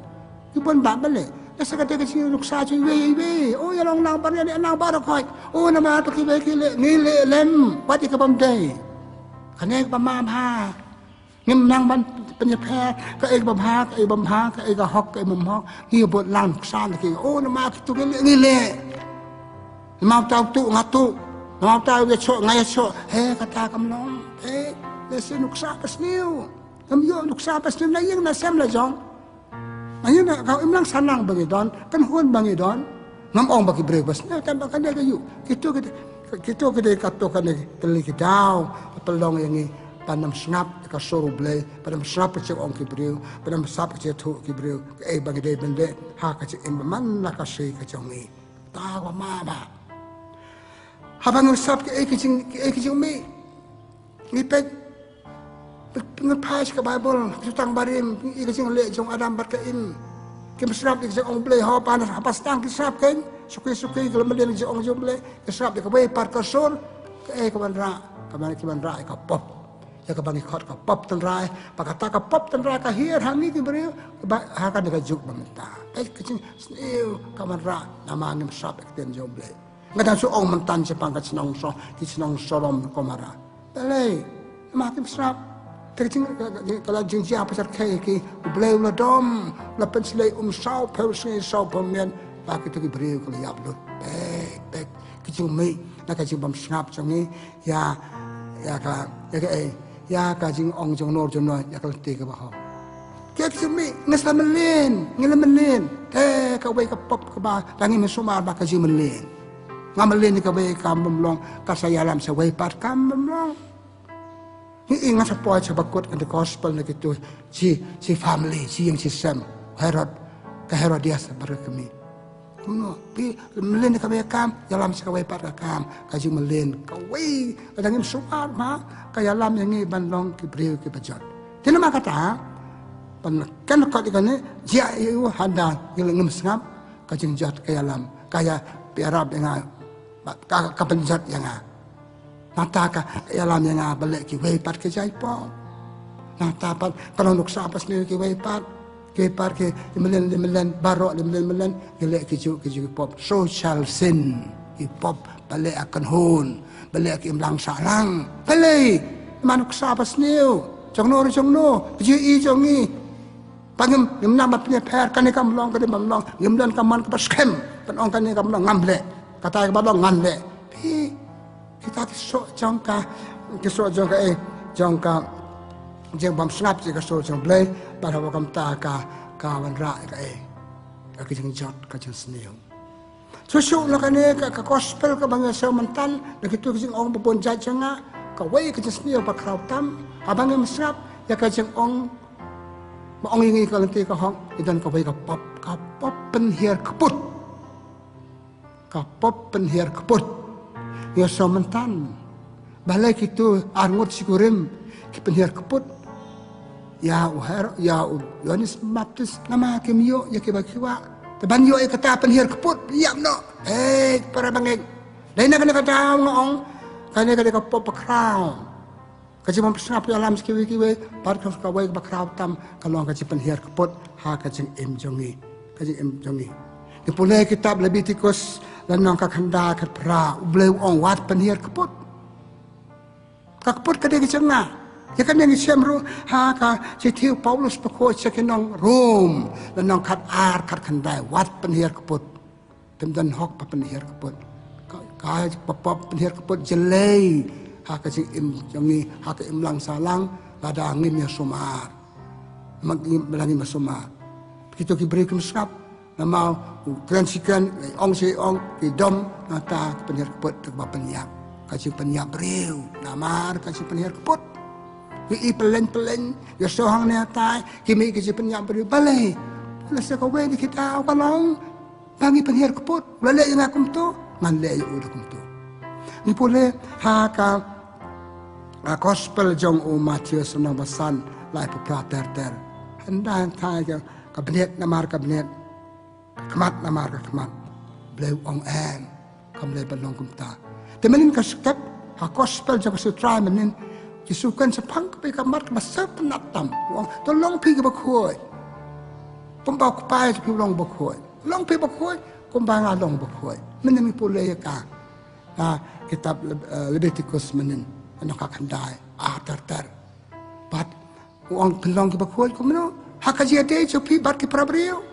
ke pun ba bale asa ka te ke luk sa chi we oh ya long nang ban ya nang ba ro khoi oh na ma to ke we ke le ni le lem pa ti ka bam dei kane ba ma ha ngim nang banเป็นแพทย์ก็เอกบำพาก็เอกบำพาก็เอกฮอกก็เอกบำฮอกนี่บทลังสานกี่โอ้น้ำมาตุกนี่แหละมาเต้าตุงัตุมาเต้าเวชไงชเฮ้กตากำลังเฮ้เลสนุกซาปัสนิวกำยนุกซาปัสนิวนั่งยังน่าเซมละจงอันนี้นะเขาอิมลังสันนังบางอีดอนกันหุ่นบางอีดอนน้ำองบางอีเบรกบัสเนี่ยแต่บางกันได้ก็อยู่คิดตัวก็ได้กัดตัวกันได้ตะลิกดาวปลองอย่างนี้panam snap ka soru blay panam snap ka ong kibriu panam sap ka thu kibriu e bangde bende ha ka im man na ka sei ka chongi ta wa ma ba ha bang sap ka e ki mi ni pe ngat phai ka bible tu tang barim i ka jing le jong adam bar ka im kim snap ki ong blay ho pan ha pas tang ki sap ken suki ka lemden ki ong jom blay ka sap ka bay par ka sol ka e ka ban ra ka pop ya ka bangi khot ka pop tan rai pakata ka pop tan rai ka hier hangi ki beriu ha ka de ka juk bamta ai ka chin sneu ka man ra nama ngim sap ek ten joble ngada su ong man tan se pang ka chnong so ki chnong Sodom Gomora bale ma kim sap te chin ka la jing sia pasar kai ki ble la dom la pen sle sau pel se sau pomen pa ki to ki beriu ka yap lut pek ki chin me na ka chin bam snap chong ni ya ka ya ka jing ong jong nor jong noi ya ka ti ka ba ho ke mi ngasla melen ngila melen te ka we ka pop ka ba tangi me suma ba ka jing melen ngamelen ni ka we ka mlong ka sayalam sa we pat ka mlong ni ingat sa po sa bakot and the gospel na kito si family si yang si Sam Herodias barakami no pi melen ka we kam yalam sa we pat ka kam ka jing melen ka we ka tangi suma ma kaya lam yang ni bandong ki beriu ki bajot. Tino makata pan kan ko di kane jia yu handa yang ngem sngam ka jing jot kaya lam kaya piarab yang ka penjat yang nata ka kaya lam yang balek ki wei pat ke jai po. Nata pat kalau nuk sa pas ni ki wei pat ke par ke melen barok melen gelek ki ju pop social sin ki pop balek akan hun balik imlang salang pelai manuk sapas niu jong no ji i jong ni pangem ngem nama punya per kan kam long kan bam long ngem dan kaman ka skem pan ong kan kam long ngamle kata ka balong ngamle pi kita so jong ka jong ka jeng bam snap ji ka so jong blai para kam ta ka wan ra ka ka jeng jot ka jeng sniu susuk na kane ka gospel ka bangga sa mental na kitu kising ong popon jajanga ka way ka jesniyo pa krautam abang masrap ya ka jeng ong maong ingi ka lanti ka hong idan ka way ka pop penhiar kaput ya sa mental balai kitu arngut sikurim ki penhiar kaput ya Yohanes Baptis nama kemiyo ya kiba Taban yo kata penhir keput liam no para bangeng lain nak kata ngong kane kata ka pop kraw kaji mam snap alam skiwi par ka wai ba kraw tam kalong kaji penhir keput ha kaji em jongi ni pule kitab Leviticus lan nang ka khanda ka pra bleu ong wat penhir keput ka keput kade ki chenga ya kan yang siam ru ha ka tiu Paulus pako cekenong Rom dan nong kat kat kandai wat penhir keput dan hok pa penhir keput ka pop penhir keput jelei ha ka im jongi ha ka im lang salang lada ngim ya sumar mag belangi masumar begitu ki beri kem sap na mau keren sikan ong si ong idom nata penyer keput ke penyak kasih penyak beriu namar kasih penyer keput i pelen ya sohang ne tai kimi kasih penyak beriu balai lasa kau di kita kalong bangi penyer keput balai yang akum tu ngan le yu kum tu ni pule ha ka gospel jong Matius senang basan lai pupra ter hendak tai ke kabinet namar kabinet kemat namar kemat beliau ong em kamlei balong kumta temenin kaskap ha gospel jong sutra menin disukan sepang ke kamar masa penatam wong tolong pi ke bakoi kumbau kupai pi long bakoi long pi bakoi kumbang along bakoi menin pule ka kitab Leviticus menin anak kandai ter bat wong pelong ke bakoi kumno hakaji ade chopi bat ke prabriyo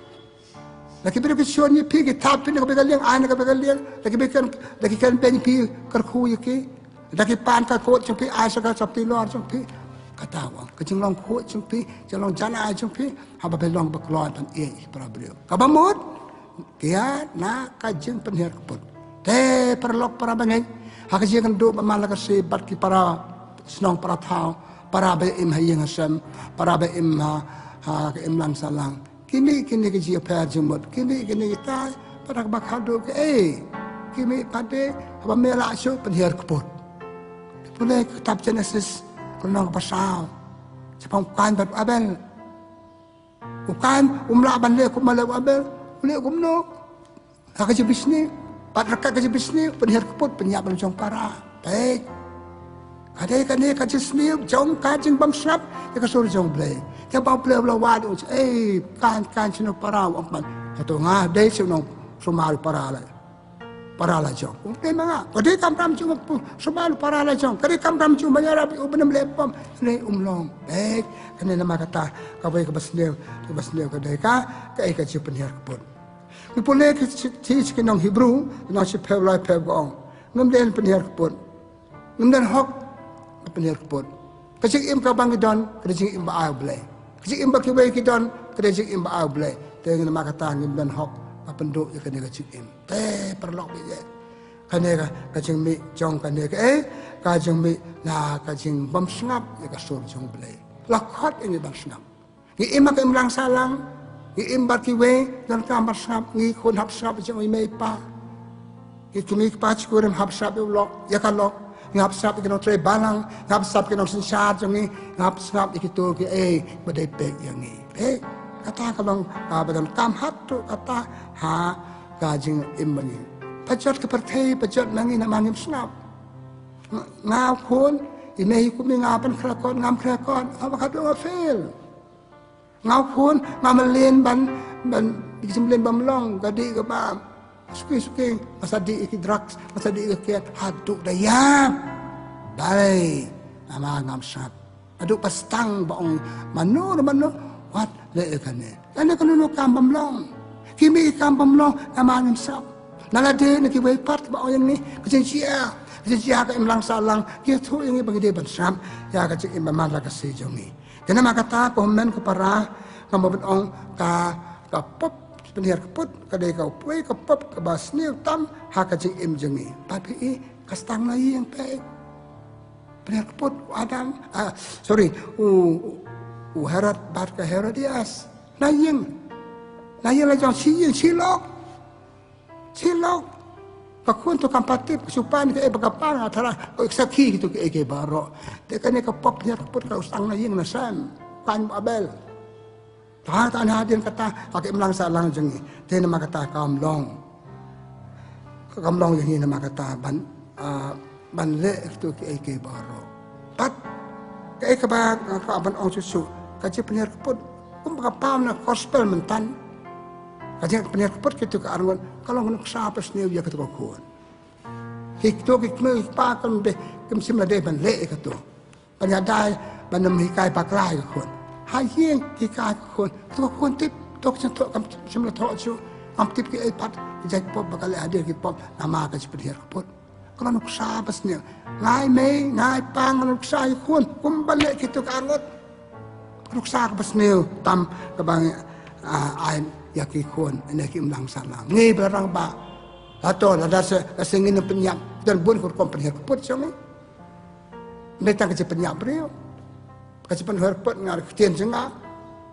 lagi berbicara ni pi kitab pi nak berkalian anak berkalian lagi kan pen pi kerku yake lagi pan ka kot chopi asa ka chopi lor chopi kata wang kejeng long kot chopi jelong jana chopi haba belong baklon pan prabriyo kabamut kia na kajeng penher keput te perlok para bangai hakaji kan do mamala ka se bat ki para senong para thau para be im hayeng asam para be im ha im lang salang kini ke jia per jemut kini kita pada bakado ke kini pade apa mela asyuk penher keput boleh kitab Genesis kenang pasal sepang kan bat abel bukan umla bande ku malau abel boleh kumno hak je bisni pat rekat ke bisni penher keput penyak bencong para baik ada kan dia kaji seniup jong kajing bangsap dia kasur jong blay dia bau blay wadu kan sino para ampan atau ngah dai sino sumaru para la jong okay mga kadi kam cuma sumaru para la jong kadi kam cuma nyarabi ubenem lepam ni umlong baik kena nama kata kawai ke basniu kadai ka kaji penher kepun ni pole ke teach kenong Hebrew na si pevlai pevgong ngamden penher kepun ngamden hok penyer keput kecik im ka bang don kecik im ba blai kecik im ba ki wei ki don kecik im ba blai te ngin ma kata ngin ben hok penduk ya kene kecik im te perlok ye kene ka kecik mi jong kene ka kajeng mi na kajeng bam snap ya ka sur jong blai lakot ini bang snap ngi im ka im lang salang ngi im ba ki wei dan ka bang snap ngi khun hap snap jong i mei pa ki kimi pa churim hap snap yo lok ya ka lok ngap sap ikan tre balang ngap sap ikan sensar jangi ngap sap ikitu ke badai pek yang ni kata kalong badan kam hatu kata ha gajing imani pajat ke perthai pajat nangi nak mangim snap ngap kun imehi kumi ngapan krakon ngam krakon apa kata ngafel ngap kun ngamelin ban dijemlin bamlong gadi ke bam suki masa di iki drugs masa di iki haduk dayam balai nama ngam sap aduk pastang baong manu wat le kane ane kono kam bamlong kimi kam bamlong nama ngam sap nalade ne ki wei part baong yang ni kejia ka imlang salang ki thu yang bagi de ban sam ya ka cik imam la ka se jongi kena makata komen ko para ngam ong ka pop penher keput kadai kau puai kepop ke basniu tam hakajing im jengi tapi kastang lai yang baik penher keput adam herat bat ke herodias naying la jong silok pakun tu kampatip supan ke bagapang atara sakhi gitu ke baro te kane kepop penher keput kau stang naying nasan pan abel Tahan hadirin kata pakai melang salang jengi. Dia nama kata kamlong yang nama kata ban le itu ke baro. Pat ke ba ka ban ong susu kaji penyer keput kum pam na gospel mentan. Kaji penyer keput gitu ke arwan kalau nak sapa sniu ya ketu kuan. Hikto kikme pa kan be kem simla de ban le ketu. Panyadai ban hikai paklai kuan. Hayeng kita kon tip tok sentok kam semla tok chu am tip ke pat jaj pop bakal hadir ke pop nama ka seperti repot kalau nak sabas ni ngai mei ngai pang nak sai kon kumbale kita ka angot nak sa ka basneu tam ka bang ai yaki kon ina ki mlang salam ngi barang ba atau ada sengin penyap dan bun kur kom penyap put song mereka ke penyap brio ke penyap put ngar tien jenga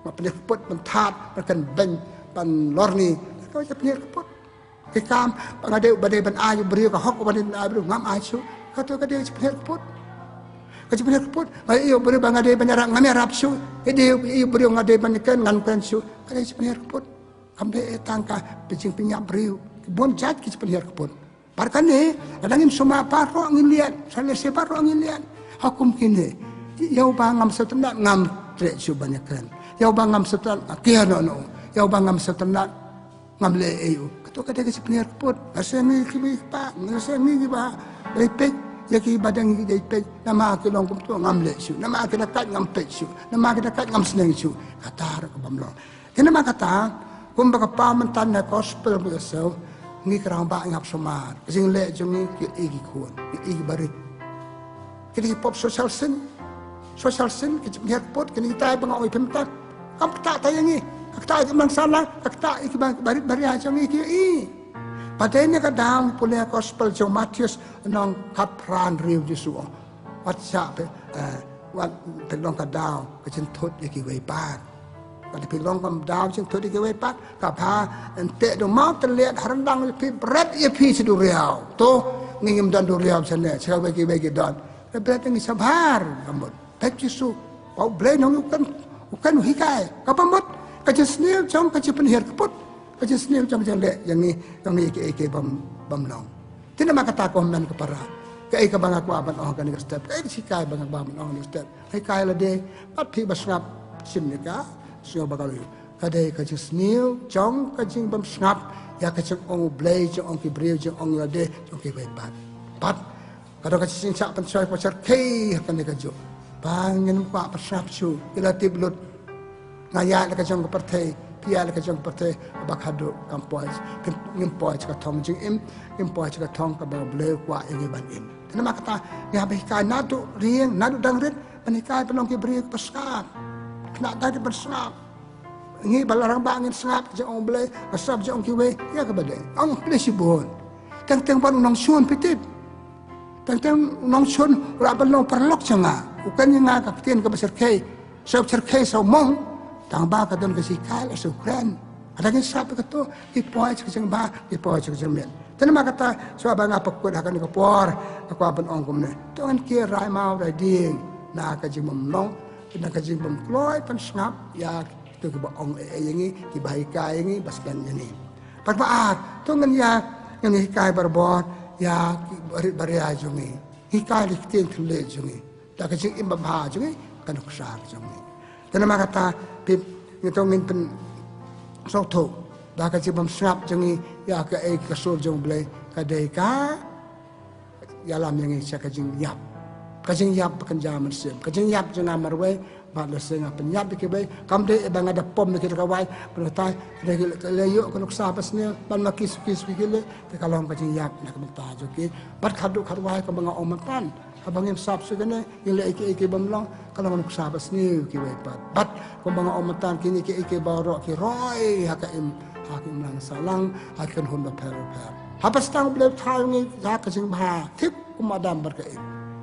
ma penyap put mentat berkan ben pan lorni ke penyap put ke kam pangade badai ban ayu brio ka hok badai ban ayu ngam ayu kato ka dia penyap put ke penyap put ai iyo brio bangade banyarak ngami arab su ide iyo brio ngade banyakan ngan pensu ka dia penyap put kambe tangka pecing penyap brio bon jat ki penyap put parkan ni adangin semua paro ngin liat sale se paro ngin liat hukum kini yau bangam setenak ngam trek su banyakan yau bangam setenak kiano no yau bangam setenak ngam le eu ketua kada ke penyap put asemi ki pa asemi ki ba lepek ya ki badang ki lepek nama ki long kum tu ngam le su nama ki dekat ngam pek su nama ki dekat ngam seneng su kata ke bamlo kena kata kum ba pa mentan na gospel besau ngi kerang ba ngap somar sing le jung ki igi kuon ki igi barit kini pop social sin ki penyap put kini tai bangoi pemtat kam tak tayangi tak memang salah tak iki barit aja ngi i padane ka dang punya gospel jo Matius nong kapran riu Yesu WhatsApp wat pelong ka daw ka centut iki wei pat kada pelong kam daw centut iki wei pat ka pa ente do mau terlihat harandang pi berat ia pi sedu riau to ngim dan do riau sana saya bagi don berat ngi sabar gamut tak Yesu pau blai nong bukan hikai kapamot ka jesnil jong ka penhir keput ka jesnil jong jang le yang ni ke bam long tina makata ko man ka para kai ka bangak wa ban oh kan ka step kai sikai bangak ba man oh ni step kai la de pat phi basngap sim ni ka sio bagal ka de ka jesnil jong ka jing bam snap ya ka jong ong blai jong ong ki breu jong ong la de jong ki bai pat kada ka sing sak pan soi pasar kai kan ka jo bangin pa pasap su ila tiblut ngaya la ka jong partai pia la ka jong partai bakhado kampois ngim pois ka thong jing im pois ka thong ka ba ble kwa ngi ban im tena makata ya be ka nadu rieng nadu dangrit panikai penong ki bri paskat kena tadi bersap ngi balarang bangin sngap jong ble asap jong ki we ya ka bade ang plesibon tang pan nong sun pitip tang nong sun ra ban nong perlok janga ukan nga ka tien ka besar kai sau mong tang ba ka don ka si kai la sukran ada kan sap ka to ipoi ka jang ba ipoi ka jang men tanama kata so ba nga pakut akan ka por ka ban ong kum ne to an ki rai mau rai ding na ka jing mom long na ka jing mom kloi pan snap ya to ka ba ong yangi ki bai kai yangi bas kan yani pat ba to ngan ya yang kai barbor ya ki bari ajungi hikai lik tin thule jungi ta ka jing imba ba jungi kan kusar jungi tanama kata pip ngitong min pen sok tho da ka jing bam snap jungi ya ka e ka sol jong ble ka de ka ya lam yang isa ka jing yap kan jaman sim ka jing yap jana marwe ba le senga penyap ke be kam de bang ada pom ke ka wai bertai le yo ko nuksa pasne ban makis kis kile te kalong ka jing yap na ka ta jo ki bat khadu kharwai ka bang omatan abangin sap sugane ile ike bamlang kalong nuksa pasne ki wai bat ko bang omatan kini ike baro ki roi hakim lang salang akan hon per hapas tang ble thangi ya ka jing ba thip kumadam barka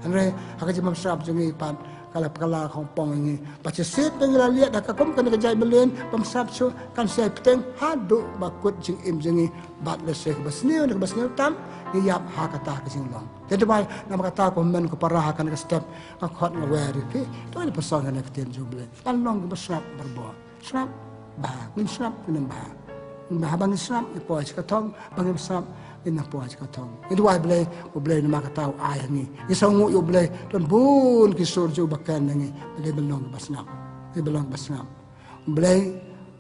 andre hakajim sap jungi pat kala kong pong ini baca set dengan lihat dah kakum kena kerja belen pemsap so kan saya peteng hadu bakut jing im jingi bat lesek basniu dak basniu tam ni yap ha kata ke jing long jadi bai nama kata ko men ko parah kan ke step ka khot ngwer ki to ni person kan ke ten juble kan long ke basrap berbo srap ba min srap min ba bang srap ipo ka thong bang srap ina po ka thong itu wai ble nama kata ai ni isongu yo ble ton bun ki surju bakan ngi ble belong basnap ble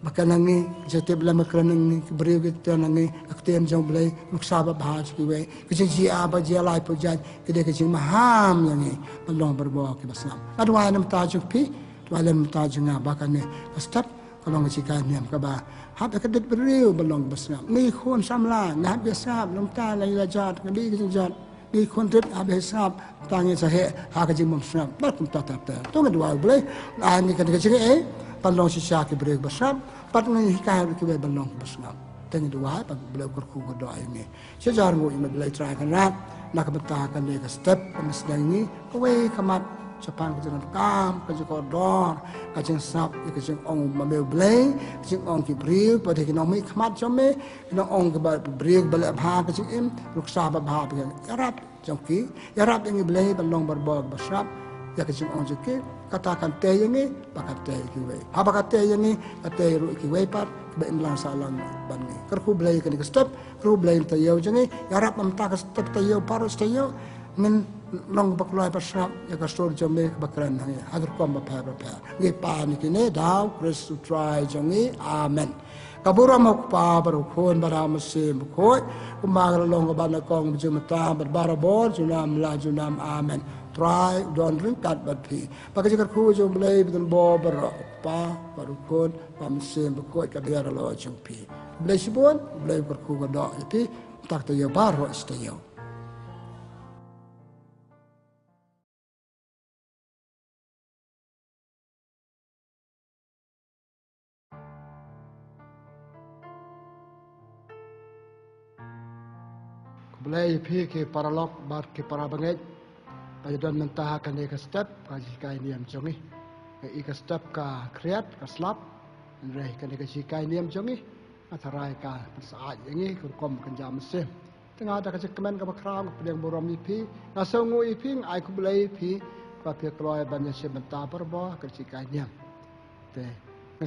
bakan ngi jete bla makran ngi brio ki tan ngi aktem jong ble nuksaba bahas ki we ki ji aba ji lai po jan ki de ki maham ngi belong berbo ki basnap adu wai nam ta ju pi wai nam ta ju nga bakan ni step kalong si kan niam ka ba hab ka det beriu belong basnap ni khon samla na besap nom ta la ila jat ngi ki jat ni khon tet hab besap tangi sa he ha ka jim snap ba kum ta to ngi dua ble la ni ka ji e palong si sha ki beriu basap pat ngai kai ke be balong besngam teng dua pat beliau kerku ke doa ini sejar ngu ime belai try kan rat nak betakan dia ke step kami sedang ini kowe kamat Japan ke jangan kam ke jiko dor ke jeng sap ke jeng ong mamel belai ke jeng ong ki bril pada ki nomi kamat jome ki ong ke bril belai bha ke jeng im ruksa ba bha ke yarap jongki yarap ini belai balong berbog bersap ya ke jeng ong jeki katakan teh ini bakat teh ki we apa kata ini kata ru ki we pat be imlang salang ban ni kerku belai ke step kerku belai tayo jengi yarap memta ke step tayo paru tayo min long baklai pasrap ya ka stor jome bakran hangi agar kom ba pa ngi pa ni kine daw Christ to try jongi amen kabura mok pa baru khon bara mesim khoi kumagal long ba na kong jumata bar bor junam la junam amen try don ring kat bat pi pakai jikar khu jom blai bidun bo bar pa baru khon pa mesim khoi ka biar lo jumpi blai sibon blai bar khu ga do pi tak to yo baro istayo Belai pi ke paralog bar ke parabanget pajudan mentah kan ke step kaji kai niam jongi ke step ka kreat ka slap reh kan ke kai niam jongi atarai ka saat yangi kurkom kan jam se tengah ada ke kemen ka bakram pedang borom ni pi na songu iping ai ku belai pi pa pi kloy banyak se mentah perbo ke kai niam te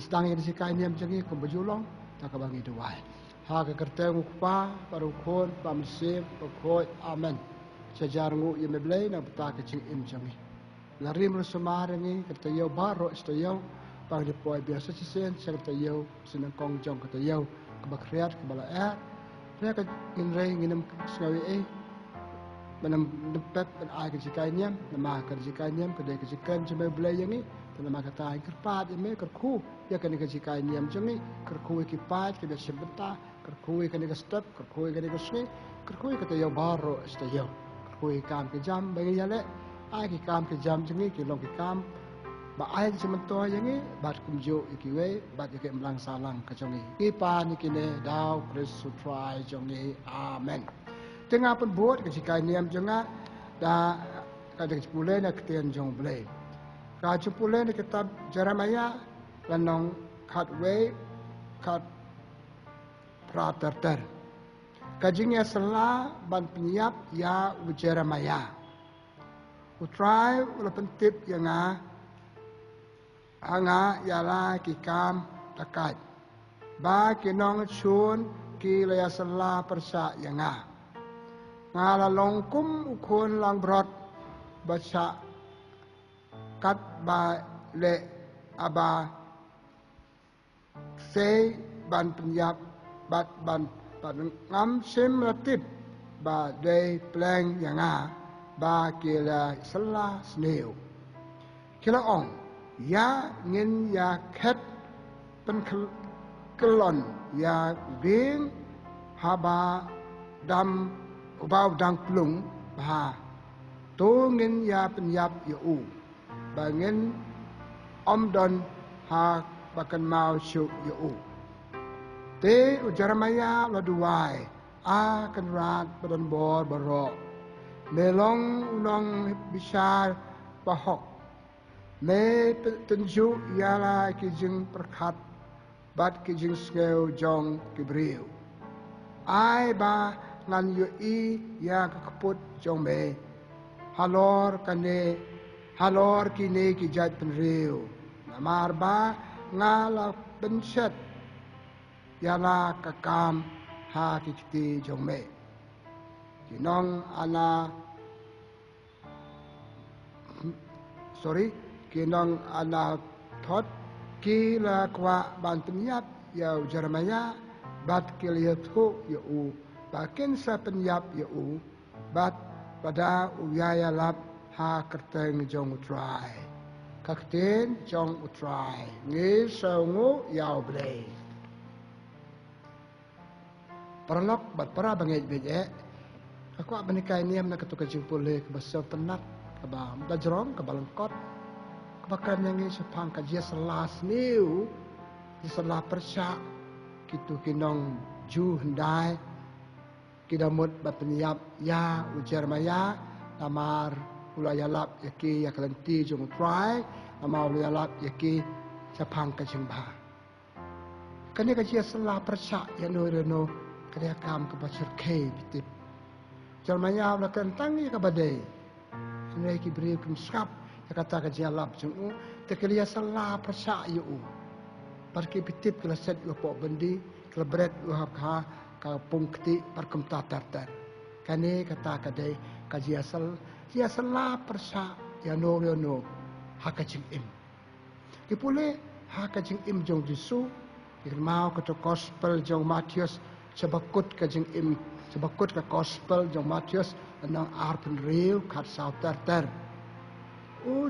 sedang ke kai niam jongi ku bajulong tak bangi duai ha ke kerteng ukpa baru khon pamsip khoi amen sejar ngu ye meblei na beta ke cing im jangi larim rusumar ni kertayo baro istayo pang deploy biasa cisen sertayo sinang kong jong kertayo ke bakriat ke bala dia ke inrei nginem skawi manam depet ben ai ke jikainya nama ke jikainya ke de ke jikan jeme blei yang ni nama kata kerpat ye me kerku ya ke ke jikainya jangi kerku ki pat ke de sebeta kerkui kan ke step kerkui kan ke sni kerkui kata yo baro istayo kerkui kam ke jam bagi yale ai ki kam ke jam jengi ki long ki kam ba ai sementoh yangi bat kumjo ikiwe bat ke mlang salang ka jongi ki pa ni kine daw Christ try jongi amen tengah pun buat ke sikai niam jonga da ka de pule na keten jong ble ka pule ni kitab Jeremia lanong khatwe khat praterter kajingnya selah ban penyiap ya Jeremia utrai ula pentip yang anga yala kikam takat ba kinong chun ki laya selah persa yang ngala longkum ukun lang brot baca kat ba le aba sei ban penyiap bat ban ngam sim ratip ba day plang yang ba kila selah sneu kila ong ya ngin ya ket pen kelon ya bing haba dam ubau dang plung ba to ngin ya penyap ya ba ngin don ha bakan mau syuk ya te Jeremia la duai a kan rat badan bor barok melong unong bisar bahok me tenju yala kijing perkat bat kijing skeu jong kibriu ai ba ngan yu i ya kaput jong me halor kane halor kine kijat penriu namar ba ngala bencet yala kakam ha kikti jongme kinong ana kinong ana thot kila kwa bantunyap ya Jeremia bat kiliatu ya bakin sa penyap ya bat pada uyaya lap ha kerteng jong utrai kakten jong utrai ngi songu yau blei Perlok bat para bangai beje aku abanikai niam na ketuka jingpule ke basau penak ke ba dajrong ke balengkot kebakan yang sepang kaji selas niu salah persa kitu kinong ju hendai kita mud bapniap ya ujar maya namar ulayalap yaki yaklenti jung try namar ulayalap yaki sapang kajengba kani kajia salah persa ya no reno kani kam ke pasir ke bitip jalmanya la kentangi ka badai senai ki beri kum skap ya kata kajia lap jung tekelia salah persa yu parki bitip kala set yu pok bendi kala bret yu hak ha ka pungkti parkum tatar kani kata kadai kajia salah persa ya no hakajing im kipule hakajing im jong jisu mau ke gospel jong Matius sebakut kajing im sebakut ke gospel jong Matius nang arpen real kat sauter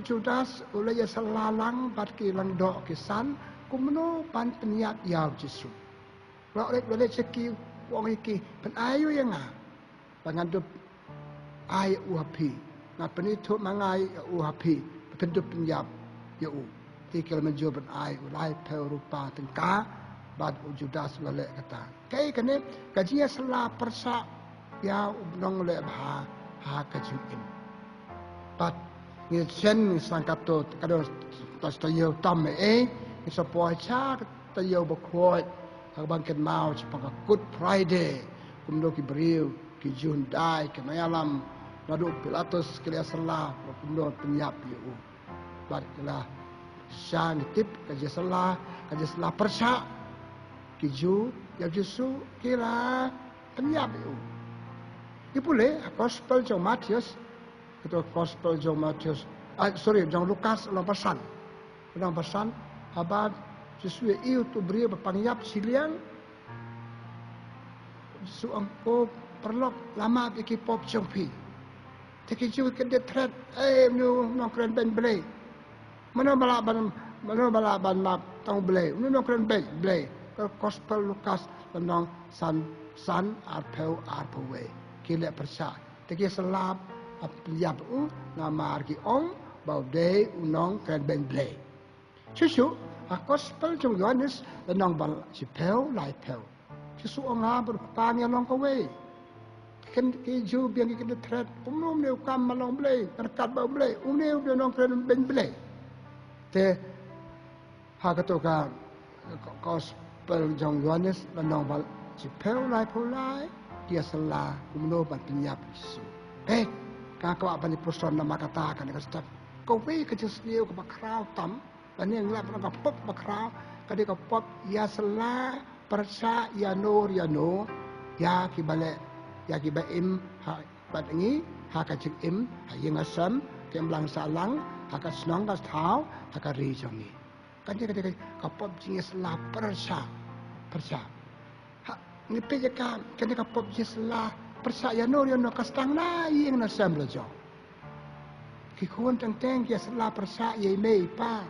Judas ulai salalang parki lang do kisan kumno pan peniap yaw Jesu. Lek seki wong iki pen ayu yang pangandup ay uhapi. Na penitu mangai uhapi pendup peniap ya tikal menjo pen ay ulai pel rupa tengka bad Judas lek kata. Kai kene kajinya sela persa ya nong le ha kajim. But ni sen sangkato kado tas tayo tam ni sapoi cha tayo bakhoi bangken mau sepaka Good Friday kumdo ki beriu ki Jun dai ke mayalam nadu Pilatus kelia salah kumdo penyap yu bat kala sang tip kaje salah persa ki ju ya Yesu kira penyap yu ipule gospel jong Matius itu gospel jong Matius jong Lukas lang pesan abad sesuai itu tu beri berpanggap siliang suangko perlok lama biki pop jongpi teki ju kede thread nu kren ben blay mana balaban map tong blay nu kren ben blay gospel Lukas lenong san arpeu arpewe kile persa teki selap apiap nama arki ong bau day unong kren ben blay susu gospel jong Yohanes lenong bal sipeu lai peu susu onga berpanya long kowe ken ki ju biang ki de thread umum ne kam malong blay berkat bau blay umne nong kren ben blay te hagatoka gospel jong Yohanes lenong bal sipeu lai peu lai dia salah umno ban penyap Yesu kakak bani person nama katakan dekat staf kowe kejesniu ke bakrau tam bani nglap nang pop bakrau kadi ka pop ya salah persa ya no ya kibale ya kibaim ha badengi ha ka im ha yang asam kemblang salang ha ka snong ka thau ha ka ri jongi kadi ka pop jing salah persa ha ni pejaka kadi ka pop jing salah persa ya no kastang na yang nasam lo jo ki khon teng ya salah persa ye mei pa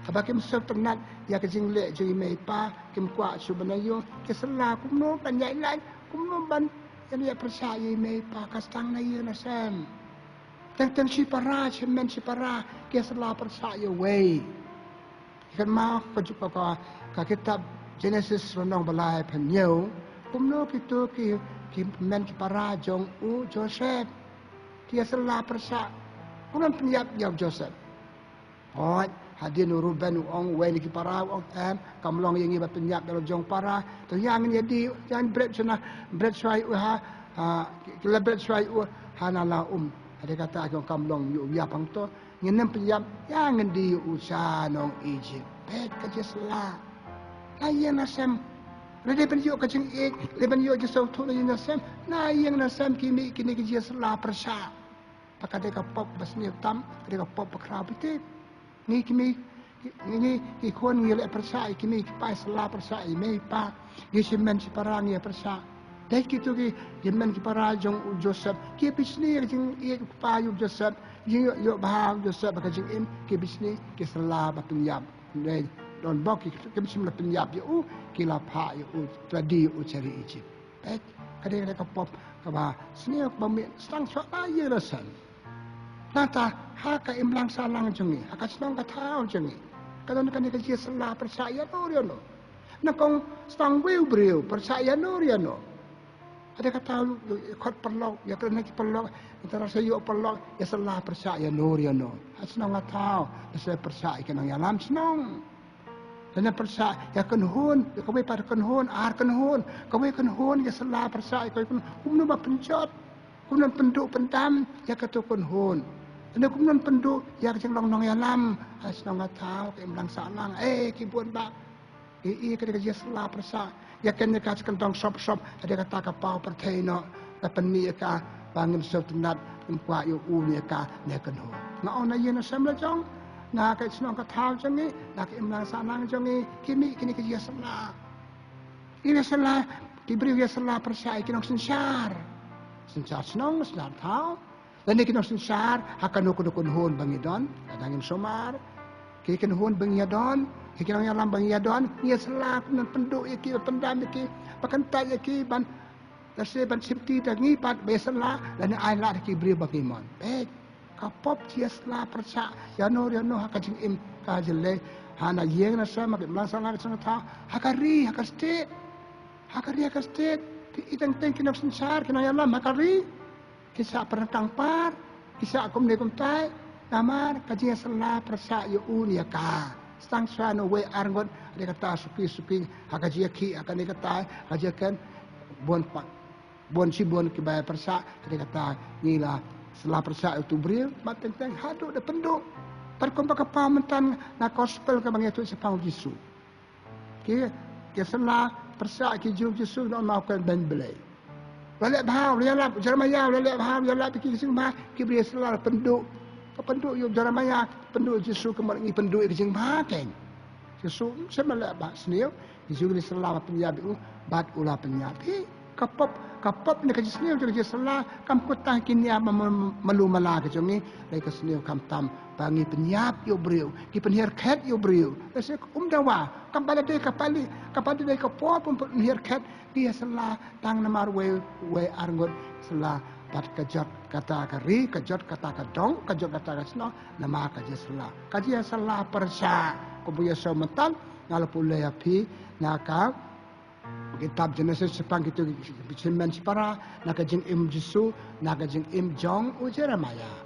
habakim sepernat ya kejing le jo mei pa kim kwa subanayo ke salah kumno panjai lai kumno ban ya persa ye mei pa kastang na yang nasam teng si para chemen si para ke salah persa ye wei kan mau ka kitab Genesis renong balai penyo kumno pitu ki men para jong Joseph dia salah persa kunan penyap jawab Joseph hadin Ruben ong wen ki para ong kamlong yang iba penyap dalam jong para tu yang jadi jangan bread swai kila bread swai hanala ada kata agong kamlong yu ya pang to nginem penyap yang di usaha nong Egypt kerja salah layan asam Lede penjio kacing leben yo jisau tu lagi nasem, na yang nasem kini kerja salah persa. Pakai deka pop basni tam, deka pop bakrau betul. Ni ikon ngile persa, kini kipai salah persa, ini pa, gisimen si parang ya persa. Dek itu gimen ki parajong Joseph, ki bisni kacing payu Joseph, yo bahang Joseph kacing ki bisni ki salah batunyam. Don bok ki bisni penyap yo kila pa yo tadi cari Egypt. Kadang ka pop ka ba sini bami stang chwa ye rasan. Nata ha ka imlang salang jengi, ha ka snong ka thau jengi. Kalau nak kerja salah percaya no. Nak kong stang will beriu percaya no. Ada kata ikut perlok, ya kena perlok, antara saya perlok, ya salah percaya no. Senang tahu, saya percaya kena yang lam senang. Dan percaya, ya kenhun, ya kau pada kenhun, kau kenhun, ya salah percaya, kau kenhun penjat, kenhun penduk pendam, ya kata kenhun. Dan kenhun penduk, ya kecil long yang lam, senang tahu, kau melang salang, kibun bak, kerja salah percaya. Ya kena kasih kentong shop, ada kata kapau pertai no, tapi ni ka bangun setenat, kuat yo ni ka ni kenhun. Ngau na yen sama jong. Nah, kat senang kat tahu jangi, nak imlang sanang jangi, kini kerja salah. Ini salah, diberi dia salah percaya kena sensar senang tahu. Dan kena sensar, akan nukun hon bangidon, kadangin somar, kena hon bangidon, kena yang lam bangidon, ia salah kena penduk iki, pendam iki, pakantai iki ban, terse ban sipti tangi pat besalah, dan ai lah iki beri bangimon. Baik. Kapop dia salah percaya yano hakajing im kajele hana yeng na sama ke masalah sana ta hakari hakastet itang kina sensar kina yalam hakari kisah perangkang par kisah akum ne kum tai namar kajing salah percaya yo unia ka stang sana we arngon ada kata supi hakaji ki akan kata hajakan bon si bon ke bayar percaya ada kata nila setelah percaya itu beriu, mateng-teng haduk dah penduk. Perkumpul kapal mentan na gospel ke bangnya tu sepang Yesus. Ke setelah percaya ke Yesus nak maafkan dan belai. Balik bahau, lihat Jeremiah, lihat bahau, lihat fikir sing bah, ke beriu setelah penduk. Ke penduk yo Jeremiah, penduk Yesus kemarin penduk ke sing bah keng. Yesus semala bah seniau, Yesus ni setelah penyab itu, bat ulah penyab. Kapop ni kerja senior kerja salah kam kutang kini malu malah kerja ni lagi senior kam tam bangi penyap yo beriu ki penhir kat yo beriu saya dawa kam pada dia kapali dia kapop pun penhir kat dia salah tang namar we arngot salah pat kejot kata kari kejot kata kadong kejot kata kasno nama kerja salah persa ko buya so metal ngalo pulai api nakam kitab Genesis sepang itu bicemen separa nak jeng im Jesu nak jeng im Jong Jeremiah.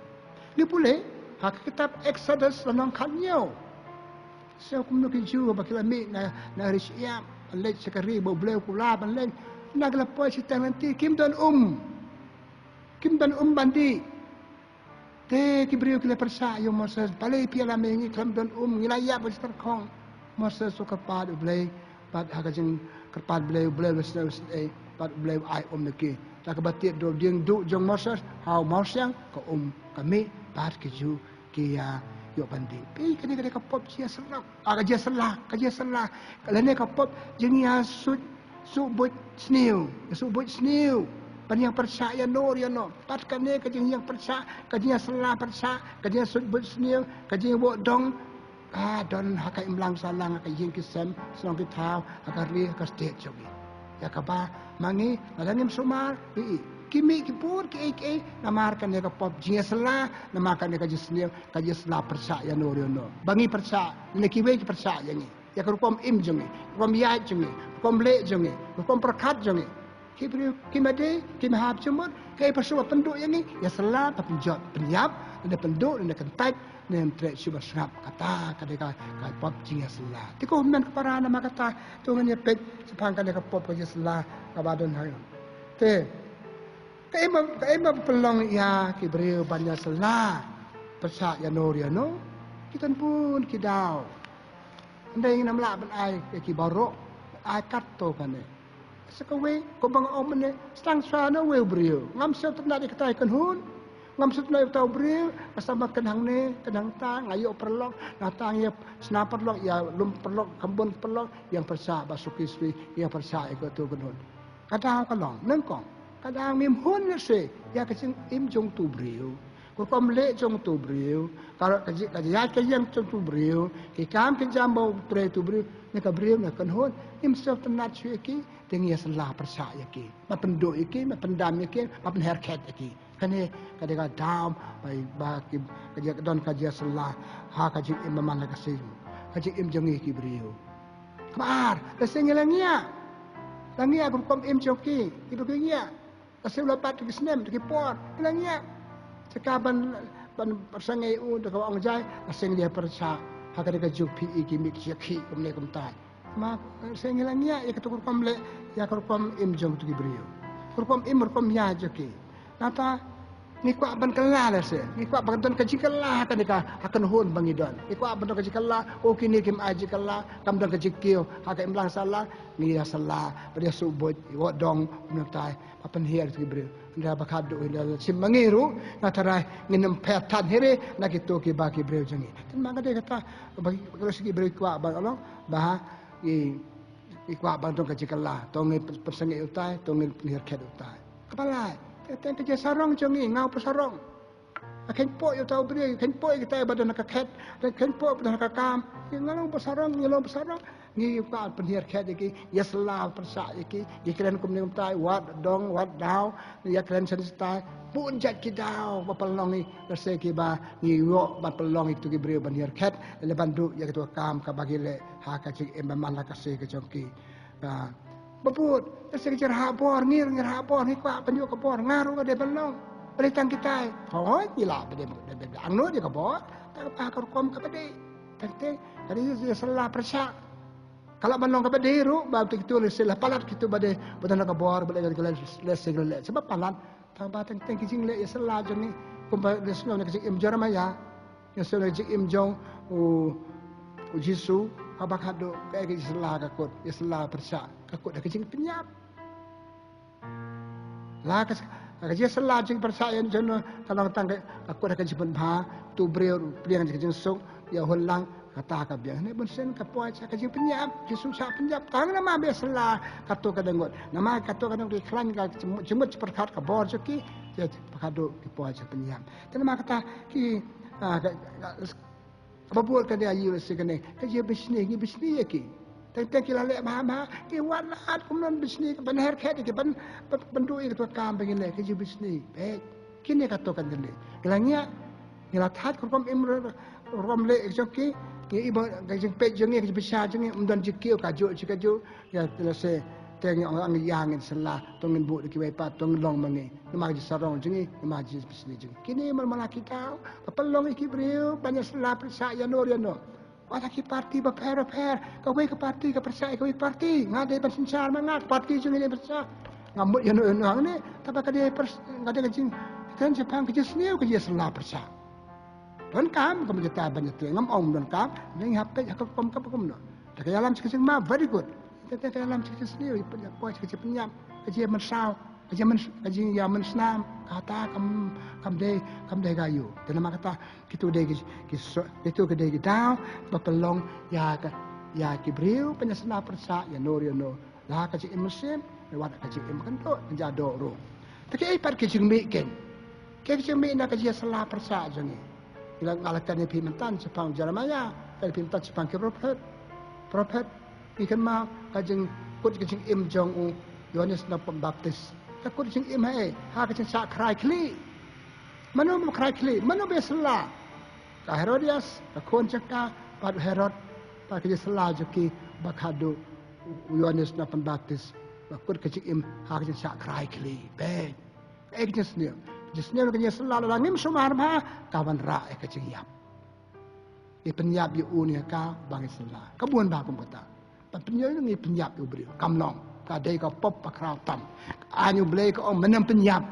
Ni pulih hak kitab Exodus lanang kanyo. Saya kumno kiju bakil ami na risya lek sekari bo bleu kula ban lek nak lepo cerita nanti kim dan bandi. Te kibriu kila persa yo Moses balai piala mengi kim dan ngilaya besar kong. Moses suka pad blai pad hak jeng kerpat beliau pat beliau ai niki tak batik do ding du jong Moses hau Moses ko kami pat keju kia yo bandi pi kini ka pop sia serak kerja salah kalane ka pop jeng ya subut sniu pan yang percaya no pat kane ka jeng yang percaya kerja salah percaya kerja subut sniu kerja wo dong don hakai imlang salang hakai yin kisem selong kitau akari kastet jogi ya kaba mangi adangim sumar kimi kipur ke namarkan ya kapop jinga sela namarkan ya kajisniu kajisla percaya no bangi percaya nekiwe ki percaya ni ya kerupom im jongi kerupom ya jongi kerupom le jongi kerupom perkat jongi kimade kimhab cumur kai persua penduk yang ni ya sela penjot penyap ada penduk ada kentai nem trek cuba serap kata kadeka kai pop jinga sela tiko men kepara nama kata tungan ya pet sepang kadeka pop ka sela kabadon hayo te kai ma pelong ya ki beriu banyak sela percaya no kita pun kidau andai ngam la ban ai ki barok ai kat to kan sekawe ko bang om ne stang sa no we brio ngam se tna di katai kan hun ngam se tna tau brio pasama kenang ne kenang ta ngayo perlok natang ya sna perlok ya lum perlok kambun perlok yang persa basuki swi yang persa ko tu kan hun kadang kalong nengkong kadang mim hun ne se ya kecing im jong tu brio ko kom le jong tu brio kalau kaji yang jong tu brio ki kam ki jambo pre tu brio ne ka brio ne kan hun im se tna chue ki tengi salah percaya ki ma penduk iki ma pendam iki ma pen haircut iki kane kadang dam bai ba ki kaji don kaji salah ha kaji imam la kasih kajik im jongi ki brio kemar lesen ngelangia langia kum im joki ibu kingia lesen lapat ki snem ki por ngelangia sekaban ban persangai de kawang jai lesen dia persa hakade ka jupi ki mik ki kumne kum tai ma lesen ngelangia ya ketukur komle ya kum im jong tu ki brio kum im kum ya joki nata ni kuat ban kala se ni kuat ban don kaji kala kan ka akan hun bangidon ni kuat ban don kaji kala o kini kim aji kala kam don kaji kio haka imlang salah ni ya salah pada subut wo dong menutai papan hiar tu bre nda bakado nda sim mangiru natarai nginem petan here nak itu ki baki bre jangi tan manga de kata bagi kalau segi bre kuat ban along bah i kuat ban don kaji kala tong persengi utai tong hiar khet utai kepala Ten kerja sarong jongi ngau pesarong. Akan po yo tahu beri, akan po kita badan nak ket, akan po badan nak kam. Ngalong pesarong, ni ka penhiar ket iki, ya selaw persa iki, ikren kum ning tai wat dong wat dau, ya kren sen stai. Pun jat ki dau pelong ni rese ki ba ni yo ba pelong itu ki beri penhiar ket, le bandu ya ketua kam ka bagi le ha ka cik emman la ka se ke jonki. Baput, saya kejar habor, ngir habor, ni kuat penjuk kabor, ngaruh ke dia belong. Beritan kita, oh gila, dia angno dia kabor, tak apa kerkom ke dia. Tentang, tadi dia salah persak. Kalau belong ke dia, baru itu leselah palat kita pada nak kabor, pada leseng lelak. Sebab palat, tambah tentang kijing lelak, ya salah je ni. Kumpa leseng nak kijing imjar maya, ya salah kijing imjong, Jisu, abak hado, kayak kijing salah kakut, ya salah persak. Kakut dah kecing penyap. Lah kerja salah jing persayan jono kalau tang kakut dah kecing penha tu beriu pliang kecing sok ya holang kata ka biang ni bensen ka puai cha kecing penyap Yesus sa penyap tang nama be salah katu ka dengot nama katu ka deng iklan ka jemut perkat ka bor joki ya pakado ki puai cha penyap nama kata ki apa buat ka dia ayu sekene kerja bisnis ni bisnis ya ki Tentang kita lek mama, kita walat kemudian bisnis ban herket kita ban pendui itu kam begini lek kerja bisnis. Baik, kini katakan gini. Gelangnya, ngelathat kurang imro rom lek joki, ibu kerja pek jengi kerja besar jengi, kemudian jikio kaju, ya selesai. Tengok orang yang salah, tongin bu dikiwai pat, tongin long mengi, nama kerja sarong jengi, nama kerja bisnis jengi. Kini malah kita, pelong iki beriu banyak salah persa ya no. Wala ki parti ba per kawai ke parti ke persa kawai parti ngade ban sinsar mangat parti jung ini persa ngamut ya no ni tapi kade ngade kajing kan Jepang ke jesniu ke jesla persa don kam kam jeta ban jetu ngam om don kam ning hape ya kom no tak alam sikit ma very good tak alam sikit sniu ya pois ke penyam ke mensau ke ya mensnam kata kam de gayu dan nama kata kita de itu ke de dau bapelong ya ki beriu penyesna persa ya no lah ka cik musim lewat ka cik makan tu jado ro tak ai par ke cik miken ke cik mik nak ka salah persa jangi ila ngalakan ni pimentan sepang jaramaya ka pimentan sepang ke prophet ikan ma ka jing kut ke cik im jong u Yohanes na pembaptis takut jing im hai ha ka cik sa krai kli Mano mo krakli, mano be salah. Ka Herodias, ka kon caka, pad Herod, pa kaya salah joki bakado Yohanes na pembaptis. Bakut kecik im ha kaya sa krakli. Be. Ek jesnyo. Jesnyo kaya salah langim sumar ma kawan ra ek kecik yap. I penyap yu unia ka bangi salah. Kabuan ba kum kata. Pa penyap ni penyap yu beri. Kamlong. Ka dai ka pop pa kraw tam. Anyu blay ka om menam penyap.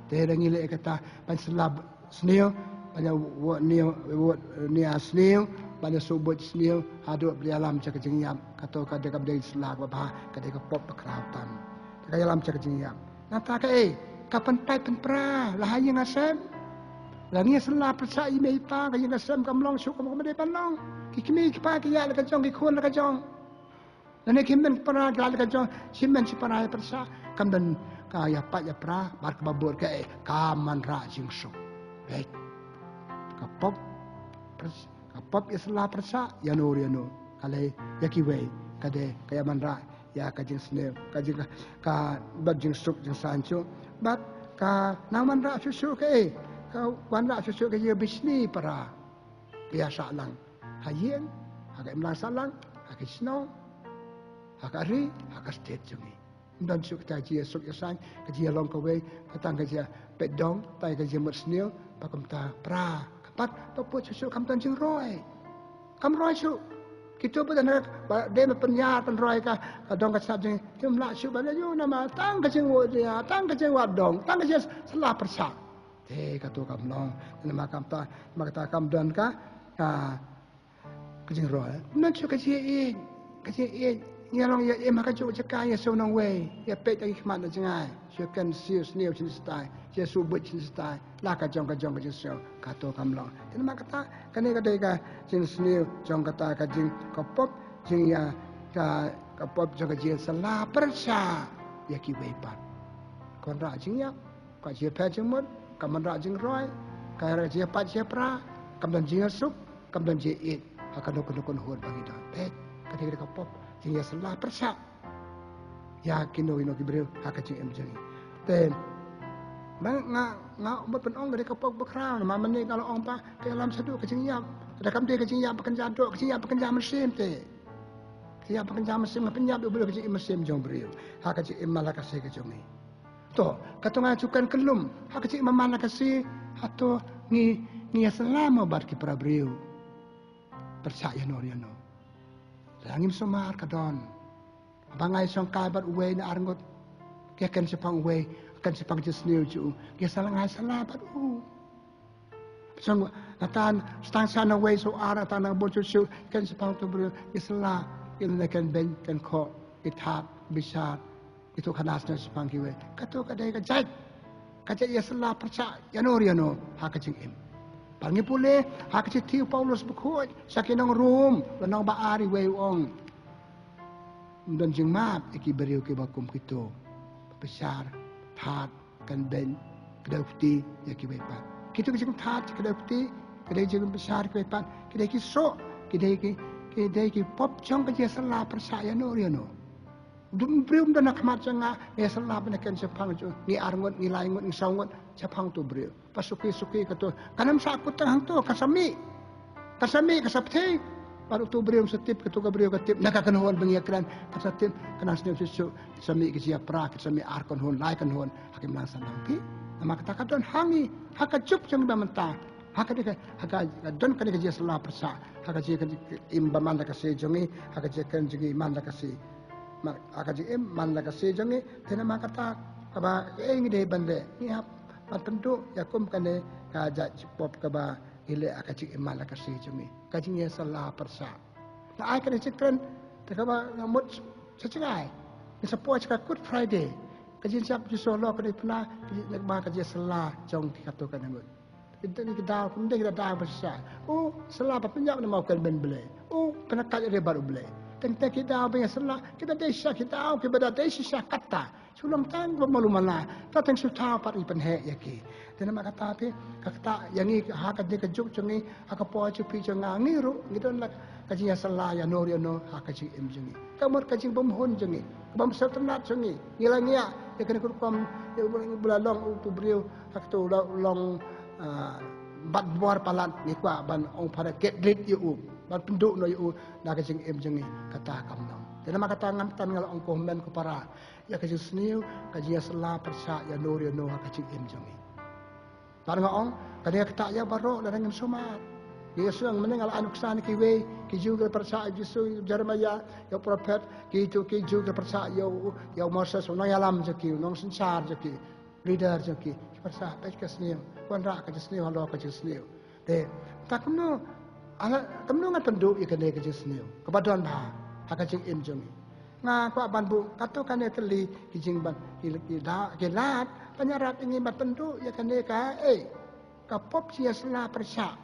Tera ngile kata panselab sneo pada nia sneo pada subut sneo hadu beli alam cak jengiam kata kada ka beli selak ba kada ka pop krautan ka alam cak jengiam nata ka kapan pai penpra lah yang asam lah ni selah persa i mei pa ka yang asam kamlong syuk kam de panong kikimi pa ki ya la ka jong ki khon la ka jong dan kimen para la ka jong simen si para persa kam dan kaya pat ya pra bar babur ka kaman ra jing so baik kapop islah persa ya no kale ya kiwe kade kaya man ra ya ka jing sne ka jing ka bag jing suk jing sancho bat ka naman ra susu ka ka wan ra susu ka ye bisni para biasa lang hayen hak imlang salang, hak snow, hak ari, hak state jungi. Dan suk ta jia suk yasan, ka jia long ka wei, katang ka jia pedong, tai ka jia mut snil, pakum ta pra, kapat papu susu kam tan jing roi. Kam roi su. Kita pun nak dia penyaar penroi ka dong ka sab jing, jum la su ba yo nama tang ka jing wo dia, tang ka jing wa dong, tang ka jia salah persa. Ka tu kam long, nama kam ta, maka ta kam don ka jing roi. Nan su ka jia Nhà long em hak chu chakai ya so nong wei ya pe ta khmat na changai she kan siu sneu chin stai she su bu chin stai la ka jong ka chin so ka to kam long tin ma kata ka ne ka dei ka chin sneu jong kata ka jing ka pop jing ya ka pop jong ka jing sala persha ya ki wei pat kon ra jing ya ka je pe jing mot ka man ra jing roi ka ra je pat je pra kam dan jing sup kam dan je it ha ka no kon hot bagi da pe ka dei ka pop jing salah persa ya kino ino kibril hak jing em jing ten nga umat penong dari kapok bekrang ma meni kalau ong pa ke alam sadu ke jing yap ada kam de ke jing yap pekerja dok ke jing yap pekerja mesin te ke yap pekerja mesin penyap do ke jing mesin jong bril hak jing em malaka se ke jong ni to katonga cukan kelum hak jing mamana ke si atau ni selama bar ki prabril percaya no Langim somar kadon. Bangai songkai bat uwe na arngot. Kia kan sepang uwe, kan sepang jesniu ju. Kia salangai salah bat u. Song natan stang sana uwe so ara tanang bon su kan sepang tu bro. Kia salah ilna kan ben kan ko itap bisat itu kanas na sepang kiwe. Kato kadai kajat. Kajat ya salah percaya yano hakajing im. Pangi pule hak tiu Paulus bekut sakinang rum lanang baari wei ong dan jing map iki beriu ke bakum kito besar that kan ben kedai putih ya ki wei pat kito jing that kedai putih kedai jing besar ke pat kedai ki so kedai ki pop chong ke salah persaya no dum brium dan nak mat janga ya salah benakan sepang ju ni arngot ni laingot ni saungot sepang tu briu pasuki kato kanam sa aku tang tu kasami kasapte baru tu brium setip ketu ka briu ketip nak kan hon bengiakran kasatip kanas ni susu sami ke sia pra ke sami arkon hon lai kan hon hakim lang sanang pi nama kata kadon hangi hakacup jang bamenta hakade don kan ke salah persa hakaje kan imbaman ka se jongi hakaje kan jongi man ka se akaji man la kasi jangi tena makata kaba ngi de bande ni hap patentu yakum kane ka ja pop kaba ile akaji man la kasi jangi kaji ya salah persa na ai kane chikren te kaba ngamut secengai ni sapo chika good friday kaji siap ju solo kane pula nek ba kaji salah jong kato kan ngut kita ni kita kunde kita dah persa salah apa penyap na mau kan ben bele penakat dia baru bele tentang kita apa yang salah kita desa kita tahu kita desa kata sulam tang malu mana tatang suta par ipan he yaki dan nama kata api kata yang ini hak dia kejuk cengi hak po cupi cenga ngiru gitu nak kajinya salah ya no hak kaji em cengi kamu kaji pemhon cengi bam sertenat cengi ngilangia ya kena kurkom bulalong tu beliau hak tu long bat buar palat ni kwa ban ong pada get rid you ban penduk no you na ka jing em jing kata kam nam dan ma kata ngam tan ngal ong ko men ko para ya ka jing sniu ka jia sala persa ya no ka jing em jing par nga ong ka dia kata ya baro la ngam somat ya suang menengal anuk san ki we ki juga persa jisu jeremaya ya prophet ki juga persa ya Moses no yalam jeki no sensar jeki leader jeki persa pek ka sniu kon ra ka sniu halo ka sniu de takno ala kamno nga penduk ikan dia kerja seniu kebaduan bah hakajing im jeng nga ko ban bu kato kan teli kijing ban kilat penyarat ingin ban penduk ya kan dia ka kapop sia sela persa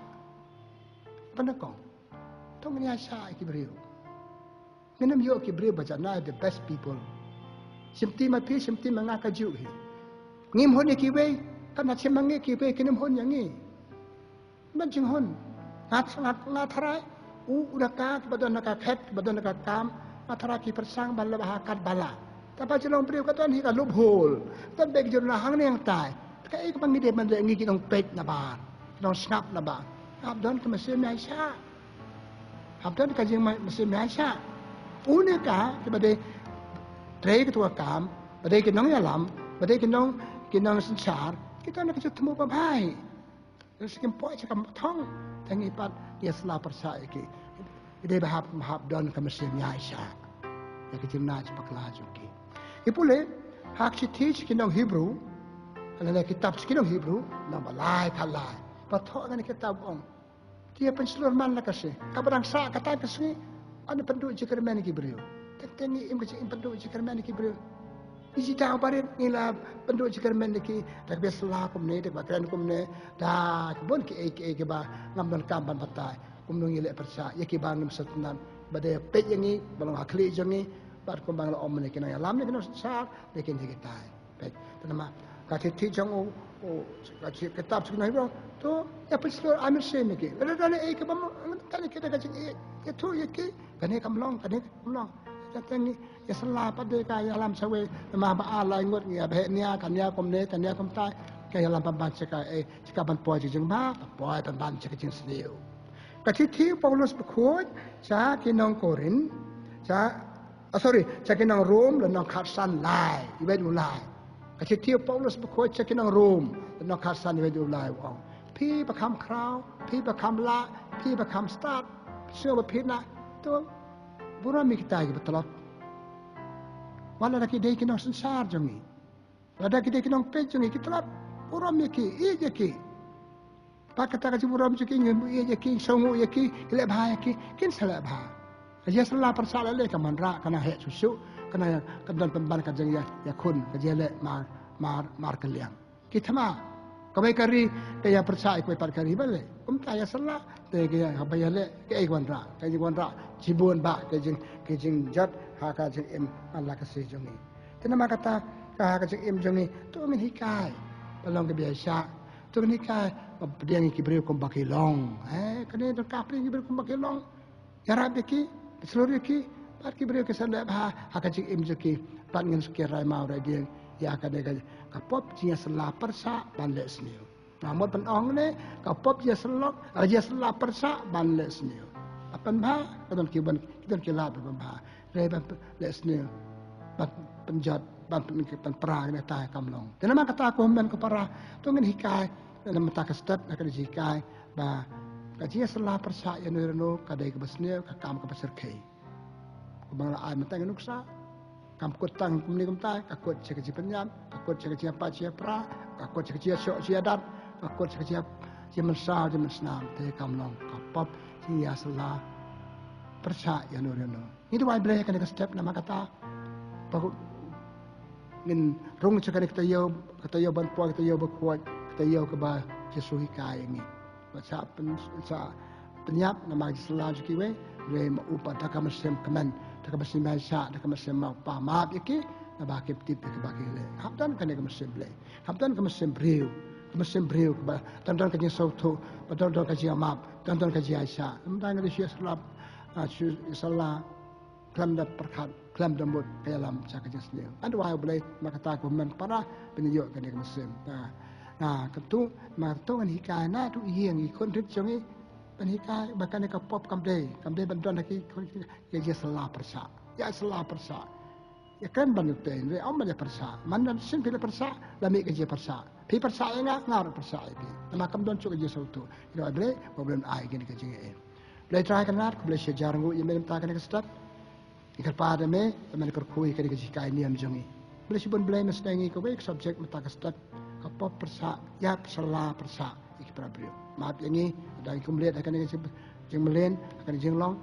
penekong tong nya sa kibriu minum yo kibriu baca na the best people simti ma pi simti manga ka ju hi ngim hon kiwe kan na chimangi kiwe kinim hon yangi ban jing hon ngat harai udah ka badan nak khat badan nak kam matara ki persang bala bahakat bala tapi jelong priu katon hi ka loophole tan beg jurna hang ne yang tai kai ka pangide man ngi ki nong pet na ba nong snap na ba abdon ka mesin mai sa Habdan kaji masih biasa. Unika kepada tray ketua kam, pada kinong yalam, pada kinong sensar, kita nak kerja temu babai. Terus kempoi cakap thong, tangi pat dia selah persa iki. Dia bahap don ke masih biasa. Ya kerja nak cepat laju ki. Ipule hak si teach kinong Hebrew, kalau kitab kinong Hebrew, nama lai kalai. Patok kan kitab om. Dia penseluruh man lah kasih. Kabarang sa kata kasih, ada penduduk Jakarta ni beliau. Tengi im kasih penduduk Jakarta ni beliau. Isi tahu barin inilah penduduk Jakarta ni. Tak biasa lah kumne, tak bakal kumne. Dah kebun ke bah ngambil kampan patai. Kumnung ilek persa. Ya ke bang nam setenan. Badai pet yang ni, balong akli yang ni. Bad kumbang la om ni kena alam ni kena sar. Lekin dia kita. Pet. Tanama. Kati jang o kitab sekitar Hebrew tu ya penseluruh amir sen ni. Ada ke bam tadi kita kaji itu ya ke kene kamlong Jadi ya salah pada kaya alam sawe nama ba ala ngot ya bah nia kanya komne kanya komtai kaya alam pamban ceka ceka ban poi jeng ba poi pamban ceka jeng seniu. Kati Paulus berkut sa kinong Korin sa kinong Rom dan nong Karsan lai ibe ulai. Kati Paulus berkut sa kinong Rom dan nong Karsan ibe ulai wong. Pi become crown, pi become la, pi become start. Siapa pina tu buram kita betul. Wala lagi dia kinong sensar jongi. Wala kita kinong pej jongi kita buram yaki, yaki. Pak kata kasi buram jongi ngemu yaki, songu yaki, ilek bahaya yaki, kin salah bahaya. Kerja salah persalah le kamanra kana hek susu, kana kedan pemban kajeng ya kun kerja le mar keliang. Kita mah kami kari kaya percaya kami kari balik. Kaya salah, kaya kaya le kaya kuanra, cibun ba kajing jat haka jeng em Allah kasih jongi. Tenama kata haka jeng em jongi tu min hikai, balong kebiasa. Tu min hikai, dia ngi kibriu kum bakilong. Kene tu kapri kibriu kum bakilong. Yarab ki, seluruh ki, pat kibriu kesanda bah haka jeng em jongi, pat ngin sekirai mau dia. Ya kadang kapop dia selah persa banlek seniu. Namun penong ni kapop dia selok, dia selah persa banlek seniu. Apan bah kadang kita kilap bah. Reba lek seniu. Penjat ban perang ni tai kamlong. Dan nama kata aku men ke parah tu ngin hikai dalam mata kastet akan hikai bah dia selah persa yang no kadai ke besniu ka kam ke beserkai. Kubang ai mentang nuksa kam kutang kumni kumtai kakut cekeci penyam kakut cekeci apa cia pra kakut cekeci syok cia dat kakut cekeci cia mensal cia mensnam te kamlong kapop cia salah persa ya no itu why boleh kan step nama kata baru ngin rung cekani kita yo ban po kita yo berkuat kita yo ke ba jesuhi kai ini baca penyap nama salah jukiwe we upa takam sem kemen tak masih masak, tak masih mau pamat iki, nak bagi tip ke bagi le. Hamdan kan ke masih beli, hamdan ke masih beriu, tonton ke jenis sautu, tonton ke jenis map, tonton ke jenis Aisyah. Hamdan ke jenis salah, kelam dah perkat, kelam dah mud ke dalam cakap jenis ni. Ada wahai boleh maka tak komen parah penyok ke masih. Nah, ketu kan hikayat na tu yang ikon tu jangan penhikai bahkan ke pop kamde bantuan lagi dia salah persa ya salah persa ya kan bantu pen re om dia persa mana sin pilih persa lami kerja persa pi persa enga ngar persa itu nama kamdon cuk kerja sautu itu ada problem ai gini kerja ni boleh try kan nak boleh sejarah ngu yang minta kan ke start ikan pada me teman kerkui kan kerja kai ni am jangi boleh sibun boleh mesenangi ke baik subjek mata ke start ke pop persa ya salah persa ikipra maaf ini ada yang melihat akan yang melen akan jenglong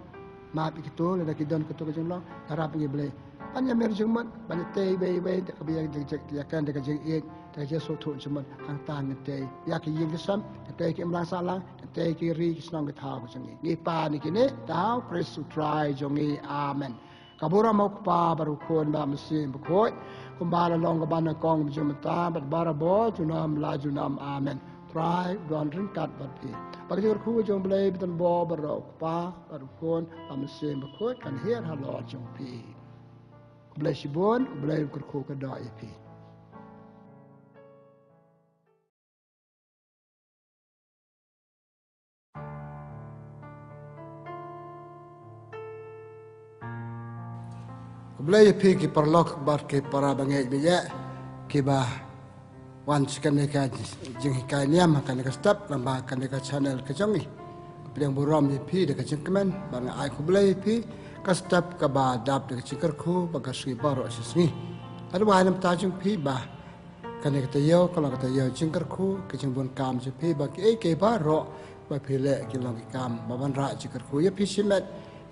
maaf itu ada kidon ketua jenglong harap ini boleh banyak merjumut banyak teh bayi tak kebiak dia akan dekat jeng it tak je sotu cuma hang tan teh ya ke yang kesam teh ke melang salang teh ke ri senang ke tahu jengi ngipa ni kini tahu press to try jongi amen kabura mau pa baru kon ba mesin bekot kumbala long ke bana kong jumata bara bo junam la junam amen try don ringkat bati bagi ku jong belai beton bo barok pa barukon pamsen bekot kan her halor jong pi belai sibon belai ku ke da pi Boleh pi ki perlok bar ki para bangai biya ki ba wan sekan ka jing hikai niam kan ka step lamba kan ka channel ka jongi. Pedang buram ni pi de ka jingkemen bang ai ku boleh pi ka step ka ba dap de cikar ku ba ka sui baro sisni. Adu wa nam ta jing pi ba kan ka tayo kalau ka tayo jingkar ku ka jing bun kam je pi ba ki ke baro ba pi le ki long ki kam ba ban ra cikar ku ya pi simet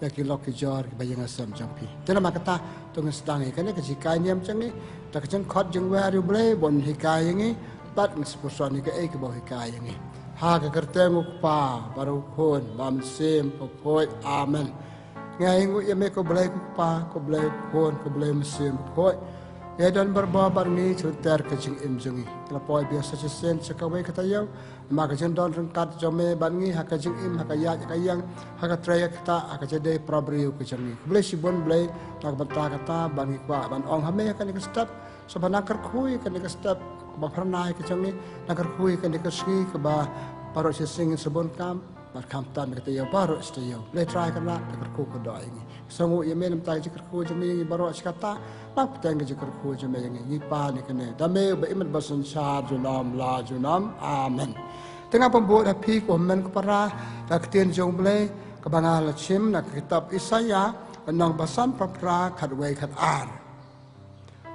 ya ki lok ki jor ki bayang asam jampi tena makata tong sedang ikan ka jikai niam changi ta ka jeng khot jeng wa ru ble bon hikai ngi bat ngispuson ni ka ki bo hikai ngi ha ka kerte ngu pa baru khon bam sim po phoi amen ngai ngu ya me ko ble ku pa ko ble khon ko ble sim phoi ya dan berbabar ni cerita ke jeng im jengi la poi biasa sen sekawe kata yang maka jeng don rengkat jome bangi haka jeng im haka ya ka yang haka traya kata haka jede prabriu ke jengi boleh sibon boleh nak bata kata bangi kwa ban ong hame kan ke step sebenarnya kerkhui kan ke step ba pernah ke jengi nak kerkhui kan ke ski ke ba paro sing sebon kam bar kam tan kata ya paro styo boleh try kan nak kerku ko do ini sangu ye men tai kerku jemi baro kata nak petang ke kerku jemi yang ni pa ni kene dame ba imat basan sha junam la junam amen tengah pembuat api ko men ko para taktien jong boleh ke bangal chim nak kitab Isaya nang basan papra khatwei khat ar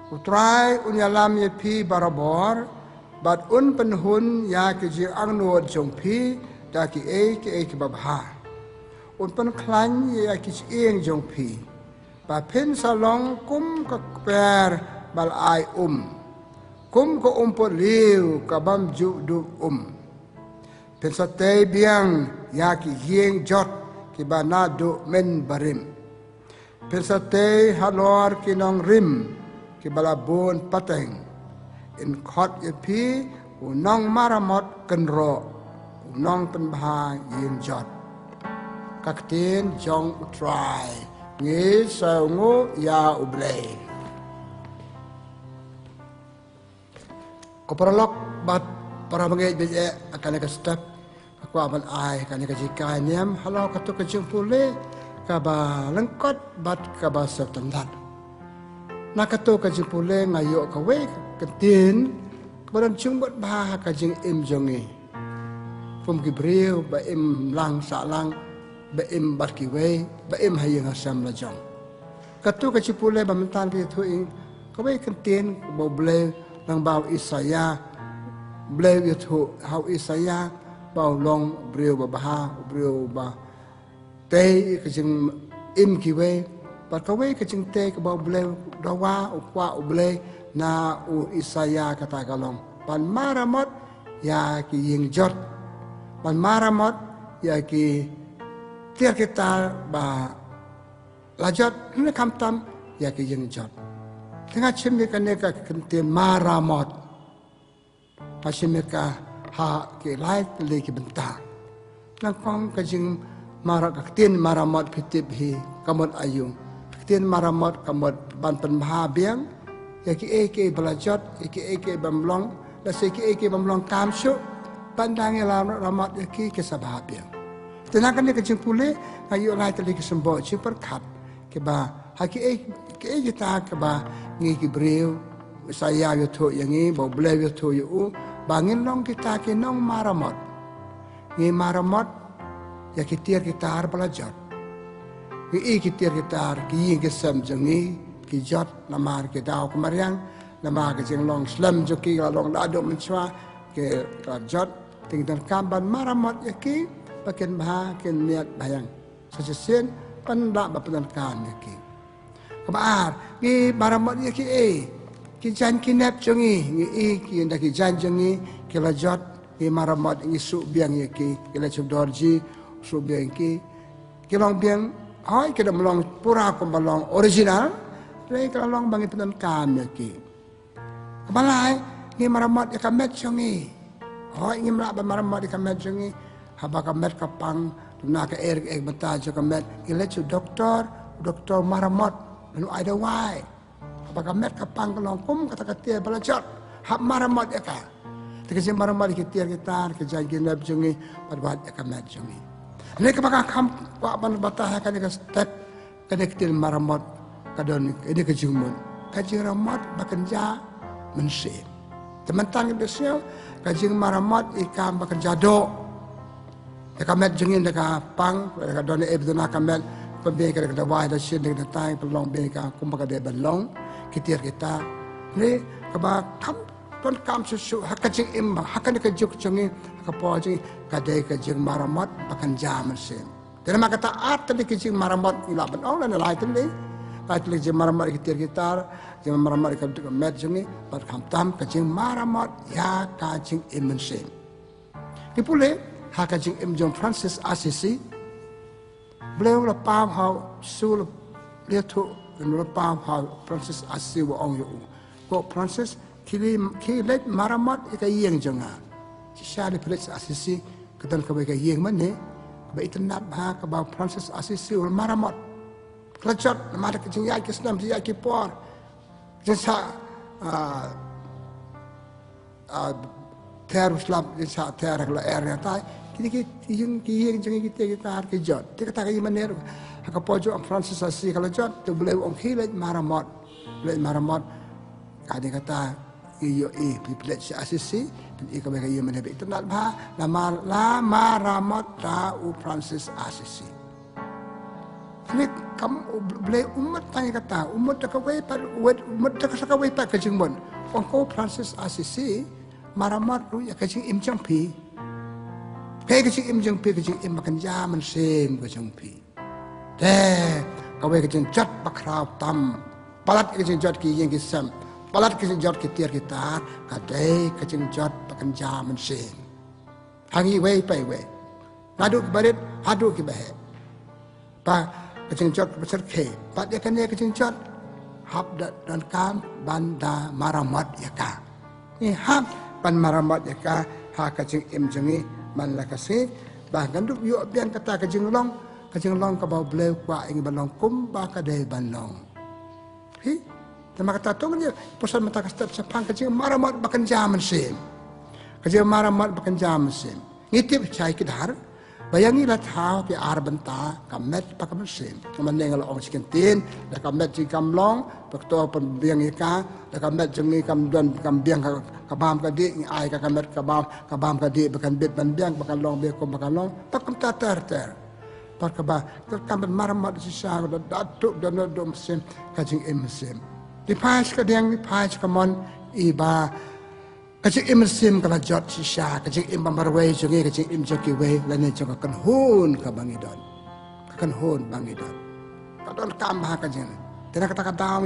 utrai unyalam ye pi barabor bat un penhun ya ke ji angno jong pi da ki ke babha un pen klan ya ki eng jong pi ba pen salong kum ka per bal ai kum ko po liu ka bam ju du pen sa te biang ya ki hieng jot ki ba na du men barim pen sa te halor ki nong rim ki bala bon pateng in khot ye pi unong maramot kenro unong penbha yin jot kaktin jong utrai ngi saungu ya ublei ko paralok bat para bangai beje akan ka step aku aman ai kan ka jikai niam halo ka tu ka jingpule ka ba lengkot bat ka ba september nak ka tu ka jingpule ngayo ka we ketin kemudian jumbat bah ka jing im jongi fum gibril ba im lang sa lang ba im bat ki we ba im hayeng asam la jong katu ka cipule ba mentan ki thu ing ka we ketin bo ble nang bau Isaya ble wi thu hau Isaya bau long bril ba ha bril ba te ka jing im ki we ba ka we ka jing te ka bau ble dawa ukwa ble na Isaya kata kalong pan maramot ya ki ying jot pan maramot ya ki tiar kita ba lajot ni kamtam ya ki ying jot tengah cimi kan ka kentin maramot pasimi ka ha ki lai le ki benta nang kong ka jing marak kentin maramot pitip hi kamot ayung kentin maramot kamot ban pen maha biang ya ki belajot ki bamlong la se ki bamlong kamsu pandang la ramat ya ki sababiang tenakan ni kecing pule ayu lai tali ki sembo ci perkat ke ba ha ki kita ke ba ngi ki breu saya yo tho yangi bo ble yo tho yu bangin long kita ki nong maramot ngi maramot ya ki tiar kita har belajot ki tiar kita ki ki sam jangi ki jot namar ke dau kemariang nama ke jeng long slam joki long lado menchwa ke jot tinggal kamban maramot yaki paken bah ken niat bayang sesien panda bapedan kan yaki kabar ki maramot yaki ki jan kinap jongi ngi ki nda ki jan jongi ki la jot ki maramot ngi su biang yaki ki la chudorji su biang ki long biang ai ke dam long pura ko balong original Lei kalau bangi penan kami ki. Kemalai ni maramot ikamet jongi. Hoi ni mrak maramot ikamet jongi. Haba kamet kapang tuna ke beta jo kamet. Ile chu doktor maramot. Lalu ada wai. Haba kamet kapang kalong kum kata katia belajot. Hab maramot ika. Tikasi maramot ikitir kita kerja ginap jongi padwat ikamet jongi. Ini kebakar kam wak ban batah kan ika step kedekitil maramot kadon ini kejungmun kajing ramat bekerja mensim teman-teman biasanya kajing maramat ikan bekerja do kamet jengin dekat pang kadon ebduna kamet pembeli kada wai da shin dekat tai pelong beli ka kumpa kada belong kita ni kaba kam ton kam susu hakajing imba hakan kejuk jengi kapo jeng kada kajing maramat bekerja mensim dan maka taat tadi kajing maramat ila benong dan lain tadi Kali jeng maramat kita, jeng maramat kita met jengi, berkamtam kajing maramat ya kajing imensim. Kipule ha kajing John Francis Assisi, beliau lepam hau sul liatu dan lepam hau Francis Assisi wa ong yu. Ko Francis kilet maramat ika yeng jenga. Siapa Francis Assisi ketan kabai ka yeng mana? Kabai tenat ha kabau Francis Assisi ul maramat. Kelajat, nama ada kecing yai kesenam, yai kipor. Jasa terus lap, jasa terus kalau airnya tai. Kini jangan kita har kejat. Kita kata kaya mana? Hak pojok Francis Assisi kalau jat, tu boleh orang hilang maramot, Kadi kata iyo pilih si Assisi, ika mereka iyo mana? Itu nak bah nama maramot tahu Francis Assisi. Ini kamu boleh umat tanya kata umat terkawai kajing bon. Orang Francis Assisi maramat lu ya kajing im jampi. Kajing im jampi kajing im makan jaman sem kajing pi. Kawai kajing jat bakrau tam. Palat kajing jat ki yang kisam. Palat kajing jat ki tiar kita. Kadai kajing jat makan jaman sem. Hangi wei pai wei. Ngadu kebarit hadu kibah. Kecing jot besar ke, pat dia kena kecing jot, hab dan kam banda maramat ya ka. Ni hab ban maramat ya ka, ha kecing jengi man la kasih, bahkan duk yuk bian kata kecing long ka bau beliau kwa ing balong kum ba ka dai balong. Hi, tema kata tu ni pusat mata kastap sepang kecing maramat bakan jaman sim. Kecing maramat bakan jaman sim. Ngitip cai kidar. Bayangilah tahu ke arbenta kamet pakai mesin. Kemudian kalau orang sekentin, dah kamet si kamlong, betul pembiang ika, dah kamet jengi kamduan kambiang kabam kadi, ai kamet kabam kadi, bukan bit banbiang, bukan long bekom bukan long, pakai ter. Pakai kamet maramat sisa, dah datuk dan dah mesin kajing mesin. Dipas kadang dipas kamon iba. Kecik mesim kalau jot sisa, kecik pembarway jengi, kecik joki way, lainnya juga kan hun ke bangidon, Kadang tambah kecik. Tidak kata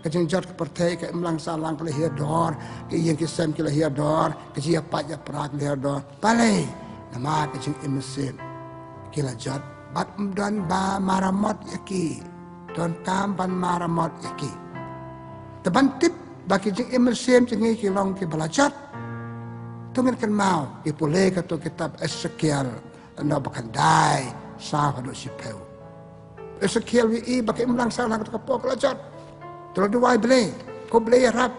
kecik jot kepertai ke imlang salang ke lahir dor, ke yang kisam ke lahir dor, kecik apa je perak lahir dor. Balai nama kecik mesim, kila jot, bat dan ba maramot yaki, don kampan maramot yaki. Teban tip. Bagi jeng emersim jengi kilong ke belajar, tungin kan mau ipuleh kata kitab Ezekiel anda bahkan dai sah pada sipeu. Ezekiel wi bagi imlang salah kata kapok belajar, terus dua beli, kau beli rap,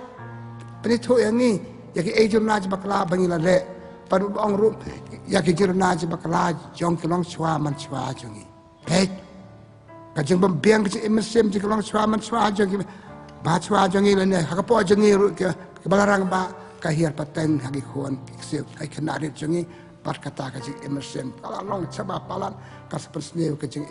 penitu yang ni, yaki ejun naj bakla bangilan le, padu bang ru, yaki jirun naj bakla jong kilong suaman sua jengi. Hei, kajeng pembiang kecik emersim jeng kilong suaman sua jengi. Bahasa jengi lene, hakapo jengi ke balarang ba kahir pateng hagi kuan kisip hai kenarit jengi pat kata kajing emersen kalau long coba palan kas persniu kajing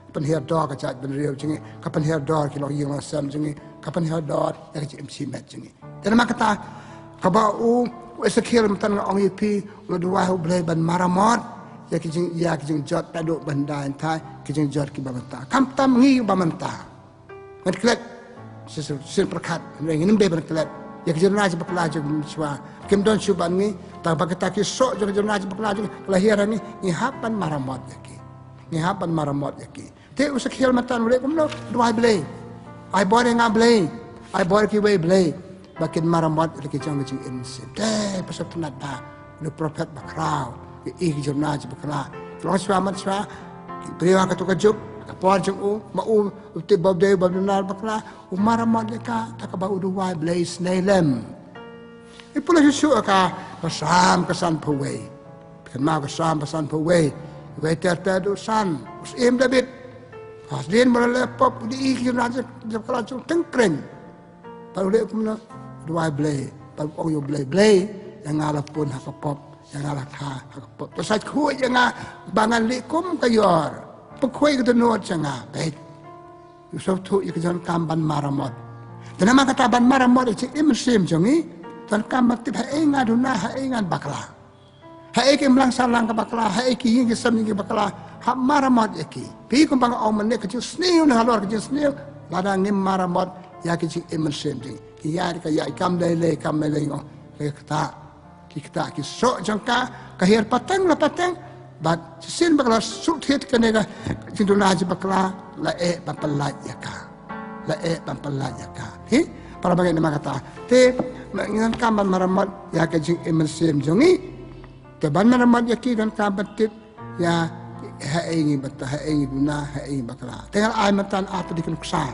penhir dor kajat benriu jengi kapan hir dor kilo yung sam jengi kapan hir dor ya kajing MC met jengi dan makata kabau Ezekiel matan ong ipi lo dua blai ban maramot ya kajing jot padu banda entai kajing jot ki bamanta kam tam ngi bamanta ngat sesuatu perkat, ini berkelat. Ya kejenuhan sebab kelajur semua. Kemudian syuban ni, tak pakai taki sok juga kejenuhan sebab kelajur kelahiran ni hapan maramot yaki. Tapi usah khil matan boleh kumlo dua beli. Ai boleh ngabeli, ai boleh kiwe beli. Bakin maramot lagi jangan kecing insip. Pasal penat dah. Lu profet bakrau, kejenuhan sebab kelajur. Kalau suamat suah, beriwa ketuk kejuk. Puan jeng mau tiba day benar bakla umaramat ka takaba uduwai blaze nailem ipula hisu ka pasam kesan pawai kan ma kesam pesan pawai we ter do san us im david Pas dia boleh pop di raja kalau cung tengkren. Palu dia kumna dua blay, palu orang blay yang ngalah pun hak pop, yang ngalah kha hak pop. Terus saya kuat yang bangan likum kayor. Pekuai kita nuat canga, baik. Yusuf tu ikut kamban maramot. Dan nama kata ban maramot itu imsim jongi. Dan kamban tip hai ngaduna hai ngad bakla. Hai ke melang salang ke bakla, hai ke yang kesam yang ke bakla. Hak maramot yaki. Pi kumpang orang menek kecil sniu nak luar kecil sniu. Ladang ni maramot ya kecil imsim jongi. Iya ya kam lele ngong. Kita sok jangka kahir pateng la pateng. But sin bakla sukhet kanega cinduna je bakla la pampalat yaka. La pampalat yaka. Hi? Para bagai nama kata. Te mengingat kamban maramot ya kecil imsim jongi. Te ban maramot yaki dan kamban tip ya haingi bata haingi guna haingi bakla. Tinggal ai matan apa dikenuksa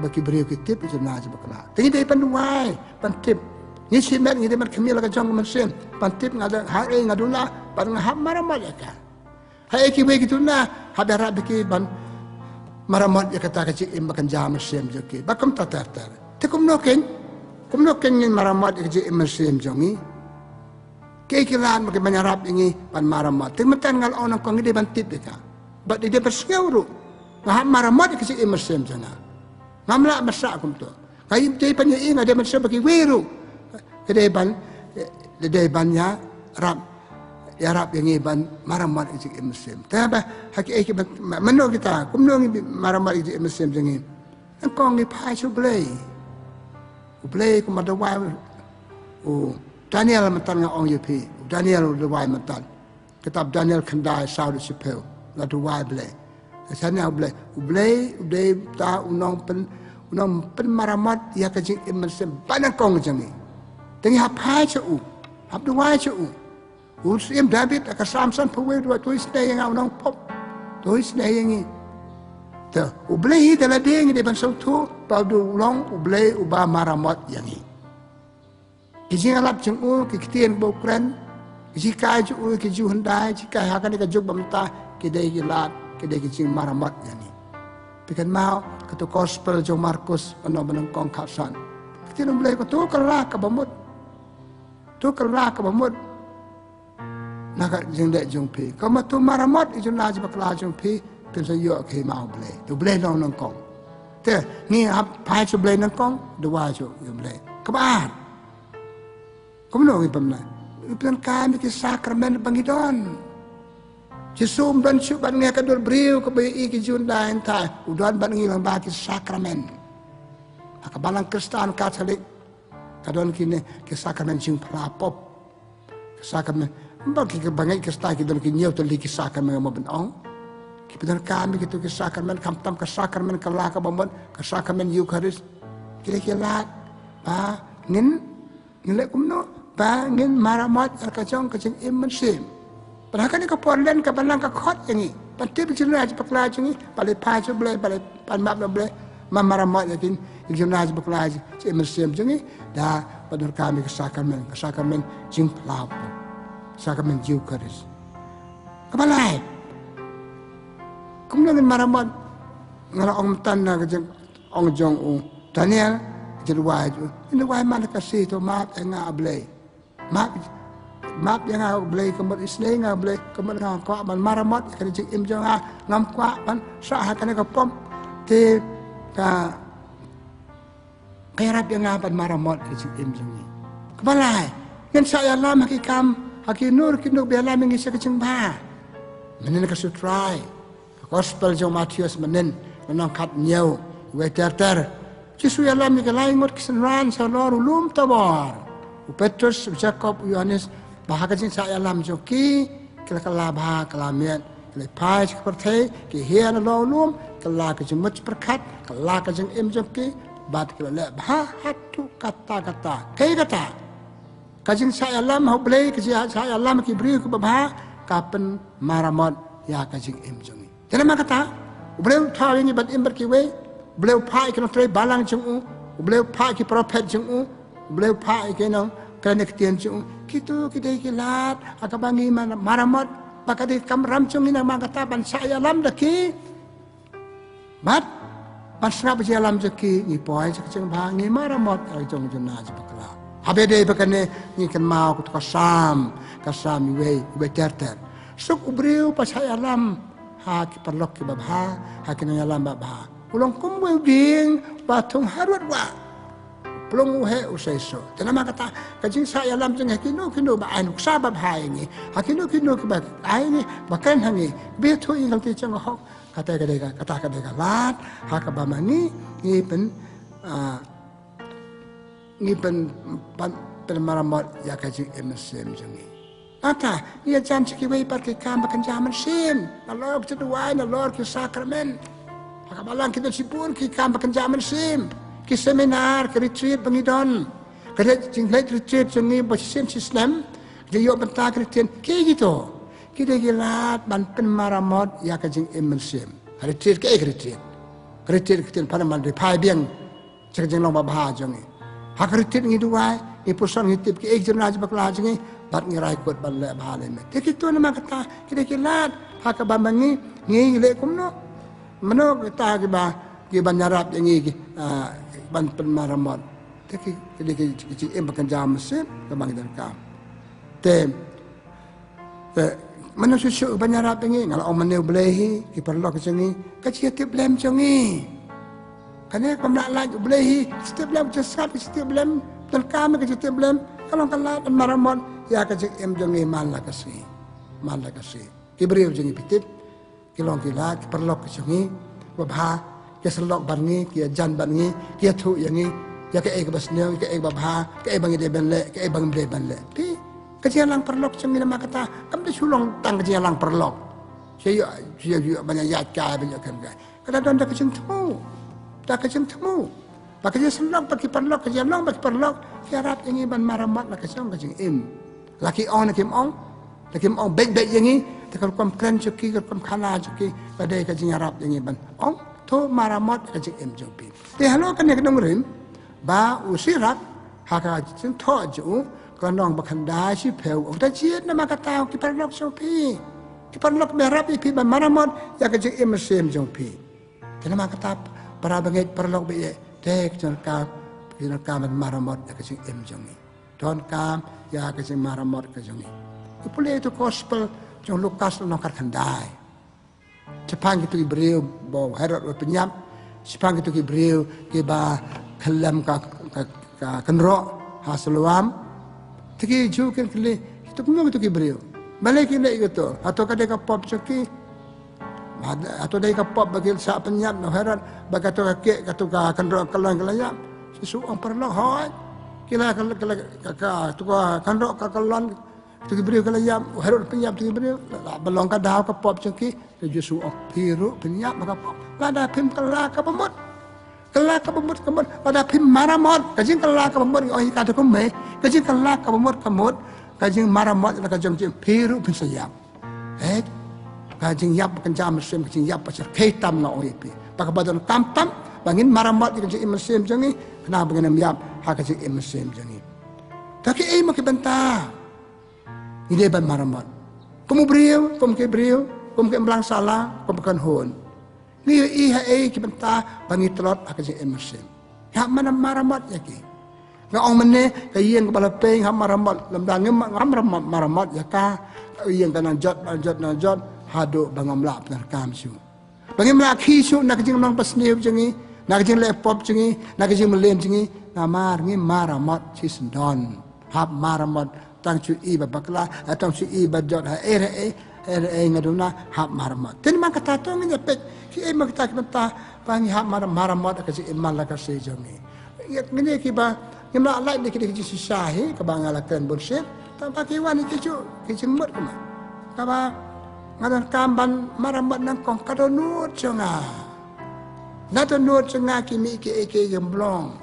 bagi beriu kitip itu naji bakla. Tinggi dia panduai pantip. Ni simet ni dia kemil ka jong mesin. Pantip ngada haingi ngaduna ban ngaham maramot yaka. Hai ki we gitu na habara biki ban maramot ya kata kecil imbakan jam mesin joki. Bakam tatar. Te kumnoken ni maramot kecil mesin jongi. Kekilan bagi menyarap ini ban maramot. Te metan ngal onang kong ide ban tip deka. Bat dia berskewru. Ngaham maramot kecil mesin jona. Ngamla masak kum tu. Kai dia panya inga dia mesin bagi weru. Kedai ban ya rap. Ya Arab yang iban maramot ijik muslim. Tapi haki menurut kita, kumnong maramot ijik muslim jangan. Engkau ni pai cublay, ublay kumadawai. Daniel mentan ngah orang Yupi, Daniel dawai mentan. Kitab Daniel kendai Saudi Sipil, la dawai blay. Sana ublay ta unong pen maramot ya kajik muslim. Banyak kong jangan. Tengi hapai cu, hap dawai cu. Usim David akan Samson pawai dua tuis day yang awang pop, tuis day yang ini. Tu, ublay dalam dia yang dia bangsa tu, pada ulang ublay ubah maramot yang ini. Kijing alap jengu, kikitian bukren, kijikai jengu, kiju hendai, kijikai akan dikajuk bamta, kidai gilat, kidai kijing maramot yang ini. Pikan mau ketu gospel jong Markus penuh menengkong kasan. Kitian ublay ketu kelah kebamut, tu kelah kebamut. Nak jeng dek jeng pi. Kamu tu maramot itu naji bakla jeng pi. Pensa yo ke mau beli. Tu beli nong kong. Te ni ap pai tu beli nong kong. Dua tu yo beli. Keban. Kamu nong ipamna. Ipan kami ke sakramen pangidon. Jesum dan syubat ngah kadul beriu ke bayi ke junda entai. Udan ban ngilang bagi sakramen. Akabalang Kristen Katolik. Kadon kini ke sakramen jeng pelapop. Sakramen bagi kebangai kestai kita nak nyau terli kisahkan mengamu benong. Kita kami kita kisahkan men kamtam kisahkan men kelah kabamon kisahkan men Eucharis. Kira-kira ngin lek kumno ngin maramot kacang kacang imensim. Padahal kan ke Portland ke Balang ke Kot yang ni. Pasti bercerita aja pekelaj ni. Balik paju boleh balik panmap boleh maramot yakin bercerita aja pekelaj imensim ni. Dah pada kami kisahkan men jing pelap. Sakramen Eucharis. Kebalai. Kemudian maramot ngala ong tanna ke ong jong Daniel jerwai tu. Ini wai mana kasih tu maaf enga ablay. Maaf yang ablay kemudian isne enga ablay kemudian kau man maramot kan jing im jong ngam kwa man sah kan ke pom te ka kerap yang ngapan maramot ke jing im jong ni. Kebalai. Ngan saya lama kikam Haki nur kinuk biala mengisi kecing bah. Menen kesutrai. Gospel jong Matius menen menangkat nyau. Weter. Cisu yala mi kalai ngot kisenran salor ulum tabor. Petrus, Jacob, Yohanes bahaka jing sa yalam joki kala bah kalamian. Kala pai seperti ke hian lo ulum kala ke jemut perkat kala ke jing im joki bat kala bah hatu kata-kata. Kai kata. Kajing saya lam hau beli kajing saya lam ki beri ke babah kapen maramot ya kajing im jongi. Jadi mak kata, beliau tahu ini bat im berkiwe, beliau pai kena tray balang jongu, beliau pai ki prophet jongu, beliau pai kena kena ketian jongu. Kitu kita kilat, akabangi maramot, pakati kam ram jongi nama kata ban saya lam daki mat pasrap jalan jeki ni poi ceng bang ni maramot ai jong jona jepakla habede bakane ni kan mau ku kasam we terter suk ubreu pasai alam ha ki perlok ki babha ha ki alam babha ulong kumwe ding batung harut wa pelong he usaiso tenama kata kajing sa alam jeng kino ba anu sabab ha ini ha kino ki ba ai ni bakan hangi beto ingal ti jeng hok kata kadega lat ha ka bamani ni pen maramot ya kajing emsem jengi ata ia jan sikiwei parke kam bakan jaman sim alor kita duai alor ki sakramen ha ka balang kita sipun ki kam bakan jaman sim ki seminar ki retreat pengidon kada jinglet retreat jengi basin sistem dia yo benta kristen ki gitu kita gilat ban pen maramot ya kajing emensim retreat ke retreat kita pada man repai biang cakajing long babha jongi hak retreat ngi duai i pusan ngi tip ki ek jena bakla jongi bat ngi rai kot ban le bha le me te kitu nama kata kita gilat hak ba mangi ngi le kumno mano kita ki ban nyarap ngi ban pen maramot te ki em bakan jam se ka bang dan kam te mana susu banyarap ini kalau orang meneu belehi ki perlu ke cengi kecil tiap lem cengi kane pemlak laj belehi setiap lem jasad setiap lem terkam ke setiap lem kalau kalah dan maramon ya ke em cengi malah kasi ki beriu cengi pitip ki long ki la ki perlu ke cengi babha ki selok bangi ki jan bangi ki thu yangi ya ke ek basneu ke ek babha ke ek bangi de benle ke ek bangi de benle kecil lang perlok cemina makata kam de sulong tang kecil lang perlok saya banyak yat ka banyak kan kada don dak kecil temu pak kecil selong pakai perlok kecil long pakai perlok kiarat ini ban maramat la kecil im laki on kim on baik yang ini tekal kam kran cuki kam khana cuki pada kecil arab ini ban on to maramat kecil im jopi te halo kan nek dong rim ba usirat haka kecil to juก็น้องบักขันดาชิเพลแต่เชียดนะมากระตาวกิปารลอกจงพีกิปารลอกเบรับอีพีบันมารามอนอยากจะเอ็มเซมจงพีแต่มากระตาปราบังเกตปารลอกเบยเทกจนกามบันมารามอนอยากจะเอ็มจงนี้ตอนกามอยากจะมารามอนก็จงนี้ก็พูดเลยตัวกอสเปลจงลูกัสน้องกัดขันได้จะพังกิตุกิบริวบอกให้เราเป็นยับจะพังกิตุกิบริวกิบาขลัมกันรอหาสลวามTiki jukin kali itu pun tu kibriu. Balik ini itu atau kadang kapop ceki atau kadang kapop bagi sak penyap no heran bagi tu kek katu kan ro kelang kelayap sesu ang perlu hoi kila tu kan ro kelang tu kibriu kelayap heran penyap tu kibriu belong ka daw kapop ceki tu sesu ang piru penyap maka pop lada pim kelak kapomot kelak kapomot pada pim maramot kajing kelak kapomot oi kata kume kajing kelak kapomot kajing maramot la kajing piru pin sayap kajing yap kencam mesim kajing yap pasir ketam na oi pi pak badon tam bangin maramot kajing mesim jangi kena bangin yap ha kajing mesim jangi taki ai mak benta ide ban maramot kamu beriu kamu ke belang salah kamu kan hon ni iha ki benta bangi telot ha kajing mesim ya mana maramot yaki ngong mene kayen kepala peng ham maramot lemdang ngam maramot ya ka yen kana jot hado bangam la penar kam su bangam la khi su nak jing nang pasneu jengi nak jing le pop jengi nak jing melen jengi namar ngi maramot si sendon hab maramot tang chu i babakla atang chu i bajot ha ere ngaduna hab maramot ten man kata to ngi pek ki e makta kata pangi hab maramot ka si imal la ka se jengi ngene ki ba Kemla lain dia kita kisi syahi kebangalakan bullshit tanpa kiwan itu kicimut kema kaba ngadan kamban marambat nang kong kadonut cenga nadonut cenga kimi ke gemblong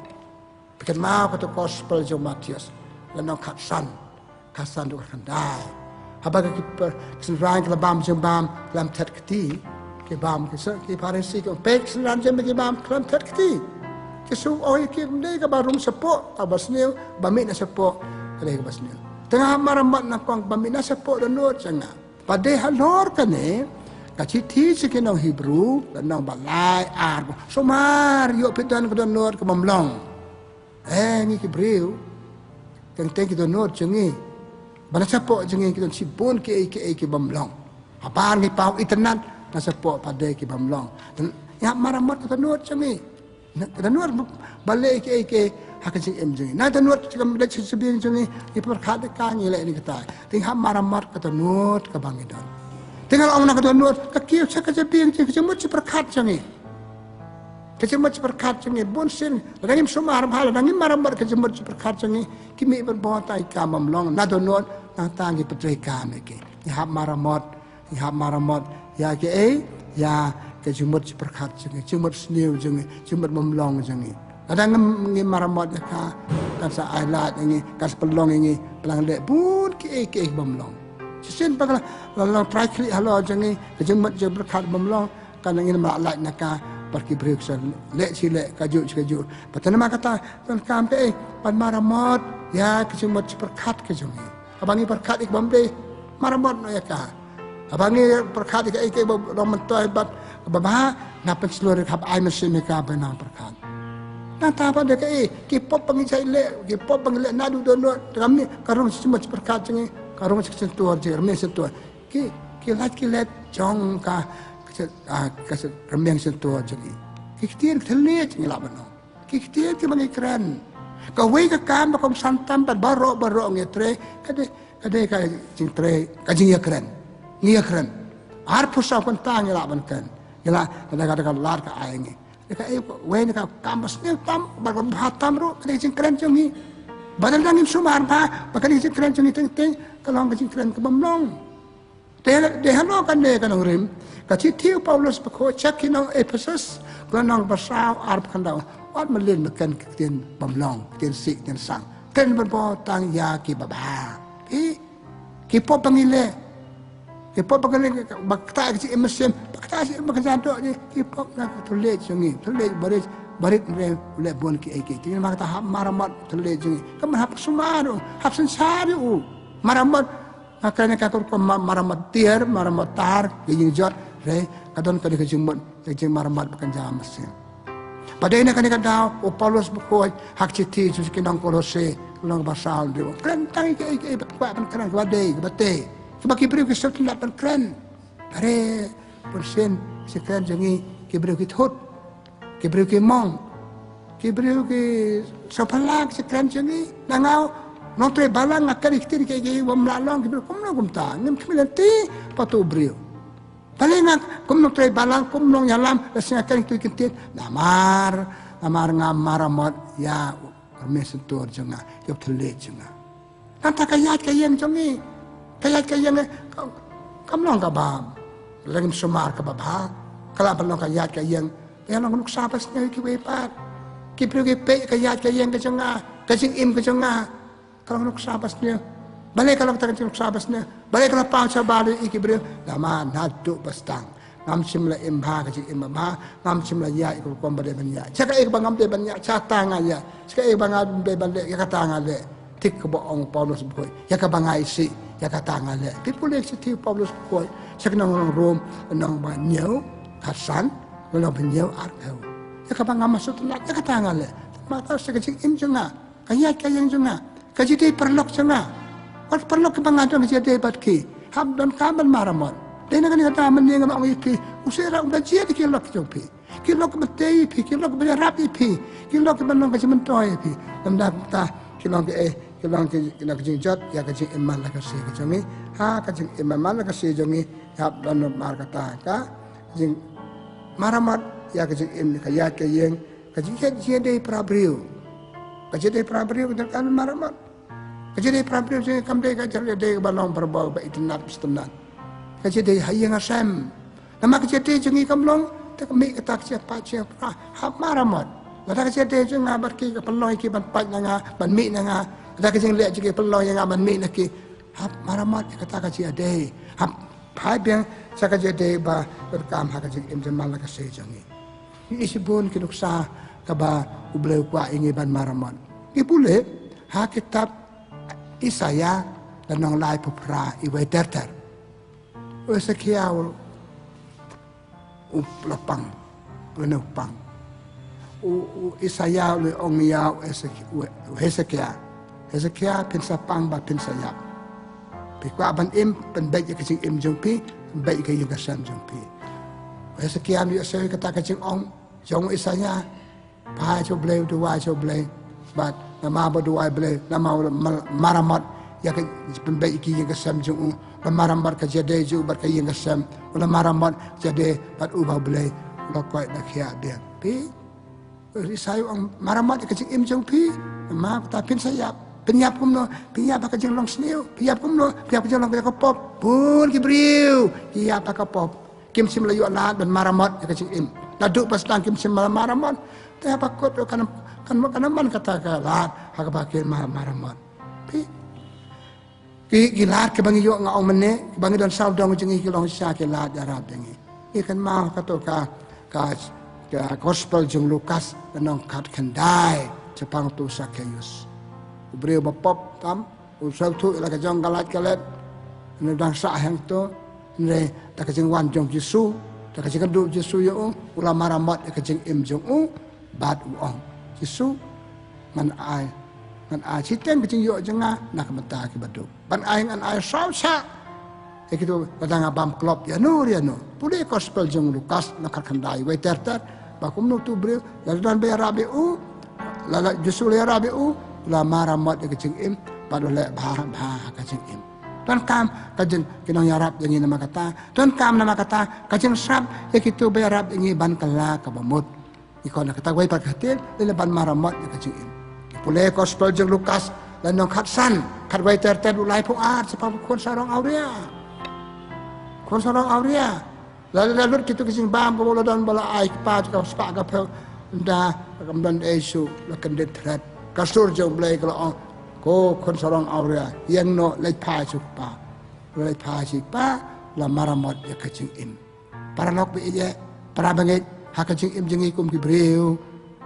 bikin mau kata gospel jo Matius lanang kasan tu kan dai habaga kiper kesenrang kelabam jembam lam tat keti ke bam ke parisi ke pek senran jem ke bam lam tat keti kesu oi ke ndai ka barum sepo ka basneu bami na sepo kale ka basneu tengah maramat na kong bami na sepo donot sanga pade halor kane kaciti sekinong Hebrew dan nong balai ar somar yo pitan ko donor ke mamlong ni Hebrew teng kita donor cengi bana sapo cengi kita sibun ke mamlong apa ni pau internet na sapo pada ke mamlong ya maramot kita donor cengi donor balik ke hak sing cengi na donor cengam dak sebiang cengi iperkhat ka ngi le ni kata ting ha maramot kita donor ke bangidon tinggal orang nak donor kakiu cakap biang kecemut seperkat cengi kecemut seperkat cengi bonsin rangim sumar hal rangim marambat kecemut seperkat cengi kimi berbuat ika mamlong na donor na tangi petrika meke ya maramot ya ke ya kecemut seperkat cengi cemut sniu cengi cemut mamlong cengi kadang ngi maramot ya kan sa ailat ini kan pelong ini pelang dek pun ke mamlong Sen pagla lalang try halo jangi kejemat je berkat memlong kan ingin malak naka pergi beriksa lek sile kaju patana kata kan kampe pan maramot ya kejemat berkat kejengi abangi berkat ik bombe maramot no ya ka abangi berkat ik dong mentoy bat baba ngapen seluruh hab ai mesin ka bena berkat nata pada ki pop pengisai le ki pop pengile nadu dono kami karung kejemat berkat jengi karung sentuh je remeng sentuh ki let jong ka remeng sentuh je ki ktir thlet ngila bano ki ktir ki bangi kran ka wei ka kam ba kong santam ba baro ngetre kade ka jing tre ka jing ya kran ar pusa kon tang ngila ban kan ngila kada lar ka aingi ka wei ka kampus ne tam ba hatam ro kade jing kran jongi badal dangin sumar pa bakali jing kran jongi teng kalong kecing keren ke bamlong. Dehano kan de kan rim. Kaci tiu Paulus beko cek kinong Ephesus kanong basau arab kandau. Wat melin mekan keten bamlong, keten sik keten sang. Ken berbo tang ya ki baba. Ki po pangile. Ki po pangile bakta kecing emesim. Bakta si bakjado ni ki po na tulet sungi. Tulet barit le bon ki eki. Tinggal makata maramat tulet sungi. Kaman hap sumaru, hap sensaru. Maramot akan kakor maramot tiar maramot tar gijing jot re kadon kadi kejumut gijing maramot bukan jam mesin pada ini kan kadau Paulus buku hak citi suci nang Kolose ulang basal dia kelentang ke pak keren badai bate sebab kibri ke satu nak keren are persen sekian jangi kibri ke thot kibri ke mong kibri ke sopalak sekian jangi nangau Nontre balang akan ikhtir ke wam lalong kibir kumno kumta ngem kimilanti patu brio paling kumno tre balang kumno yalam lasin akan itu ikhtir namar ngamaramot ya permesentur jenga yo tele jenga kata kayat kayang jongi kayat kayang kamno ka bam lagi sumar ka baba kala balong kayat kayang ya nang nuk sapas nya kiwepat kibrio ke pe kayat kayang ke jenga kajing im ke jenga kalau nak sabas dia, balik kalau kita nak sabas dia, balik kalau pausa balik iki beri, nama nadu bastang, ngam simla imba kaji imba, ngam simla ya ikut kombade banyak. Jika ik bangam de banyak catang aja, jika ik bangam de banyak ya kata ngale, tik kebohong Paulus boy, ya kebangai si, ya kata ngale. People execute Paulus boy, jika nang Rom, nang banyau, Hasan, nang banyau arkau, ya kebangam masuk telat, ya kata ngale. Mata sekecil im jenga, kaya jenga. Kaji dia perlok cenga. Wat perlok kebangadon kaji dia batki. Hab dan kaban maramon. Dia nak ni kata aman dia ngam ipi. Usera udah dia di kilok jopi. Kilok betei ipi, kilok berap ipi. Kilok kebanong kaji mentoy ipi. Namda ta kilok kilok kaji jot ya kaji iman lah kasi kajongi. Ha kaji iman lah kasi jongi. Hab dan mar kata ka kaji maramot ya kaji im kayat kayeng kaji dia prabriu. Kaji dia prabriu kan maramot. Kaji prabriu je kamde kaji dia balong berbau ba itinat setenan. Kaji dia hayang asam. Nama kaji dia jengi kamlong tak mi kata siapa siapa hab maramot. Kata kaji dia jeng ngabar ki pelong ki ban pat nga ban mi nga. Kata kaji lihat je pelong nga ban mi ki hab maramot kata kaji ade. Hab hai biang sa kaji dia ba berkam ha kaji im jemal kaji jengi. Isibun kinuksa kaba ubleu kwa ingi ban maramot. Ibule ha kitab Isaya dan nong lai pupra iwe terter. Ezekiel lapang penupang Isaya le ong ya Hezekiah pinsapang ba pinsayap pi kwa ban im pen bai ke jing im jong pi bai ke yung kasam jong pi Hezekiah ni se kata ke jing ong jong Isaya pa cho ble tu wa cho ble bat nama ba du ai ble nama maramot ya ke pen bai ke yung kasam jong maramot ka jade ju bar ke yung kasam wala maramot jade bat u ba ble lo kwai na khia dia pi Isaya ang maramot ke jing im jong pi ma ta pinsayap Penyap kumno, penyap ka jeng long sniu, penyap kumno, penyap jeng long ka pop, pun kibriu, iya pa ka pop. Kim sim layu alat dan maramot ka jeng im. Laduk pas tang kim sim maramot, teh apa kot kan man kata ka lat, ha ka bakil maramot. Ki lat ke bangi yo ngau mene, bangi dan sau dong jeng ki long sya ke lat arab dengi. Ikan mau ka to ka gospel jeng Lukas nong kat kendai Jepang tu Sakeyus. Beri bapop tam usau tu la kajong galat kalet ne dang sa hang to ne ta kajing wan jong Yesu ta kajing du Yesu yo ula maramot ka kajing im jong bad uong Yesu man ai chiten kajing yo jenga nak mata ki badu ban ai an ai sau sa e kitu kadang abam klop ya no pule gospel jong Lukas nak kandai we ter ba kum no tu beri la dan be rabi la Yesu le rabi la maramot ke jing im padu le bha ka jing im tuan kam ka jing kinong yarap yang nama kata tuan kam nama kata ka jing sab ya kitu be yarap yang ban kala ka bamut ikon kata wai par khatil le ban maramot ke jing im pule gospel jing Lukas lan nong khatsan khat wai ter ulai pu art sebab kon sarong auria lalu kitu ke jing bam ko dan bala ai pa ka spa ka pe da kamdan esu la kandet thrat kasur jong blai kalau ko kon sarong auria yang no lai pa si pa la maramot ya kacing im para lok be ye para banget ha kacing im jengi kum ki breu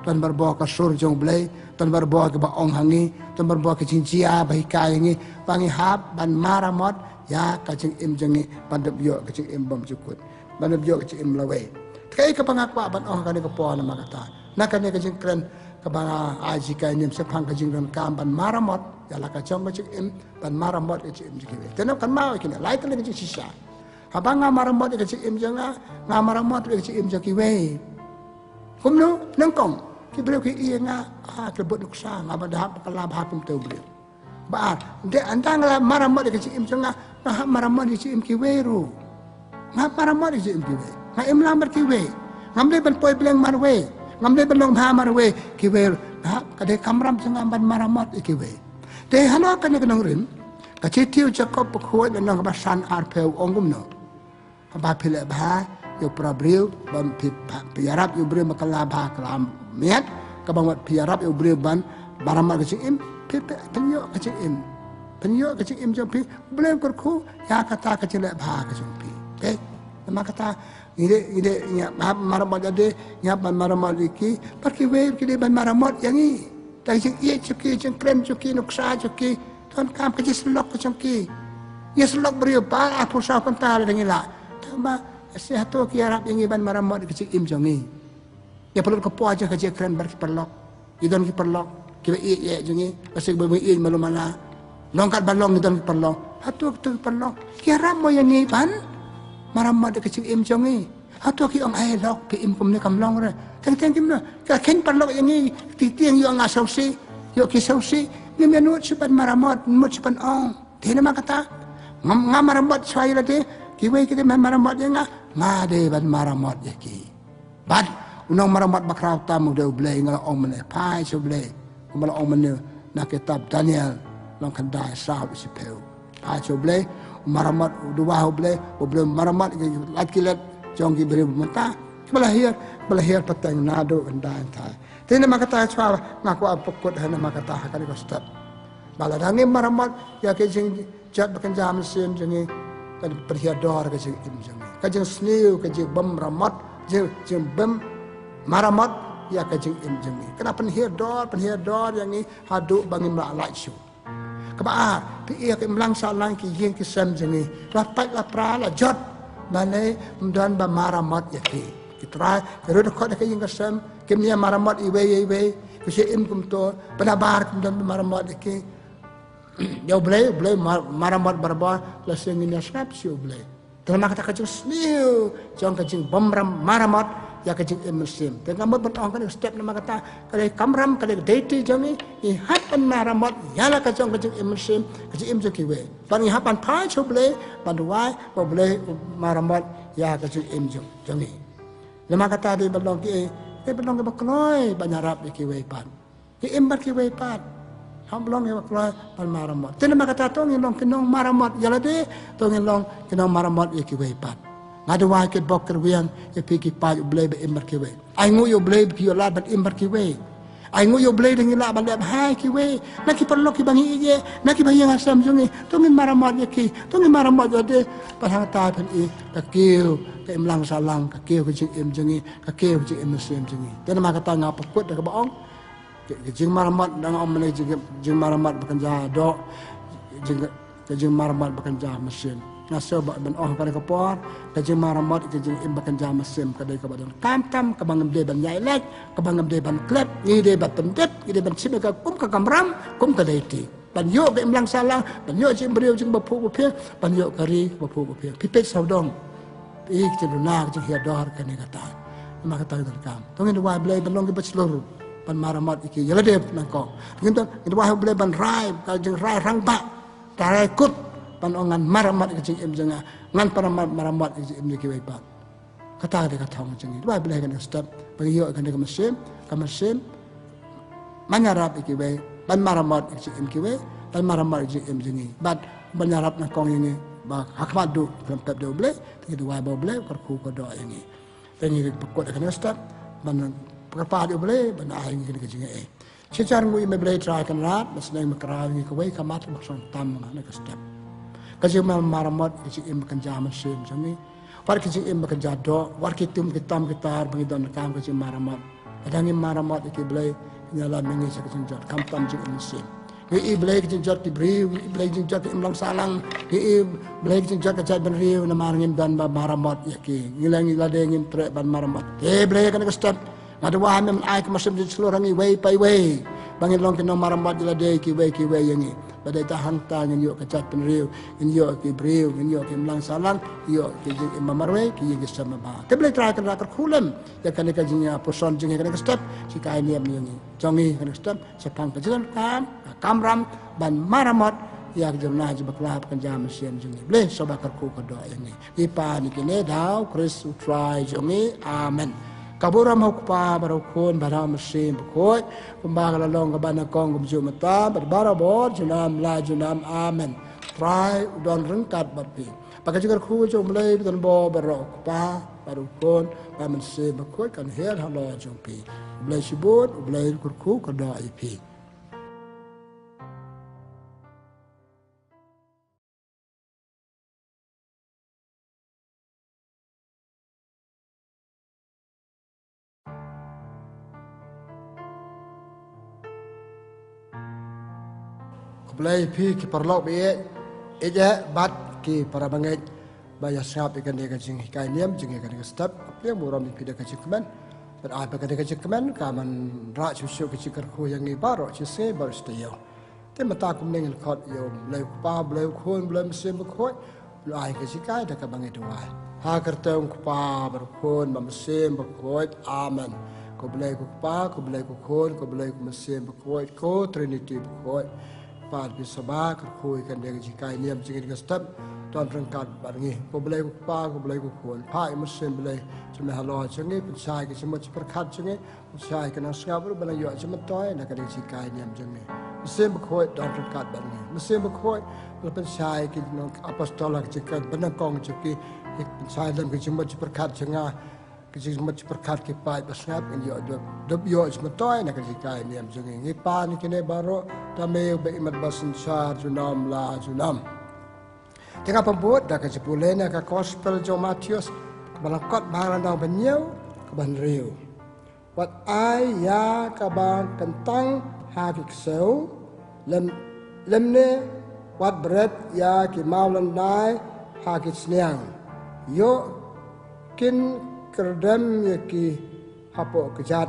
tan barbo kasur jong blai tan barbo ke ba ong hangi tan barbo ke cincia bai kai ngi pangi hab ban maramot ya kacing im jengi pandep yo kacing im bom cukut pandep yo kacing im lawe kai ka pangakwa ban ong kan ke po na makata nakane kacing kren kabara aji kai nim sepang kajing dan kam ban maramot ya la kacang kajing im ban maramot kajing im jikiwe tenap kan mau kini lai tele kajing sisa habang nga maramot kajing im janga nga maramot kajing im jikiwe kumno nangkong ki beliau ki iya nga kelebut nuksa nga badahap kalab hakum teu beliau baat de antang la maramot kajing im janga nga maramot kajing im kiweru nga maramot kajing im kiwe nga im lamber kiwe ngamle ban poi bilang marwe ngamle belong ha marwe kiwe ha kade kamram sanga ban maramot kiwe te halo kan kenong rin ka chitiu jakob ko na nang basan arpeu ongumno ba pile ba yo prabriu ban piarap yo bre makala ba kalam miat ka bangat piarap yo bre ban baramat kecing im pipe penyo kecing im jopi belum kurku ya kata kecil ba kecing pi okay nama kata ide maramot ade ban maramot iki pergi we kide ban maramot yang i tai jing ie cuki jing krem cuki nuksa cuki ton kam ke selok cuki ye selok beri pa apu sa kontar dengila tamba sehato ki arab yang ban maramot ke im jongi ya perlu ke po aja ke krem ber perlok idon ki perlok ki ie jongi asik be ie malu mana longkat balong idon ki perlok hatu tu perlok ki arab mo yang i ban maramot ke im jongi atau ki ong ai lok ke im kum ne kam long re teng kim na ka ken parlok yang ni tiang yo nga sausi yo ki sausi ni menut supan maramot mut supan ong tena makata ngam maramot swai la de ki we ki de maramot yang nga de ban maramot ye ki bad unong maramot bakraw tamu de ble ngala ong mene pai so ble kumala ong mene na kitab Daniel long kandai sa si peu pai so ble maramot dua ble maramot lat kilat jonggi beri mata belahir patang nado kendan thai tena makata chwa ngaku apokut hana makata hakali ko step baladangi maramot ya ke jing jat bakan jam sim jengi kan perhiador ke jing im jengi ka jing sniu ke jing bam ramot jing bam maramot ya ke jing im jengi kena penhiador yang ni hadu bangi malai syu kaba pi ia ke mlang salang ki jing ki sam jengi rapat la pra la jot Balai dan ba maramot ya ki kita kerana kau dah kaya kasam kemia maramat iwe kasi kum to penabar kum dan maramat ke dia boleh maramat barbar lasing ini snap si boleh terima kata kacung sniu jong kacung bamram maramat ya kacung emusim tengah mat bertong kan step nama kata kalau kamram kalau deiti jangi hapan maramat yala kacung emusim kacung em kiwe pan hapan pai so boleh panduai boleh maramat ya kacung em jangi nama kata di bertong bertong ke bakloi banyarap kiwe pan ki embar kiwe pan hamblong ya bakloi pan maramat tenama kata tong long kenong maramat yala de tong long kenong maramat kiwe pan ngadu wa ke bok kerwian e piki pa yo blay be embar kiwe ai ngu yo blay ki yo la ban embar kiwe ai ngu yo blay dengan la ban le hai kiwe naki perlo ki bangi ye naki bangi ngasam jungi tungin maramat ye ki tungin maramat yo de padang ta pen i ka kiu ka emlang salang ka kiu ka jing em jungi ka kiu jing em sem jungi ten ma kata ngap kut ka baong jing maramat dang om ne jing maramat bekerja do jing maramat bekerja mesin ngasih ban kan kapor kajing maramat kajing imbakan jam mesim kadai kabadan kam kabangam de ban yailek kabangam de ban klep ni de bat pendep ni de ban sibeka kum ka kamram kum ka daiti ban yo ke imlang salang ban yo jing beriu jing bapu bape ban yo kari bapu bape pipet saudong ik celuna jing hiador kan kata ma kata kam tongin wa blai ban long ke bachelor ban maramat iki yala de nangko ngin wa blai ban rai kajing rai rang ba tarai kut panongan maramat kecing em janga ngan para maramat kecing em kiwe pat kata de kata macam ni dua belah kan step bagi yo kan de mesin manarap kiwe pan maramat kecing em kiwe pan maramat kecing em jengi bat manarap na kong ini ba hakmat du dalam pep do ble ti dua ba ble perku ko do ini tani pekot kan step ban perpa do ble ban ai ni kan kecing secara ngui me ble try kan rat masnai makraw ni kiwe kamat maksud tam na step kasi maramat kasi im bekerja mesin macam ni, war kasi im bekerja do, war kitum kitam kitar bagi don kam kasi maramat, kadang im maramat iki belai nyala mengi kasi jot kam tam jik mesin, ni belai kasi jot di beriu, belai kasi jot im lang salang, ni belai kasi jot kasi beriu nama ngim dan maramat iki, ngilang ilade ngim trek ban maramat, belai kan step, ngadu wah mem ai kemasem di seluruh ngi way by way, bangin long kena maramat ilade ki way yang ni. Pada tahan tang yo kacat penriu yo ki briu yo ki mlang salang yo ki mamarwe ki ye sama ba teble tra kan rakar khulam ya kan ka jinya poson jing kan step si kai niam ni jongi kan step sepang ka jiran kamram ban maramat ya jemna je baklap kan jam sian jungi ble so bakar ku ko do ini ipa ni kene daw Chris try jongi amen kaburam hukpa barukun baram sim koi kumbaga lalong kabana kong kumju mata berbara bor junam la junam amen try udon rengkat berpi pakai juga ku jo mulai dan bo barukpa barukun baram sim koi kan her halo jumpi mulai sibut mulai kurku kada ipi Belai pi ki perlok be eja bat ki para bangai baya sap ikan dia kacing kai niam jing ikan dia step apa yang muram di dia kacing keman berapa kata kacing keman kaman rak susu kacing kerku yang ni baru cise baru setiau te mata kum ning khot yo belai pa belai khon belai mesin berkhot belai kacing kai dah ka bangai dua ha kertong pa berkhon mesin berkhot amen ko belai ko pa ko belai ko khon ko belai ko mesin berkhot ko trinity berkhot Pat bisaba kerkui kan dia jikai niam jingin step tuan rengkat barengi ko belai ko pa ko belai ko khon pa mesin belai cuma halo jengi pensai ke semua perkat jengi pensai kena ngabur belai yo cuma toy nak dia jikai niam jengi mesin berkhoi tuan rengkat barengi mesin berkhoi pensai ke apostol jikai benangkong jeki pensai dalam ke semua perkat jengah kecik macam perkat kipai besar kan yo yo sematoy nak jikai ni am jengi ngipa ni kene baro tame be imat basin char junam la junam tengah pembuat dah ke sepulena ke gospel jo Matius balakot barang dah benyau ke ban riu wat ai ya ka bang kentang ha ki seu lemne wat bread ya ki mau landai ha ki sniang yo kin kerdem yaki hapo kejat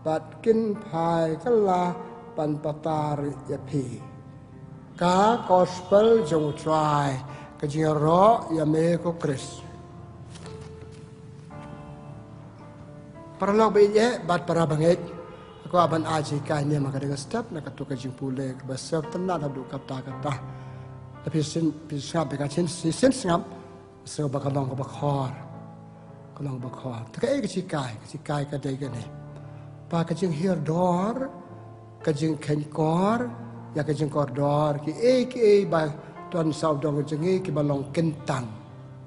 bat kin pai kala pan patar yapi ka gospel jong try kajing ro yame ko Chris paralog be bat para bangit ako aban aji kanya makadang step nakatuka jing pule basar tenat adu kata tapi pisap bekacin sin singap so bakalong ko bakhor kalong bakhor taka e kacikai ka dai gane pa kajing hir dor kajing kenkor ya kajing kordor ki ba ton sau dong kajing ki balong kentang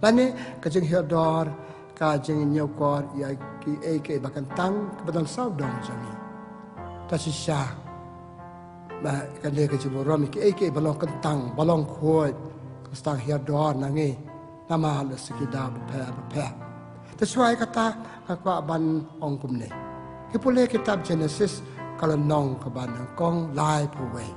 lani kajing hir dor kajing nyokor ya ki ba kentang balong sau dong jangi tasisha ba kande kajing borom ki balong kentang balong khoi kastang hir dor nangi nama le sekida bepa. Sesuai kata aku aban ongkum ni. Kipule kitab Genesis kalau nong keban kong lai puwe.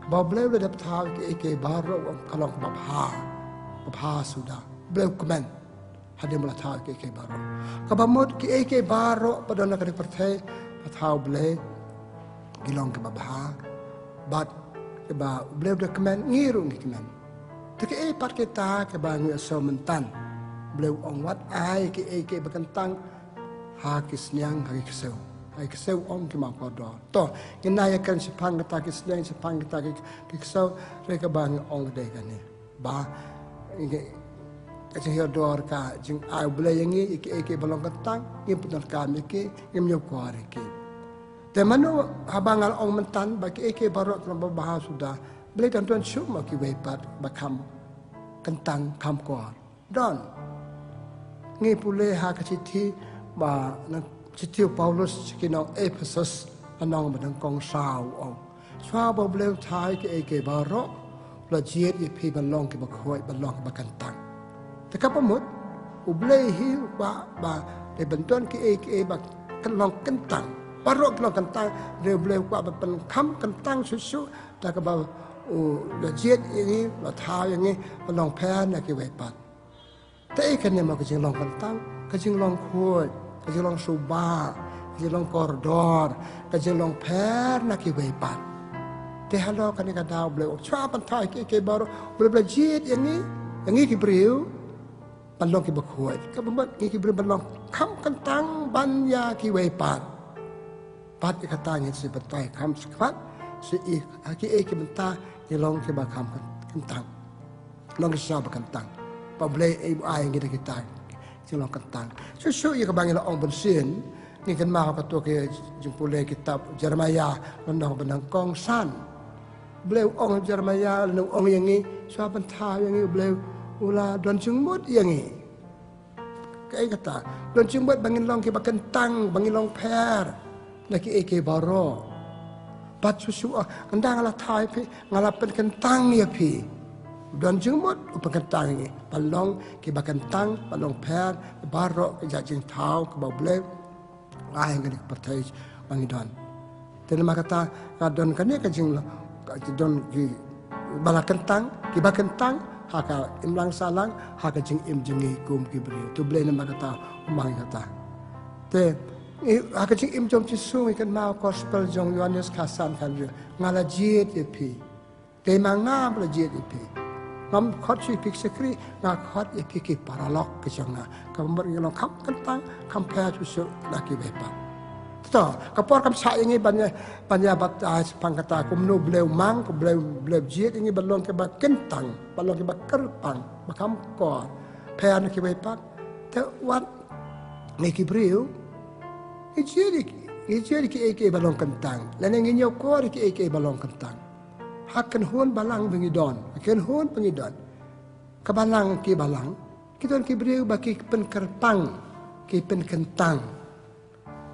Bableu le dapat tahu ke baru kalau babha sudah. Bleu kemen hadir mula tahu ke baru. Kabamut ke baru pada nak dipercaya tahu bleu gilong ke babha. Bat ke ba bleu dah kemen ngirung kemen. Tapi part kita ke bangun sementan, beliau ongwat ai ke berkentang hakis niang hakis keseu ong ke makodo. Toh kenaya kan sepang kita kisniang sepang kita keseu mereka bangun ong deh kan ni. Bah ini kecil dor ka jeng ai beliau yang ini ke balong kentang, ini putar kami ke ini nyokor ke. Dan mana habangal ong mentan bagi ke baru terlalu bahas sudah. Boleh tuan-tuan cuma kiwepat bakam kentang kamkor. Dan ni pulih ha keciti ba citi Paulus kinong Ephesus anong badang kong sao ong. Sao ba boleh thai ke baro la jiet ye pi balong ke bakhoi balong bakantang. Tekap pamut ublei hi ba de bentuan ke ba kelong kentang. Baro kelong kentang de boleh ba pen kam kentang susu tak ba la jiet ini la thai yang ni balong pan na ke wepat. Tapi kan yang makajing long kentang, kajing long kuat, kajing long subah, kajing long koridor, kajing long per nak kiwepat. Tapi halo kan yang kata beliau, cuma pantai ke baru boleh belajar yang ni kibriu, balong kibakuat. Kamu ni kibriu balong kam kentang banya kiwepat. Pat katanya si pantai kam sekat, si aki bentar yang long kibakam kentang, long kisah kentang. Pablay ay kita silong kentang. Susu ia kebangilan orang bersin ni kan mahu kata ke jempoleh kitab Jeremiah lenong benang kong san. Beliau orang Jeremiah lenong orang yang ni siapa tahu yang ni beliau ulah don jengmut yang ni. Kayak kata don jengmut bangin long ke kentang bangin long per nak ke baro. Bat susu kendang ngalah thai pi ngalapen kentang ya pi. Dan jengmut upakentang ini balong ke bakentang balong per barok ke jajing tau ke bawle ai ngani pertai bangidon tena makata kadon kane ke jing don ki balakentang ki bakentang haka imlang salang haka jing im jengi kum ki bri tu ble na makata umang kata te haka jing im jom chisu ikan mau gospel jong Yohanes kasan kan ngala jiet epi te manga bla jiet epi ngam khot si pik sekri nga khot e piki paralog ke jangna kamber ngelo kam kentang compare to so laki bepa to kapor kam sa ingi banya bat pangkata kumno bleu mang ko bleu jiet ingi balong ke ba kentang balong ke ba kerpang bakam ko pean ke bepa te wat ne ki breu e jiet ki balong kentang lan ngi nyo ko ki balong kentang hakan hon balang bengidon, hakan hon bengidon. Kebalang ki balang, kita ki beriu bagi pen kerpang, ki pen kentang.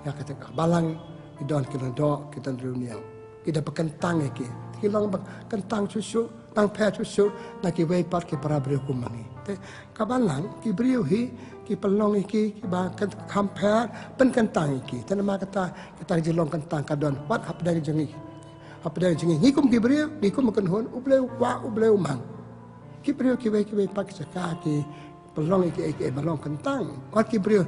Ya kata balang idon kita dok kita dunia. Kita bekentang ki, kilang kentang susu, tang pe susu, nak ki wei pat ki para beriu kumangi. Te kebalang ki beriu hi, ki pelong ki ba kamper pen kentang ki. Tanama kata kita jelong kentang kadon, wat hap dari jengi. Apa dia jengi ngikum kibriu ngikum makan hon ubleu wa ubleu mang kibriu kiwe pak sekaki pelong iki balong kentang wat kibriu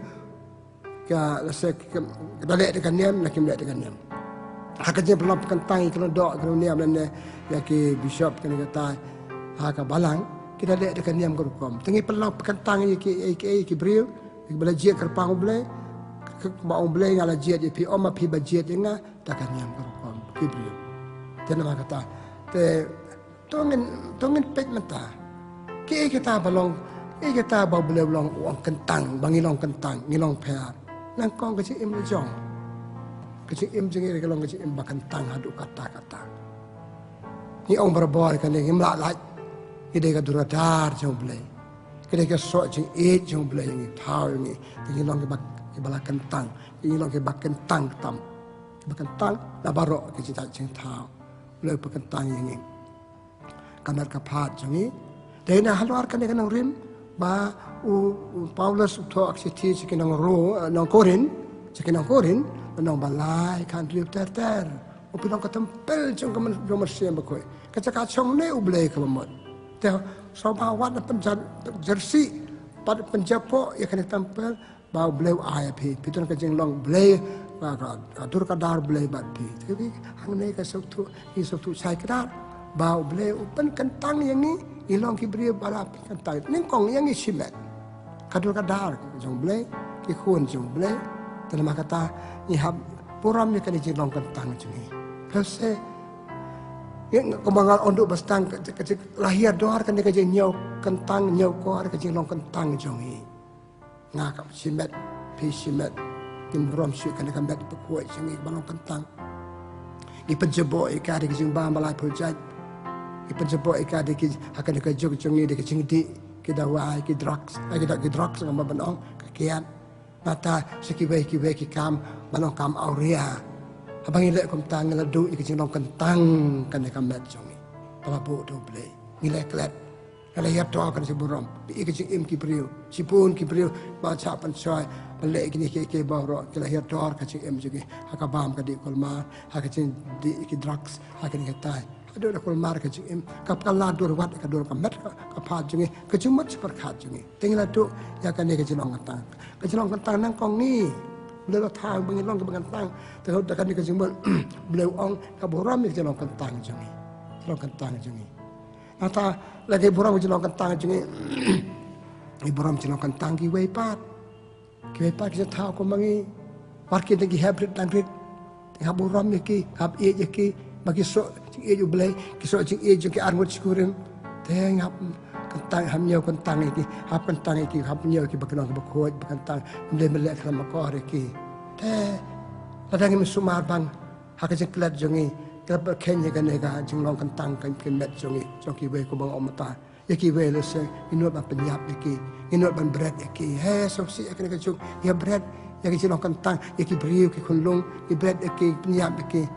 kita lihat dengan niam nak lihat dengan niam hakanya belum kentang kalau dok kalau niam dan ya ki bishop kan kata haka balang kita lihat dengan niam kerukom tengi pelau kentang ki beriu belajar kerpang boleh mau boleh ngala jiat pi oma pi bajet nga takkan niam kerukom ki beriu dan nama kata te tongin pet mata ki kita balong kita bawa boleh long uang kentang bangi long kentang ngilong pear nang kong kecil im lejong kecil im jengi kalau kecil im bahkan tang hadu kata-kata ni orang berbor kan yang melak kita ke duradar jauh boleh kita ke sok jeng jauh boleh yang tahu yang ini long ke bala kentang ini long ke bak kentang tam kentang la barok ke cita jeng tahu boleh kentang yang ini kamar kapat jengi dari nak haluar kan dengan rim ba Paulus to aksiti cikinang nang Korin nang balai kan riu ter upinong katempel jong komersial bakoi kacaka chong ne ublei kamot te sobawat penjat jersey pad penjapo ya kan tempel ba ublei IAP piton ka jeng long blei ka dur ka dar blei bat pi tapi hang ne ka soktu sai kadar ba ublei upen kentang yang ni ilong ki beri bala kentang ningkong yang ni simet kadul kadar jong blei ki khun jong blei tanama kata ni hab puram ni kan jilong kentang jengi kase yang kemangal onduk bastang kecik lahir doar kan dia kejeng nyau kentang nyau kor kejeng long kentang jongi ngakap simet pi simet tim puram syuk kan kan bet pekuat jengi balong kentang di penjebok ikar kejeng ba balai project ipensebok ika de ki akan ke jog jongi de kecing di kita wai ki drugs ki drugs ngam banong kian mata ki kam banong kam aurea abang ile kom tang la du ki jing long kentang kan kam met jongi pala bu do ble ile klet ala yap to kan si burom ki jing im ki priu sipun ki priu ba cha pan choi bale ki ke ba ro ki la yap to ka jing im jogi hakabam ka di kolma hakajing di ki drugs hakan ka tai aduh kul mar ke jing kap kala dur wat ka dur ka met ka pha jing ke jumat seperkat jing tinggal tu ya kan ke jilong kentang nang kong ni beliau tahu bengilong ke kentang terus kan ke jumat beliau ong ka boram ke jilong kentang jing ata lagi boram jilong kentang jing ni boram jilong kentang ki wei pat kita tahu ko mangi market lagi hybrid dan hybrid ha boram ki hab e ki bagi sok cing ju belai kisok cing ju ke armut sikurim teng hap kentang hamnya kentang iki hap kentang iki hap nya ki bakno ke bakot kentang mele melek dalam makor iki te ladang mi sumar bang hak cing klat jongi kelab kenya kan ga jing long kentang kan met jongi ki we ko bang omata ki we le se inot ba penyap iki inot ban bread iki he sopsi akan ka juk ya bread ya ki long kentang ki briu ki kunlung ki bread ki penyap iki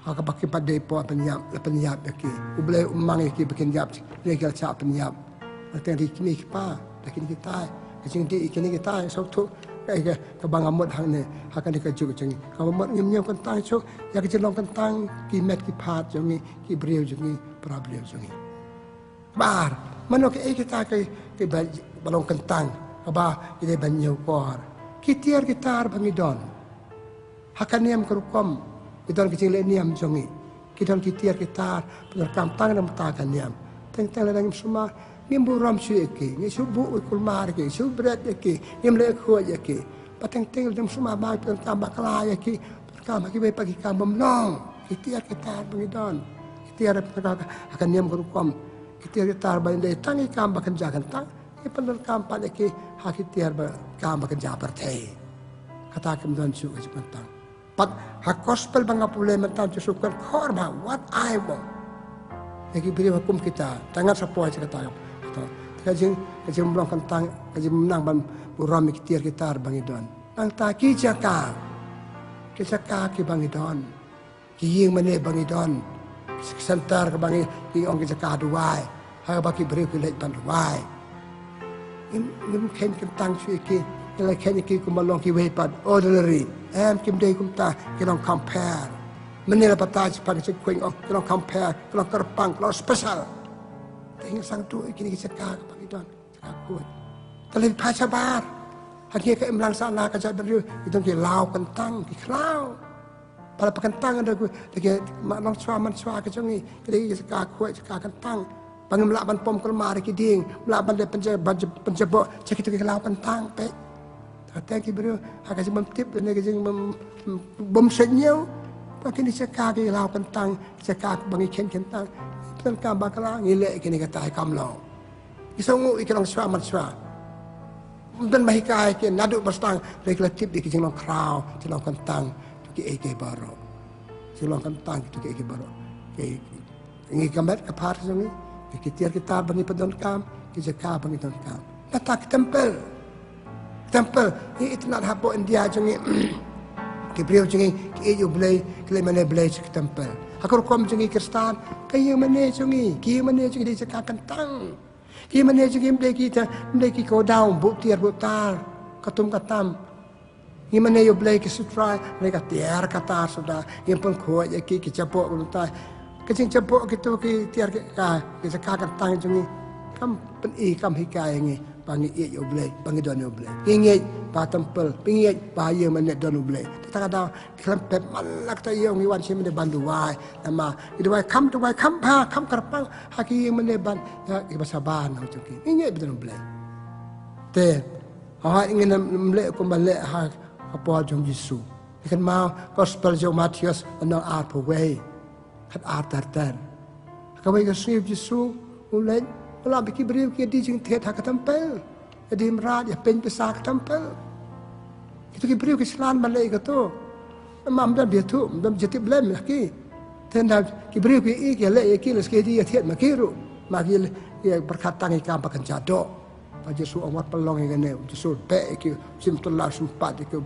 haka pakai pada po penyap ki ublai umang ki bikin yap dia kira cap penyap nanti di kini pa lakin kita kecing di kini kita satu kayak ke bang amot hang ne hakan dikaju kecing kalau amot nyem kentang so ya kecelong kentang ki met ki pat jongi ki breu jongi problem jongi bar mano ke kita ke balong kentang aba ide banyu por kitiar gitar bangidon hakan niam kerukom kita kecil niam jongi kita kitiar kita penerkam tangan dan matakan niam teng ladang semua nimbu ram syeki ni subu ukul mar ki subret ki nim le kho ki pateng dam semua ba penerkam bakla ki penerkam ki be pagi kam bomnong kitiar kita bengidon kitiar penerkam akan niam kerukom kitiar kita bandai tangi kam bakan jagan tang ki penerkam pada ki hakitiar ba kam bakan jabar teh kata kemudian syuk kecepatan pat hak gospel bang apule mentan cusukan korba what I want lagi beri hukum kita jangan sepoi cerita kajing belum kentang kajing menang ban buram kitir kita bang idon nang taki jaka ki bang idon ki ying mane bang idon sentar ke bang ki ong jaka duai ha baki beri kulit ban duai im ken kentang ki la ken ki kumalong ki wepat ordinary kim day kumta kilong compare menila pataj pag kwing of kilong compare kilong kerpang kilong special tinggal sang tu ikini kita pag idon aku talin pasabar Hanya ke imlang sana kerja beriu itu ke lau kentang ke klau. Pada kentang ada ke mak long suaman sua ke jongi ke seka kuat seka kentang. Bang melaban pom kelmar ke ding, melaban de penjebok cek itu ke lau kentang pe. Kata ke beriu hak ke tip ne ke jing bom senyau. Pakai ni seka ke lau kentang, seka bangi kentang. Kentang bakal ngilek ke ni kata kam lau. Isongu ikrang suaman sua. Dan bahikai ke naduk berstang regulatif di kijing long krau cilong kentang ki eke baro cilong kentang ki eke baro ke ngi gambar ke par sungi ke tiar kita bangi pedon kam ke jaka bangi pedon kam tak tempel ni itnat hapo India jungi ke brio jungi ke yo blai ke mane blai ke tempel aku kom jungi Kristen kayu mane jungi di jaka kentang Ki mana juga mereka kau daun bukti butal katum katam. Ki mana yo mereka sutra mereka tiar kata sudah yang pun kuat ya ki capok butal. Kecing capok gitu ki tiar ki sekarang tang jungi kam peni kam hikai ni pangi ye yo mereka pangi don yo mereka. Ingat pa tempel ingat pa ye mana don yo mereka. Kita kata kelempet malak ta yo ngi wan sini bandu wai nama itu wai kam tu wai kam pa kam kerpang haki mana ban ya ibasaban au tuki. Ingat betul mereka. Te awak ingin mereka kembali hak apa jom Yesus. Ikan mau gospel jom Matius anong art away. Kat art tartar. Kawai ke save Yesus mulai kalau biki beri ke di jing tet hak tempel. Jadi merat ya pen pesak tempel. Itu ke beri ke selan balai ke tu. Mam dan dia tu, mam jadi blem lagi. Tenda ke beri ke ik ya le ke les ke dia tet makiru. Maki ya berkatang ikam pakan jadok. Pak Yesus awat pelong yang ni, Yesus baik ke simtulah sempat ke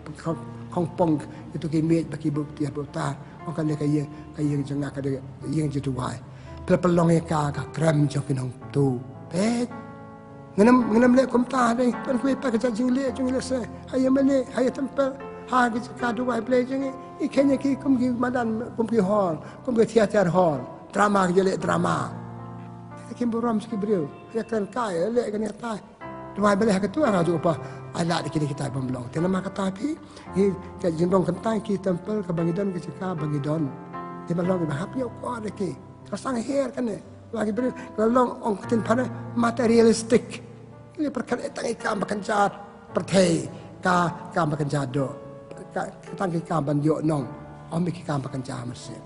Hongkong itu ke met bagi bukti buta. Orang dia kaya jengah kaya yang jadi wai. Pelong yang kah krem jengkin hong tu. Bet. Ngenam lek kumta ni, kan kue pakai jeng lek se. Hayam mana, hayam tempel. Ha kita kadu wai play jeng. Ikannya ki kum ki madan kum ki hall, kum ki teater hall. Drama ke lek drama. Kim buram sikit beriu. Ya kan kaya lek kan kaya. Dua belah ketua raju apa alat kita pemblong. Tenama kata api, ke jendong kentang ki tempel ke bangidon ke cika bangidon. Di belong ke bahap yo ko ada ki. Rasang her kan ne. Lagi beri belong ong tin pada materialistik. Ini perkara ikan makan jat pertai ka makan jado. Ka ikan banyo nong. Om ikan makan jat mesin.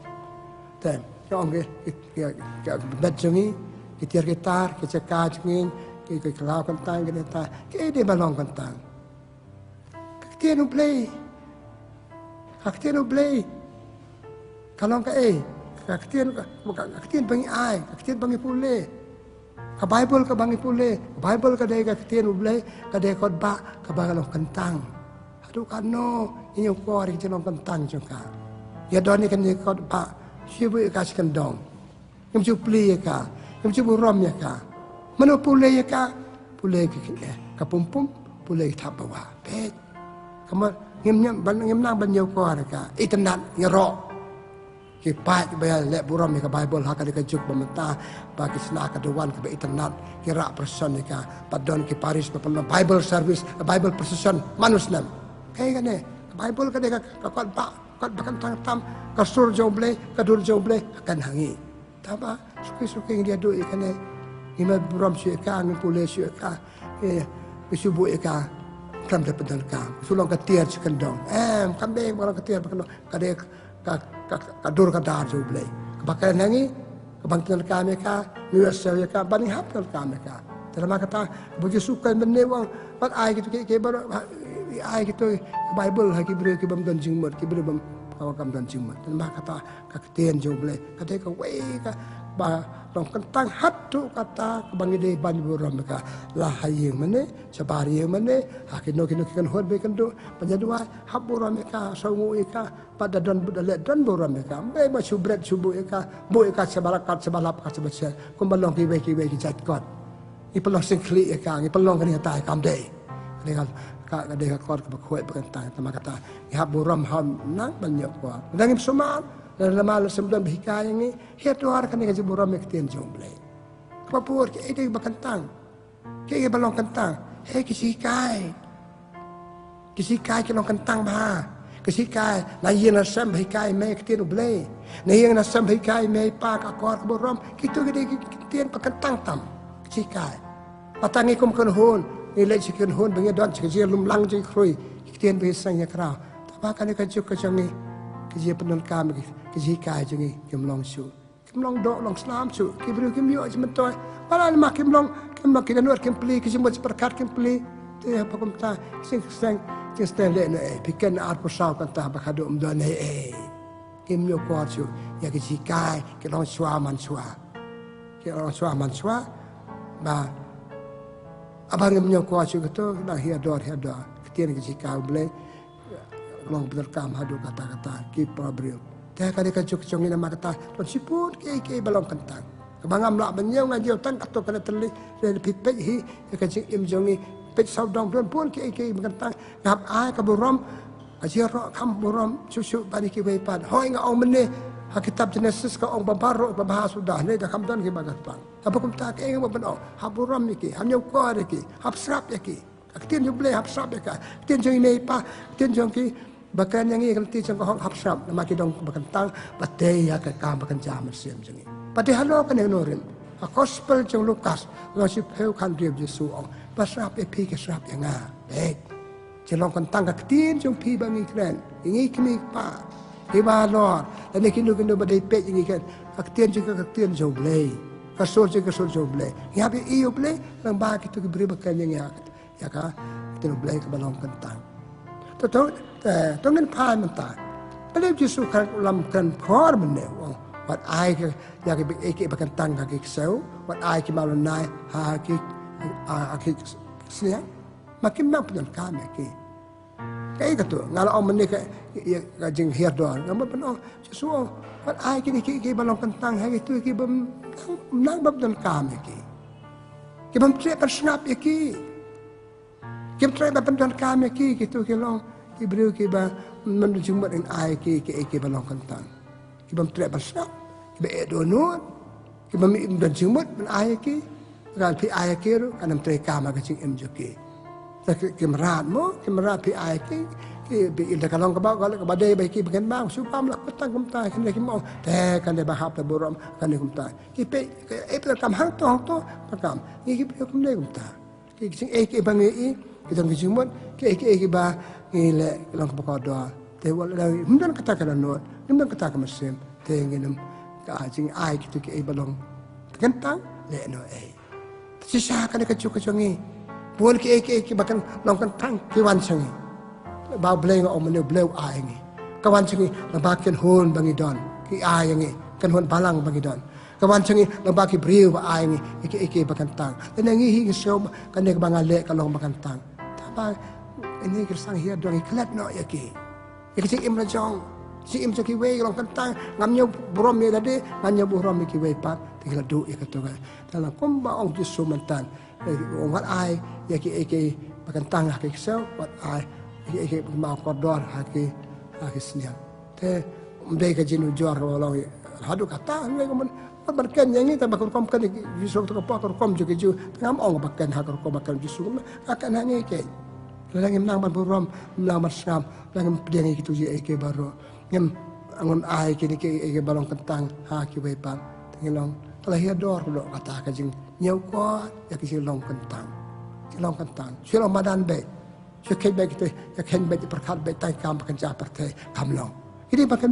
Ten, ong ke bejungi kitir gitar ke cika jengin ke kelau kentang ke data ke dia balong kentang kaktian play kalau ke kaktian bangi ai kaktian bangi pule ke Bible ke bangi pule Bible ke dia kaktian play ke dia khotbah ke balong kentang aduh kano ini ko ri jenong kentang juga ya doni kan dia khotbah sibu kasih kendong yang jupli ka yang cibu rom ya ka mana pulai ka pulai ke pumpum pulai tak bawa bet kamu ngem nang banyo ko ka internet ngero ki pat bayar lek buram ke Bible hak ada juk pemerintah bagi sena ke dewan ke internet kira person ka padon ki Paris pe Bible service Bible precision manusnam kayak kan Bible ka deka ka kat bahkan tam kasur joble kadur joble akan hangi taba suki dia duk ikan Ima buram syeka, ngi pule syeka, kesubu eka, kam dapat dalka. Sulong ketiar sekendong. Kambing orang ketiar berkendong. Kadek kadur kadar jo blay. Kepakai nangi, kebangkitan kami ka, miwasel ka, bani hapal kami ka. Terima kata, bagi suka menewang, pat ai gitu ke baru ai gitu Bible haki beri ke bam dan jingmut, ke beri bam kawakam dan jingmut. Terima kata kaktian jo blay. Kadek ka wei ka ba long kentang hatu kata kebangide ban buram mereka lahayeng mene sabari mene hakino kino kan hod be kendo penjadua hab buram mereka songu ika pada don budale don buram mereka be ba subret subu ika bu ika sebalakat sebalap ka sebese kumbalong ki we jat kot i pelong singkli ika i pelong kan ta kam dei dengan ka de kot ke kuat berkentang tema kata hab buram ham nang banyak kuat dan semua dan lama sebelum berhikayat ini, hiat luar kan dengan jemuran mektian jomble. Kapapur, ini bakantang, kaya balong kentang, kisikai. kisikai ke long kentang bah kisikai na yen na sam hikai me ketien ble na yen na sam hikai me pa ka kor borom kitu gede ketien pa kentang tam kisikai patangi kum kan hon ni le chicken hon bengi don chicken lum lang ji krui ketien be sang ya kra ta kan ka juk ka jangi kiji penon kam kisikai jangi kem long su kem long do long slam su kibru kem yo jmen toy pala ma kem long kem nuat kem pli kiji mo perkat kem pli te pa kum ta sing Kita le pikan art pasau kan ta bakado umdan kim yo ko chu ya ki sikai ki long swa man swa ki long swa man swa ba abang yo ko chu to na hia dor kitien ki sikai ble long bener kam hadu kata ki problem te ka de ka chu chong ina makata ton siput ki balong kentang bangam la benyau ngajau tan kato kana teli le pipet hi ka chi im jongi pet sau dong pun ki kentang ngap ai ka borom ajar kam borom susu bani ki wepat hoi nga ong mene ha kitab Genesis ka ong babaro babahas sudah ne da kam dan ki bagat pang apa kum ta ke ing ban ha borom ki ha nyau ko ki ha srap ki aktin ju ble ha srap ka tin jong ne pa tin jong ki bakan yang kan ti jong ko ha srap ma ki dong bakantang pate ya ka kam bakan jam sem jong pate halo kan norin a gospel jong Lukas lo si peu kan rieb Yesu ong pasrap pi ke srap yang a Jelong kentang ka ketin jong pi bangi kren ingi kimi pa iba lor dan kinu badai pet ingi kan ketin jong blei kasur jong blei ya be iyo blei lang ba kitu ki beri bakan yang ya ka tin blei ka balong kentang to ngin pa menta beli Yesu kan lam kan khor mene wat ai ka ya ki bakan tang ka ki sau wat ai ki malon nai ha ki sia makin nak punya kami ki kaya katu ngala om menik ka jing hier doan ngam ben Yesu wat ai ki balong kentang ha itu ki bem nang bab dan kami ki bem tre per snap ki tre bab dan kami ki gitu ki long ki bru ki ba men jumat in ai ki balong kentang ki bem tre per snap ki be donut ki bem dan jumat men ai ki gal pi ai ki ru anam tre kama ka jing em joki kemerat pi ai ki bi ilda kalong ka ba gal ka badai ba ki bagan bang supam la petang kum ta kan ki mo te kan de bahap ta borom kan kum ta ki pe pe kam hang to pakam ki pe kum de kum ta ki sing ki bang ki dong ki jumot ki ba ki le kalong ka do te wal la mundan kata kana no mundan kata ka mesim te nginum ka jing ai ki tu ki balong kentang le no sisa kan ka chu ka chongi buat ki bahkan longkan tang ki wan changi ba bleng om ne blew ai ngi ka wan changi la ba ken hon bangi don ki ai ngi kan hon balang bangi don ka wan changi la ba ki briu ba ai ngi ki bahkan tang dan ngi hi so kan ne ba ngale ka long bahkan tang ta ba ini ki sang hi dong klat no ya ki si im la jong si im ki we long kan tang ngam nyu brom me dade ngam nyu brom ki we pat ti la du ya ka to ga dalam komba ong ki so mantan wat ai ya ki bahkan tang ki sel wat ai ki mau kodor ki senian te mdai ka jinu jor walong hadu kata ngai ko man ken yang ni ta bakor kom kan viso to ko kom ju ki ju ngam ong bakkan ha ko bakkan viso akan hanya ke lang nang ban burom lang masam lang pedeng ki tu ki baro ngam angon ai ki balong kentang ha ki we pan ngilong kalau ia dor lo kata kajing nyau ko ya ki long kentang silong madan be si kai be kita ya ken be perkat be tai kam kan ja perte kam long ini bahkan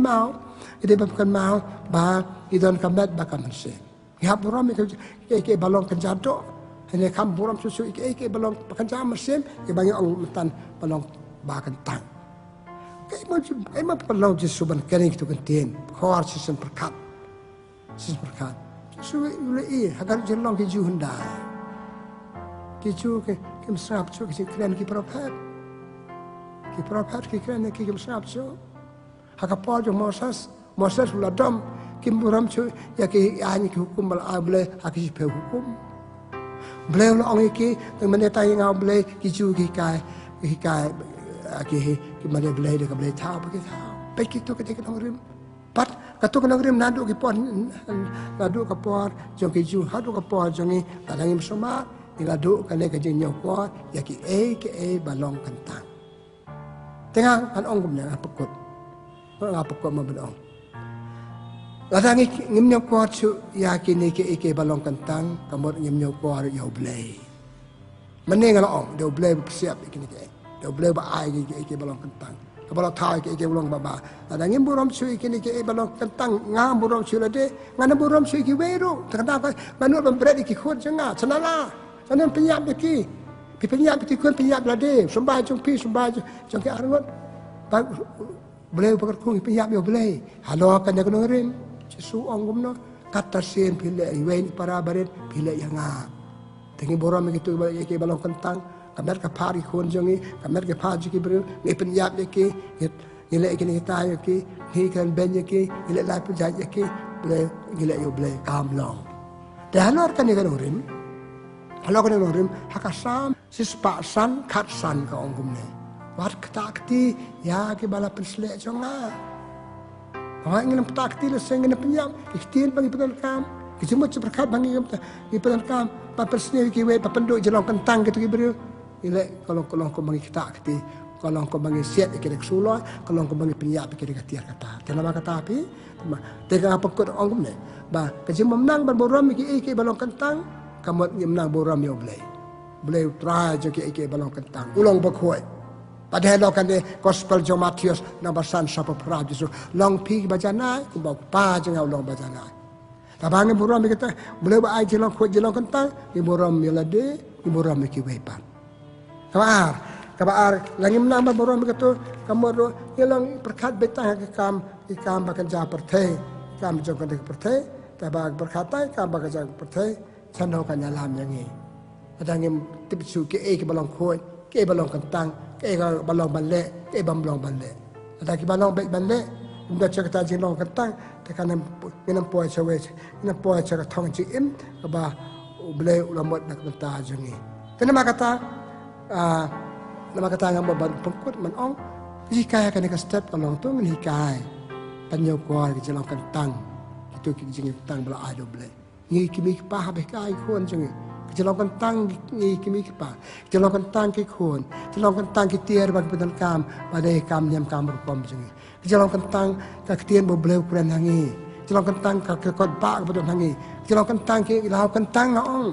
mau ba idon kamet bakam se ya buram ki balong kan jado hanya kam buram susu ki balong kan ja mesin ki bangi ong metan balong ba kentang kai mo perlu jisuban kering tu kentien khor sisen perkat suwe ulei agar jelong ki ju hunda ki ju ke mesrap chu ki kren ki prophet ki kren ki mesrap chu hakapol jo Moses uladom ki muram chu ya ki ani ki hukum bal able aki pe hukum ble lo ong ki teng mene tai ngau ble ki ju ki kai ki mane ble de ka ble thao ki thao pe ki to ke tong rim pat katuk nang rim nadu ki pon nadu ka por jong ki ju hadu ka por jongi adangi msoma iladu ka le ka jing nyok por ya ki balong kentang tengah kan ong kumnya ngapekut ngapekut mabedong ladang ngimnya kuat su yakin ike balong kentang kamot ngimnya kuat ya blay mending kalau ong dia blay bersiap ikin dia blay ba ai ike balong kentang kalau thai ike balong baba ladang ngim buram su ikin ike balong kentang ngam buram su lade ngana buram su ike weru terkadang manut memberet ike kuat jengah senala sanan penyap iki penyap iki kuat penyap lade sembah jong pi sembah jong ke arngot boleh berkung penyap yo boleh halo kan ya kuno rin su ong gumno kata sen pile iwen para baret pile yang nga tengi boram gitu ke balong kentang kamer ka pari kon jongi kamer ke paji ki bru ni penyap ki ile ki ta ki hi kan ben ki ile la pujaj ki boleh ile yo boleh kamlong dah halo kan ya kuno rin halo kan kuno rin hakasam sispa san kat san ka ong gumne wat ketakti ya ke bala penslek jonga orang ingin petakti le sing ingin penyam ikhtiar bagi pedankam kecuma berkat bagi pedankam pa persne ki we pa penduk jelong kentang gitu ki beri ile kalau ko bagi ketakti kalau ko bagi siat ki dek sulo kalau ko bagi penyap ki dek tiar kata kenapa kata api tega apa ko ong ne ba kecuma menang berboram ki balong kentang kamu menang boram yo boleh try je ki balong kentang ulong bakoi padahal lo kan gospel jo Matius nabasan sapa pra Yesus long pi bajana ku bau pa jeng long bajana tabang buram kita boleh ba ai jelong ko jelong kentang ni buram melade ni buram ki wepan kabar langi menang buram kita kamoro yelang berkat betang ke kam bakan ja perthe kam jo kan perthe tabang berkata kam bakan ja perthe chano kan yalam yang ni adang tip su ke balong khoi ke balong kentang ke balong balik ke balong balik ada ke balong baik balik unda cerita jilong kentang tekan minam poy cawe minam poy cara thong jim ba boleh ulamot nak mentah jengi kenapa kata nama kata ngam ban pengkut menong jika akan ke step kalong tu menikai penyokor ke jilong kentang itu ke jengi kentang bala ado boleh ngi kimi pa habis kai kon jengi jelong kentang ni kimi kipa jelong kentang ki khon jelong kentang ki tiar bag bedan kam badai kam nyam kam rupam jengi jelong kentang ka ketian bo bleu kuran hangi jelong kentang ka kot ba bedan hangi jelong kentang ki lau kentang ong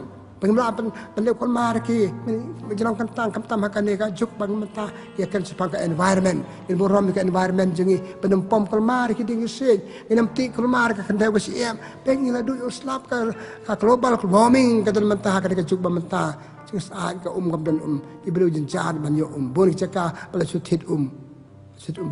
pengmla pen kon mar ki jelong kentang kam tam hakan ka juk bang mata ya kan sepang ka environment in boram ka environment jengi penempom kol mar ki ding se inam ti kol mar ka kan dewa siam peng ila du slap ka global warming ka dan mata ka juk bang mata sing saat ka gam dan ibru jin jan man yo bon ki ka bala sutit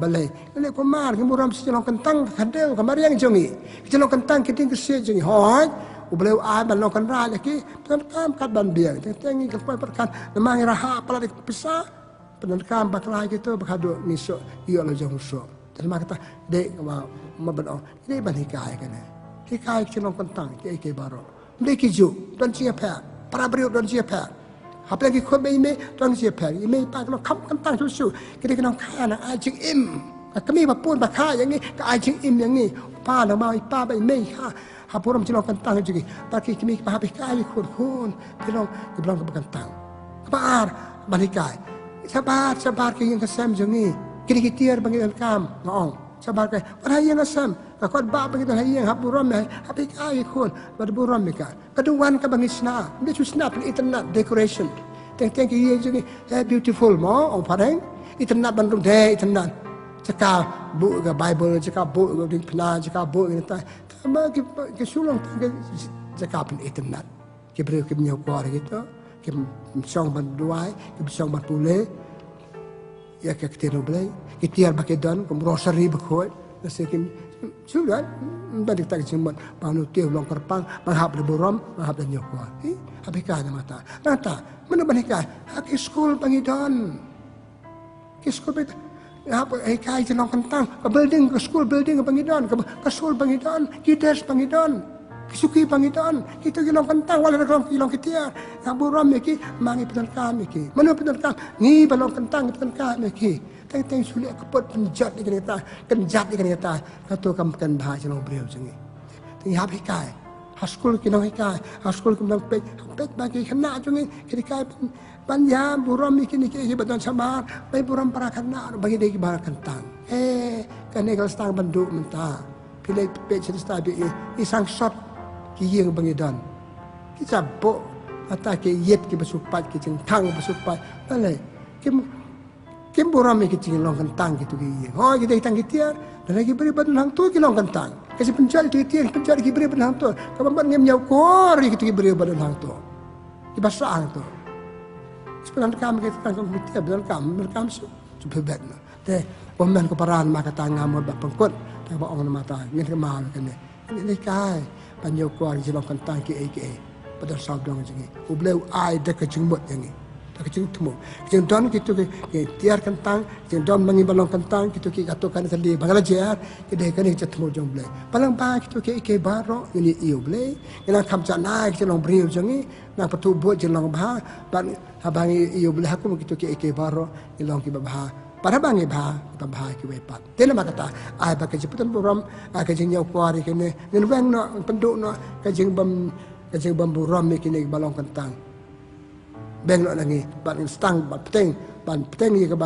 balai le ko mar ki boram si jelong kentang ka dewa ka mar yang jengi jelong kentang ki ding se jengi hoi boleh ada lokan raja ki penerkam kat ban biang tengi ke perkan memang raha pala pisah penerkam baklah gitu bakado nisok iyo lo jong so dan kata dek ma bedong ini ban hikai kan hikai cilong kentang ke baro dek kiju dan siapa para beriuk dan siapa apa lagi kau me dan siapa ini pak lo kam kentang susu kita kena kana ajing im kami bapun bakha yang ni ka ajing im yang ni pa lo mau pa ba me ha hapuram cilong kentang juga taki kimi habis kai kun cilong dibilang ke kentang kabar balikai sabar ke yang kesam jengi kiri tiar bagi kam ngong sabar ke ora yang kesam ka ba bagi dah yang hapuram habis kai kun pada buram meka keduan ka bagi sna dia susna pen internet decoration teng ki jengi beautiful mo on padang internet bandung de internet cakap bu ke Bible cakap bu ke pena cakap bu kita bagi ke sulung ke cakap internet ke beri ke menyokor gitu ke song banduai ke song batule ya ke ketero blai ke tiar pakai don ke rosary bakoi nasi ke sudah tadi tak cuma panu tiar long kerpang menghap de borom menghap de nyokor habis mata nata mana banika ke school pangidon ke school apa kai jenong kentang ke building ke school building ke pangidon ke school pangidon kides pangidon kisuki pangidon kita jenong kentang wala nak kilong kitia ngaburam iki mangi pedan kami iki mana pedan kami ni balong kentang pedan kami iki teng sulit kepot penjat ni kenita kenjat ni kenita katu kam kan bah jenong beliau jengi teng hab hikai haskul kinong hikai haskul kinong pek bagi kena jungi kirikai panya buram ikini ki badan sabar bai buram para kena bagi dei bar kentang kane kal stang bandu menta pilih pe cerita bi isang shot ki yeng bangidan ki sabbo ata ki yet ki basupat ki jeng tang basupat ale kim buram ki jeng long kentang ki tu ki yeng ho ki dei tang ki tiar dan lagi beri badan hang tu ki long kentang kasi pencari tu tiar pencari ki beri badan hang tu kaban ngem nyau kor ki tu ki beri badan hang tu ki basang tu sebenarnya kami kita tangkap mesti benar kami sebebet na. Teh pemen keparan maka tangam buat pengkut, teh bawa orang mata ngin kemal kan ni. Ini kai panjau kuar jelong kentang ke pada sabdong jengi. Ubleu ai dek jengmut jengi. Dek jeng temu. Jeng don gitu ke tiar kentang, jeng don mangi balong kentang gitu ke katokan tadi bangalajar ke dek kan ketemu jong blei. Palang ba gitu ke baro ini iu blei. Ina kam jana jelong briu jengi. Nang patu buat jelong bah ban habangi iyo boleh aku begitu ke baro ilong ki bah pada bangi bah kita bah ki wepat tena makata ai ba ke jeputan buram ke jeng nyau kuari kene ngen weng no penduk no ke jeng bam buram kene balong kentang beng no nangi ban stang ban peteng ke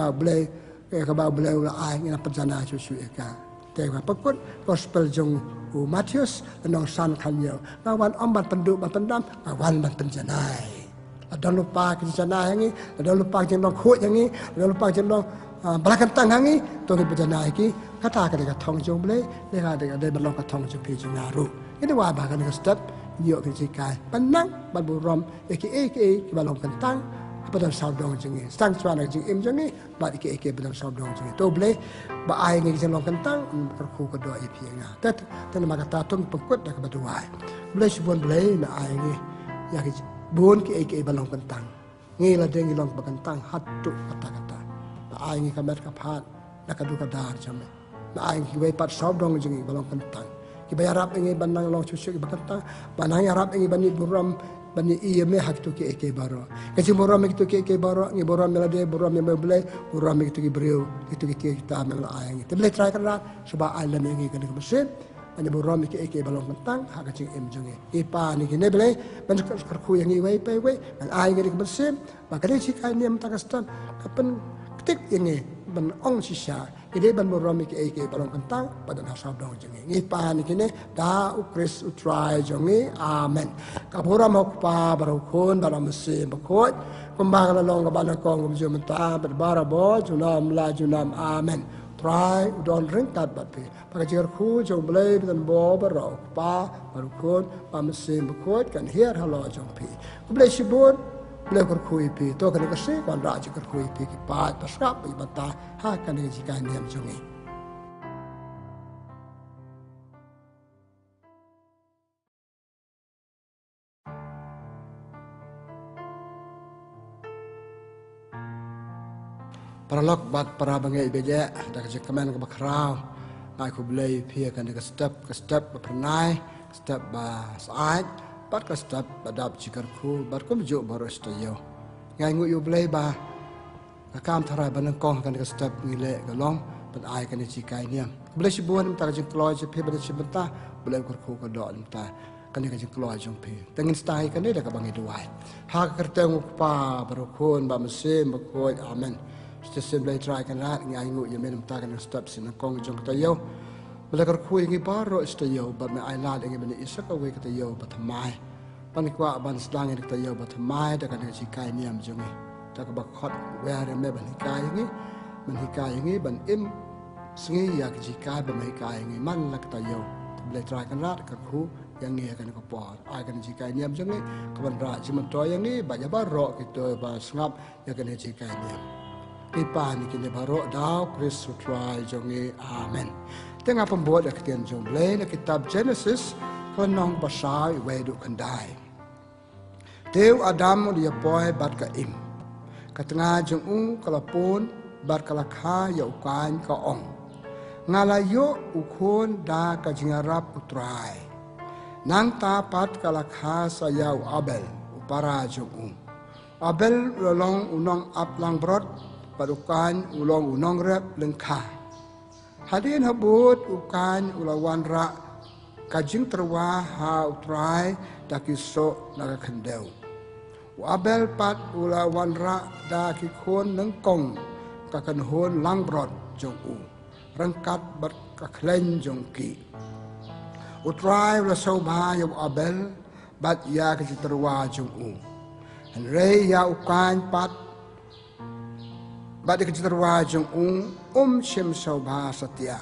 ba boleh ula ai ngina penjana susu ka tengah pekut gospel jong Matius nong san kanyo ngawan ombat penduk ban pendam ngawan ban penjanai ada lupa penjanai ngi ada lupa jeng nong khut ngi ada lupa jeng nong balakan tang ngi to ki penjanai ki kata ka de thong jong ble le ka de ban long ka thong jong pi jong naru ini wa ba kan step yo ki jikai panang ban burom ki balong kentang badan sabdong jengi stang cuana jeng im jengi ba ke badan sabdong jengi to ble ba ai ngi jeng long kentang kerku kedua ipi nga tet ten maka tatum pengkut dak badua ble sibon ble na ai ngi ya ki bon ki balong kentang ngi la dengi long kentang hatu kata ba ai ngi kamet kapat dak du kadar jame ba ai ngi we pat sabdong jengi balong kentang ki bayarap ngi banang long susu ki kentang banang yarap ngi bani buram bani iya me hak tu ke baro kasi boram ke baro ngi boram melade boram me bele boram ke ki brio itu ki kita mel ayang te bele try kala suba alam ngi kan ke mesin ani boram ke balong kentang hak cing em jonge ipa ni ne bele ban ku yang ngi wei pe wei an ai ngi ke mesin ba kale si kai ni mtakastan kapen ketik ini ban ong sisa ide ban boram ke balong kentang pada nasab dong jonge ngi pa ni ne da ukris utrai jonge amen kaboram hok pa barokon dalam mesin bakot kumbang la long ba na kong jom ta berbara bo junam la junam amen try udon ring tat bat pe pakajer khu jong blai dan bo barok pa barokon pa mesin bakot kan hier halo jong pi blai sibon blai kor khu pi to kan ka se kan ra ji kor khu pi ki pa pasrap i bata ha kan ji kan niam jongi Paralog bat para bangai beja dak je kamen ke bakrau ngai ku blai pia kan ke step pernai step ba saat bat ke step badap cikar ku bat ku jo boros to yo ngai ngu yu blai ba kam thara banang kong kan ke step ngile galong bat ai kan ji kai niam blai sibuan ta je kloi je pia bat sibenta blai kur ku ka do ta kan ke je kloi jong pia tengin stai kan dak bangai duai ha kerteng pa barokon ba mesim ba ko amen Sesuai try kan rat ngai ngu ye menam ta kan step sin kong jong ta yo belakar khu ngi baro sta yo ba me ai la ngi bani isaka we ka ta yo ba thamai pan kwa ban slang ngi ta yo ba thamai ta kan ji kai niam jong ni ta ka ba khot we are me ban kai ngi ban im sngi ya ji kai ba mai kai ngi man lak ta yo belai try kan rat ka khu yang ngi kan ko por ai kan ji kai niam jong ni ka ban ra ji man to yang ni ba ya ba ro ki to ba ngap ya kan ji kai niam ipa ni kini baru dau Kristus try jongi amen. Tengah pembuat ketian jong le na kitab Genesis kanong basai wedu kandai. Teu Adam dia boy bat ka im. Katengah jong kalapun bat kalakha ya ukan ka ong. Ngalayo ukon da ka jingarap utrai. Nang tapat kalakha sayaw Abel upara jong Abel lolong unong aplang brot padukan ulong unong rep lengkah. Hadin habut ukan ulawan ra kajing terwa ha utrai da kiso naga kendeu Abel pat ula wanra da ki khon nang kong ka kan hon lang brot jong u rangkat bat ka klen jong ki utrai ula so ba yo Abel bat ya ki terwa jong u an re ya ukan pat bat ki terwa jong u shem so ba satya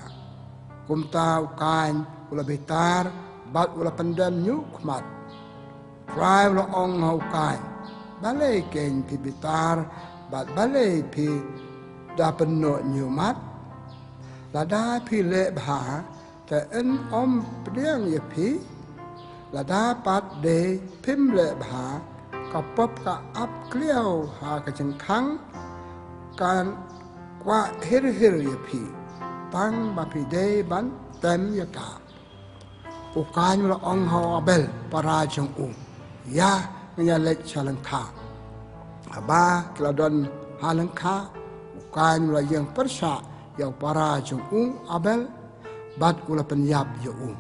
kum ta ukan ula betar bat ula pendam nyu khmat trai ula ong ho kai balai ken pi betar bat balai pi da penno nyu mat la da pi le bha te en priang ye pi la da pat de pim le bha ka pop ka ap kliao ha ka chang khang kan kwa hir ye pi tang ba pi de ban tem ye ka ukan la ong ho Abel para jong u ya nya lek chalang kha aba kladon halang kha ukan la yang persha ya para jong u Abel bat ula penyap yo u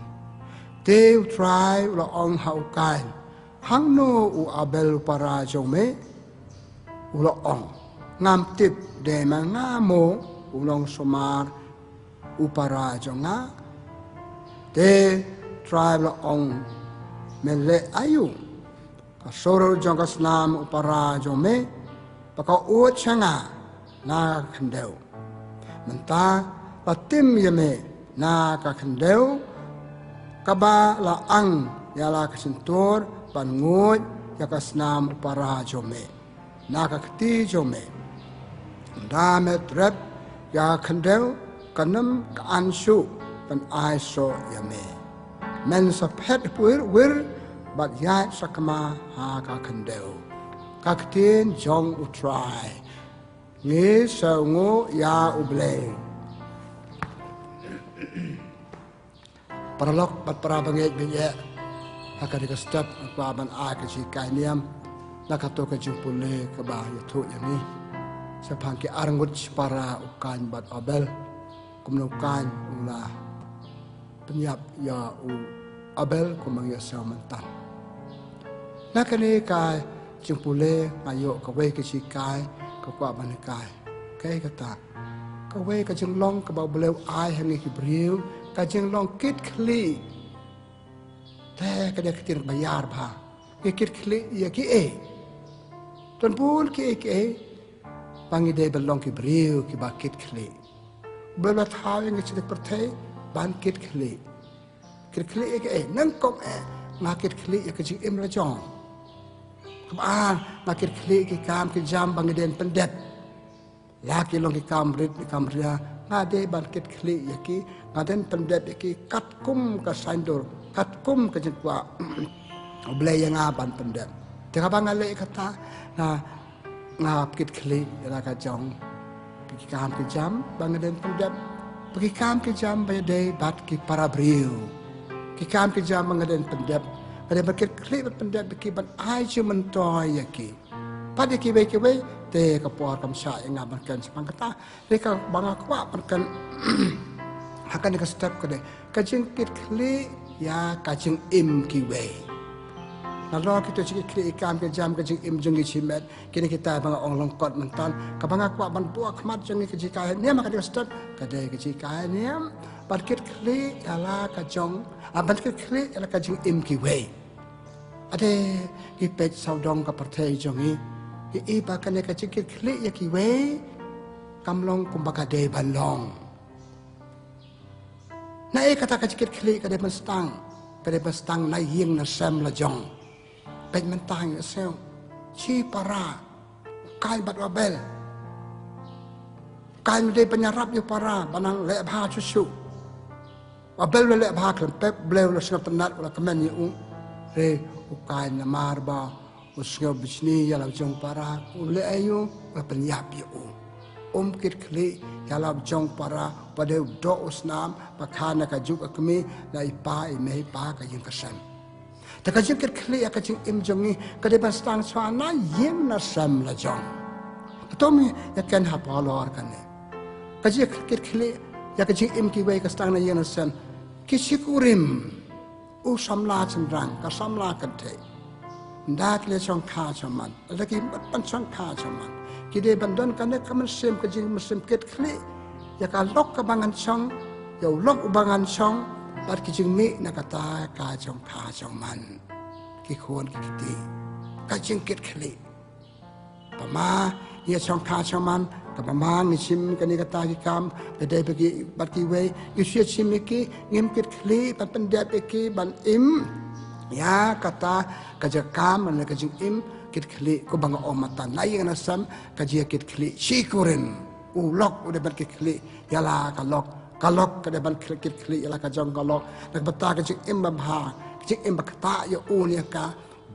te try ula ong ha ukan hang no u Abel para jong me ula ong ngam tip de ma nga mo ulong somar u para jong nga te try ula ong mele ayu Soro jong kasnam upara jong me paka uot changa na kandeu menta patim yeme na ka kandeu kaba la ang ya la kasentor pan ngut ya kasnam upara jong me na ka kti jong me da me trep ya kandeu kanam ka ansu pan ai so yame men sa pet wir bat yat sakama ha ka kandeu ka ktin jong utrai nge so ngo ya uble paralok bat para banget biye ha ka ka step pa ban a ka chi kai niam na ka to ka jumpule ka ba ya thu yani sa phang ki arangut para ukan bat Abel kumno kan ula penyap ya u Abel kumang ya sa mantan nakane ka jumpule ayo ka we ka chi kai ka kwa ban kai kai ka ta ka we ka jing long ka ba blew ai hangi ki briu ka jing long kit kli te ka de kitir bayar bha ki kit kli ya ki e ton pun ki e pangi de belong ki briu ki ba kit kli bela thau ngi chi de perthe ban kit kli e nang kong e na kit kli ya ka jing im la jong Kabaan nakir kli ki kam ki jam bangiden pendet. Laki long ki kamrit ki kamria ngade bangkit kli yaki ngaden pendet yaki kat kum ka sandor kat kum ka jekwa oblay yang aban pendet. Teka bangale kata na ngapkit kli ya ka jong ki kam ki jam bangiden pendet. Pergi kam ki jam bayade bat ki parabriu. Ki kam ki jam bangiden pendet. Ada berkit klik berpendat berkibat aja mentoy yaki. Pada kibai te kapor kamsa yang ngabarkan sepang kata. Mereka bangga kuat berkan akan dekat step kade. Kajing kit klik ya kajing im kibai. Lalu kita cakap klik ikam ke jam kajing im jengi cimet. Kini kita bangga orang longkot mentan. Kabangga kuat bantu akmat jengi kejikai. Ni maka dekat step kade kejikai ni. Berkit klik ialah kajong. Berkit klik ialah kajing im kibai. Ada kipet saudong ka partai jongi i bahkan ka cikit klik ya kiwe kamlong kumbaka de balong na kata ka cikit klik ka de mestang na ying na sem la jong pet mentang sel chi para kai bat Abel kai de penyarap yo para banang le bha chuchu Abel le bha klempep blew la sna penat la kemen yu re ukai na marba usnyo bisni yalam jong para ule ayu la penyap yu kit kli yalam jong para pada do usnam pakana ka juk akmi na ipa me pa ka yin kasam ta ka jing kit kli ka jing im jongi ka de bastang swana yin na sam la jong tomi ya kan ha palor kan ka jing kit kli ya ka jing im ki we ka stang na yin na sam kisikurim samla cenderang ka samla kente dak le chong kha chaman lagi ban chong kha chaman kide bandon kane kaman sem ka jing mesem ket khli ya ka lok ka bangan chong ya lok bangan chong bar ki jing mi na kata ka chong kha chong man ki khon ki ti ka jing ket khli pama ya chong kha chong man ka pama ni sim ka ni kata ki kam pe dai pe ki bar ki we ki sia sim ki ngem ket khli pan pen dia pe ki ban im ya kata kajakam man ka jing im kit khli ko bang omatan na yang nasam ka jia kit khli shikurin u lok u de ban kit khli yala ka lok ka de ban kit khli yala ka jong ka lok nak bata ka jing im bam ha jing im bakta ya u ni ka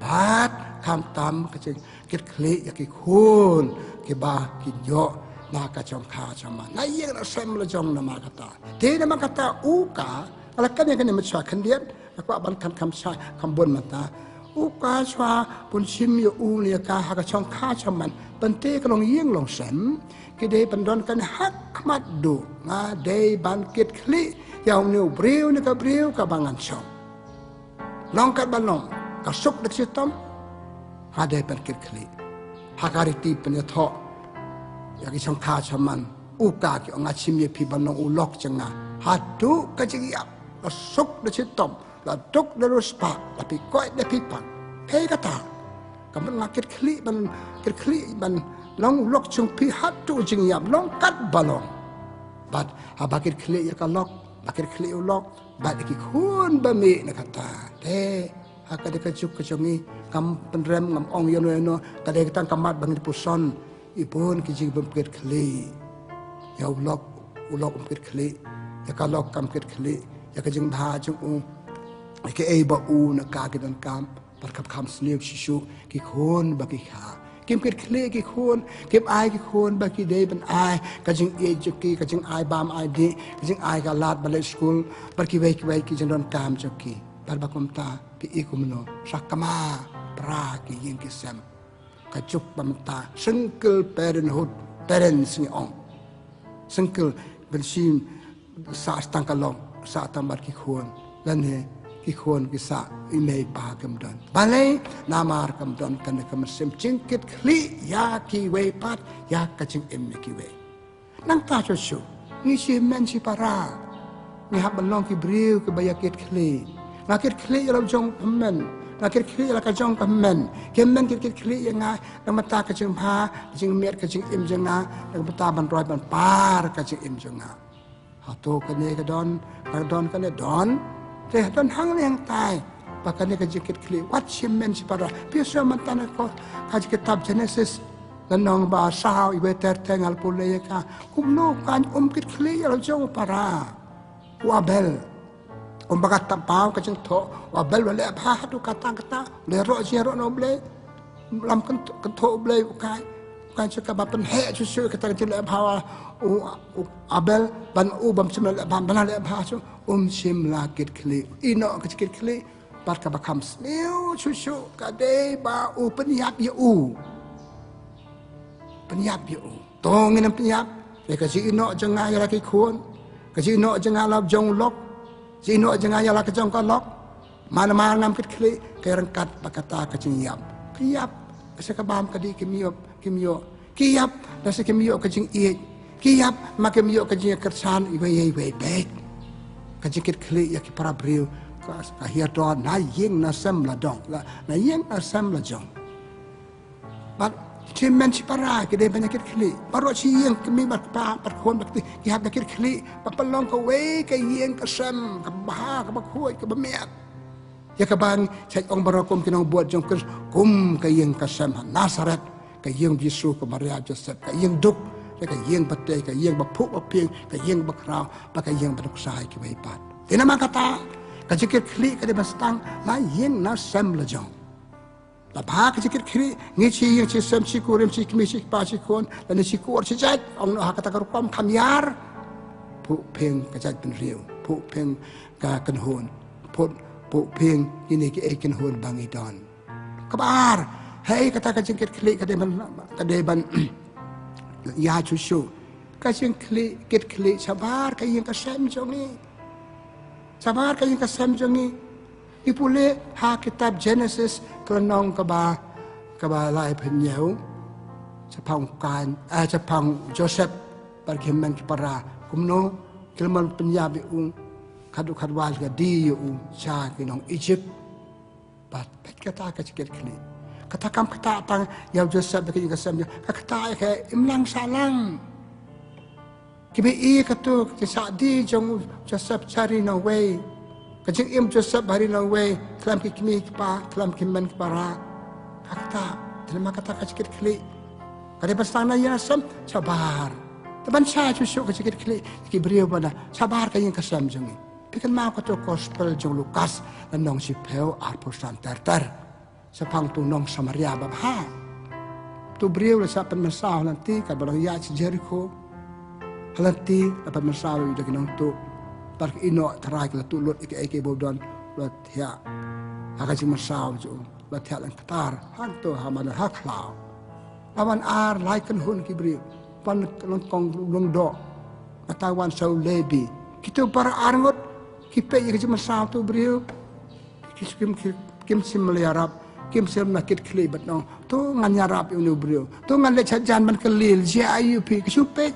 bat kam tam ka jing kit khli ya ki khun ki ba ki yo na ka jong kha chama na yang nasam la jong na ma kata te na ma kata u ka ala kan yang kan ma cha kan dia aku aban kan kam sa kam bon mata uka chwa pun sim yo u ni ka ha ka chong kha chaman pante ka long yeng long sem ki de pandon kan hak mat du nga de ban kit khli yaw ni breu ni ka breu ka bangan chong long ka balong ka suk dak sitom ha de ban kit khli ha ka ri ti pen tho ya ki chong kha chaman uka ki nga sim ye pi ban u lok changa ha du ka chi ya ka suk dak sitom la duk darus pa tapi koi de pipan pei kata kaman ngakit khli ban long lok chung pi hat tu jing yam long kat balong bat abakit khli ya ka lok bakit khli u lok bat ki khun ba mi na kata de haka de ka juk ka chungi kam penrem ngam ong yo no ka de tang kamat bang di puson ipun ki jing bam kit khli ya u lok kit khli ya ka lok kam kit khli ya ka jing bha chung u ke ei ba u na ka ke dan kam par kap kham snew shishu ki khon ba ki kha kim ket khle ki khon kim ai ki khon ba ki dei ban ai ka jing e joki ka jing ai bam ai di ka jing ai ka lat bale school par ki wei ki jing don kam joki par ba kom ta ki e kum no sakama pra ki yin ki sem ka juk bam ta single parents ni ong single ben sim sa stang ka long sa tam bar ki khon lan he ki khon ki sa imei pa kam don balai namar kam don kan kam sim chingkit khli ya ki we pat ya ka ching em ki we nang ta cho shu ni si men si para ni hab long ki briu ki bayakit khli na kit khli la jong men na kit khli la ka jong men kit khli ya nga nang mata ka ching pa ching met ka ching em jang nga nang mata ban roi ban par ka ching em jang nga ha to ka ne ka don ka ne don te don hang leng tai pakane ka jikit kli wat men si para piso mantana ko ka kitab Genesis nanong ba sao ibe tengal pule ka kumno kan kit kli al jong para wabel bagat tapaw ka jing tho wabel wale ba hatu kata le ro jero no ble lam kan tho ble kai kan chaka ba pen he chu kata jile bawa abel ban bam chimel ban le ba chu sim la kit kli ino ka kit kli par ka bakam sneu chu ka de ba penyap ya penyap ya tong ngin penyap le ka ji ino janga ya ki khon ka ji ino janga lab jong lok ji ino janga ya la ka jong ka lok mana ngam kit kli ka rangkat bakata ka jing yap kiyap sa ka bam ka di kimyo kiyap da sa kimyo ka jing i kiyap ma kimyo ka jing kersan iwe bek ka jikit kli ya ki para briu ka hiya do na yeng na sem la dong la na yeng na sem la jong but tim men si para ki de banyak kli paro si yeng kami bat pa pat khon bat ki hab da kit kli pa palong ka we ka yeng ka sem ka ba ka ba khoi ka ba met ya ka bang sai ong barakom kinong buat jong kum ka yeng ka sem Nazaret ka yeng Yesus ka Maria Joseph ka yeng duk ka yeng batte ka yeng ba phu ba pieng ka yeng ba krao ba ka yeng ba duk sai ki wei pat ina ma kata ka jikit kli ka de bastang la yeng na sem la jong la ba ka jikit kli ngi chi yeng chi sem chi ko rem chi ki mi chi pa chi kon la ni chi ko chi jat ong ha kata ka rukom kham yar phu peng ka jat pen riu phu peng ka kan hon phu peng ini ki ekin hon bangi don kabar hey kata ka jikit kli ka de ban ya chu ka jing kli kit kli sabar ka yeng ka sem jong ni sabar ka yeng ka sem jong ni Ipule ha kitab Genesis kelenong kaba lai penyau sepang kan sepang Joseph berkemen para kumno kelman penyabi kadu kadwal ga di cha kinong Egypt bat pet kata ka cikit kli kata kam kata tang ya Joseph ke kasam kata ke imlang salang kibe I katu kisa di jong Joseph cari no way kajing im Joseph hari no way kelam kimi pa kelam kimen para kata terima kata ka cikit kli kada pastana ya sam sabar taban sa chusu ka cikit kli ki brio pada sabar ka yang kasam jong pikan mau katu gospel jong Lukas nong si peu arposan terter sepang tu nong Samaria babha tu brio sa pen masau nanti ka barang ya Jericho halati dapat masau ida kinong tu par ino tarai la tu lot ike bodon lot ya aka si masau jo lot ya lang katar hanto hamana haklau awan ar laikan hun ki brio pan long kong long do katawan sau lebi kita para arngot kipe yang cuma satu beriu kim sim meliarap kim sim nakit kelibat nong tu ngan nyarap ini beriu tu ngan lechat jan man kelil jayu pi kesupe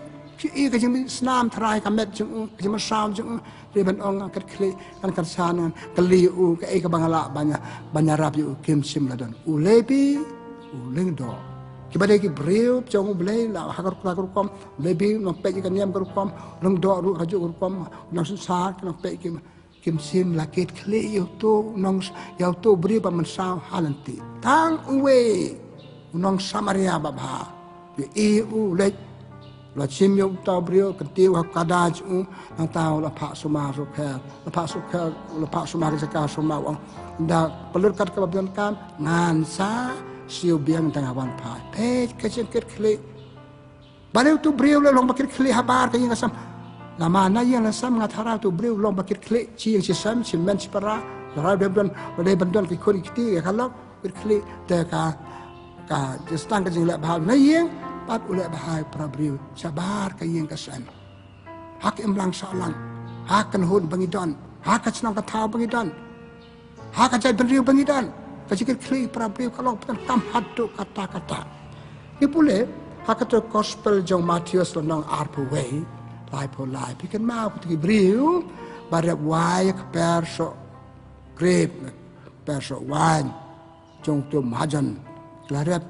si I kecim senam terai kamet jeng cuma sam jeng riban ong angkat keli kan kersanan keliu ke ke bangala banyak rap yu kim sim ladon ulebi uleng do kibade ki beriu jong belai la hakar kom lebi nong pe kan yam kom nong do ru haju kom nong susah nong pe kim sim lakit kli yo to nong yo to beri pa man sao halanti tang uwe nong Samaria babha ye u le la chim yo to brio ketiu kadaj nang tao la pha suma ro kha la pha su kha la pha suma ka ka suma wang da pelur kat ka babian kam ngan sa siu biang tang awan pha pe ka chen ket kli bale tu brio le long bakit kli habar ka yin asam lama na yang lasam ngathara tu brio long bakit kli chi yang si sam si men si para ra de bandon ki khori kiti ka lo kit kli te ka justang ka jing la bhal na yang pat ule bahai pra brio sabar ka yang ka sam hak imlang salang hak kan hun bangidon hak ka snang ka thau bangidon hak ka jai brio bangidon ka jikit kli pra brio ka lo pen kam hatu kata ni pule hak ka gospel jong Matius long arpu way lai po lai pikan mau putih beriu barep wai ke perso grape perso wine jong tu majan larep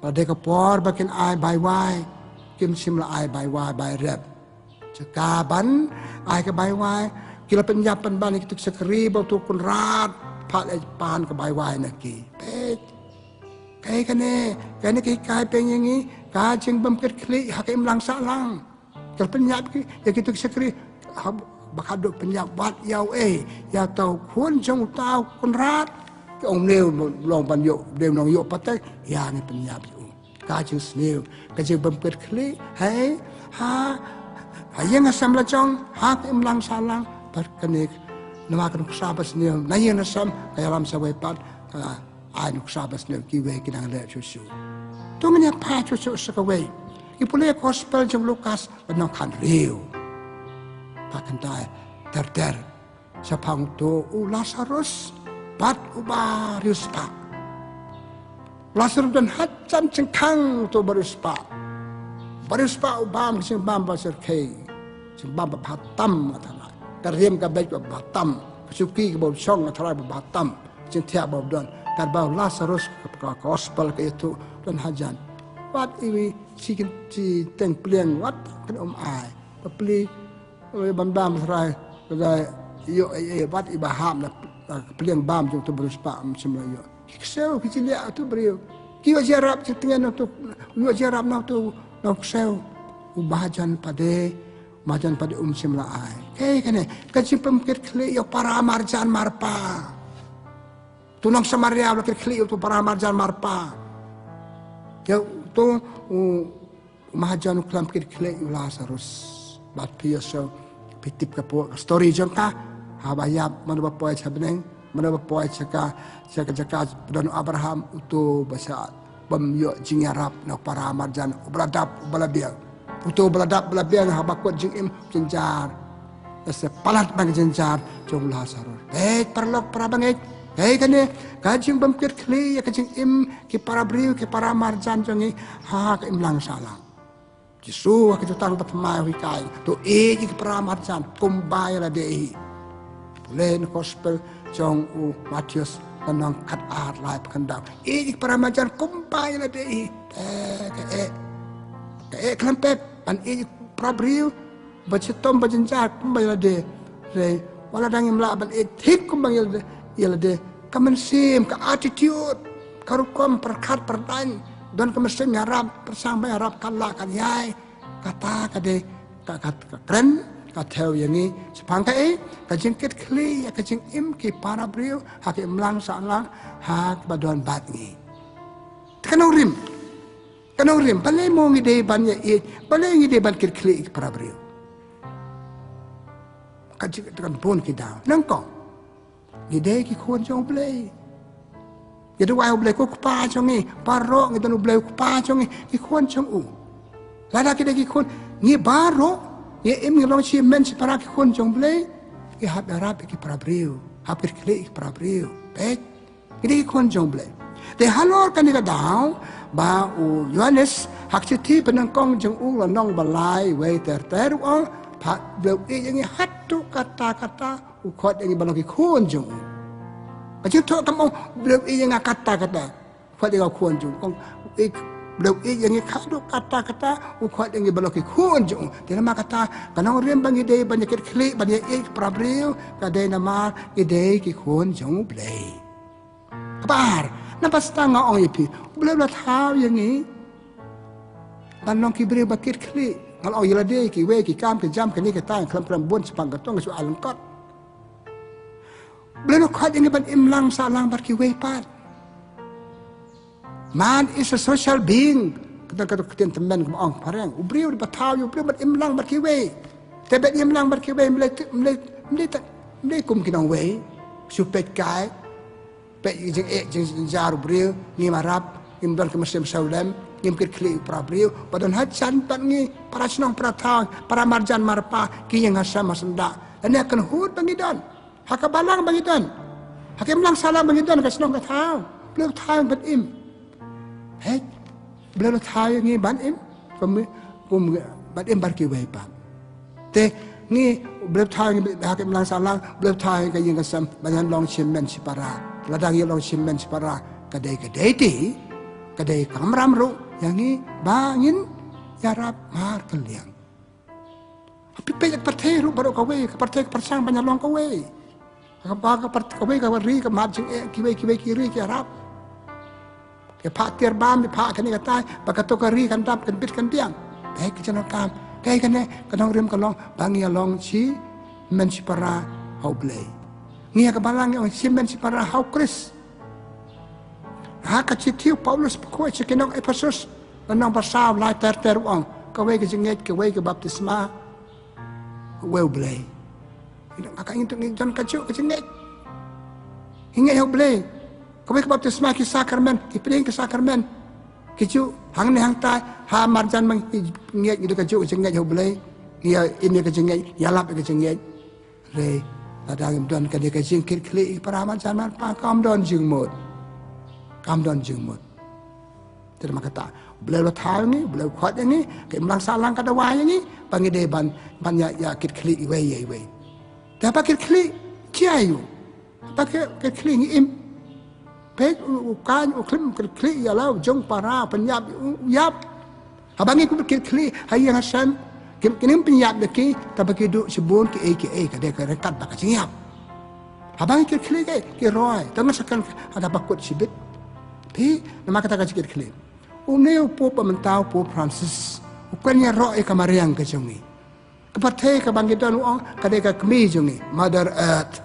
pada ke por bakin ai bai wai kim sim la ai bai wai bai rep cekaban ai ke bai wai kila penjapan ban itu sekeri bau tu kun rat pat pan ke bai wai naki pet kai kane kai peng yang ni ka jeng bam ket kli hak imlang salang kalau penyap ya kita sekeri bakaduk penyap wat yau ya tau kun jong tau kun rat ke ong neu long ban yo dem long yo patai ya ni penyap yo ka jus neu ka je bempet kli hai ha yang asam la jong ha imlang salang berkenik nama kan sabas neu na yang asam kaya lam sawai pat ai nuk sabas neu ki we kinang le chusu tu menya pa chusu sakawai ipule gospel jong Lukas benong kan riu pakan dai ter sapang tu Lazarus bat ubarius pa Lazarus dan hacan cengkang tu baris pa ubam sing bam basir kei sing bam batam atala karim ka baik batam suki ka bau song atala batam sing tiap bau don kar bau Lazarus ka gospel ke itu dan hajan wat iwi si teng pliang wat kan ai peli bam serai serai yo wat ibaham na pliang bam jong tu beruspa semla yo kisau kicilia tu beriu ki wajarap setengah tu wajarap na tu nok sel ubajan pade majan pada semla ai kene kaci pemkir kli yo para marjan marpa tunang Samaria lakir kli yo tu para marjan marpa yo tu mahajan uklam kile Lazarus bat piaso pitip ka po story jangka habayap mana bapoy sabneng mana bapoy jaka dan Abraham utu basa bamyo jingarap na para marjan ubladap balabiang utu ubladap balabiang habakot jing im jenjar sepalat bang jenjar jumlah sarur. Perlok para bangit. Kene kajing bamkir kli ya kajing im ki para briu ki para marjan jongi ha ka im lang salang. Jisu ka tutang patmai wi kai to ki para marjan kumbai la dei. Len gospel jong u Matius kanang kat art lai pakandang. Ki para marjan kumbai la dei. Klampet pan para briu bacitom bajenjar kumbai la dei. Re wala dang im la ban thik kumbai la dei. Ialah dia kemensim, ke attitude, karukom perkat perdan, dan kemensim Arab persang Arab kalah kan yai, kata kade keren, kata yang ni sepangkai, kajengkit kli, kajeng im ki para beliau, hak imlang salang, hak baduan bat ni. Kanong rim, balai mau ngide banyak balai ngide ban kit kli para beliau. Kajeng tekan pun kita, nangkong. Gede ki khôn trong blei. Gede wai blei ko pa trong ni, paro ngi tanu blei ko pa trong ni, ki khôn trong u. Lada gede ki khôn ngi baro, ye im ngi long chi men si para ki khôn trong blei. Ki hab arab ki para breu, hab ki kle ki para breu. Gede ki khôn trong blei. Te halor kan ni ka daw ba u Yohanes hak chi ti penang kong trong u la nong balai wei ter ong pa bleu e ngi hatu kata-kata ukot yang balong ki khôn jung. Kacau tu kamu belum yang kata-kata. Ukot yang khôn jung. Belum yang kata-kata ukot yang balong ki khôn jung. Dia nama kata kanang rem bang ide banyak klik banyak prabril kadai nama ide ki khôn jung blei. Kabar, nampak setengah orang itu belum tahu yang ni. Balong ki beri bakit klik. Kalau orang yelade ki we ki kam ki jam ki ni ki tang kelam bun sepang katong soal lengkot. Belum kuat yang ban imlang salang berkiwei pat. Man is a social being. Kita ketian teman kemang parang. Ubriu di batau, ubriu ban imlang berkiwei. Tapi imlang berkiwei mulai kum kinang wei. Supet kai, pet jeng jar ubriu ni marap, imdan kemesim saudem, imkir kli prabriu. Padahal hajan pat ni para senang para tang, para marjan marpa kiyang hasam masenda. Ini akan hud bangidan. Hak balang bagitan. Hak imlang salah bagitan kasi nong katao. Belum tahu ban im. Belum tahu ni ban im. Ban im berkiwai pan. Te ni belum tahu ni hak imlang salah. Belum tahu kaya kasam banyak long cimen si para. Ladang yang long cimen si para. Kadai ti. Kadai kamram ru. Yang ni bangin yarap mar kaliang. Tapi pejak partai ru baru kawai. Partai persang banyak long kawai. Kapag kawai kawari kamajing kiwai kiri ki harap. Ke pak tiar bam pak kani katai pagato kari kan dap kan bit kan tiang. Baik jangan kam. Kai kane kanong rim kalong bangi along si men si para hau blei. Ngia kabalang yang si men si para hau kris. Ha kacitiu Paulus pokoi cikinong Ephesus kanong basaw lai ter uang kawai ke jenget kawai ke baptisma well blei. Kakak itu ni jangan kacau kecengek. Hingga yang boleh. Kau baptisma ki sakramen, ki pening ki sakramen. Kecau hang ni hang tai ha marjan mengingek itu kacau kecengek yang boleh. Dia ini kecengek, yalap kecengek. Re ladang don ka dia keceng klik para marjan man pa kam don jengmut. Kam don jengmut. Terima kata, boleh tahu ni, boleh kuat ni, ke imlang salang kada wai ni, pangide ban ya kit klik wei. Tapi pakai klik, kiayu. Pakai klik ni im. Pek ukan uklim klik ya lah jong para penyap yap. Abangi ku pakai klik hayang Hassan. Kini penyap leki tapi kidu sebun ke kadai kerekat pakai siap. Abangi klik ke roy. Tengah sekan ada pakut sibit. Tapi nama kata kecil klik. Uneu pop mentau pop Francis. Ukannya roy kamariang ke jongi. Kepartai kebangkitan uang kadai kami jongi Mother Earth.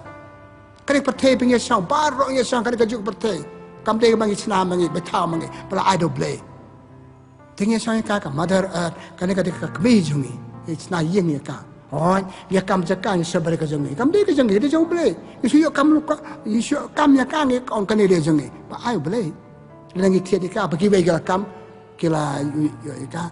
Kadai partai pinggir sang baru pinggir sang kadai kejuk partai. Kamdai kebangkit senam bangi betau bangi pala idol play. Tinggal sang kakak Mother Earth kadai kami jongi. It's not yang ya kak. Oh, dia kam jakan sebagai kejongi. Kamdai kejongi dia jauh play. Isu kam luka, isu kam ya kang orang kadai dia jongi. Pak ayo play. Lagi tiada kak bagi baik kam kila ika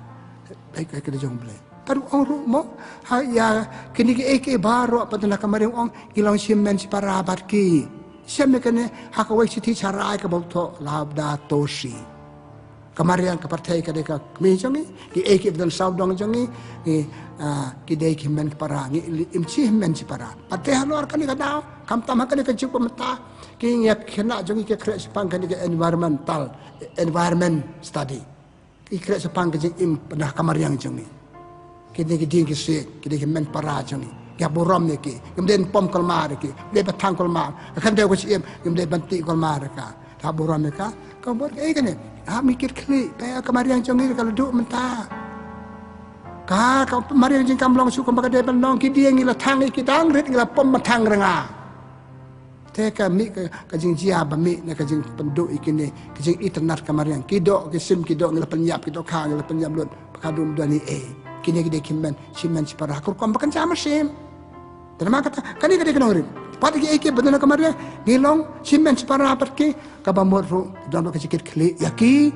baik kadai jauh play. paru ong ru mo ha ya kini ke baro patana kamari ong ilang simen si parabat ki siame kene hakawai siti charai ka bauto labda toshi kamarian ka partai ka deka mi jongi ki eke dan saudong jongi ki dei ki men para ngi imchi men si para pate halor kan ka daw kam tam kan ka juk pemeta ki ngyak khena jongi ke kre sepang kan ke environment study ki kre sepang ke im pada kamarian jongi ki dei ki ding ki se ki dei ki men para jongi ya borom ne ki kemudian pom kolmar ki de batang kolmar kan de ko sim kemudian banti kolmar ka ta borom ne ka bor ke kan mikir klik paya kamarian jongi kalau duk mentah kau marian jing kamlong suka pakai dia penong ki dia ngila tang ki tang rit ngila pom matang renga te ka mi ka jing jia ba mi na ka jing penduk ikini ka jing internet kamarian ki dok ki sim ki dok ngila penyap ki dok ka ngila penyap lut pakadum dani kini ki dia kimmen simen sipara kur kom pakan sama sim terima kata kani ka dia kenong rit pati ki eke bedana kamarian ngilong simen sipara patki ka bamor ru don ka jikit klik yaki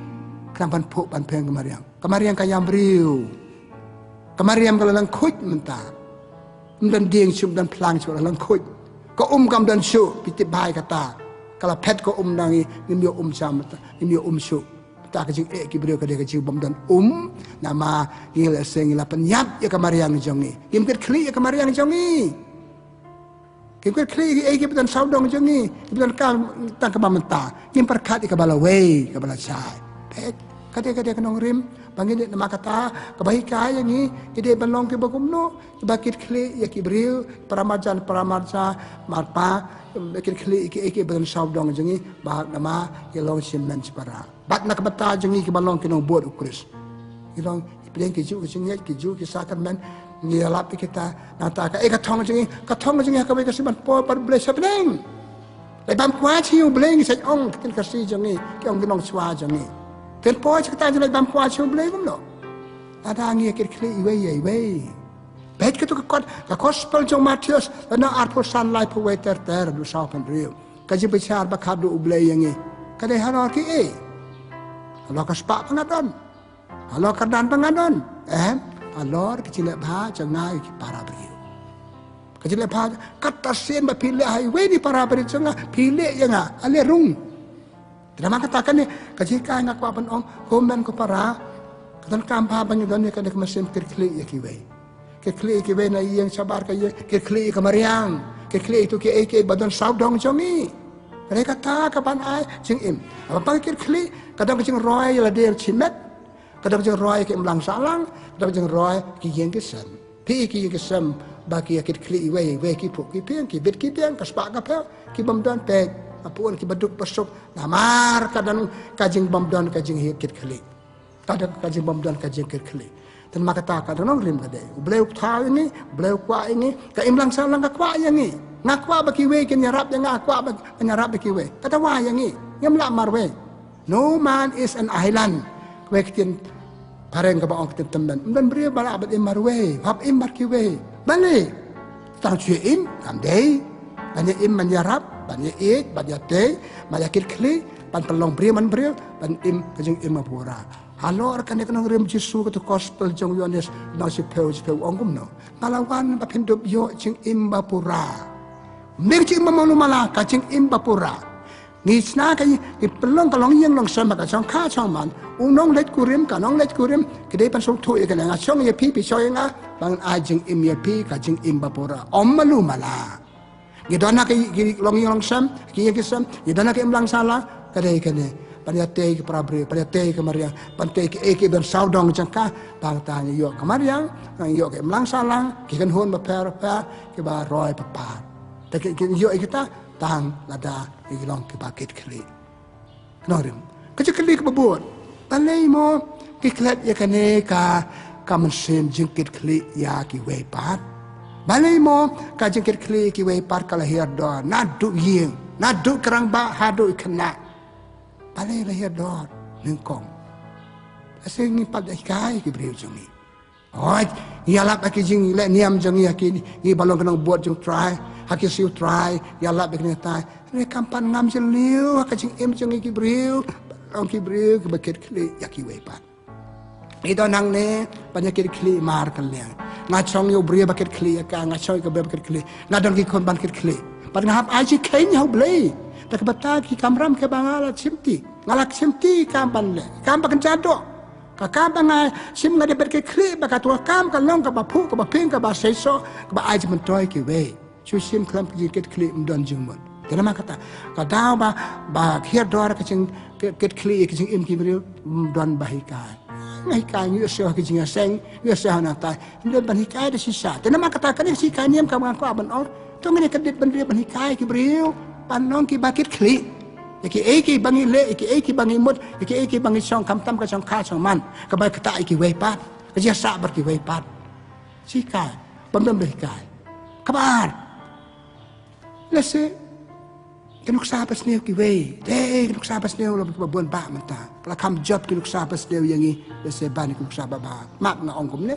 kenapa pok ban peng kamarian ka yam briu kamariam kalau lang kuj mentah, dan dieng sub dan pelang sub lang kuj, ko kam dan su piti bahai kata, kalau pet ko nangi nimyo sam, nimyo su, tak kecik kibrio kadek kecik dan nama ngila sengila penyap ya kamariam jongi, kimkir kli ya kamariam jongi, kimkir kli dan saudong jongi, dan kam tang kebam mentah, kimperkat ikabala way, kabala cai, pet kadek kenong rim. Panggil nama kata kebaikan yang ni kita belong ke bagumno bakit kli ya kibril paramarja marpa bakit kli iki badan saudong jengi bahak nama yelong simen separa bat nak bata jengi ke balong ke nong buat ukris yelong ipeng ke ju ke sakan men ngelap kita nata ka katong jengi ka baik siman po par ble sapneng lai bam kwa chiu bleng sai ong kin kasi jengi ke ong nong swa jengi tempo kita jadi bampu asyik boleh pun lo. Ada angin kiri iwe. Baik kita ke gospel jong Matius, dan arpo sunlight pawai ter du saupan riu. Kaji bicara bakadu ublay yang ni. Kadai halal ki halal kaspak pengadon, halal kerdan pengadon. Halal kecil bah jangan iki para beriu. Kecil bah kata sen bapilih highway ni para beriu jangan pilih yang ale rung. Terima katakan ni, kajika ngak wapan ong, komen ko para, katan kampa banyudan ni kanek masim kirkli ya kiwe na iyang sabar kaya kirkli kamariang, kirkli itu ki badan saudong jongi. Mereka kata kapan ay jing im. Apa pang kirkli, kadang jing roy la der chimet, kadang jing roy ki imlang salang, kadang jing roy ki yeng kesem. Pi ki yeng kesem bagi ya kirkli iwe ki puk ki piang ki bit ki piang kaspak kapel ki bamdan pek. Apun ki baduk pasok namar kadang kajing bamdan kajing hikit kali kadang kajing bamdan kajing hikit kali dan maka tak kadang nong rim kadai beliau tahu ini beliau kuat ini ka imlang salang ka kuat yang ini ngakwa bagi we kin nyarap yang ngakwa nyarap bagi we kata wa yang ini ngam la marwe no man is an island we kin pareng ka baong kitin temban dan beliau bala abad marwe hab imbar ki we bale tang chue im kam dei banyak im menyarap banyak banyak teh, banyak kli, ban pelong beri man beri, ban im kajing im apura. Halo rekan rekan orang Yesus kata gospel jong Yohanes nasi peu ongkum no. Malawan bapendup yo jing im apura. Mek jing mamanu malah kajing im apura. Ngisna kay pelong kalong yang long sama kajong ka chong man. Unong let kurim kanong let kurim kedai pan sok tu ikan nga chong ye pi soy nga bang ajing im ye pi kajing im apura. Om malu malah. Gidana ke longi long sam, kiye kisam, gidana ke imlang salah, kadai kene. Paniate ke prabri, paniate ke Maria, paniate ke eke ben saudong jangka, bangtanya yo ke Maria, yo ke imlang salah, kikan hun baper ke ba roy papa. Tapi yo kita tang lada ilong ke bakit kli. Norim. Kecil kli ke babut. Palai mo kiklat ya kene ka mensim jengkit kli ya ki wepat. Balai mo kajengkit kli ki we par kalahir do nadu yeng nadu kerang ba hadu kena balai lahir do nengkong asing ni pad kai ki breu jongi oi yalap aki jing le niam jongi aki ni balong kenang buat jong try haki siu try yalap bekne tai ne kampan ngam jeliu ka jing em jongi ki breu balong ki breu ki bakit kli yaki we par Itu nang ne banyak kli mar kan le. Ngachong yo bria baket kli ka ngachong ka baket kli. Ngadon ki kon ban ket kli. Pan ngahap aji kain yo blei. Tak bata ki kamram ke bangala simti. Ngalak simti kam ban le. Kam bakan jado. Ka kam banga sim ngade baket kli baka tua kam ka long ka ba pu ka ba ping ka ba seiso ka ba aji mentoy ki we. Chu sim klam ki ket kli mdon jingmon. Kenapa kata ka daw ba khier dor ka ching ket kli ki ching im ki brio don bahikai. Ngay kai như sơ cái gì sen như sơ nào tai nên ban hikai de sisa te nama kata kan si kai niam ka ban ko ban or to ngene ka dit ban ria ban hikai ki brio pan nong ki bakit kli ki ki bangi le ki bangi mut ki bangi song kam tam ka song kha song man ka bai kata ki wei pat ka ji sa bar ki wei pat si kai ban ban hikai kabar lese kinuk sa pas neu ki wei kinuk sa pas neu lo ki bon ba man ta la kam job kinuk sa pas neu yang i de se ban kinuk sa ba mak na ong kum ne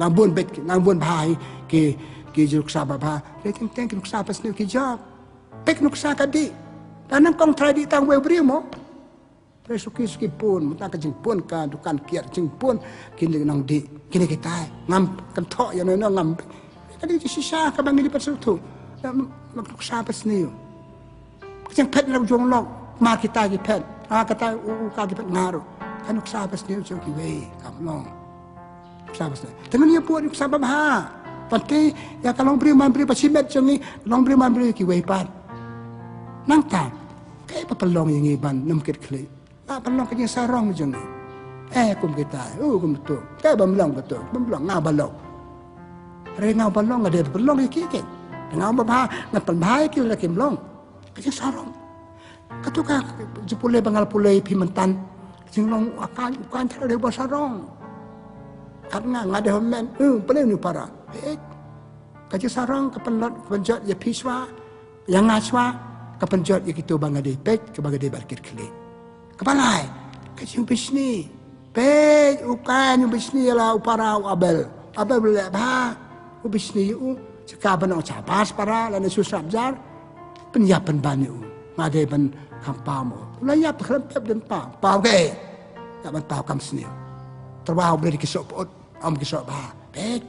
nang bon bet nang bon bhai ki kinuk sa ba le teng teng kinuk sa pas neu ki job pek kinuk sa ka di nang kong trai di tang wei bri mo re suki pun ta ka jing pun ka dukan kiat jing pun kini nang di kini kita ngam kan tho ya no ngam kadi si sa ka bangi di pas tu mak sa pas neu Kecing pet nak juang lok, mar kita ki pet, kata uka ki pet ngaruh, kan uksa pas ni ucap ki wei, kamlong, uksa pas ni. Tapi ni buat uksa bah, pasti ya kalau beri memberi pasimet jangi, long beri memberi ki wei pat, nang tak, kayak apa pelong yang iban namkit kli, pelong kecing sarong jangi, kum kita, kum betul, kayak bamlong betul, bamlong ngau balong, ngau balong ada pelong yang kikit, ngau bah, ngapel bahaya kila kimlong. Kecing sarong. Katuka jepule bangal pulai pimentan. Kecing long akan cara dia buat sarong. Karena ngade homen, boleh ni para. Kecing sarong kepenjot penjot ya piswa, yang ngaswa kepenjot ya kita bangade pek ke bangade barkir keli. Kepalai kecing bisni. Pek ukan bisni lah upara abel. Abel boleh bah. Bisni cakap benang capas para lalu susah jar. Penyiapan bani ngade ban kampamu layap kelempep dan pau ke tak ban pau kam sini terbau beli kisok pot kisok bah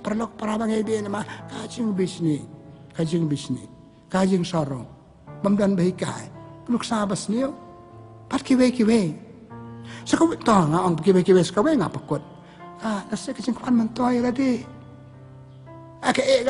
perlok para bang ide nama kajing bisni kajing sarong bamdan bahikai nuk sabas ni pat kiwe sakaw to nga ang kiwe sakaw nga pakot nasa kajing kwan man toy ladi ake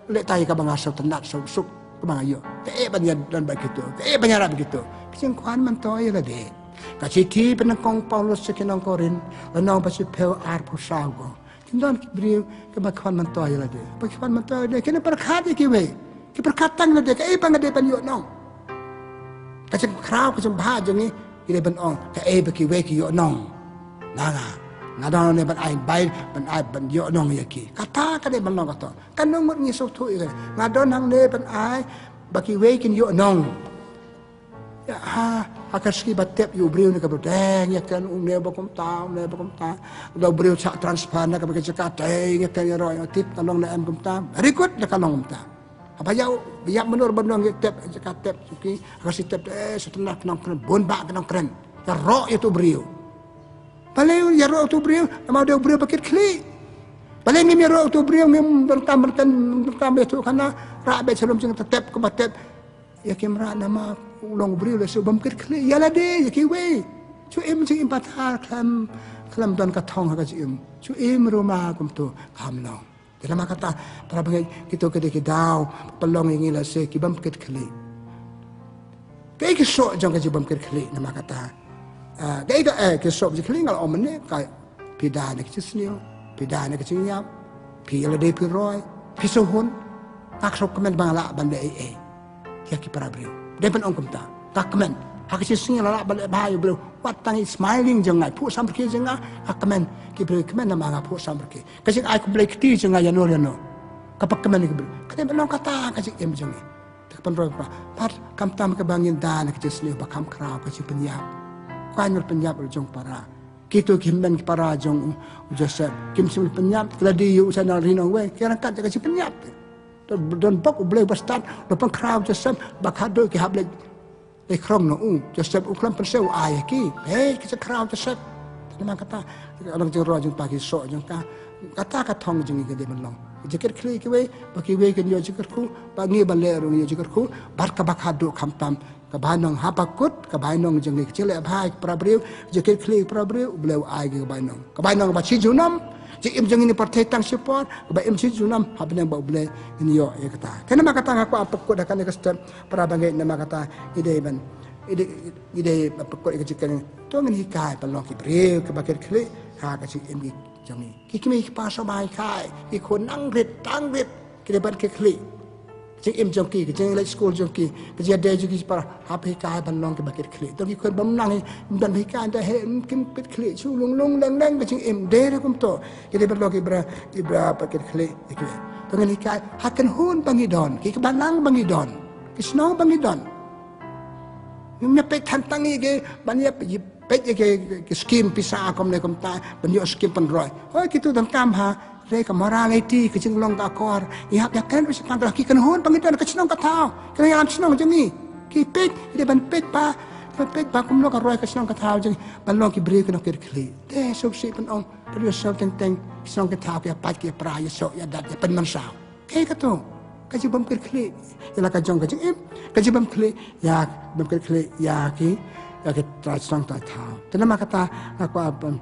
le tayo ka bang asaw tanat suk Kumayo, banyak dan begitu, banyak begitu. Kecing kuan mentoy lagi. Kasih ti penangkong Paulus sekinang Korin, lanang pasti pel arpusago. Kindan beri kebakuan mentoy lagi. Bakuan mentoy lagi. Kena berkat kiwe, keberkatan lagi. Bangade banyak nong. Kecing kraw kecing bahajeng ni, ini benong. Bakiwe kiyo nong. Nanga. Ngadang ni ban ai bai ban yo nong yaki kata kade ban nong kata kan nong mut ngi sok tu ire ngadon hang ne ban ai baki we kin yo nong ya akaski batep yu briu ni ka brodeng ya kan ne bakom ta do briu cha transfer na ka baki cakap ya kan ya ro tip talong na em kum ta berikut na kalong ta apa ya biak menur benong tep cakap tep suki akasi tep setelah kenang keren bon ba kenang keren ya ro itu briu Paling ya roh tu beriu, nama dia beriu paket kli. Paling ni roh tu beriu, bertam itu karena rakyat sebelum jangan tetap kebatep. Ya kemra nama ulang beriu le sebelum paket kli. Ya lah deh, ya kiwe. Cuim cing impatah kelam dan katong hagas Cuim rumah kum tu kamno. Dalam kata para bangai kita kedek dau pelong yang ila se kibam paket kli. Kayak kisok jangan kibam paket kli nama kata. Gaya kesop jekling kalau omne kayak pidana kecil pidana kecil nyap pila de piroi pisuhun tak sok kemen bangala banda ya ki para beliau depan ongkum tak kemen hak kecil la balik bahayu beliau watang smiling jangan pu sampai jangan hak kemen ki beliau kemen nama ngap pu sampai kecil aku beli keti jangan ya no kapak kemen ki beliau kata benong kata kecil em jangan tak penroi par kam tam ke bangin dan kecil bakam kerap kecil penyap Kuan penyap jong para. Kita kimben para jong Joseph. Kim sim penyap keladi yu sana rinong we. Kira kat jaga si penyap. Dan bok boleh bestat. Lepas crowd Joseph bakado ki hable. Krong no Joseph uklam penseu ayah ki. Kita crowd Joseph. nama kata orang jero jung pagi sok jung kata katong jung ke de belong jeker kli ke we baki we ke nyo jeker ku bangi baler nyo jeker ku bar ka bakhadu khampam ka banong hapakut ka banong jung ke chele bhai prabriu jeker kli prabriu bleu ai ke banong ba chi junam je im jung ini partai tang support ba im chi junam habnang ba ble ini yo ya kata kenapa kata aku apakut akan ke step para bangai nama kata ide ban ide apakut ke jeker tu ngin hikai balong ki breu ke bakir kli ha ka chi imจังนี้คิดมีปลาสบายคายมีคนนั่งเร็ดตั้งเร็ดกิเลบันเคคลีจึงเอ็มจงกีจึงเล็กสกูลจงกีก็จะเดจุกีปลาฮับให้กายบันลองกับบักเก็ตคลีต้องมีคนบังนั่งบันให้กายได้เห็นกินเป็ดคลีชูลงแรงก็จึงเอ็มเดรกุมโตกิเลบันลองกับบักเก็ตคลีอีกเลยต้องให้กายหักกันหุ่นบังฮิดอนกิบันนั่งบังฮิดอนกิสโนบังฮิดอนมันเป็ดทันตั้งอีกบันยับยิบเป็ดke skim pisah kom ne kom ta benyo skim penroi oi kitu dam kam ha re ka morality ke jing long ka kor ya kan wis kan ki kan hon pangitan ke chnong ka thao kan yang chnong jeng ni ki pet de ban pet pa kom lo ka roi ke chnong ka thao jeng ban long ki bre ke no ke kli de so si pen ong per so teng chnong ka thao ke pat ke pra ya so ya dat ya pen man sao ke ka to ka ji bam ke kli ya la ka jong ka jing im ka ji bam kli ya bam ke kli ya ki ya kita serang tak tahu. Kenapa kata aku abang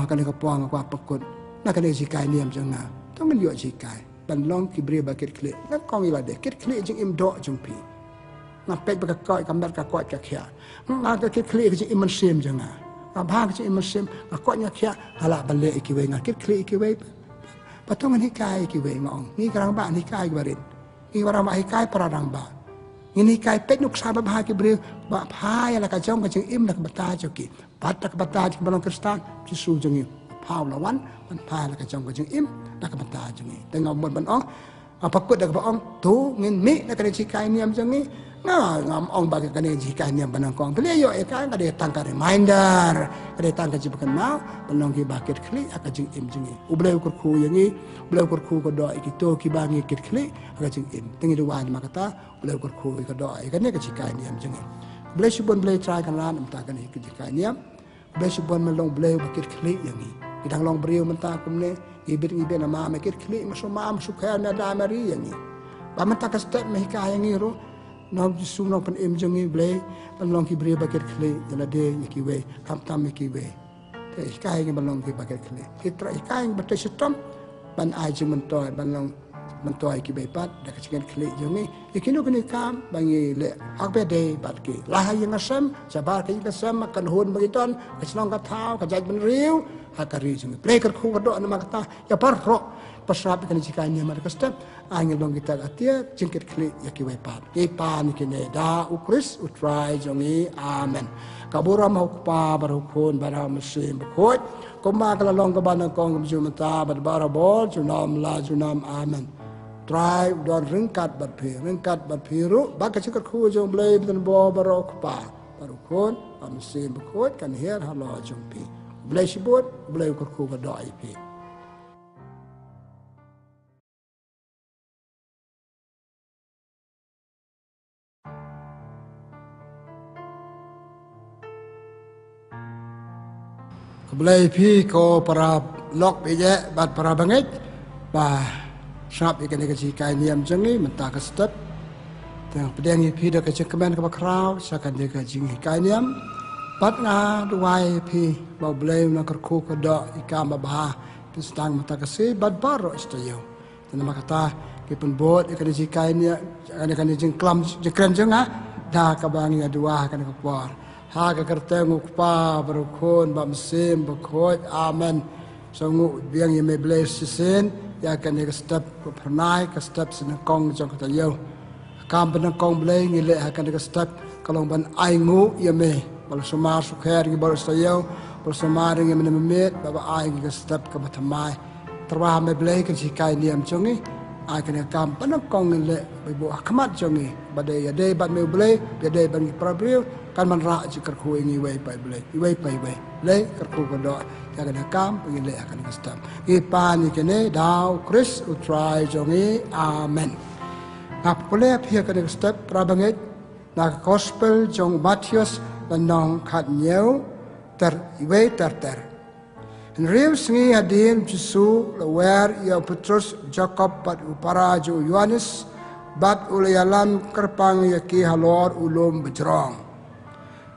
kan aku puang aku apakut. Nak kena jikai ni macam mana? Tu kan dia jikai. Banlong kibri bakit klik. Nak kau ilah deh. Kit klik jeng im dok jumpi. Ngapet berkakoi kambar kakoi kakia. Nak kit klik jeng iman sim jangan. Ngabah jeng iman sim. Kakoi kakia halak balik ikiwe ngak kit klik ikiwe. Patungan hikai ikiwe ngong. Ni kerang ba hikai barin. Ni kerang ba hikai perang ba. Ini kai pet nuk sahabat bahagi beri bak phai la ka jong ka jeng im la ka bata joki pat ka bata jeng balong kristan jisu jeng im phau lawan man phai la ka jong ka jeng im la ka bata jeng tengok mon ban ong apakut dak ba ong tu ngin mi la ka ji kai niam jeng ni ngam ong bagi ka ne ji kai niam banang kong beli yo e kan ka de tang ka reminder ka de tang ka ji bukan mau balong ki bakit kli aka jeng im jeng ni ubleu kur khu yang ni ubleu kur khu ko do ki to ki bangi kit kli aka jeng im tengi do wan makata boleh berkuh ke doa, kan ni kejikai ni am jangan. Boleh subon boleh try kan lah, mentah kan ni kejikai ni am. Boleh subon melong boleh bakit klik yang ni. Kita long beriu mentah kumne, ibit nama bakit klik masuk kaya ada mari yang ni. Mentah ke step mehika yang ni ro, nom jisu nom pen im jangan boleh, melong ki beriu bakit klik, jalan dia ikiwe, kam ikiwe. Ikai yang melong ki bakit klik. Kita ikai yang betul setom, ban aja mentoy, ban long mentoy ki bepat dak cikan klik jemi ikinu kini kam bangi le akbe de bat ki lah yang asam sabar ki asam makan hun bagiton keslong ka thau ka jaj ben riu hakari jemi play ker khu do nama kata ya parro pasrap kan cikanya mar kastem angin long kita atia cingkit klik ya ki bepat ki pan ki ne da ukris utrai jemi amen kabura mau pa baru kun bara mesin bekot koma kala long ka banang kong jumata bar bara bol junam la junam amen try don ringkat bat piru baka cikar khu jong blay dan bo barok pa barukon amsin bekot kan her halo jong pi blay sibut blay kur khu ga doi pi blay pi ko para lok pi je bat para bangit ba Sab ikan ikan cikai niam jengi mentah ke step, tengah pedang ipi dah kecik kemen ke bakrau, sakan dia kecik cikai niam, pat nga duai ipi bau belai nak kerku kedok ikan babah, pistang mentah kesih bad baru istayo. Dan nama kata kipun bot ikan cikai niam, ikan jeng klam jekren jenga, dah kabangi dua kan kepor, ha kekerteng ukpa berukun bam sim bekot amen, sangu biang yang meblay sisin. Ya kan dia step pernai ke step senekong jong kata yo kam benekong blay ngile akan dia step kalau ban aingu ya me bal semar sukher ngi bal sayo bal semar ngi menemit baba ai ngi step ke batamai terwa me blay ke sikai niam jongi ai kan kam benekong ngile ibu akmat jongi badai ya dei bat me blay ya dei ban prabriu kan man ra jikar ku ngi wei pai blay wei pai wei le kerku kodo ya kan kam pengile akan kestam ipan ikene dau kris utrai jongi amen ngap pole pia kan step prabanget na gospel jong Matius dan nong khat nyeu ter. En rev sengi hadim Jesu lawer ya Petrus Jacob bat upara jo Yohanes bat ulayalam kerpang ya ki halor ulum bejrong.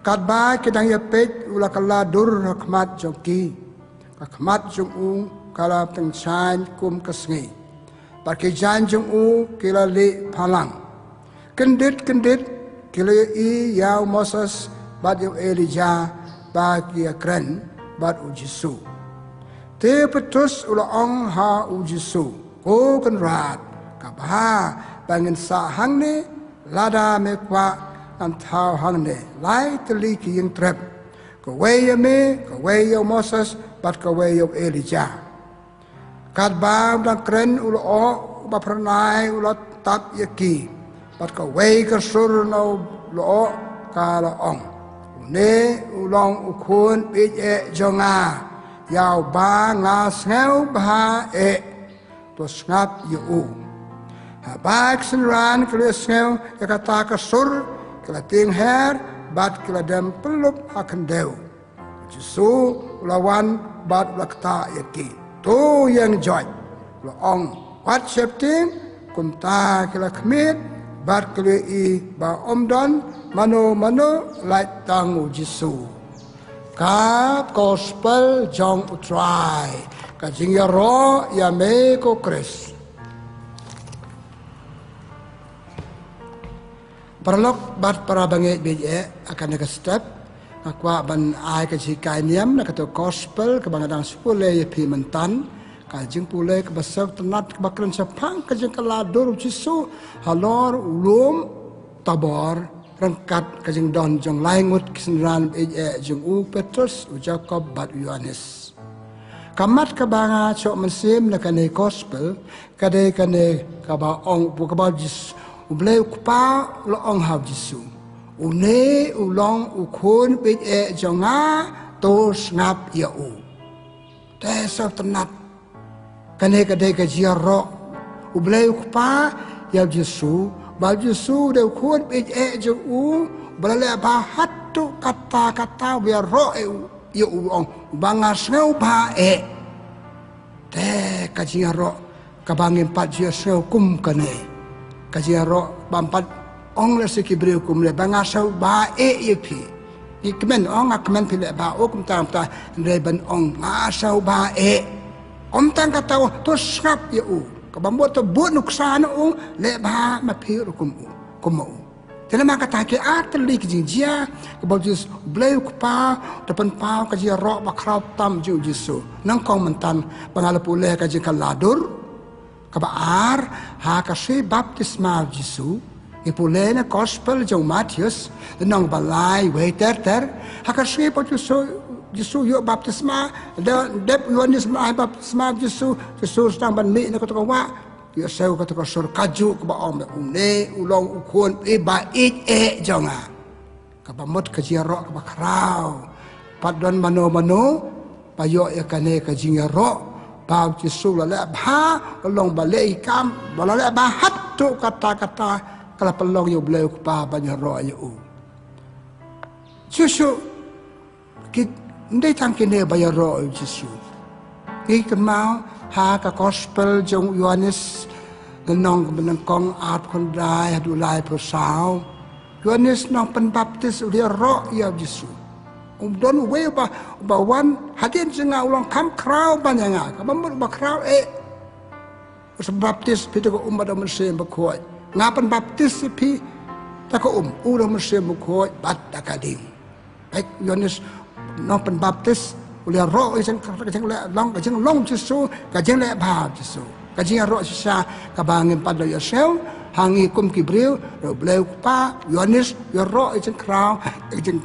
Kat ba kedang ya pet ulakala dur rahmat joki. Rahmat jong kala pengsain kum kesengi. Pakai jan jong kila le palang. Kendit kila i yau Moses bat yau Elijah bagi keren bat Jesu. Te Petrus ulaong ha Jesu. Ko kenrat kabha bangin sa hang ne lada me kwa antau hang ne lai teli ki yang trep. Ko wei me ko wei yau Moses bat ko wei yau Elijah. Kat ba dan keren ulaong ba pernai ulat tap yaki. Bat ko wei ka sur no lo ka la ong. Ne ulong ukun bit jonga. Yau ba nga sneu ba to snap yu. Ha ba senran kle sneu ya kata ka sur kla ting her bat kla dem pelup akan deu. Jesu lawan bat lakta yaki. Tu yang joy. Lo ong wat septing kumta kla kmit bat kle i ba omdon mano lai tangu Jesu. Kap gospel jong utrai kajing ya ro ya me ko Chris perlok bat para banget beje akan ke step akwa ban ai ke sikai niam nak to gospel ke bangadang sepule ya pi mentan kajing pule ke besar tenat ke bakran sepang kajing kaladur Jesu halor ulum tabor rengkat kajing don jong laingut kesenran jong Petrus Jacob bat Yohanes. Kamat kabanga cok mensim na kane gospel kade kane kaba ong kaba Jesu uble kupa lo ong hab Jesu. Une ulong ukun jonga tos ngap ya u. Tesa tenat kane kade kajiro uble kupa ya Jesu. Bal Jesu deu kuat je balale ba hatu kata biar ro ya ong bangas ngau ba te kajia ro kabangin pat je seu kum kane kajia ro bampat ong le sikibriu kum le bangas ba ye pi ikmen ong akmen pile ba kum tam ta reben ong ngasau ba om tang kata to skap ya kabambo to buat nuksan le ba mapi rukum kumu tena maka take atli kijinjia kabajus bleu kupa depan pau kaji ro bakrau tam ju Jesu nang kong mentan pangalapu le kaji kaladur kabar ha kasi baptisma Jesu ipule na gospel jong Matius nang balai waiter ha kasi po Jesu yo baptisma dep Yohanes mai baptisma Jesu sedang banmi na kata wa yo seu kata sur kaju ke ba om une ulong ukun ba jonga ka ba mot ka jiro ka ba krau padon mano pa yo ya kane ka jingero pa Jesu la ba long ba le kam ba la ba hatu kata kala pelong yo bleu pa ba nyero yo Jesu kit ndai tang kene bayaro Jesu. Ki mau ha ka gospel jong Yohanes nong benengkong at kon dai hadu lai pro sao. Yohanes nong pen baptis dia ro ya Jesu. Don we ba wan hadin jenga ulang kam krau banyanga. Ka bambur ba krau baptis pi ko umat mesem ba khoi. Ngapan baptis pi ta ko ulo mesem ba khoi bat akading. Baik Yohanes nó pen baptis ulia ro kajang long Jesu kajang le ba Jesu kajang ro sisa kabangin pada yosel hangi kum kibril ro bleu pa Yohanes yo ro kajang krau kajang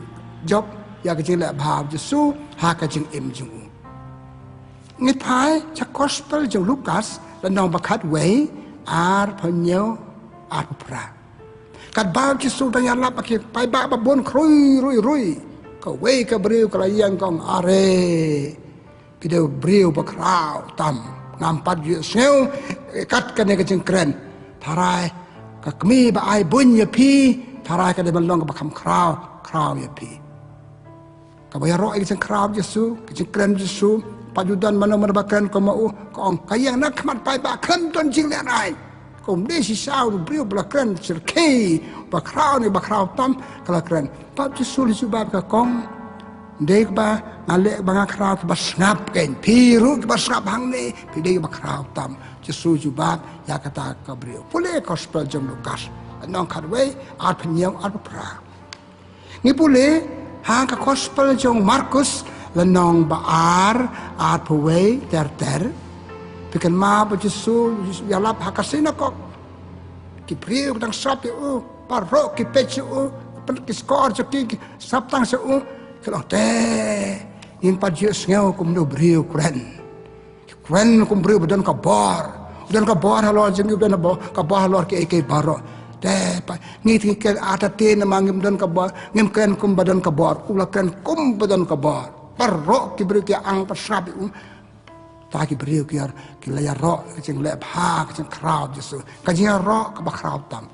job ya kajang le ba Jesu ha kajang jung ngitai cha gospel jong Lukas dan nong bakat wei ar panyo ar pra kat ba Jesu dan yala pakai pai ba bon rui ka wei ka briu ka yang kong are pideu briu bakrau tam ngampat ju seu kat ka ne ka jengkren tharai ka kmi ba ai bun ye pi tharai ka de ban long ka bakam krau ya pi Kabaya roh yang krab Yesus, keren Yesus, pajudan mana-mana bakran kau mau kau kayang nak mat pai bakran don jing lian ai. Kau mesti sao beriu bakran cerkei, bakrau ni bakrau tam kalau keren. Pak Yesus disubab ke kong, dek ba ngalek bang krau ke basngap kain, piru ke basngap hang ni, pidei bakrau tam. Yesus jubab ya kata ke beriu. Boleh gospel jom Lukas. Nong kadway art penyong art pra. Ni boleh hang ke gospel jong Markus lenong baar art peway ter. Pikan ma ba Yesus ya lap hakasina kok. Ki priu dang sap u parok ki pechu ki skor ki saptang se u kalau te in pa Yesus ngau kum do beriu kren. Kren kum beriu badan kabar. Dan kabar halor jeng dan kabar halor ki baro. Dapat ngiti ke atate nama ngim dan kabar ngim kren kum badan kabar ulah kren kum badan kabar parok ki beri ki ang pasrabi ta ki beri ki layar ro jeng lep ha jeng crowd Yesus kajing ro ka crowd tam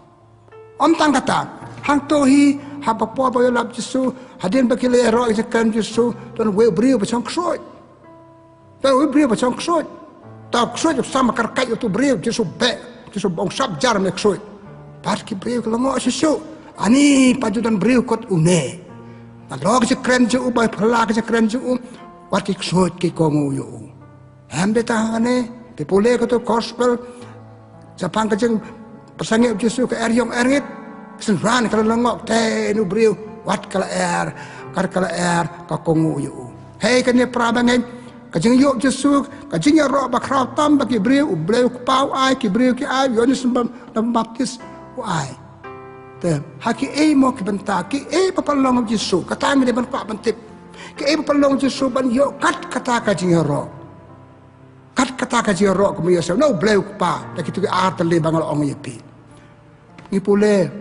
om tang kata hang tohi ha pa po ba lap Yesus hadin ba ki layar ro jeng kren Yesus dan we beri ba chong ksoi dan we beri ba chong ksoi ta ksoi sama karkai tu beri Yesus be Yesus bong sab jar me ksoi pas ki beriu kalau ngok susu, ani pajudan beriu kot une. Nalog je keren je ubai pelak je keren je wat ki ksut ki kongu yo. Hamde tahane, pipule ko to gospel, sapang kajeng pesangi Yesus ke eryong erit, senran kalau ngok te nu beriu wat kala ka kongu yo. Hei kene prabangen kajeng yo Yesus kajeng ro ba kraw tam ba ki beriu beriu pau ai ki beriu ki ai yo ni sembam baptis why? Te haki mo ki benta ki papalong Yesus kata ngi ban pa bantip ki papalong Yesus ban yo kat kata ka jingero kat kata ka jingero ko yo no bleu pa da kitu ki art le bangal ong yepi ni pule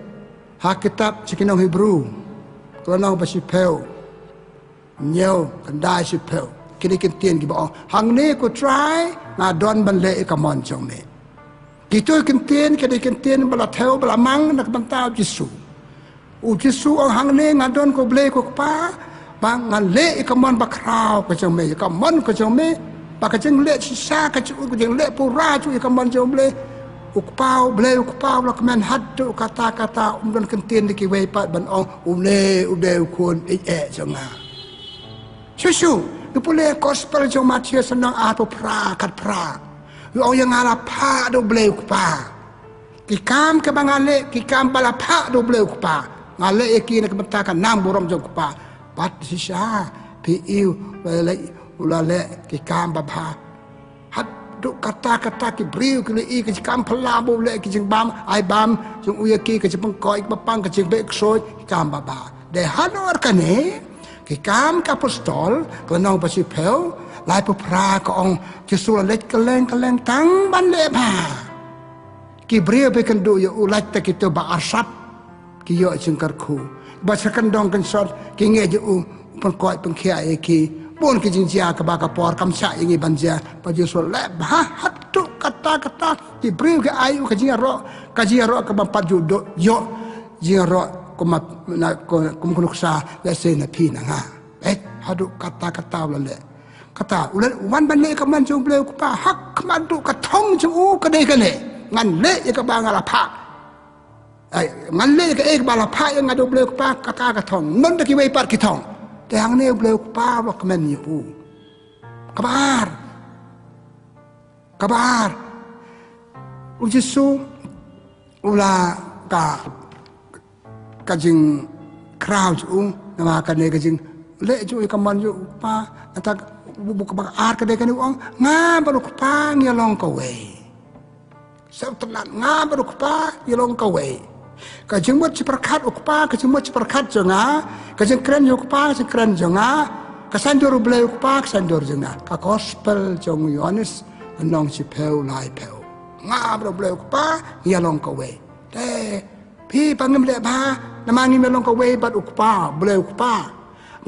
ha kitab sikinong Hebrew ko nang ba si peu nyo kandai si peu kini kintien ki ba hang ne ko try na don ban le ka mon chong ne Kita kentien bala theo bala mang nak bantau Yesus. Yesus ang hangne ngadon ko ble ko pa bang ngale ikamon bakrao ka jome ikamon ka jome ba ka jeng le sisa ka ju ko jeng le pura ju ikamon jome ukpau ble ukpau la kemen hadu kata-kata umdan kentien di kiwei pat ban ong ude ukun jonga. Yesus dipule gospel jong Matius senang apa pra kat pra. Yo yang ala pa do bleu pa. Ki kam ke bangale ki kam bala pa do bleu pa. Ngale eki nak bentakan nam borom jong pa. Pat sisa pi iu le ulale ki kam ba pa. Hat do kata-kata ki briu ki i ki kam pelabo le ki jeng bam ai bam jong uya ki ki jeng koi ba pang ki jeng be ksoi ki kam ba ba. De hanor kane ki kam ka apostol klenong pasi peu lai pra ko ong Yesus let keleng tang ban le ba ki brio be kan do yo ulat ta kita ba arsap ki yo jengkar khu ba sakan dong kan sot ki nge jo pon koi pon khia e ki pon ki jinjia ka ba ka por kam sa ingi banja pa Yesus le ba hatu kata ki brio ke ayu ka jingaro ka ba pa ju do yo jingaro ko ma na ko kunuksa le se na pi na nga hadu kata le kata ulan wan ban le ka man jong bleu pa hak man du ka thong chu ka de ka ne ngan le ka ba ngala pha ai ngan le ka ek ba la pha yang adu bleu pa kata ka thong non da ki wei par ki thong te hang ne bleu pa ba ka men yu kabar Yesus ula ka jing crowd nama ka ne ka jing le ju ka man ju pa ata buka bak ar ka de kan uang nga baru pa ngilong ka we sa tenan nga baru pa ngilong ka we ka jengmot ci perkat ukpa ka jengmot ci perkat jonga ka jeng kren ukpa jeng kren jonga ka sanjor ble ukpa ka sanjor jonga ka gospel jong Yohanes anong ci peu lai peu nga baru ble ukpa ngilong ka we te pi pangem le ba namangi melong ka we bat ukpa ble ukpa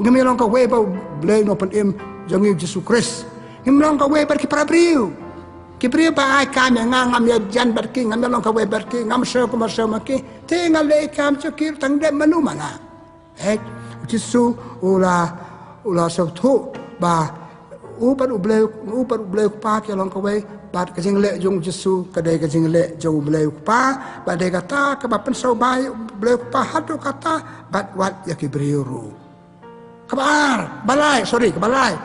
ngilong ka we ba ble no pen im jong Yesus Kristus ngilong ka we bar ki prabriu ki priu ba ai kam nga ngam ya jan bar ki ngam long ka we bar ki ngam se ko ma se ma ki te ngale kam cho ki tang de manu mana Yesus ula ulah sabtu ba ubat ubleu pa ke long kawai bat ka jing le jong Yesu kadai ka jing le jong ubleu pa badai kata ka bapen sau bai ubleu pa hadu kata bat wat ya ki briuru kabar balai sorry kabalai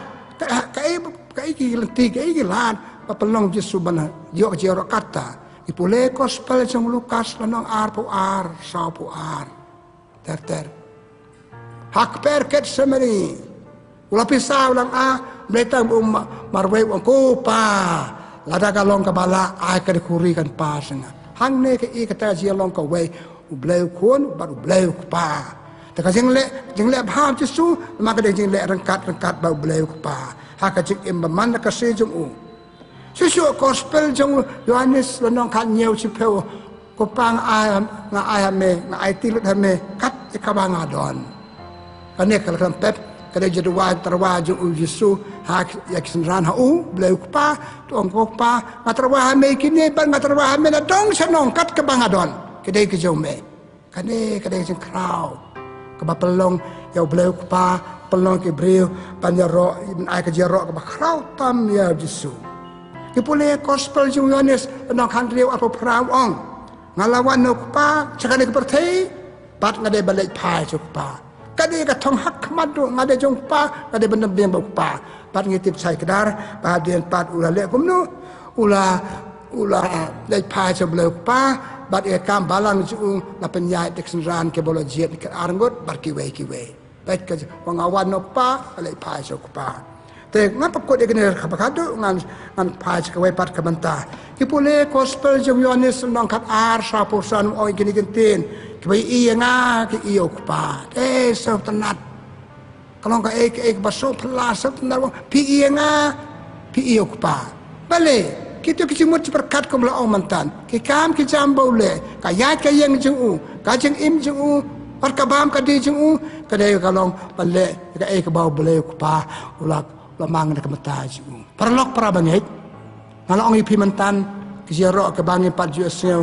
kai ki lenti kai ki lan ba pelong Yesu bana yo jero kata ipule gospel jong Lukas lanong ar pu ar sau pu ar ter hak perket semeni ulah pisau lang Mereka marwai aku pa, lada kalong kabala ay kadikurikan pa senga. Hang ne ke I kata jia long kawai ubleu kun baru ubleu pa. Taka jing le baham Yesu maka dia jing le rengkat baru ubleu pa. Haka jing imbaman ka se jung u. Susu gospel jung Yohanes lanong kan nyeu cipeu ko pang nga ayame nga ai tilut hame kat ikabang adon. Kane kalau pep kada jadi terwajung Yesu hak yakin ran hau beliau pa tuang pa ngaterwah me kini ban ngaterwah me dong senong kat ke bangadon kedai ke jome kane sing krau ke pelong ya beliau pa pelong ke beliau panjaro ai ke jaro ke krau tam ya Yesu ke pule gospel jung Yohanes nang kan riu apa perang ong ngalawan nok pa cakane ke pertai bat ngade balik pai cuk pa kadai ka thong hak madu ngade jong pa ngade benem biang bau pa pat ngitip sai kedar bahagian pat ulah le kumnu ulah le pa sebelum pa bat e kam balang ju la penyai teksenran ke bolo jiet ke arngot bar kiwe bat ke pengawan no pa le pa so pa te ngapa ko de kene khapakadu ngan pa ke we pat ke banta ki pule gospel jong Yohanes nang kat ar sa pusan oi gini gentin ke I nga ke I pa so tenat kalau ka ek baso pelasat nang pi nga pi pa bale kita kisimut berkat ko mla mantan ki kam ki jambau le ka yat ka yang jung u ka jeng im jung u par ka bam ka di jung u ka de kalong bale ka ek bau bale pa ulak lamang na kamata jung perlok para bangit ngalong I pi mantan ki jero ka bangi pat ju sel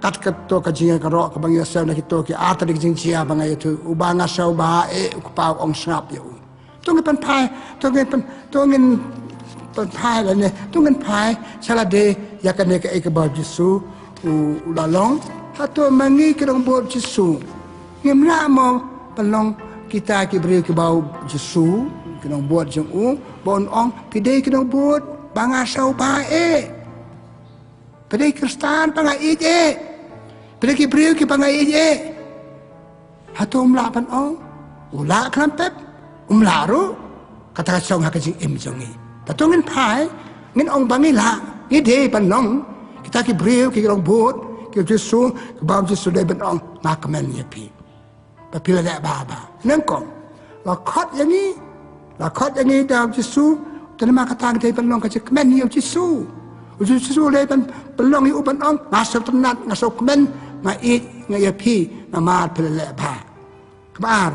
kat keto ka jinga ka ro ka bangi sel na kito ki ata dik jing chia bangai tu ubanga sau ba pa ong snap yo tungin pan pai tungin pan pai la ne tungin pai sala de yakane ka ek ba Yesu la long hato mangi ki dong bo Yesu ngimla mo palong kita ki beri ki bau Yesu ki dong buat jong bon ong pidei ki dong buat banga sau ba pidei Kristen banga pidei ki beri ki banga hato umla pan ong ula klampep umlaru kata song hak jing im jongi tatungin pai ngin ong bangila ide panong kita ki breu ki long bot ki Yesu ki bam Yesu de ben ong ngakmen ye pi papila le baba nengkong la khot yang ni da Yesu tanama kata de panong ka kmen ye Yesu le pan pelong yu pan ong ngasok tenat ngasok men ngai ngai pi nama pila le ba kabar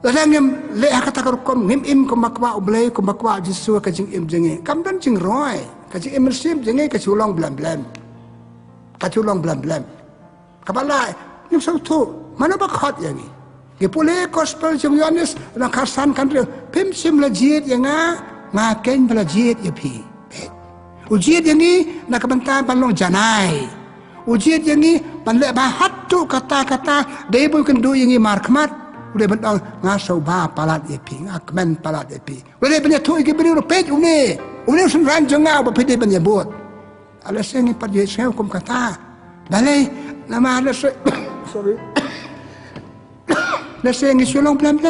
Ladang le kata karukom im ko makwa ublay ko makwa Yesu ka jing im jengi kam dan jing roy ka jing im sim jengi ka chulong blam kabala nim so tu mana ba khat yangi ge pule gospel jing Yohanes na khasan kan re pim sim la jiet yanga nga ken bla jiet ye pi ujiet yangi na kabanta balong janai ujiet yangi panle ba hatu kata debul kendu yangi markmat udah bentang ngasau ba palat epi ngakmen palat epi udah punya tu iki beri rupet une sun ranjang ngau ba pede punya buat alas ini pat ye saya hukum kata balai nama alas sorry nasi ngi sulong blam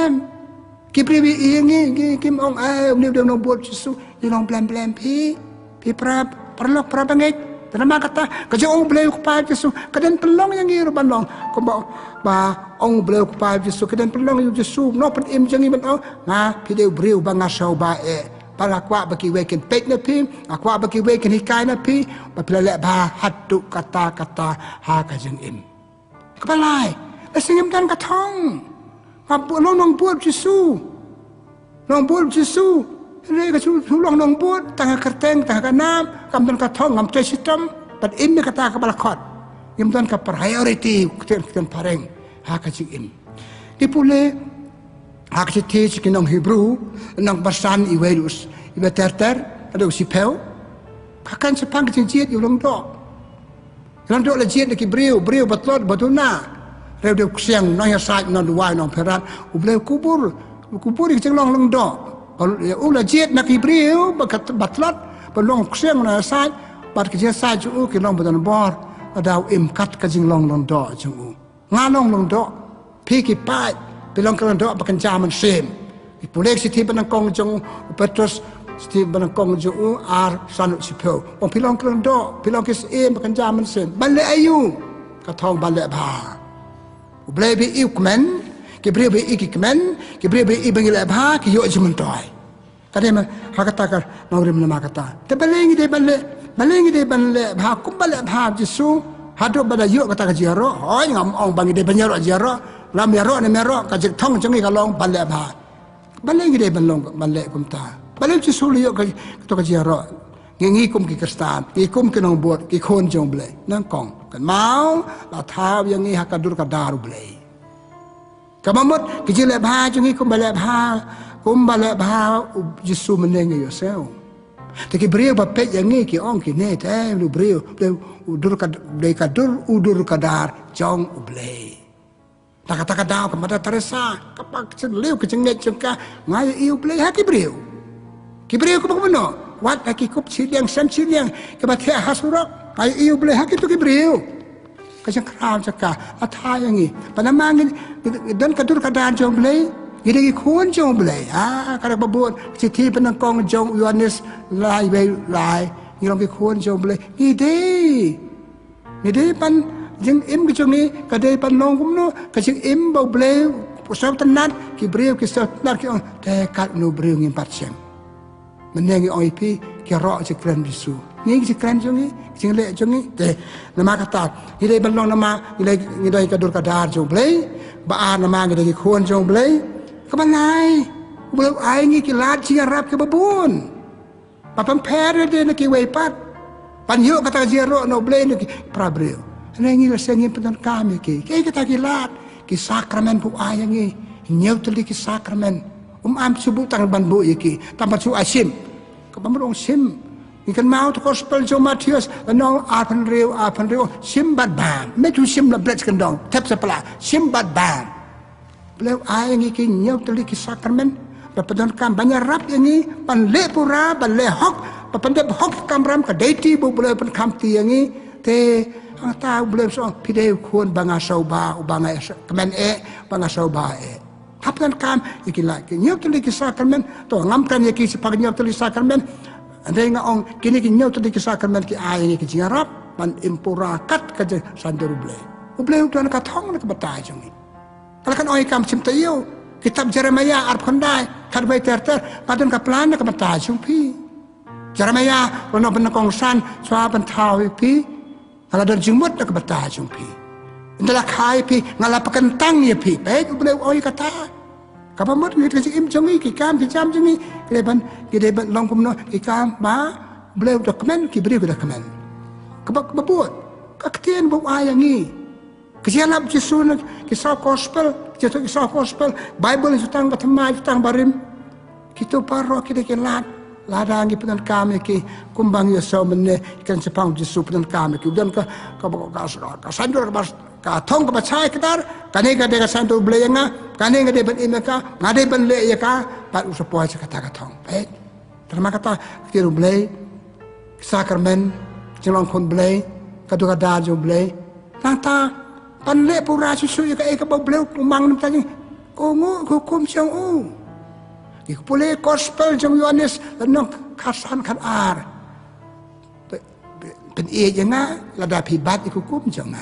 ki priwi ingi kim ong uni udah no buat Yesu ilong blam pi perlok bangit Tanama kata kerja ong beliau kepada Yesus kedan pelong yang iru balong ko ba ong beliau kepada Yesus kedan pelong yang Yesus no pen im jangi ben nga pideu briu banga sau ba para kwa bagi weken pek na pi akwa bagi weken hikai na pi ba pila ba hatu kata ha ka jeng im kapalai asingim dan katong ngapu nong buat Yesus Ini sulong nong buat tangga kerteng tangga kanam kamdan katong ngam teh sistem pad ini kata kepala kot ngam ka priority kita pareng ha ka jing im dipule hak citi sekinong Hebrew nang pasan iwelus ibeter ada usipel kakan sepang kecil ulong dok la jiet ki brio batlot batuna rew de siang nang ya sai nang duai nang perat ubleu kubur ki jenglong long dok la jiet nak ki brio batlot balong siang na sai bat ki sai ju ki long batan bor adau kat ka jenglong long dok ju ngalong long dok pi ki pai pilong kan dok pakan jaman sem ipulek siti banangkong jong Petrus siti banangkong jong ar sanut sipeu on pilong kan dok pilong kis pakan jaman sem bale ayu katong bale ba ublei bi ikmen ki bri bi ikmen ki bri bi ibangil ba ki yo jimen toy kadema hakata kar nangrim nama kata te balengi de balle ba kum bale ba jisu hadu bada yo kata ka jiro hoy ngam ong bangi de banyaro jiro lam yaro ne mero ka jik thong jangi ka long balle ba balle ngi de balong balle kum ta balle chi sulu yo ka to ka jiro ngi kum ki kristan ngi kum ki nong bot ki khon jong ble nang kong kan mau la thaw yang ngi hakadur ka daru ble ka mamot ki jile ba jangi kum balle ba jisu meneng yo sel te ki brio ba pet yang ngi ki ong ki ne te lu brio udur ka dar jong ble kata daw kepada Teresa kapak senliu kecengget jengka ngai iu play haki brio ke bagaimana wat haki kup siliang sem siliang ke batia hasurok ngai iu play haki tu ke brio kacang kram jengka athai ngi panamang dan kadur kadan jong play gidi khun jong play kada babut siti penangkong jong Yohanes lai ngilong ke khun jong play ngide pan jeng im ke ni kadai pan long kum no ka jeng im bau bleu pusau tenat ki breu ki sa tenat ki on te kat no breu ngin pat sem menengi oi pi ki ro je kran bisu ni je kran jongi jeng le jongi te nama kata hidai ban long nama hidai ka dur ka dar jong blei ba nama ngi ki khon jong blei ka banai bleu ai ngi ki lat ji rap ke babun papam pere de na ki wei pat pan yo kata jero no blei ni pra breu nengi la sengi pedan kami ki kita kilat ki sakramen bu ayangi nyau teli ki sakramen am subu tang ban bu yaki tampat su asim ka pamrong sim ikan mau to gospel jo Matius no apan reu sim bad ban me tu sim la blets kendong tep sepala sim bad ban beliau ayangi ki nyau teli ki sakramen pedan kam banyak rap yangi pan le pura ban le hok papandep hok kamram ka deiti bu beliau pan kam ti yangi te tahu belum so pideu kun banga sauba ubanga kemen banga sauba hapan kam ikila nyok tuli sakramen to ngamkan yaki sepak nyok tuli sakramen andai ngong kini nyok tuli sakramen ki ai ki jingarap pan impura kat ka sandur uble tuan ka thong na ka batai jongi kalau kan oi kam simtayo kitab Jeremia arp khandai kan bai ter kadon ka plan na ka batai jongpi Jeremia ono benakong san swa ban thau pi kalau dari jumut nak bertah jumpi, entahlah kai pi ngalah pakentang ya pi, baik boleh oi kata, kapal mut kita si im jongi kikam kicam jongi, kita long kumno kikam ba boleh dokumen kibri dokumen, kabak babut, kaktian bau ayangi, kesialap jisun kisah gospel, kisah gospel, Bible jutang batamai jutang barim, kita paro kita kelat. Ladang ki pedan kami ki kumbang ya so menne ikan sepang jisu pedan kami ki dan ka sandur ka thong ka bachai kadar kane ka de ka sandur bleyenga kane ka de ban imeka ngade ban le ya ka pat usapoi ka kata ka thong baik terima kata ki bley sakramen jelong kon bley ka do ka da jo bley tata pan le pura susu ya ka bley kumang nam tani ko ngo hukum siang Ikpule gospel jong Yohanes nong kasan kan ar. Pen janga lada pibat ikukum jonga.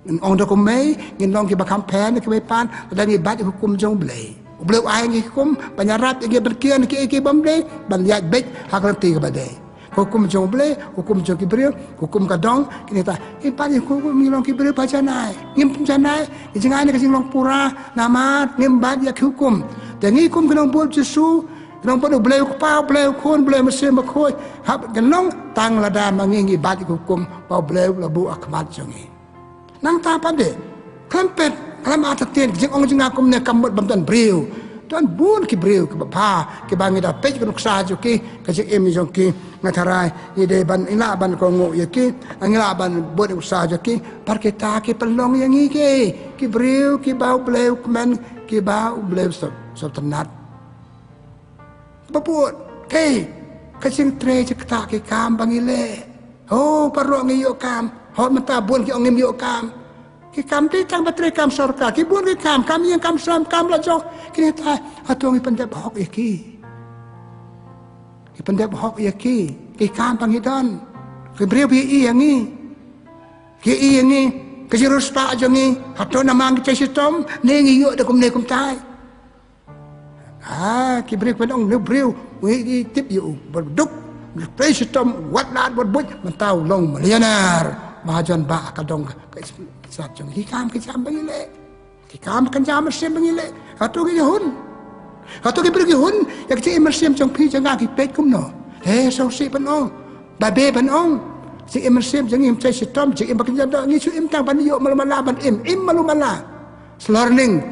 Ong do kumei ngin long ki bakam pen ki pan lada ngi bat ikukum jong blei. Bleu ai ngi kum banyarat ngi berkian ki bamblei ban liat bet hakrati ka badai. Hukum jong blei, hukum jong kibril, hukum kadong kini ta pan hukum ngi long kibril pajanai. Ngim pajanai jingai ni long pura namat ngim bat ya hukum. Dan ikum kenong buat jisu, kenong buat beliau kepau, beliau kun, beliau mesin berkoi, hab kenong tang lada mengingi bat hukum, bau beliau labu akmat jongi. Nang tak apa deh, klempet, kelam atas tian, jeng ong jeng akum ne kamut bamtan beliau, tuan bun ki breu ki bapa ki bangi da pej ki nuksa jo ki ka jing im jong ki ngatarai ni de ban ina ban ko ngo ye ki angila ban bod usa jo ki par kita ki pelong yang i ki breu ki bau bleu men ki bau bleu so tenat bapuat ke ka jing tre je kta ki kam bangi le oh parok ngi yo kam hot mata bun ki ongim yo kam ki kam ti tang batre kam sorka ki bun ki kam yang kam sam kam la jok ki ta atong i pendep hok ki pendep hok ki kam bang hidan ki breu bi i yang i ki i yang i ki jirus pa jong i hato namang ki sitom ne ngi yo de kum ne kum tai ki breu pendong ne breu wi tip yo berduk play sitom wat lat bot buj mentau long millionaire mahajan ba kadong sat jong ki kam bang ile ki kam kan jam sim bang ile hato ki hun hato ki breu ki hun yak ti sim jong pi jang ki pet kum no so si pan ong ba be pan ong si sim jang im chai sitom si im bakin jam ngi su im tang ban yo malumala ban im malumala learning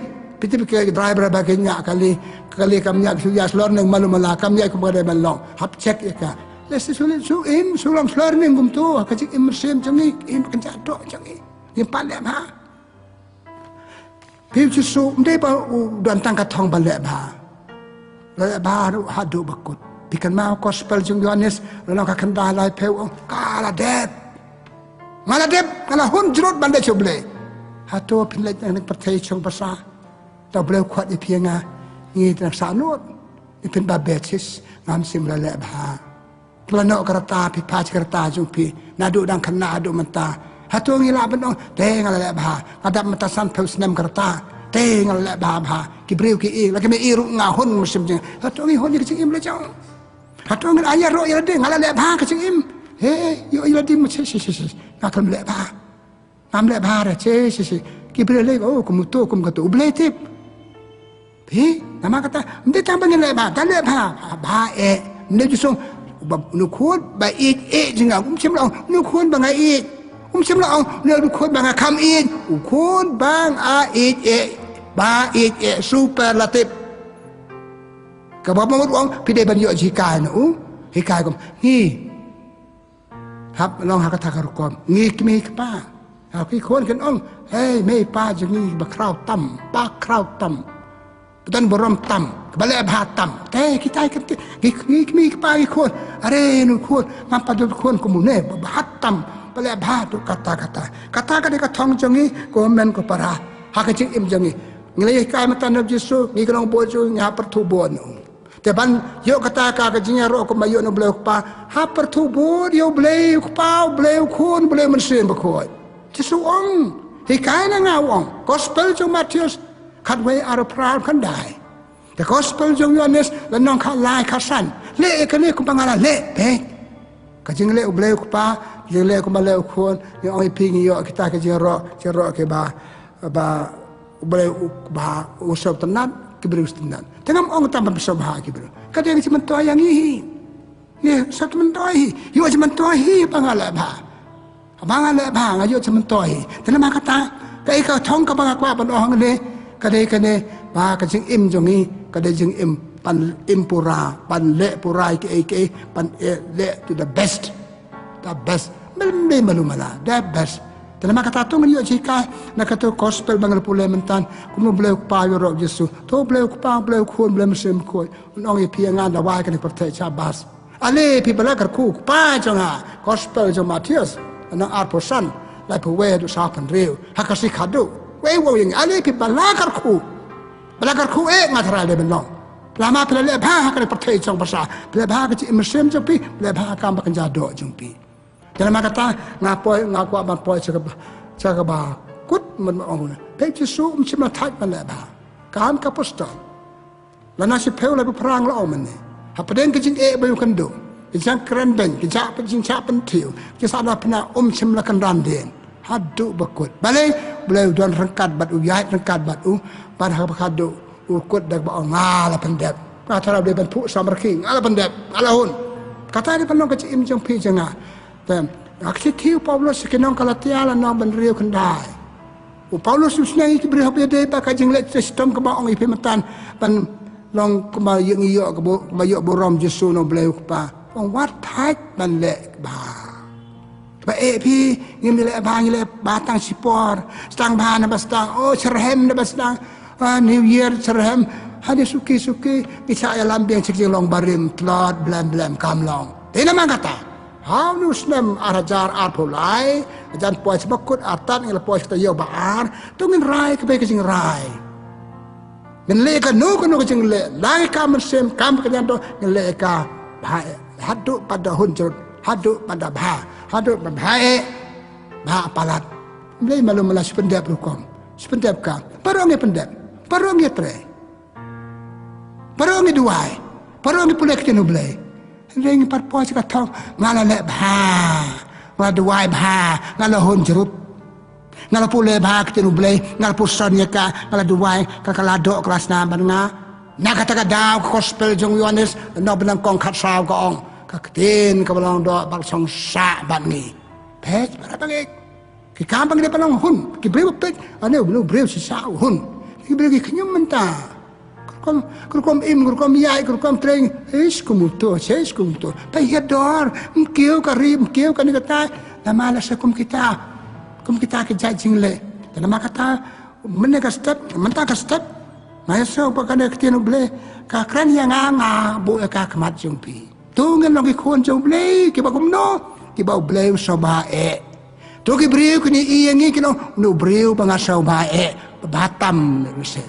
piti ke driver bakin nya kali kam nya su ya learning malumala kam nya ko ba ban long hap check ka lesi su im su long learning gum tu ka si sim jang im kan ja do jang im pan le ha pi chu su ndai ba dan tang ka thong ban le ba ru ha do bakut pikan mau gospel jung Yohanes lalu ka kanda lai peu kala dep ngala hun jrot bande choble hato pinlet nak pertai chong pasa ta bleu khwat i pianga ngi tak sanut i pin ba betis ngam sim la le ba plano karata pi pa karata jung pi nadu dang kana adu menta hato ngi la ban te ngala le ba adap mata san peu snem karata te ngala le ba ki breu ki i la ke me i ru nga hun musim jing hato ngi hun ki jing im le jang hato ngi ayah ro ya de ngala le ba ka jing im yo ila di mo si nakam le ba nam le ba ra si ki breu le kum to kum ka to ble tip nama kata mde tambang le ba ta le ba ne ju song nu khot ba jinga sim la nu khot ba ngai sim la nu khot ba nga kam khot bang ba superlative ka ba mo wong pi de ban yo ji kai no hi kai kom hi hap long ha ka ta ka kom ngi ki mi ka pa ha ki khon kan ong me pa ji ni ba kraw tam pa kraw tam dan borom tam bale ba tam te kita kan ki mi ka pa ki khon are nu khon ngam pa do khon ko mu ne ba tam bale ba tu kata ka thong jongi ko men ko para ha ka ji im jongi ngai kai ma tan Yesu ngi krong bo ju nya per thu bo no te ban yo kata ka jinya ro ko mayo no ble pa ha per thu bo yo ble pa ble khon ble man sim ba khoi Yesu ong hi kai na nga ong gospel jo Matthews khat we are proud kan dai the gospel jo Yohanes la nong kha lai kha san le ka ne ko bangala le pe ka jing le ble pa jing le ko ma le khon yo ong pi ngi yo kita ka jing ro ke ba ble ba usap tenan kibru tenan tengam ong tam besar bah kibru kadang cuma toy yang hi ne satu mentoy yo cuma toy hi bangala ba ngayo cuma toy tenama kata kai ka thong ka banga kwa ban ong le kadai ba ka jing im jongi kadai jing im pan impura pan le purai ke pan le to the best malumala the best Dalam kata tu ngeliat jika nak kata gospel bangal pulai mentan, kumu boleh upah yo roh Yesus, tu boleh upah boleh khun boleh mesim khun, orang yang piangan dawai kan percaya cabas. Ale pi belagar ku upah jonga gospel jong Matius, nang arposan, lai puwe du sapan riu, hakasi kadu, wewo yang ale pi belagar ku ngatara le benong. Lama pila bah kan percaya jong bahasa, pila bah kecik mesim jong pi, pila bah kan bakan jadok jong pi. Dalam kata ngaku amat poi cakap bah kut menong pe Yesu mesti matai malaba kan kapostol lana si peu la perang la omen ni apa den kecing bayu kendo kecing keren ben kecing capen tiu kisada pena semlakan randen hadu bakut balai boleh don rengkat bat uyai rengkat bat pada hakado ukut dak ba ngala pendep kata boleh bantu samar king ngala pendep alahun kata ni penong kecing jong pi janga tem aksi tiu Paulus kenong Galatia la nong ban riu kendai Paulus usnai ki beri hab de ba ka jing le sistem ke baong ipi matan ban long kema yung iyo kebo mayo borom Yesu no bleu pa ong wat thai man le ba baพี่ngim le ba ngile batang sipor stang ba na bastang oh serhem na bastang New Year serhem hadi suki bisa ya lambing sik long barim tlot blam kamlong tena mangata how nusnem arajar arpolai ajan poi sebakut atan ngil poi kita yo baar tungin rai ke ke sing rai ngin le ka no ke sing le lai ka mersem kam ke janto ngin le ka hadu pada hunjut hadu pada hadu bah palat le malu malas pendap hukum sependap ka parong pendap parong tre parong duai parong pulek tenu blai ring pat poi ka thong ngala le ngala duai ngala hunjut ngala pule tenu blai ngala puson ka ngala duai ka kala do kelas na banga nak kata daw gospel jong Yohanes no benang kong khat saw ko ong kaketin ka balong do bal song sa ban ni pet para bangik ki kam bang de balong hun ki breu pet ane nu breu si sa hun ki breu ki knyum menta kurkom im kurkom yai kurkom treng is kumuto pa yador mkiu ka rim mkiu ka ni kata na mala sa kum kita ke jajing le na makata menne ka step menta ka step Maya so pa kana ketinu ble ka kran yang nga bu ka kmat jumpi tungan lagi kon jumble ki ba kumno ki ba ble so ba to ki briu kini iengi kino no briu banga so ba batam se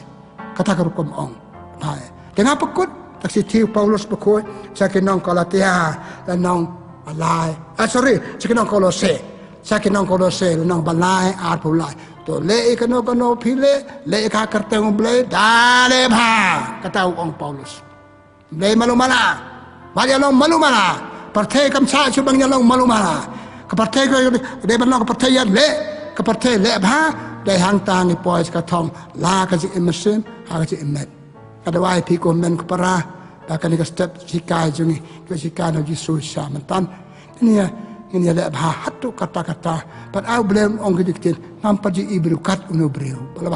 kata ka kum ong ba tengah pekut taksi tiu Paulus pekoi sa kinong Galatia dan nong alai sorry sa kinong Kolose sa kinong Kolose nong balai arpulai to le kano pile le ka kerteng ble dale bha kata ong Paulus ble malumala bali long malumala parthe kam sa subang nyalong malumala ka parthe ko de ban ka parthe ya le ka parthe le bha dai hang tang ni pois ka thong la ka ji immersion ha ka ji immet kada wai pi ko men ko para ta ka ni ka step sikai jungi ko sikai no ji su sha mantan ini ada hatu kata-kata pat au blem ong gidiktin nampa ji ibru kat unu breu bala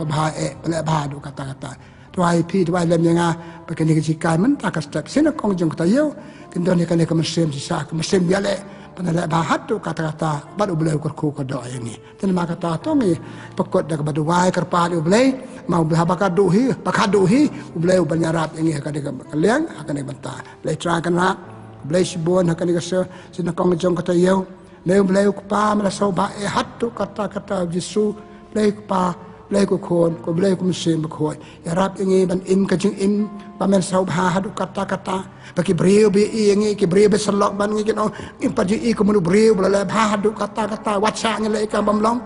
baha do kata-kata tuai pi tuai lem nga pakeni ki kai men ta ka step sina kong jong ta yo kindon ni kan ka mesem si sa ka mesem biale panala hatu kata-kata badu bleu ko ko do ini ten ma kata to ngi pekot dak badu wai karpa do blei mau blah bakaduhi bleu banyarap ini ka de kalian akan banta blei tra kan blai sibon hakan ka sa sinakong jong kata yo blai ko pa mala so ba hatu kata Yesu blai ko pa blai ko kon ko blai ko mesim ko ya rap ingi ban im ka jing im pa men so ba hatu kata bagi breu be ingi ki breu be selok ban ngi no im pa ji ko menu breu bla ba hatu kata wacha ngi le ka bamlong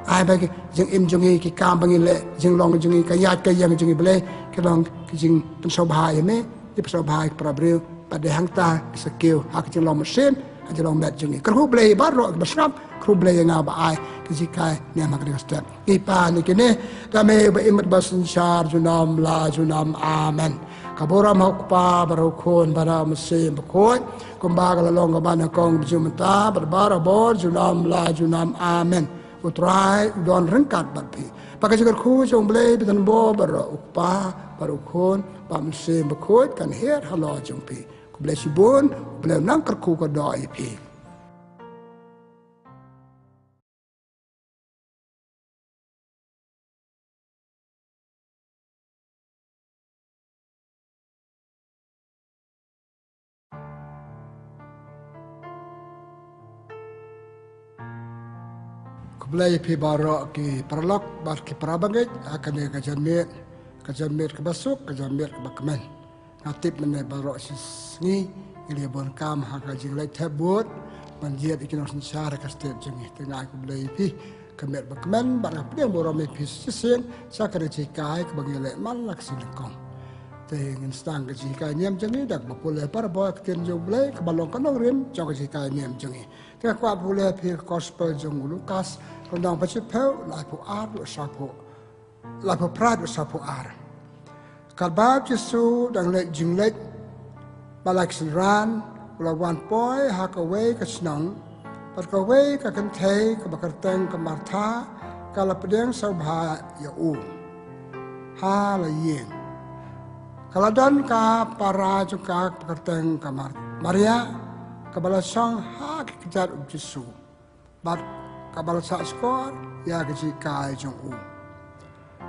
ai bagi jing im jungi ki kam bangi le jing long jungi ka yat ka yang jungi blai ki long ki jing pen so ba ya me di so ba pra breu pada hang ta skill hak jeng long mesin aja long met jungi kru blai baro besrap kru blai nga ba ai kizikai ne mak de step ipa ni kene kame ba imat basin char junam la junam amen kaboram hok pa baro kon bara mesin bakoi kumbaga la long ba na kong jumta barbara bor junam la junam amen utrai don rengkat bapi pakai jagar ku jong blai bitan bo baro ukpa baro kon ba mesin bakoi kan her halo jumpi boleh sibun, boleh nangkar ku ke doa ipi. Boleh ipi baru ki perlok, bar ki perabangit, akan dia kajan kebasuk, kajan kebakmen. Natip menai baru sini ini bon kam hak jing lai tabut manjiat ikinos cara kastet jengi tengah aku boleh pi kemet bakmen barang pedang borom pi sisen sakare cikai ke bagi lek malak silekong tengin stang ke cikai nyam jengi dak bapule para bawa keten jo boleh ke balong kanong rim jok cikai nyam jengi tengah ku boleh pi gospel jong Lukas kondang pacipau lapu ar sapu lapu prad sapu ar Kalbab Yesu dan lek jinglek balak silran lawan poi hakaway kasnang perkaway kakentay kabakarteng kamartha kalapedeng sabha ya ha la yin Kalau don ka para juga pekerteng kamar Maria kabala sang ha kejar Yesu. Bat kabala sa skor ya keji kai jong u.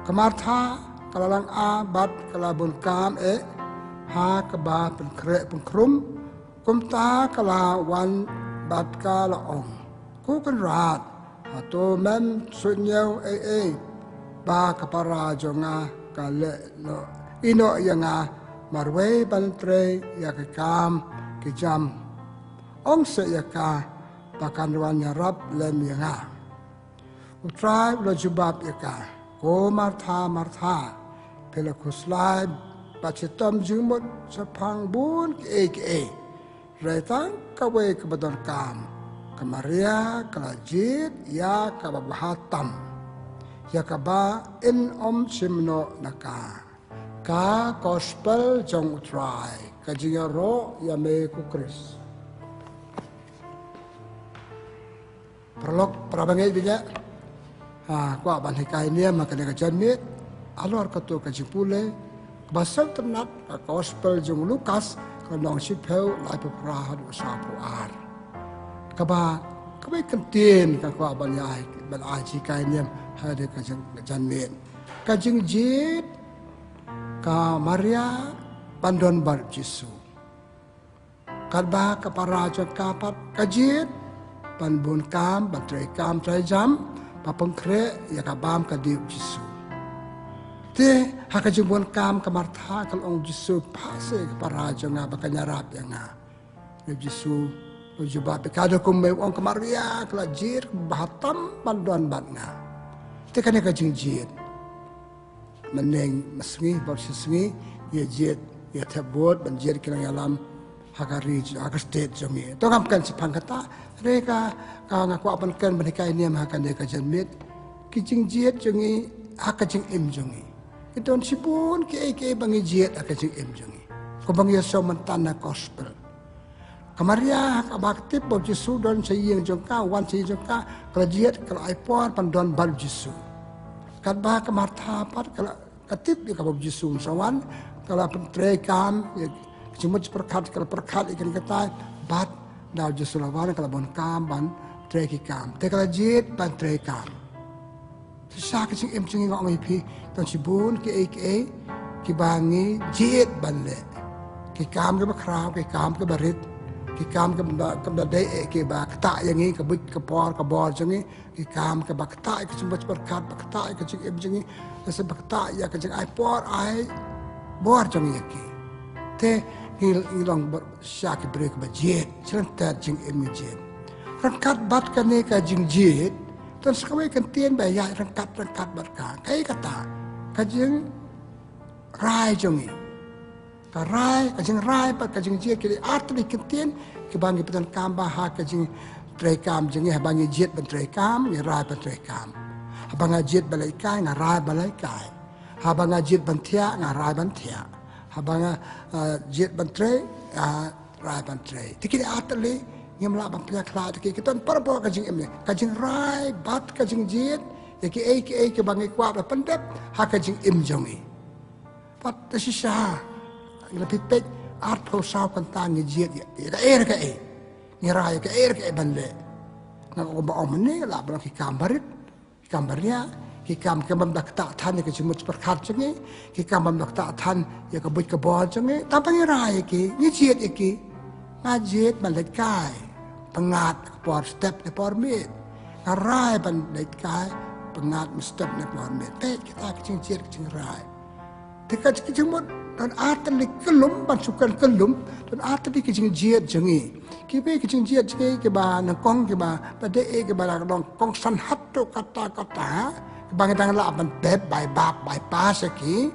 Kamar tha kalalang a bat kalabun kam ha kaba pen kre pen krum kum ta kala wan bat kala ong. Ku kan rat atau mem sunyau ba kapara jonga kale no ino yanga marwe bantre ya ke kam ke jam ong se ya ka pakan wan yarap lem yanga utrai lo jubab ya ka ko martha pela kuslai pachetam jumot sapang bun ke retang kawe ke badon kam kamaria kalajit ya kabahatam ya kaba in simno naka ka gospel jong utrai ka jingaro ya me ku Kris prolog prabangai binya ko ban hikai ni maka ne ka janmit alor ka to ka jipule basal ternat ka gospel jong Lukas ka nong sipeu lai pra hadu sa pu ar ka ba kentien ka ko ban yai ban aji kai ni hade ka janmit ka jing jit ka Maria pandon bar Yesu. Kadba ka paraja kapat kajit panbun kam batray kam tray jam papangkre ya kabam ka diu Yesu. Te hakajibun kam ka Martha kalong Yesu pase ka paraja nga bakanyarap ya nga. Yesu ujubab kada kumay ong ka Maria kalajir bahatam pandon bat nga. Te kanya ka jingjit. Meneng mesngi bersengi ya jet ya tabot banjir kilang alam hagari agar state jongi to kam kan sepang kata mereka ka ngaku apan kan menika ini makan dia kajanmit kijing jet jongi hakajing im jongi itu sipun ke bangi jet hakajing im jongi ko bang yeso mentana gospel kamaria kabakti bo Yesu don saying jongka wan saying jongka kalajiat kalau ipon pandon bal Yesu kadba ka Martha pat kala katip di kabab Yesu sawan kala pentrekam cuma perkat kala perkat ikan kata bat daw Yesu lawan kala bon kam ban treki kam te kala jit ban trekam sa ka sing emcing ngok ngi pi ton sibun ki bangi jit ban le ki kam ke bakraw ki kam ke barit ki kam ke dai ke ba kata yang ni ke bik ke por ke bor jangi ki kam ke bakta ke cuma perkat bakta ke sing emcing se bakta ya ke jeng ai por ai bor jangi ki te hilong syak break ba jet cerita jeng jet rangkat bat kane ka jeng jet ton sakawe kan tien ba ya rangkat bat ka kai kata ka jeng rai jangi ka rai ka jeng rai ba ka jeng jet ki atli kan tien ki bangi petan kam ba ha ka jeng trekam jengi bangi jet ban trekam ni rai ban trekam habang jet balai kai ngarai balai kai habang jet ban thia ngarai ban thia habang jet ban tre rai ban tre tikini atli ngem la ban pya kla tiki kiton parbo ka jing em ka jing rai bat ka jing jet ya ki ki bangi kwa ba pendep ha ka jing em jongi pat sisa ila pipet art ko sa kan tang jet ya ka ni rai ka ban le na ko ba om ne la ban ki kambarit gambarnya hikam kembam dak tak tan ke cuma perkat jengi hikam bam dak tak tan ya ke but ke bol jengi tapi rai ki ni jiet ki ngajet balik kai pengat por step ne por mit rai ban balik kai pengat step ne por mit te kita kecing jiet kecing rai dekat kecing mot dan atli kelum ban sukan kelum dan atli kecing jiet jengi ki be kecing jiet jengi ke ba na kong ke ba pade ke ba la dong kong san hat to kata bang tang la ban beb bai bab bai pas ki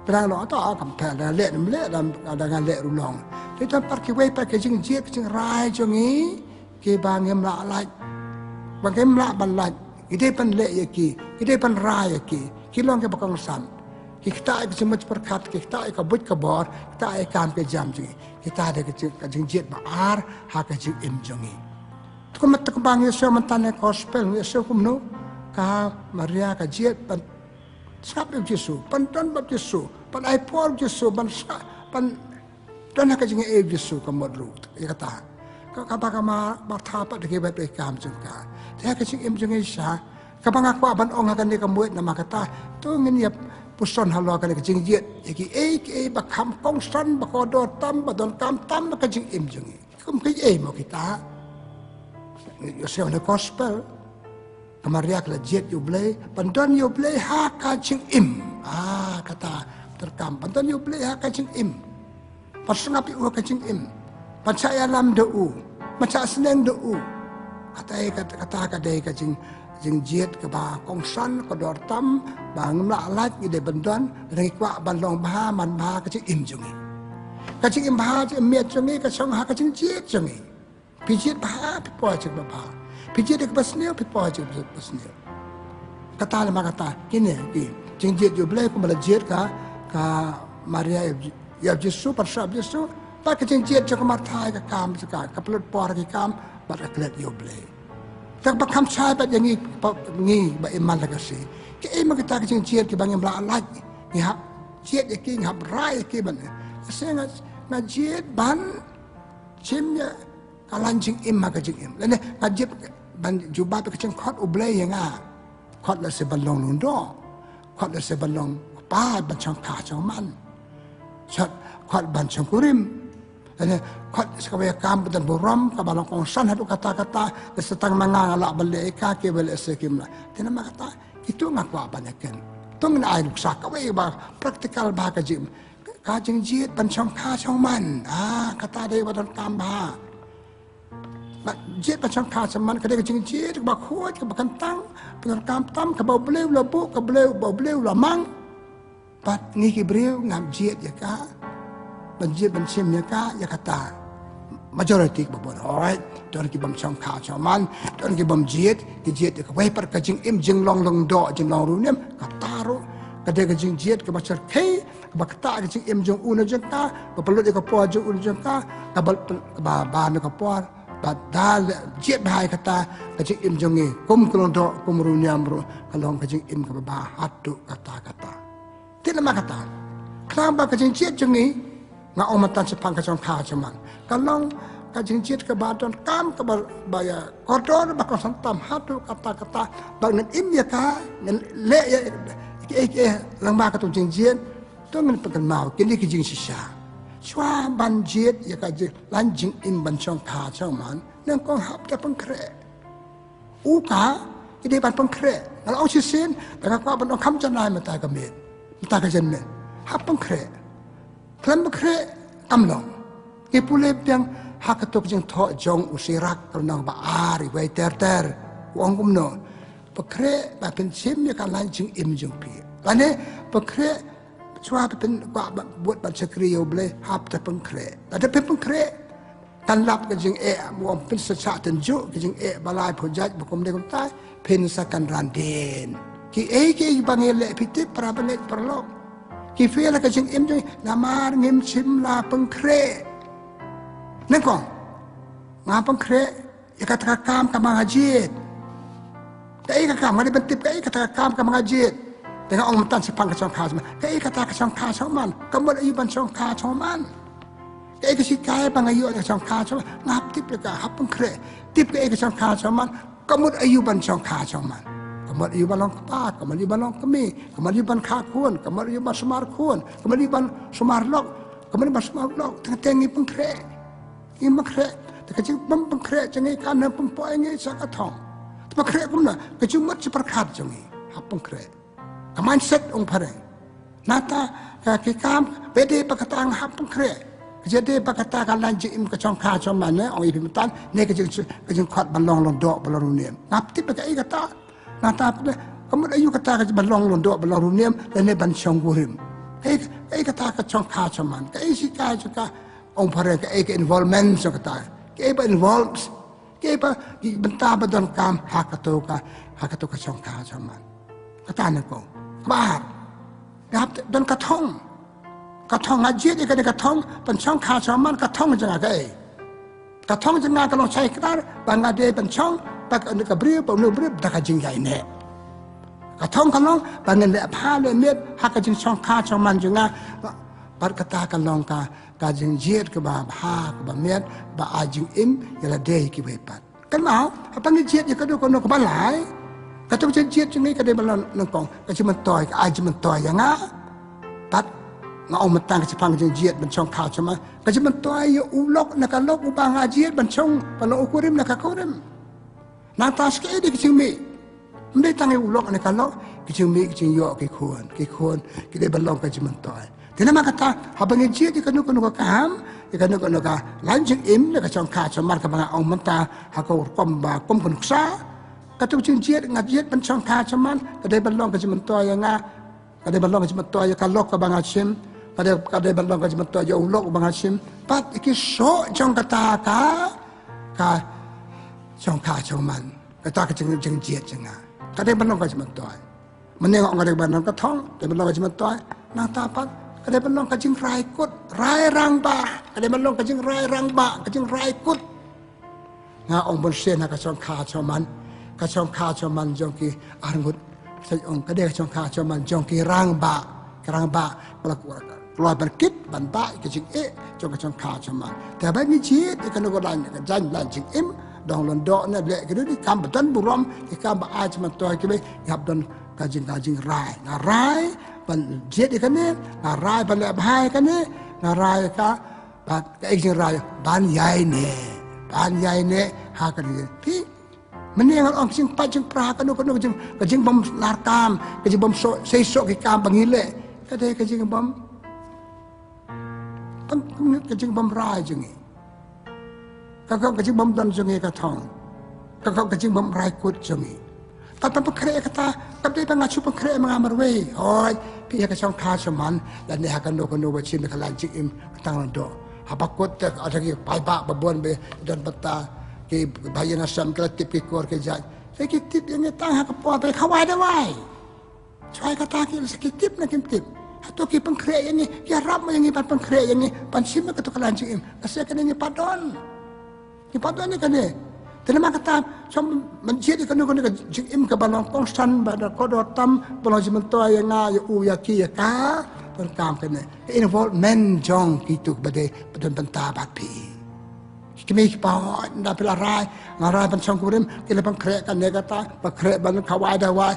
perang lo ta kam pa la le dam ada le rulong ti tam par ki we pa ke jing jiet jing rai jongi ke ba ngem la lai bang ngem la ban lai ide pan le ye ki ide pan rai ye ki long ke bakang san kita cuma perkat kita ka but ka bor kita kam ke jam ji kita ada ke jing jet ba ar ha ke jing im jongi tu mat ka bang yeso mentane gospel yeso kumno ka Maria ka jet ban Skap Yesu, pandan bab Yesu, pan aipor Yesu, pan dan nak jeng Yesu kamodru. Ya kata, kapag martapa de kebat de kam jengka. Dia kecing jeng Isa, kapag aku aban ong akan de kamuit nama kata, tu ngeniap puson halo akan kecing jiet. Yaki bakam kongsan bakodor tam badon kam tam kecing jeng. Kum kecing mau kita. Yosef the gospel. Kamariak la jet yublay, pandan yublay ha kacing im. Kata terkam, pandan yublay ha kacing im. Pasungapi u kacing im. Pancaya lam deu, pancaya seneng deu. Kata kadai kacing jet ke ba kongsan kodor tam bang mlalat ide bendan dari kwa balong bah man bah kacing im jungi. Kacing im bah miat jungi kacang ha kacing jet jungi. Pijit bah pipo cek bah. Pijit dek pasnil, pipo aja pasnil. Kata lama kata, kini, jengjet jublay ku melajit ka Maria ya Yesus, persab Yesus, tak jengjet jauh kemartai ke kam sekarang, kepelut por ke kam, pada kelet jublay. Tak bakam cai pada yang ni, ba iman lagi. Ke iman kita jengjet ke bangin belalaj, ni hab jet ke hab rai ke mana. Saya ngajet ban, cimnya kalanjing iman ke jengim. Lainnya ngajet ban jubah pe keceng khot ublay yang khot la se balong lundo khot la se balong pa ban chang ka chang man chat khot ban chang kurim ane khot sekawaya kam dan boram ka balong kongsan hadu kata-kata setang mangang ala bale ka ke bale sekim la tenama kata itu ngaku abanyaken tong na ai luksa ka we ba praktikal ba ka jim ka jing jiet ban chang ka chang man kata dei badan kam ba jet macam kacang man kadang kecing jet kebak kuat kebak kentang penerkam tam kebau beliau labu kebau beliau lamang pat ni kibriu ngam jet ya ka banjir bansim ya ka ya kata majority kebon alright don ki bam chang kacang man don ki bam jet ya ka wei par kecing im jeng long do jeng long runem kataru kadang kecing jet kebak cer kai kebak ta kecing im jeng una jeng ka pepelut ka po jeng una jeng ka kabal ba ka po Padahal jet bahaya kata kecing im jongi kum kelondo kum runyam bro kalau kecing im kebah hatu kata-kata. Tidak mak kata. Kenapa kecing jet jongi ngak omatan sepang kacang kah cuman. Kalau kecing jet kebadon kam kebaya kotor bakal santam hatu kata-kata bangun im ya ka le ya lambah katu kecing jet tu ngan pekan mau kini kecing sisa. Chua ban jet ya kaje lanjing im ban chong ka chong man nang kong hap ta pengkre uka ide ban pengkre kalau au sin ta ka ban kam chan lai mata ka met mata ka jen men hap pengkre klam pengkre amlong ke pule piang hakatok jeng tho jong usirak karnang ba ari wai ter wong kumno pengkre ba pen sim ya ka lanjing im jong pi lane pengkre Cuma pen buat baca kriyo boleh hap terpeng kre. Ada terpeng kre. Tanlap ke jeng muam pen sesak tenjuk ke jeng balai projek bukom de kumtai pen sakan randen. Ki bangil le pitip para benet perlok. Ki fela ke jeng jeng namar ngim sim la peng kre. Nengko. Ngapeng kre ya kata kam kamang ajit. Kai kam ngade bentip kai kata kam kamang ajit. Dengan orang matan sepang kacang kacang, kai kata kacang kacang man, kamu ayu ban kacang kacang man, kai kasi kai bang ayu kacang kacang, ngap tip leka hapeng kre, tip kai kacang kacang man, kamu ayu ban kacang man, kamu ayu ban long kepak, kamu ayu ban long kemi, kamu ayu ban kakun, kamu ayu ban semar kun, kamu ayu ban semar lok, kamu ayu ban semar lok, tengah tengi pengkre, ini pengkre, kecil pengkre, cengi kanan pempoy ini sakatong, pengkre kumna, kecil mat seperkat cengi, hapeng kre. Mindset orang pareng. Nata kikam bede pakatang hapeng kre. Jadi pakatakan lanjut im kacang kacang mana orang ibu mutan ni kejeng kuat balong londok balong runem. Ngapti pakai kata nata apa kamu ayu kata balong londok balong runem dan ni bancong gurim. Kata kacang kacang man. Si kaya juga orang pareng ke involvement so kata. Ke involves. Ke bentar badan kam hakatu kacang kacang man. Kata nak kau. Bahar, dan katong ajit ikan katong pencong kacaman katong jangan gay, katong jangan kalau saya ketar bangade pencong pak anda kabri, pak anda beri dah kajing gay ne, Katong kalong bangen le pha le met ha ka jing chong kha chong man junga par kata kalong ka jing jiet ke ba ha ke ba met ba a jing im ya la dei ki we pat kan mau ha pang jiet ya ka do ko no ko ba lai katong jing jiet jing ni ka de ba nang kong ka chi man toy ka a chi man toy ya nga pat nga om tang ka chi pang jing jiet ban chong kha choma ka chi man toy ya u lok na ka lok u ba nga jiet ban chong pa lo ku rim na ka ko rim nang ta ske de ki ching miไม่ตั้งให้อุลกในการลอกกิจมีกิจยอกิควรกิได้บรรลองกันจิมันต่อยทีนั้นมากระตาหาบางอย่างเชี่ยที่กันนุกันกามที่กันนุกันกาหลังจากอิ่มแล้วก็ช่องขาช่องมันกับบางเอามันตาหากเอาความบาความคนซ่ากระตุ้งจิงเชี่ยงัดเชี่ยเป็นช่องขาช่องมันก็ได้บรรลองกันจิมันต่อยอย่างงี้ก็ได้บรรลองกันจิมันต่อยการลอกกับบางอาชิมก็ได้บรรลองกันจิมันต่อยอุลกบางอาชิมปัดอีกโซ่ช่องกระตากาช่องขาช่องมันกระตากจึงเชี่ยจังงี้ก็ได้บรรลุกันจิมันต่อยมันเนี่ยก็ได้บรรลุกันท้องได้บรรลุกันจิมันต่อยนางตาปัดก็ได้บรรลุกันจิงไรกุดไรรังบะก็ได้บรรลุกันจิงไรรังบะก็จิงไรกุดงาองค์บนเสียนะก็ช่องขาช่องมันก็ช่องขาช่องมันจงกีอารมุดใส่องค์ก็ได้ช่องขาช่องมันจงกีรังบะก็ลอยบันกิดบันบะก็จิงจงก็ช่องขาช่องมันแต่แบบนี้ชีดก็นึกว่าลันจันจิงดองลอนดอเนี่ยแหละก็ดูที่คำบัตันบุรมที่คำบ่อาจมันตัวกี่ไปยับดอนกาจิงรายนะรายบันเจ็ดกันเนี่ยนะรายบันเล็บหายกันเนี่ยนะรายก็บันก็อีกจิงรายบันใหญ่เนี่ยหากันเลยพี่มันเนี่ยเราจิงปัจจิงปลากันนู่นจิงบอมลาร์กามก็จิงบอมเซโซกิกามบางอย่างเลยก็ได้ก็จิงบอมตั้งก็จิงบอมรายจิงก็กระจิงบอมดันจงเอกทองก็กระจิงบอมไรกุดจงเอแต่เป็นเครกตากับได้เป็นงานชุบเครมามารเวย์โอ้ยพี่ก็ช่องขาชมันและเนี่ยกันโนว่าชิมขลังจิงอิมตั้งนั่นโดหาปกุดแต่อะไรกี่ไปบ้าบบวนไปดันบัตตากี่พายนัสซัมกระติบกี่กอร์กี่ใจไอ้กี่ติบยังไงตั้งหากปอไปเข้าไว้ได้ไว้ช่วยกระตากี่สกิติบนะกิมติบตัวกี่เป็นเครยังไงอย่ารับมาอย่างนี้เป็นเครยังไงเป็นชิมมันก็ตัวขลังจิงอิมก็เสียกันอย่างนี้ปัดดอนที่ปัดนี่กันเนี่ยแต่ละมาก็ตามชมมันเชื่อที่กันนู่นก็จิงอิมกับบาลองกองสันบาดก็ดอดตั้มบาลองจิมันตัวยังไงยาอูยากียากาเป็นกามกันเนี่ยอินโฟลเมนจงกิตุกบดเดินบรรดาบาดพีกิมีป่าวดาพิลารายงารายเป็นช่องกุริมกิเลปังเคระกันเนี่ยก็ตาปังเคระบันขวายได้ไว้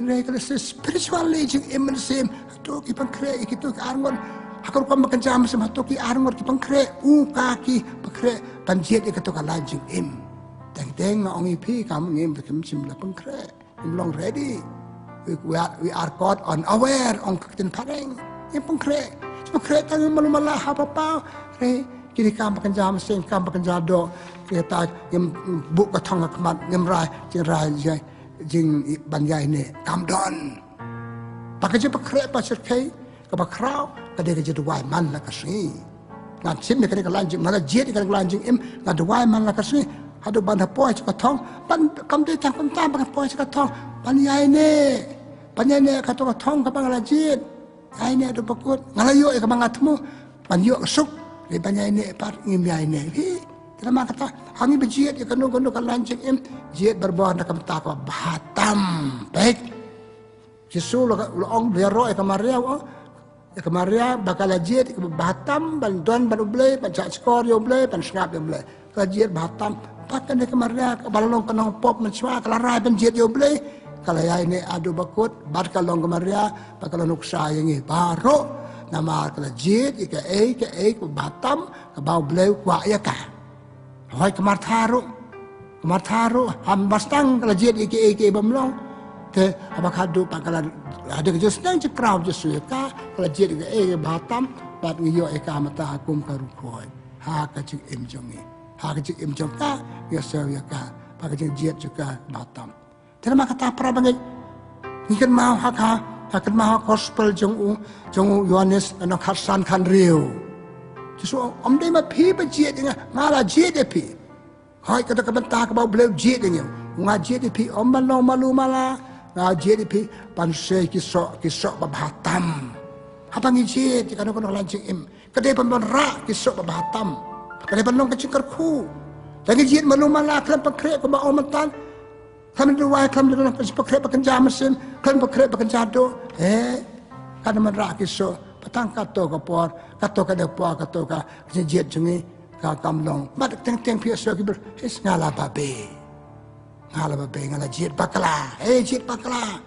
เนี่ยก็เลยspirituallyจิงอิมมันเสมตัวกิปังเคระกิตุกอารมณ์หากเราความบังคับสมัติตัวกิอารมณ์กิปังเคระอูกากิปังเคระปัญเจียดก็ตัวกันลายจิงอิมแต่งองอีพี่คำเงี้ยมันคือชิมละปังเคระมันลอง ready we are God unaware องค์กินพัดเองยังปังเคระตั้งมันมาละหาเปล่าเฮ้กิจกรรมปัญญาเสียงกรรมปัญญาดอกเกิดตายยังบุกกระทองกระมัดยังรายจึงบรรยายเนี่ยกำดอนปากจะปักเคระปักเสกกับปักคราวก็ได้ก็จะดูวายมันละก็สิงานชิมเนี่ยก็ได้ก็ลานจิงมันละเจี๊ยดก็ได้ก็ลานจิงงานดูวายมันละก็สิหาดูบันทับปอยจะกระทองบันกำได้ทางคำตามบันปอยจะกระทองบรรยายเนี่ยกระทองกระทองกับบังละเจี๊ยดไอ้เนี่ยดูปรากฏงานละโยกับบังละทมูบันโยกสุกเลยบรรยายเนี่ยpart ngimyaiเนี่ยพี่แต่มาkata hangi bejiat ya kanu kan lancing jiat berbuah nak kata apa bahatam baik Yesus lo ong biaro ya kemaria bakal jiat bahatam bantuan ban ublay ban cak skor yo ublay ban sngap yo ublay ka jiat bahatam pakan ya kemaria balong kanong pop menchwa kalarai ban jiat yo ublay kalaya ini adu bakut bar kalong kemaria bakal nuksa yang ini baru nama kala jid ika batam ke bau beliau kuat ya kah hoi kemar tharu ham bastang kala jid ika bamlong ke apa kadu pakala ada ke justang cekrau jesu ya kah kala jid ika batam bat ngiyo ika mata akum karukoi ha ka cik im jong kah ya sew ya kah pakai jid juga batam terima kata para bangai ngikan mau hakaถ้ามาฮอสเปลจงอูยอนิสอันนั้นขัดสันขันเรียวจะสู้อมได้มาพีไปเจียดยังไงงาละเจียดพีหอยก็ต้องกับตากระเบาเบลเจียดยังไงงาเจียดพีอมมันลงมาลูมาลางาเจียดพีปันเซกิโสบะบาตัมหาปังเจียดที่กันคนละจิงอิมก็ได้ปันระกิโสบะบาตัมก็ได้ปันลงกับจิงกระคู่แต่กิเจียดมาลูมาลาเคลื่อนปังเครก็มาอมมันตัน Kami dua kami dalam pakai pekerja mesin, kami pakai pekerja do. Kan merak kisah petang kato kapor, kato kadepor, kato ka jet jengi ka kamlong. Mat teng piasa kiber, ngala babe. Ngala jet bakala. Jet bakala.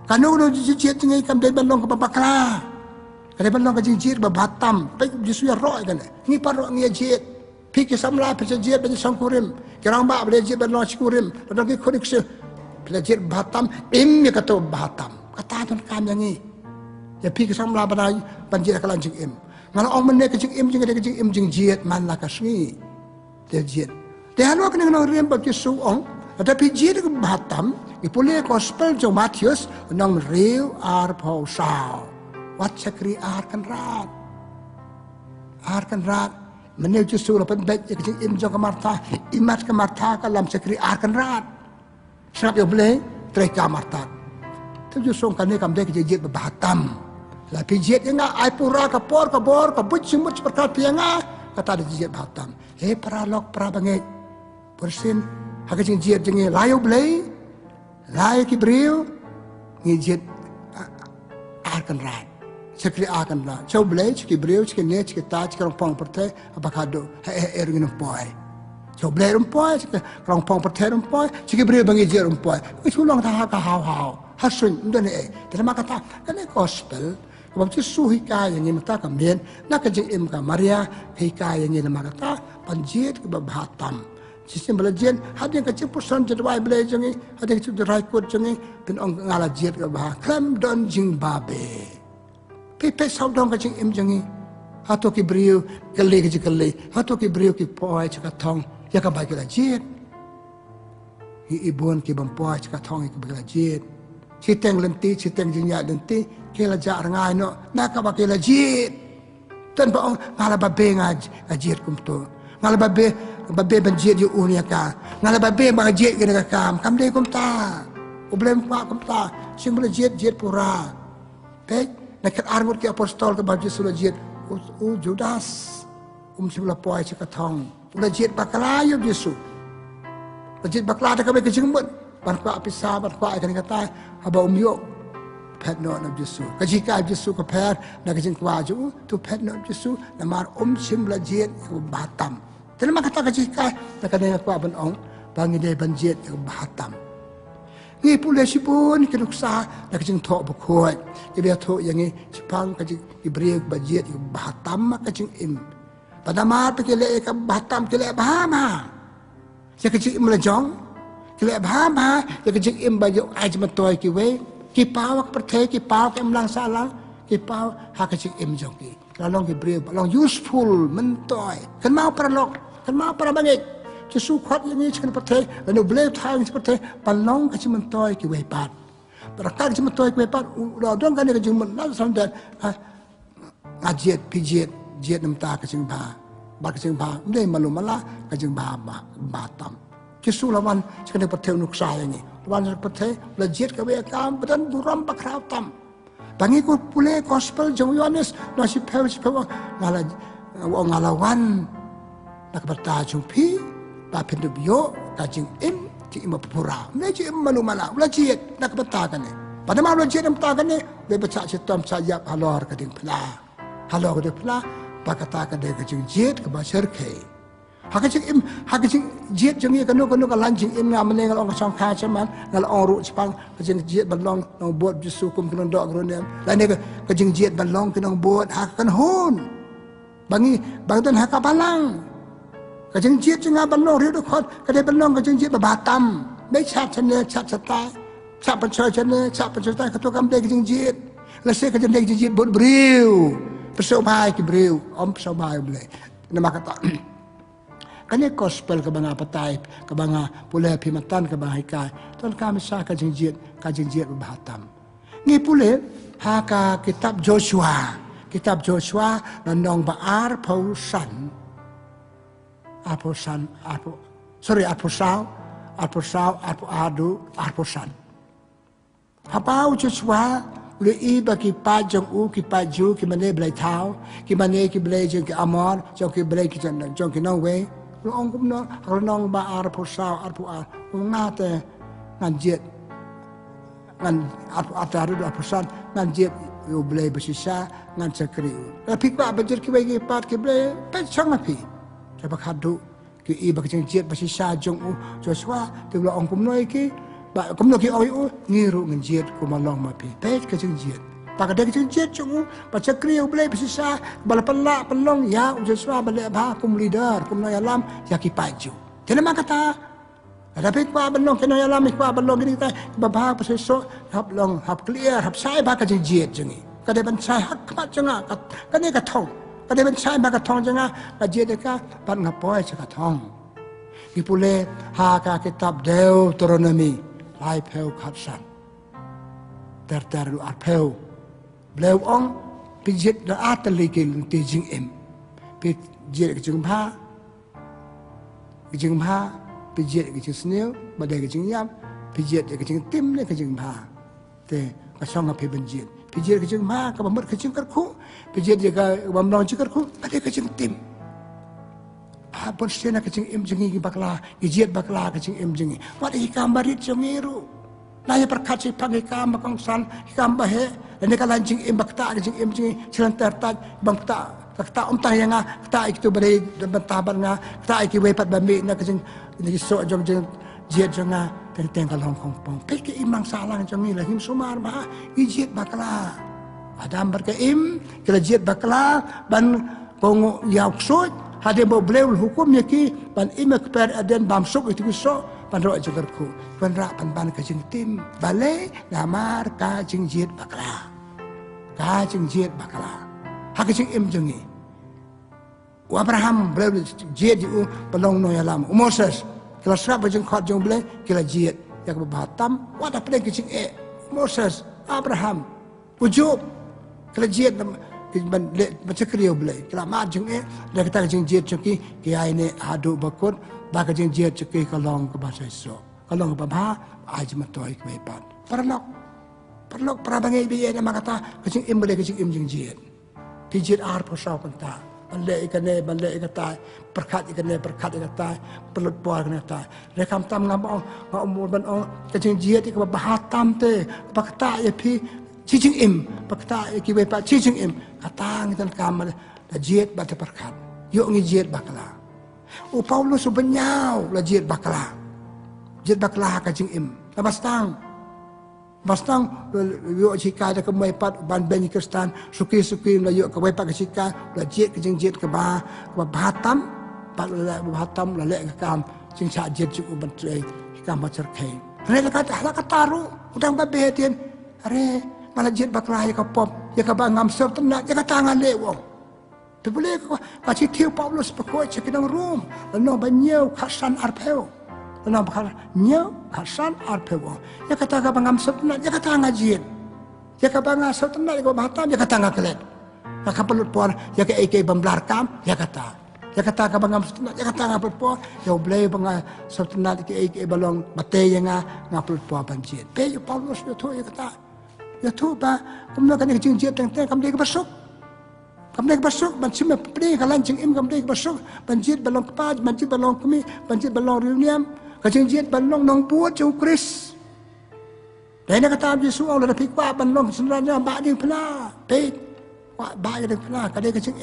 Kanu do jet jengi kam de balong ka bakala. Kada balong ka jet ba Batam, pe jisu ya roy kan. Ni parok ni jet. Pikir samla pe jet ben sangkurim. Kirang ba boleh jet balong sikurim. Padang ki konik se. Jet Batam, im ya kato Batam. Kata tu kam yang ni. Ya pikir samla banai banjir kalan jing im. Ngalau orang mana kecing im jing jet man lah kasih. Dia jet. Dia halu kena riam bagi suong. Tapi jet ke Batam, ipulih gospel jong Matius nang riu arpau sao. Wat cakri arkan rat. Menuju surah penbaik kecing im jong kemarta. Imat kemarta kalam cakri arkan rat. Sebab dia boleh terika marta. Tujuh song kan ni kam dia kecing jet Batam. Tapi jet yang ai pura kapor kabor kabut semut seperti pianga kata ada jet Batam. Paralok banget. Persin hak jet jengi layu belai. Layu kibriu ni jet akan rat. Cekri akan rat. Coba belai cekri briu cekri ne cekri ta cekri rompong pertai apa kado ngin rompoi. Coba belai rompoi cekri rompong pertai rompoi cekri briu bangi jet rompoi. Itu long dah hau. Hasun dan terima kata kan gospel. Sebab itu hikayat yang ini mata kamian, nak kejeng im Maria hikayat yang ini mata panjit ke Batam. Sistem belajar ada yang kecil pusan jadwal belajar ni, ada yang kecil raikut jengi, dan orang ngalajir ke Batam dan Zimbabwe. Pepe saudong kejeng im jengi, atau kibriu keli, atau kibriu kipoi cakatong, ya kabai kelajir. Ibuan kibampoy cakatong ikelajir. Citeng lenti, citeng jinyak lenti, kela jak rengai no, nak apa kela jit. Dan baong ngala babe ngajit kumtu. Ngala babe banjit yu unia ka. Ngala babe ngajit kena kam dei kumta. Problem pak kumta. Sing boleh jit pura. Baik, nak armut ke apostol ke baju sulah jit. Judas. Sibula poy cakatong. Boleh jit bakalayo Yesu. Jit bakalada kami kejengmut. Ban kwa pisah, ban kwa ikan kata, haba yuk, pet no na Yesu. Kajika Yesu ke pet, na kajing kwa ju, tu pet no Yesu, na mar simbla jet ke Batam. Terima kata kajika, na kadang kwa ban bangi dia banjet ke Batam. Ni pula si pun kenuksa, na kajing tok bukuat. Dia tok yang ni cipang kajing ibri banjet ke Batam, kajing im. Pada mar pergi ke Batam, kele bahama. Saya kajing im lejong. Kila bahama, ya kejeng im baju aja matoy kiwe, kipaw perteh kipaw ke emlang salang, kipaw hak kejeng im jongki. Kalau ki brave, long useful mentoy. Kan mau perlok, kan mau para bangit. Jesu kuat yang ini cakap perteh, lalu beliau thang seperti palong kejeng mentoy kiwe pat. Berakat kejeng mentoy kiwe pat, udah dong kan kejeng menal sandan, ngajiat pijiat, jiat nemta kejeng bah, bar kejeng bah, dia malu malah kejeng bah Batam. Jesu lawan sekali perteh nuksa ini. Lawan perteh belajar kebaikan badan buram pakratam. Bangi ku pule gospel jong Yohanes nasi pew ngalawan nak bertajung pi ba pendubio kajing im ti ima pura. Meji im malu mala belajar nak bertakan ni. Pada malu belajar nak bertakan ni dia baca cetam sayap halor kading pela. Halor kading pela pakatakan dia kajing jet ke basar ke. Hakajing jet jengi kanu kalanjing im nga menengal ong kasang kacaman ngal ong ru cipang kajing jet balong nang buat jusukum kanu dok gronem lane kajing jet balong kanu buat hakan hun bangi bangdan hakapalang kajing jet jenga balong riu dokot kade balong kajing jet Batam mai chat chane chat satai chat pancoy chane chat pancoy tai katu kam de kajing jet lase kajing de jet buat briu persobai ki briu om persobai boleh nama kata kani gospel ke banga patai ke banga pule pimatan ke banga hikay ton kami sa kajing jet Batam ni pule haka kitab Joshua nandong baar pausan arposan hapau Joshua le iba ki pajong u ki paju ki mane blai thao ki mane ki blai jeng ki amor jong ki blai ki jong ki nong we Long kumno, nong ba arpo sao arpo ngate ngan jet ngan ataru apusan ngan jet yo boleh bersisa ngan sekri tapi pak banjir ki bagi pat ki boleh pecang api sebab hadu ki i bagi jet bersisa jong Joshua tu la ong kumnoi ki ba kumno ki oi ngiru ngan jet kumalong mapi pec ke jet pak ada ke jet jong ba sekri yo boleh bersisa bala pelak pelong ya Joshua balik ba kum leader kumnoi alam ya ki paju kenapa kata tapi kuah belong kena alam kuah belong gini kita babah pesesok hab long hab clear hab sai ba ka jiet jengi kada ban sai hak kat jenga kane ka thong kada ban sai ba ka thong jenga ka jiet ka ban ngapoi ka thong ipule ha ka kitab Deuteronomy lai pheu khat san ter lu ar pheu bleu ong pi jiet da atali ke ti jing em pi jiet ke jing pha pijet ke jing sneu badai ke jing yam pijet ke jing tim ne ke jing pha te ka song pe benjet pijet ke jing ma ka bamut ke jing karku pijet je ka bamlong jing karku badai ke jing tim pa pon sena ke jing im jing bakla pijet bakla ke jing im jing wat i kambarit jongiru na ya perkat si pagi kam kong san kam bahe ne ka lanjing im bakta ke jing im jing selantar taj bang ta tah yang ta itu badai bentaban nga ta iki wepat bambi na ke jing ni so jong jeng jiet jonga teng ka long kong pong pe ke imang salang jong ni la him sumar ma i jiet bakla adam berke im kala jiet bakla ban pongo yauk so hade bo bleu hukum yaki ban im per aden bam sok itu so ban ro jagarku ban ra ban ka jing tim bale ngamar ka jing jiet bakla ka jing jiet bakla ha ka jing im jongi Abraham bleu jiet ju pelong no yalam Moses kala srap jeng khot jong bleu kala jiet yak batam wada pleng kicing Moses Abraham ujub kala jiet ban le macakriyo bleu kala ma jeng dak ta jeng jiet choki ki ai ne adu bakut ba ka jeng jiet choki kalong ka basa so kalong ba ba ai jema toy ke pat perlok prabangai biye na makata kicing im bleu kicing im jeng jiet pijet ar posau penta balai ikane perkat ikane pelut puar ikane ta rekam tam ngam umur ban ong kajing jiat ik bahatam te bakta ya pi cicing im bakta ki we pa cicing im katang tan kam da jiat ba te perkat yo ngi jiat bakla o Paulus benyau la jiat bakla kajing im Bastang yo chikai da kamai pat ban ben kristan suki la yo kamai pat chikai la jet ke jing jet ke ba batam pat la batam la le kam jing cha jet ju ban tre kam ba cher khe re la ka taru udang ba behetian are mala jet bakla ya ka pop ya ka ba ngam sop tna ya ka tangan le wo te boleh ka chi thiu Paulus pa ko che kinang room no ba nyeu khasan arpeo na bakal nyau kasan arpewo ya kata ka bangam sepna ya kata ngajin ya ka banga sepna ya batam ya kata ngaklet ka pelut por ya ka ek bamblar kam ya kata ka bangam sepna ya kata ngapet por ya blay banga sepna ki ek balong bate ya nga pelut por banjit pe ya Paulus ya tu ba kumno kan jing jit teng kam de basuk banjit pe ka lancing im kam de basuk banjit balong kepaj banjit balong kemi banjit balong reuniam kajing jiet balong nong puat jauh Kris. Dan kata Yesus Allah dah pikir balong sebenarnya bak ding pela, pek, bak ding pela. Kadai kajing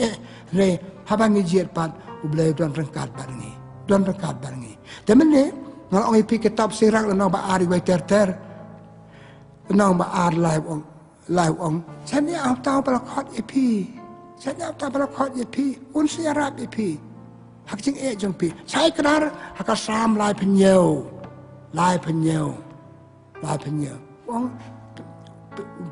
re habang jiet pat ublay don rengkat barengi. Tapi ni nong orang pikir kitab sirak nong bak ari wai ter, nong bak ar live ong. Saya ni aku tahu pelakot epi, unsi Arab epi. Hak jing jong pi sai kadar hak sam lai penyau wong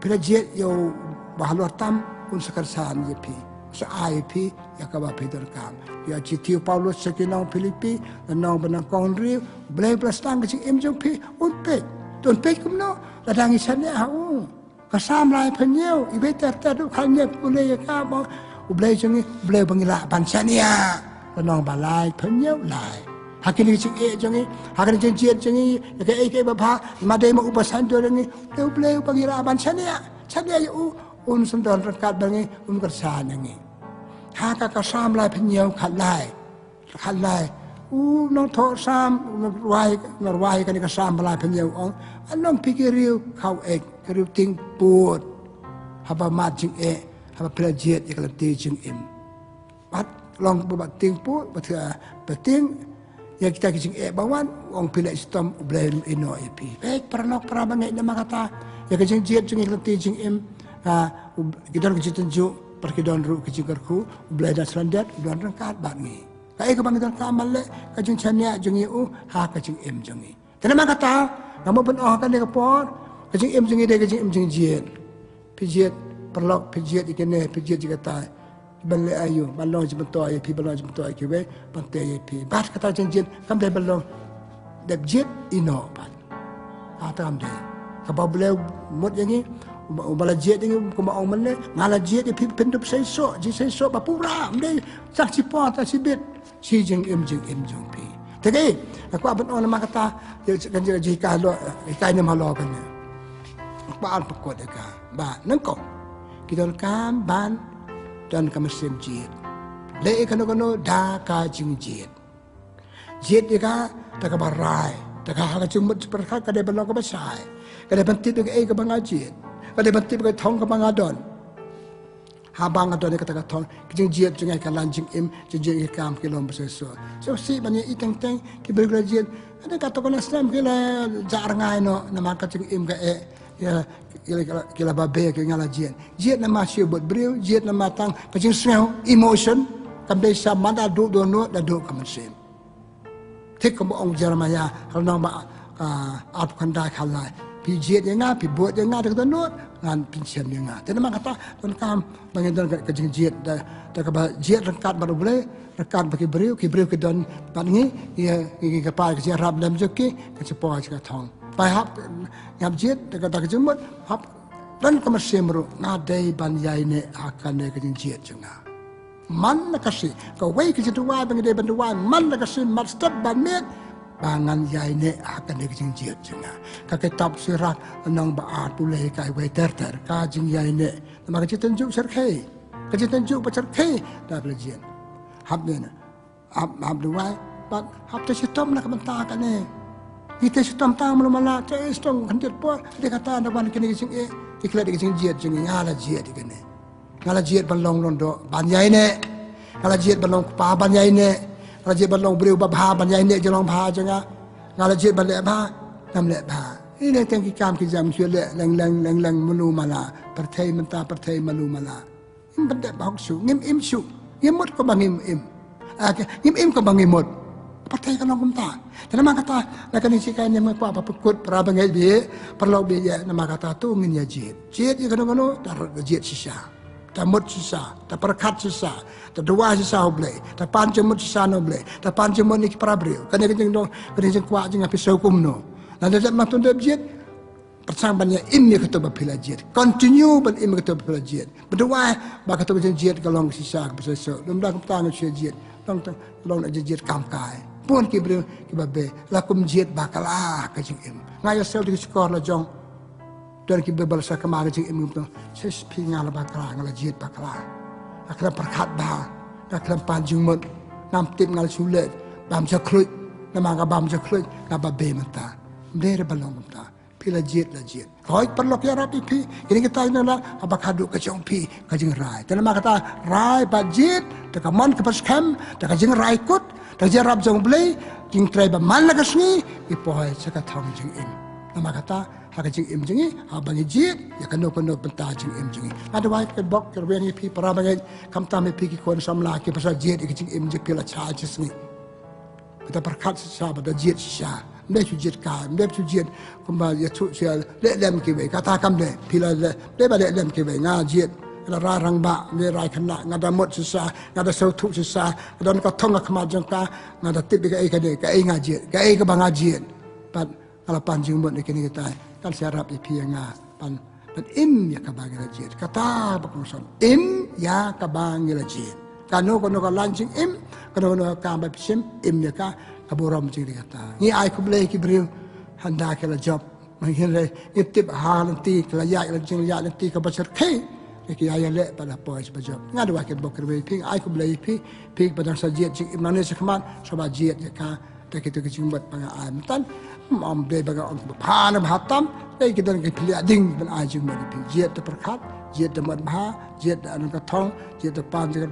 pelajet yo bahalor tam un sakarsan ye pi sa ai pi ya ka ba peter kam ya citiu Paulus sekinau Filipi nang benang kongri blai plastang jing jong pi un pe don pe kumno ladang isane ha ka sam lai penyau ibe ter du khanye pule ya ka ba blai jong blai bangila bansania nong balai penyau lai hakini cing jongi hakini cing jiet jongi ke ek bapa madai ma upasan jongi leu pangira ban chania yu un sundon rekat bangi un kersan ngi haka ka sam lai penyau khat lai nong tho sam norwai kan ka sam balai penyau ong anong pikiriu kau riu ting put haba mat jing haba plajet ikal ti jing im bat long buat ting put bating ya kita jing bawan ong pila sistem blame ino ipi baik pernok prabangai nama kata ya jing jet jing ikal ti jing im kita tunjuk perkidon ru kejigarku blame selandat don rangkat bat ni kai ka bangitan ka malle ka jing chania jing yu ha ka jing im jing ni tenama kata kamu pun kan dia kapor ka jing im jing dia ka jing im jing jet pijet perlok pijet ikene pijet jika tai balle ayu balong jemto ay pi balong jemto ay kiwe pante ay pi bat kata jing jet kam de balong deb jet ino bat ata kam de ka bable mot yang ni bala jet ni ko ma ong malle ngala jet pi pindup sai so ba pura mde sak si po ta si bit si jing im jing pi tege aku abon on ma kata kan jika lo kai ni ma lo kan ba an pokok deka ba nang ko kita kan ban dan kamesim jet le kono da ka jing jet deka ta ka barai ta ka ha jing mut per ka de balong ka basai ka de banti de ka bangajet ka de banti ka thong ka bangadon habang adon kata ka thong jing jet jing ka lan jing im jing kam kilom beseso so si bani iteng teng ki bergraduate ada kata ko na stem kila jarngai no nama ka jing im ka ya kila babe ke ngala jet nama si buat brio jet nama tang ka jing smell emotion kam dei sa manda do no da do kam sem tik ko ong Jeremiah hal no ba at kan da khalai pi jet yang pi buat yang ada kata no ngan pinsian yang ada nama kata ton kam bangin ka jing jet da ka ba jet rekat baru boleh rekat bagi brio ki don bangi ya ki pa ka rab lam joki ka cepo ka thong pai hap ngam jet ka jemut hap dan kamersemru ngadai ban yai ne akan ne ka jet jenga man na kasi ka wei ki tuwa bang de ban tuwa man na kasi mat step ban met bangan yai ne akan ne ka jet jenga ka kitab sirat nang ba atule kai wei ter ka jing yai ne ma ka tunjuk serkai ka tunjuk pa serkai da belajian hap ne hap duwa bat hap te sitom na ka banta ka ne kita sitom tang mala te stong kandir po de kata na ban kini jing ikla de jing jet jing ngala jet ikene ngala jet balong londo banyai ne ngala jet balong pa banyai ne ngala jet balong breu ba bha banyai ne jelong bha janga ngala jet bale bha nam le bha ini teng ki kam ki jam syue le lang mulu mala perthai menta perthai malu mala im bende bak su ngim im su ngim mot ko bangim im ngim ko bangim mot partai kan orang kumta. Nama kata nak ni sikai ni apa pekut perabangai bi perlu bi ya nama kata tu ngin ya jet. Jet ya kan tar jet sisa. Tamut sisa, ta perkat sisa, ta dua sisa boleh, ta pancemut sisa no boleh, ta pancemut ni parabril. Kan ni jeng dong, kan jeng kuat jeng api hukum no. Nanti dak matun dak jet persambannya im ya kata bapila jet. Continue ban im kata bapila jet. Berdua ba kata jet kalong sisa beseso. Lum dak tang jet. Long nak jet kamkai. Pun ki beri ki babe lakum jet bakalah ka jing im ngaya sel di skor la jong dan ki bebal sa kemari jing im tu ses pi ngala bakalah ngala jet bakalah akra perkat ba akra panjung mot nam tip ngal sulet bam ja klut nama ka bam ja klut ka babe mata ndere balong mata pila jet la jet koi perlok ya rapi pi ini kita ina la abakadu ka jong pi ka jing rai dan nama kata rai ba jet ta ka man ka pas kam ta ka jing rai kut tak jarab jong blay jing trai ba man lagas ni ipoy saka thong jing im nama kata haka jing im jingi abangi jet ya kano benta jing im jingi ada wai ke bok ke wen pi para bangai kam ta me pi ki kon samla ki pasal jet ki jing im je pila charges ni kita perkat sa ba da jet sa ne chu jet ka ne chu jet kumba ya chu sia le lem ki we kata kam de pila le ba le lem ki we nga jet la rarang ba le rai khana ngada mot sisa ngada sau thu sisa don ka thong ka ma jong ka ngada tip ka e ka de ka e nga jet ka e ka ba nga jet pat ala pan jing mot ni kita kan siarap i pi nga pan im ya ka ba nga jet kata ba ko son im ya ka ba nga jet kanu kono ka launching im kono ka ba sim im ya ka kaburam jing kata ni ai ku ble ki bri handa ka la job mangin le itip ha lanti ka ya jing ya lanti ka ba cher kai Kaya le pada pois bajak. Ngadu wakil bokir we ping ai ku blai ping pada sajiat cik imane sekman soba jiat ya ka tak kita kecing buat pada ai mentan am be baga on phana bhatam dai kita ke pili ading ban ai jing mari ping jiat te perkhat jiat te mat bha jiat anu ka thong jiat te pan jiat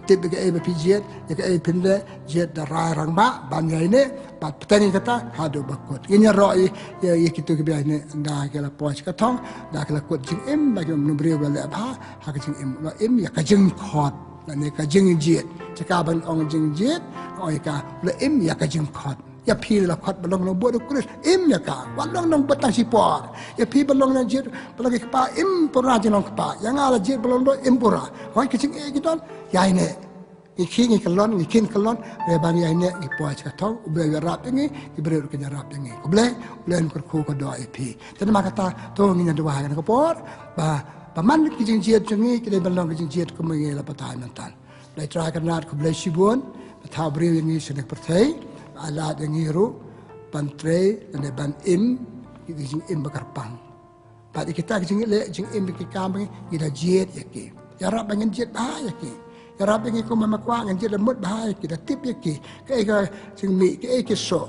tip ke ai pi jiat ya ke ai pinde jiat da rai rang ba ban yai ne bat petani kata hadu bakut inya roi ya kita ke biai ne da ke la pois ka thong da ke la kut jing im bagi menubri wala bha ha ka jing im la im ya ka jing khot la ne ka jing jiat cakap ban ong jing jiat oi ka la im ya ka jing khot ya pi la khot balong no bo kris im ya ka balong nong batang sipor ya pi balong na jiat balong ke pa im pura jinong pa yang ala jiat balong do im pura hoi ka jing e gidon ya ne ikin ikalon ikin kalon reban ya ne ipoa cha thong ube rap ngi ibre ke rap ngi ble len kur khu ko do ipi tan ma kata to ngi na do ha ko por ba man ki jing jiat ngi ki le balong ki jing jiat ko ngi la patai man tan lai tra kan nat ko ble sibun ta bre ngi sene perthai ala ngi ru pan tre ne ban im ki jing im bakar pang pa kita ki jing le jing im ki kam ngi da jiat ya ki ya rap ngin jiat ba ya ki ya rap ngi ko ma kwa ngan jiat mut ba ki da tip ya ki ka jing mi ki so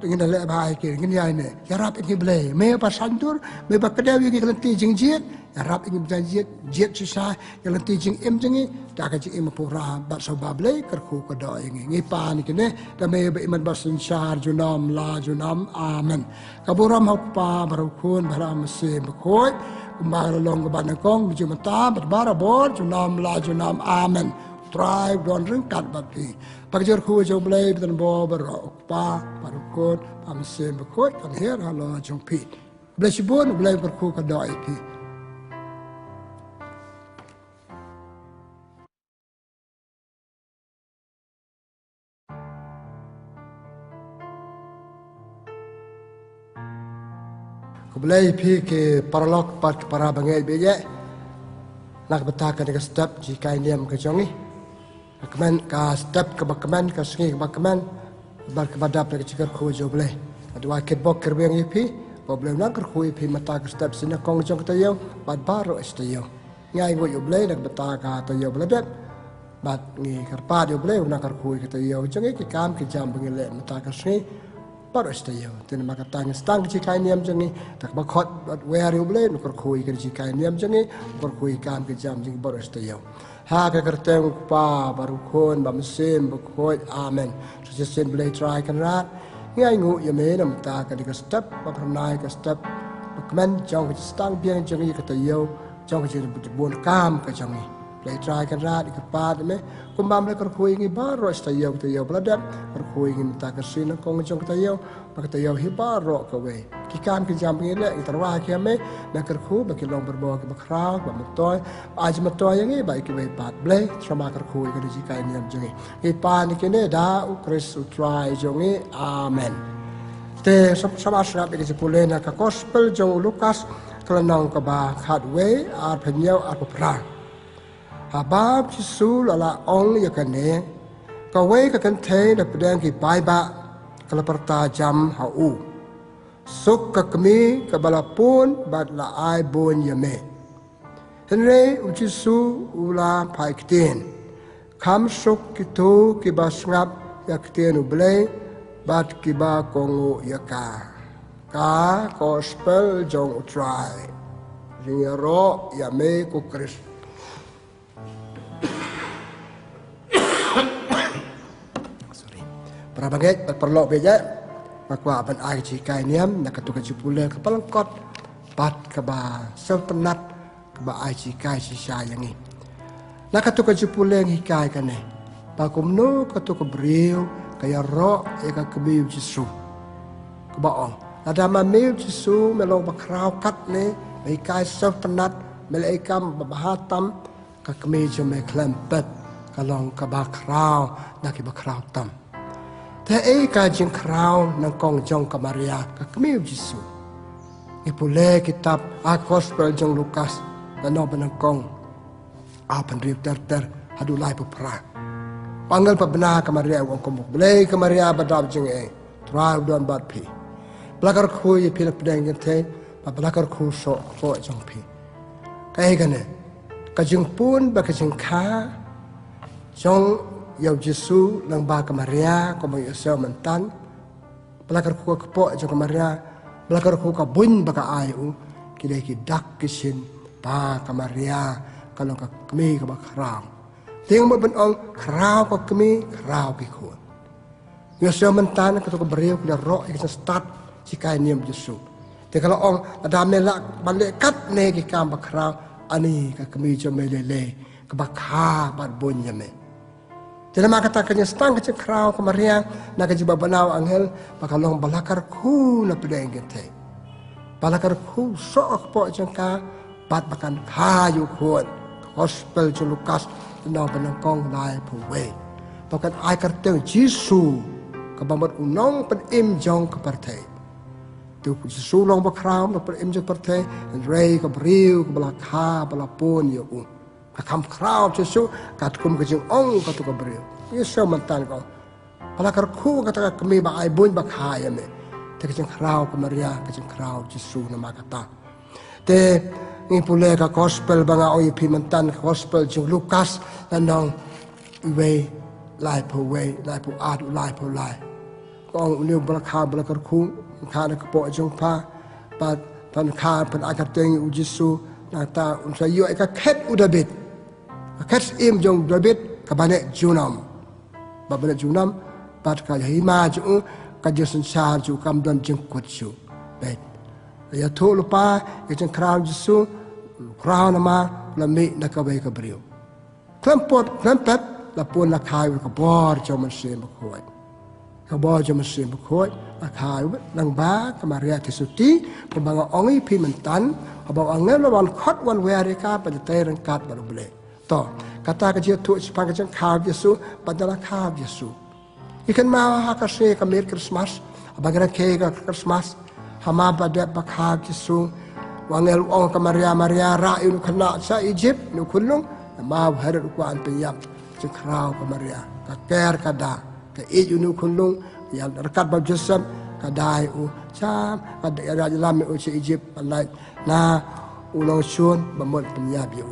dengan dalam bahaya ke dengan yang ini ya rap ini boleh me pas santur me pas kedai yang kelanti jing jiat ya rap ini berjanji jiat susah kelanti jing em jingi tak jing em pura bat soba boleh kerku kedai ini ngipan ini kene dan me beriman bersinsar junam la junam amen kaburam hokpa barukun baram mesin berkoi kumbang long ke banakong bijumata berbara bor junam la junam amen drive don ringkat bati pagjur khu jo blai dan bo berok pa parukut pamse bekut kan her halo jong pi blai sibun blai berku ka doi pi ku blai pi ke paralok pat para bangai beje nak betakan ke step jika niam ke jongi kemen ka step ke bakman ka sengi ke bakman bar ke badap ke cikar khu jo boleh adwa ke bok kerbeng ipi problem nak khu ipi mata ke step sina kong jong tayo bad baro estayo ngai go yo boleh nak beta ka tayo boleh dep bad ngi karpa yo boleh nak khu ke tayo jongi ke kam ke jam bengile mata ka sengi baro estayo tin maka tang stang jika niam jongi tak bakhot wer yo boleh nak khu ke jika niam jongi kor khu kam ke jam jing baro estayo ha ke kerteng pa barukon ba mesin bakoi amen suggestion blay try kan rat ngai ngu ya me nam ta ka dik step ba pranai ka step bakman jong ke stang biang jong ke tayo jong ke bon kam ka jong blay try kan rat ke pa me kumbam le kor khui ngi ba ro stayo tayo bladam kor khui ngi ta ka sin kong jong tayo ba tayo hi ba ro ka we ki kam ke jam ngi le tarwa ke me na kor khu ba ki long berbo ke bakrau ba matoy aj matoy ngi ba ki we pat blay sama kor khu ke ji kai niam jong ngi pa ni ke ne da u kris u try jong ngi amen te sama srap ke ji pule na ka gospel jong lukas kelenong ka ba khat we ar phnyau ar pra habab Yesu lala ong ya kane ka we ka kan the da pedang ki bai ba kala perta jam ha u suk ka kami ka balapun bad la ai bon ya me henre u Yesu ula pai kten kam suk ki tu ki ba snap ya kten u blai bad ki ba kongu ya ka gospel jong try ringero ya me ku kris para banget perlok beja makwa ban ai chi kai niam nak tu ka jupule ka palangkot pat ka ba sel penat ka ba ai chi kai si sha yang ni nak tu ka jupule ngi kai ka ne pa kumno ka tu ka briu ka ya ro e ka kbi jisu ka ba ong ada ma me jisu melong ba krau kat ne ai kai sel penat mel ai kam ba bahatam ka kmi jo me klempet ka long ka ba krau nak ki ba krau tamแต่ไอ้การจิงคราวนังกองจงกับมาริยากับมิวจิสุอีผู้เล่คิตับอาคอสเปลจงลูคัสและนอบันังกองอาพันริบเตอร์ฮัดูไลปุพระปังเงินปับนากับมาริยาวงกมุกเล่กับมาริยาบัดดับจิงเองทรายดอนบัดพีปลากระคุยพิลปแดงกันเทปปลากระคุยโซ่โซ่จงพีไอ้กันเนี่ย kajeng pun ba kajeng kha jong yau Yesu lang ba kamaria ko mo Yesu mentan belakar ku kepo jong kamaria belakar ku ka bun ba ka ayu kidai kidak kisin ba kamaria kalau ka kami ka ba khrao ting mo ben ong khrao ka kami khrao ki ko Yesu mentan ka to ka beriu ka ro ka start sikai niam Yesu te kalau ong ada melak balik kat ne ki kam ba khrao ani ka kami jo melele ka ba kha ba bun yame jadi maka katakannya stang kecil kerau kemarin nak jiba banau angel pakalong balakar ku na pedang kita balakar ku sok po jengka bat bakan kayu kuat gospel Lukas tentang penangkong lai puwe pakat ai kerteng Yesu kebambat unong pen im jong kepartai tu Yesu long bakrau na pen im jong partai rei kebriu kebalaka balapun yo kam krau Yesu kat kum kejeng ong katu ka beriu Yesu mantan ko palakar ku kata kami ba ai bun ba khaya me te kejeng krau ka Maria kejeng krau Yesu na makata te ni pule ka gospel banga oi pi mantan gospel jeng Lukas nanong we lai po adu lai po lai ko ni balakar ku kha na ko jeng pa pa pan kha pan akar teng u Yesu nata unsa yo ka khet udabit kat im jong David kabanek junam babanek junam pat ka hima ju ka jesun sa ju kam don jeng kut ju bet ya to lupa ya jeng crown Jesu crown nama lami na ka bai ka brio klampot klampet la pun la khai ka bor jo man sem khoi ka bor jo man sem khoi la khai nang ba ka Maria Tisuti ko banga ongi pi mentan abang angel wan khot wan were ka pa te rang kat ba bele to kata ka tu sepang ka khab Yesu padala khab Yesu ikan ma ha ka se ka mer Christmas abagara ke ka Christmas hama pada ba khab Yesu wangel ong ka Maria ra inu khana sa Egypt nu kulung ma har ku an piyam jeng krau ka Maria ka ker ka da ka inu kulung ya rekat ba Joseph ka dai u cha ka da lam u che Egypt palai na ulong shun ba mon piyam yu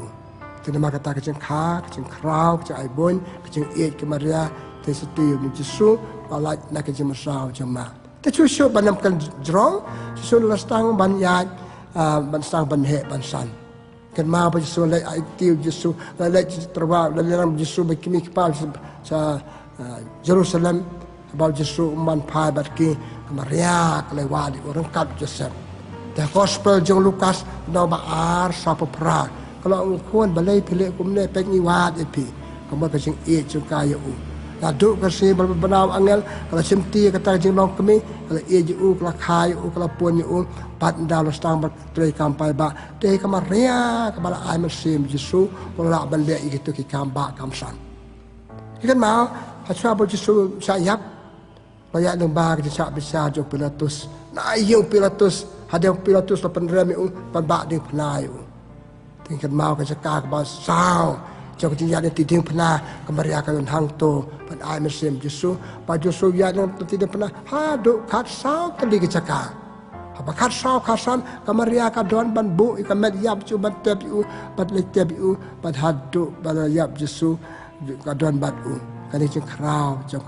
Terima kata kecing kha, kecing krau, kecing aibon, kecing iet ke Maria, terseti ni Yesu, walat nak kecing masau jema. Tercucuk banamkan jerong, Yesu lastang ban yat, ban stang ban he ban san. Kan ma ba Yesu lai aitiu Yesu, lai terwa, lai ram Yesu bakimi kepal sa Jerusalem, ba Yesu man pai bat ki Maria kelewali orang kat Joseph. The gospel jong Lukas no ba ar sapa pra. Kalau kuan balai pilih kumne pengi wat epi kamu kacing jeng kaya u laduk kasi berbenau angel kalau semti kata jeng long kami kalau ju kalau kaya u kalau pun u pat dalam stang bertrai kampai ba deh kamaria kepala ai mesim Yesu kalau balik itu ki kamba kamsan ikan mau hasra bo Yesu sayap layak lembah kita bisa jo Pilatus na yung Pilatus ada Pilatus lapan remi u panbak ding penai u tingkat mau ke cakap ke bawah sao jauh tinggal di ting pernah kemarin akan hang tu pada ai mesim Yesu pada Yesu yang tidak pernah haduk kat sao kali ke cakap apa kat sao kasan kemarin akan don ban bu ikan med yap cu ban tebu ban lek tebu ban haduk ban yap Yesu kadon ban u kali ceng krau jauh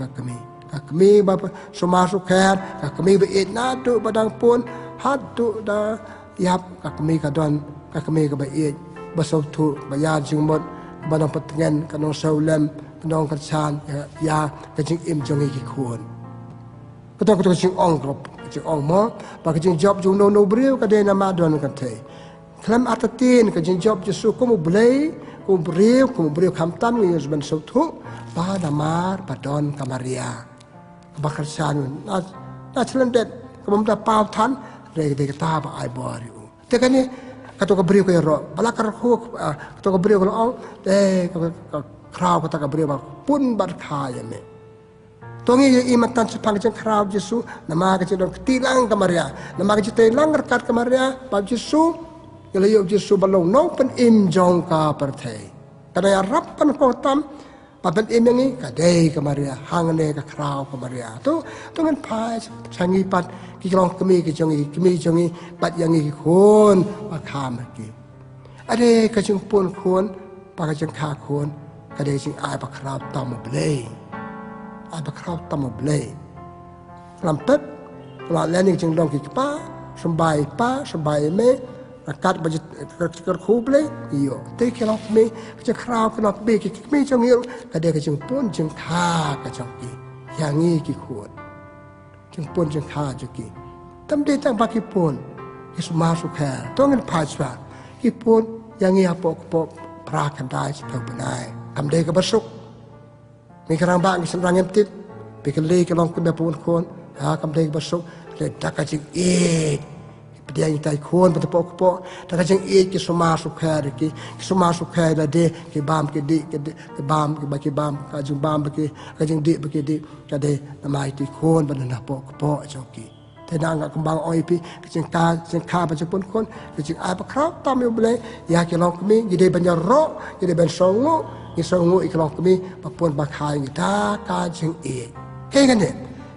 kami bapa semasuk ker kami berit nadu badang pun haduk dah yap kami kadon kami kebaik basau tu bayar jengmot badang petengan kanong saulem kanong kersan ya kajing im jongi kikun ketang kajing ong krop kajing ong mo ba kajing job jung no brio kadai nama don kate klam atatin kajing job Yesu ko mo brio kamtam ngi ban sau tu ba damar padon kamaria ba kersan na celendet kemamda pau tan re kata ba ai bori tekani kata ka beriu kaya roh, balakar ku kata ka beriu kalau krau kata ka beriu pun berkaya me. Tongi imatan sepang jeng krau Yesu, nama kecil dong tilang ke Maria, nama kecil tilang rekat ke Maria, bab Yesu, kalau Yesu balong nong pen im jong ka pertai. Kada ya rapan kotam, papen im yang kadai ke Maria, hangne ke krau ke Maria. Tu kan pai sangipat kilong kami jongi bat yang ikun makam lagi. Ada kajeng pun kun pakai jengkah kun kadai jeng ai bakrau tamu belai ai bakrau tamu belai lampet kalau lain jeng dong kita sampai pa sampai me kat baju kerku belai iyo tapi kalau me jengkau kalau be me jeng iyo kadai jeng pun jengkah kacang ki yang ni kun jeng pun jengkah juki tamde tang baki pun Yesus masuk ke tongin paswa kipun yang ia pok perakan dai sebab benai kamde ke besuk mi kerang bang senrang emptit pikeli ke long kuda pun kon ha kamde ke besuk le dakajing dia yang tai kon pok dakajing ke masuk ke masuk ke de ke bam ke di ke bam ke baki bam ka jung bam ke kajing di baki di kade namai ti kon banana pok jokiแต่นางกำบังอ้อยพี่จึงข้าปัจจุบันคนจึงอาบคราวตามอยู่เลยอยากจะลองกมียี่เดบัญญัติโรยี่เดบัญสงงูยี่สงงูอีกลองกมีปะปนปะคายยี่ตาการจึงเฮ้กันเนี่ย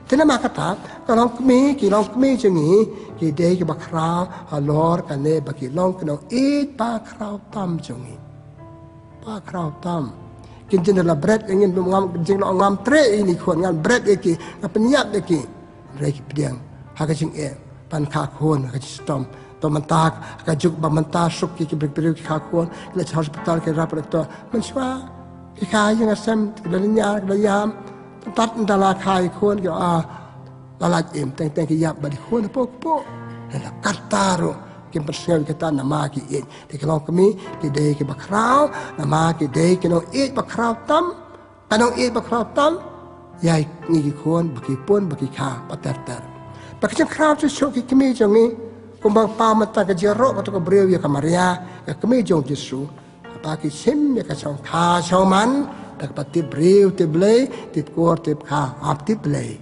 แต่นั่นมากระตาก็ลองกมีกี่ลองกมีจึงงี้ยี่เดกี่บักคราวฮัลโหลกันเนี่ยบักกี่ลองกันเอาปะคราวตามจึงงี้ปะคราวตามกินจนละเบรดอย่างเงี้ยงามจริงเรางามเตะนี่ควรงานเบรดเอกี่เป็นยับเอกี่อะไรกี่เพียงhak jing pan kha khon hak stom to mantak hak juk ba manta suk ki beriu ki kha khon le hospital ke rap to man swa ki kha yang asam le nya le yam tat dala khai khon ki la la em teng ki yap ba di khon po la kataro ki persel kita nama ki de ki long kami ki de ki bakrau nama ki de ki no bakrau tam kanong bakrau tam yai ni ki khon ba ki pon ba ki kha patar Pakai kerap sesuatu kami jangan kumbang pamatan kejarok atau keberiu ya kamaria kami jangan jesu pakai sim ya kacang kacauman tak pati beriu tibelai tib kuar tib kah ap tibelai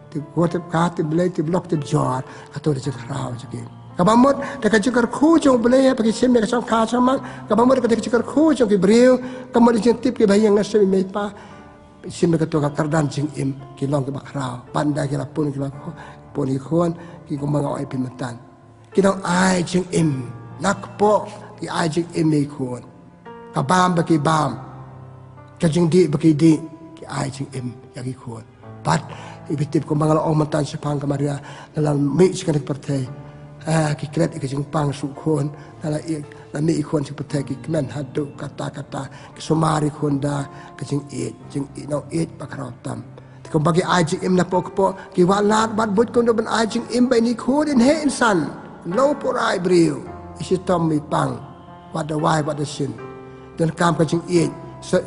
tib kuar tib kah tibelai tib lok tib jor atau dia kerap jadi kabamut tak kejar kujung belai pakai sim ya kacang kacauman kabamut tak kejar kujung keberiu kamu dia tib ke bayang nasi mepa sim ya ketua kerdan jing kilong ke bakrau pandai kila pun kila pun ikon ki ko mga ai pinatan kinang ai jing nak po ki ai jing ikon ka bam ba ki bam ka jing di ba ki di ki ai jing yang ikon pat ibitip ko mga ong matan sa pang kamaria dalam mi sikan pertai ki kret ki jing pang su kon dala na mi ikon si pertai ki kmen hadu kata ki sumari kon da ka jing no pa karotam kung bagi ajing na po kiwalat bat but kung doon ajing ba ni kudin he insan low por ay brio isi tom mi pang wat the why wat the sin dan kam ka jing so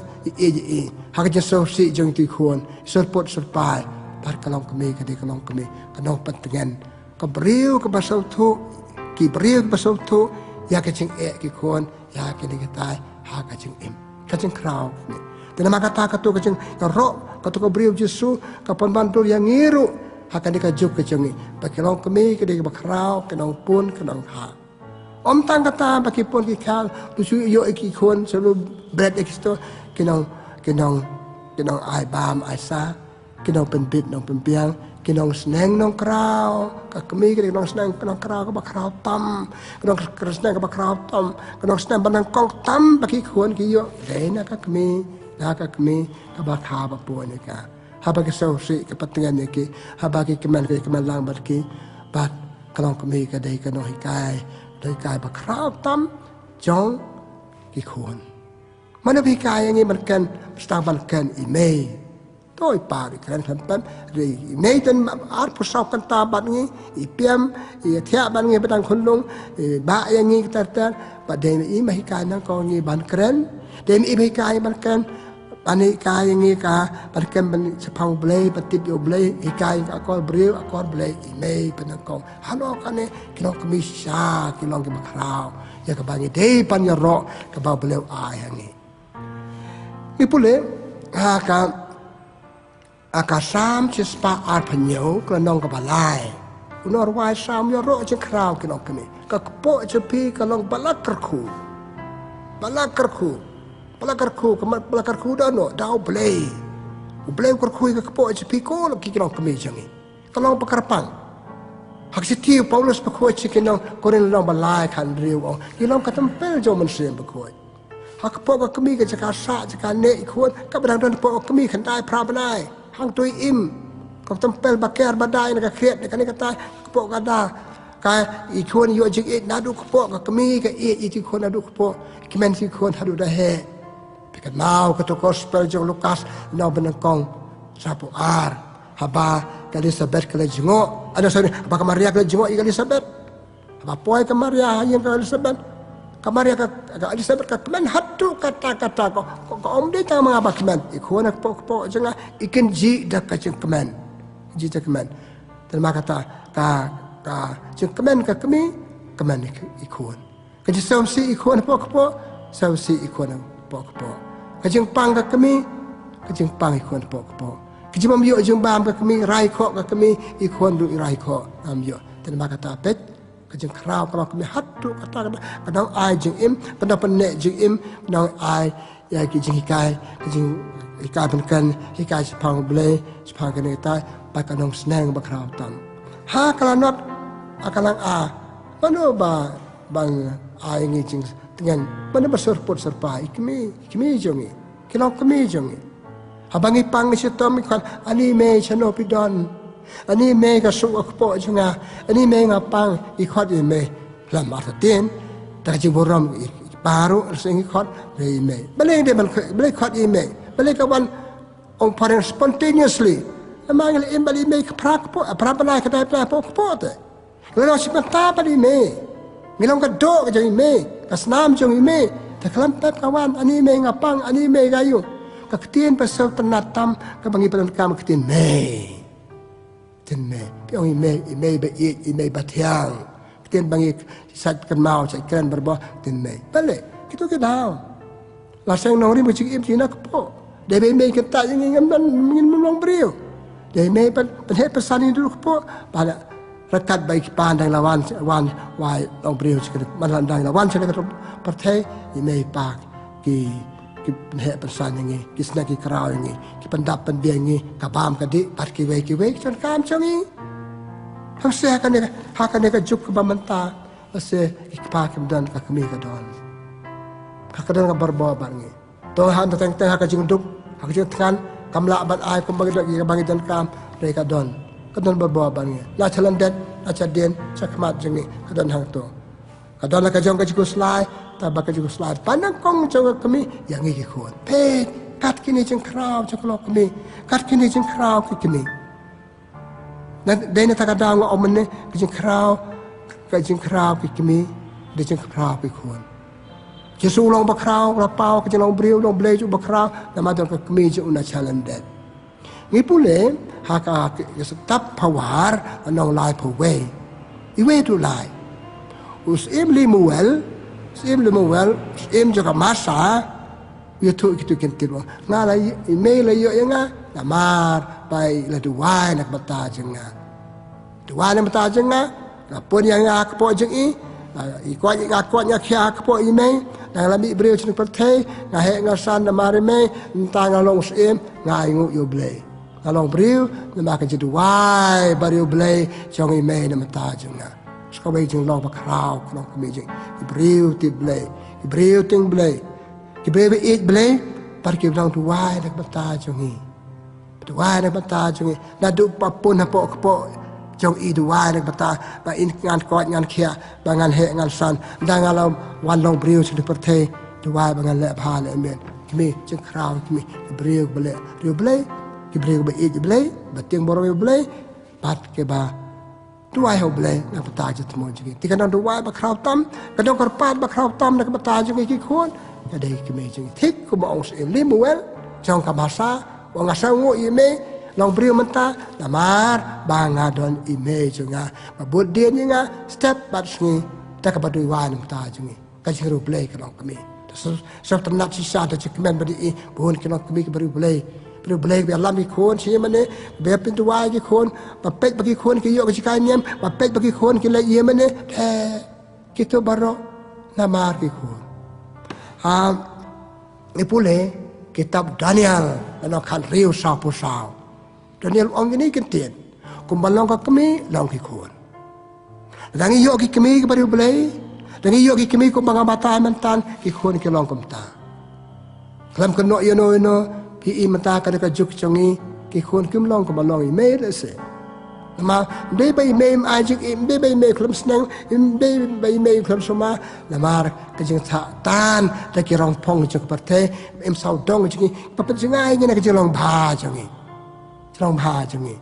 hak je so si jeng ti khon so pot so pai par kalong kami kalong kami kanong patengan ka brio ka basau thu ki brio ka basau thu ya ka jing ki khon ya ki ni ka ha ka jing ka jing kraw dan nama kata katu kacang roh katu kau beriu Yesus kapan bantu yang ngiru akan dikajuk kacangi pakai long kami kedai bakrau kenong pun kenong ha om tang kata pakai pun kikal tuju yo ikikon selalu bread eksto kenong ai bam ai sa kenong penbit nong pempiang kenong seneng nong krau kami kenong seneng kenong krau ke bakrau tam kenong seneng ke bakrau tam kenong seneng bandang kong tam pakai kon kiyo dena kami Naka kami kabak haba po ni ka haba ke sausi kepentingan ni ki haba ke keman lang bat ki bat kalong kami kadai kano hikai dai kai bakrau tam jong ki khon mana hikai yang ini berkan stang berkan email toi pari kan pam ri email dan art pusau kan tabat ni ipiam thia ban ni badang khunlung ba yang ni tar bat dei i ma hikai nang ko ni ban kren dei i hikai ban kan ani kai ngi ka perkem ben sepang blai patip yo blai ikai akor breu akor blai imei penangkong halo kane kilo kemisha kilo ke makrau ya ka bangi dei pan ya ro ka ba bleu ai ngi ni pule aka sam chispa ar panyo ko nong ka balai unor wai sam yo ro che krau kilo kene ka po che pi ka long balak kerku Pelakarku dah no, dah play kerku ke kepo cepiko lagi kita kami jangi. Kalau pakarpang, hak setiap Paulus pakoi cikina korin long balai kan riu, kita ketempel jauh manusia pakoi. hak pok ka kemi ka jaka sa jaka ne ikhon ka badang don pok kemi khan dai pra banai hang tui im ka tempel bakar badai na ka kriat ka ni ka tai pok ka da ka ikhon yo jik it na du pok ka kemi ka it ikhon na du pok kimen si ikhon hadu da he ka now ka to gospel jong Lukas now benang kong sapu ar haba ka Elizabeth ka jingo ada sorry haba ka Maria ka jingo ka Elizabeth haba poi ka Maria yang ka Elizabeth Kamaria ka Elizabeth ka kemen hatu kata-kata ko om dia tang mengapa kemen ikhwan po janga ikin ji dak ka kemen ji dak kemen terima kata ka jeng kemen ka kemi kemen ikhwan ka ji som si ikhwan po som si ikhwan po ka jeng pang ka kemi ka jeng pang ikhwan po ka ji mam yo jeng bam ka kemi rai kho ka kemi ikhwan du rai kho am yo terima kata pet kajeng kerau kalau kami hatu kata kadang ai jeng im pada penek jeng im kadang ai ya kajeng hikai penkan hikai sepang boleh sepang kena kita pakadang senang berkerau tam ha kalau not akalang mana bang ai ngi jeng dengan mana berserput serpa ikmi jongi kilau kami jongi abangi pang sitom kan ani me chano pidonอันนี้เมย์ก็สุขปอจังอ่ะอันนี้เมย์งับปังอีกขอดอีเมย์ลำบากเตียนแต่จิบรมอีปารุสิ่งอีกขอดเลยอีเมย์ไม่เลยเดี๋ยวมันไม่เลยขอดอีเมย์ไม่เลยกับวันองค์พระ spontaneously แล้วมันเลยอีเมย์อีเมย์พระปอพระปนายก็ได้พระปอแต่แล้วเราชิมตาปอีเมย์มีลองกระโดดก็จะอีเมย์กับสนามจงอีเมย์แต่คลำแป๊บกับวันอันนี้เมย์งับปังอันนี้เมย์กายุกับเตียนประเสริฐนัดตำกับบางทีเป็นการกับเตียนเมย์เต็นเมย์พี่องค์เมย์แบบอีเมย์บัดยางเต็นบางทีสัตว์กันเมาใส่กันบาร์บอเต็นเมย์ไปเลยคิดตัวกันดาวลาเซงน้องนี่มันจิกอิ่มจีนักพ่อเดี๋ยวเมย์กันตายยังไงมันลองเปรี้ยวเดี๋ยวเมย์เป็นเหตุประสานนี่ดูพ่อบ้านรักัดใบปานดังละวันวายลองเปรี้ยวจิกมันดังละวันใช่ไหมครับประเทศอีเมย์ปากกี่เหตุประสานอย่างงี้กิสนากิคราวอย่างงี้กิปันดับปันเดียงงี้กับบามกันดิปัดกิเวจนกามช่างงี้ทั้งเสียกันเนี่ยหากันเนี่ยก็จุกกับบามันตาเสียอีกปากกันดันกับขมีกันดอนกันดันกับบาร์บอบางงี้ตัวหันแต่งหากันจิงดุกหากันจิงทันกำละบัดอายกุมบางทีกับบางดันกามเรกันดอนกันดันบาร์บอบางงี้ลาชลันเด็ดลาชเดียนชักมาจังงี้กันดันหางตัวกันดันละกันจงกันจิกุสลายแต่บางทีก็สลายปนักกงจังก็มีอย่างนี้กี่คนเพศกัดกินจังคราวจังกลอกมีกัดกินจังคราวกี่มีนั่นเดนตะกระดางเอามันเนี่ยจังคราวกี่มีเดจังคราวกี่คนจะสู้ลองบักคราวกระเป๋าก็จะลองเบรียวลองเบลจุบักคราวแต่มาตอนก็มีจะอุณาชาลันเด็ดงี้ปุ๊เล่หากจะสตับผวาร์น้องลายผวเวอีเวตุลายอุสเอ็มลิมูเอลSim lemuel, sim juga masa, itu kita kentir. Ngala email yo nga, namar, pai la duai nak bata jenga. Duai nak bata jenga, lapor yang ngak po jeng i kuat ngak kuat ngak kia po email, nang lami beriu chen pertai, ngahe ngasan namar email, entang ngalong sim, ngai ngu yo blay. Ngalong beriu, nama kan duai bariu blay, jong email nak bata jenga. Kau baik jeng long bakrau, long kami jeng Ibreu ti blay, Ibreu ting blay, Ibreu eat blay, pergi bilang tuai nak bata jongi, tuai nak bata jongi, nadu papun apa kepo jong i tuai nak bata, ba in ngan kuat ngan kia, ba ngan he ngan san, dah ngalam wan long Ibreu sudah pertai, tuai ba ngan lep hal emen, kami jeng krau kami Ibreu blay, Ibreu ba eat blay, ba ting borong blay, pat ke ba tuai hau blay nak bata je temo je ti kan tuai ba krau tam kadang karpat ba krau tam nak bata je ki khon ya dei ki me je thik ko ba os em limuel jong ka bahasa wang asa ngo i me long brio menta namar ba nga don i me je nga ba bud dien nga step bat sngi ta ka ba dui wa nam ta je ka ji ru blay ka long ka me so tanat si sa ta je kemen ba di bon ki long ka me ka bari blay Pero boleh biar lami kon sih mana, biar pintu wajib kon, bapet bagi kon kiyok kecikai niam, bapet bagi kon kila iya mana, kita baru namar kon. Ini pula kitab Daniel, anak kan riu sapu sau. Daniel orang ini kentian, kumbalong kami long kon. Dangi yok kami kepada boleh, dangi yok kami kumbang mata mentan, kon kilong kumta. kelam kena yo no pi mata ka ka juk chongi ki khon kim long ko malong I me le se ma be be me ai jik be be me kelam snang be be me kelam soma la mar ka jing tha tan ta ki rong phong jok par the em sau dong jing pa pa jingai ni na ka jing long bha chongi long bha chongi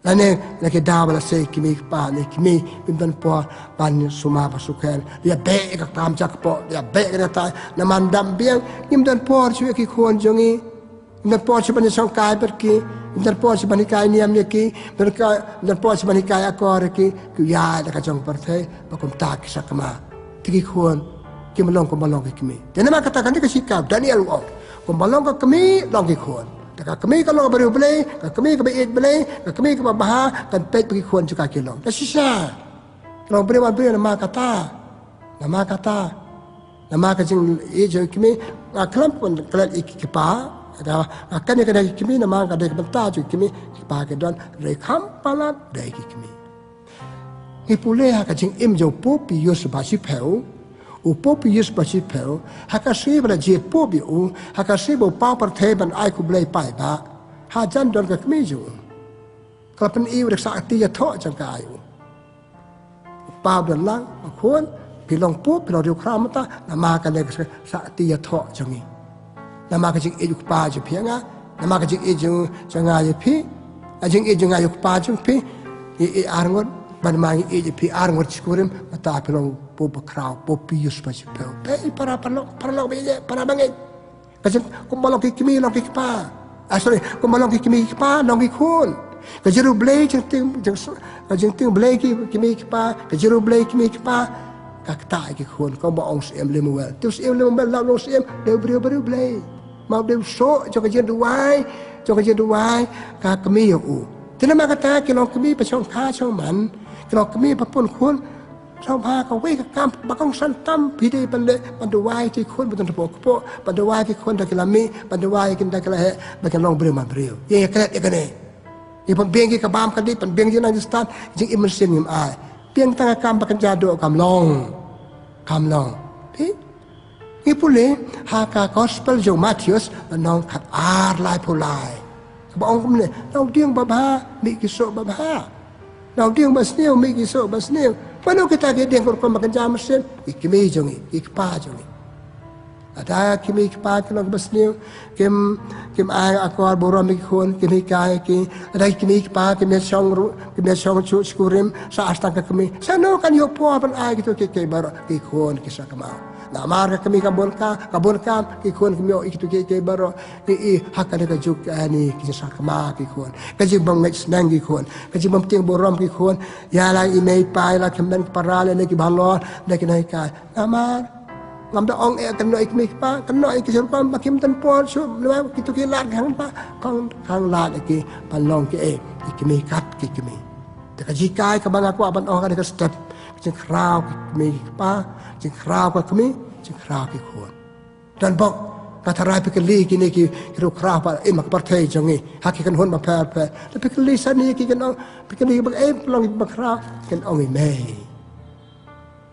la ne la ke da bala se ki mi pa ne ki mi bim ban po ban suma pa sukel ya be ka tam chak po ya be ka ta na man dam biang nim dan po chu ki khon jongi na po chu ban song kai per ki dan po chu ban kai niam ye ki dan po chu ban kai akor ki ku ya da ka jong per the pa kum ta ki sakma ki khon ki malong ko malong ki mi dan ma kata kan ki sikap Daniel ko malong ko mi long ki khon tak kami kalau baru beli, kami kebait beli, kami kebahah, kan pet pergi kuan juga kilo. Dah sisa. Kalau beri nama kata, nama kajing ijo kami, kelam pun kelat ikipa, akan yang kadang kami nama kadang bentar juga kami kipa kedon rekam palat dari kami. Ipuleh kajing imjo popi yus basi peu. O popi yus basi peu, hakasi pada je popi hakasi bo pau per ban ai ku blai pai ba, hajan don ka kmiju. Kalau pen iu dak sakti ya tho jang ka ai. Pau dan lang khon pilong pop pilong riu kramata nama ka nek sakti ya tho jangi. Nama ka jing eju pa je pianga, nama ka jing eju janga ye pi, ajing eju nga yuk pa jung pi, e arngot ban mangi eju pi arngot skurim mata pilong po bakraw po pius pa si peu pe para be para bangit kasi kumbalong kikimi long kikipa sorry kumbalong kikimi kipa long kikun kajiru blay jeng ting blay kimi kipa kajiru blay kimi kipa kakta kikun ko ba ong sim lemuel tus sim lemuel la lo sim de brio blay mau de so cho kajiru duai ka kami yo tinama kata kilong kami pa chong kha chong man kilong kami pa pun kun sau ba ka we ka kam ba kong san tam pi de ban le ban de wai ti khon ban de po ban de wai ti khon da kilami ban de wai kin da kala he ba kan long brio ma brio ye ka ye ka ne i pan beng ki ka bam ka di pan beng ji na stan jing im sim im ai piang tanga kam ba kan ja do kam long pi i pule ha ka gospel jo Matthews nong khat ar lai po lai ba ong kum ne nong tiang ba ba mi ki so ba ba nong tiang ba sneu mi ki so ba sneu Pano kita gedeng kalau makan jam mesin, ikimi jongi, ikpa jongi. Ada kimi ikpa kalau besniu, kim ay akor borom ikon, kimi kaya ki, ada kimi ikpa, kimi song skurim, sa astang kami. Sano kan yo po pan ay gitu kike baru ikon kisah kemau. Na marga kami kabon kam ikon kami yo itu kike baru hakane ka juk ani kisah kemau ikon. Kaji bang mek senang ikon, kaji bang ting borom ikon, ya la imei pai la kemen parale ne ki balon ne ki nai ka. Amar ngam da ong kan no ikmi pa kan no ikisur pa makim tan por so lewa kitu ki lat hang pa kang lat ki palong ki ikmi kat ki kimi. Ta kaji kai ka bang aku aban ong ka step jing kraw ki pa jing kraw ka kimi jing kraw ki khon. Dan bok katarai pikeli kini ki ru kraw pa mak partai jongi haki kan hon ma pa ta pikeli sani ki kan ong pikeli bang long bang kraw kan ong i mei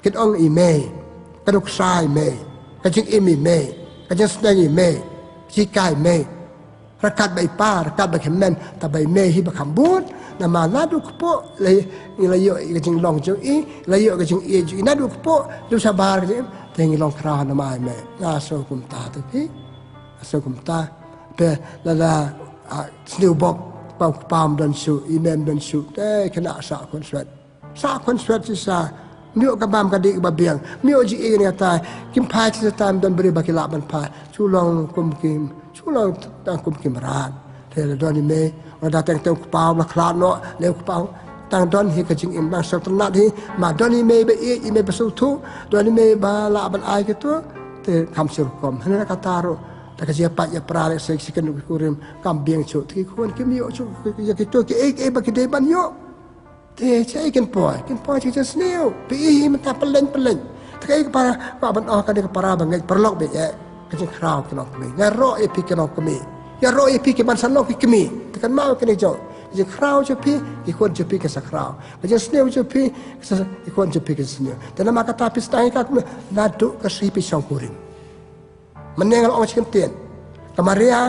kan ong i mei kaduk sai mei kajing imi mei kajing senangi mei jikai mei rakat bai pa rakat bai kemen ta bai mei hi bakambut nama nadu kepo layo kajing long jong i layo kajing i ju nadu kepo du sabar kajing tengi long kraw nama mei ngaso kum ta tu pi aso kum ta pe la sniu bob pam dan su imem dan su kena sa kon sweat si sa Mio kabam kadik babiang mio ji ini ata kim pai ci tam dan beri baki laban pa chulong kum kim rat te doni me wada teng teng pau la klat no le pau tang don hi ka jing im bang sa tan hi ma doni me be i me besu tu doni me ba laban ai ke tu te kam sur kom hana ka taro ta ka sia pa ya pra le se sikan kurim kam biang chu ti kon kim yo chu ya ki to ki e ba ki de ban yo Saya ikan poi kita seniu. Pi mata peleng. Tapi para ban oh kan para bangai perlok be ya. Kecil kraw kenok kami. Ngaro epi kenok kami. Ya ro epi ke ban sanok kami. Tekan mau kene jo. Kecil kraw je pi ikon je pi ke sakraw. Kecil seniu je pi ikon je pi ke seniu. Dan nama kata pi stang ka nadu ke si pi song kuring. Menengal ong chicken tien. Kamaria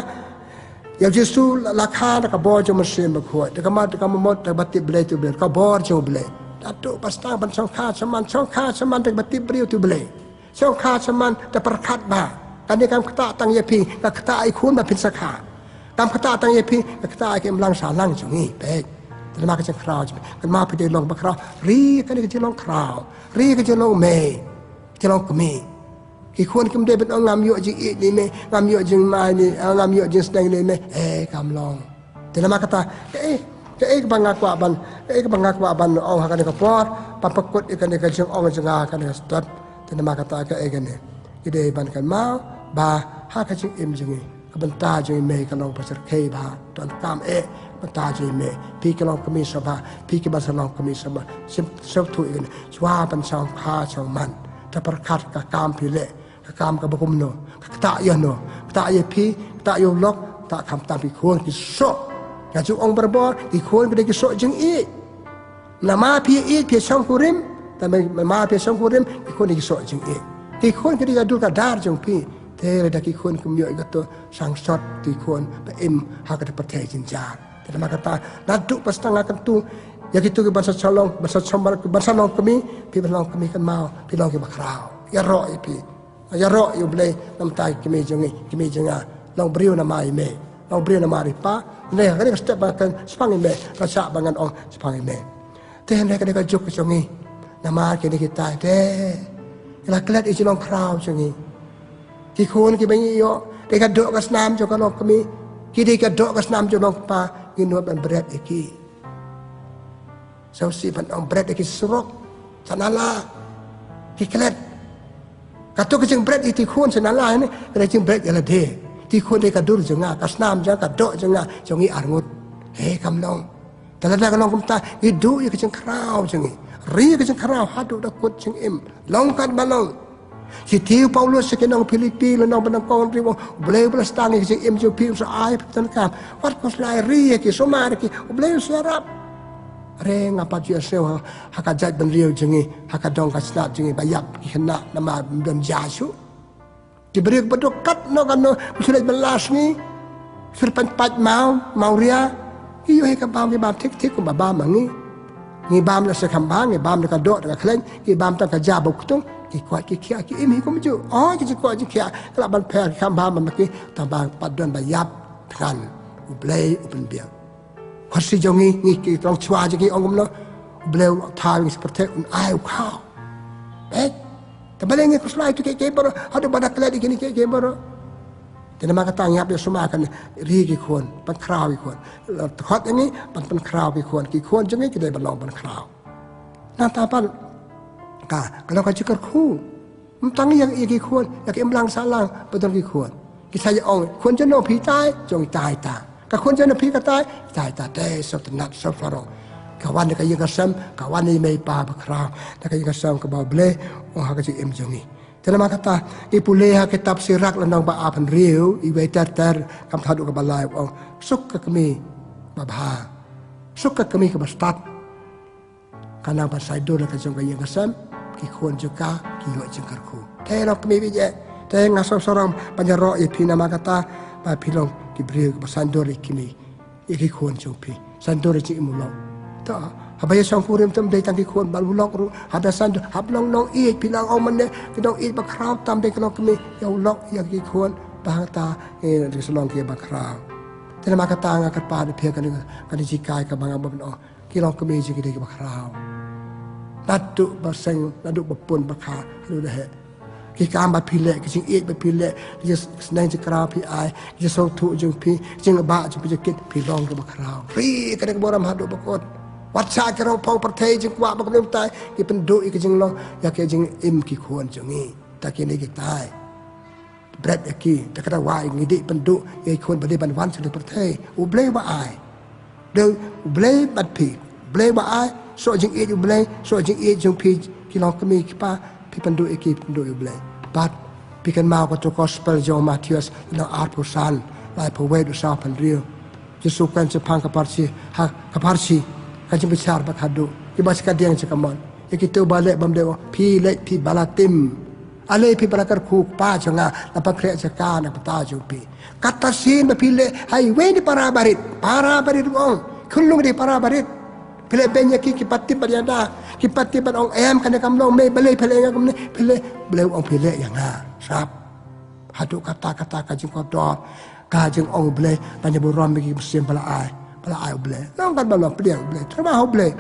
ya Yesus lakha ka bor jo mesin bakhoi de ka mot de bati ble tu ble ka bor jo ble datuk pastang ban song kha saman de bati brio tu ble song kha saman de perkat ba kan ni kam kata tang ye pi ka kata ai khun ba pin sakha kam kata tang ye pi ka kata ai kem lang sa lang jo ngi peแต่มาก็จะคราวกันมาไปเดินลงมาคราวรีกันก็จะลงคราวรีก็จะลงเมย์จะลงกมีกี่คนก็ไม่ได้เป็นงามอยู่จริงอีนี่เมย์งามอยู่จริงมานี่งามอยู่จริงแสดงนี่เมย์กำลองแต่มาก็ตาบางกว่าบันบางกว่าบันเอาหากันก็ปอดปะปะกดกันก็จึงเอาจึงหากันก็สตัดแต่มาก็ตาก็กันเนี่ยก็ได้บันกันมาบาหากันจึงอิ่มจึงก็บันตาจึงเมย์กันลองประเสริฐเคบาตอนตามบันตาจึงเมย์พี่ก็ลองก็มีสบายพี่ก็บันสลองก็มีสบายเสพถุยกันชัวบันสองพาสองมันถ้าประคัดกับกามพิเละกับกามกับบุกมโนกับตาเยโนตาเยพี่ตาโยล็อกตาคำตามพี่คนที่โซอย่าจุองบาร์บอร์ที่คนก็ได้กิโซจึงอีนามาพี่ช่องคุริมแต่ไม่มาพี่ช่องคุริมที่คนได้กิโซจึงอีที่คนก็ได้ดูกระดาษจึงพี่เทระดับที่คนก็มีอยู่กับตัวสังสดที่คนไปหากระประเทศจินจารแต่มาคตานัดดูปัสตังกันtu ya gitu ke bahasa Chalong bahasa Sombar bahasa Long kami pi Long kami kan mau pi Long ke bakrau ya ro pi ya ro yu ble nam tai kami jenga Long beriu nama ime Long beriu nama ripa ne kan ke step kan sepang ime rasa bangan ong sepang ime te ne kan ke juk jongi nama ke ni kita te la klat i Long krau jongi ki khun ki bangi yo de ka dok ka snam jo ka Long kami ki de ka dok ka snam jo Long pa ki no ban berat iki sausi pan om bread ki surok sanala ki klet kato ke jeng bread iti khun sanala ni kena jeng bread ala de ti khun de ka dur jenga kasnam jang ka do jenga jongi arngut kam long talada ka long kumta idu ke jeng krau jengi ri ke jeng krau hadu da kut jeng im long kan balong si tiu Paulus ke nong Filipi le nong banang kong riwo bleu blastang ke jeng im jo pi so ai tan kam wat kos lai ri ke so mar ke bleu serap reng apa dia sewa hakajat benriu jengi hakadong kasnat jengi bayap kena nama bem jasu diberi bedokat no kan no sudah belas ni serpan pat mau ria iyo he kabam ke bam tik ko baba mangi ni bam la se kambang ni bam ka do ka klen ki bam ta ka jabuk tung ki kwat ki kia ki imi ko mju ki ko ki kia kala ban per kambam man ki ta bang padon bayap kan ublei upen biang Kasi jongi ni ki tong chua ji ki ongom lo bleu thai seperti ai kau tabale ngi kuslai tu ke baro hadu badak ladi kini ke baro tena maka tangya pe suma kan ri ki khon pan kraw ki khon khot ni pan kraw ki khon jongi ki dai balong pan kraw na ta pan ka kalau ka jikar khu mtang yang ki khon yak imlang salang betul ki khon ki saya ong khon jono phi tai jong tai ta kaคนจะนพีก็ตายตาเตสตนัดสฟารกวันนี้ก็ยังกระซ้ำกวันนี้ไม่ปาบคราวแต่ก็ยังกระซ้ำก็บ่าวเบลว่าเขาก็จะเอ็มจงนี้แต่ละมาคตาอีปุเลหะกิตับสิรักและน้องบ่าวพันเรียวอีเวเตอร์คำท้าดูกับบาลายว่าสุขก็มีบ่าวสุขก็มีกับสตัดการนำภาษาดูแล้วก็จงก็ยังกระซ้ำกี่คนจุกากี่หัวจึงกระคูแต่เราก็มีวิจัยแต่งาสอบสรองปัญญารออีพีนามาคตาไปพิลองki beriu ke sandori kimi iki khon chopi sandori chi mulong ta habaya sang purim tam dai tang ki khon bal mulong ru hada sand hablong nong i pilang au man ne ki dong i ba kraw tam dai klok kimi ya ulok ya ki khon ba ta ri salong ki ba kraw tena ma ka ta nga ka pa de phe kan ji kai ka bang ba no ki long kimi ji ki de ba kraw natu ba seng natu ba pun ba kha lu de he ki kam ba phile ki jing ek ba phile ki snang ji kra phi ai ki so thu jung phi jing ba ji pi kit phi long ke ba khrao ri ka de boram hadu ba kot wat sa ka ro pau par thai jing kwa ba ko tai ki pen do ki jing long ya ke jing im ki khon jungi ta ki ni ki tai bread ki ta ka wa ngi di pen do ye khon ba de ban wan su par thai u ble ba ai de ble bat phi ble ba ai so jing e u ble so jing e jung phi ki long ka mi ki pa pi pendu iki pendu ible but pi kan mau ko to gospel jo Matius no arpusan lai po we do sa pan rio Yesus kan se pang ka parsi ha ka parsi ka jim bicar ba khadu ki bas ka diang se kamon iki to bale bam de pi le pi balatim alai pi para ku pa jonga la pa kre jaka na pata jupi kata sin ba pile highway di para barit ong kulung di para barit pile benya ki pati barianda ki pati ban ong em kan kam long me bele pile ngam ne pile bele ong pile yang ha sap hadu kata ka jing ko do ka jing ong bele tanya buram bagi musim bala ai bele nong kan balong piliang bele terima ho bele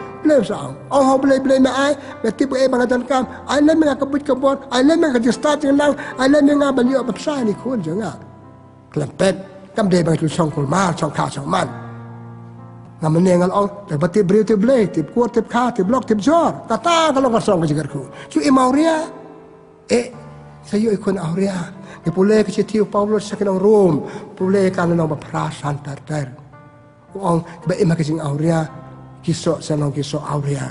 sang ong ho bele me ai me tipu e bangadan kam ai le me kabut kabon ai le me ka start jing nang ai le me nga ban yo ba sa ni kun jonga klempet kam de bang tu chong kul ma chong ka chong man ngam nengal ong te bati brio te ble te kuat te kha te blok te jor kata kalau ka song ka jigarku chu e mauria sayo ikon auria ke pule ke tiu Paulus sa kinong Rome pule ka nang maprasan tartar ong ba imakasing auria kiso sa nong kiso auria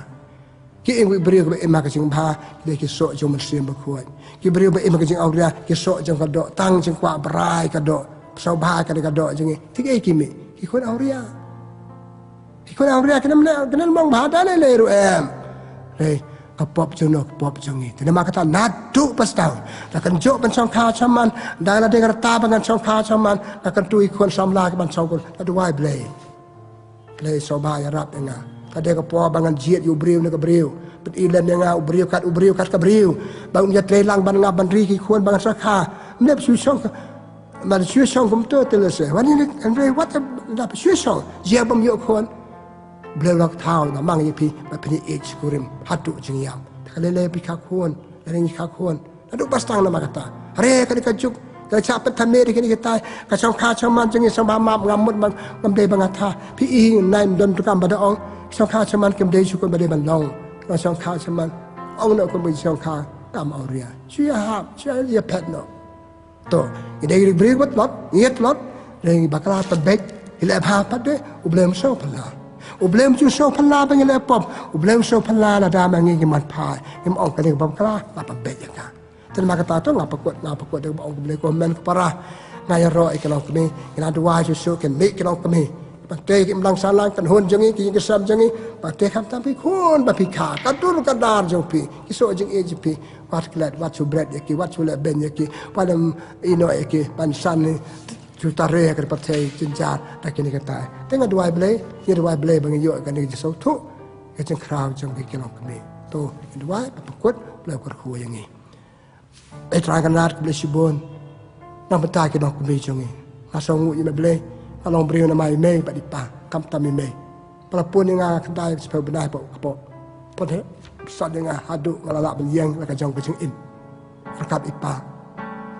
ki ingwi brio ba imakasing ba de kiso jo mesim ba kuat ki brio ba imakasing auria kiso jong ka do tang jing kwa brai ka do so ba ka do jing ti kimi ki kon auria ikon auria kenal mong bahada le ru kapop jono kapop jongi tena makata nadu pastau akan jo ban song kha chaman dana de garta ban song kha chaman akan tu ikon samla ban song kon adu wai ble so ba ya rap nga kade ka po bangan jiet yu briu ne ka briu bet ilen nga ubriu kat ka briu bang ya trelang ban nga ban ri ki khon ban sa kha ne su song man su song kum to tele se wani ne andre what da su song je bam yo khon beli lok tahu na mang yepi bapini age kurim hatu jengiam kalele pika kuon lering ka kuon adu bastang nama kata re kali kajuk kali capet tameri kini kita kacang kacang man jengi sama map ngamut man ngamde bangata pi ing naim don tukam pada ong kacang kacang man kemde syukur pada bandong kacang kacang man ong nak kemde kacang kam auria cia ya pet no to ide beri buat lot niat lot lering bakal terbek ila apa deh ublem so pala ublem chu so phalla bang le pop ublem so phalla la da ma ngi man phai im ong ka ding bam kala la pa be ya ka ten ma ka ta to nga pakut de ong ble ko men para nga ya ro ik long kami ina du wa chu so ken me ke long kami pa te kim lang salang kan hon jangi ki ke sam jangi pa te kham tam pi khon ba pi kha ka dur ka dar jong pi ki so jing e ji pi wat klet wat chu bread ki wat chu le ben ki pa dam ino ki pan san ni jutare ke patai jinjar tak ini kata tengah dua ble bang yo kan ni so tu ke jeng crowd jeng ke kelong kami to dua pakut ble kor khu yang ni terang kan rat ble sibon na bata ke dong kami jeng ni na so ngu i ble along brio na mai me pa di pa kam tam me para pun nga kedai sepe benai po he sa dengan hadu ngalala benyang la ka jong ke jeng in rakap ipa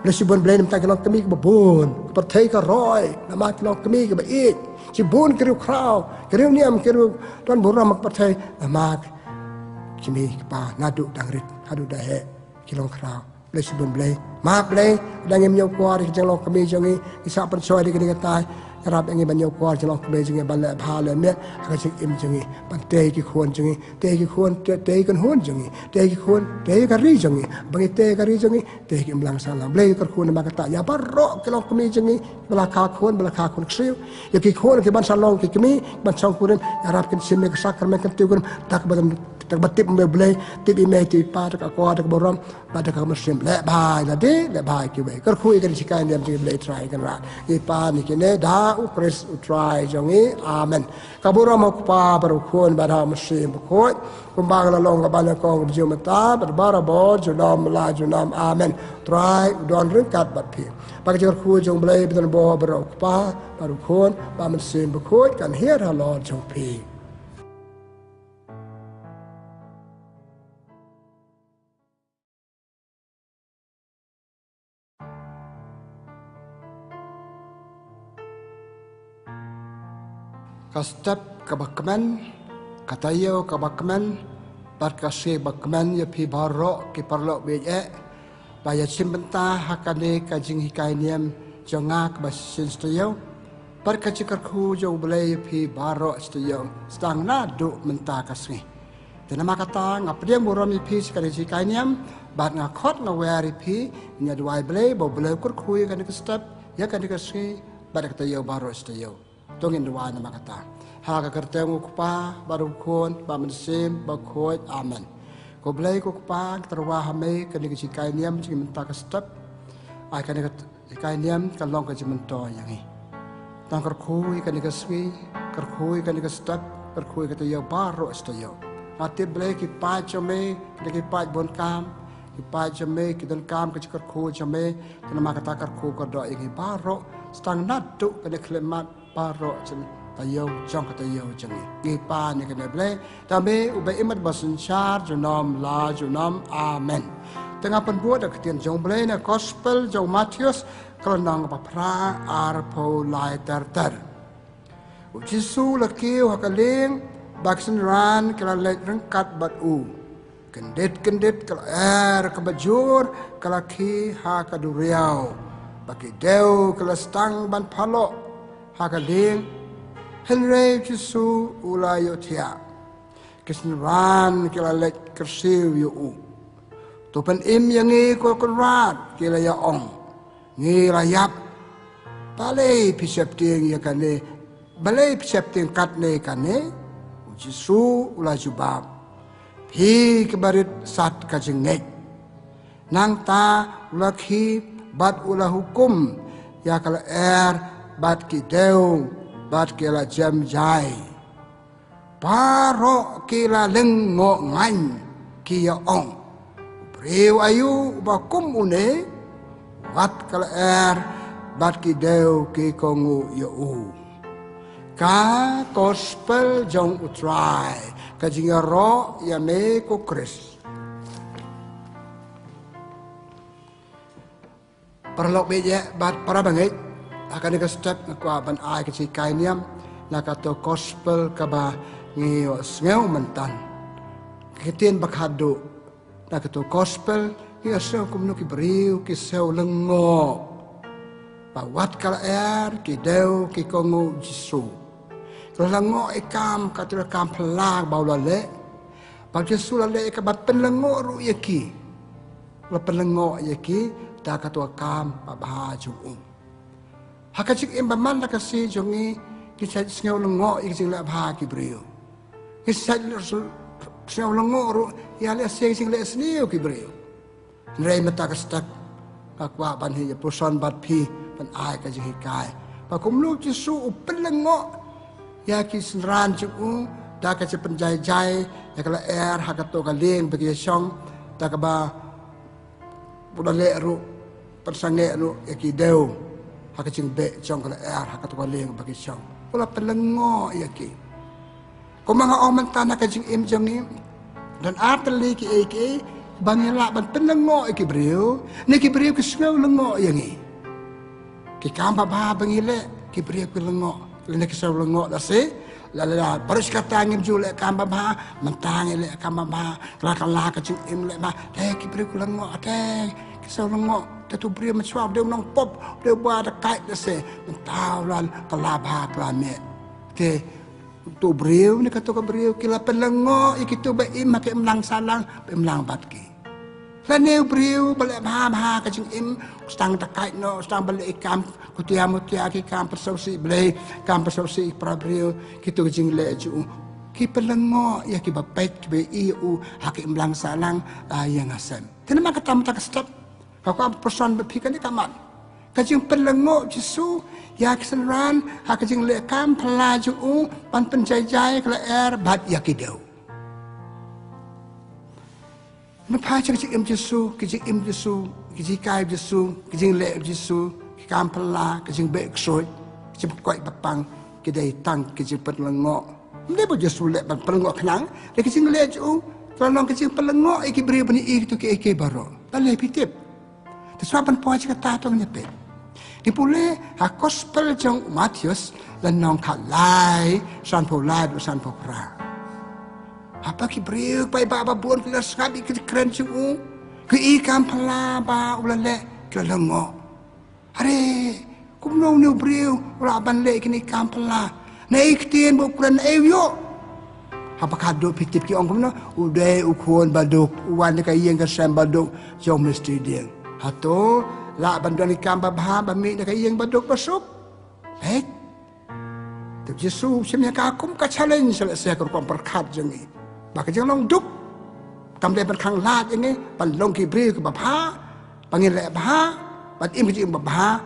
Lesibon blame tak kelong kami ke babon, pertai ke roy, nama kelong kami ke baik. Cibun keriu krau, keriu niam keriu tuan buram mak pertai, nama kami ke pa nadu dangrit, hadu dahe kelong krau. Lesibon blame, mak blame, dangem nyau kuar ke kelong kami jongi, isa persoy di kini katai. Kerap ingin banyak kuar jelang kembali jengi balik bhala met akan jeng im jengi pantai ki khon jengi tei ki khon tei kan hon jengi tei ki khon tei kari jengi bagi tei kari jengi tei ki imlang salah blai kar khon ma kata ya barok kelong kemi jengi belaka khon ksiu ya ki khon ki ban salong ki kemi ban song kuren arab kan simme ka sakar men kan tiugun tak badam tak batip me blai tip ime ti pa tak ko tak borom pada ka muslim le bai la de le bai ki be kar khu ikan sikai dem jengi blai try kan ra i pa ni kene da upres utrai jongi amen kabura mak pa baru khon bara muslim khoi kumbang la long ka bana kong bju mata bara bo junam la junam amen try don ringkat bat pi pakjor khu jong blai bidan bo baru pa baru khon ba muslim khoi kan her ha lord jong pi Kastap kabakman, katayo kabakman, barkasi bakman ya pi barok ki parlok beje, baya simbenta hakane kajing hikai niam jongak basin studio, barkaci karku jauh belai pi barok studio, stang nadu menta kasih. Tenama kata ngapdia muram pi sekali hikai niam, bar ngakot ngawari pi nyadwai belai bau belai karku ya kan kastap ya kan kasih, bar katayo barok studio. Tungin dua nama kata. Hak kertemu kupa baru kon, bamen sim, bakoi, amen. ko blai ko pan terwa hame kan ke cikai niam ci menta ka step ai kan ke cikai niam kan long ka ci mento yang ni tang kar khui kan ke swi kar khui kan ke step kar khui ka yo baro sto yo ate blai ki pa chome ki pa bon kam ki pa chome ki don kam ke kar khui chome kan ma kata kar khui ko do yang baro stang nat tu kan klemat baro chen tayo jong tayo jangi ni pa ni kan blai tabe ubai imat basun char junom la junom amen tengah penbuat dak tian jong blai na gospel jong Matius kelenang pa pra arpo lai ter Jisu lakiu hakaling baksin ran kala let rengkat bat u kendit kala kebajur kala ki ha kaduriau bagi deu kala stang ban palo hakaling Henry Jisu ulayo tia kisn ran kala let kersiu yu u tupan im yangi ko kurat kila ya ong ngi rayap balai pisap ting ya kane balai pisap ting kat ne kane Jisu ula jubab pi kebarit sat kajengek nang ta ulakhi bat ula hukum ya kala bat ki deu bat kila jam jai paro kila lengo ngan ki ya ong priu ayu bakum une wat kala bat ki deu ki kongu ya u ka gospel jong utrai ka jingaro ya me ko Chris perlok beje bat para bangit akan ka step ko ban ai ka cikai niam na ka to gospel ka ba ngi ngeu mentan kitien bakhado na ka to gospel ki asau kum no ki briu ki seu lengo ba wat kala ki deu ki kongu Jisu lengo ikam katura kam pelang baula le bagi sula le ka bat penlengo ru yaki la penlengo yaki ta katua kam ba ju hakachik im baman la kasi jongi ki sa ngeu lengo ik sing la ba ki brio ki sa ngeu lengo ru ya le sing le sniu ki brio rei mata ka stak akwa ban hi puson bat phi ban ai ka ji kai ba kum lu ji su penlengo ya ki senran cu da ka penjai jai ya kala hakato ka leng bagi song da ka ba budale ru persange ru ya ki deu hakaching be chong kala hakato ka leng bagi song pula pelengo ya ki ko mga oman tana ka jing im jongi dan arteli ki eke bangila ban pelengo ki brio ne ki brio ki smeu lengo yangi ki kamba ba bangile ki brio ki lengo lene kisau lengo dase la baris kata ngim jule kamba ba mentang le kamba ba kala ka im le ba ki bri lengo ate kisau lengo tu bri ma swab de nong pop de ba da kai dase mentau lan kala ba kala me te tu bri ni ka to ka bri ki la pelengo ikitu ba im make mlang salang be mlang bat ki Laneu beriu balik bah kacing im stang takai no stang balik ikam kutia mutia ki kam persausi beli kam persausi pra beriu kitu kacing le ju ki pelengo ya ki bapet ki be iu hak imlang salang yang asam tenama kata mata step kau person berpikir ni kamat kacing pelengo Jisu ya keseluruhan hak kacing le kam pelaju pan penjajai kala bat ya ki deu Napa cakap im Jisu, kecik im Jisu, kecik kai Jisu, kecik le Jisu, kam pela, kecik bek soy, kecik kuat bapang, kedai tang, kecik pelengok. Mesti boleh Jisu le pelengok kenang, le kecik le Jisu, kalau kecik pelengok, iki beri bani ik tu ke baru, tak pitip. Tersaban poin cakap tahu nyepet. Di pule gospel jong Matius dan nong kalai, san polai, san popra. Apa ki beriu pai baba buon kila skabi ki keren cu ki ikan pala ba ulale kila lengo are kumno ni beriu ula ban le ki ikan pala nei ktien bo keren eyo apa kado pitip ki ong kumno ude ukon baduk uwan ka yeng ka sam baduk jom mesti dia hato la bandan ikan baba ba mi ka yeng baduk basup tu Yesus semia ka akum ka challenge selesai ka perkat jengi Baka jeng long duk kamde ban khang lat ini ban long ki bri ke bapha pangin le bha ban im ki bapha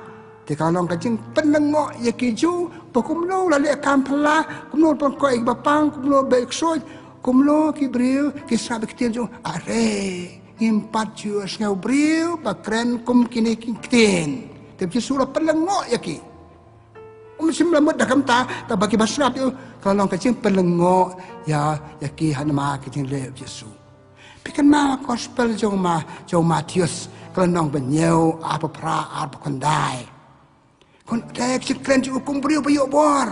te kalong ka jing penlengo ye ki ju pokum lo la le kam phla kum lo pon ko ik bapang kum lo be ksoi kum lo ki bri ki sa be kten ju are impat ju sneu bri ba kren kum kini kten te ki sura penlengo ye ki simla mud dah kamta ta bagi basrap tu kalong ka jing penlengo ya ki hanma ki jing le Yesu pikan ma gospel jong Matius kalong benyau apa pra apa kondai kon tek sikren ju kum brio bayo bor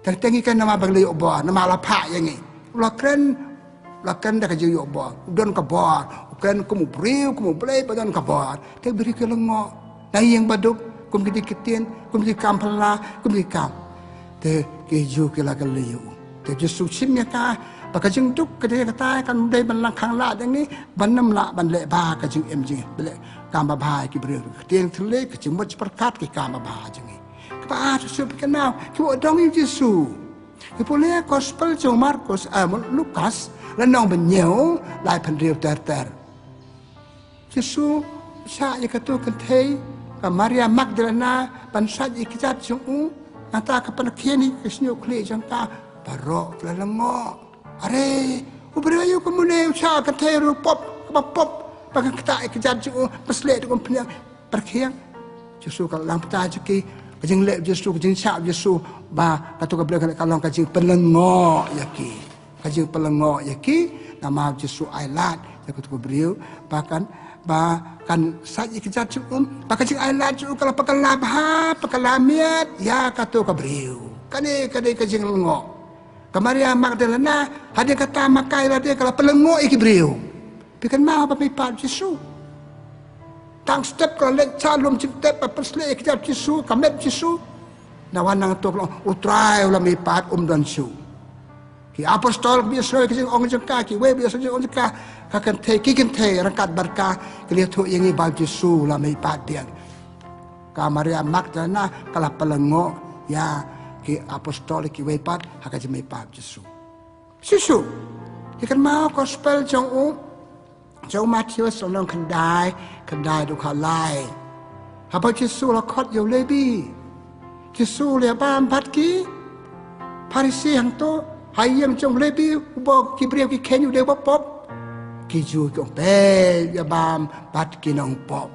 tengi kan nama bang le bor nama la pha yang ni la kren dah ka ju yo bor don ka bor kren kum brio kum blai badan ka bor te beri kelengo dai yang baduk kum di kitien kum di kampala kum di kam te ke ju ke la ka le yo te ju su sim ya ka baka jing duk ke de kata kan dai ban lang khang la dang ni ban nam la ban le ba ka jing em jing bele kam ba ba ki brio tien thle ke jing mot perkat ki kam ba ba jing ke ba tu su ke now ki wo dong yu Yesu ki pole gospel jo Markus Lukas la nong ban nyeo lai pan riu ter Yesu sa ya ka tu kan thei ka Maria Magdalena ban sa ji ki jat jung ata ka pan khieni ke snyo khle jang ta baro la lango are ubri ayo komune usa ka teru pop pakai kita ikjat ju pesle tu kompnya perkiang Yesu kalau lang peta ki kajing le Yesu kajing sap Yesu ba katu ka bela kalong kajing pelengo yaki kajing pelengo yaki nama Yesu ailat ya katu ka beliau bahkan ba kan sai ikjat ju kajing ailat ju kalau pakai labha pakai lamiat ya katu ka beliau kane kajing lengo Maria Magdalena ada kata makai lah dia kalau pelengo iki beliau pikan mau apa pipat Yesu tang step kalau lek calum step apa sle ikjat Yesu kamet Yesu nawan nang tu utrai ulam pipat dan Yesu ki apostol biasa ki ong jengka ki we biasa ong jengka kakan te ki kan te rangkat berkah kelihat tu yang ibal Yesu ulam pipat dia ka Maria Magdalena kalau pelengo ya ki apostolik ki wepat haka jemai pap Yesu Yesu ikan mau gospel jong Matius long kendai du khalai apa Yesu la khot yo lebi Yesu le bam pat ki Parisi hang to hayem jong lebi bo ki brio ki kenyu de pop ki ju jong pe ya bam pat ki nong pop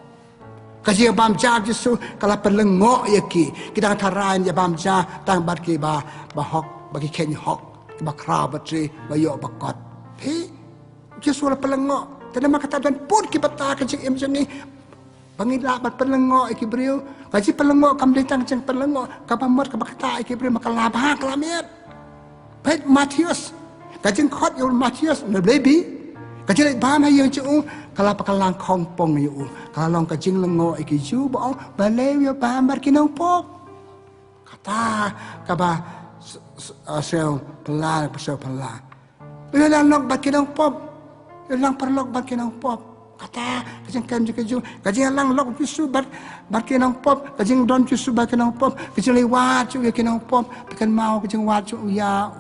kasi bam ja Yesu kala pelengo yaki kita tharan ya bam ja tang bat ki ba hok bagi ken hok ba kra batri ba yo ba kot he Yesu la pelengo tena kata dan pun ki bata ka jing em jani bangila bat pelengo iki brio kasi pelengo kam de tang jeng pelengo ka pamot ka bakata iki brio makala ba klamiat pet Matius ka jing khot yo Matius ne lebi ka jing ba ma yo chu kalau pakalang kong pong yu kalau ka jing lengo iki ju bong balew yo ba mar kinong pop kata ka ba sel pela yo lang nok bat kinong pop yo lang perlok bat kinong pop kata ka jing kan ju ka jing lang lok pisu bat kinong pop ka jing don pisu bat kinong pop ka jing liwat ju kinong pop pikan mau ka jing wat ju ya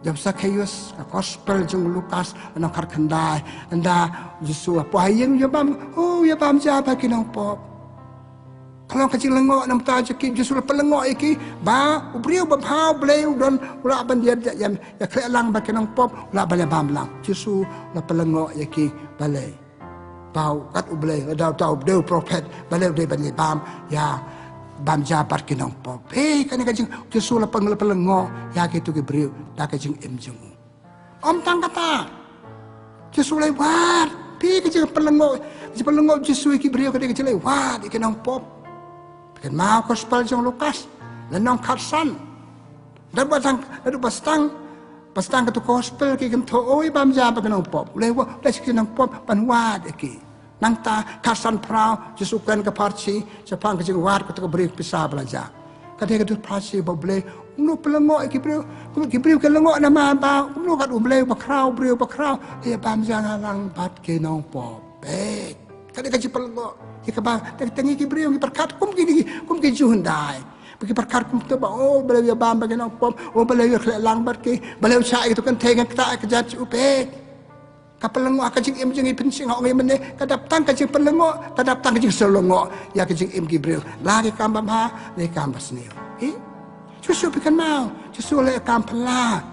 jam Zakheus gospel jung Lukas ana khar khandai anda Yesu apa hayeng ya bam ja ba kinong pop kalau kecil lengo nam ta jeki Yesu pelengo iki ba ubriu ba phau bleu don ula ban dia ya khle lang ba kinong pop ula bale bam lang Yesu la pelengo iki bale bau kat ublei tau deu prophet bale de ban bam ya bam jabat kinong pop kan kajing Yesu la pelengo ya gitu ke beriu da kajing em jung om tang kata Yesu lai wat kajing pelengo Yesu ki beriu kajing lai wat kinong pop kan mau gospel jong Lukas lenong khatsan dan pastang ke gospel ki kan to oi bam jabat kinong pop lai wa da kinong pop pan wat ki nang ta kasan prau Yesu kan ke parsi sepang ke jingwat ke beri pisah belajar kadang ke parsi boble nu pelengo ki brio ke lengo nama ba nu kat umle bakrau brio bakrau ya bam jana lang bat ke nong pop kadang ke pelengo ki ba tengi ki brio ki perkat kum ki juhundai bagi perkat kum tu ba bele ya bam bagi nong pop bele ya lang bat ki bele cha itu kan tengan ta ke jat upek kapelengok kajing im jeng ipin sing ngok ngimene kadap tang kajing pelengok kadap tang kajing selengok ya kajing im Gibril lagi kambam ha le kambas ni susu pikan mau susu le kampala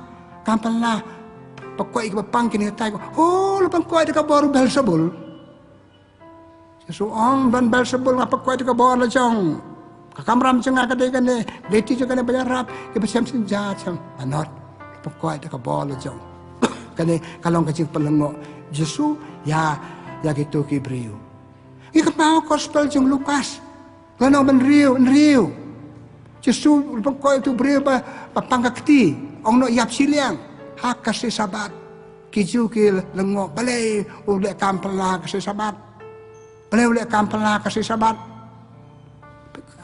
pakoi ke pang kini tai oh lepan koi de baru Belzebul susu ong ban Belzebul ngapa koi de baru la jong kamram jeng akade kan ne leti jeng kan bayar rap ke besam sinja jam anot pakoi de baru la jong kan kalau kajing pelengok Yesus ya gitu Gibril ikat mau gospel jeng Lukas lanau ben riu Yesus pengkoi tu beri pangkakti ong no yap siliang hak kasih sabat kiju ki lengok balai ulek kampela kasih sabat balai ulek kampela kasih sabat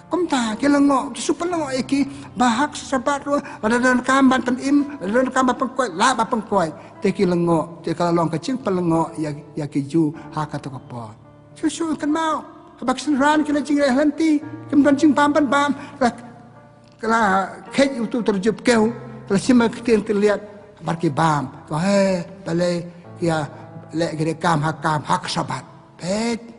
komta ki lengok Yesus pelengok iki bahak sabat ru ada dan kamban tenim ada dan kamban pengkoi la ba pengkoi te ki lengok te kalau long kecing pelengok ya kiju hak atau apa Yesus kan mau habak senran kila jing henti kemudian jing pampan bam kalau kek itu terjub kau, kalau siapa kita terlihat barki bam, kau balai ya lek gede kam hak sabat,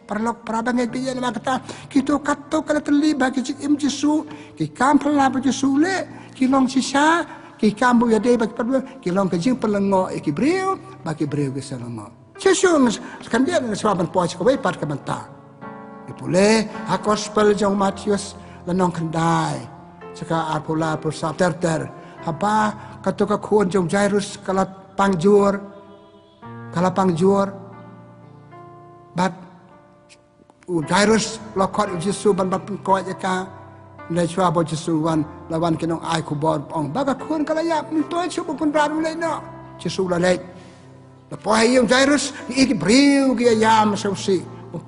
perlu perabangan biaya nama kata kita kata kalau terlibat kecik im Yesus, kam pelah Yesus le, kilong sisa, kam bu ya deh bagi perlu, kilong kecik pelengok Gibril, bagi Gibril ke selengok. Yesus sekarang dia sesuatu puas kau part kementar. Boleh, aku gospel jong Matius lenong kendai. Saka arpula persab ter apa kata kuon jong Jairus kalau pangjur bat Jairus lokot Yesus ban pengkoi jaka le chua bo Yesus wan lawan kinong ai ku bor ong baga kuon kala ya to chup pun ram le no Yesus la le lepo hai jong Jairus iki briu ki yam sausi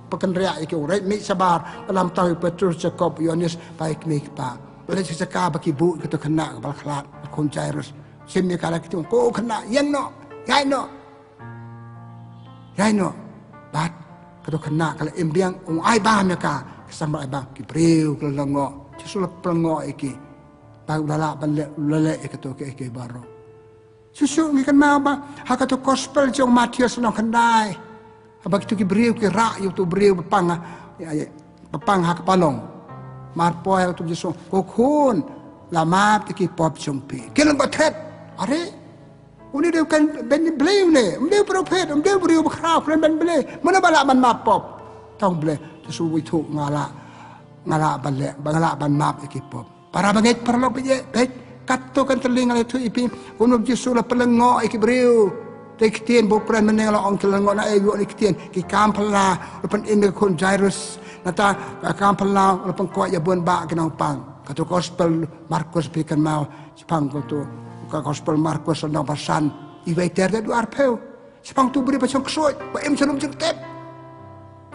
pekenria iki urek mi sabar dalam tahu Petrus Jakob Yohanes baik mi pa boleh cakap bagi bu kita kena kepala kelak kon Jairus sini kalau kita ko kena yang no yai no bat kita kena kalau imbiang ai ba mereka kesambal ai ba Gibril kalau lengok susul pelengok iki bang lala lele itu ke baru susu ni kan mau ba hak tu gospel jong Matius no kendai abang itu Gibril ke rak itu Gibril pepang hak palong marpoy tu Yesus kokun lama tiki pop jumpi kelang batet are uni dia kan ben beliau ne dia prophet dia beriu berkraf ben beliau mana balak ban map pop tong beliau Yesus itu ngala ban map tiki pop para banget perlu baik katu kan telinga itu ipi unu Yesus la pelengok iki beriu tektian bokran meneng la ong kelengok na ayu ni ketien ki kampala lepan inde kon Jairus nata kampala lepan kuat ya buan ba kenang pang katu gospel Markus bikan mau sepang katu gospel Markus no pasan iwai ter du arpeu sepang tu beri pasang kesoi ba em salum jengtep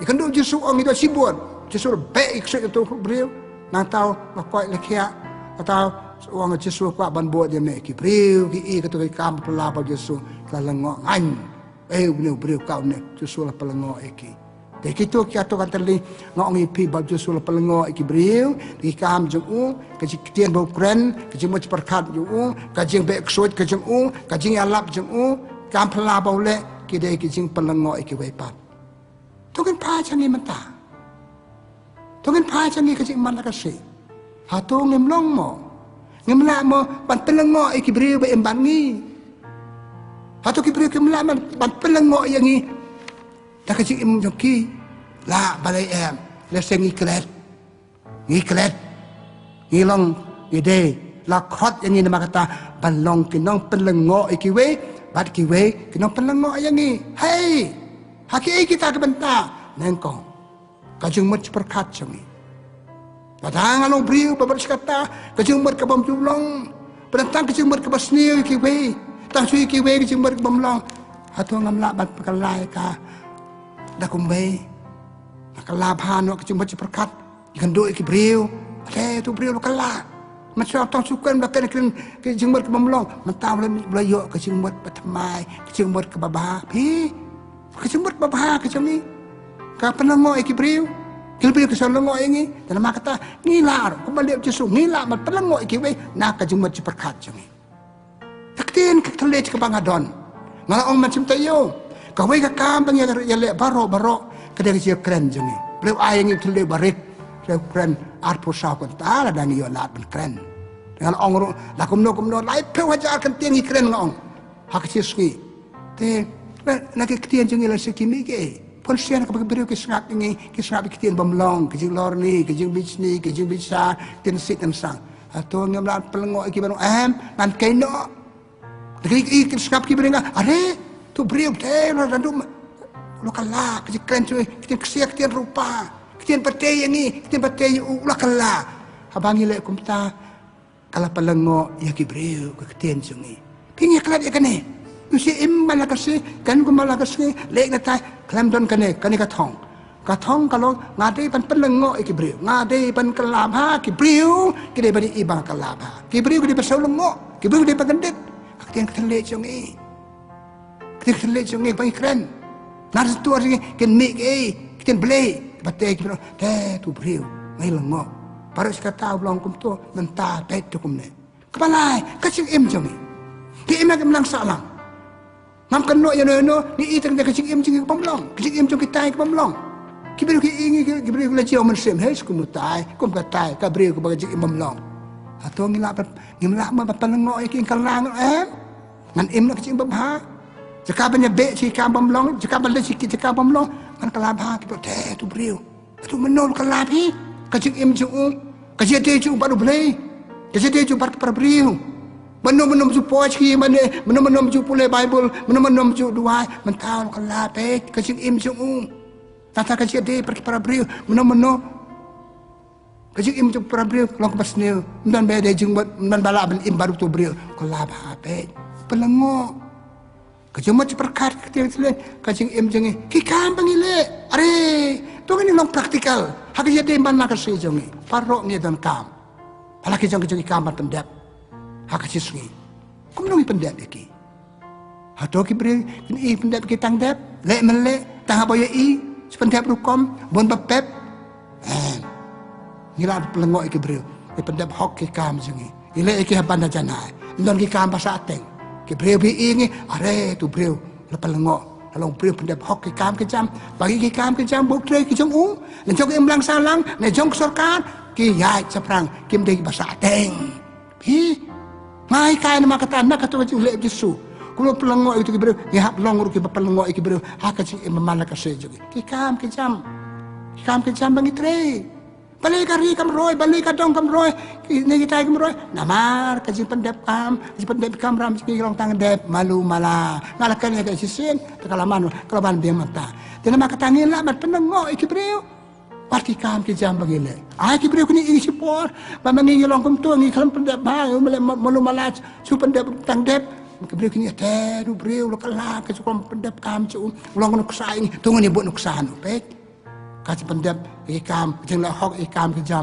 ikan du Yesus ong itu sibun Yesus baik kesoi itu beriu nang tau kuat lekia atau orang Yesus kuat ban buat dia mek Gibril ki katu kam pela ba Yesus lengok an beriu kau ne Yesus la pelengok iki de kitu ki atu kan terli ngok ngipi ba Yesus la pelengok iki beriu di kam jung ke tien bo kren ke mo perkat jung ka jing be ksot ke jung ka jing alap jung kam pela ba le ki de ki jing pelengok iki we pat tu kan pa changi mata tu kan pa changi ke jing man ka se ha tu ngem long mo ngem la mo ban pelengok iki beriu be emban ngi atau Gibril kemelaman ban pelengok yang ni tak kecik im joki la balai em leseng ngiklet ngilong ide la khot yang ni nama kata ban long kinong pelengok ikiwe bat kiwe kinong pelengok yang ni hey haki kita ke benta nengkong kajung mat perkat jangi padang along briu babar kata kajung mat ke bom julong penentang kajung mat ke basniu ikiwe tak sui kiwe ke jember bamlong atau ngamla bat pekalai ka dah kumbai nakala bhan ke jember perkat ikan do ki briu tu briu kala macam tong sukan bahkan ke jember ke bamlong mentau le belayo ke jember patmai ke jember ke babah pi ke jember babah ke jemi ka penengo ki briu kilbriu ke salongo ini dalam kata ngilar kembali Yesus ngilar mat penengo kiwe nak ke jember perkat jemi Taktin ke telit ke bangadon. Ngalah ong macam tayo. kawai ka kam bang ya le baro kada ke keren jengi beliau ayang itu le barit le keren art pusau kan ta la dan yo lat ben keren dengan ong la kumno lai pe wajar kan tiang keren ngong hak ski te na ke tiang jengi la sekimi ke polisian ka beliau ke sngap ngi ke sngap ke tiang bamlong ke jing lor ni ke jing beach ni ke jing beach sa tin sit dan sang atau ngam lat pelengok ki barong nan kaino deki ke sngap ki beringa are tu beliau te la dan lokala keren cuy kita kesiak kita rupa kita patai yang ni kita patai lokala abang ile kumta kala palengo ya kibreu ke keten sungi pingi kelat ya kene usi imbala kasi kan kumala kasi lek na tai klam don kane katong kalau ngade pan palengo ya kibreu ngade pan kelabha kibreu kide bani ibang kelabha kibreu kide pasau lengo kibreu kide pagendet keten kelek sungi keten kelek sungi bang keren nada tu orang ken make kita beli batai kita tu beriu ngai lengo baru sekata ulang kum tu mentah pet tu kum ne kepala kacing jongi di emak menang salam ngam keno ya no ni itang kacing jongi pamlong kacing jongi tai pamlong kibir ki ingi kibir ki lajau mensem hai kum tai kum katai ka beriu ku kacing pamlong atau ngilak ma palengo ki kalang ngan nak kacing bamha jika banyak bek jika bamlong jika balik jika bamlong kan kelabha kita teh tu beriu tu menol kelabhi kajik jung kajik dia jung baru beli kajik dia jung baru beriu menom ju poetry menom ju pule bible menom ju dua mentau kelabhe kajik jung tata kajik dia pergi para beriu menom kajik jung para beriu long pasnil dan beda jung dan balak ben baru tu beriu kelabha be pelengok kecuma perkat ketika kacing jengi kikam pangile are tu kan long praktikal hak jadi mana kasih jengi parok ni dan kam halaki jengi kam pendap hak siswi kum nongi pendap iki hato ki beri ni pendap ki tangdap lek melek tang apa ya i sependap rukom bon bapep ngila pelengok iki beri pendap hok ki kam jengi ile iki habanda janai ndon ki kam pasateng ke beriu bi ingi are tu beriu lepas lengok lalu beriu pendap hok ke jam bagi ke jam buk tre ke jong dan jong emlang salang ne jong sorkan ke yai seprang kim dei bahasa teng hi mai kai nama kata nak kata wajib lek jisu kulo pelengok itu ke beriu ya hak longur ke pelengok ke beriu hak ke memala ke sejo ke jam bagi tre balik kari kam roy balik kadong kam roy ni kita kam roy namar kaji pendep kam ram ki long tang dep malu mala ngalakan ya sisin tekalaman kelaban dia mata dan nama katangin lah mat penengok iki beriu parti kam ki jam bagile ki beriu kini isi por bamangi long kum tu ngi kalam pendep ba malu mala su pendep tang dep ki beriu kini te du beriu lo kala ke sukom pendep kam cu long nuk saing tunggu ni buat nuk sanu pek kasih pendap ikam jeng la hok ikam ke jam